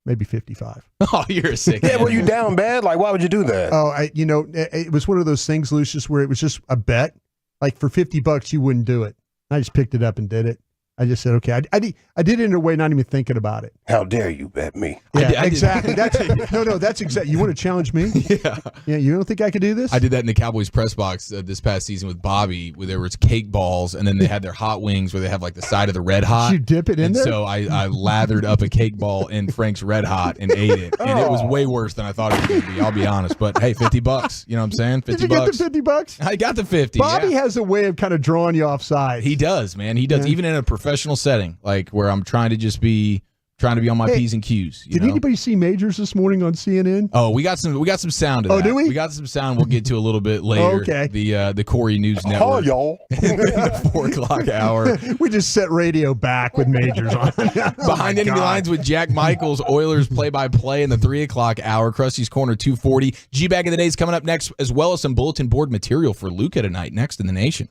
Maybe 55. Oh, you're a sick. Yeah, were you down bad? Like, why would you do that? Oh, it was one of those things, Lucius, where it was just a bet. Like for $50, you wouldn't do it. I just picked it up and did it. I just said, okay. I did it in a way not even thinking about it. How dare you bet me? Yeah, exactly. That's exactly. You want to challenge me? Yeah. You don't think I could do this? I did that in the Cowboys press box this past season with Bobby, where there was cake balls, and then they had their hot wings where they have like the side of the Red Hot. Did you dip it in there? So I lathered up a cake ball in Frank's Red Hot and ate it, and it was way worse than I thought it was going to be. I'll be honest, but hey, $50. You know what I'm saying? $50. Did you get the $50? I got the 50. Bobby has a way of kind of drawing you offside. He does, man. He does, even in a professional setting, like where I'm trying to be on my P's and Q's. Did anybody see Majors this morning on CNN? Oh, we got some sound of that. Oh, do we? We got some sound we'll get to a little bit later. Okay. The Corey News Network. Oh, y'all. In the 4 o'clock hour. We just set radio back with Majors on. Behind Enemy Lines with Jack Michaels, Oilers play-by-play in the 3 o'clock hour. Krusty's Corner 240. G-Bag of the Day is coming up next, as well as some bulletin board material for Luca tonight, next in the nation.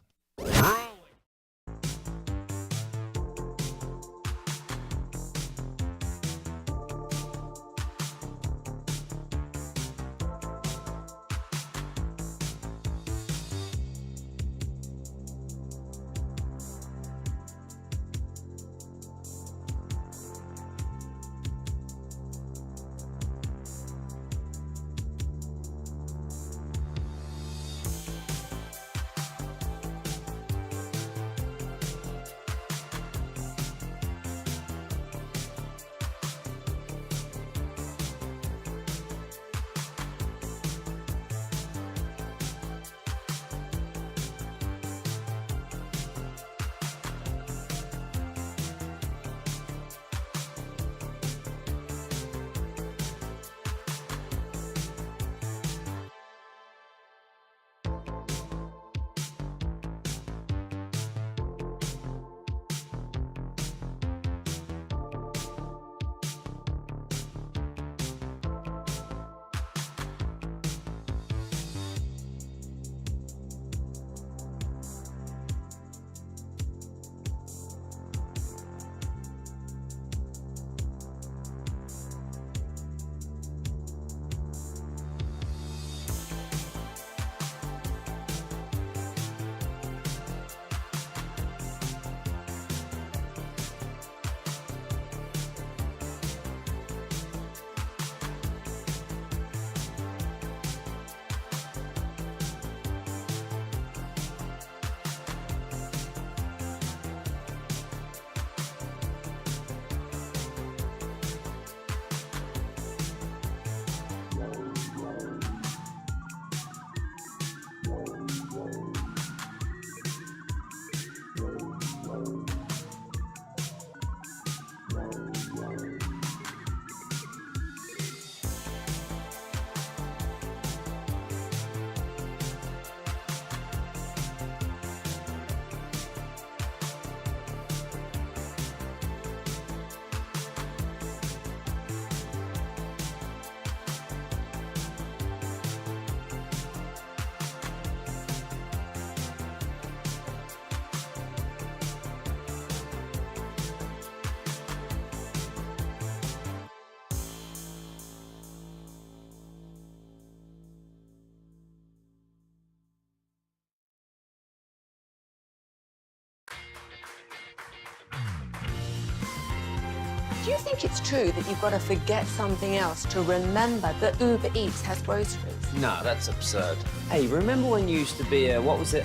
Do you think it's true that you've got to forget something else to remember that Uber Eats has groceries? No, that's absurd. Hey, remember when you used to be a, what was it,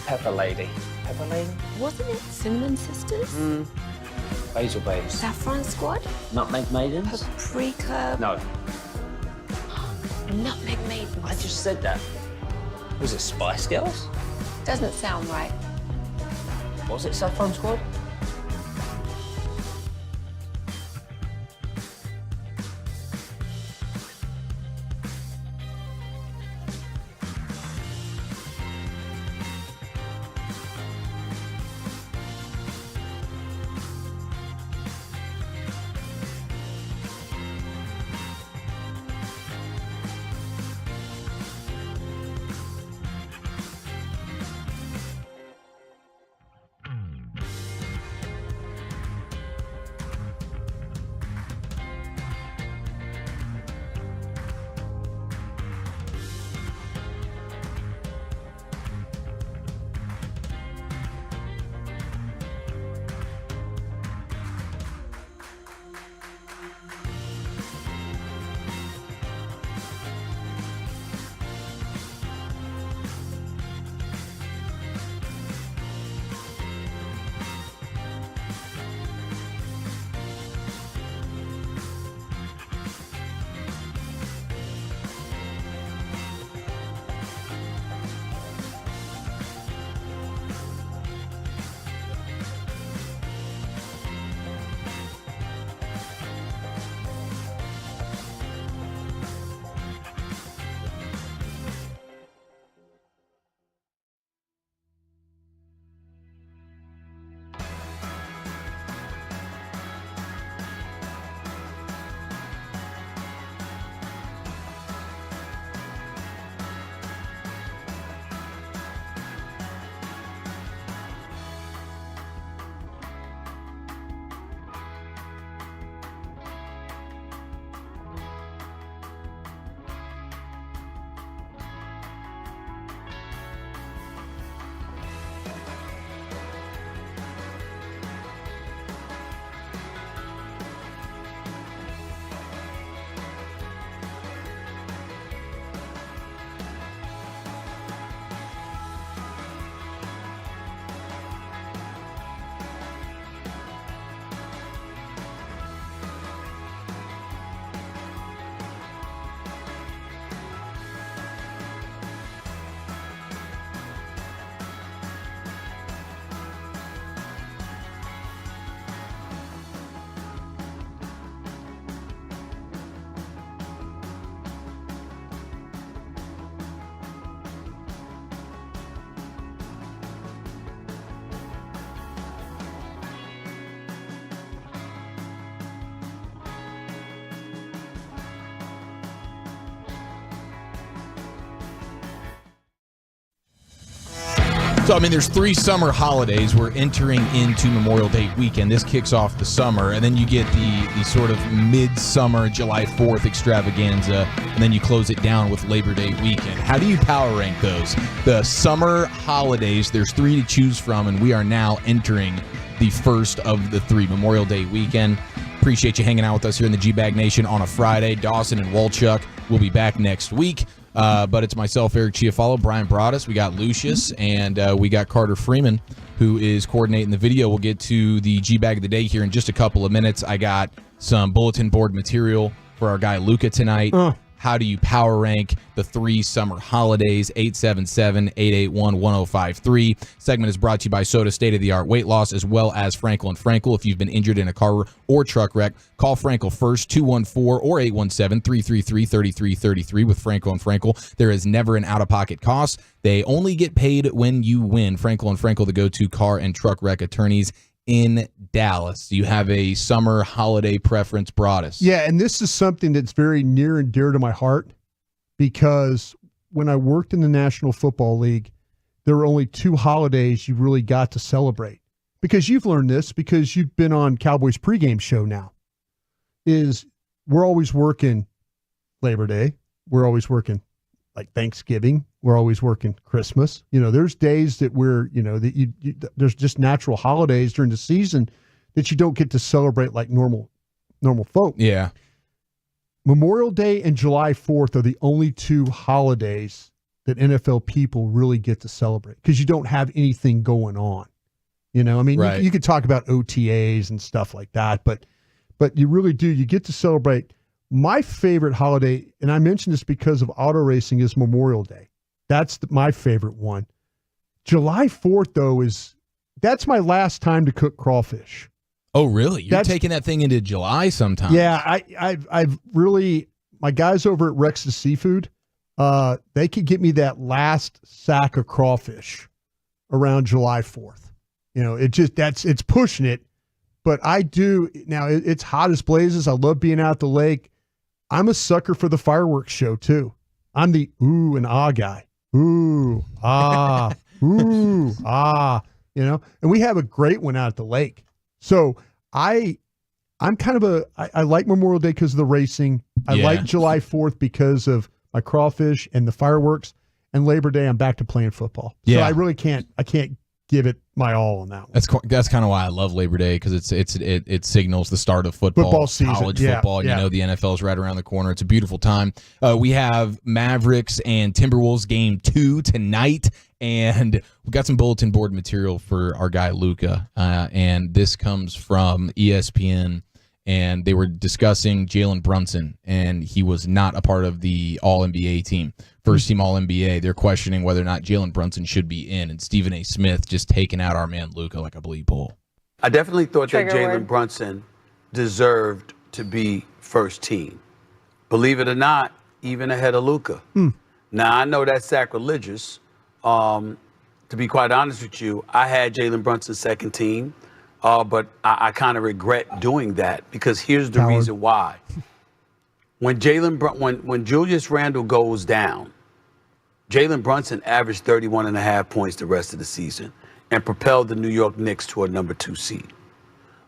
Pepper Lady? Pepper Lady? Wasn't it Cinnamon Sisters? Basil Babes. Saffron Squad? Nutmeg Maidens? Paprika? No. Nutmeg Maidens. I just said that. Was it Spice Girls? Doesn't sound right. Was it Saffron Squad? So, I mean, there's 3 summer holidays. We're entering into Memorial Day weekend. This kicks off the summer, and then you get the sort of midsummer July 4th extravaganza, and then you close it down with Labor Day weekend. How do you power rank those? The summer holidays, there's 3 to choose from, and we are now entering the first of the 3, Memorial Day weekend. Appreciate you hanging out with us here in the G-Bag Nation on a Friday. Dawson and Walchuk will be back next week. But it's myself, Eric Chiafalo, Brian Broaddus. We got Lucius, and we got Carter Freeman, who is coordinating the video. We'll get to the G-Bag of the Day here in just a couple of minutes. I got some bulletin board material for our guy Luca tonight. How do you power rank the 3 summer holidays? 877-881-1053. Segment is brought to you by Soda State of the Art Weight Loss, as well as Frankel & Frankel. If you've been injured in a car or truck wreck, call Frankel first, 214 or 817-333-3333 with Frankel & Frankel. There is never an out-of-pocket cost. They only get paid when you win. Frankel & Frankel, the go-to car and truck wreck attorneys in Dallas. Do you have a summer holiday preference, Broaddus? Yeah, and this is something that's very near and dear to my heart, because when I worked in the National Football League, there were only 2 holidays you really got to celebrate. Because you've learned this, because you've been on Cowboys pregame show now, is we're always working Labor Day. We're always working like Thanksgiving. We're always working Christmas. There's days that we're, that there's just natural holidays during the season that you don't get to celebrate like normal folk. Yeah. Memorial Day and July 4th are the only 2 holidays that NFL people really get to celebrate, because you don't have anything going on. Right. You could talk about OTAs and stuff like that, but you really do. You get to celebrate. My favorite holiday, and I mention this because of auto racing, is Memorial Day. That's my favorite one. July 4th, though, that's my last time to cook crawfish. Oh, really? You're taking that thing into July sometime? Yeah, I've really, my guys over at Rex's Seafood, they could get me that last sack of crawfish around July 4th. It's pushing it, but I do now. It's hot as blazes. I love being out at the lake. I'm a sucker for the fireworks show too. I'm the ooh and ah guy. Ooh, ah, ooh, ah, and we have a great one out at the lake. So I'm kind of I like Memorial Day because of the racing. I like July 4th because of my crawfish and the fireworks, and Labor Day I'm back to playing football. So I really can't give it my all on that one. That's kind of why I love Labor Day, because it signals the start of football season, college football. The NFL is right around the corner. It's a beautiful time. We have Mavericks and Timberwolves game 2 tonight, and we got some bulletin board material for our guy Luca, and this comes from ESPN. And they were discussing Jalen Brunson, and he was not a part of the All-NBA team. First-team All-NBA. They're questioning whether or not Jalen Brunson should be in, and Stephen A. Smith just taking out our man Luka like a bleep pole. I definitely thought that Jalen Brunson deserved to be first team. Believe it or not, even ahead of Luka. Now, I know that's sacrilegious. To be quite honest with you, I had Jalen Brunson second team. But I kind of regret doing that, because here's the reason why. When Julius Randle goes down, Jalen Brunson averaged 31.5 points the rest of the season and propelled the New York Knicks to a number 2 seed.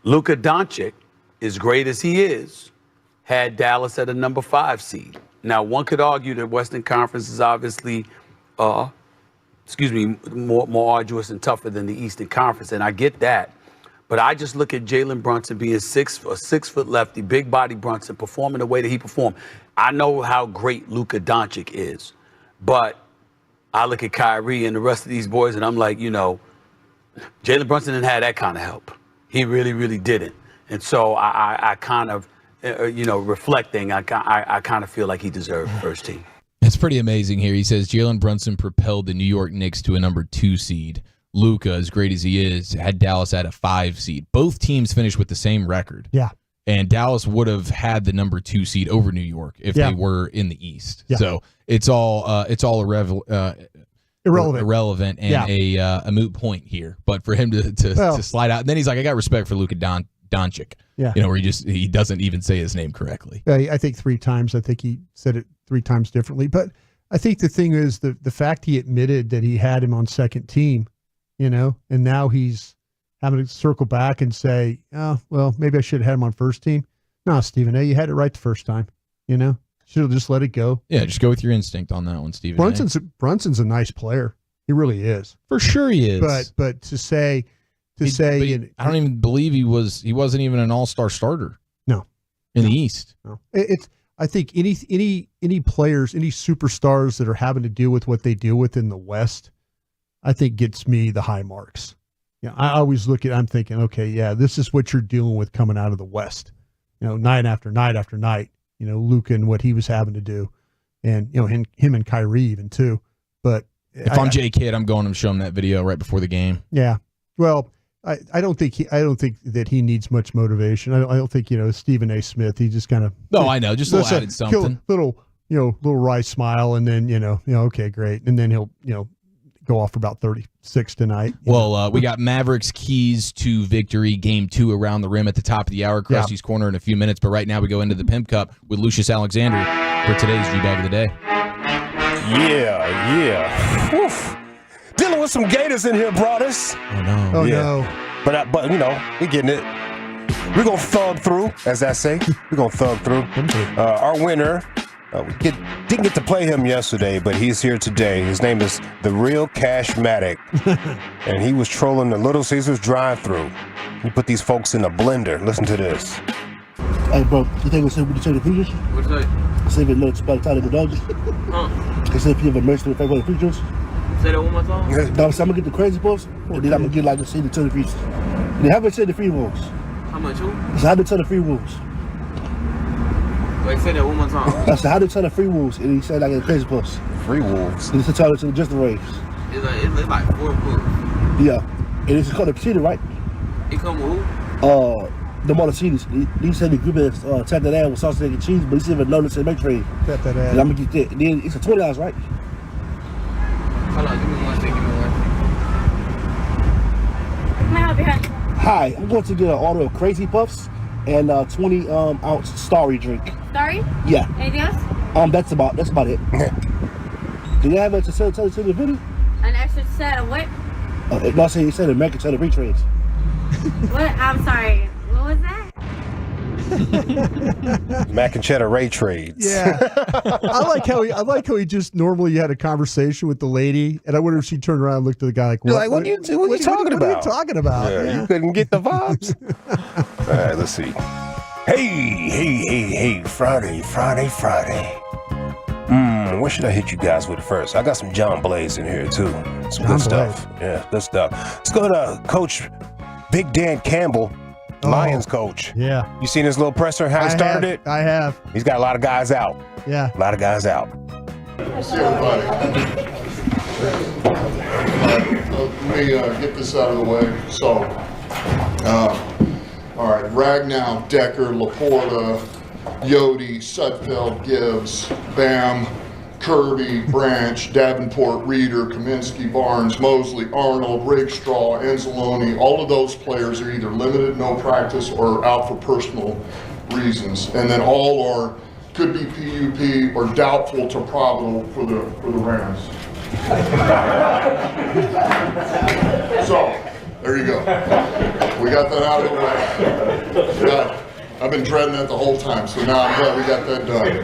Luka Doncic, as great as he is, had Dallas at a number 5 seed. Now, one could argue that Western Conference is obviously, more arduous and tougher than the Eastern Conference, and I get that. But I just look at Jalen Brunson being a 6-foot lefty, big body Brunson, performing the way that he performed. I know how great Luka Doncic is, but I look at Kyrie and the rest of these boys, and I'm like, Jalen Brunson didn't have that kind of help. He really, really didn't. And so I kind of, reflecting, I kind of feel like he deserved first team. It's pretty amazing here. He says Jalen Brunson propelled the New York Knicks to a number 2 seed. Luka, as great as he is, had Dallas at a 5 seed. Both teams finished with the same record. Yeah. And Dallas would have had the number 2 seed over New York if they were in the East. Yeah. So it's all irrelevant and a moot point here. But for him to slide out, and then he's like, I got respect for Luka Doncic. Yeah. Where he doesn't even say his name correctly. I think 3 times. I think he said it 3 times differently. But I think the thing is the fact he admitted that he had him on second team and now he's having to circle back and say, oh, well, maybe I should have had him on first team. No, Stephen A., you had it right the first time, Should have just let it go. Yeah, just go with your instinct on that one, Stephen. Brunson's a nice player. He really is. For sure he is. But to say I don't even believe he wasn't even an all-star starter. No. In the East. No. I think any players, any superstars that are having to deal with what they deal with in the West, I think gets me the high marks. Yeah, I always I'm thinking, okay, yeah, this is what you're dealing with coming out of the West. Night after night after night. Luka and what he was having to do, and him and Kyrie even too. But if I'm Jay Kidd, I'm going to show him that video right before the game. Yeah, well, I don't think that he needs much motivation. I don't think Stephen A. Smith. He just kind of I know, just a little added something, little wry smile, and then okay, great, and then he'll go off for about 36 tonight. Well, we got Mavericks keys to victory, game 2 around the rim at the top of the hour. Krusty's Corner in a few minutes, but right now we go into the Pimp Cup with Lucius Alexander for today's G-Bag of the Day. Yeah. Oof. Dealing with some Gators in here, brothers. Oh, no. Oh, no. But we're getting it. We're going to thug through, as I say. We're going to thug through. Our winner, we didn't get to play him yesterday, but he's here today. His name is The Real Cashmatic, and he was trolling the Little Caesars drive-thru. He put these folks in a blender. Listen to this. Hey, bro, you think we'll see what the features? What's that? See if it looks by the time of the dogs. They say if you have a mercy to the features. Say that one more time? No, so I'm going to get the crazy post, and then I'm going to get like the see the features. They haven't said the free rules. How much? So how to tell the free rules? Wait, say that one more time. I said, how to tell the free rules? And he said, like, a crazy post. Free wolves? And it's to just the race. It's like 4 books. Yeah. And it's called the procedure, right? It come with who? The Montecito's. He said the group is tap that ass with sausage, egg, and cheese, but he said, no, let's say make trade. Tap that ass. And I'm going to get that. And then it's a $20, right? Hold on, give me 1 second. Can I help you? Hi, I'm going to get an order of Crazy Puffs and 20-ounce Starry drink. Starry? Yeah. Anything else? That's about it. Do you have it to sell to the video? An extra set of what? No, I said you said American Cheddar Retrades. What? I'm sorry. What was that? Mac and Cheddar Ray Trades. Yeah. I like how he just normally had a conversation with the lady, and I wonder if she turned around and looked at the guy like, what are you talking about? What are you talking about? Yeah. You couldn't get the vibes. All right, let's see. Hey, Friday. What should I hit you guys with first? I got some John Blaze in here, too. Some good stuff. Yeah, good stuff. Let's go to Coach Big Dan Campbell, Lions coach. Yeah. You seen his little presser, how he started it? I have. He's got a lot of guys out. Yeah. A lot of guys out. See everybody. Let me get this out of the way. So, all right, Ragnow, Decker, Laporta, Yodi, Sudfeld, Gibbs, Bam, Kirby, Branch, Davenport, Reeder, Kaminsky, Barnes, Mosley, Arnold, Rakestraw, Anzalone, all of those players are either limited, no practice, or out for personal reasons. And then all could be PUP or doubtful to probable for the Rams. So, there you go. We got that out of the way. I've been dreading that the whole time, so now I'm glad we got that done.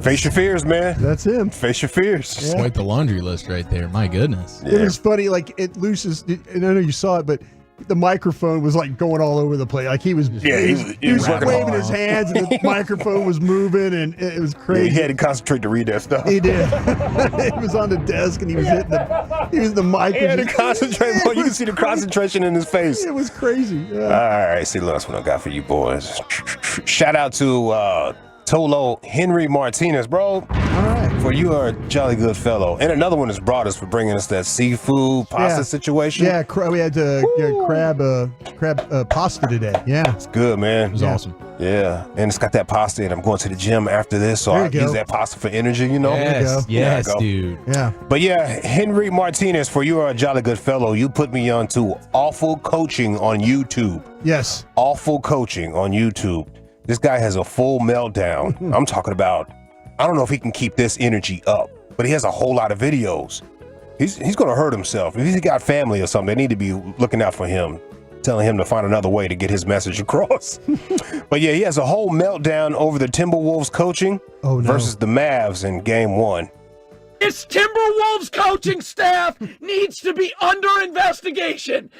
Face your fears, man. That's him. Face your fears. Just quite the laundry list right there. My goodness. It was funny, like it loses, and I know you saw it, but the microphone was like going all over the place. Like he was waving his hands, and the microphone was moving, and it was crazy. Yeah, he had to concentrate to read that stuff. He did. He was on the desk, and he was hitting the mic. He had to concentrate. You can see the concentration in his face. It was crazy. Yeah. All right, see, look, that's what I got for you boys. Shout out to Tolo Henry Martinez, bro. All right. For you are a jolly good fellow. And another one is brought us for bringing us that seafood pasta situation. Yeah, we had crab pasta today. Yeah. It's good, man. It was awesome. Yeah. And it's got that pasta, and I'm going to the gym after this, so I use that pasta for energy, you know? Yes, dude. Yeah. But yeah, Henry Martinez, for you are a jolly good fellow. You put me on to Awful Coaching on YouTube. Yes. Awful Coaching on YouTube. This guy has a full meltdown. I'm talking about, I don't know if he can keep this energy up, but he has a whole lot of videos. he's going to hurt himself. If he's got family or something, they need to be looking out for him, telling him to find another way to get his message across. But yeah, he has a whole meltdown over the Timberwolves coaching versus the Mavs in game 1. This Timberwolves coaching staff needs to be under investigation.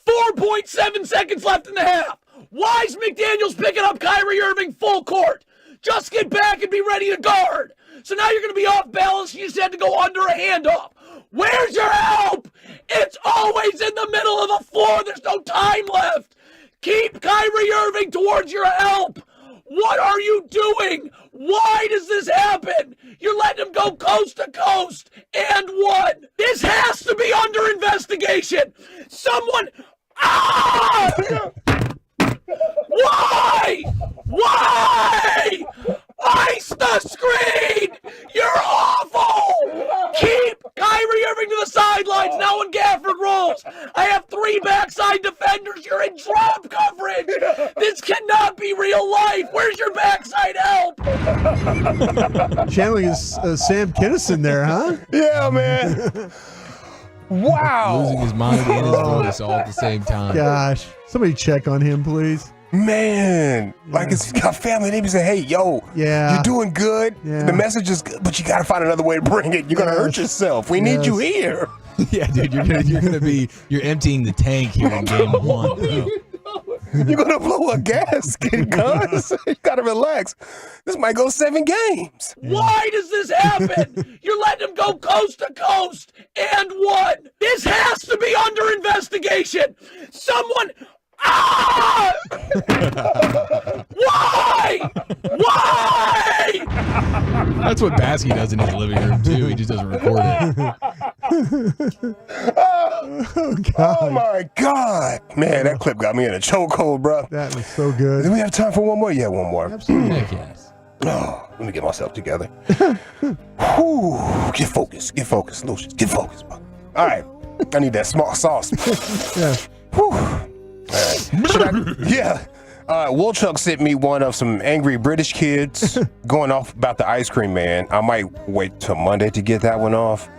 4.7 seconds left in the half. Why is McDaniels picking up Kyrie Irving full court? Just get back and be ready to guard. So now you're going to be off balance. You just had to go under a handoff. Where's your help? It's always in the middle of the floor. There's no time left. Keep Kyrie Irving towards your help. What are you doing? Why does this happen? You're letting him go coast to coast. And what? This has to be under investigation. Someone... Ah! Why? Why? Ice the screen! You're awful! Keep Kyrie Irving to the sidelines now when Gafford rolls. I have 3 backside defenders. You're in drop coverage. This cannot be real life. Where's your backside help? Channeling is Sam Kinison there, huh? Yeah, man. Wow. Losing his mind and his voice all at the same time. Gosh. Somebody check on him, please. Man, like he's got family. They be saying, "Hey, yo, you're doing good. The message is good, but you got to find another way to bring it. You're gonna hurt yourself. We need you here." Yeah, dude, you're emptying the tank here in game 1. You're gonna blow a gasket, cuz. You gotta relax. This might go 7 games. Why does this happen? You're letting him go coast to coast. And what? This has to be under investigation. Someone... Ah! Why? Why? That's what Baskey does in his living room, too. He just doesn't record it. Oh, my God. Man, that clip got me in a chokehold, bro. That was so good. Do we have time for one more? Yeah, one more. Absolutely. Yes. Oh, let me get myself together. Whew. Get focused, Lucius. Get focused, bro. All right. I need that small sauce. Yeah. Whew. All right. Yeah. Woolchuck sent me one of some angry British kids going off about the ice cream man. I might wait till Monday to get that one off.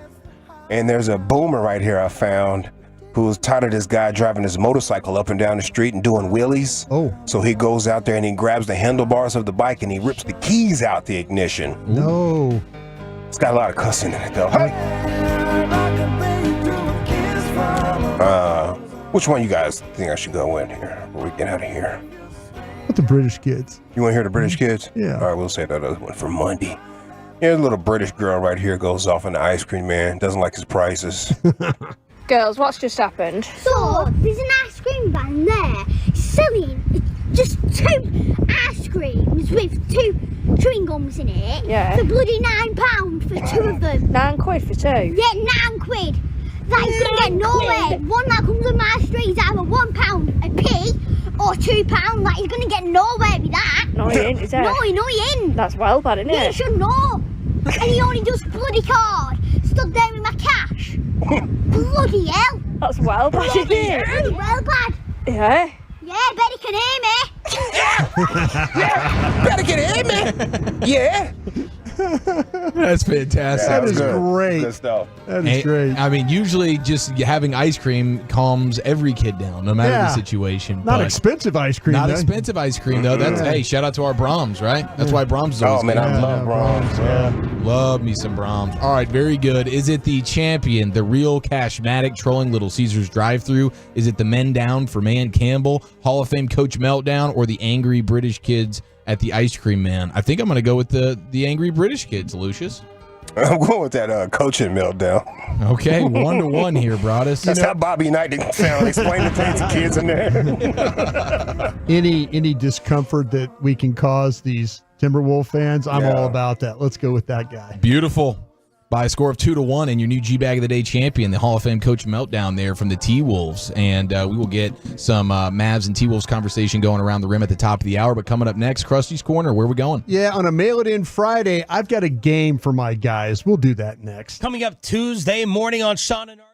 And there's a boomer right here I found who's tired of this guy driving his motorcycle up and down the street and doing wheelies. Oh. So he goes out there and he grabs the handlebars of the bike and he rips the keys out the ignition. No. It's got a lot of cussing in it though. Which one you guys think I should go in here before we get out of here? What the British kids? You want to hear the British kids? Yeah. All right, we'll say that other one for Monday. Here's a little British girl right here goes off on the ice cream man. Doesn't like his prices. Girls, what's just happened? So, there's an ice cream van there selling just 2 ice creams with 2 chewing gums in it. Yeah. For bloody £9 for 2 of them. £9 for 2? Yeah, £9. That is going to get nowhere. One that comes on my street is either £1 a p or £2. Like, he's going to get nowhere with that. No, he ain't, is it? No, he ain't. That's well bad, isn't it? Yeah, you should know. And he only does bloody card. Stood there with my cash. Bloody hell. That's well bad, isn't it? Bloody well bad. Yeah. Yeah, bet he can hear me. Better get in, man. Yeah. That's fantastic. That is great. Good stuff. That is great. I mean, usually just having ice cream calms every kid down, no matter the situation. Not but expensive ice cream. Not though. expensive ice cream, though. That's hey, shout out to our Brahms, right? That's why Brahms is always Oh, man, good. I love Brahms. Yeah. Love me some Brahms. All right, very good. Is it the champion, the real Cashmatic trolling Little Caesars drive-thru? Is it the men down for Man Campbell, Hall of Fame coach meltdown, or the angry British kids at the ice cream man? I think I'm going to go with the angry British kids, Lucius. I'm going with that coaching meltdown. Okay, 1-1 here, Broadus. That's how Bobby Knight didn't sound. Explain the things to kids in there. Any discomfort that we can cause these Timberwolf fans, I'm all about that. Let's go with that guy. Beautiful. By a score of 2-1, and your new G-Bag of the Day champion, the Hall of Fame coach meltdown there from the T-Wolves. And we will get some Mavs and T-Wolves conversation going around the rim at the top of the hour. But coming up next, Krusty's Corner, where are we going? Yeah, on a Mail It In Friday, I've got a game for my guys. We'll do that next. Coming up Tuesday morning on Sean and RJ.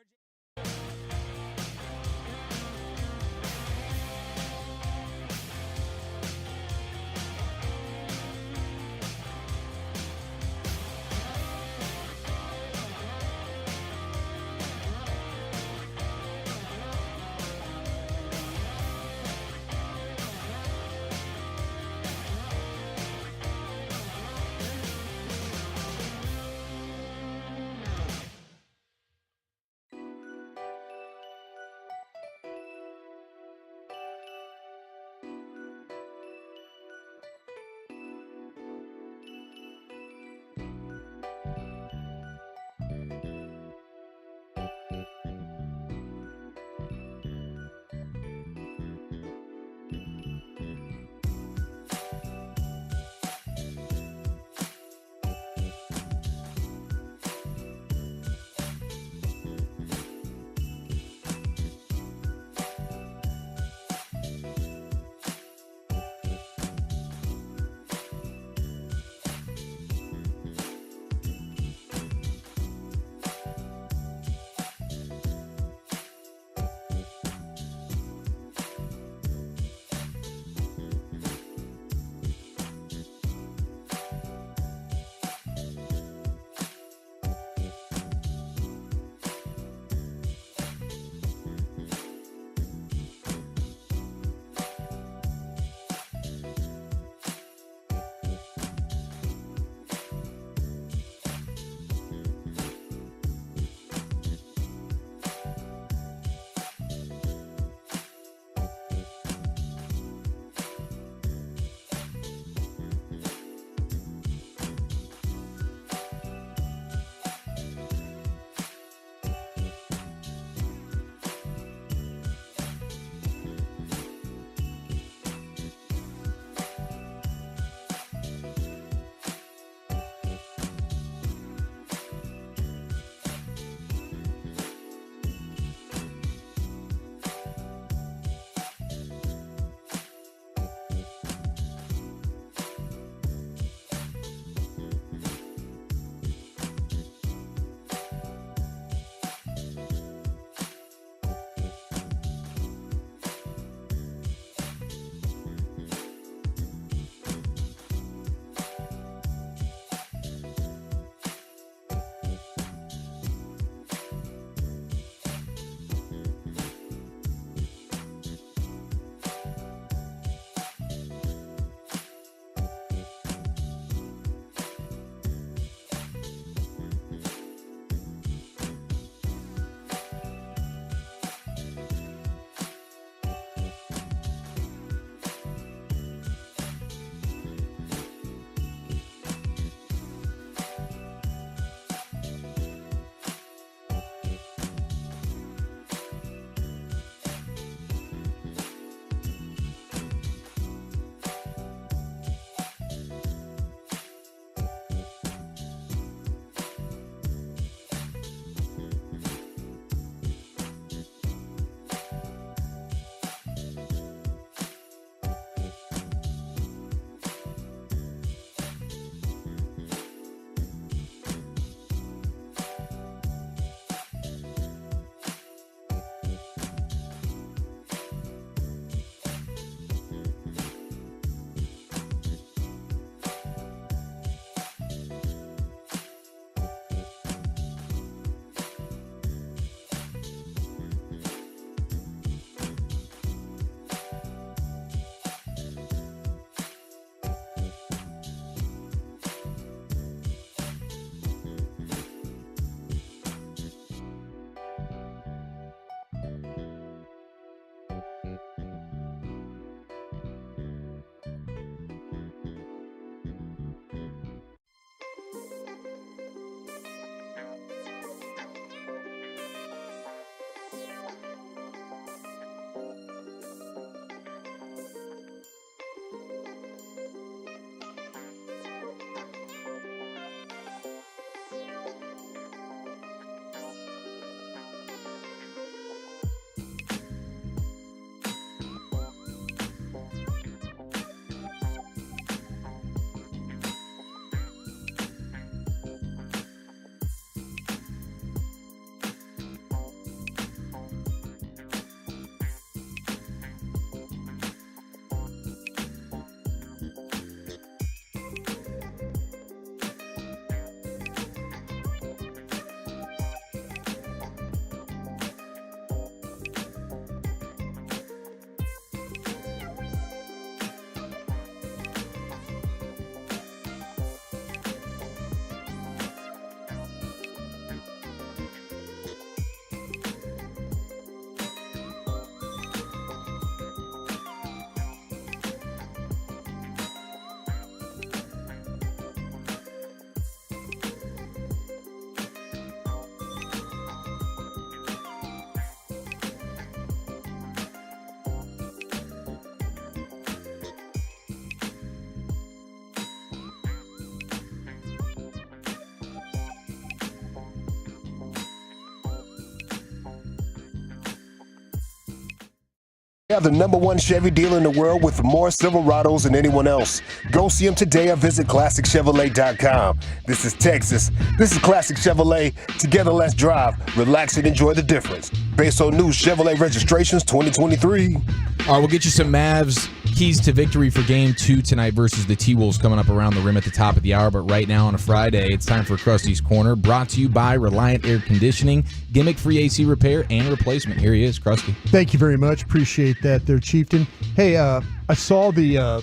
They have the #1 Chevy dealer in the world with more Silverados than anyone else. Go see them today or visit ClassicChevrolet.com. This is Texas. This is Classic Chevrolet. Together, let's drive, relax, and enjoy the difference. Based on new Chevrolet registrations 2023. All right, we'll get you some Mavs keys to victory for Game 2 tonight versus the T-Wolves coming up around the rim at the top of the hour. But right now on a Friday, it's time for Krusty's Corner, brought to you by Reliant Air Conditioning, gimmick-free AC repair and replacement. Here he is, Krusty. Thank you very much. Appreciate that there, Chieftain. Hey, I saw the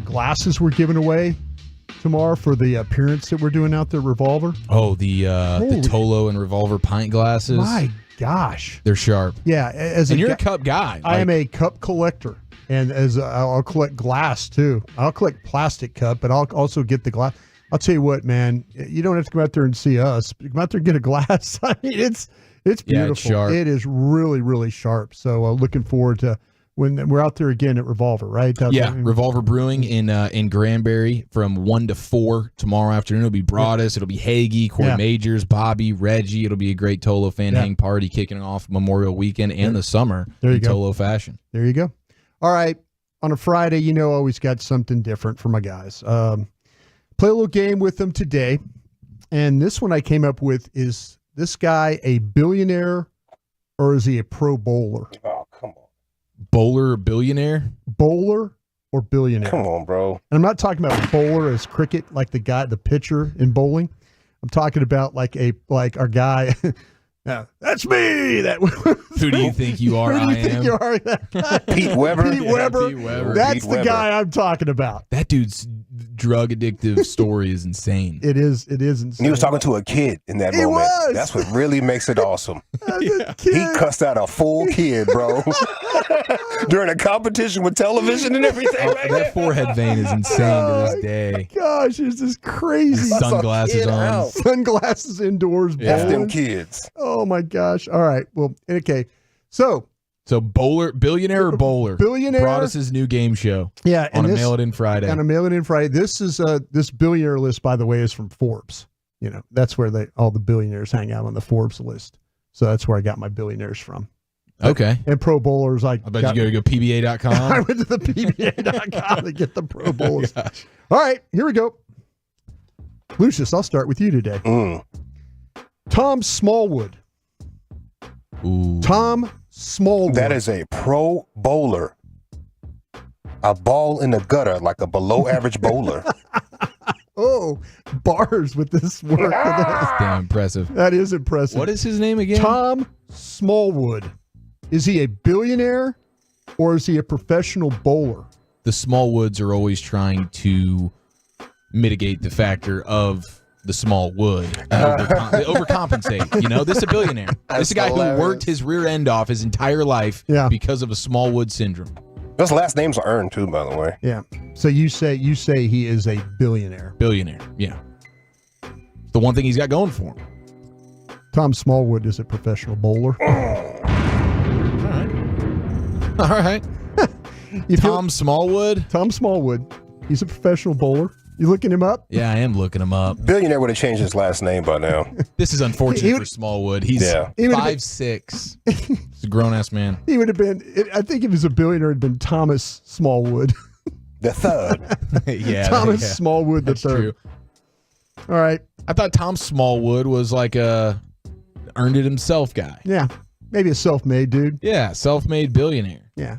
glasses we're giving away tomorrow for the appearance that we're doing out there, Revolver. Oh, the Tolo and Revolver pint glasses. My gosh. They're sharp. Yeah. And you're a cup guy. I am a cup collector. And I'll collect glass, too. I'll collect plastic cup, but I'll also get the glass. I'll tell you what, man, you don't have to come out there and see us. Come out there and get a glass. I mean, it's beautiful. Yeah, it's sharp. It is really, really sharp. So looking forward to when we're out there again at Revolver, right? Revolver Brewing in Granbury from 1 to 4 tomorrow afternoon. It'll be Broadus. It'll be Hagee, Corey Majors, Bobby, Reggie. It'll be a great Tolo fan hang party kicking off Memorial Weekend and the summer in Tolo fashion. There you go. All right. On a Friday, always got something different for my guys. Play a little game with them today. And this one I came up with is this guy a billionaire or is he a pro bowler? Oh, come on. Bowler or billionaire? Bowler or billionaire? Come on, bro. And I'm not talking about bowler as cricket, like the pitcher in bowling. I'm talking about like our guy. That's me. Who do you think you are? Who do you think you are? Pete Weber. Pete Weber. Pete Weber. That's Pete the Weber. guy I'm talking about. That dude's drug addictive story is insane. It is insane. And he was talking to a kid in that moment. Was. That's what really makes it awesome. Yeah. He cussed out a full kid, bro. During a competition with television and everything. That forehead vein is insane to this day. Gosh, it's just crazy. Sunglasses on. Sunglasses indoors. F them bowling. kids. Oh my gosh. All right. Well, okay. So billionaire or bowler? Billionaire. Broadus's new game show. Yeah. On a Mail It In Friday. On a Mail It In Friday. This is this billionaire list, by the way, is from Forbes. That's where all the billionaires hang out on the Forbes list. So that's where I got my billionaires from. Okay. And pro bowlers, I bet you go PBA.com. I went to the PBA.com to get the pro bowlers. All right, here we go. Lucius, I'll start with you today. Tom Smallwood. Ooh. Tom Smallwood. That is a pro bowler. A ball in the gutter like a below average bowler. Oh, bars with this work. That's damn impressive. That is impressive. What is his name again? Tom Smallwood. Is he a billionaire or is he a professional bowler? The Smallwoods are always trying to mitigate the factor of the small wood. They overcompensate. This is a billionaire. This is a guy who worked his rear end off his entire life because of a Smallwood syndrome. Those last names are earned too, by the way. Yeah. So you say he is a billionaire. Billionaire, yeah. The one thing he's got going for him. Tom Smallwood is a professional bowler. All right. Tom Smallwood? Tom Smallwood. He's a professional bowler. You looking him up? Yeah, I am looking him up. Billionaire would have changed his last name by now. This is unfortunate for Smallwood. He's 5'6". He's a grown-ass man. He would have been, I think if he was a billionaire, it would have been Thomas Smallwood. The third. Thomas Smallwood the third. True. All right. I thought Tom Smallwood was like a earned it himself guy. Yeah. Maybe a self-made dude. Yeah, self-made billionaire. Yeah.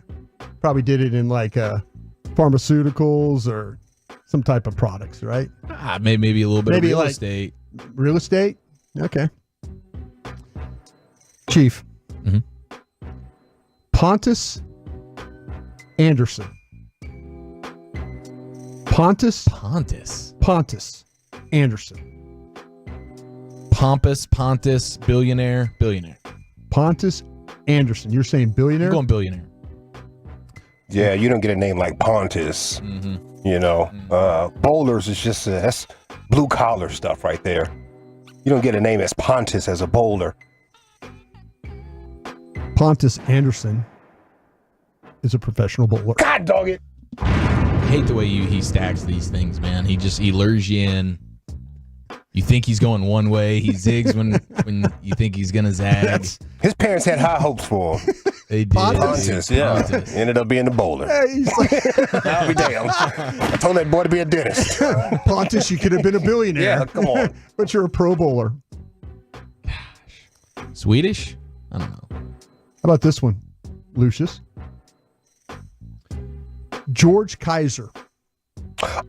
Probably did it in like pharmaceuticals or some type of products, right? Maybe a little bit of real estate. Real estate? Okay. Chief. Pontus Anderson. Pontus Anderson. Pontus, billionaire. Pontus Anderson. You're saying billionaire? I'm going billionaire. Yeah, you don't get a name like Pontus. Bowlers is just that's blue collar stuff right there. You don't get a name as Pontus as a bowler. Pontus Anderson is a professional bowler. God dog it. I hate the way he stacks these things, man. He lures you in. You think he's going one way. He zigs when you think he's gonna zag. His parents had high hopes for him. They did. Pontus, yeah. Ended up being the bowler. Hey, he's like, I'll be damned. I told that boy to be a dentist. Pontus, you could have been a billionaire. Yeah, come on. But you're a Pro Bowler. Swedish? I don't know. How about this one, Lucius? George Kaiser.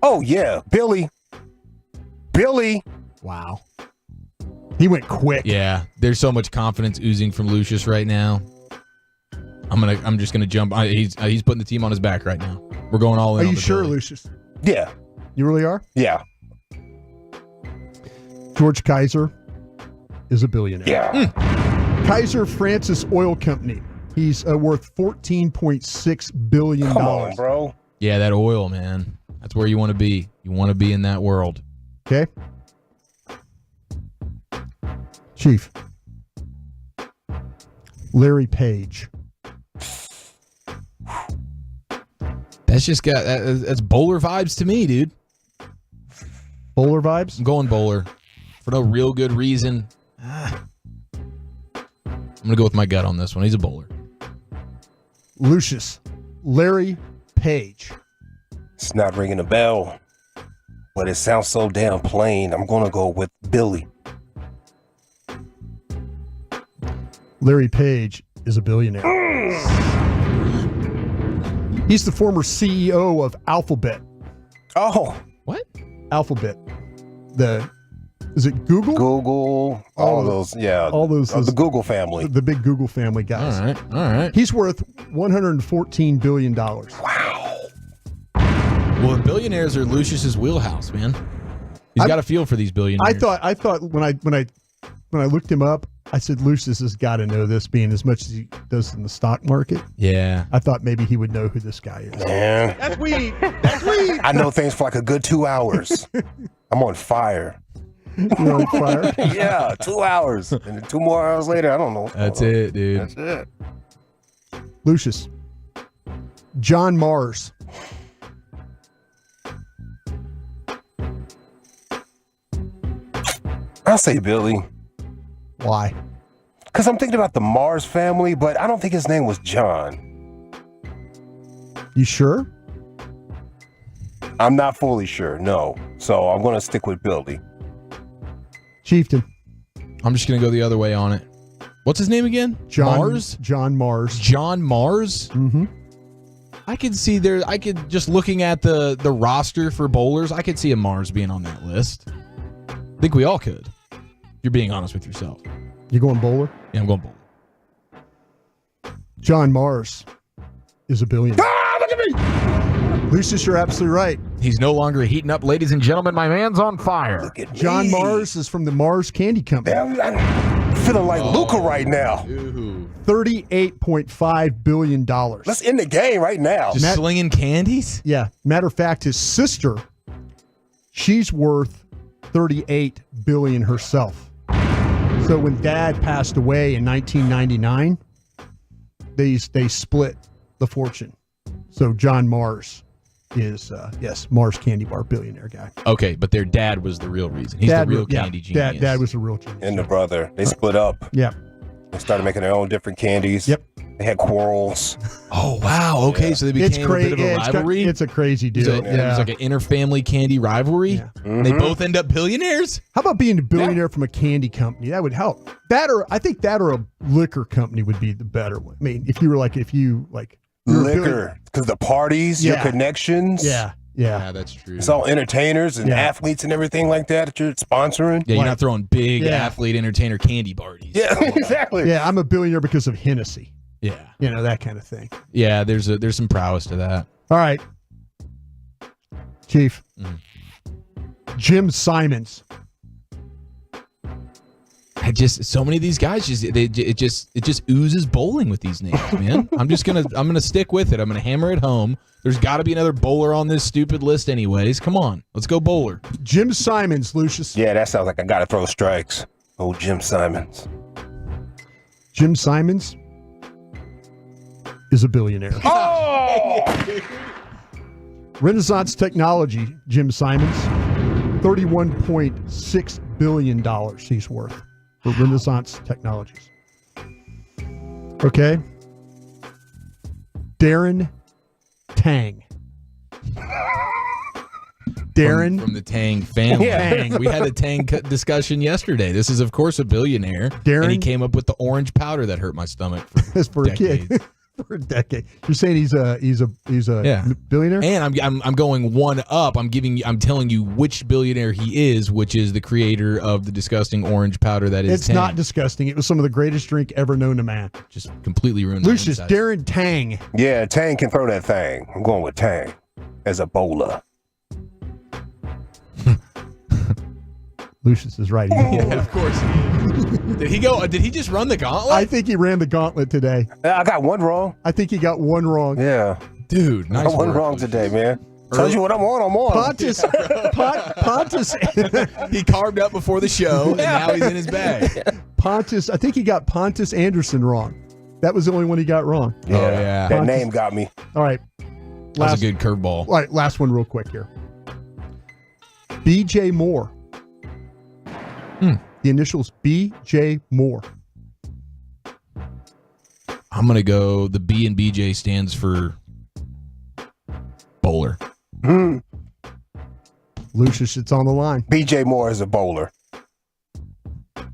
Oh, yeah. Billy. Wow. He went quick. Yeah, there's so much confidence oozing from Lucius right now. I'm just gonna jump. He's putting the team on his back right now. We're going all in. Are on you the sure, Billy. Lucius? Yeah. You really are? Yeah. George Kaiser is a billionaire. Yeah. Kaiser Francis Oil Company. He's worth $14.6 billion. Come on, bro. Yeah, that oil, man. That's where you want to be. You want to be in that world. Okay. Chief. Larry Page. That's just got that's bowler vibes to me, dude. Bowler vibes? I'm going bowler for no real good reason. I'm gonna go with my gut on this one. He's a bowler. Lucius. Larry Page. It's not ringing a bell, but it sounds so damn plain. I'm going to go with Billy. Larry Page is a billionaire. He's the former CEO of Alphabet. Oh. What? Alphabet. Is it Google? Google. All those. Yeah. All those. The Google family. The big Google family guys. All right. He's worth $114 billion. Wow. Well, the billionaires are Lucius's wheelhouse, man. He's got a feel for these billionaires. I thought when I looked him up, I said Lucius has got to know this, being as much as he does in the stock market. Yeah. I thought maybe he would know who this guy is. Man. That's weed. That's weed. I know things for like a good 2 hours. I'm on fire. You're on fire? Yeah, 2 hours. And then 2 more hours later, I don't know. That's it, dude. That's it. Lucius. John Mars. I'll say Billy. Why? Because I'm thinking about the Mars family, but I don't think his name was John. You sure? I'm not fully sure, no. So I'm going to stick with Billy. Chieftain. I'm just going to go the other way on it. What's his name again? Mars? John Mars. John Mars? Mm-hmm. I could see just looking at the roster for bowlers, I could see a Mars being on that list. I think we all could. You're being honest with yourself. You going bowler? Yeah, I'm going bowler. John Mars is a billionaire. Ah, look at me! Lucius, you're absolutely right. He's no longer heating up, ladies and gentlemen. My man's on fire. Look at John me. Mars is from the Mars Candy Company. I'm feeling like Luca right now. $38.5 billion. Let's end the game right now. Just slinging candies? Yeah. Matter of fact, his sister, she's worth $38 billion herself. So when Dad passed away in 1999, they split the fortune. So John Mars is Mars Candy Bar billionaire guy. Okay, but their dad was the real reason. He's the real candy genius. Dad was the real genius. And the brother. They split up. Yeah. They started making their own different candies. Yep. They had quarrels. Oh, wow. Okay, so they became a bit of a rivalry? It's a crazy deal. It was like an inter-family candy rivalry. Yeah. Mm-hmm. They both end up billionaires? How about being a billionaire from a candy company? That would help. I think that or a liquor company would be the better one. I mean, if you liquor, because the parties, your connections. Yeah, that's true. It's all entertainers and athletes and everything like that you're sponsoring. Yeah, you're not throwing big athlete entertainer candy parties. Yeah, exactly. Yeah, I'm a billionaire because of Hennessy. Yeah. That kind of thing. Yeah, there's some prowess to that. All right. Chief. Jim Simons. So many of these guys it just oozes bowling with these names, man. I'm gonna stick with it. I'm gonna hammer it home. There's got to be another bowler on this stupid list, anyways. Come on, let's go bowler. Jim Simons, Lucius. Yeah, that sounds like I gotta throw strikes. Oh, Jim Simons. Jim Simons is a billionaire. Oh! Renaissance Technology, Jim Simons, $31.6 billion he's worth for Renaissance Technologies. Okay. Darren Tang. Darren from the Tang family. Yeah. We had a Tang discussion yesterday. This is, of course, a billionaire. Darren? And he came up with the orange powder that hurt my stomach for a kid. For a decade. You're saying he's a billionaire? And I'm going one up. I'm telling you which billionaire he is, which is the creator of the disgusting orange powder that is It's Tang. not disgusting. It was some of the greatest drink ever known to man. Just completely ruined my Lucius, insides. Darren Tang. Yeah, Tang can throw that thing. I'm going with Tang as a bowler. Lucius is right. Yeah, of course he is. Did he go? Did he just run the gauntlet? I think he ran the gauntlet today. I got one wrong. I think he got one wrong. Yeah. Dude, nice I got one work. wrong today, man. Tells you what I'm on, I'm on. Pontus, Pontus. He carved up before the show, and now he's in his bag. Pontus, I think he got Pontus Anderson wrong. That was the only one he got wrong. Yeah, that name got me. All right. That was a good curveball. All right, last one real quick here. BJ Moore. The initials BJ Moore. I'm going to go, the B and BJ stands for bowler. Lucius, it's on the line. BJ Moore is a bowler.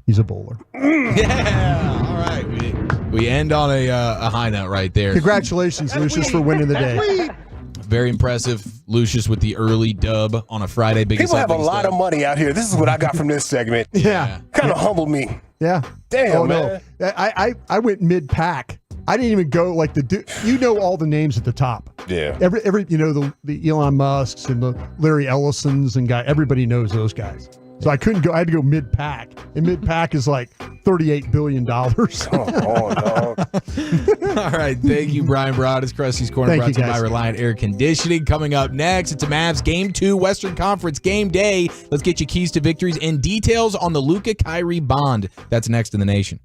He's a bowler. Yeah. All right. We end on a high note right there. Congratulations, Lucius, for winning the day. Very impressive, Lucius, with the early dub on a Friday. Biggest People have a lot of money out here. This is what I got from this segment. Yeah. Kind of humbled me. Yeah. Damn, man. No. I went mid-pack. I didn't even go like you know all the names at the top. Yeah. Every the Elon Musks and the Larry Ellisons and everybody knows those guys. So I couldn't go. I had to go mid-pack, and mid-pack is like $38 billion. Oh, dog. All right. Thank you, Brian Broaddus. Krusty's Corner Thank brought you, to you by guys. Reliant Air Conditioning. Coming up next, it's a Mavs Game 2 Western Conference Game Day. Let's get you keys to victories and details on the Luka Kyrie bond. That's next in the nation.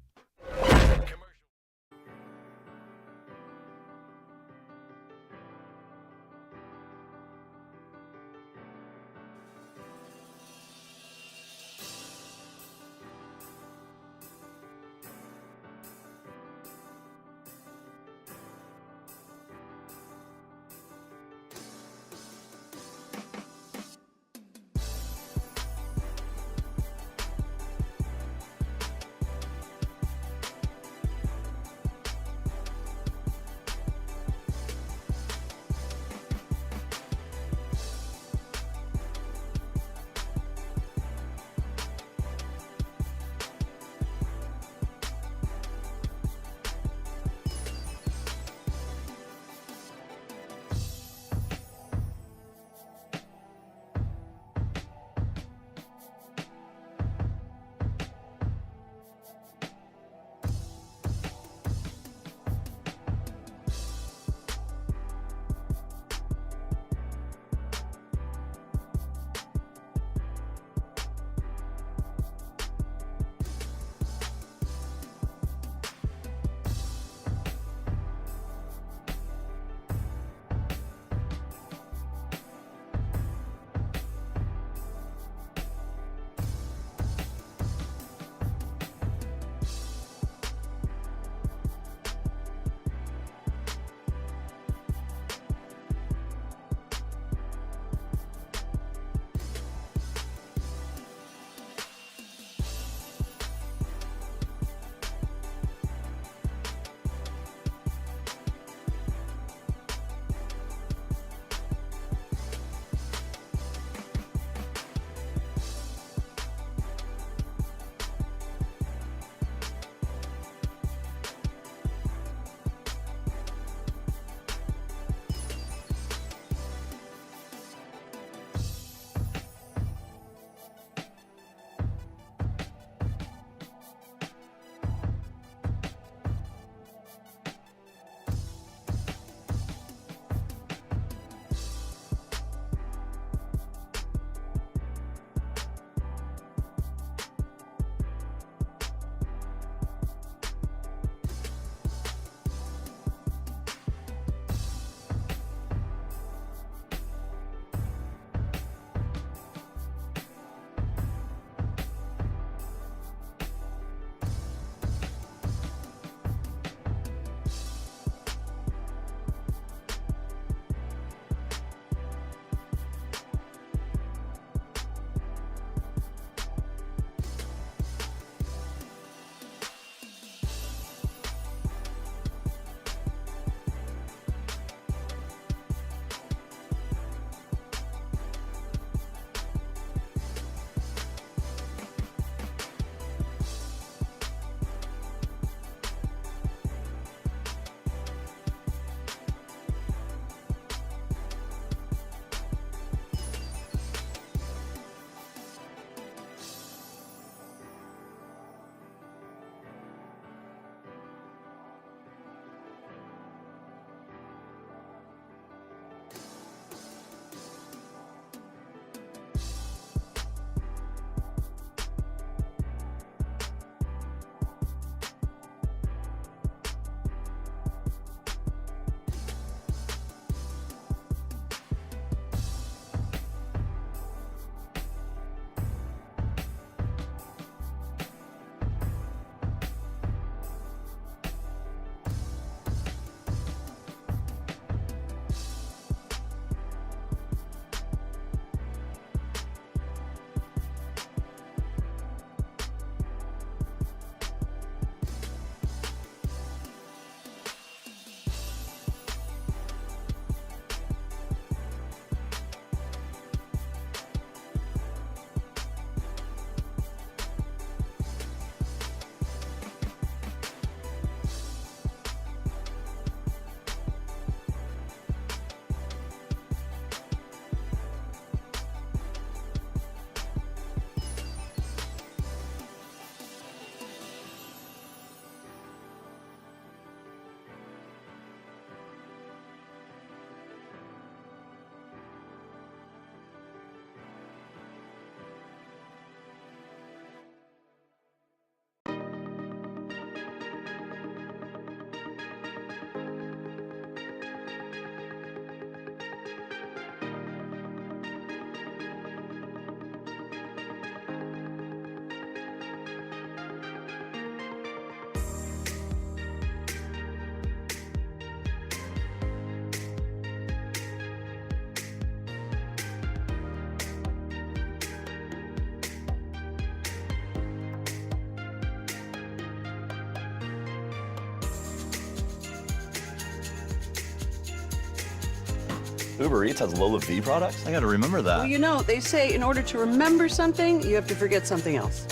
Uber Eats has low fee products? I gotta remember that. Well, you know, they say in order to remember something, you have to forget something else.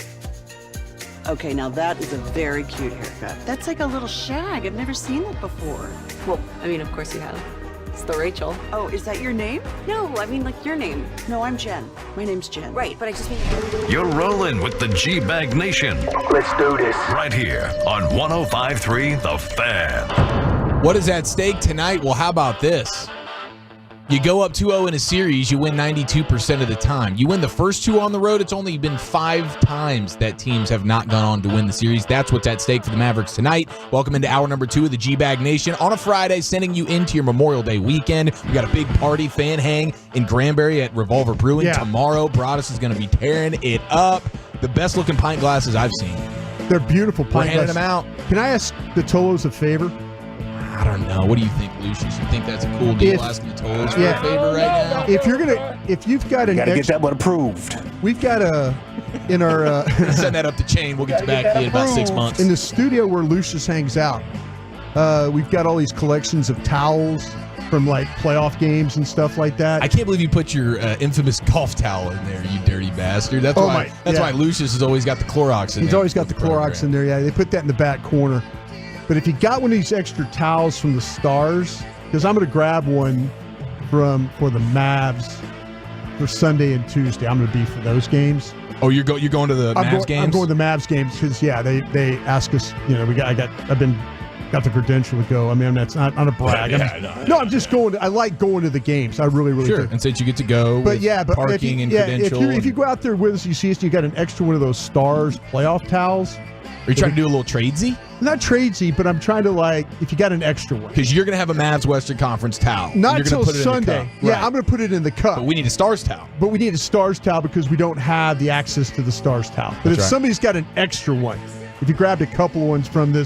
Okay, now that is a very cute haircut. That's like a little shag. I've never seen that before. Well, I mean, of course you have. It's the Rachel. Oh, is that your name? No, I mean, like your name. No, I'm Jen. My name's Jen. Right, but I just mean... You're rolling with the G-Bag Nation. Let's do this. Right here on 105.3 The Fan. What is at stake tonight? Well, how about this? You go up 2-0 in a series, you win 92% of the time. You win the first 2 on the road, it's only been 5 times that teams have not gone on to win the series. That's what's at stake for the Mavericks tonight. Welcome into hour number 2 of the G-Bag Nation on a Friday, sending you into your Memorial Day weekend. We got a big party fan hang in Granbury at Revolver Brewing tomorrow. Broadus is going to be tearing it up. The best looking pint glasses I've seen. They're beautiful pint We're handing glasses. them out. Can I ask the Tolos a favor? I don't know. What do you think, Lucius? You think that's a cool deal? Asking the Tolos for a favor right now? If you've got an gotta get that one approved. We've got in our send that up the chain. We'll get you back in about 6 months. In the studio where Lucius hangs out, we've got all these collections of towels from like playoff games and stuff like that. I can't believe you put your infamous golf towel in there, you dirty bastard. That's why Lucius has always got the Clorox in there. He's always got the Clorox in there. Yeah, they put that in the back corner. But if you got one of these extra towels from the Stars, because I'm going to grab one for the Mavs for Sunday and Tuesday. I'm going to be for those games. Oh, you're going to the Mavs games? I'm going to the Mavs games because they ask us. You know, got the credential to go. I mean, that's not a brag. I'm just going. I like going to the games. I really do. And since you get to go, but parking and credential. If you go out there with us, you see us. You got an extra one of those Stars playoff towels. Are you trying to do a little tradesy? Not tradesy, but I'm trying to if you got an extra one. Because you're going to have a Mavs Western Conference towel. Not until Sunday. Yeah, I'm going to put it in the cup. But we need a Stars towel. But we need a Stars towel because we don't have the access to the Stars towel. But if somebody's got an extra one, if you grabbed a couple ones from the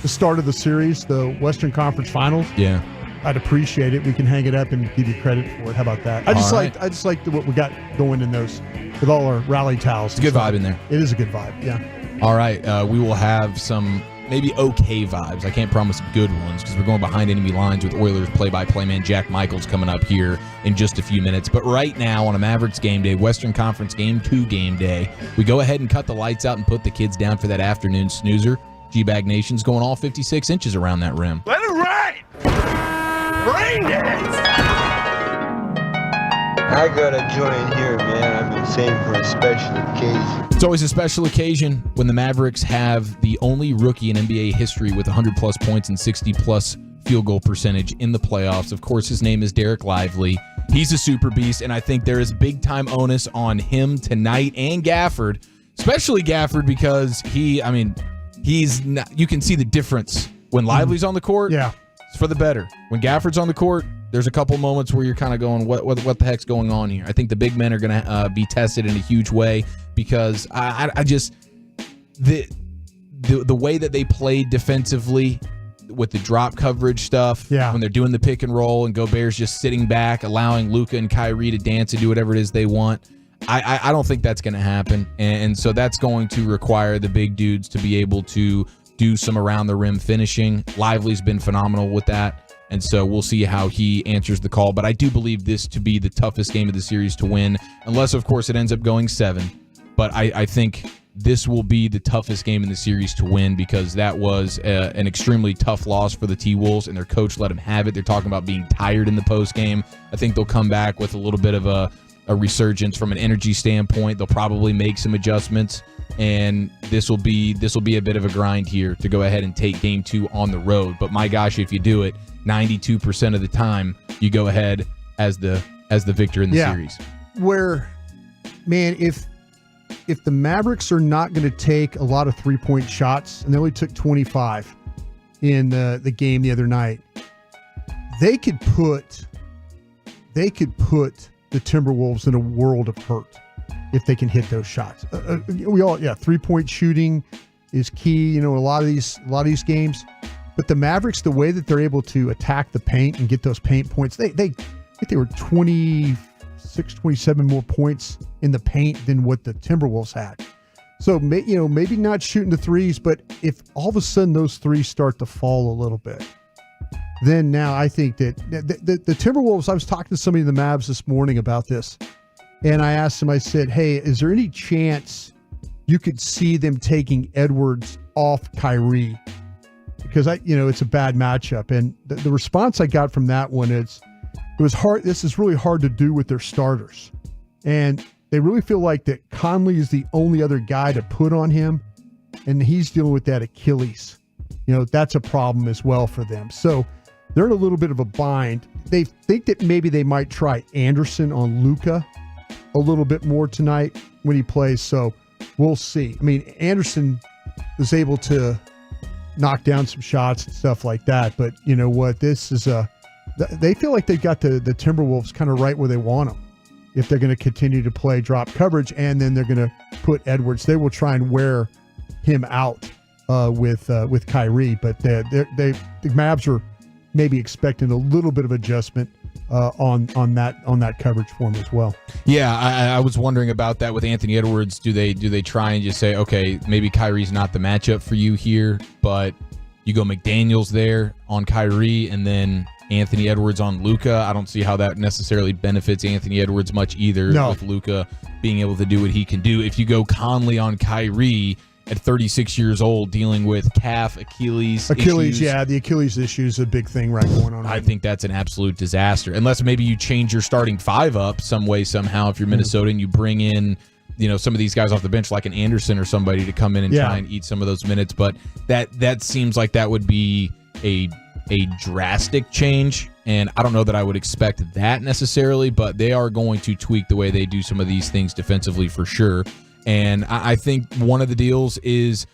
start of the series, the Western Conference Finals, I'd appreciate it. We can hang it up and give you credit for it. How about that? I just like what we got going in those with all our rally towels. It's a good vibe in there. It is a good vibe. Yeah. All right, we will have some maybe okay vibes. I can't promise good ones because we're going behind enemy lines with Oilers play-by-play man Jack Michaels coming up here in just a few minutes. But right now on a Mavericks game day, Western Conference Game 2 game day, we go ahead and cut the lights out and put the kids down for that afternoon snoozer. G-Bag Nation's going all 56 inches around that rim. Let it rain! Rain dance! I gotta join here, man. I've been saving for a special occasion. It's always a special occasion when the Mavericks have the only rookie in NBA history with 100-plus points and 60-plus field goal percentage in the playoffs. Of course, his name is Derek Lively. He's a super beast, and I think there is big-time onus on him tonight and Gafford, especially Gafford because he's not, you can see the difference when Lively's on the court. Yeah. It's for the better. When Gafford's on the court, there's a couple moments where you're kind of going, what the heck's going on here? I think the big men are going to be tested in a huge way because I just the way that they played defensively with the drop coverage stuff, when they're doing the pick and roll and Gobert's just sitting back, allowing Luka and Kyrie to dance and do whatever it is they want. I don't think that's going to happen, and so that's going to require the big dudes to be able to do some around the rim finishing. Lively's been phenomenal with that. And so we'll see how he answers the call. But I do believe this to be the toughest game of the series to win, unless, of course, it ends up going 7. But I think this will be the toughest game in the series to win because that was an extremely tough loss for the T-Wolves, and their coach let them have it. They're talking about being tired in the postgame. I think they'll come back with a little bit of a resurgence from an energy standpoint. They'll probably make some adjustments, and this will be a bit of a grind here to go ahead and take game 2 on the road. But my gosh, if you do it, 92% of the time, you go ahead as the victor in the series. Where, man, if the Mavericks are not going to take a lot of 3-point shots, and they only took 25 in the game the other night, they could put the Timberwolves in a world of hurt if they can hit those shots. 3-point shooting is key. You know, a lot of these games. But the Mavericks, the way that they're able to attack the paint and get those paint points, they were 26, 27 more points in the paint than what the Timberwolves had. So, maybe not shooting the threes, but if all of a sudden those threes start to fall a little bit, then now I think that the Timberwolves, I was talking to somebody in the Mavs this morning about this, and I asked them, I said, hey, is there any chance you could see them taking Edwards off Kyrie? Because it's a bad matchup. And the response I got from that one is, it was hard. This is really hard to do with their starters. And they really feel like that Conley is the only other guy to put on him, and he's dealing with that Achilles. That's a problem as well for them. So they're in a little bit of a bind. They think that maybe they might try Anderson on Luka a little bit more tonight when he plays. So we'll see. I mean, Anderson was able to knock down some shots and stuff like that. But you know what? This is they feel like they've got the Timberwolves kind of right where they want them if they're going to continue to play drop coverage, and then they're going to put Edwards. They will try and wear him out with Kyrie, but the Mavs are maybe expecting a little bit of adjustment on that coverage for him as well. Yeah, I was wondering about that with Anthony Edwards. Do they try and just say, okay, maybe Kyrie's not the matchup for you here, but you go McDaniels there on Kyrie and then Anthony Edwards on Luka? I don't see how that necessarily benefits Anthony Edwards much either, with Luka being able to do what he can do. If you go Conley on Kyrie at 36 years old, dealing with calf, Achilles issues. Yeah, the Achilles issue is a big thing going on. I think that's an absolute disaster. Unless maybe you change your starting five up some way, somehow, if you're Minnesota, and you bring in some of these guys off the bench like an Anderson or somebody to come in and try and eat some of those minutes. But that seems like that would be a drastic change, and I don't know that I would expect that necessarily, but they are going to tweak the way they do some of these things defensively for sure. And I think one of the deals is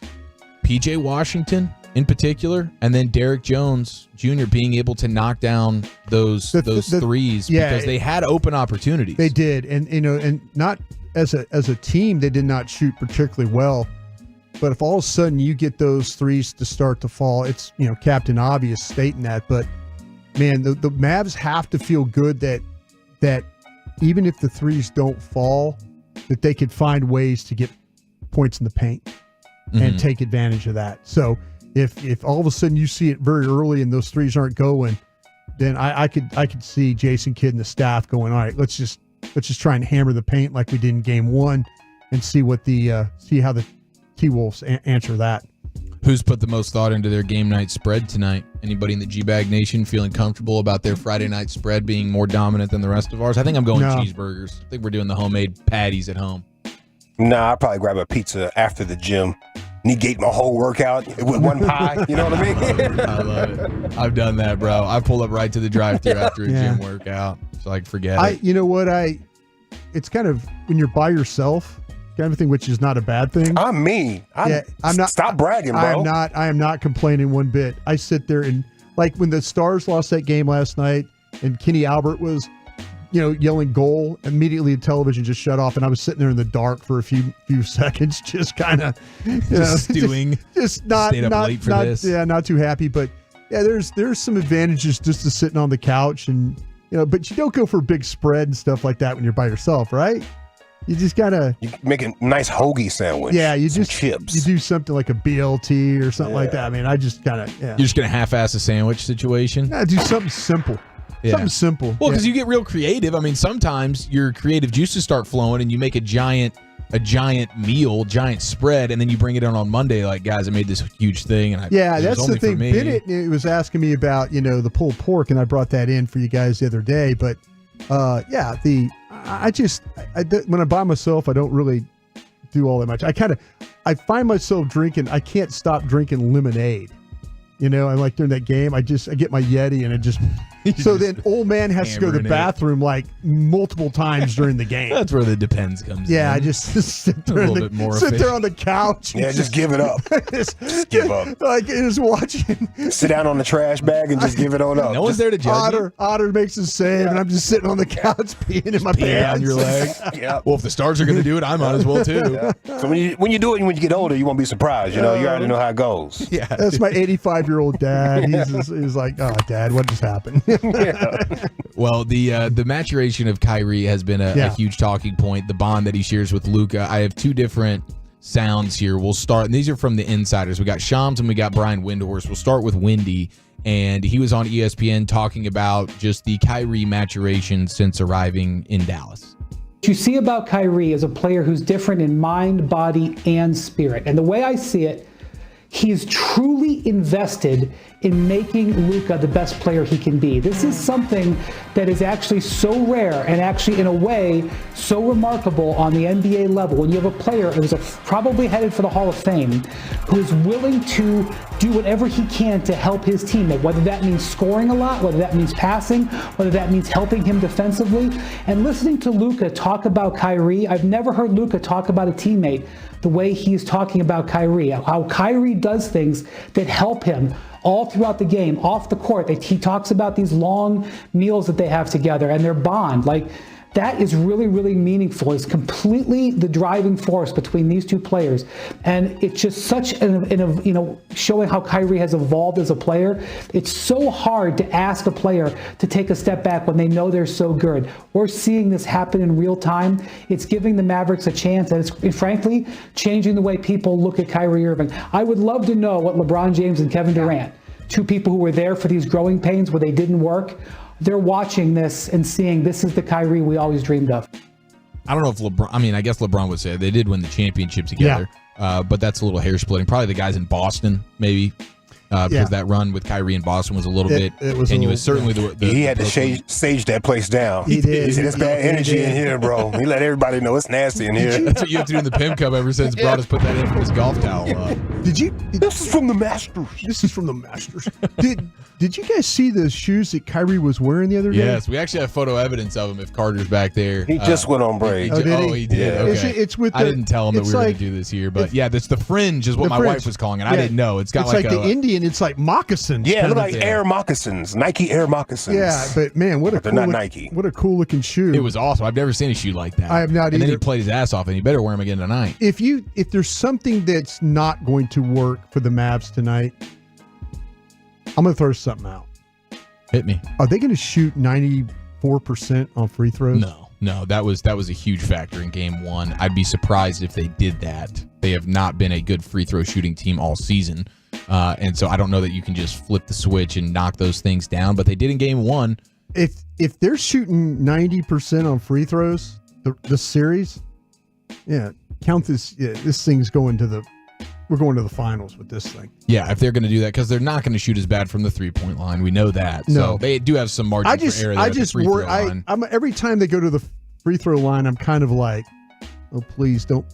P.J. Washington in particular, and then Derek Jones Jr. being able to knock down those threes because they had open opportunities. They did, and not as a team, they did not shoot particularly well. But if all of a sudden you get those threes to start to fall, it's Captain Obvious stating that. But man, the Mavs have to feel good that even if the threes don't fall, that they could find ways to get points in the paint and take advantage of that. So if all of a sudden you see it very early and those threes aren't going, then I could see Jason Kidd and the staff going, all right, let's just try and hammer the paint like we did in game one and see how the T-Wolves answer that. Who's put the most thought into their game night spread tonight? Anybody in the G-Bag Nation feeling comfortable about their Friday night spread being more dominant than the rest of ours? I think I'm going cheeseburgers. I think we're doing the homemade patties at home. Nah, I'll probably grab a pizza after the gym. Negate my whole workout with one pie. You know what I mean? I love it. I've done that, bro. I pull up right to the drive-thru after a gym workout, so I can forget it. You know what? It's kind of when you're by yourself, kind of thing, which is not a bad thing. I'm mean. I'm not. Stop bragging, bro. I am not complaining one bit. I sit there and like when the Stars lost that game last night, and Kenny Albert was, yelling goal. Immediately, the television just shut off, and I was sitting there in the dark for a few seconds, just kind of stewing. Just not stayed up late for this. Yeah, not too happy, but yeah, there's some advantages just to sitting on the couch and but you don't go for a big spread and stuff like that when you're by yourself, right? You just gotta make a nice hoagie sandwich. Yeah, you some just chips. You do something like a BLT or something like that. I mean, I just gotta. Yeah. You're just gonna half-ass a sandwich situation. Yeah, do something simple. Yeah. Something simple. Well, because you get real creative. I mean, sometimes your creative juices start flowing, and you make a giant meal, giant spread, and then you bring it on Monday. Like, guys, I made this huge thing, and that's the thing. Bennett was asking me about the pulled pork, and I brought that in for you guys the other day. But when I'm by myself, I don't really do all that much. I find myself drinking. I can't stop drinking lemonade. I like during that game, I get my Yeti and it just. So then old man has to go to the bathroom like multiple times during the game. That's where the depends comes in. Yeah, I just sit there, sit there on the couch. Yeah, just give it up. just give up. Like just watching. Sit down on the trash bag and just give it on up. No one's there to judge you. Otter makes a save, and I'm just sitting on the couch peeing in my pants. On your leg. Yeah. Well, if the Stars are going to do it, I might as well too. Yeah. So when you do it, when you get older, you won't be surprised. You already know how it goes. Yeah, that's my 85-year-old dad. He's like, oh, Dad, what just happened? Well, the maturation of Kyrie has been a huge talking point. The bond that he shares with Luka. I have two different sounds here. We'll start, and these are from the insiders. We got Shams and we got Brian Windhorst. We'll start with Windy, and he was on ESPN talking about just the Kyrie maturation since arriving in Dallas. What you see about Kyrie is a player who's different in mind, body, and spirit. And the way I see it, he is truly invested in making Luka the best player he can be. This is something that is actually so rare and actually in a way so remarkable on the NBA level when you have a player who's probably headed for the Hall of Fame who is willing to do whatever he can to help his teammate, whether that means scoring a lot, whether that means passing, whether that means helping him defensively. And listening to Luka talk about Kyrie, I've never heard Luka talk about a teammate the way he's talking about Kyrie, how Kyrie does things that help him all throughout the game, off the court. He talks about these long meals that they have together and their bond. Like, that is really, really meaningful. It's completely the driving force between these two players. And it's just such showing how Kyrie has evolved as a player. It's so hard to ask a player to take a step back when they know they're so good. We're seeing this happen in real time. It's giving the Mavericks a chance, and it's frankly changing the way people look at Kyrie Irving. I would love to know what LeBron James and Kevin Durant, two people who were there for these growing pains where they didn't work, they're watching this and seeing this is the Kyrie we always dreamed of. I don't know if LeBron, I guess LeBron would say they did win the championship together, but that's a little hair splitting. Probably the guys in Boston, maybe, because that run with Kyrie in Boston was a little bit tenuous. Certainly, he had to sage that place down. He did. He said, "There's bad energy in here, bro." He let everybody know it's nasty in here. That's what you have to do in the Pimp Cup ever since Broadus put that in for his golf towel. This is from the Masters. This is from the Masters. Did you guys see the shoes that Kyrie was wearing the other day? Yes, we actually have photo evidence of him if Carter's back there. He just went on break. He did. Yeah. Okay. It's with I didn't tell him that we were going to do this here, but that's the fringe is what my wife was calling it. I didn't know. It's got like the Indian. It's like moccasins. Yeah, it look like Air moccasins, Nike Air moccasins. Yeah, but man, they're not Nike. What a cool looking shoe. It was awesome. I've never seen a shoe like that. I have not and either. then he played his ass off, and he better wear them again tonight. If there's something that's not going to work for the Mavs tonight, I'm going to throw something out. Hit me. Are they going to shoot 94% on free throws? No, that was a huge factor in game one. I'd be surprised if they did that. They have not been a good free throw shooting team all season. And so I don't know that you can just flip the switch and knock those things down, but they did in game one. If they're shooting 90% on free throws, the series, count this. Yeah, this thing's going to we're going to the finals with this thing. Yeah, if they're going to do that, because they're not going to shoot as bad from the 3-point line. We know that. No. So they do have some margin for error there at the free throw line. Every time they go to the free throw line, I'm kind of like, oh, please don't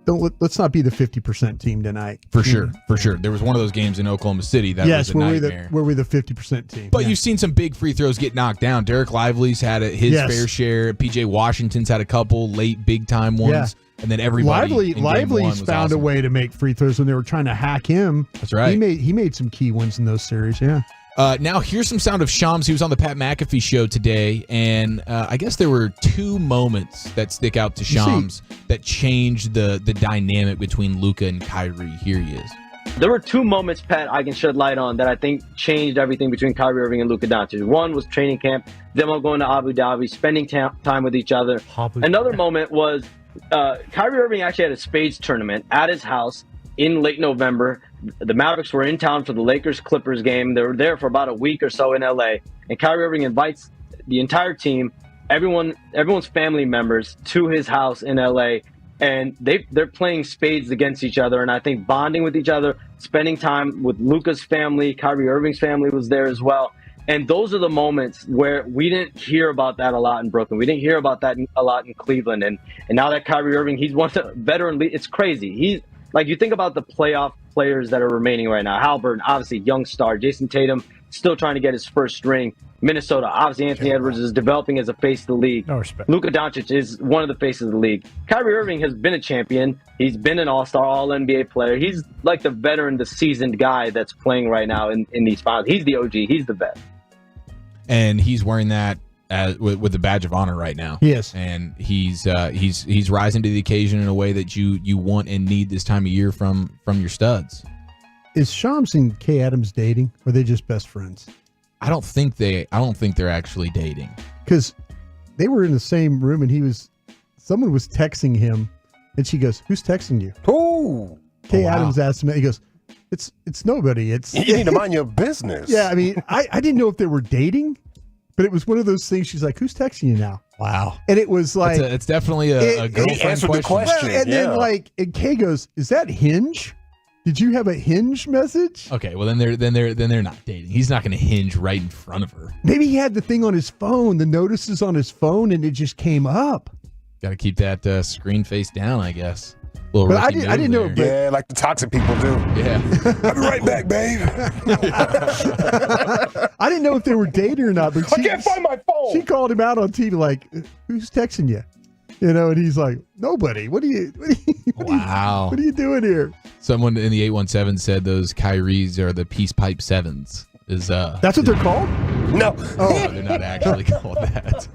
let's not be the 50% team tonight. For sure. There was one of those games in Oklahoma City that was a nightmare. Where we're the 50% team. But you've seen some big free throws get knocked down. Derek Lively's had his fair share. PJ Washington's had a couple late big time ones. Yeah. And then everybody Lively's found a way to make free throws when they were trying to hack him. That's right. He made some key ones in those series, yeah. Now, here's some sound of Shams. He was on the Pat McAfee show today, and I guess there were two moments that stick out to Shams that changed the dynamic between Luka and Kyrie. Here he is. There were two moments, Pat, I can shed light on that I think changed everything between Kyrie Irving and Luka Doncic. One was training camp, them all going to Abu Dhabi, spending time with each other. Another moment was Kyrie Irving actually had a spades tournament at his house in late November. The Mavericks were in town for the Lakers-Clippers game. They were there for about a week or so in LA. And Kyrie Irving invites the entire team, everyone's family members, to his house in LA. And they're playing spades against each other, and I think bonding with each other, spending time with Luka's family. Kyrie Irving's family was there as well. And those are the moments where we didn't hear about that a lot in Brooklyn. We didn't hear about that a lot in Cleveland. And now that Kyrie Irving, he's one of the veteran league. It's crazy. He's like, you think about the playoff players that are remaining right now. Halliburton, obviously young star. Jason Tatum, still trying to get his first ring. Minnesota, obviously Anthony Edwards is developing as a face of the league. No respect. Luka Doncic is one of the faces of the league. Kyrie Irving has been a champion. He's been an all-star, all-NBA player. He's like the veteran, the seasoned guy that's playing right now in these finals. He's the OG. He's the vet. And he's wearing that with the badge of honor right now. Yes. And he's rising to the occasion in a way that you want and need this time of year from your studs. Is Shams and Kay Adams dating, or are they just best friends? I don't think they're actually dating. Because they were in the same room, and someone was texting him, and she goes, "Who's texting you?" Oh, Kay Adams asked him. He goes, It's nobody. You need to mind your business. Yeah, I mean, I didn't know if they were dating, but it was one of those things. She's like, "Who's texting you now?" Wow. And it was like, it's definitely a girlfriend question. Well, and then like, and Kay goes, "Is that Hinge? Did you have a Hinge message?" Okay, well then they're not dating. He's not going to Hinge right in front of her. Maybe he had the thing on his phone, the notices on his phone, and it just came up. Got to keep that screen face down, I guess. But I didn't know. But, yeah, like the toxic people do. Yeah. I'll be right back, babe. I didn't know if they were dating or not. But I can't find my phone. She called him out on TV, like, "Who's texting you?" And he's like, "Nobody. What are you doing here?" Someone in the 817 said those Kyries are the peace pipe sevens. That's what they're called? No. Oh, they're not actually called that.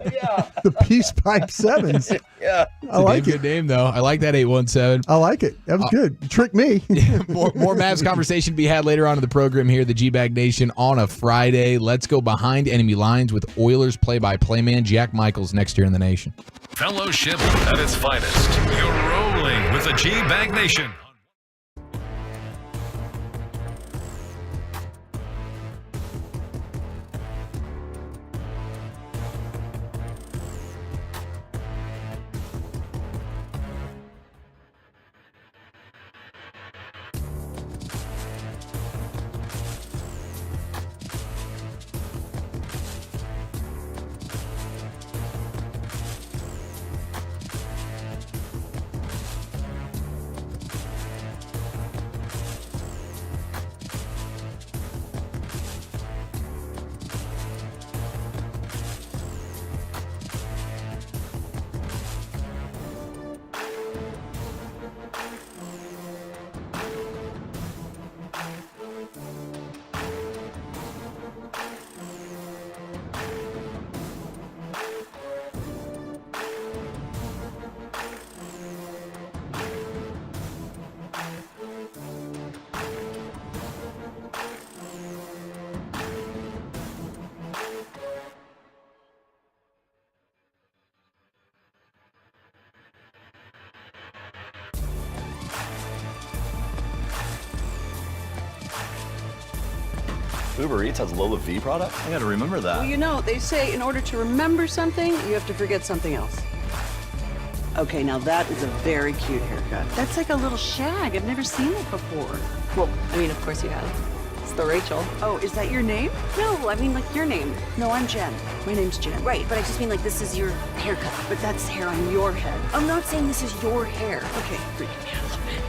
The peace pipe sevens. Yeah. I like Good name though. I like that 817. I like it. That was good. You tricked me. More Mavs conversation to be had later on in the program here, the G-Bag Nation on a Friday. Let's go behind enemy lines with Oilers play-by-play man Jack Michaels next year in the Nation. Fellowship at its finest. You're rolling with the G-Bag Nation. Uber Eats has low fee products? I gotta remember that. Well, they say in order to remember something, you have to forget something else. Okay, now that is a very cute haircut. That's like a little shag. I've never seen it before. Well, I mean, of course you have. It's the Rachel. Oh, is that your name? No, I mean, like your name. No, I'm Jen. My name's Jen. Right, but I just mean like this is your haircut. But that's hair on your head. I'm not saying this is your hair. Okay, freaking me out a little bit.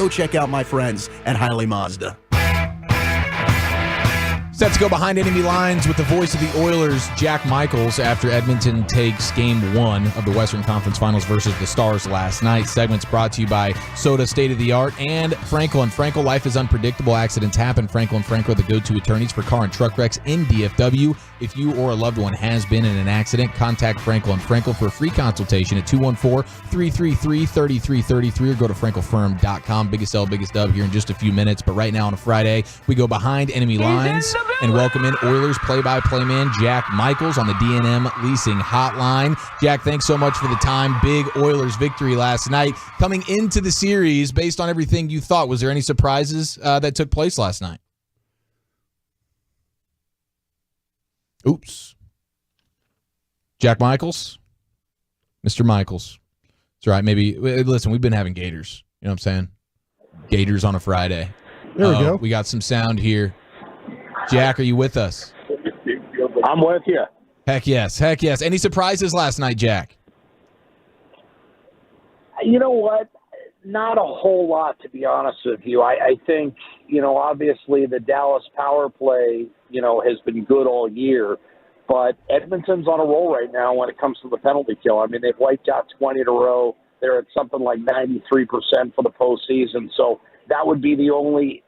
Go check out my friends at Hiley Mazda. Set to go behind enemy lines with the voice of the Oilers, Jack Michaels, after Edmonton takes Game 1 of the Western Conference Finals versus the Stars last night. Segments brought to you by Soda State of the Art and Frankel & Frankel. Life is unpredictable. Accidents happen. Frankel & Frankel are the go-to attorneys for car and truck wrecks in DFW. If you or a loved one has been in an accident, contact Frankel & Frankel for a free consultation at 214-333-3333 or go to frankelfirm.com. Biggest L, biggest dub here in just a few minutes. But right now on a Friday, we go behind enemy lines and welcome in Oilers play-by-play man Jack Michaels on the D&M Leasing Hotline. Jack, thanks so much for the time. Big Oilers victory last night. Coming into the series, based on everything you thought, was there any surprises that took place last night? Oops. Jack Michaels? Mr. Michaels. That's right. Maybe, listen, we've been having Gators. You know what I'm saying? Gators on a Friday. There we go. We got some sound here. Jack, are you with us? I'm with you. Heck yes. Heck yes. Any surprises last night, Jack? You know what? Not a whole lot, to be honest with you. I think, obviously the Dallas power play, has been good all year. But Edmonton's on a roll right now when it comes to the penalty kill. I mean, they've wiped out 20 in a row. They're at something like 93% for the postseason. So that would be the only,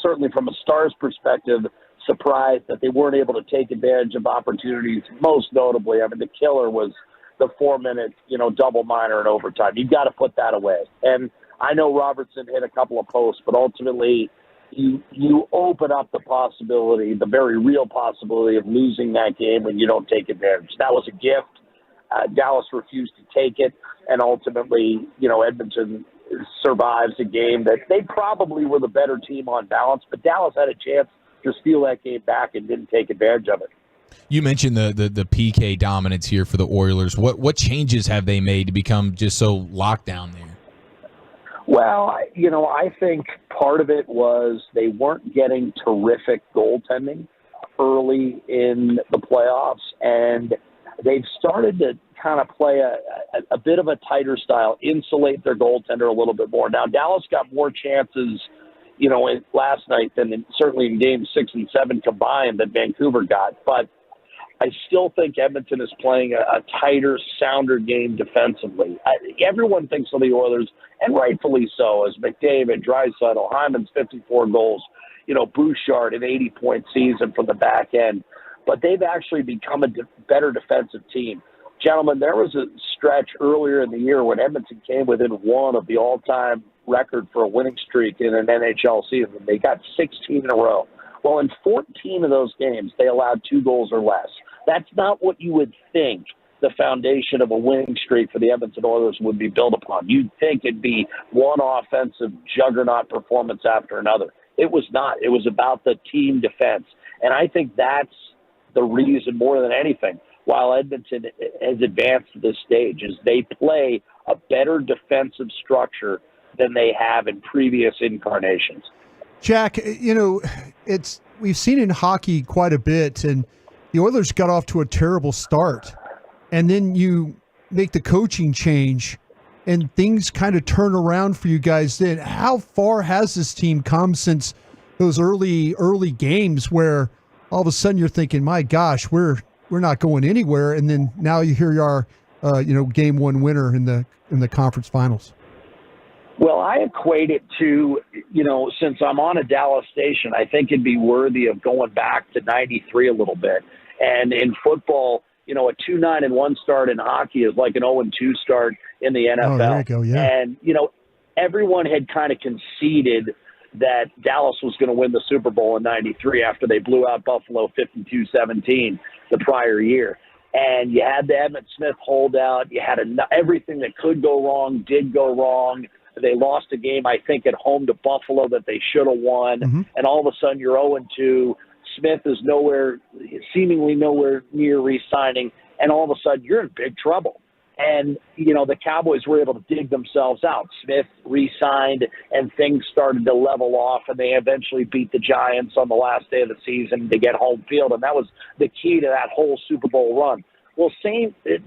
certainly from a Stars perspective, surprise that they weren't able to take advantage of opportunities. Most notably, I mean, the killer was the 4-minute, double minor in overtime. You've got to put that away. And I know Robertson hit a couple of posts, but ultimately you open up the possibility, the very real possibility of losing that game when you don't take advantage. That was a gift. Dallas refused to take it, and ultimately, Edmonton survives a game that they probably were the better team on balance, but Dallas had a chance to steal that game back and didn't take advantage of it. You mentioned the PK dominance here for the Oilers. What changes have they made to become just so locked down there? Well, I think part of it was they weren't getting terrific goaltending early in the playoffs, and they've started to kind of play a bit of a tighter style, insulate their goaltender a little bit more. Now, Dallas got more chances, last night than certainly in games 6 and 7 combined that Vancouver got, but I still think Edmonton is playing a tighter, sounder game defensively. Everyone thinks of the Oilers, and rightfully so, as McDavid, Draisaitl, Hyman's 54 goals, Bouchard an 80-point season from the back end. But they've actually become a better defensive team. Gentlemen, there was a stretch earlier in the year when Edmonton came within one of the all-time record for a winning streak in an NHL season. They got 16 in a row. Well, in 14 of those games, they allowed 2 goals or less. That's not what you would think the foundation of a winning streak for the Edmonton Oilers would be built upon. You'd think it'd be one offensive juggernaut performance after another. It was not. It was about the team defense. And I think that's the reason more than anything while Edmonton has advanced to this stage is they play a better defensive structure than they have in previous incarnations. Jack, we've seen in hockey quite a bit, and the Oilers got off to a terrible start, and then you make the coaching change, and things kind of turn around for you guys then. How far has this team come since those early games where all of a sudden you're thinking, my gosh, we're not going anywhere, and then now here you are, game 1 winner in the conference finals? Well, I equate it to, since I'm on a Dallas station, I think it'd be worthy of going back to 93 a little bit. And in football, a 2-9-1 start in hockey is like an 0-2 start in the NFL. Oh, there you go, yeah. And, everyone had kind of conceded that Dallas was going to win the Super Bowl in 93 after they blew out Buffalo 52-17 the prior year. And you had the Emmitt Smith holdout. You had everything that could go wrong did go wrong. They lost a game, I think, at home to Buffalo that they should have won. Mm-hmm. And all of a sudden you're 0-2. Smith is seemingly nowhere near re-signing. And all of a sudden you're in big trouble. And, the Cowboys were able to dig themselves out. Smith re-signed and things started to level off, and they eventually beat the Giants on the last day of the season to get home field. And that was the key to that whole Super Bowl run. Well,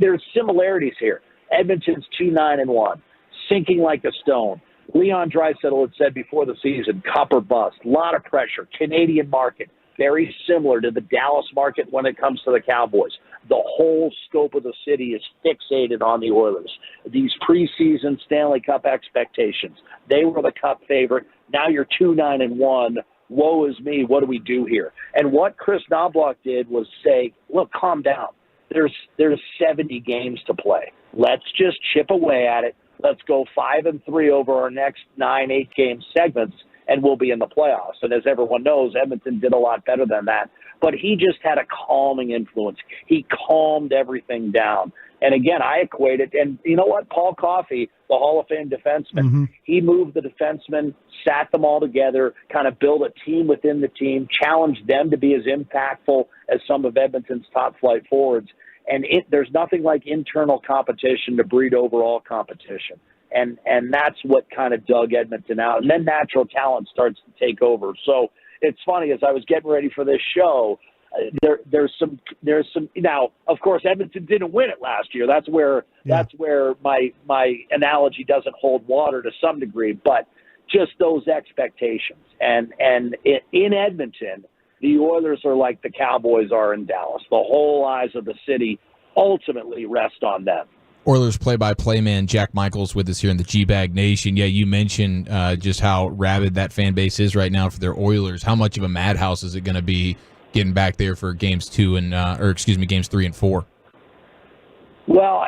there's similarities here. Edmonton's 2-9-1. Sinking like a stone. Leon Draisaitl had said before the season, cup or bust, a lot of pressure, Canadian market, very similar to the Dallas market when it comes to the Cowboys. The whole scope of the city is fixated on the Oilers. These preseason Stanley Cup expectations, they were the Cup favorite. Now you're 2-9-1. Woe is me. What do we do here? And what Chris Knobloch did was say, look, calm down. There's 70 games to play. Let's just chip away at it. Let's go 5-3 over our next 9-8 game segments, and we'll be in the playoffs. And as everyone knows, Edmonton did a lot better than that. But he just had a calming influence. He calmed everything down. And again, I equate it. And you know what? Paul Coffey, the Hall of Fame defenseman, he moved the defensemen, sat them all together, kind of built a team within the team, challenged them to be as impactful as some of Edmonton's top flight forwards. And there's nothing like internal competition to breed overall competition. And that's what kind of dug Edmonton out. And then natural talent starts to take over. So it's funny, as I was getting ready for this show, there's some now, of course, Edmonton didn't win it last year. That's where my analogy doesn't hold water to some degree, but just those expectations. And in Edmonton, the Oilers are like the Cowboys are in Dallas. The whole eyes of the city ultimately rest on them. Oilers play-by-play man Jack Michaels with us here in the G-Bag Nation. Yeah, you mentioned just how rabid that fan base is right now for their Oilers. How much of a madhouse is it going to be getting back there for games 3 and 4? Well,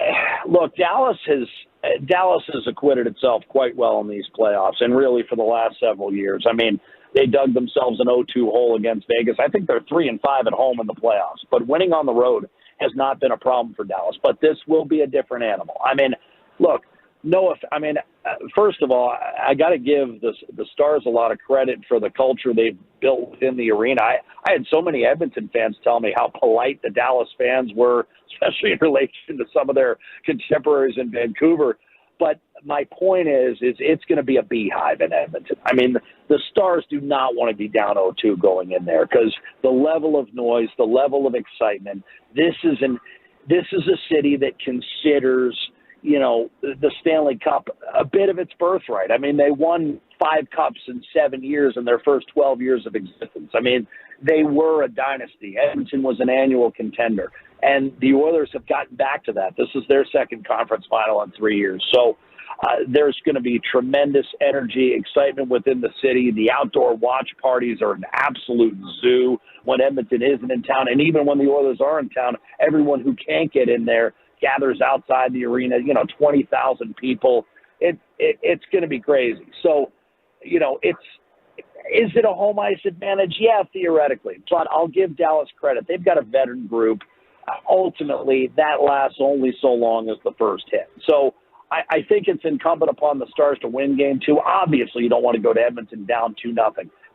look, Dallas has acquitted itself quite well in these playoffs, and really for the last several years. I mean, they dug themselves an 0-2 hole against Vegas. I think they're 3-5 at home in the playoffs, but winning on the road has not been a problem for Dallas. But this will be a different animal. I mean, look, first of all, I got to give the Stars a lot of credit for the culture they've built within the arena. I had so many Edmonton fans tell me how polite the Dallas fans were, especially in relation to some of their contemporaries in Vancouver. But my point is it's going to be a beehive in Edmonton. I mean, the Stars do not want to be down 0-2 going in there because the level of noise, the level of excitement. This is a city that considers, the Stanley Cup a bit of its birthright. I mean, they won 5 cups in 7 years in their first 12 years of existence. I mean, they were a dynasty. Edmonton was an annual contender. And the Oilers have gotten back to that. This is their second conference final in 3 years. So there's going to be tremendous energy, excitement within the city. The outdoor watch parties are an absolute zoo when Edmonton isn't in town. And even when the Oilers are in town, everyone who can't get in there gathers outside the arena, 20,000 people. It's going to be crazy. So, is it a home ice advantage? Yeah, theoretically. But I'll give Dallas credit. They've got a veteran group. Ultimately, that lasts only so long as the first hit. So I think it's incumbent upon the Stars to win game 2. Obviously, you don't want to go to Edmonton down 2-0.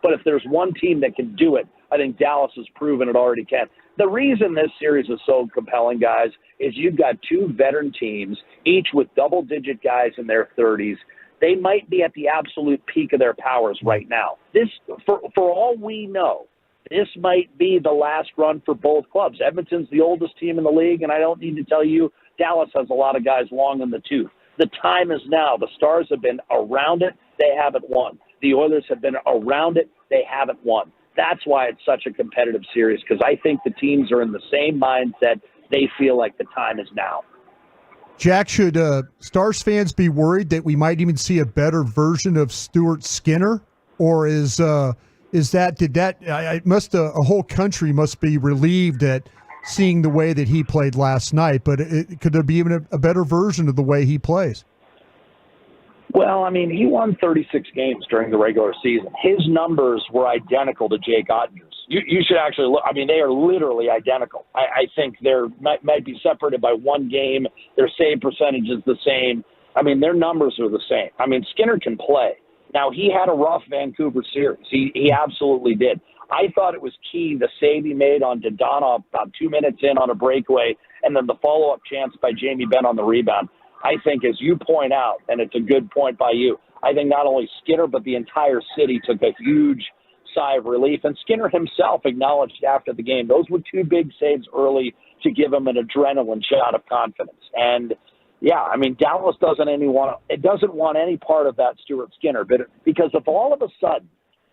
But if there's one team that can do it, I think Dallas has proven it already can. The reason this series is so compelling, guys, is you've got 2 veteran teams, each with double-digit guys in their 30s. They might be at the absolute peak of their powers right now. This, for all we know, this might be the last run for both clubs. Edmonton's the oldest team in the league, and I don't need to tell you, Dallas has a lot of guys long in the tooth. The time is now. The Stars have been around it. They haven't won. The Oilers have been around it. They haven't won. That's why it's such a competitive series, because I think the teams are in the same mindset. They feel like the time is now. Jack, should Stars fans be worried that we might even see a better version of Stuart Skinner, or a whole country must be relieved at seeing the way that he played last night? But could there be even a better version of the way he plays? Well, I mean, he won 36 games during the regular season. His numbers were identical to Jake Ottinger's. You should actually look. I mean, they are literally identical. I think they're might be separated by 1 game. Their save percentage is the same. I mean, their numbers are the same. I mean, Skinner can play. Now, he had a rough Vancouver series. He absolutely did. I thought it was key, the save he made on Dodonov about 2 minutes in on a breakaway, and then the follow-up chance by Jamie Benn on the rebound. I think, as you point out, and it's a good point by you, I think not only Skinner but the entire city took a huge sigh of relief. And Skinner himself acknowledged after the game, those were 2 big saves early to give him an adrenaline shot of confidence. And, Yeah, I mean, Dallas doesn't want any part of that Stuart Skinner, but because if all of a sudden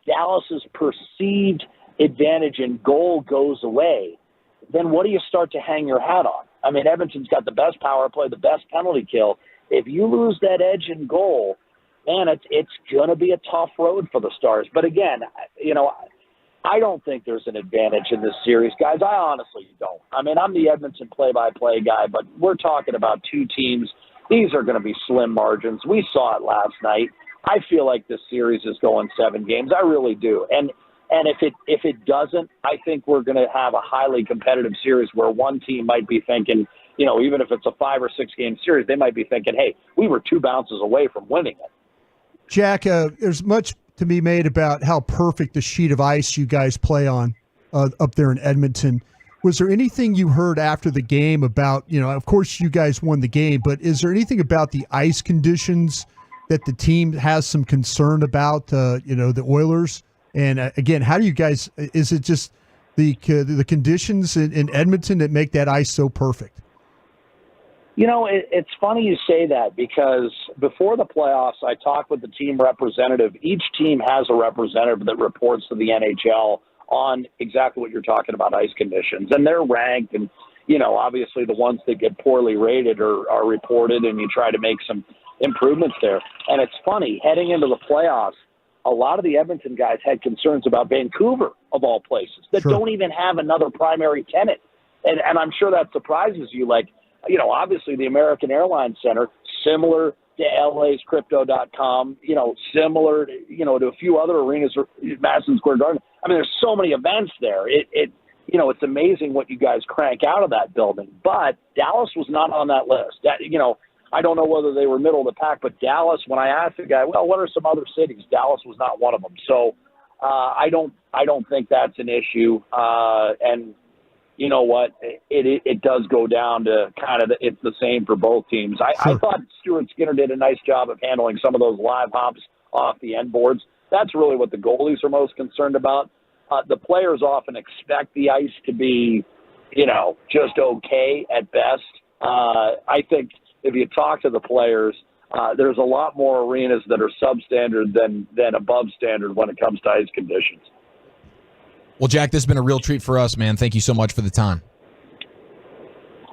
Dallas's perceived advantage in goal goes away, then what do you start to hang your hat on? I mean, Edmonton's got the best power play, the best penalty kill. If you lose that edge in goal, man, it's going to be a tough road for the Stars. But again, I don't think there's an advantage in this series, guys. I honestly don't. I mean, I'm the Edmonton play-by-play guy, but we're talking about two teams. These are going to be slim margins. We saw it last night. I feel like this series is going 7 games. I really do. And if it doesn't, I think we're going to have a highly competitive series where one team might be thinking, even if it's a 5 or 6 game series, they might be thinking, hey, we were 2 bounces away from winning it. Jack, there's much to be made about how perfect the sheet of ice you guys play on up there in Edmonton. Was there anything you heard after the game about, of course you guys won the game, but is there anything about the ice conditions that the team has some concern about, the Oilers? And again, how do you guys, is it just the conditions in Edmonton that make that ice so perfect? It's funny you say that because before the playoffs, I talked with the team representative. Each team has a representative that reports to the NHL on exactly what you're talking about, ice conditions. And they're ranked, and, obviously the ones that get poorly rated are reported, and you try to make some improvements there. And it's funny, heading into the playoffs, a lot of the Edmonton guys had concerns about Vancouver, of all places, that don't even have another primary tenant. And I'm sure that surprises you. Like, obviously the American Airlines Center, similar to LA's Crypto.com, similar to, to a few other arenas, Madison Square Garden. I mean, there's so many events there. It's amazing what you guys crank out of that building. But Dallas was not on that list. I don't know whether they were middle of the pack, but Dallas, when I asked the guy, well, what are some other cities? Dallas was not one of them. So I don't think that's an issue. And you know what? It does go down to kind of it's the same for both teams. I thought Stuart Skinner did a nice job of handling some of those live hops off the end boards. That's really what the goalies are most concerned about. The players often expect the ice to be, just okay at best. I think if you talk to the players, there's a lot more arenas that are substandard than above standard when it comes to ice conditions. Well, Jack, this has been a real treat for us, man. Thank you so much for the time.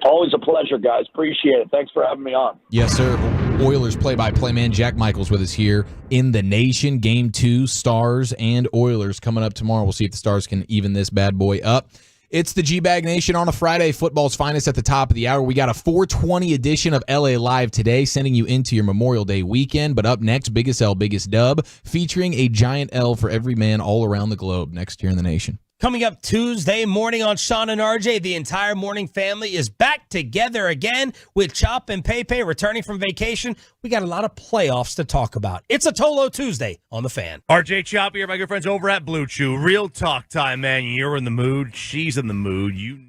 Always a pleasure, guys. Appreciate it. Thanks for having me on. Yes, sir. Oilers play-by-play man Jack Michaels with us here in the nation. Game 2, Stars and Oilers coming up tomorrow. We'll see if the Stars can even this bad boy up. It's the G-Bag Nation on a Friday. Football's finest at the top of the hour. We got a 420 edition of LA Live today, sending you into your Memorial Day weekend. But up next, Biggest L, Biggest Dub, featuring a giant L for every man all around the globe next year in the nation. Coming up Tuesday morning on Sean and RJ, the entire morning family is back together again with Chop and Pepe returning from vacation. We got a lot of playoffs to talk about. It's a Tolo Tuesday on The Fan. RJ Chop here, my good friends over at Blue Chew. Real talk time, man. You're in the mood. She's in the mood. You know.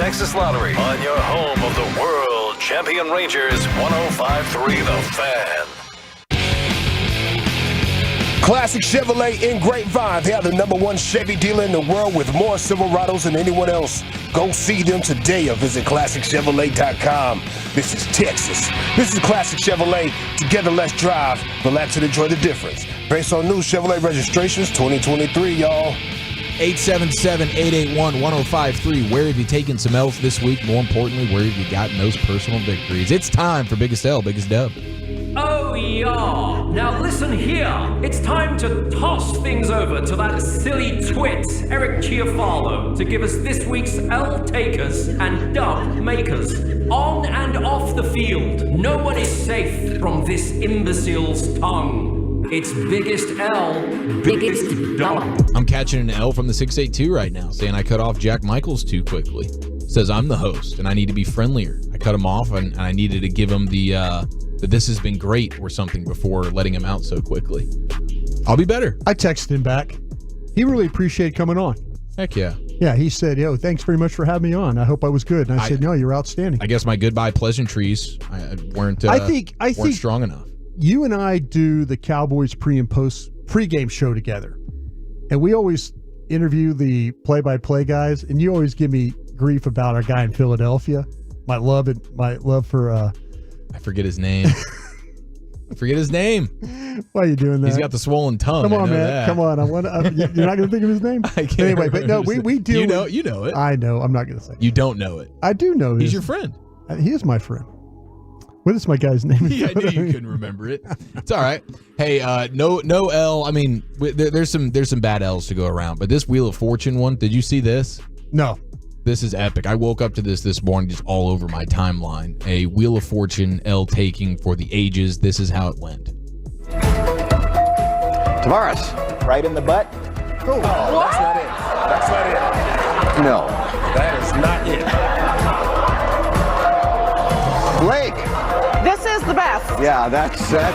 Texas Lottery on your home of the world champion Rangers, 105.3 The Fan. Classic Chevrolet in Grapevine. They are the #1 Chevy dealer in the world with more Silverados than anyone else. Go see them today or visit ClassicChevrolet.com. This is Texas. This is Classic Chevrolet. Together, let's drive, relax, and enjoy the difference. Based on new Chevrolet registrations 2023, y'all. 877-881-1053. Where have you taken some L's this week? More importantly, where have you gotten those personal victories? It's time for Biggest L, Biggest Dub. Oh, yeah. Now listen here. It's time to toss things over to that silly twit, Eric Chiafalo, to give us this week's L takers and dub makers. On and off the field, no one is safe from this imbecile's tongue. It's Biggest L, Biggest Dub. I'm catching an L from the 682 right now, saying I cut off Jack Michaels too quickly. Says I'm the host, and I need to be friendlier. I cut him off, and I needed to give him the this has been great or something before letting him out so quickly. I'll be better. I texted him back. He really appreciated coming on. Heck yeah. Yeah, he said, yo, thanks very much for having me on. I hope I was good. And I said, no, you're outstanding. I guess my goodbye pleasantries weren't strong enough. You and I do the Cowboys pregame show together. And we always interview the play-by-play guys, and you always give me grief about our guy in Philadelphia. My love for I forget his name. Why are you doing that? He's got the swollen tongue. Come on, man. That. Come on. You're not going to think of his name? I can't. Anyway, but no, we do. You know it. I know. I'm not going to say. You don't know it. I do know. He's your friend. He is my friend. What is my guy's name? Yeah, I knew you couldn't remember it. It's all right. Hey, no L. I mean, there's some bad L's to go around, but this Wheel of Fortune one. Did you see this? No. This is epic. I woke up to this morning just all over my timeline. A Wheel of Fortune L taking for the ages. This is how it went. Tavares, right in the butt. Oh, that's not it. That's not it. No. That is not it. Blake. This is the best. Yeah, that's it.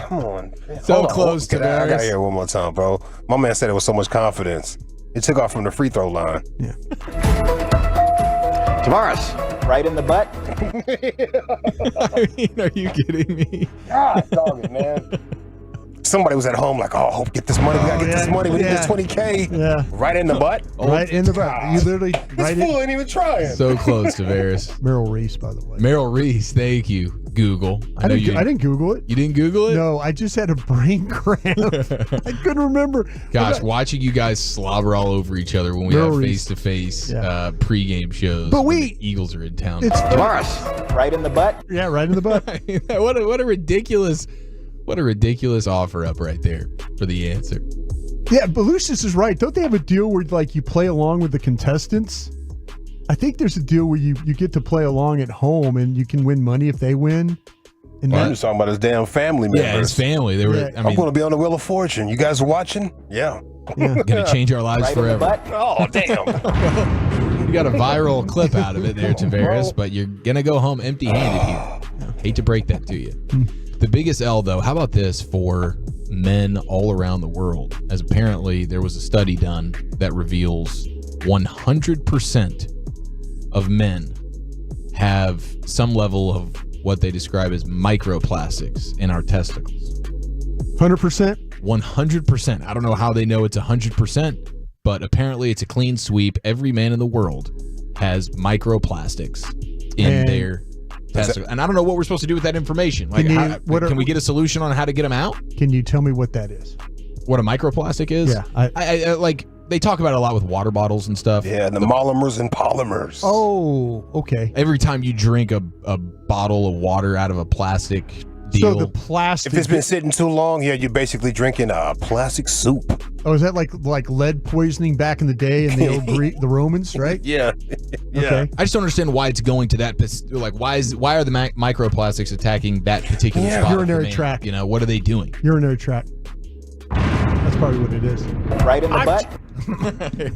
Come on. So close to I gotta hear it one more time, bro. My man said it with so much confidence. It took off from the free throw line. Yeah. Tavares, right in the butt. I mean, are you kidding me? God, dog it, man. Somebody was at home like, oh, hope get this money. We gotta get this money. We need this 20K. Yeah. Right in the butt. Right in the butt. You literally This fool ain't even trying. So close, Tavares. Merrill Reese, by the way. Merrill Reese, thank you. Google. I didn't Google it. You didn't Google it? No, I just had a brain cramp. I couldn't remember. Gosh, watching you guys slobber all over each other when we have face-to-face pregame shows. But the Eagles are in town. It's Tavares, right in the butt. Yeah, right in the butt. What a ridiculous offer up right there for the answer. Yeah, but Lucius is right. Don't they have a deal where like you play along with the contestants? I think there's a deal where you get to play along at home and you can win money if they win. And I'm just talking about his damn family members. Yeah, his family. They were. I'm going to be on the Wheel of Fortune. You guys watching? Yeah. Gonna change our lives forever. Oh, damn. You got a viral clip out of it there, Tavares, but you're gonna go home empty-handed here. Hate to break that to you. The biggest L, though, how about this for men all around the world? As apparently there was a study done that reveals 100% of men have some level of what they describe as microplastics in our testicles. 100%? 100%. I don't know how they know it's 100%, but apparently it's a clean sweep. Every man in the world has microplastics in their testicles. And I don't know what we're supposed to do with that information. Like, can we get a solution on how to get them out? Can you tell me what that is? What a microplastic is? Yeah. I like, they talk about it a lot with water bottles and stuff. Yeah, the monomers and polymers. Oh, okay. Every time you drink a bottle of water out of a plastic deal. So the plastic. If it's been sitting too long, yeah, you're basically drinking plastic soup. Oh, is that like lead poisoning back in the day in the old the Romans, right? Yeah. Okay. I just don't understand why it's going to that. Like, why are the microplastics attacking that particular spot? Urinary tract. You know, what are they doing? Urinary tract. That's probably what it is. Right in the butt.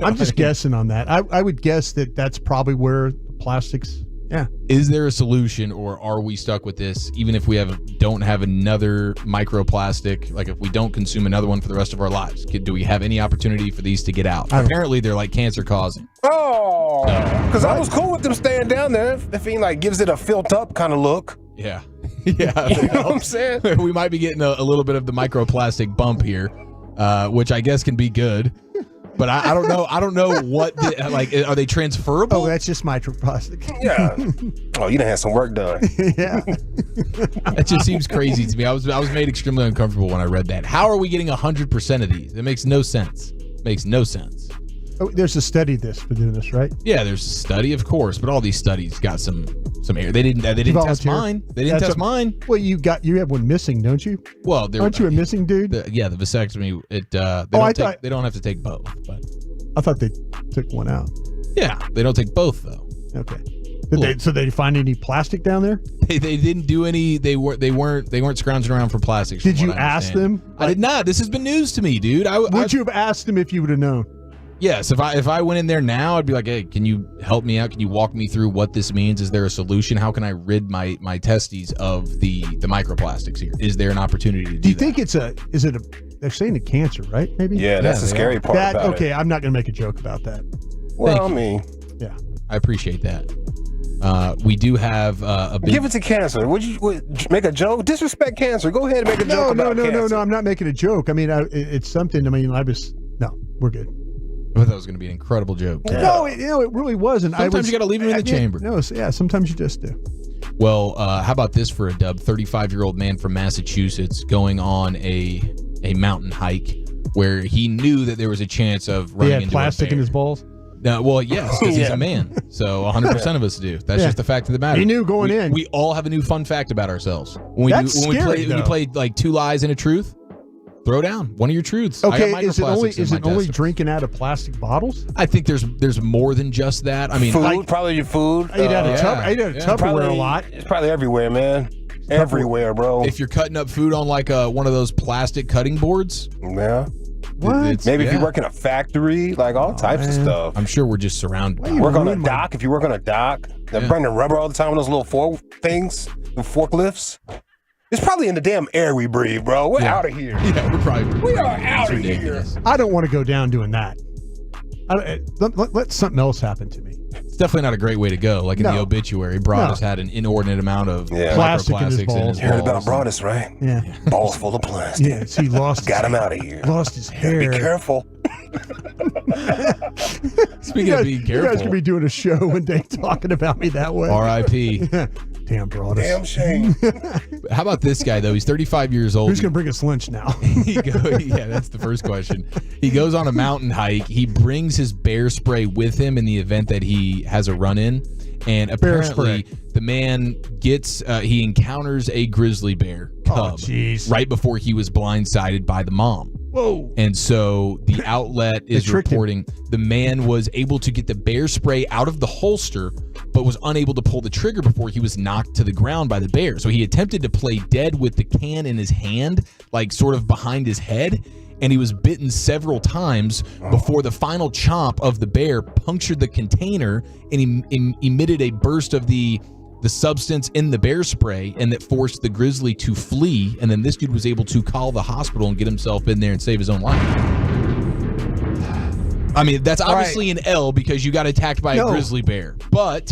I'm just guessing on that. I would guess that that's probably where the plastics Yeah. Is there a solution, or are we stuck with this even if we don't have another microplastic? Like if we don't consume another one for the rest of our lives, do we have any opportunity for these to get out? Apparently, they're like cancer causing. Oh, because I was cool with them staying down there. If he like gives it a filled up kind of look. Yeah. Yeah. You know what I'm saying? We might be getting a little bit of the microplastic bump here, which I guess can be good. But I don't know. I don't know what are they transferable? Oh, that's just microplastic. Yeah. Oh, you done had some work done. Yeah. That just seems crazy to me. I was made extremely uncomfortable when I read that. How are we getting 100% of these? It makes no sense. Makes no sense. Oh, there's a study for doing this, right? Yeah, there's a study, of course, but all these studies got some error. They didn't test mine. They didn't test mine. Well, you have one missing, don't you? Well, aren't you a missing dude? The vasectomy. They don't have to take both. But I thought they took one out. Yeah, they don't take both though. Okay. So they find any plastic down there? They didn't do any. They weren't scrounging around for plastics. Did you ask them? I did not. This has been news to me, dude. Would you have asked them if you would have known? Yes, if I went in there now, I'd be like, hey, can you help me out? Can you walk me through what this means? Is there a solution? How can I rid my testes of the microplastics here? Is there an opportunity to do that? Do you think they're saying a cancer, right? Maybe? Yeah, that's the scary part about it. Okay, I'm not going to make a joke about that. Well, I mean. Yeah. I appreciate that. We do have a big... Give it to cancer. Would you make a joke? Disrespect cancer. Go ahead and make a joke about cancer. No, I'm not making a joke. I mean, it's something. I mean, we're good. I thought that was going to be an incredible joke. Yeah. No, it really wasn't. Sometimes you got to leave him in the chamber. No, sometimes you just do. Well, how about this for a dub? 35-year-old man from Massachusetts going on a mountain hike where he knew that there was a chance of running into plastic a bear. in his balls? No, well, yes, because he's a man. So 100% of us do. That's just the fact of the matter. He knew going in. We all have a new fun fact about ourselves. When you play like 2 lies and a truth, throw down one of your truths. Okay, is it only drinking out of plastic bottles? I think there's more than just that. I mean, food, probably your food. I eat out of Tupperware a lot. It's probably everywhere, man. Everywhere, bro. If you're cutting up food on like one of those plastic cutting boards, yeah. What? Maybe if you work in a factory, like all types of stuff. I'm sure we're just surrounded. If you work on a dock, they're burning rubber all the time with those little forklifts. It's probably in the damn air we breathe, bro. We're out of here. Yeah, we are out of here. I don't want to go down doing that. Let something else happen to me. It's definitely not a great way to go. Like in the obituary, Broadus had an inordinate amount of plastic in his balls. You heard about Broadus, right? Yeah. Balls full of plastic. Yes, he lost. Got him out of here. Lost his hair. Be careful. Speaking of being careful, you guys could be doing a show one day talking about me that way. R.I.P. Damn Broadus. Damn shame. How about this guy though? He's 35 years old. Who's gonna bring us lunch now? Yeah, that's the first question. He goes on a mountain hike. He brings his bear spray with him in the event that he has a run-in. And apparently, the man he encounters a grizzly bear cub right before he was blindsided by the mom. Whoa. And so the outlet is reporting the man was able to get the bear spray out of the holster, but was unable to pull the trigger before he was knocked to the ground by the bear. So he attempted to play dead with the can in his hand, like sort of behind his head. And he was bitten several times before the final chomp of the bear punctured the container and emitted a burst of the substance in the bear spray, and that forced the grizzly to flee. And then this dude was able to call the hospital and get himself in there and save his own life. I mean, that's obviously an L because you got attacked by a grizzly bear. But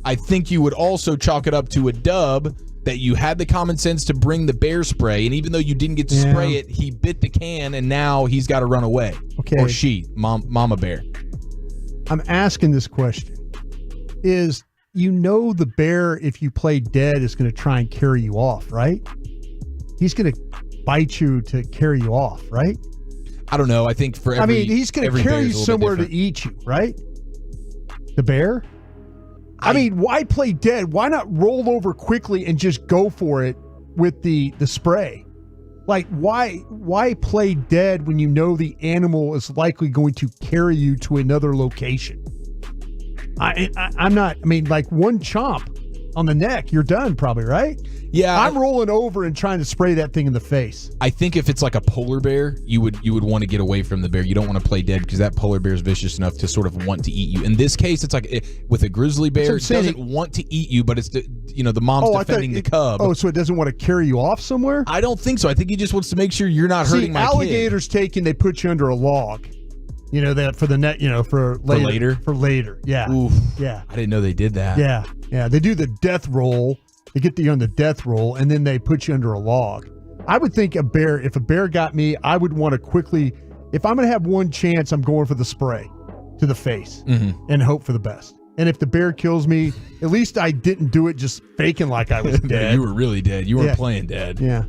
I think you would also chalk it up to a dub that you had the common sense to bring the bear spray, and even though you didn't get to spray it, he bit the can, and now he's got to run away. Okay. Or she, mama bear. I'm asking this question. The bear, if you play dead, is going to try and carry you off, right? He's going to bite you to carry you off, right? I don't know. I think for he's going to carry you somewhere to eat you, right? The bear? I mean, why play dead? Why not roll over quickly and just go for it with the spray? Like, why play dead when you know the animal is likely going to carry you to another location? I'm not. I mean, like one chomp on the neck, you're done probably, right? Yeah. I'm rolling over and trying to spray that thing in the face. I think if it's like a polar bear, you would want to get away from the bear. You don't want to play dead because that polar bear is vicious enough to sort of want to eat you. In this case, it's like with a grizzly bear, it doesn't want to eat you, but it's the mom's defending the cub. Oh, so it doesn't want to carry you off somewhere? I don't think so. I think he just wants to make sure you're not hurting my alligators kid. They put you under a log. You know that for the net. For later. For later. Yeah. Oof. Yeah. I didn't know they did that. Yeah. Yeah. They do the death roll. They get you on the death roll, and then they put you under a log. I would think if a bear got me, I would want to quickly, if I'm going to have one chance, I'm going for the spray to the face and hope for the best. And if the bear kills me, at least I didn't do it just faking like I was dead. You were really dead. You weren't playing dead. Yeah.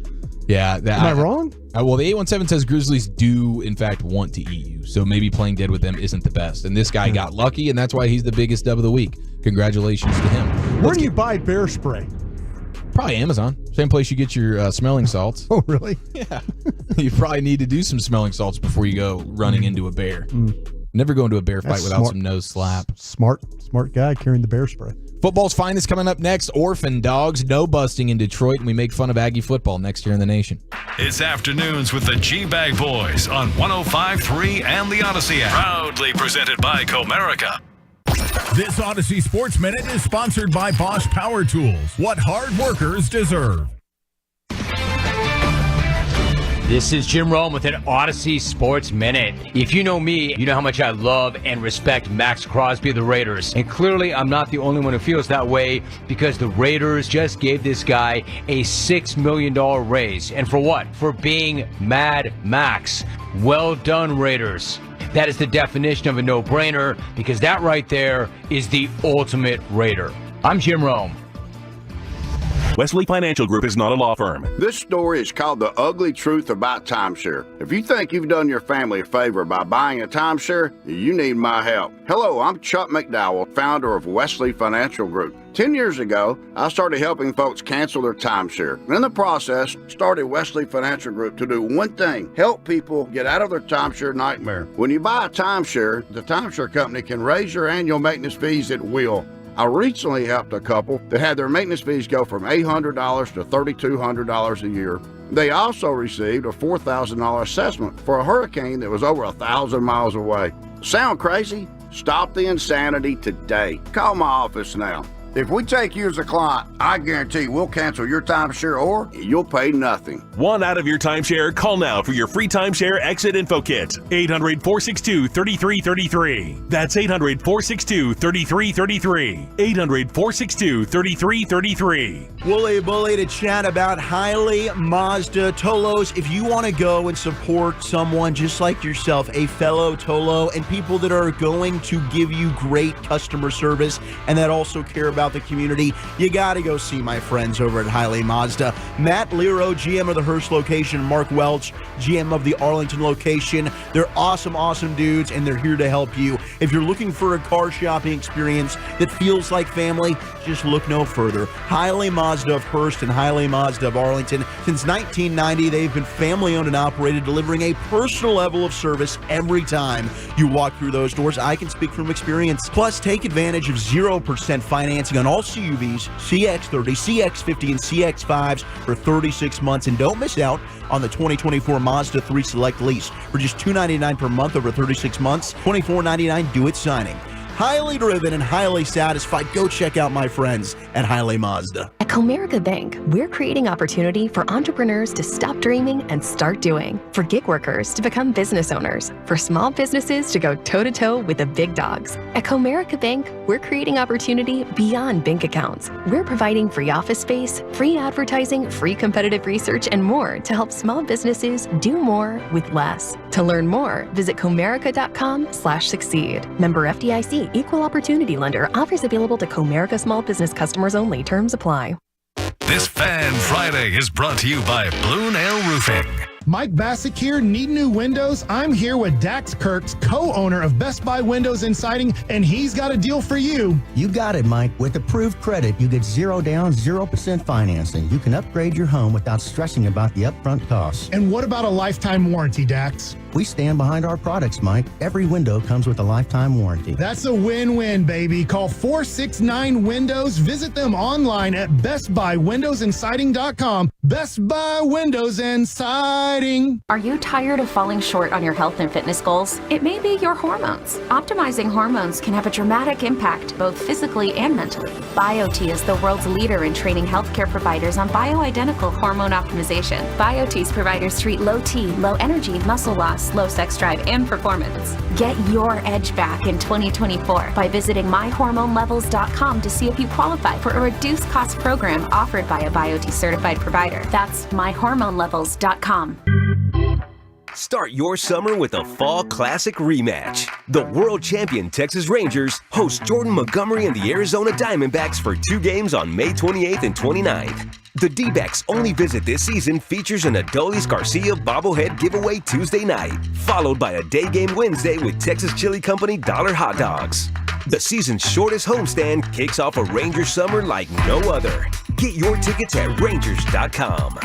Yeah. Am I wrong? Well, the 817 says grizzlies do, in fact, want to eat you. So maybe playing dead with them isn't the best. And this guy got lucky, and that's why he's the biggest dub of the week. Congratulations to him. Where do you buy bear spray? Probably Amazon. Same place you get your smelling salts. Oh, really? Yeah. You probably need to do some smelling salts before you go running into a bear. Never go into a bear fight without some nose slap. Smart guy carrying the bear spray. Football's finest coming up next. Orphan dogs, no busting in Detroit, and we make fun of Aggie football next year in the nation. It's afternoons with the G-Bag Boys on 105.3 and the Odyssey app. Proudly presented by Comerica. This Odyssey Sports Minute is sponsored by Bosch Power Tools. What hard workers deserve. This is Jim Rome with an Odyssey Sports Minute. If you know me, you know how much I love and respect Max Crosby of the Raiders. And clearly, I'm not the only one who feels that way because the Raiders just gave this guy a $6 million raise. And for what? For being Mad Max. Well done, Raiders. That is the definition of a no-brainer because that right there is the ultimate Raider. I'm Jim Rome. Wesley Financial Group is not a law firm. This story is called The Ugly Truth About Timeshare. If you think you've done your family a favor by buying a timeshare, you need my help. Hello, I'm Chuck McDowell, founder of Wesley Financial Group. 10 years ago, I started helping folks cancel their timeshare. In the process, started Wesley Financial Group to do one thing, help people get out of their timeshare nightmare. When you buy a timeshare, the timeshare company can raise your annual maintenance fees at will. I recently helped a couple that had their maintenance fees go from $800 to $3,200 a year. They also received a $4,000 assessment for a hurricane that was over 1,000 miles away. Sound crazy? Stop the insanity today. Call my office now. If we take you as a client, I guarantee we'll cancel your timeshare or you'll pay nothing. Want out of your timeshare? Call now for your free timeshare exit info kit. 800-462-3333. That's 800-462-3333. 800-462-3333. Wooly Bully to chat about Hiley Mazda Tolos. If you want to go and support someone just like yourself, a fellow Tolo, and people that are going to give you great customer service and that also care about the community, you got to go see my friends over at Hiley Mazda. Matt Lero, GM of the Hearst location, Mark Welch, GM of the Arlington location. They're awesome dudes, and they're here to help you. If you're looking for a car shopping experience that feels like family, just look no further. Hiley Mazda of Hearst and Hiley Mazda of Arlington. Since 1990, they've been family-owned and operated, delivering a personal level of service every time you walk through those doors. I can speak from experience. Plus, take advantage of 0% financing on all CUVs, CX-30, CX-50, and CX-5s for 36 months. And don't miss out on the 2024 Mazda 3 Select lease for just $299 per month over 36 months, $24.99 due at signing. Highly driven and highly satisfied. Go check out my friends at Hiley Mazda. At Comerica Bank, we're creating opportunity for entrepreneurs to stop dreaming and start doing, for gig workers to become business owners, for small businesses to go toe-to-toe with the big dogs. At Comerica Bank, we're creating opportunity beyond bank accounts. We're providing free office space, free advertising, free competitive research, and more to help small businesses do more with less. To learn more, visit comerica.com/succeed. Member FDIC, Equal Opportunity Lender. Offers available to Comerica small business customers only. Terms apply. This Fan Friday is brought to you by Blue Nail Roofing. Mike Bassick here. Need new windows? I'm here with Dax Kirks, co-owner of Best Buy Windows and Siding, and he's got a deal for you. You got it, Mike. With approved credit, you get 0 down, 0% financing. You can upgrade your home without stressing about the upfront costs. And what about a lifetime warranty, Dax? We stand behind our products, Mike. Every window comes with a lifetime warranty. That's a win-win, baby. Call 469-WINDOWS. Visit them online at bestbuywindowsandsiding.com. Best Buy Windows and Siding. Are you tired of falling short on your health and fitness goals? It may be your hormones. Optimizing hormones can have a dramatic impact, both physically and mentally. BioT is the world's leader in training healthcare providers on bioidentical hormone optimization. BioT's providers treat low T, low energy, muscle loss, low sex drive, and performance. Get your edge back in 2024 by visiting myhormonelevels.com to see if you qualify for a reduced cost program offered by a BioT certified provider. That's myhormonelevels.com. Start your summer with a Fall Classic rematch. The world champion Texas Rangers host Jordan Montgomery and the Arizona Diamondbacks for 2 games on May 28th and 29th. The D-backs only visit this season features an Adolis Garcia bobblehead giveaway Tuesday night, followed by a day game Wednesday with Texas Chili Company Dollar Hot Dogs. The season's shortest homestand kicks off a Ranger summer like no other. Get your tickets at Rangers.com.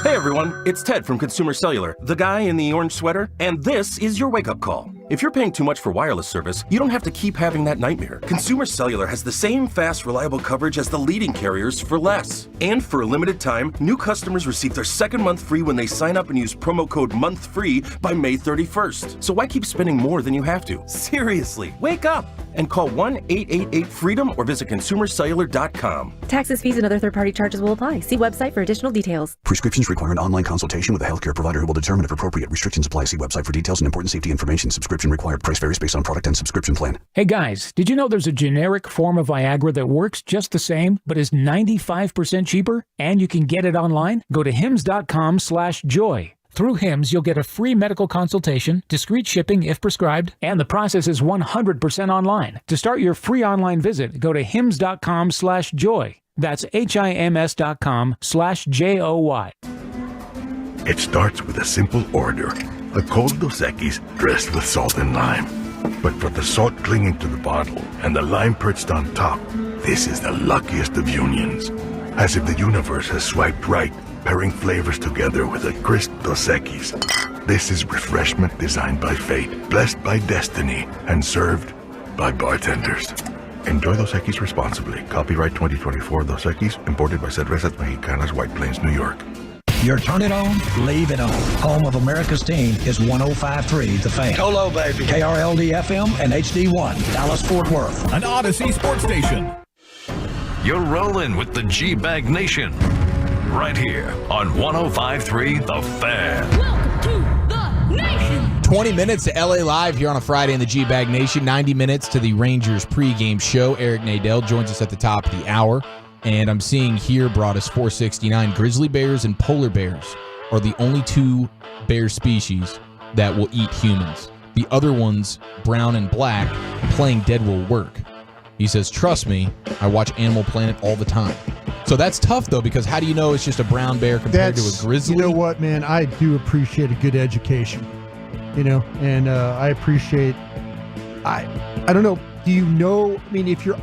Hey everyone, it's Ted from Consumer Cellular, the guy in the orange sweater, and this is your wake-up call. If you're paying too much for wireless service, you don't have to keep having that nightmare. Consumer Cellular has the same fast, reliable coverage as the leading carriers for less. And for a limited time, new customers receive their second month free when they sign up and use promo code MONTHFREE by May 31st. So why keep spending more than you have to? Seriously, wake up and call 1-888-FREEDOM or visit consumercellular.com. Taxes, fees, and other third-party charges will apply. See website for additional details. Prescriptions require an online consultation with a healthcare provider who will determine if appropriate. Restrictions apply. See website for details and important safety information. Subscription required. Price varies based on product and subscription plan. Hey guys, did you know there's a generic form of Viagra that works just the same, but is 95% cheaper? And you can get it online? Go to hims.com/joy. Through HIMS, you'll get a free medical consultation, discreet shipping if prescribed, and the process is 100% online. To start your free online visit, go to hims.com/joy. That's HIMS.com/JOY. It starts with a simple order, a cold Dos Equis dressed with salt and lime. But for the salt clinging to the bottle and the lime perched on top, this is the luckiest of unions. As if the universe has swiped right, pairing flavors together with a crisp Dos Equis. This is refreshment designed by fate, blessed by destiny, and served by bartenders. Enjoy Dos Equis responsibly. Copyright 2024 Dos Equis, imported by Cervezas Mexicanas, White Plains, New York. You're turn it on, leave it on. Home of America's team is 105.3 The Fan. Hello, baby. KRLD-FM and HD1, Dallas-Fort Worth. An Odyssey sports station. You're rolling with the G-Bag Nation. Right here on 105.3 The Fan. Welcome to the nation. 20 minutes to LA Live here on a Friday in the G-Bag Nation. 90 minutes to the Rangers pregame show. Eric Nadel joins us at the top of the hour. And I'm seeing here, brought us 469, grizzly bears and polar bears are the only 2 bear species that will eat humans. The other ones, brown and black, playing dead will work. He says, trust me, I watch Animal Planet all the time. So that's tough, though, because how do you know it's just a brown bear compared to a grizzly? You know what, man? I do appreciate a good education, and I appreciate, I don't know, do you know, I mean, if you're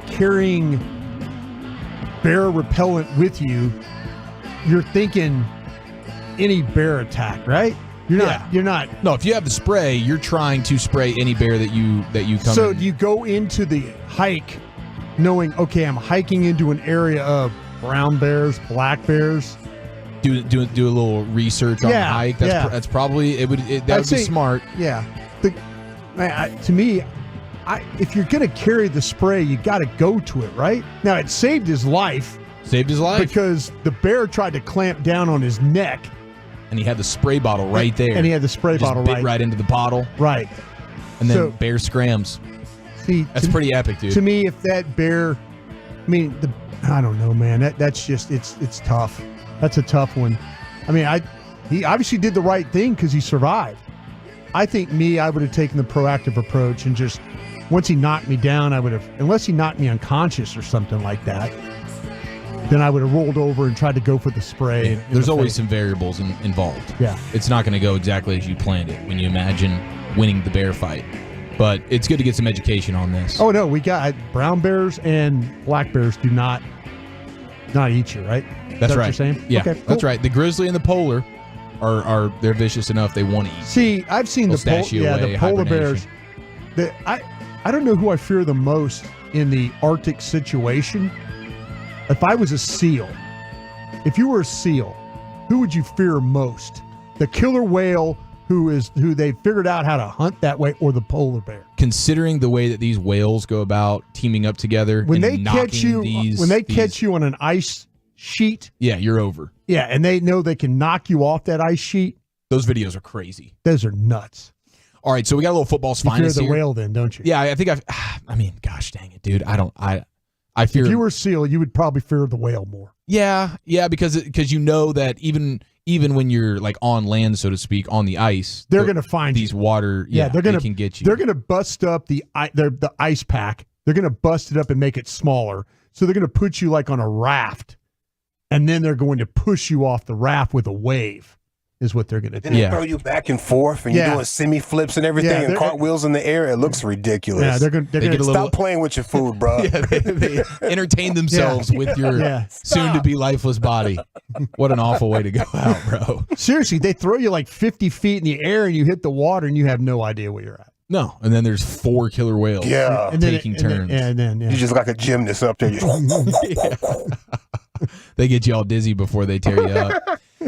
carrying bear repellent with you, you're thinking any bear attack, right? You're not. No, if you have the spray, you're trying to spray any bear that you come. So do you go into the hike knowing, okay, I'm hiking into an area of brown bears, black bears? Do a little research on the hike. That's probably that would be smart. Yeah. To me, if you're going to carry the spray, you got to go to it, right? Now, it saved his life. Because the bear tried to clamp down on his neck. And he had the spray bottle right there. And he had the spray bottle right into the bottle. Right. And then bear scrams. See, that's pretty epic, dude. To me, if that bear, I don't know, man. That's just, it's tough. That's a tough one. I mean, he obviously did the right thing because he survived. I think I would have taken the proactive approach and just, once he knocked me down, I would have, unless he knocked me unconscious or something like that, then I would have rolled over and tried to go for the spray. Yeah, there's always some variables involved. Yeah. It's not going to go exactly as you planned it when you imagine winning the bear fight. But it's good to get some education on this. Oh, no, we got brown bears and black bears do not eat you, right? That's right. What you're saying? Yeah, okay, cool. That's right. The grizzly and the polar they're vicious enough they want to eat. See, I've seen the polar bears. I don't know who I fear the most in the Arctic situation. If I was a seal, if you were a seal, who would you fear most? The killer whale who they figured out how to hunt that way, or the polar bear? Considering the way that these whales go about teaming up together, when they catch you on an ice sheet, yeah, you're over. Yeah, and they know they can knock you off that ice sheet. Those videos are crazy. Those are nuts. All right, so we got a little football's finest here. You fear the here. whale, then, don't you? Yeah, I think gosh dang it, dude. I fear. If you were a seal, you would probably fear the whale more. Yeah, because you know that even when you're like on land, so to speak, on the ice, they're going to find these water. Yeah, they can get you. They're going to bust up the ice pack. They're going to bust it up and make it smaller. So they're going to put you like on a raft, and then they're going to push you off the raft with a wave. Is what they're going to do. Then they throw you back and forth, and you're doing semi-flips and everything, and cartwheels in the air. It looks ridiculous. Yeah, they're going to stop playing with your food, bro. Yeah, they entertain themselves with your soon-to-be lifeless body. What an awful way to go out, bro. Seriously, they throw you like 50 feet in the air, and you hit the water, and you have no idea where you're at. No, and then there's 4 killer whales taking turns. You just like a gymnast up there. They get you all dizzy before they tear you up.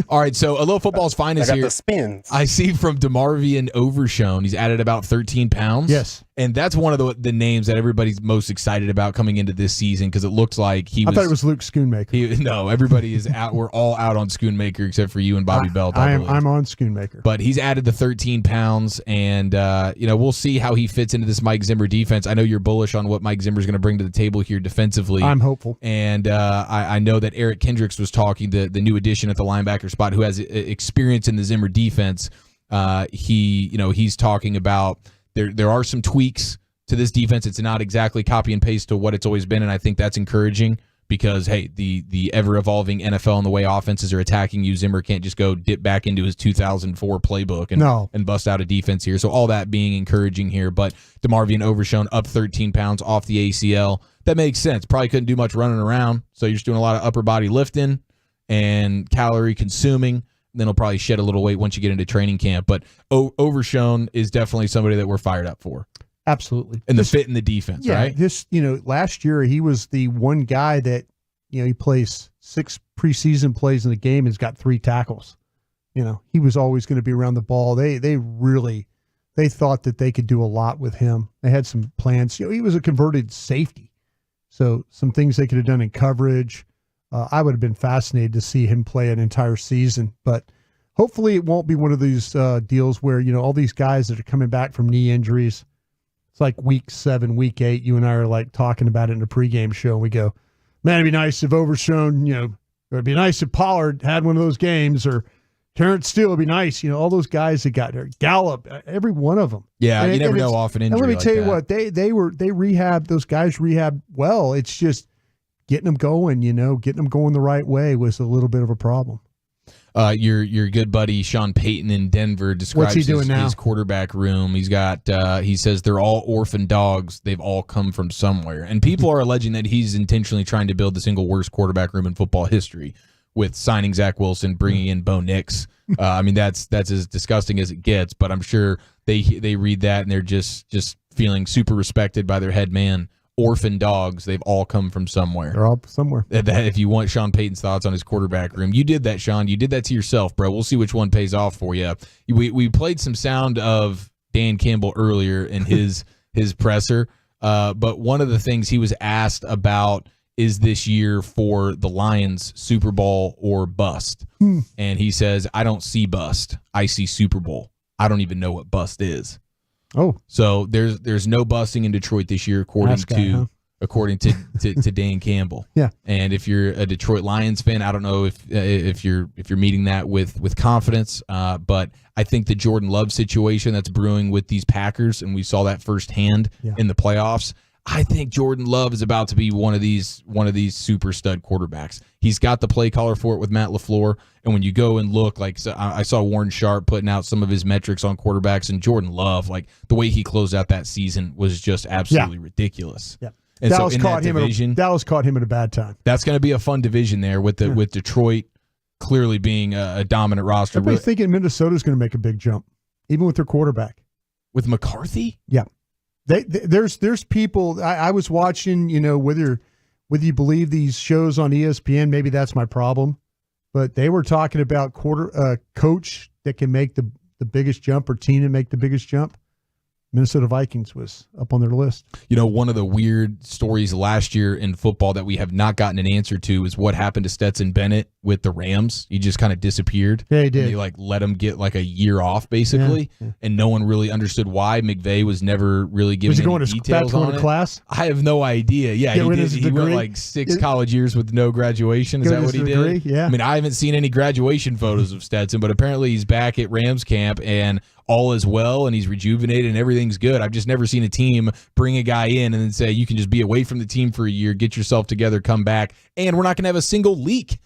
All right, so a little football's finest here. The spins. I see from DeMarvion Overshone, he's added about 13 pounds. Yes. And that's one of the names that everybody's most excited about coming into this season because it looks like I thought it was Luke Schoonmaker. No, everybody is out. We're all out on Schoonmaker except for you and Bobby Belt. I'm on Schoonmaker. But he's added the 13 pounds, and we'll see how he fits into this Mike Zimmer defense. I know you're bullish on what Mike Zimmer's going to bring to the table here defensively. I'm hopeful. And I know that Eric Kendricks was talking, the new addition at the linebacker spot who has experience in the Zimmer defense. He's talking about there are some tweaks to this defense. It's not exactly copy and paste to what it's always been, and I think that's encouraging because, hey, the ever-evolving NFL and the way offenses are attacking you, Zimmer can't just go dip back into his 2004 playbook and bust out a defense here. So all that being encouraging here, but DeMarvion Overshone up 13 pounds off the ACL. That makes sense. Probably couldn't do much running around, so you're just doing a lot of upper body lifting and calorie consuming. Then he'll probably shed a little weight once you get into training camp. But Overshone is definitely somebody that we're fired up for. Absolutely. And the fit in the defense, right? Last year he was the one guy that, he plays 6 preseason plays in the game and has got 3 tackles. He was always going to be around the ball. They thought that they could do a lot with him. They had some plans. He was a converted safety. So some things they could have done in coverage. I would have been fascinated to see him play an entire season, but hopefully it won't be one of these deals where, all these guys that are coming back from knee injuries, it's like week 7, week 8, you and I are like talking about it in a pregame show, and we go, man, it'd be nice if Overshone, it'd be nice if Pollard had one of those games, or Terrence Steele would be nice. All those guys that got there, Gallup, every one of them. Yeah, you never know off an injury. And let me tell you that. what, they rehab, those guys rehab well. It's just getting them going, getting them going the right way was a little bit of a problem. Your good buddy Sean Payton in Denver describes his quarterback room. He's got he says they're all orphan dogs. They've all come from somewhere, and people are alleging that he's intentionally trying to build the single worst quarterback room in football history with signing Zach Wilson, bringing in Bo Nix. That's as disgusting as it gets. But I'm sure they read that and they're just feeling super respected by their head man. Orphan dogs, they've all come from somewhere. They're all somewhere. If you want Sean Payton's thoughts on his quarterback room, you did that, Sean. You did that to yourself, bro. We'll see which one pays off for you. We played some sound of Dan Campbell earlier in his presser, but one of the things he was asked about is this year for the Lions Super Bowl or bust. And he says, I don't see bust. I see Super Bowl. I don't even know what bust is. Oh, so there's no busting in Detroit this year, according to Dan Campbell. Yeah, and if you're a Detroit Lions fan, I don't know if you're meeting that with confidence, but I think the Jordan Love situation that's brewing with these Packers, and we saw that firsthand in the playoffs. I think Jordan Love is about to be one of these super stud quarterbacks. He's got the play caller for it with Matt LaFleur, and when you go and look, I saw Warren Sharp putting out some of his metrics on quarterbacks, and Jordan Love, like the way he closed out that season was just absolutely ridiculous. Yeah. And Dallas so in caught that division, Dallas caught him at a bad time. That's going to be a fun division there with Detroit, clearly being a dominant roster. Everybody's thinking Minnesota's going to make a big jump, even with their quarterback. With McCarthy? Yeah. There's people, I was watching, whether you believe these shows on ESPN, maybe that's my problem, but they were talking about coach that can make the biggest jump or team to make the biggest jump. Minnesota Vikings was up on their list. One of the weird stories last year in football that we have not gotten an answer to is what happened to Stetson Bennett with the Rams. He just kind of disappeared. Yeah, he did. And they let him get a year off, basically, and no one really understood why. McVay was never really given any details on it. Class? I have no idea. Yeah, he did. He went 6 college years with no graduation. Is that what he did? Yeah. I mean, I haven't seen any graduation photos of Stetson, but apparently he's back at Rams camp and all is well, and he's rejuvenated, and everything's good. I've just never seen a team bring a guy in and then say, you can just be away from the team for a year, get yourself together, come back, and we're not going to have a single leak.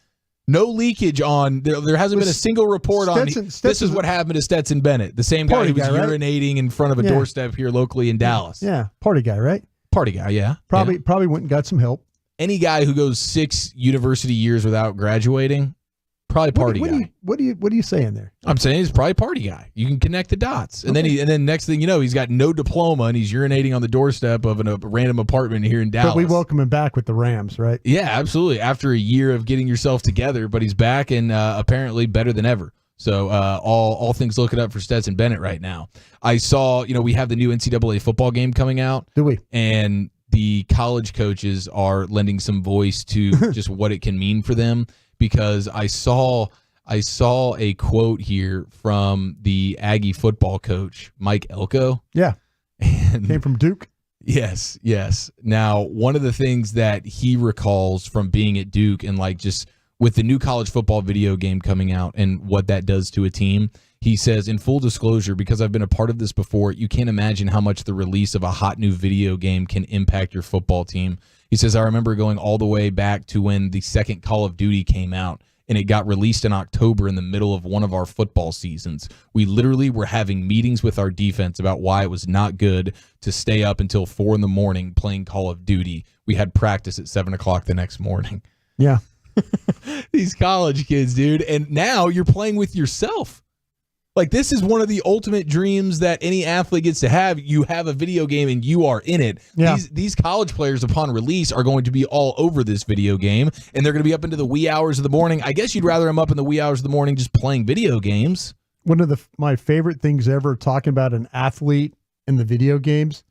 No leakage on, there hasn't been a single report this is what happened to Stetson Bennett, the same guy who was urinating in front of a doorstep here locally in Dallas. Yeah, party guy, right? Party guy, yeah. Probably went and got some help. Any guy who goes 6 university years without graduating, probably party guy. What are you saying there? I'm saying he's probably party guy. You can connect the dots, and then next thing you know, he's got no diploma and he's urinating on the doorstep of a random apartment here in Dallas. But we welcome him back with the Rams, right? Yeah, absolutely. After a year of getting yourself together, but he's back and apparently better than ever. So all things looking up for Stetson Bennett right now. I saw, we have the new NCAA football game coming out. Do we? And the college coaches are lending some voice to just what it can mean for them. Because I saw a quote here from the Aggie football coach, Mike Elko. Yeah. And came from Duke. Yes. Now, one of the things that he recalls from being at Duke and just with the new college football video game coming out and what that does to a team, he says, in full disclosure, because I've been a part of this before, you can't imagine how much the release of a hot new video game can impact your football team. He says, I remember going all the way back to when the second Call of Duty came out, and it got released in October in the middle of one of our football seasons. We literally were having meetings with our defense about why it was not good to stay up until 4 a.m. playing Call of Duty. We had practice at 7 o'clock the next morning. Yeah. These college kids, dude. And now you're playing with yourself. This is one of the ultimate dreams that any athlete gets to have. You have a video game and you are in it. Yeah. These college players upon release are going to be all over this video game, and they're going to be up into the wee hours of the morning. I guess you'd rather them up in the wee hours of the morning just playing video games. One of my favorite things ever, talking about an athlete in the video games,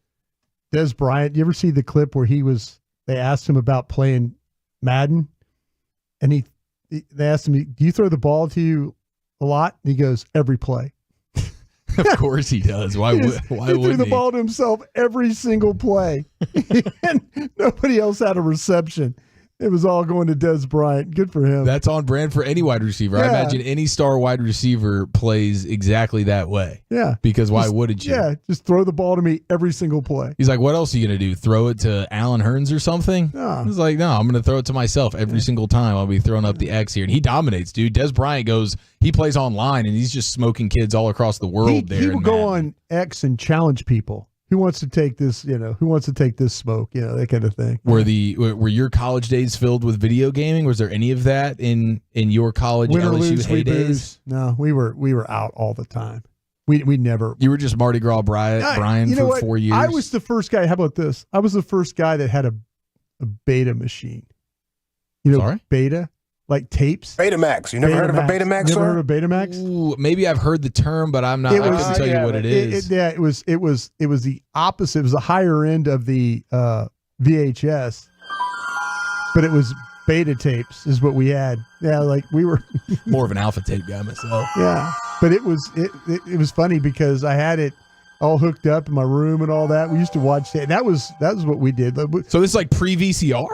Des Bryant. You ever see the clip where they asked him about playing Madden, and they asked him, do you throw the ball to you a lot? And he goes, every play. Of course he does. Why he wouldn't threw the ball to himself every single play. And nobody else had a reception. It was all going to Des Bryant. Good for him. That's on brand for any wide receiver. Yeah. I imagine any star wide receiver plays exactly that way. Yeah. Because why wouldn't you? Yeah, just throw the ball to me every single play. He's like, what else are you going to do? Throw it to Alan Hearns or something? No. He's like, no, I'm going to throw it to myself every single time. I'll be throwing up the X here. And he dominates, dude. Des Bryant he plays online, and he's just smoking kids all across the world there. He will go on X and challenge people. Who wants to take this, who wants to take this smoke, that kind of thing. Were your college days filled with video gaming? Was there any of that in your college Win or LSU lose, heydays? No, we were out all the time. We never. You were just Mardi Gras Brian for 4 years? I was the first guy. How about this? I was the first guy that had a beta machine. Sorry? Beta? Like tapes? Betamax. You never heard of a Betamax, sir? Never heard of a Betamax? Ooh, maybe I've heard the term, but I'm not. I couldn't tell you what it is. It was the opposite. It was the higher end of the VHS, but it was beta tapes is what we had. Yeah, we were more of an alpha tape guy myself. Yeah, but it was funny because I had it all hooked up in my room and all that. We used to watch that. That was what we did. So this is like pre-VCR?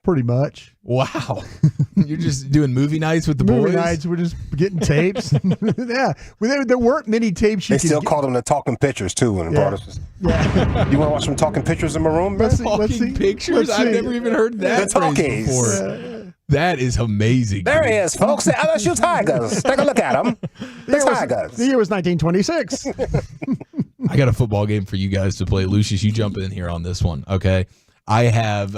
Pretty much. Wow. You're just doing movie nights with the boys? Movie nights, we're just getting tapes. Yeah. There weren't many tapes They still called them the talking pictures, too, when brought us. Yeah. You want to watch some talking pictures in my room, man? Talking pictures? I've never even heard that phrase before. That is amazing. There he is, folks. The LSU Tigers. Take a look at them. The Tigers. The year was 1926. I got a football game for you guys to play. Lucius, you jump in here on this one, okay? I have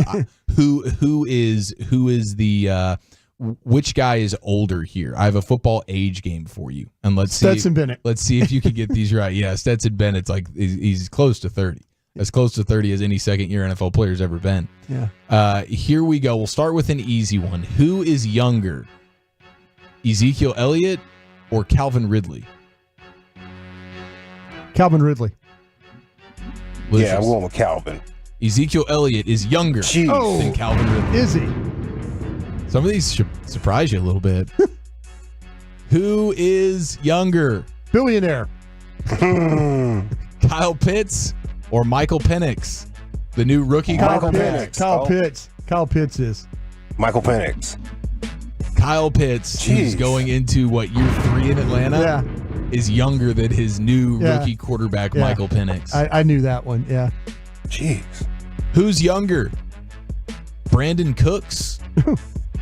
who is the which guy is older here. I have a football age game for you, and let's see. Stetson Bennett. Let's see if you can get these right. Yeah, Stetson Bennett's like he's close to 30, as close to 30 as any second-year NFL player's ever been. Yeah. Here we go. We'll start with an easy one. Who is younger, Ezekiel Elliott or Calvin Ridley? Calvin Ridley. Lucius. Yeah, I'm going with Calvin. Ezekiel Elliott is younger than Calvin Ridley. Is he? Some of these should surprise you a little bit. Who is younger? Billionaire. Kyle Pitts or Michael Penix? The new rookie quarterback. Kyle Pitts. Kyle Pitts is. Michael Penix. Kyle Pitts, who's going into year 3 in Atlanta, is younger than his new rookie quarterback, Michael Penix. I knew that one, yeah. Jeez. Who's younger? Brandon Cooks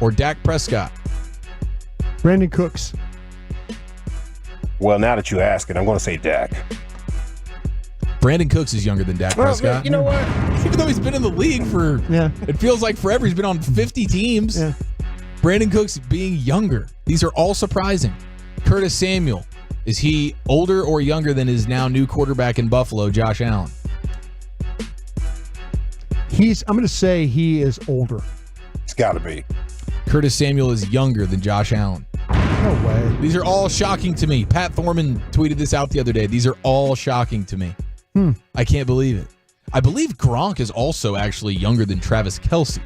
or Dak Prescott? Brandon Cooks. Well, now that you ask it, I'm going to say Dak. Brandon Cooks is younger than Dak Prescott. You know what? Even though he's been in the league for, it feels like forever. He's been on 50 teams. Yeah. Brandon Cooks being younger. These are all surprising. Curtis Samuel, is he older or younger than his now new quarterback in Buffalo, Josh Allen? I'm going to say he is older. It's got to be. Curtis Samuel is younger than Josh Allen. No way. These are all shocking to me. Pat Thorman tweeted this out the other day. These are all shocking to me. I can't believe it. I believe Gronk is also actually younger than Travis Kelce.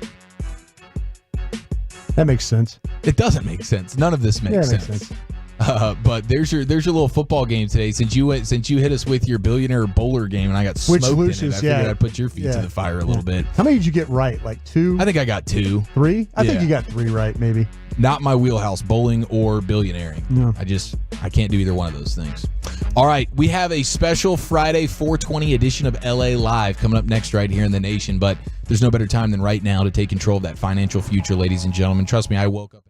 That makes sense. It doesn't make sense. None of this makes sense. But there's your little football game today. Since you hit us with your billionaire bowler game and I got smoked in it, I figured I'd put your feet to the fire a little bit. How many did you get right? Like 2? I think I got 2. 3? I think you got 3 right, maybe. Not my wheelhouse, bowling or billionairing. No. I can't do either one of those things. All right, we have a special Friday 420 edition of LA Live coming up next right here in the nation, but there's no better time than right now to take control of that financial future, ladies and gentlemen. Trust me, I woke up.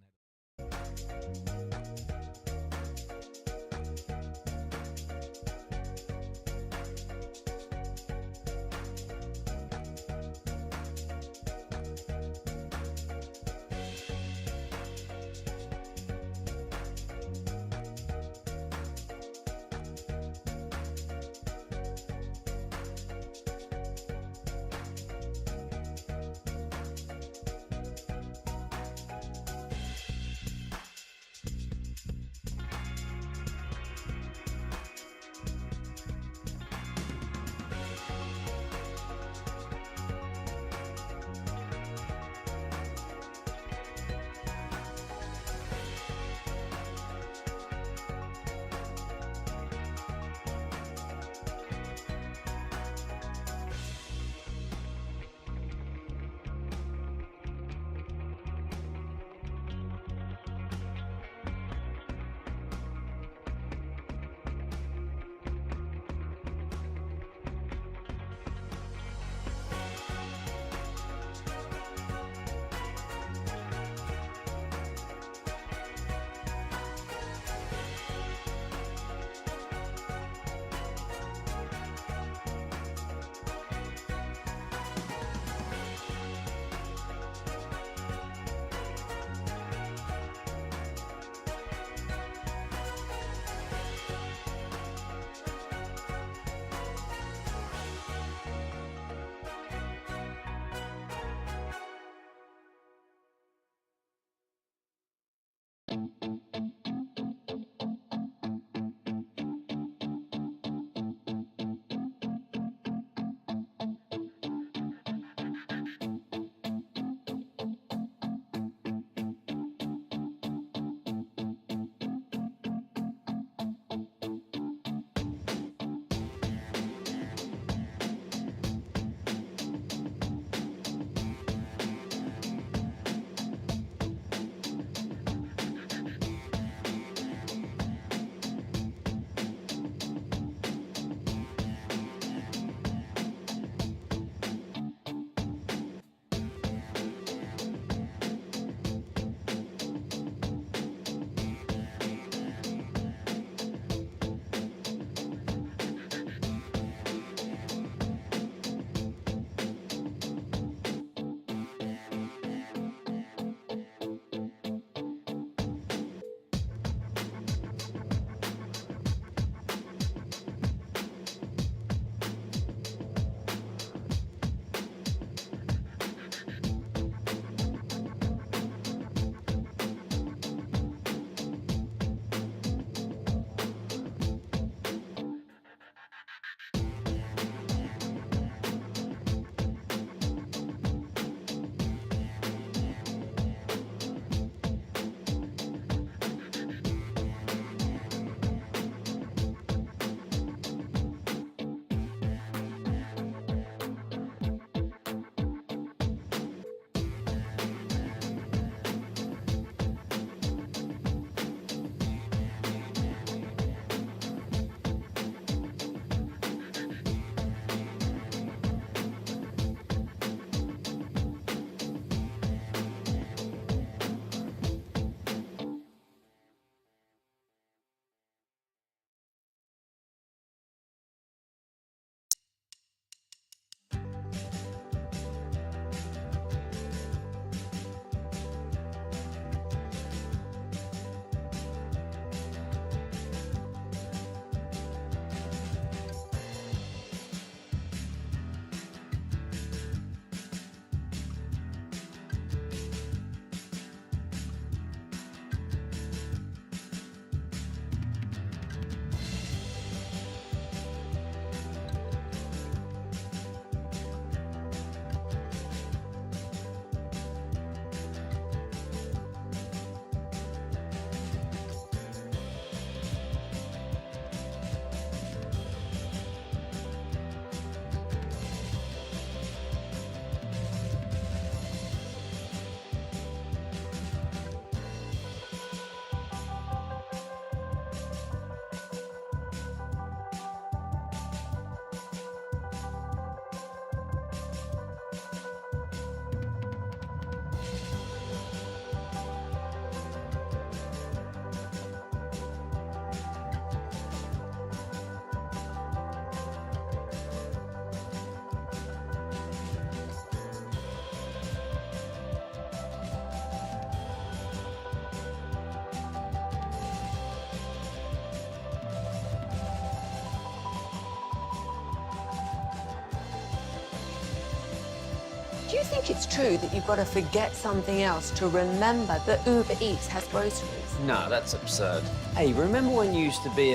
Do you think it's true that you've got to forget something else to remember that Uber Eats has groceries? No, that's absurd. Hey, remember when you used to be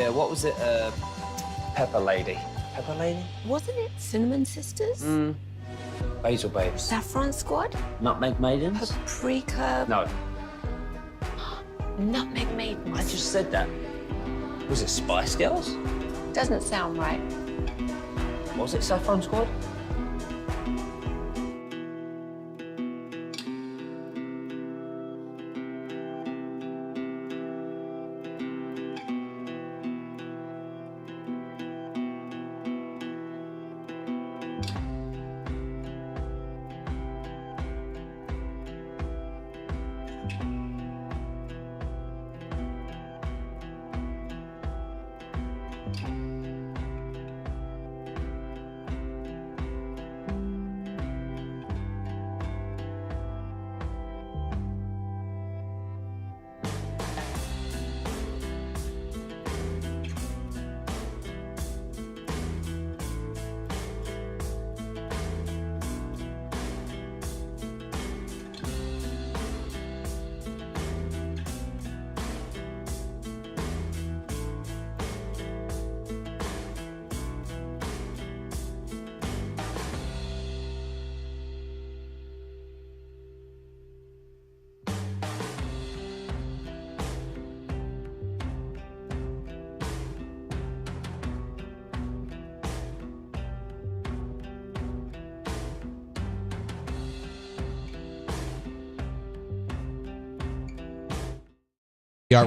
Pepper Lady? Pepper Lady? Wasn't it Cinnamon Sisters? Basil Babes. Saffron Squad? Nutmeg Maidens? Paprika? No. Nutmeg Maidens. I just said that. Was it Spice Girls? Doesn't sound right. Was it Saffron Squad?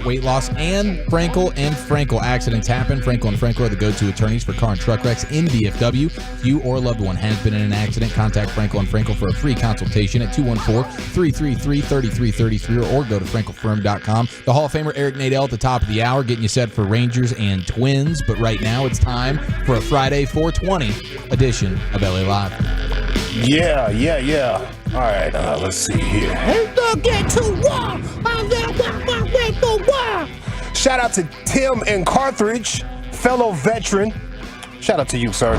Weight loss and Frankel accidents happen. Frankel and Frankel are the go-to attorneys for car and truck wrecks in DFW. If you or a loved one has been in an accident, contact Frankel and Frankel for a free consultation at 214-333-3333 or go to frankelfirm.com. The Hall of Famer Eric Nadel at the top of the hour getting you set for Rangers and Twins. But right now it's time for a Friday 420 edition of LA Live. Yeah. All right, let's see here. Shout out to Tim in Carthage, fellow veteran. Shout out to you, sir.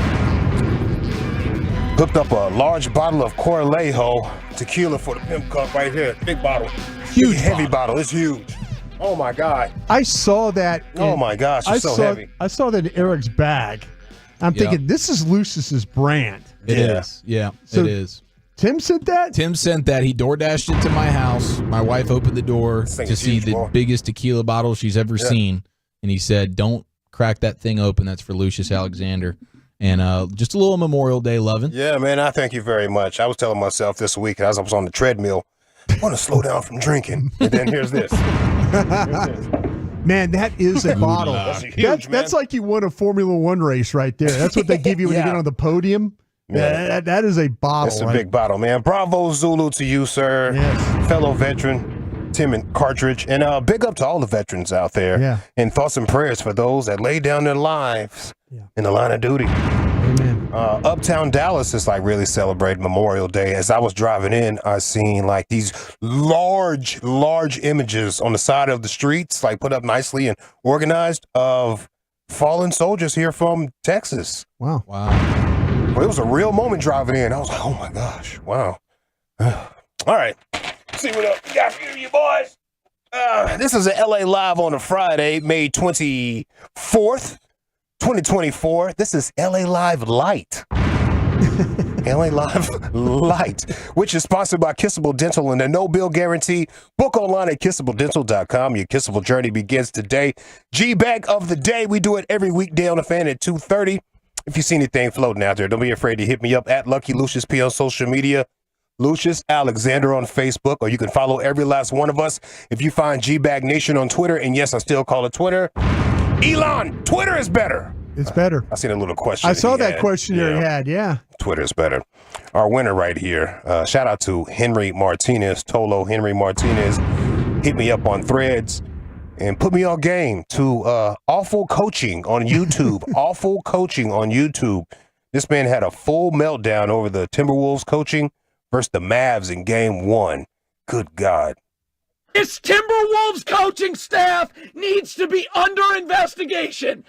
Hooked up a large bottle of Corlejo tequila for the Pimp Cup right here. Big bottle. Huge heavy bottle. It's huge. Oh my God. I saw that. Oh my gosh, it's so heavy. I saw that in Eric's bag. I'm thinking this is Lucis's brand. It is. Yeah, So it is. Tim sent that? Tim sent that. He door dashed it to my house. My wife opened the door to see the biggest tequila bottle she's ever seen. And he said, don't crack that thing open. That's for Lucius Alexander. And just a little Memorial Day loving. Yeah, man, I thank you very much. I was telling myself this week as I was on the treadmill, I want to slow down from drinking. And then here's this. Man, that is a bottle. That's like you won a Formula One race right there. That's what they give you when you get on the podium. Yeah, that is a bottle. It's a big bottle, man. Bravo Zulu to you, sir. Yes. Fellow veteran, Tim and Cartridge. And big up to all the veterans out there. Yeah. And thoughts and prayers for those that lay down their lives in the line of duty. Amen. Uptown Dallas is like really celebrating Memorial Day. As I was driving in, I seen like these large images on the side of the streets, like put up nicely and organized, of fallen soldiers here from Texas. Wow. Well, it was a real moment driving in. I was like, oh my gosh, wow. All right, let's see what else we got for you boys. This is an LA Live on a Friday, May 24th, 2024. This is LA Live Light. LA Live Light, which is sponsored by Kissable Dental and the no bill guarantee. Book online at kissabledental.com. Your kissable journey begins today. G-Bag of the day. We do it every weekday on the Fan at 2:30. If you see anything floating out there, don't be afraid to hit me up at Lucky Lucius P on social media, Lucius Alexander on Facebook, or you can follow every last one of us if you find G-Bag Nation on Twitter. And yes, I still call it Twitter. Elon, Twitter is better. It's better. I seen a little question. I saw that questionnaire he had, yeah. Twitter is better. Our winner right here. Shout out to Henry Martinez, Tolo Henry Martinez. Hit me up on Threads and put me on game to Awful Coaching on YouTube. Awful Coaching on YouTube. This man had a full meltdown over the Timberwolves coaching versus the Mavs in game 1. Good God. This Timberwolves coaching staff needs to be under investigation.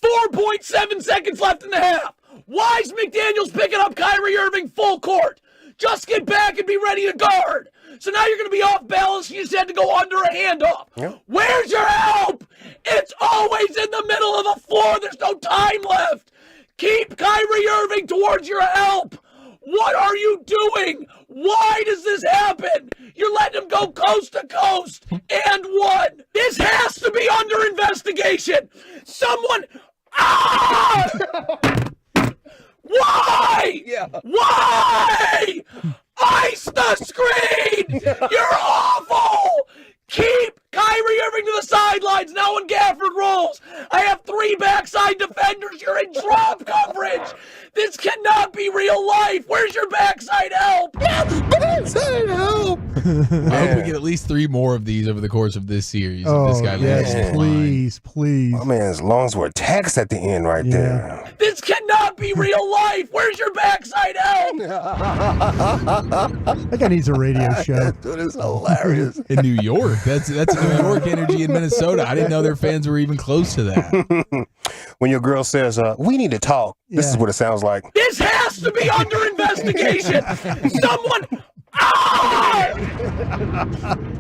4.7 seconds left in the half. Why is McDaniels picking up Kyrie Irving full court? Just get back and be ready to guard. So now you're going to be off balance. You just had to go under a handoff. Yep. Where's your help? It's always in the middle of the floor. There's no time left. Keep Kyrie Irving towards your help. What are you doing? Why does this happen? You're letting him go coast to coast and one. This has to be under investigation. Someone... Ah! Why? Yeah. Why? Ice the screen! You're awful! Keep Kyrie Irving to the sidelines now when Gafford rolls. I have 3 backside defenders. You're in drop coverage. This cannot be real life. Where's your backside help? Backside help. I hope we get at least 3 more of these over the course of this series. Oh, this guy yes, please, please. My man's lungs were taxed at the end right there. This cannot be real life. Where's your backside help? That guy needs a radio show. Dude, it's hilarious. In New York. That's a New York energy in Minnesota. I didn't know their fans were even close to that. When your girl says, we need to talk, this is what it sounds like. This has to be under investigation. Someone... Ah!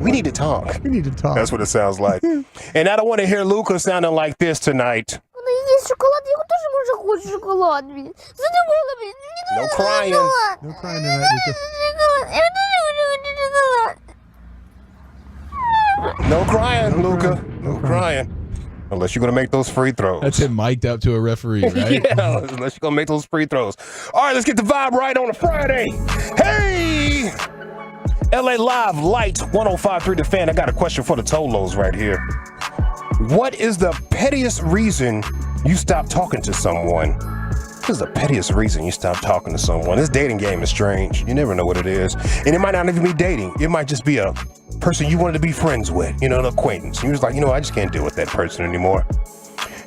We need to talk. We need to talk. That's what it sounds like. And I don't want to hear Luka sounding like this tonight. No crying. No crying tonight, Luka. No crying, Luka. No crying. Unless you're going to make those free throws. That's him mic'd up to a referee, right? Yeah, unless you're going to make those free throws. All right, let's get the vibe right on a Friday. Hey! LA Live, Light, 105.3 The Fan. I got a question for the Tolos right here. What is the pettiest reason you stop talking to someone? What is the pettiest reason you stop talking to someone? This dating game is strange. You never know what it is. And it might not even be dating. It might just be a person you wanted to be friends with, an acquaintance. You was like, I just can't deal with that person anymore.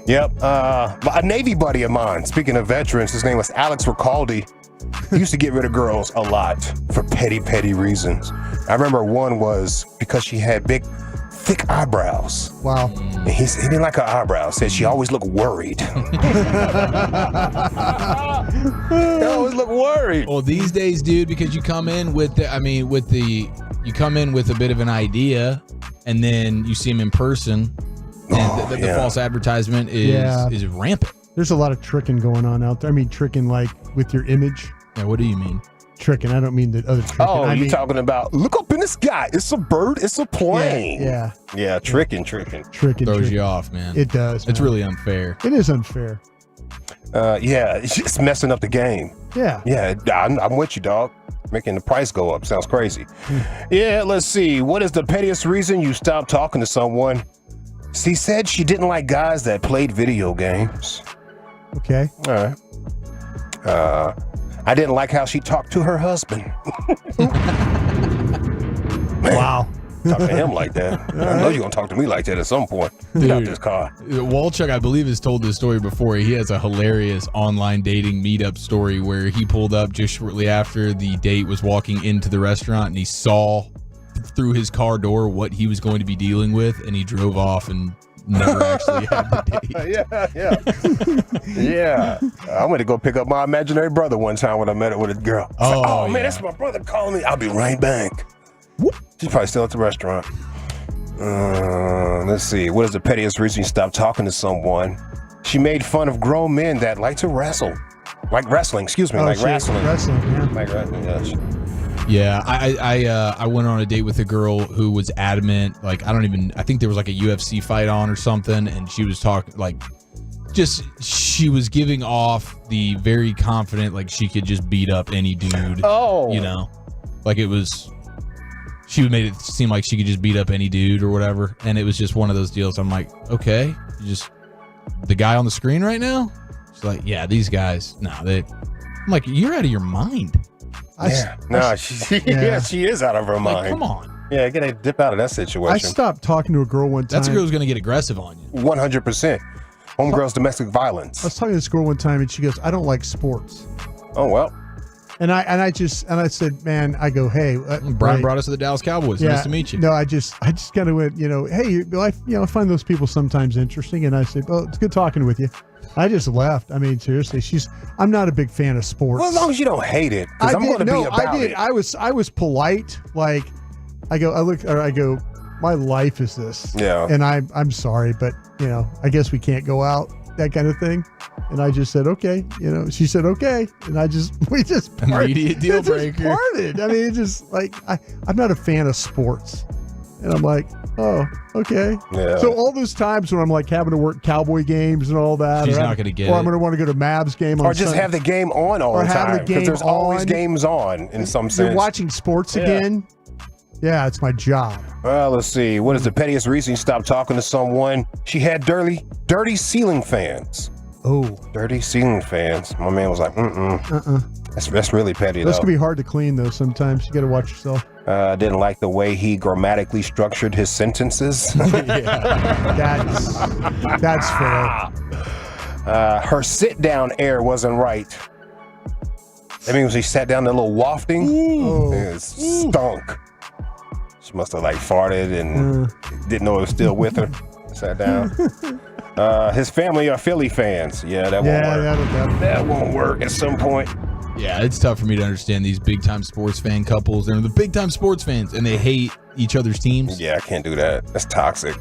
Yep. A Navy buddy of mine, speaking of veterans, his name was Alex Ricaldi. He used to get rid of girls a lot for petty reasons. I remember one was because she had big, thick eyebrows. Wow. And he didn't like her eyebrows. Said she always looked worried. She always looked worried. Well, these days, dude, because you come in with you come in with a bit of an idea, and then you see him in person, and the false advertisement is rampant. There's a lot of tricking going on out there. I mean, tricking like with your image. Yeah, what do you mean? Tricking. I don't mean the other tricking. Oh, you're talking about, look up in the sky. It's a bird. It's a plane. Yeah, tricking. Throws you off, man. It does. It's really unfair. It is unfair. It's just messing up the game. Yeah. Yeah, I'm with you, dog. Making the price go up. Sounds crazy. Yeah, let's see. What is the pettiest reason you stopped talking to someone? She said she didn't like guys that played video games. Okay. All right. I didn't like how she talked to her husband. Wow. Talk to him like that. I know you're going to talk to me like that at some point. Get out this car. Walchuk, I believe, has told this story before. He has a hilarious online dating meetup story where he pulled up just shortly after the date was walking into the restaurant, and he saw through his car door what he was going to be dealing with, and he drove off and never actually had the date. Yeah. I went to go pick up my imaginary brother one time when I met her with a girl. Man, that's my brother calling me. I'll be right back. She's probably still at the restaurant. Let's see. What is the pettiest reason you stopped talking to someone? She made fun of grown men that like to wrestle. Like wrestling, excuse me. Like wrestling. Like wrestling, yes. Yeah, I went on a date with a girl who was adamant. Like, I think there was like a UFC fight on or something, and she was talking she was giving off the very confident, like she could just beat up any dude. Oh. Like it was. She made it seem like she could just beat up any dude or whatever, and it was just one of those deals. I'm like, okay, the guy on the screen right now. She's like, yeah, these guys. I'm like, you're out of your mind. She is out of her mind. Like, come on. Yeah, gotta dip out of that situation. I stopped talking to a girl one time. That's a girl who's gonna get aggressive on you. 100%. Homegirl's domestic violence. I was talking to this girl one time, and she goes, "I don't like sports." Oh well. And I said, man, I go, hey, Brian brought us to the Dallas Cowboys. Yeah, nice to meet you. No, I just kind of went, hey, I find those people sometimes interesting. And I said, well, it's good talking with you. I just left. I mean, seriously, I'm not a big fan of sports. Well, as long as you don't hate it, because I'm going to be about it. I was polite. Like, I go, my life is this. Yeah. And I'm sorry, but, I guess we can't go out, that kind of thing. And I just said, okay. She said, okay. And we just parted. Immediate deal breaker. Parted. I mean, it's just like, I'm not a fan of sports. And I'm like, oh, okay. Yeah. So all those times when I'm like having to work Cowboy games and all that. She's not going to get it. Or I'm going to want to go to Mavs game on Or just Sunday. have the game on all the time. Because there's always games on in some sense. You're watching sports again? Yeah, it's my job. Well, let's see. What is the pettiest reason you stopped talking to someone? She had dirty ceiling fans. Oh. Dirty ceiling fans. My man was like, That's really petty, This though. can be hard to clean, though, sometimes. You got to watch yourself. Didn't like the way he grammatically structured his sentences. That's fair. Her sit-down air wasn't right. That means when she sat down, a little wafting. It stunk. She must have farted and didn't know it was still with her. Sat down. His family are Philly fans. Yeah, that won't work. That won't work at some point. Yeah, it's tough for me to understand these big-time sports fan couples. They're the big-time sports fans, and they hate each other's teams. Yeah, I can't do that. That's toxic.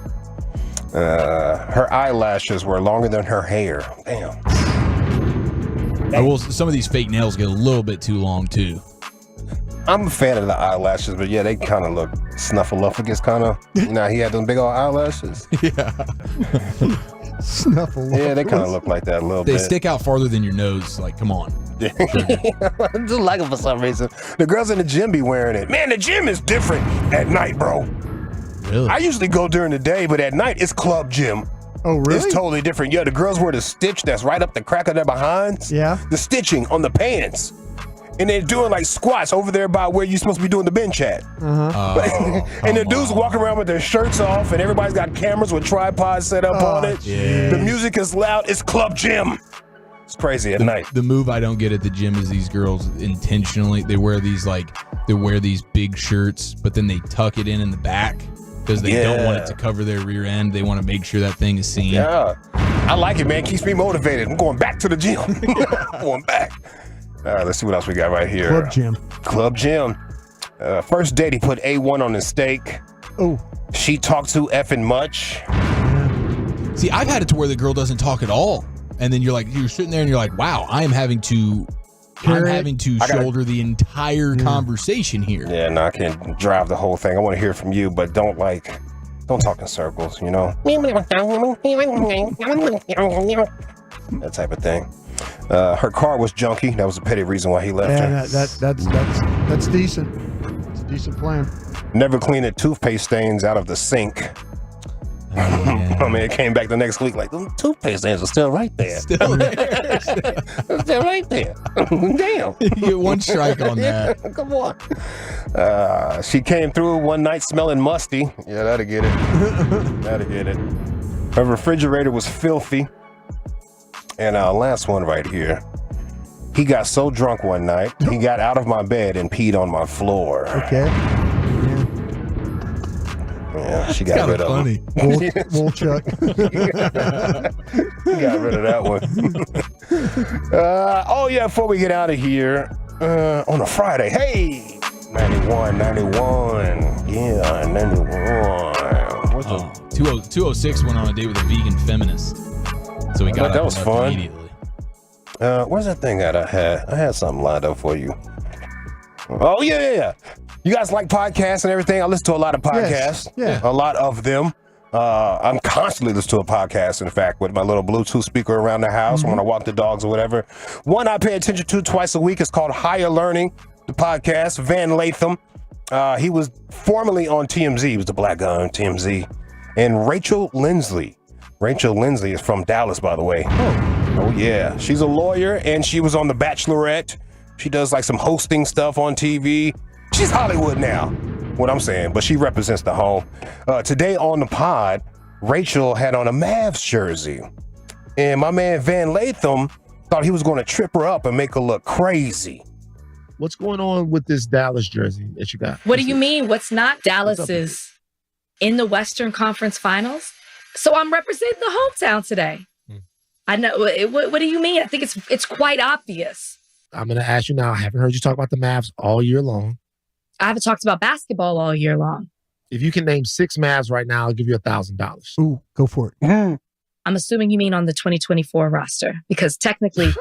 Her eyelashes were longer than her hair. Damn. Some of these fake nails get a little bit too long, too. I'm a fan of the eyelashes, but yeah, they kind of look snuffleupagus kind of. He had them big old eyelashes. Yeah. Snuffleupagus. Yeah, they kind of look like that a little bit. They stick out farther than your nose. Like, come on. I just like it for some reason. The girls in the gym be wearing it. Man, the gym is different at night, bro. Really? I usually go during the day, but at night it's club gym. Oh, really? It's totally different. Yeah, the girls wear the stitch that's right up the crack of their behinds. Yeah. The stitching on the pants. And they're doing squats over there by where you're supposed to be doing the bench at. And the dudes walking around with their shirts off, and everybody's got cameras with tripods set up on it. Geez. The music is loud. It's club gym. It's crazy at night. The move I don't get at the gym is these girls intentionally, they wear these big shirts, but then they tuck it in the back because they don't want it to cover their rear end. They want to make sure that thing is seen. Yeah. I like it, man. Keeps me motivated. I'm going back to the gym. I'm going back. All right, let's see what else we got right here. Club gym. First date, he put A1 on his steak. Oh. She talked too effing much. See, I've had it to where the girl doesn't talk at all. And then you're sitting there and you're like, wow, I'm having to shoulder the entire conversation here. Yeah, no, I can't drive the whole thing. I want to hear from you, but don't talk in circles, that type of thing. Her car was junky. That was a petty reason why he left her. That's decent. It's a decent plan. Never clean the toothpaste stains out of the sink. I mean, it came back the next week the toothpaste stains are still right there. Still right there. Damn. You get one strike on that. Come on. She came through one night smelling musty. Yeah, that'll get it. Her refrigerator was filthy. And last one right here. He got so drunk one night, he got out of my bed and peed on my floor. Okay. Yeah, she got rid of him. Wolchuk. She got rid of that one. Before we get out of here, on a Friday, hey, 91. Yeah, 91. 206 went on a date with a vegan feminist. So we got that was fun. Immediately. Where's that thing that I had? I had something lined up for you. Oh, yeah. You guys like podcasts and everything? I listen to a lot of podcasts. Yes. Yeah. A lot of them. I'm constantly listening to a podcast, in fact, with my little Bluetooth speaker around the house when I walk the dogs or whatever. One I pay attention to twice a week is called Higher Learning, the podcast. Van Latham. He was formerly on TMZ. He was the black guy on TMZ. And Rachel Lindsley. Rachel Lindsley is from Dallas, by the way. Oh, yeah. She's a lawyer, and she was on The Bachelorette. She does some hosting stuff on TV. She's Hollywood now, what I'm saying, but she represents the home. Today on the pod, Rachel had on a Mavs jersey, and my man Van Latham thought he was going to trip her up and make her look crazy. What's going on with this Dallas jersey that you got? What do you mean? What's not? Dallas is in the Western Conference Finals. So I'm representing the hometown today. I know. What do you mean? I think it's quite obvious. I'm going to ask you now. I haven't heard you talk about the Mavs all year long. I haven't talked about basketball all year long. If you can name 6 Mavs right now, I'll give you $1,000. Ooh, go for it. I'm assuming you mean on the 2024 roster because technically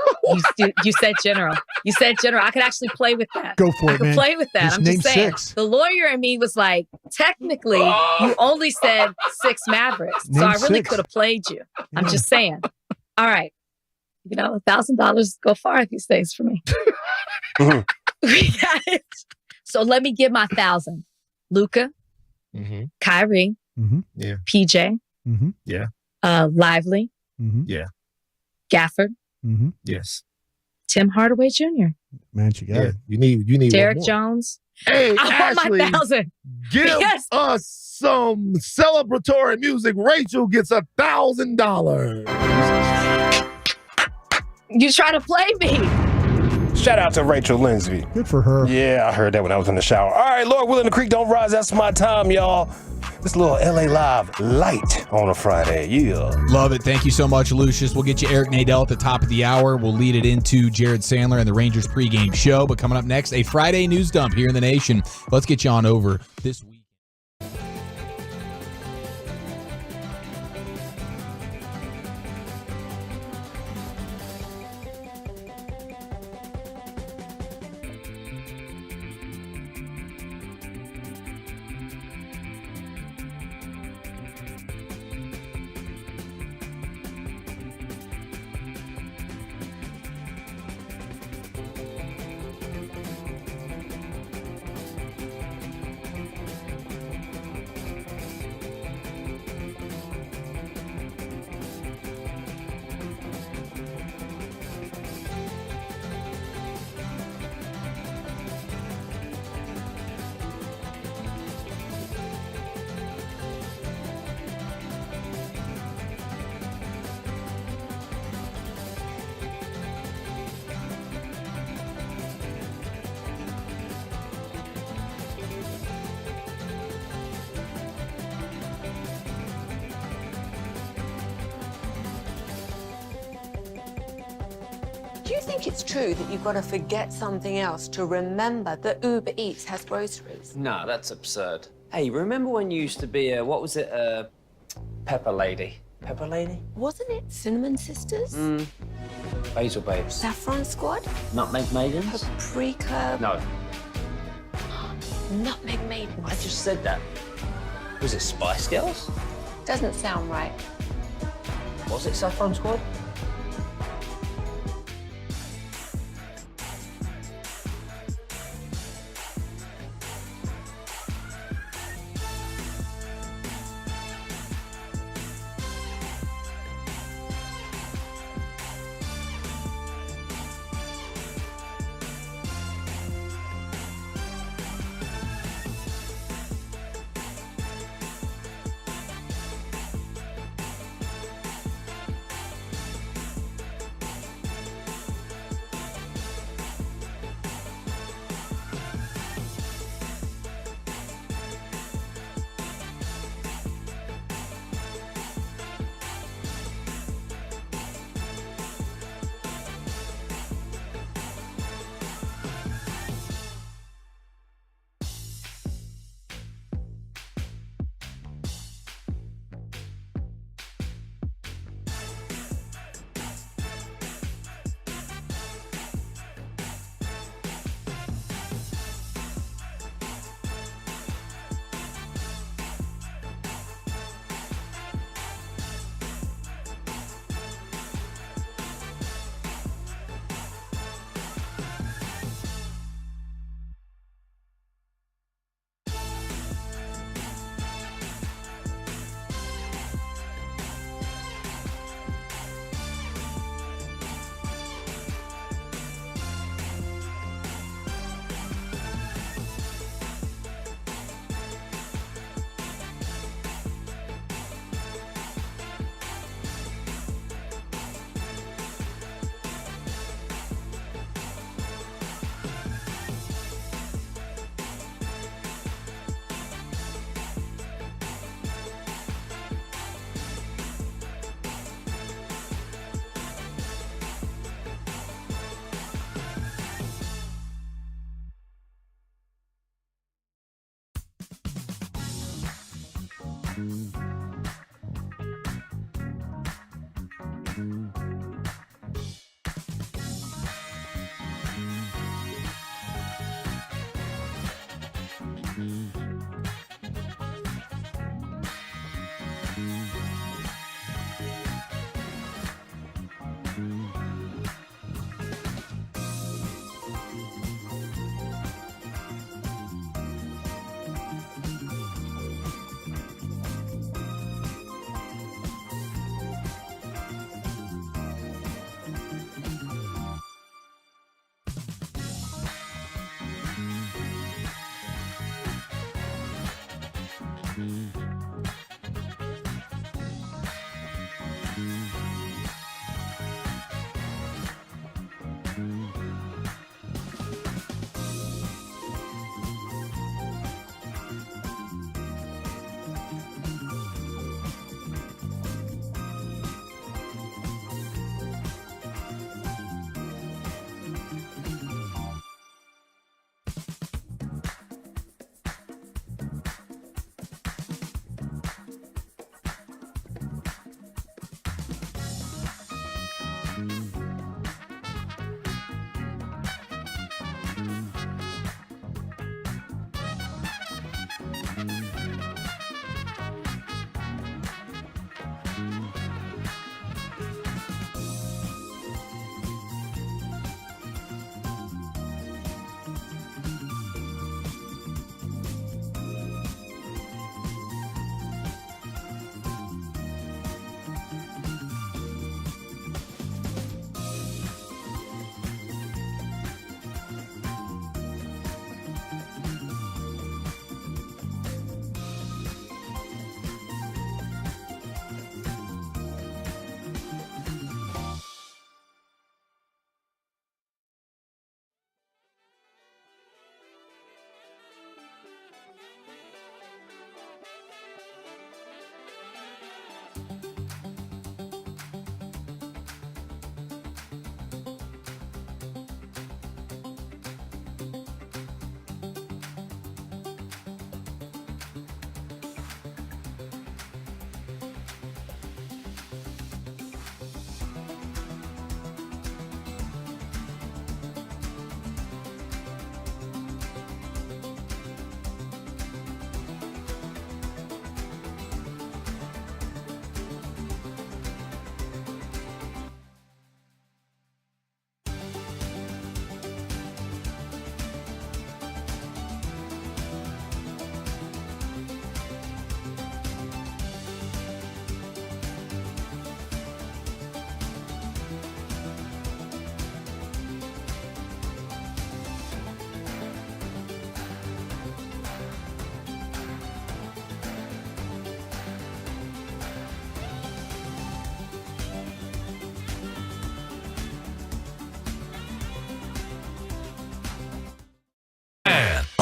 you said general. You said general. I could actually play with that. Go for it, man. I could play with that. Just I'm name just saying. 6. The lawyer in me was like, technically, you only said 6 Mavericks. Name so I really 6. could have played you. I'm just saying. All right. You know, $1,000 go far these days for me. We got it. So let me give my 1,000. Luka, Kyrie, Yeah. PJ, Yeah. Lively, Yeah. Gafford, Yes. Tim Hardaway Jr., Man, you got Yeah. it. You need Derek one more. Jones. Hey, I Ashley, want my 1,000. give Yes. us some celebratory music. Rachel gets $1,000. You try to play me. Shout out to Rachel Lindsay. Good for her. Yeah, I heard that when I was in the shower. All right, Lord willing, the creek don't rise. That's my time, y'all. This little LA Live light on a Friday. Yeah. Love it. Thank you so much, Lucius. We'll get you Eric Nadel at the top of the hour. We'll lead it into Jared Sandler and the Rangers pregame show. But coming up next, a Friday news dump here in the nation. Let's get you on over this week. Do you think it's true that you've got to forget something else to remember that Uber Eats has groceries? No, that's absurd. Hey, remember when you used to be Pepper Lady? Pepper Lady? Wasn't it Cinnamon Sisters? Basil Babes. Saffron Squad? Nutmeg Maidens? Paprika? No, Nutmeg Maidens? I just said that. Was it Spice Girls? Doesn't sound right. Was it Saffron Squad?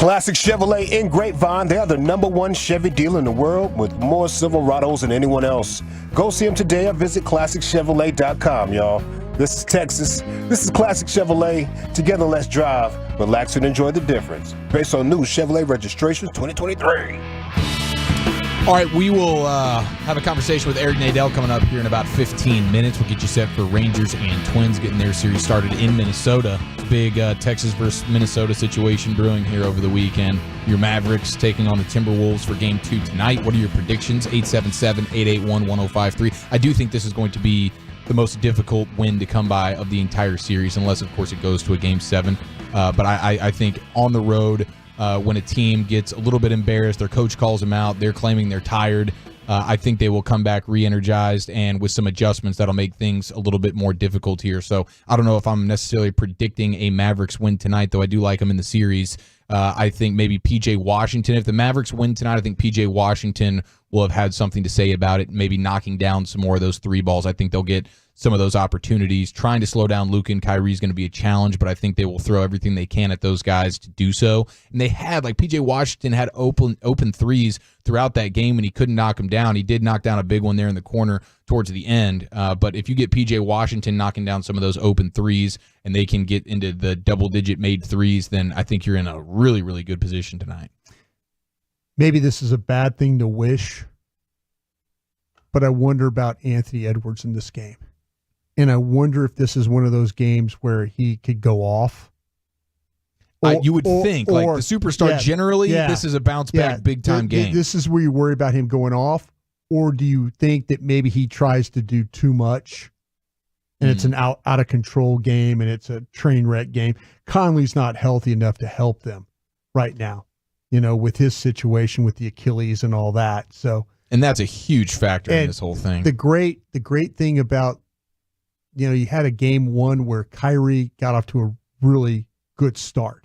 Classic Chevrolet in Grapevine. They are the #1 Chevy dealer in the world with more Silverados than anyone else. Go see them today or visit ClassicChevrolet.com, y'all. This is Texas. This is Classic Chevrolet. Together, let's drive, relax, and enjoy the difference. Based on new Chevrolet registrations 2023. All right, we will have a conversation with Eric Nadel coming up here in about 15 minutes. We'll get you set for Rangers and Twins getting their series started in Minnesota. Big Texas versus Minnesota situation brewing here over the weekend. Your Mavericks taking on the Timberwolves for Game 2 tonight. What are your predictions? 877-881-1053. I do think this is going to be the most difficult win to come by of the entire series, unless, of course, it goes to a Game 7. But I think on the road, when a team gets a little bit embarrassed, their coach calls them out, they're claiming they're tired, I think they will come back re-energized and with some adjustments that'll make things a little bit more difficult here. So I don't know if I'm necessarily predicting a Mavericks win tonight, though I do like them in the series. I think maybe P.J. Washington, if the Mavericks win tonight, I think P.J. Washington will have had something to say about it, maybe knocking down some more of those three balls. I think they'll get some of those opportunities. Trying to slow down Luka and Kyrie is going to be a challenge, but I think they will throw everything they can at those guys to do so. And they had, like, P.J. Washington had open threes throughout that game, and he couldn't knock them down. He did knock down a big one there in the corner towards the end. But if you get P.J. Washington knocking down some of those open threes and they can get into the double-digit made threes, then I think you're in a really, really good position tonight. Maybe this is a bad thing to wish but I wonder about Anthony Edwards in this game. And I wonder if this is one of those games where he could go off. You would think, like the superstar generally, this is a bounce-back big-time game. This is where you worry about him going off, or do you think that maybe he tries to do too much, and it's an out-of-control game, and it's a train wreck game? Conley's not healthy enough to help them right now, with his situation with the Achilles and all that. So, and that's a huge factor in this whole thing. The great thing about, you had a game one where Kyrie got off to a really good start.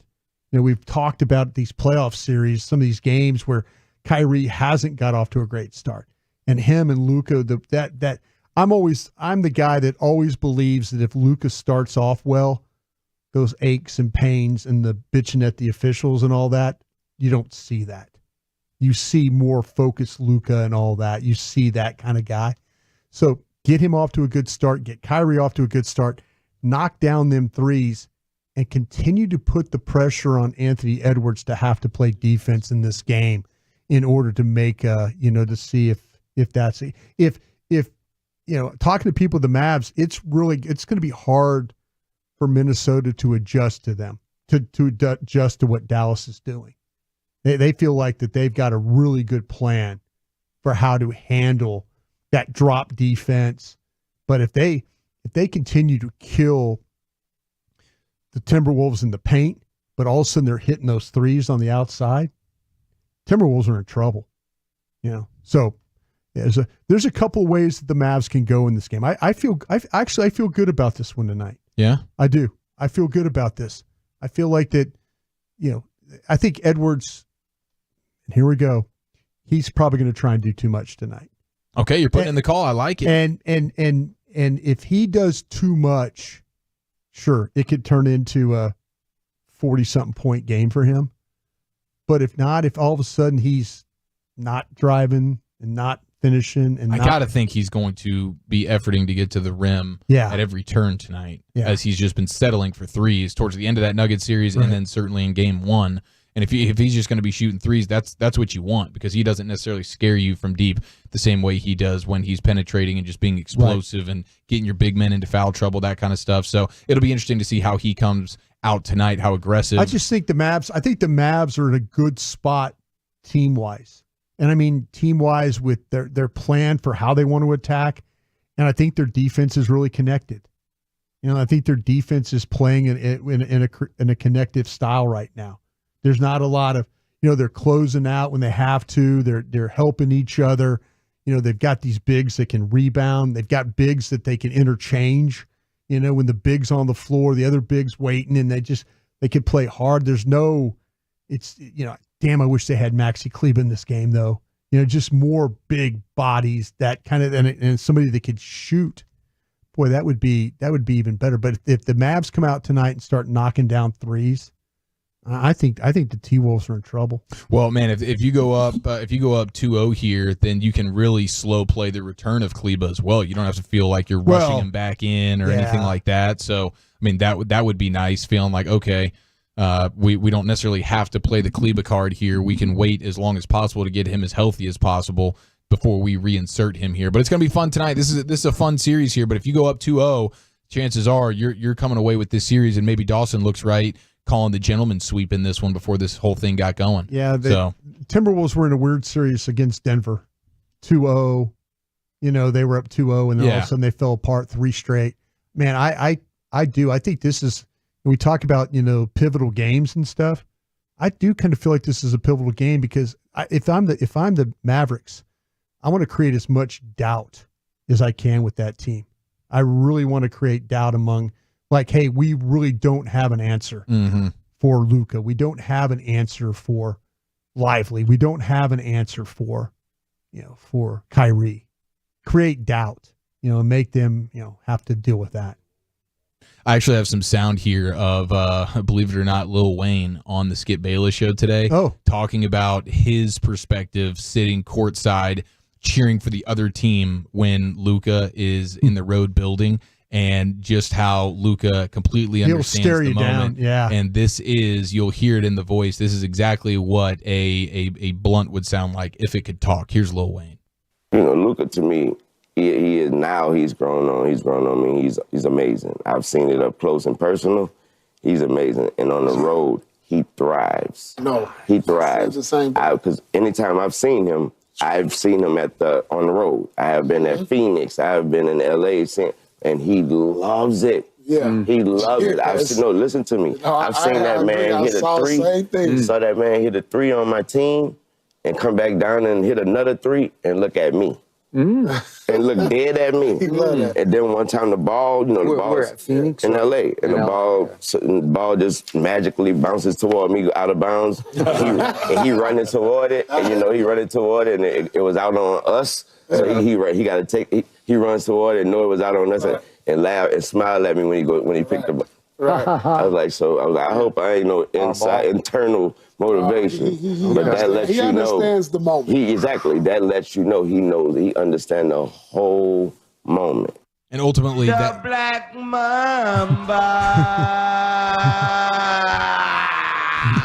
We've talked about these playoff series, some of these games where Kyrie hasn't got off to a great start, and him and Luka. I'm the guy that always believes that if Luka starts off well, those aches and pains and the bitching at the officials and all that, you don't see that. You see more focused Luka and all that. You see that kind of guy. So get him off to a good start. Get Kyrie off to a good start. Knock down them threes. And continue to put the pressure on Anthony Edwards to have to play defense in this game in order to make to see if that's talking to people at the Mavs, it's going to be hard for Minnesota to adjust to them, to adjust to what Dallas is doing. They feel like that they've got a really good plan for how to handle that drop defense. But if they continue to kill the Timberwolves in the paint, but all of a sudden they're hitting those threes on the outside, Timberwolves are in trouble. So there's a couple of ways that the Mavs can go in this game. I feel good about this one tonight. Yeah, I do. I feel good about this. I feel like that. I think Edwards. And here we go. He's probably going to try and do too much tonight. Okay, you're putting in the call. I like it. And if he does too much, sure, it could turn into a 40-something point game for him. But if not, if all of a sudden he's not driving and not finishing, and I got to think he's going to be efforting to get to the rim at every turn tonight, as he's just been settling for threes towards the end of that Nuggets series, and then certainly in game one. And if he's just going to be shooting threes, that's what you want, because he doesn't necessarily scare you from deep the same way he does when he's penetrating and just being explosive and getting your big men into foul trouble, that kind of stuff. So it'll be interesting to see how he comes out tonight, how aggressive. I just think the Mavs are in a good spot team-wise. And I mean team-wise with their plan for how they want to attack. And I think their defense is really connected. I think their defense is playing in a connective style right now. There's not a lot of, they're closing out when they have to. They're helping each other. They've got these bigs that can rebound. They've got bigs that they can interchange. When the big's on the floor, the other big's waiting, and they can play hard. Damn, I wish they had Maxi Kleber in this game, though. Just more big bodies, that kind of, and somebody that could shoot. Boy, that would be even better. But if the Mavs come out tonight and start knocking down threes, I think the T-Wolves are in trouble. Well, man, if you go up 2-0 here, then you can really slow play the return of Kleber as well. You don't have to feel like you're rushing him back in or anything like that. So, I mean, that would be nice, feeling like, okay, we don't necessarily have to play the Kleber card here. We can wait as long as possible to get him as healthy as possible before we reinsert him here. But it's going to be fun tonight. This is a fun series here. But if you go up 2-0, chances are you're coming away with this series, and maybe Dawson looks right calling the gentleman sweep in this one before this whole thing got going. Yeah, Timberwolves were in a weird series against Denver, 2-0. They were up 2-0, and then all of a sudden they fell apart 3 straight. Man, I do. I think this is, when we talk about, pivotal games and stuff, I do kind of feel like this is a pivotal game, because if I'm the Mavericks, I want to create as much doubt as I can with that team. I really want to create doubt among, like, hey, we really don't have an answer for Luka. We don't have an answer for Lively. We don't have an answer for Kyrie. Create doubt, and make them, have to deal with that. I actually have some sound here of, believe it or not, Lil Wayne on the Skip Bayless show today, talking about his perspective sitting courtside, cheering for the other team when Luka is in the road building, and just how Luka completely understands the moment. Down. And this is, you'll hear it in the voice, this is exactly what a blunt would sound like if it could talk. Here's Lil Wayne. Luka to me, he is now. He's grown on. He's grown on me. He's amazing. I've seen it up close and personal. He's amazing, and on the road, he thrives. No, he thrives. The same. Because anytime I've seen him on the road. I have been at Phoenix. I have been in LA, and he loves it. Yeah, he loves it. Listen to me. I've seen that man hit a three. Saw that man hit a three on my team, and come back down and hit another three, and look at me. And look dead at me. And then one time the ball, the ball at Phoenix in LA, and the ball just magically bounces toward me out of bounds. And he running toward it, and he running toward it, and it was out on us. So he got to take. He runs toward it, and know it was out on us, and laugh and smile at me when he picked the ball. Right. I was like, I hope I ain't no internal motivation, but that lets you know. He understands the moment. That lets you know he understands the whole moment. And ultimately, the Black Mamba.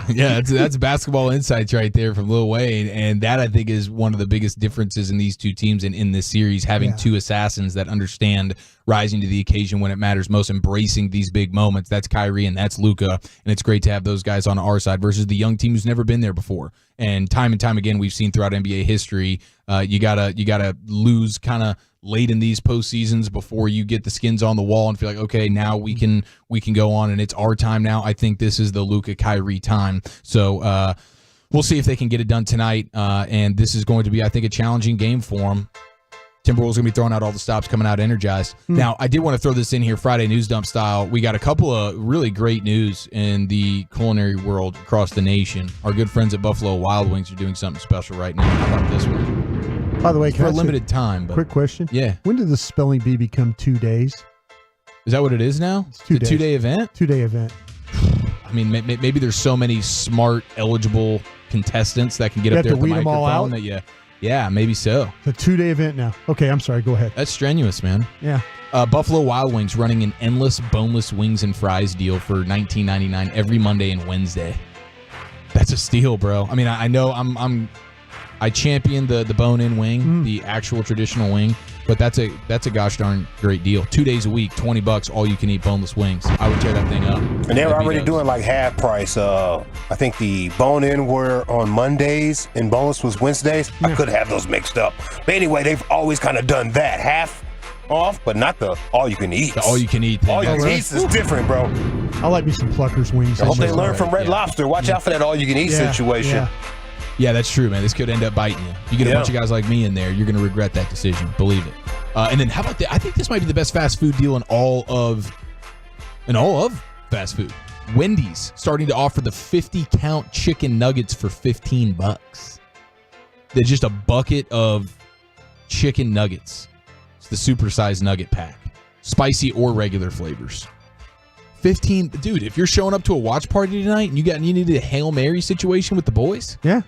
Yeah, that's basketball insights right there from Lil Wayne, and that I think is one of the biggest differences in these two teams and in this series, having two assassins that understand rising to the occasion when it matters most, embracing these big moments. That's Kyrie and that's Luka, and it's great to have those guys on our side versus the young team who's never been there before. And time again, we've seen throughout NBA history, you gotta lose kind of late in these postseasons before you get the skins on the wall and feel like, okay, now we can go on and it's our time now. I think this is the Luka Kyrie time. So we'll see if they can get it done tonight. And this is going to be, I think, a challenging game for them. Timberwolves going to be throwing out all the stops, coming out energized. Now, I did want to throw this in here Friday News Dump style. We got a couple of really great news in the culinary world across the nation. Our good friends at Buffalo Wild Wings are doing something special right now. How about this one? By the way, for a limited time. But quick question. Yeah. When did the spelling bee become 2 days? Is that what it is now? It's 2 days. 2-day event? 2-day event. I mean, maybe there's so many smart, eligible contestants that can get up there at the microphone that yeah, maybe so. The 2-day event now. Okay, I'm sorry. Go ahead. That's strenuous, man. Yeah. Buffalo Wild Wings running an endless boneless wings and fries deal for $19.99 every Monday and Wednesday. That's a steal, bro. I mean, I know I champion the bone-in wing, the actual traditional wing, but that's a gosh darn great deal. 2 days a week, $20, all you can eat boneless wings. I would tear that thing up. And they were already doing like half price. I think the bone-in were on Mondays and boneless was Wednesdays. I could have those mixed up. But anyway, they've always kind of done that. Half off, but not the all you can eat. The all you can eat thing. All you can eat is different, bro. I like me some Pluckers wings. I hope they learn from Red Lobster. Watch out for that all you can eat situation. Yeah, that's true, man. This could end up biting you. You get a bunch of guys like me in there, you're going to regret that decision. Believe it. And then how about I think this might be the best fast food deal in all of fast food. Wendy's starting to offer the 50-count chicken nuggets for $15. They're just a bucket of chicken nuggets. It's the supersized nugget pack. Spicy or regular flavors. 15, dude, if you're showing up to a watch party tonight and you need a Hail Mary situation with the boys. Yeah.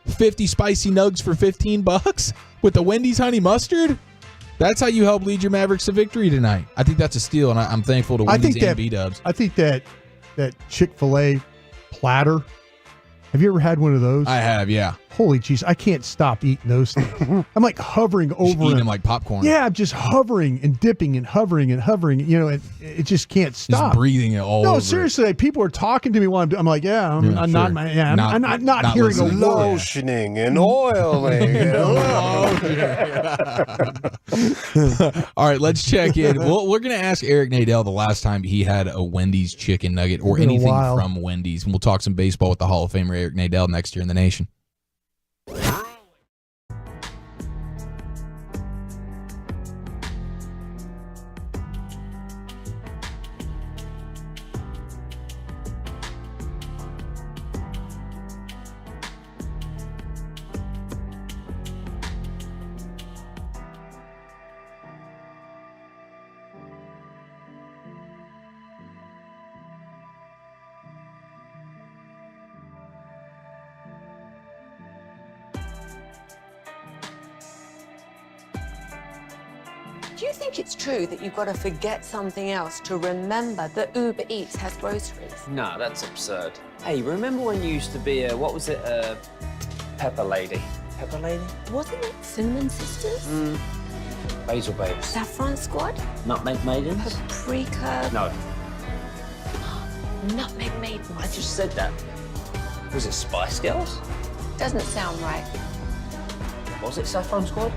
50 spicy nugs for $15 with the Wendy's honey mustard. That's how you help lead your Mavericks to victory tonight. I think that's a steal, and I'm thankful to Wendy's and B-Dubs. I think that Chick-fil-A platter, have you ever had one of those? I have, yeah. Holy jeez, I can't stop eating those things. I'm like hovering over eating them like popcorn. Yeah, I'm just hovering and dipping and hovering and hovering. It just can't stop. Just breathing it all over. No, seriously, people are talking to me while I'm like, I'm not hearing a lotioning and oiling. All right, let's check in. We're going to ask Eric Nadel the last time he had a Wendy's chicken nugget or anything from Wendy's. And we'll talk some baseball with the Hall of Famer Eric Nadel next year in the nation. Do you think it's true that you've got to forget something else to remember that Uber Eats has groceries? No, that's absurd. Hey, remember when you used to be a pepper lady? Pepper Lady? Wasn't it Cinnamon Sisters? Basil Babes. Saffron Squad? Nutmeg Maidens? Paprika? No. Nutmeg Maidens. I just said that. Was it Spice Girls? Doesn't sound right. Was it Saffron Squad?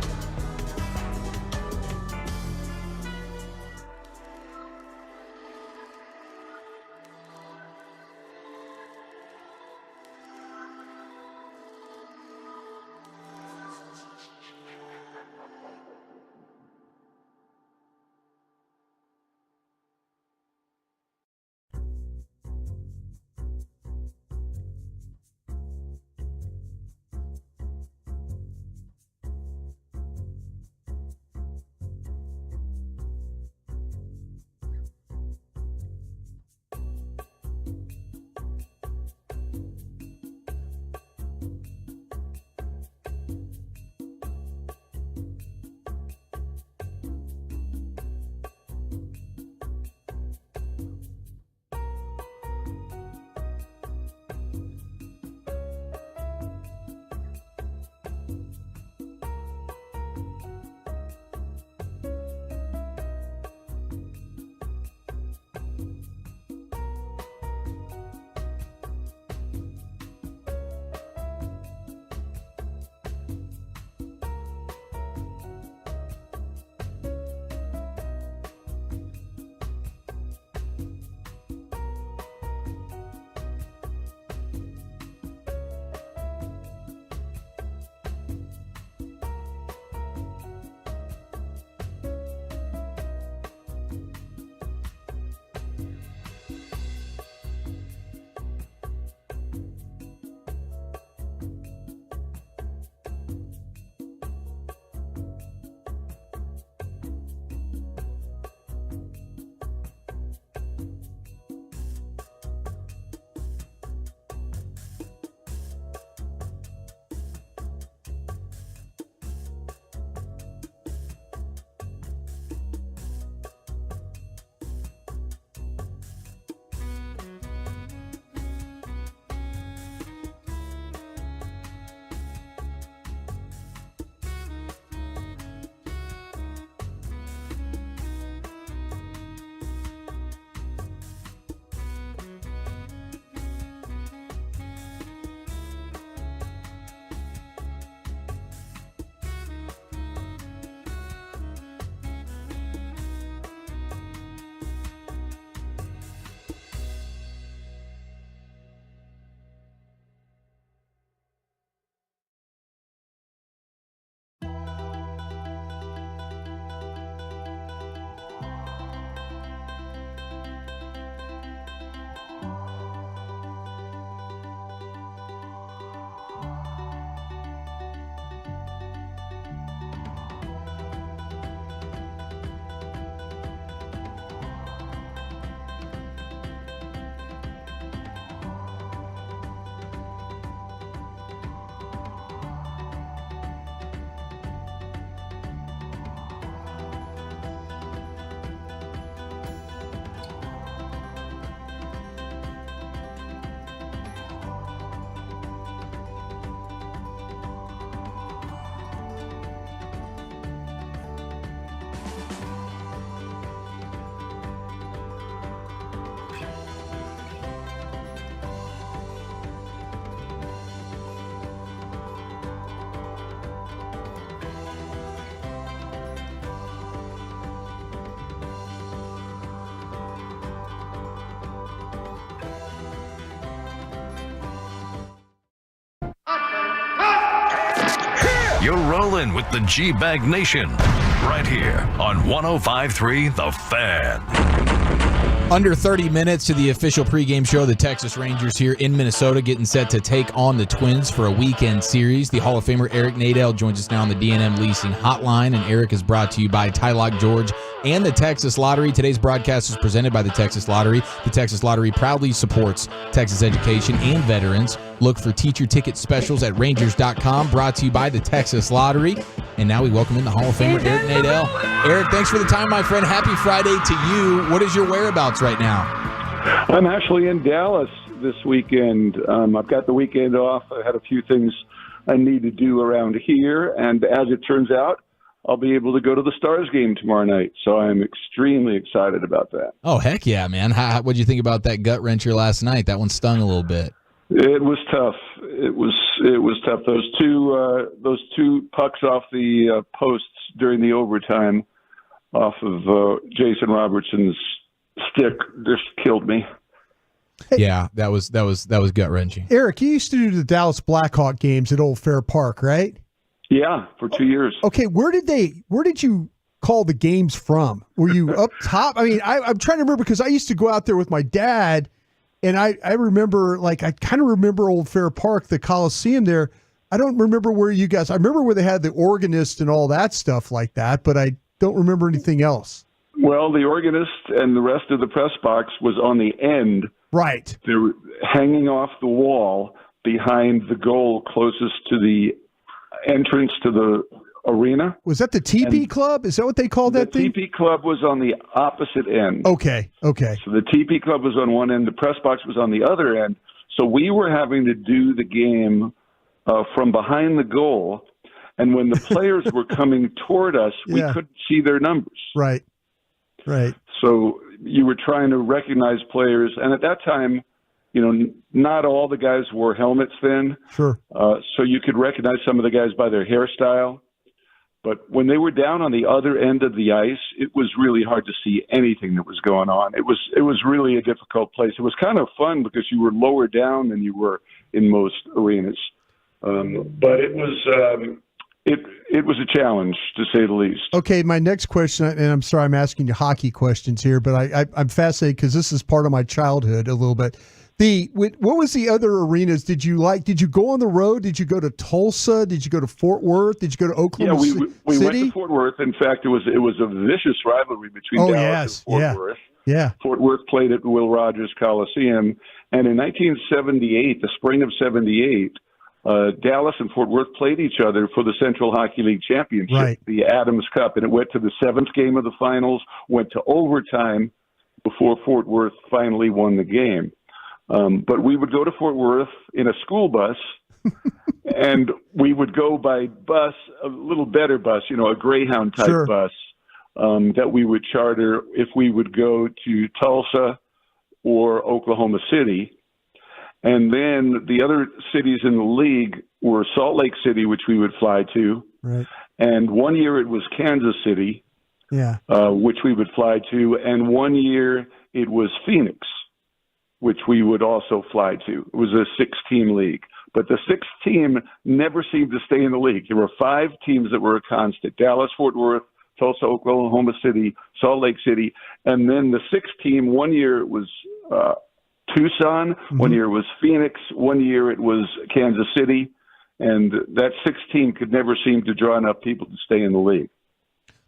You're rolling with the G-Bag Nation right here on 105.3 The Fan. Under 30 minutes to the official pregame show. The Texas Rangers here in Minnesota getting set to take on the Twins for a weekend series. The Hall of Famer Eric Nadel joins us now on the D&M Leasing Hotline, and Eric is brought to you by Tylock George and the Texas Lottery. Today's broadcast is presented by the Texas Lottery. The Texas Lottery proudly supports Texas education and veterans. Look for teacher ticket specials at Rangers.com, brought to you by the Texas Lottery. And now we welcome in the Hall of Famer, Eric Nadel. Eric, thanks for the time, my friend. Happy Friday to you. What is your whereabouts right now? I'm actually in Dallas this weekend. I've got the weekend off. I had a few things I need to do around here. And as it turns out, I'll be able to go to the Stars game tomorrow night. So I'm extremely excited about that. Oh, heck yeah, man. What'd you think about that gut wrencher last night? That one stung a little bit. It was tough. It was tough. Those two pucks off the posts during the overtime off of Jason Robertson's stick just killed me. Yeah, that was gut wrenching. Eric, you used to do the Dallas Blackhawk games at Old Fair Park, right? Yeah, for 2 years. Okay, where did you call the games from? Were you up top? I mean, I'm trying to remember because I used to go out there with my dad, and I remember, I kind of remember Old Fair Park, the Coliseum there. I don't remember where you guys. I remember where they had the organist and all that stuff like that, but I don't remember anything else. Well, the organist and the rest of the press box was on the end. Right. They were hanging off the wall behind the goal closest to the entrance to the arena. Was that the TP Club? Is that what they called that thing? The TP Club was on the opposite end. Okay. So the TP Club was on one end, the press box was on the other end. So we were having to do the game from behind the goal, and when the players were coming toward us, we couldn't see their numbers. Right. So you were trying to recognize players, and at that time, not all the guys wore helmets then. Sure. So you could recognize some of the guys by their hairstyle. But when they were down on the other end of the ice, it was really hard to see anything that was going on. It was really a difficult place. It was kind of fun because you were lower down than you were in most arenas. But it was it was a challenge, to say the least. Okay, my next question, and I'm sorry I'm asking you hockey questions here, but I'm fascinated because this is part of my childhood a little bit. What was the other arenas did you like? Did you go on the road? Did you go to Tulsa? Did you go to Fort Worth? Did you go to Oklahoma City? We went to Fort Worth. In fact, it was a vicious rivalry between Dallas and Fort Worth. Yeah. Fort Worth played at Will Rogers Coliseum, and in 1978, the spring of '78, Dallas and Fort Worth played each other for the Central Hockey League Championship, the Adams Cup, and it went to the seventh game of the finals, went to overtime before Fort Worth finally won the game. But we would go to Fort Worth in a school bus, and we would go by bus, a little better bus, a Greyhound type bus that we would charter if we would go to Tulsa or Oklahoma City. And then the other cities in the league were Salt Lake City, which we would fly to. Right. And one year it was Kansas City, which we would fly to. And one year it was Phoenix, which we would also fly to. It was a 6-team league. But the sixth team never seemed to stay in the league. There were 5 teams that were a constant: Dallas, Fort Worth, Tulsa, Oklahoma City, Salt Lake City. And then the sixth team, one year it was Tucson, one year it was Phoenix, one year it was Kansas City. And that sixth team could never seem to draw enough people to stay in the league.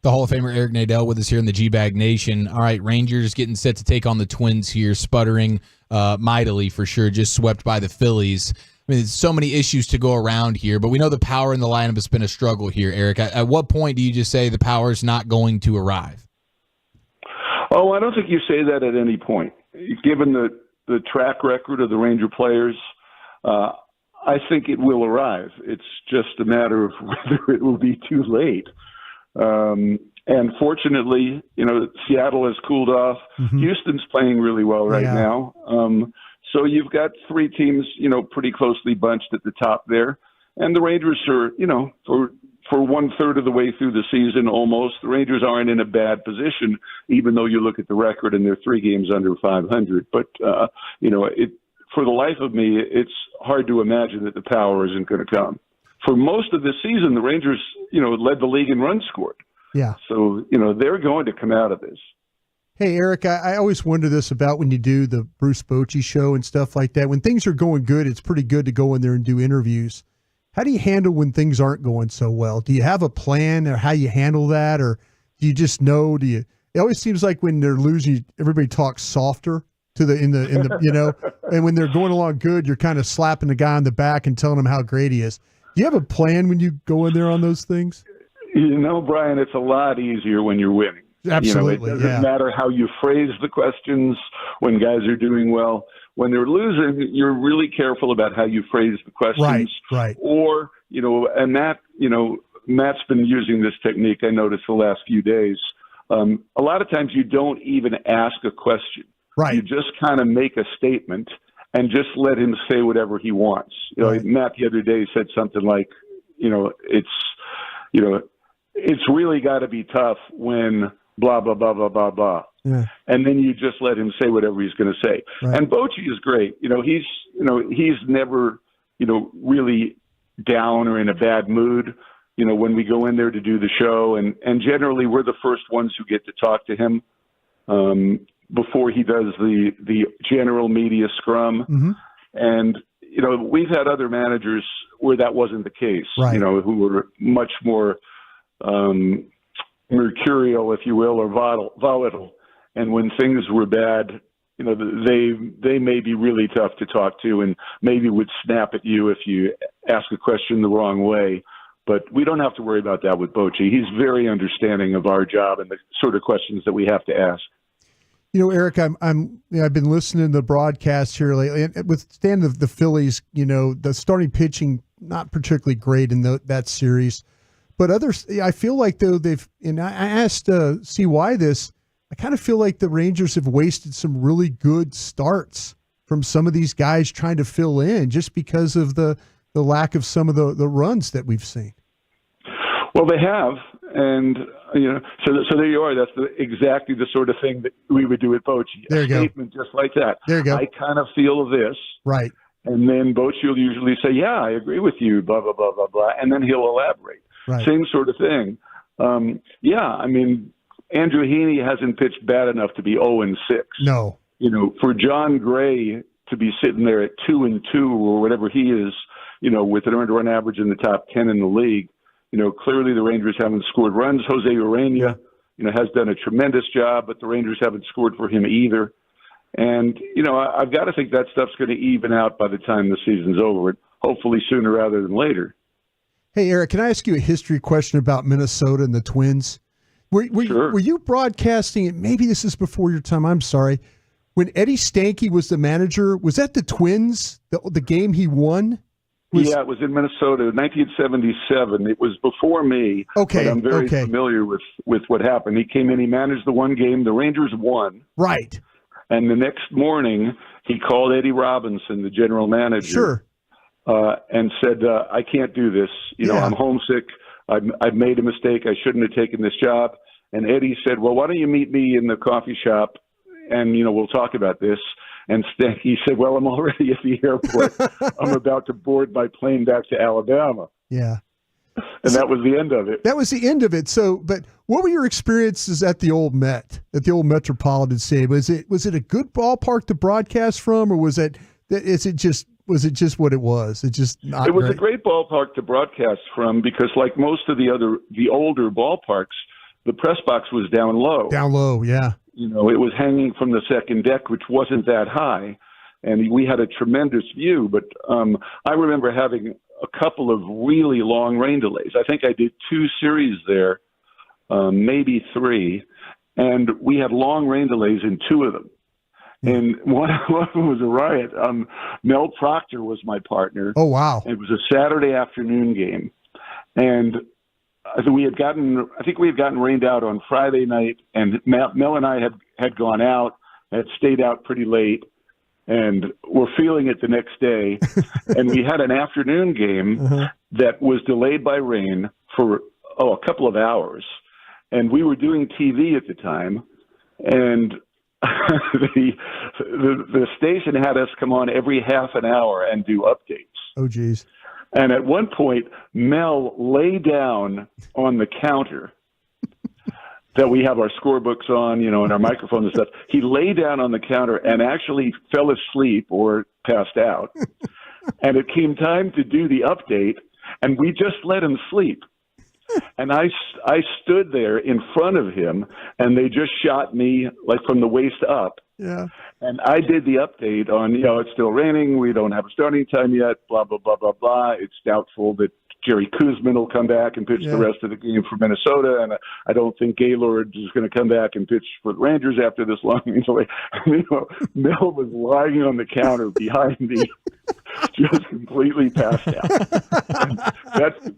The Hall of Famer Eric Nadel with us here in the G-Bag Nation. All right, Rangers getting set to take on the Twins here, sputtering mightily for sure, just swept by the Phillies. I mean, there's so many issues to go around here, but we know the power in the lineup has been a struggle here, Eric. At what point do you just say the power is not going to arrive? Oh, I don't think you say that at any point. Given the track record of the Ranger players, I think it will arrive. It's just a matter of whether it will be too late. And fortunately, Seattle has cooled off. Houston's playing really well right now. So you've got 3 teams, pretty closely bunched at the top there. And the Rangers are, for 1/3 of the way through the season almost, the Rangers aren't in a bad position, even though you look at the record and they're 3 games under 500. But, for the life of me, it's hard to imagine that the power isn't going to come. For most of the season, the Rangers, led the league in runs scored. Yeah. So, they're going to come out of this. Hey, Eric, I always wonder this about when you do the Bruce Bochy show and stuff like that. When things are going good, it's pretty good to go in there and do interviews. How do you handle when things aren't going so well? Do you have a plan or how you handle that? Or do you just know? It always seems like when they're losing, everybody talks softer and when they're going along good, you're kind of slapping the guy on the back and telling him how great he is. Do you have a plan when you go in there on those things? Brian, it's a lot easier when you're winning. Absolutely. It doesn't matter how you phrase the questions when guys are doing well. when they're losing, you're really careful about how you phrase the questions. Right. Or, and Matt's been using this technique, I noticed the last few days. A lot of times you don't even ask a question. Right. You just kind of make a statement and just let him say whatever he wants. Matt the other day said something like, it's really got to be tough when blah, blah, blah, blah, blah, blah. Yeah. And then you just let him say whatever he's going to say. Right. And Bochy is great. He's never, really down or in a bad mood, when we go in there to do the show. And generally we're the first ones who get to talk to him before he does the general media scrum. Mm-hmm. And, we've had other managers where that wasn't the case, right. Who were much more mercurial, if you will, or volatile. And when things were bad, they may be really tough to talk to and maybe would snap at you if you ask a question the wrong way. But we don't have to worry about that with Bochy. He's very understanding of our job and the sort of questions that we have to ask. Eric, I've been listening to the broadcast here lately, and with stand of the Phillies, the starting pitching not particularly great in that series, but others. I feel like though I asked CY this. I kind of feel like the Rangers have wasted some really good starts from some of these guys trying to fill in just because of the lack of some of the runs that we've seen. Well, they have, and so there you are. That's exactly the sort of thing that we would do at Bochy. There you go. Statement just like that. There you go. I kind of feel this. Right. And then Bochy will usually say, yeah, I agree with you, blah, blah, blah, blah, blah. And then he'll elaborate. Right. Same sort of thing. Andrew Heaney hasn't pitched bad enough to be 0-6. No. For John Gray to be sitting there at 2-2 or whatever he is, with an earned run average in the top 10 in the league, clearly the Rangers haven't scored runs. Jose Urania, has done a tremendous job, but the Rangers haven't scored for him either. And, I've got to think that stuff's going to even out by the time the season's over, hopefully sooner rather than later. Hey, Eric, can I ask you a history question about Minnesota and the Twins? Were you broadcasting it? Maybe this is before your time. I'm sorry. When Eddie Stanky was the manager, was that the Twins, the game he won? Yeah, it was in Minnesota, 1977. It was before me. Okay, but I'm very familiar with what happened. He came in, he managed the one game. The Rangers won. Right. And the next morning, he called Eddie Robinson, the general manager, and said, I can't do this. I'm homesick. I've made a mistake. I shouldn't have taken this job. And Eddie said, well, why don't you meet me in the coffee shop and, we'll talk about this. And he said, well, I'm already at the airport. I'm about to board my plane back to Alabama. Yeah. And that was the end of it. That was the end of it. So, but what were your experiences at the old Metropolitan Stadium? Was it a good ballpark to broadcast from, or was it just what it was? It was a great ballpark to broadcast from because, like most of the older ballparks, the press box was down low. Down low, yeah. It was hanging from the second deck, which wasn't that high, and we had a tremendous view. But I remember having a couple of really long rain delays. I think I did 2 series there, maybe 3, and we had long rain delays in 2 of them. And one of them was a riot. Mel Proctor was my partner. Oh, wow. It was a Saturday afternoon game. And we had gotten rained out on Friday night, and Mel and I had gone out, had stayed out pretty late, and were feeling it the next day. And we had an afternoon game that was delayed by rain for a couple of hours. And we were doing TV at the time, and the station had us come on every half an hour and do updates. Oh, geez. And at one point, Mel lay down on the counter that we have our scorebooks on, and our microphones and stuff. He lay down on the counter and actually fell asleep or passed out. And it came time to do the update, and we just let him sleep. And I stood there in front of him, and they just shot me like from the waist up. Yeah. And I did the update on, it's still raining. We don't have a starting time yet, blah, blah, blah, blah, blah. It's doubtful that Jerry Kuzman will come back and pitch the rest of the game for Minnesota, and I don't think Gaylord is going to come back and pitch for the Rangers after this long delay. Mel was lying on the counter behind me, just completely passed out.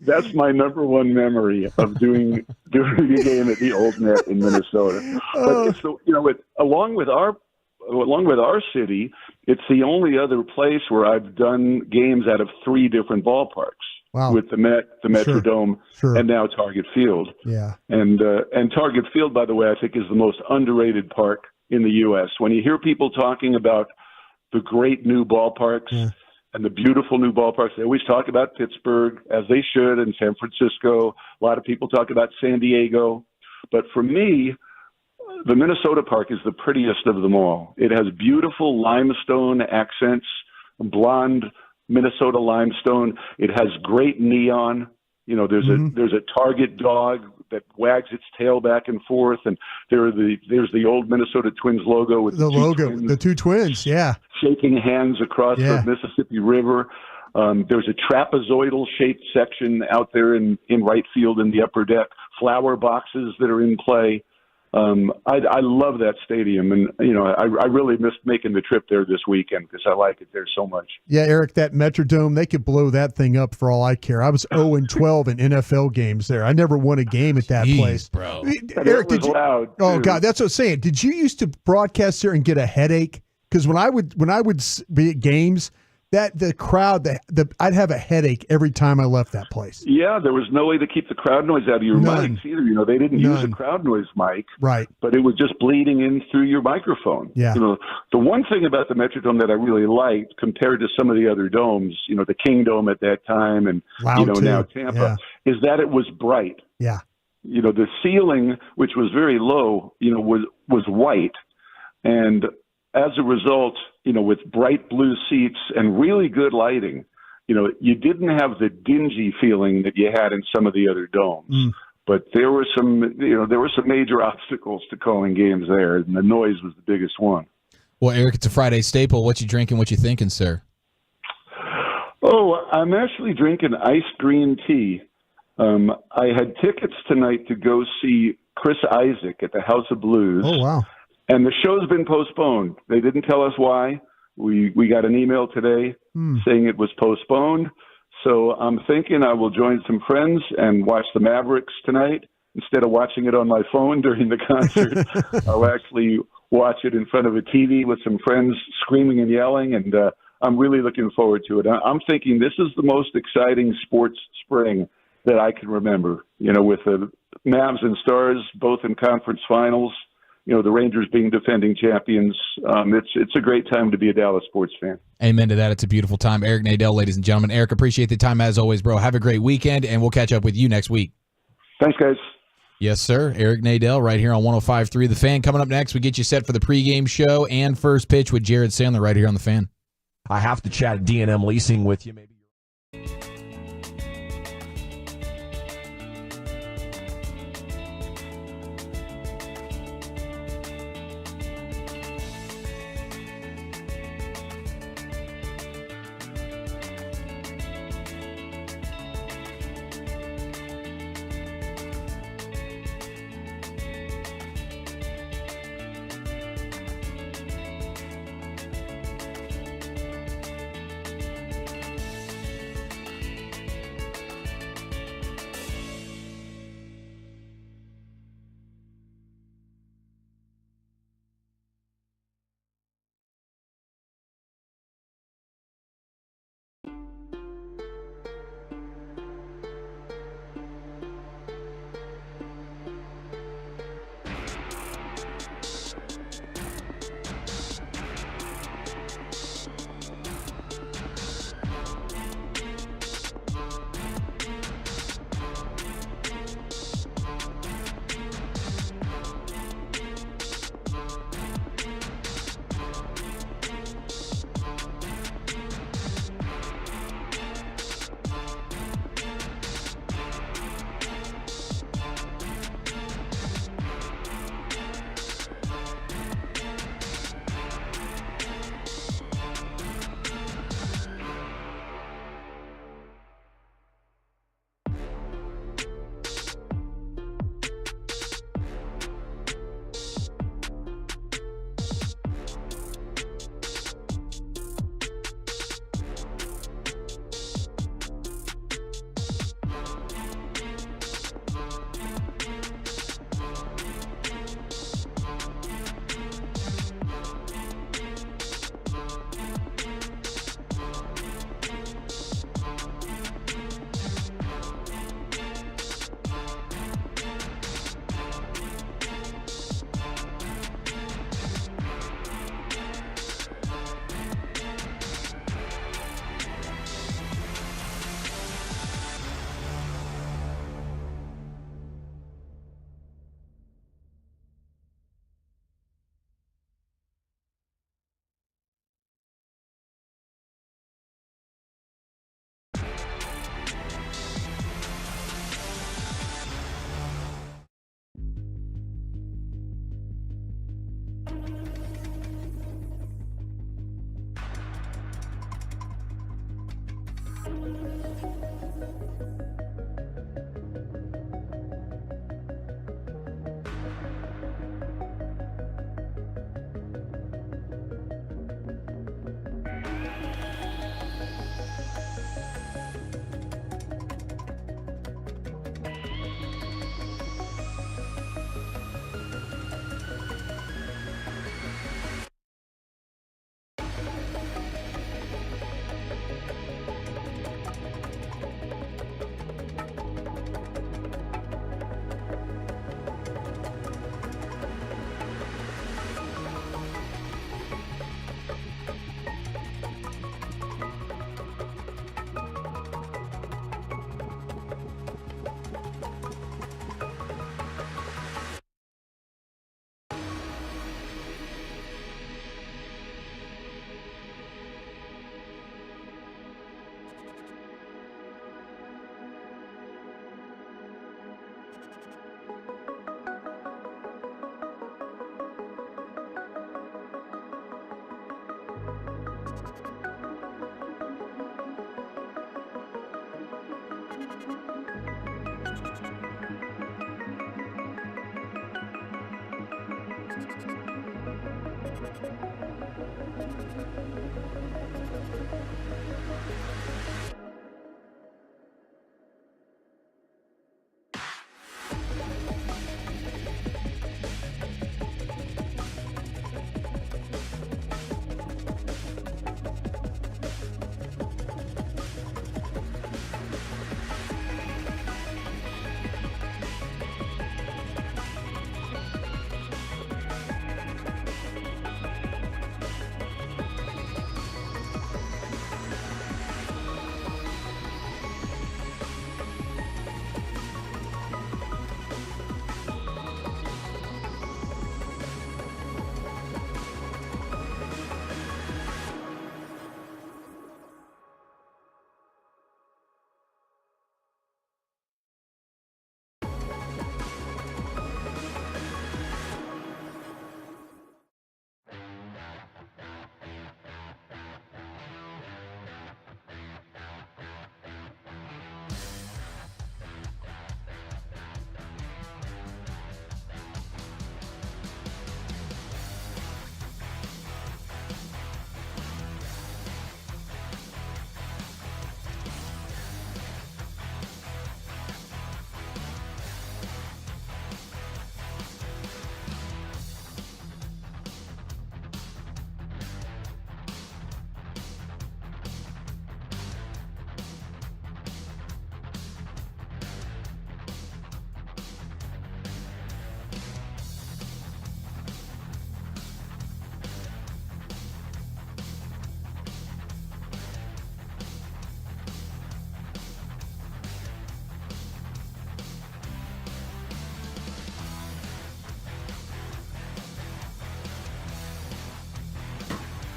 That's my number one memory of doing a game at the Old Net in Minnesota. But it's along with our city, it's the only other place where I've done games out of 3 different ballparks. Wow. With the Metrodome and now Target Field. Yeah. And Target Field, by the way, I think is the most underrated park in the U.S. When you hear people talking about the great new ballparks and the beautiful new ballparks, they always talk about Pittsburgh, as they should, and San Francisco. A lot of people talk about San Diego. But for me, the Minnesota park is the prettiest of them all. It has beautiful limestone accents, blonde Minnesota limestone. It has great neon. There's a Target dog that wags its tail back and forth, and there's the old Minnesota Twins logo with the logo, the 2 twins, shaking hands across the Mississippi River. There's a trapezoidal shaped section out there in right field in the upper deck. Flower boxes that are in play. I love that stadium, and I really missed making the trip there this weekend because I like it there so much. Yeah, Eric, that Metrodome, they could blow that thing up for all I care. I was 0-12 in NFL games there. I never won a game at that place, bro. Eric, did you? Loud, oh God, that's what I'm saying. Did you used to broadcast there and get a headache? Because when I would be at games, that the crowd, I'd have a headache every time I left that place. Yeah, there was no way to keep the crowd noise out of your mics either. They didn't use a crowd noise mic, right? But it was just bleeding in through your microphone. Yeah. The one thing about the Metrodome that I really liked compared to some of the other domes, the King Dome at that time, and now Tampa, is that it was bright. Yeah. The ceiling, which was very low, was white, and as a result, with bright blue seats and really good lighting, you didn't have the dingy feeling that you had in some of the other domes. But there were some major obstacles to calling games there, and the noise was the biggest one. Well, Eric, it's a Friday staple. What you drinking? What you thinking, sir? Oh, I'm actually drinking iced green tea. I had tickets tonight to go see Chris Isaak at the House of Blues. Oh, wow. And the show's been postponed. They didn't tell us why. We got an email today saying it was postponed. So I'm thinking I will join some friends and watch the Mavericks tonight. Instead of watching it on my phone during the concert, I'll actually watch it in front of a TV with some friends screaming and yelling. And I'm really looking forward to it. I'm thinking this is the most exciting sports spring that I can remember, with the Mavs and Stars both in conference finals. The Rangers being defending champions. It's a great time to be a Dallas sports fan. Amen to that. It's a beautiful time. Eric Nadel, ladies and gentlemen. Eric, appreciate the time as always, bro. Have a great weekend, and we'll catch up with you next week. Thanks, guys. Yes, sir. Eric Nadel right here on 105.3 The Fan. Coming up next, we get you set for the pregame show and first pitch with Jared Sandler right here on The Fan. I have to chat D&M leasing with you, maybe.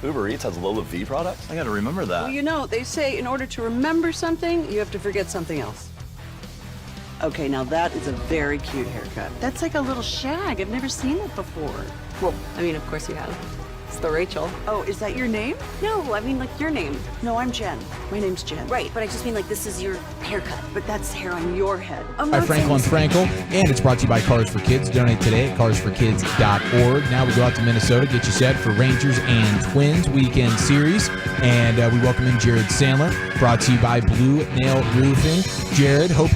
Uber Eats has Lola V products? I gotta remember that. Well, you know, they say in order to remember something, you have to forget something else. Okay, now that is a very cute haircut. That's like a little shag. I've never seen it before. Well, I mean, of course you have. It's the Rachel. Oh, is that your name? No, I mean, like, your name. No, I'm Jen. My name's Jen. Right, but I just mean, like, this is your haircut. But that's hair on your head. By Franklin Frankel, and it's brought to you by Cars for Kids. Donate today at carsforkids.org. Now we go out to Minnesota, get you set for Rangers and Twins weekend series. And we welcome in Jared Sandler, brought to you by Blue Nail Roofing. Jared, hope you're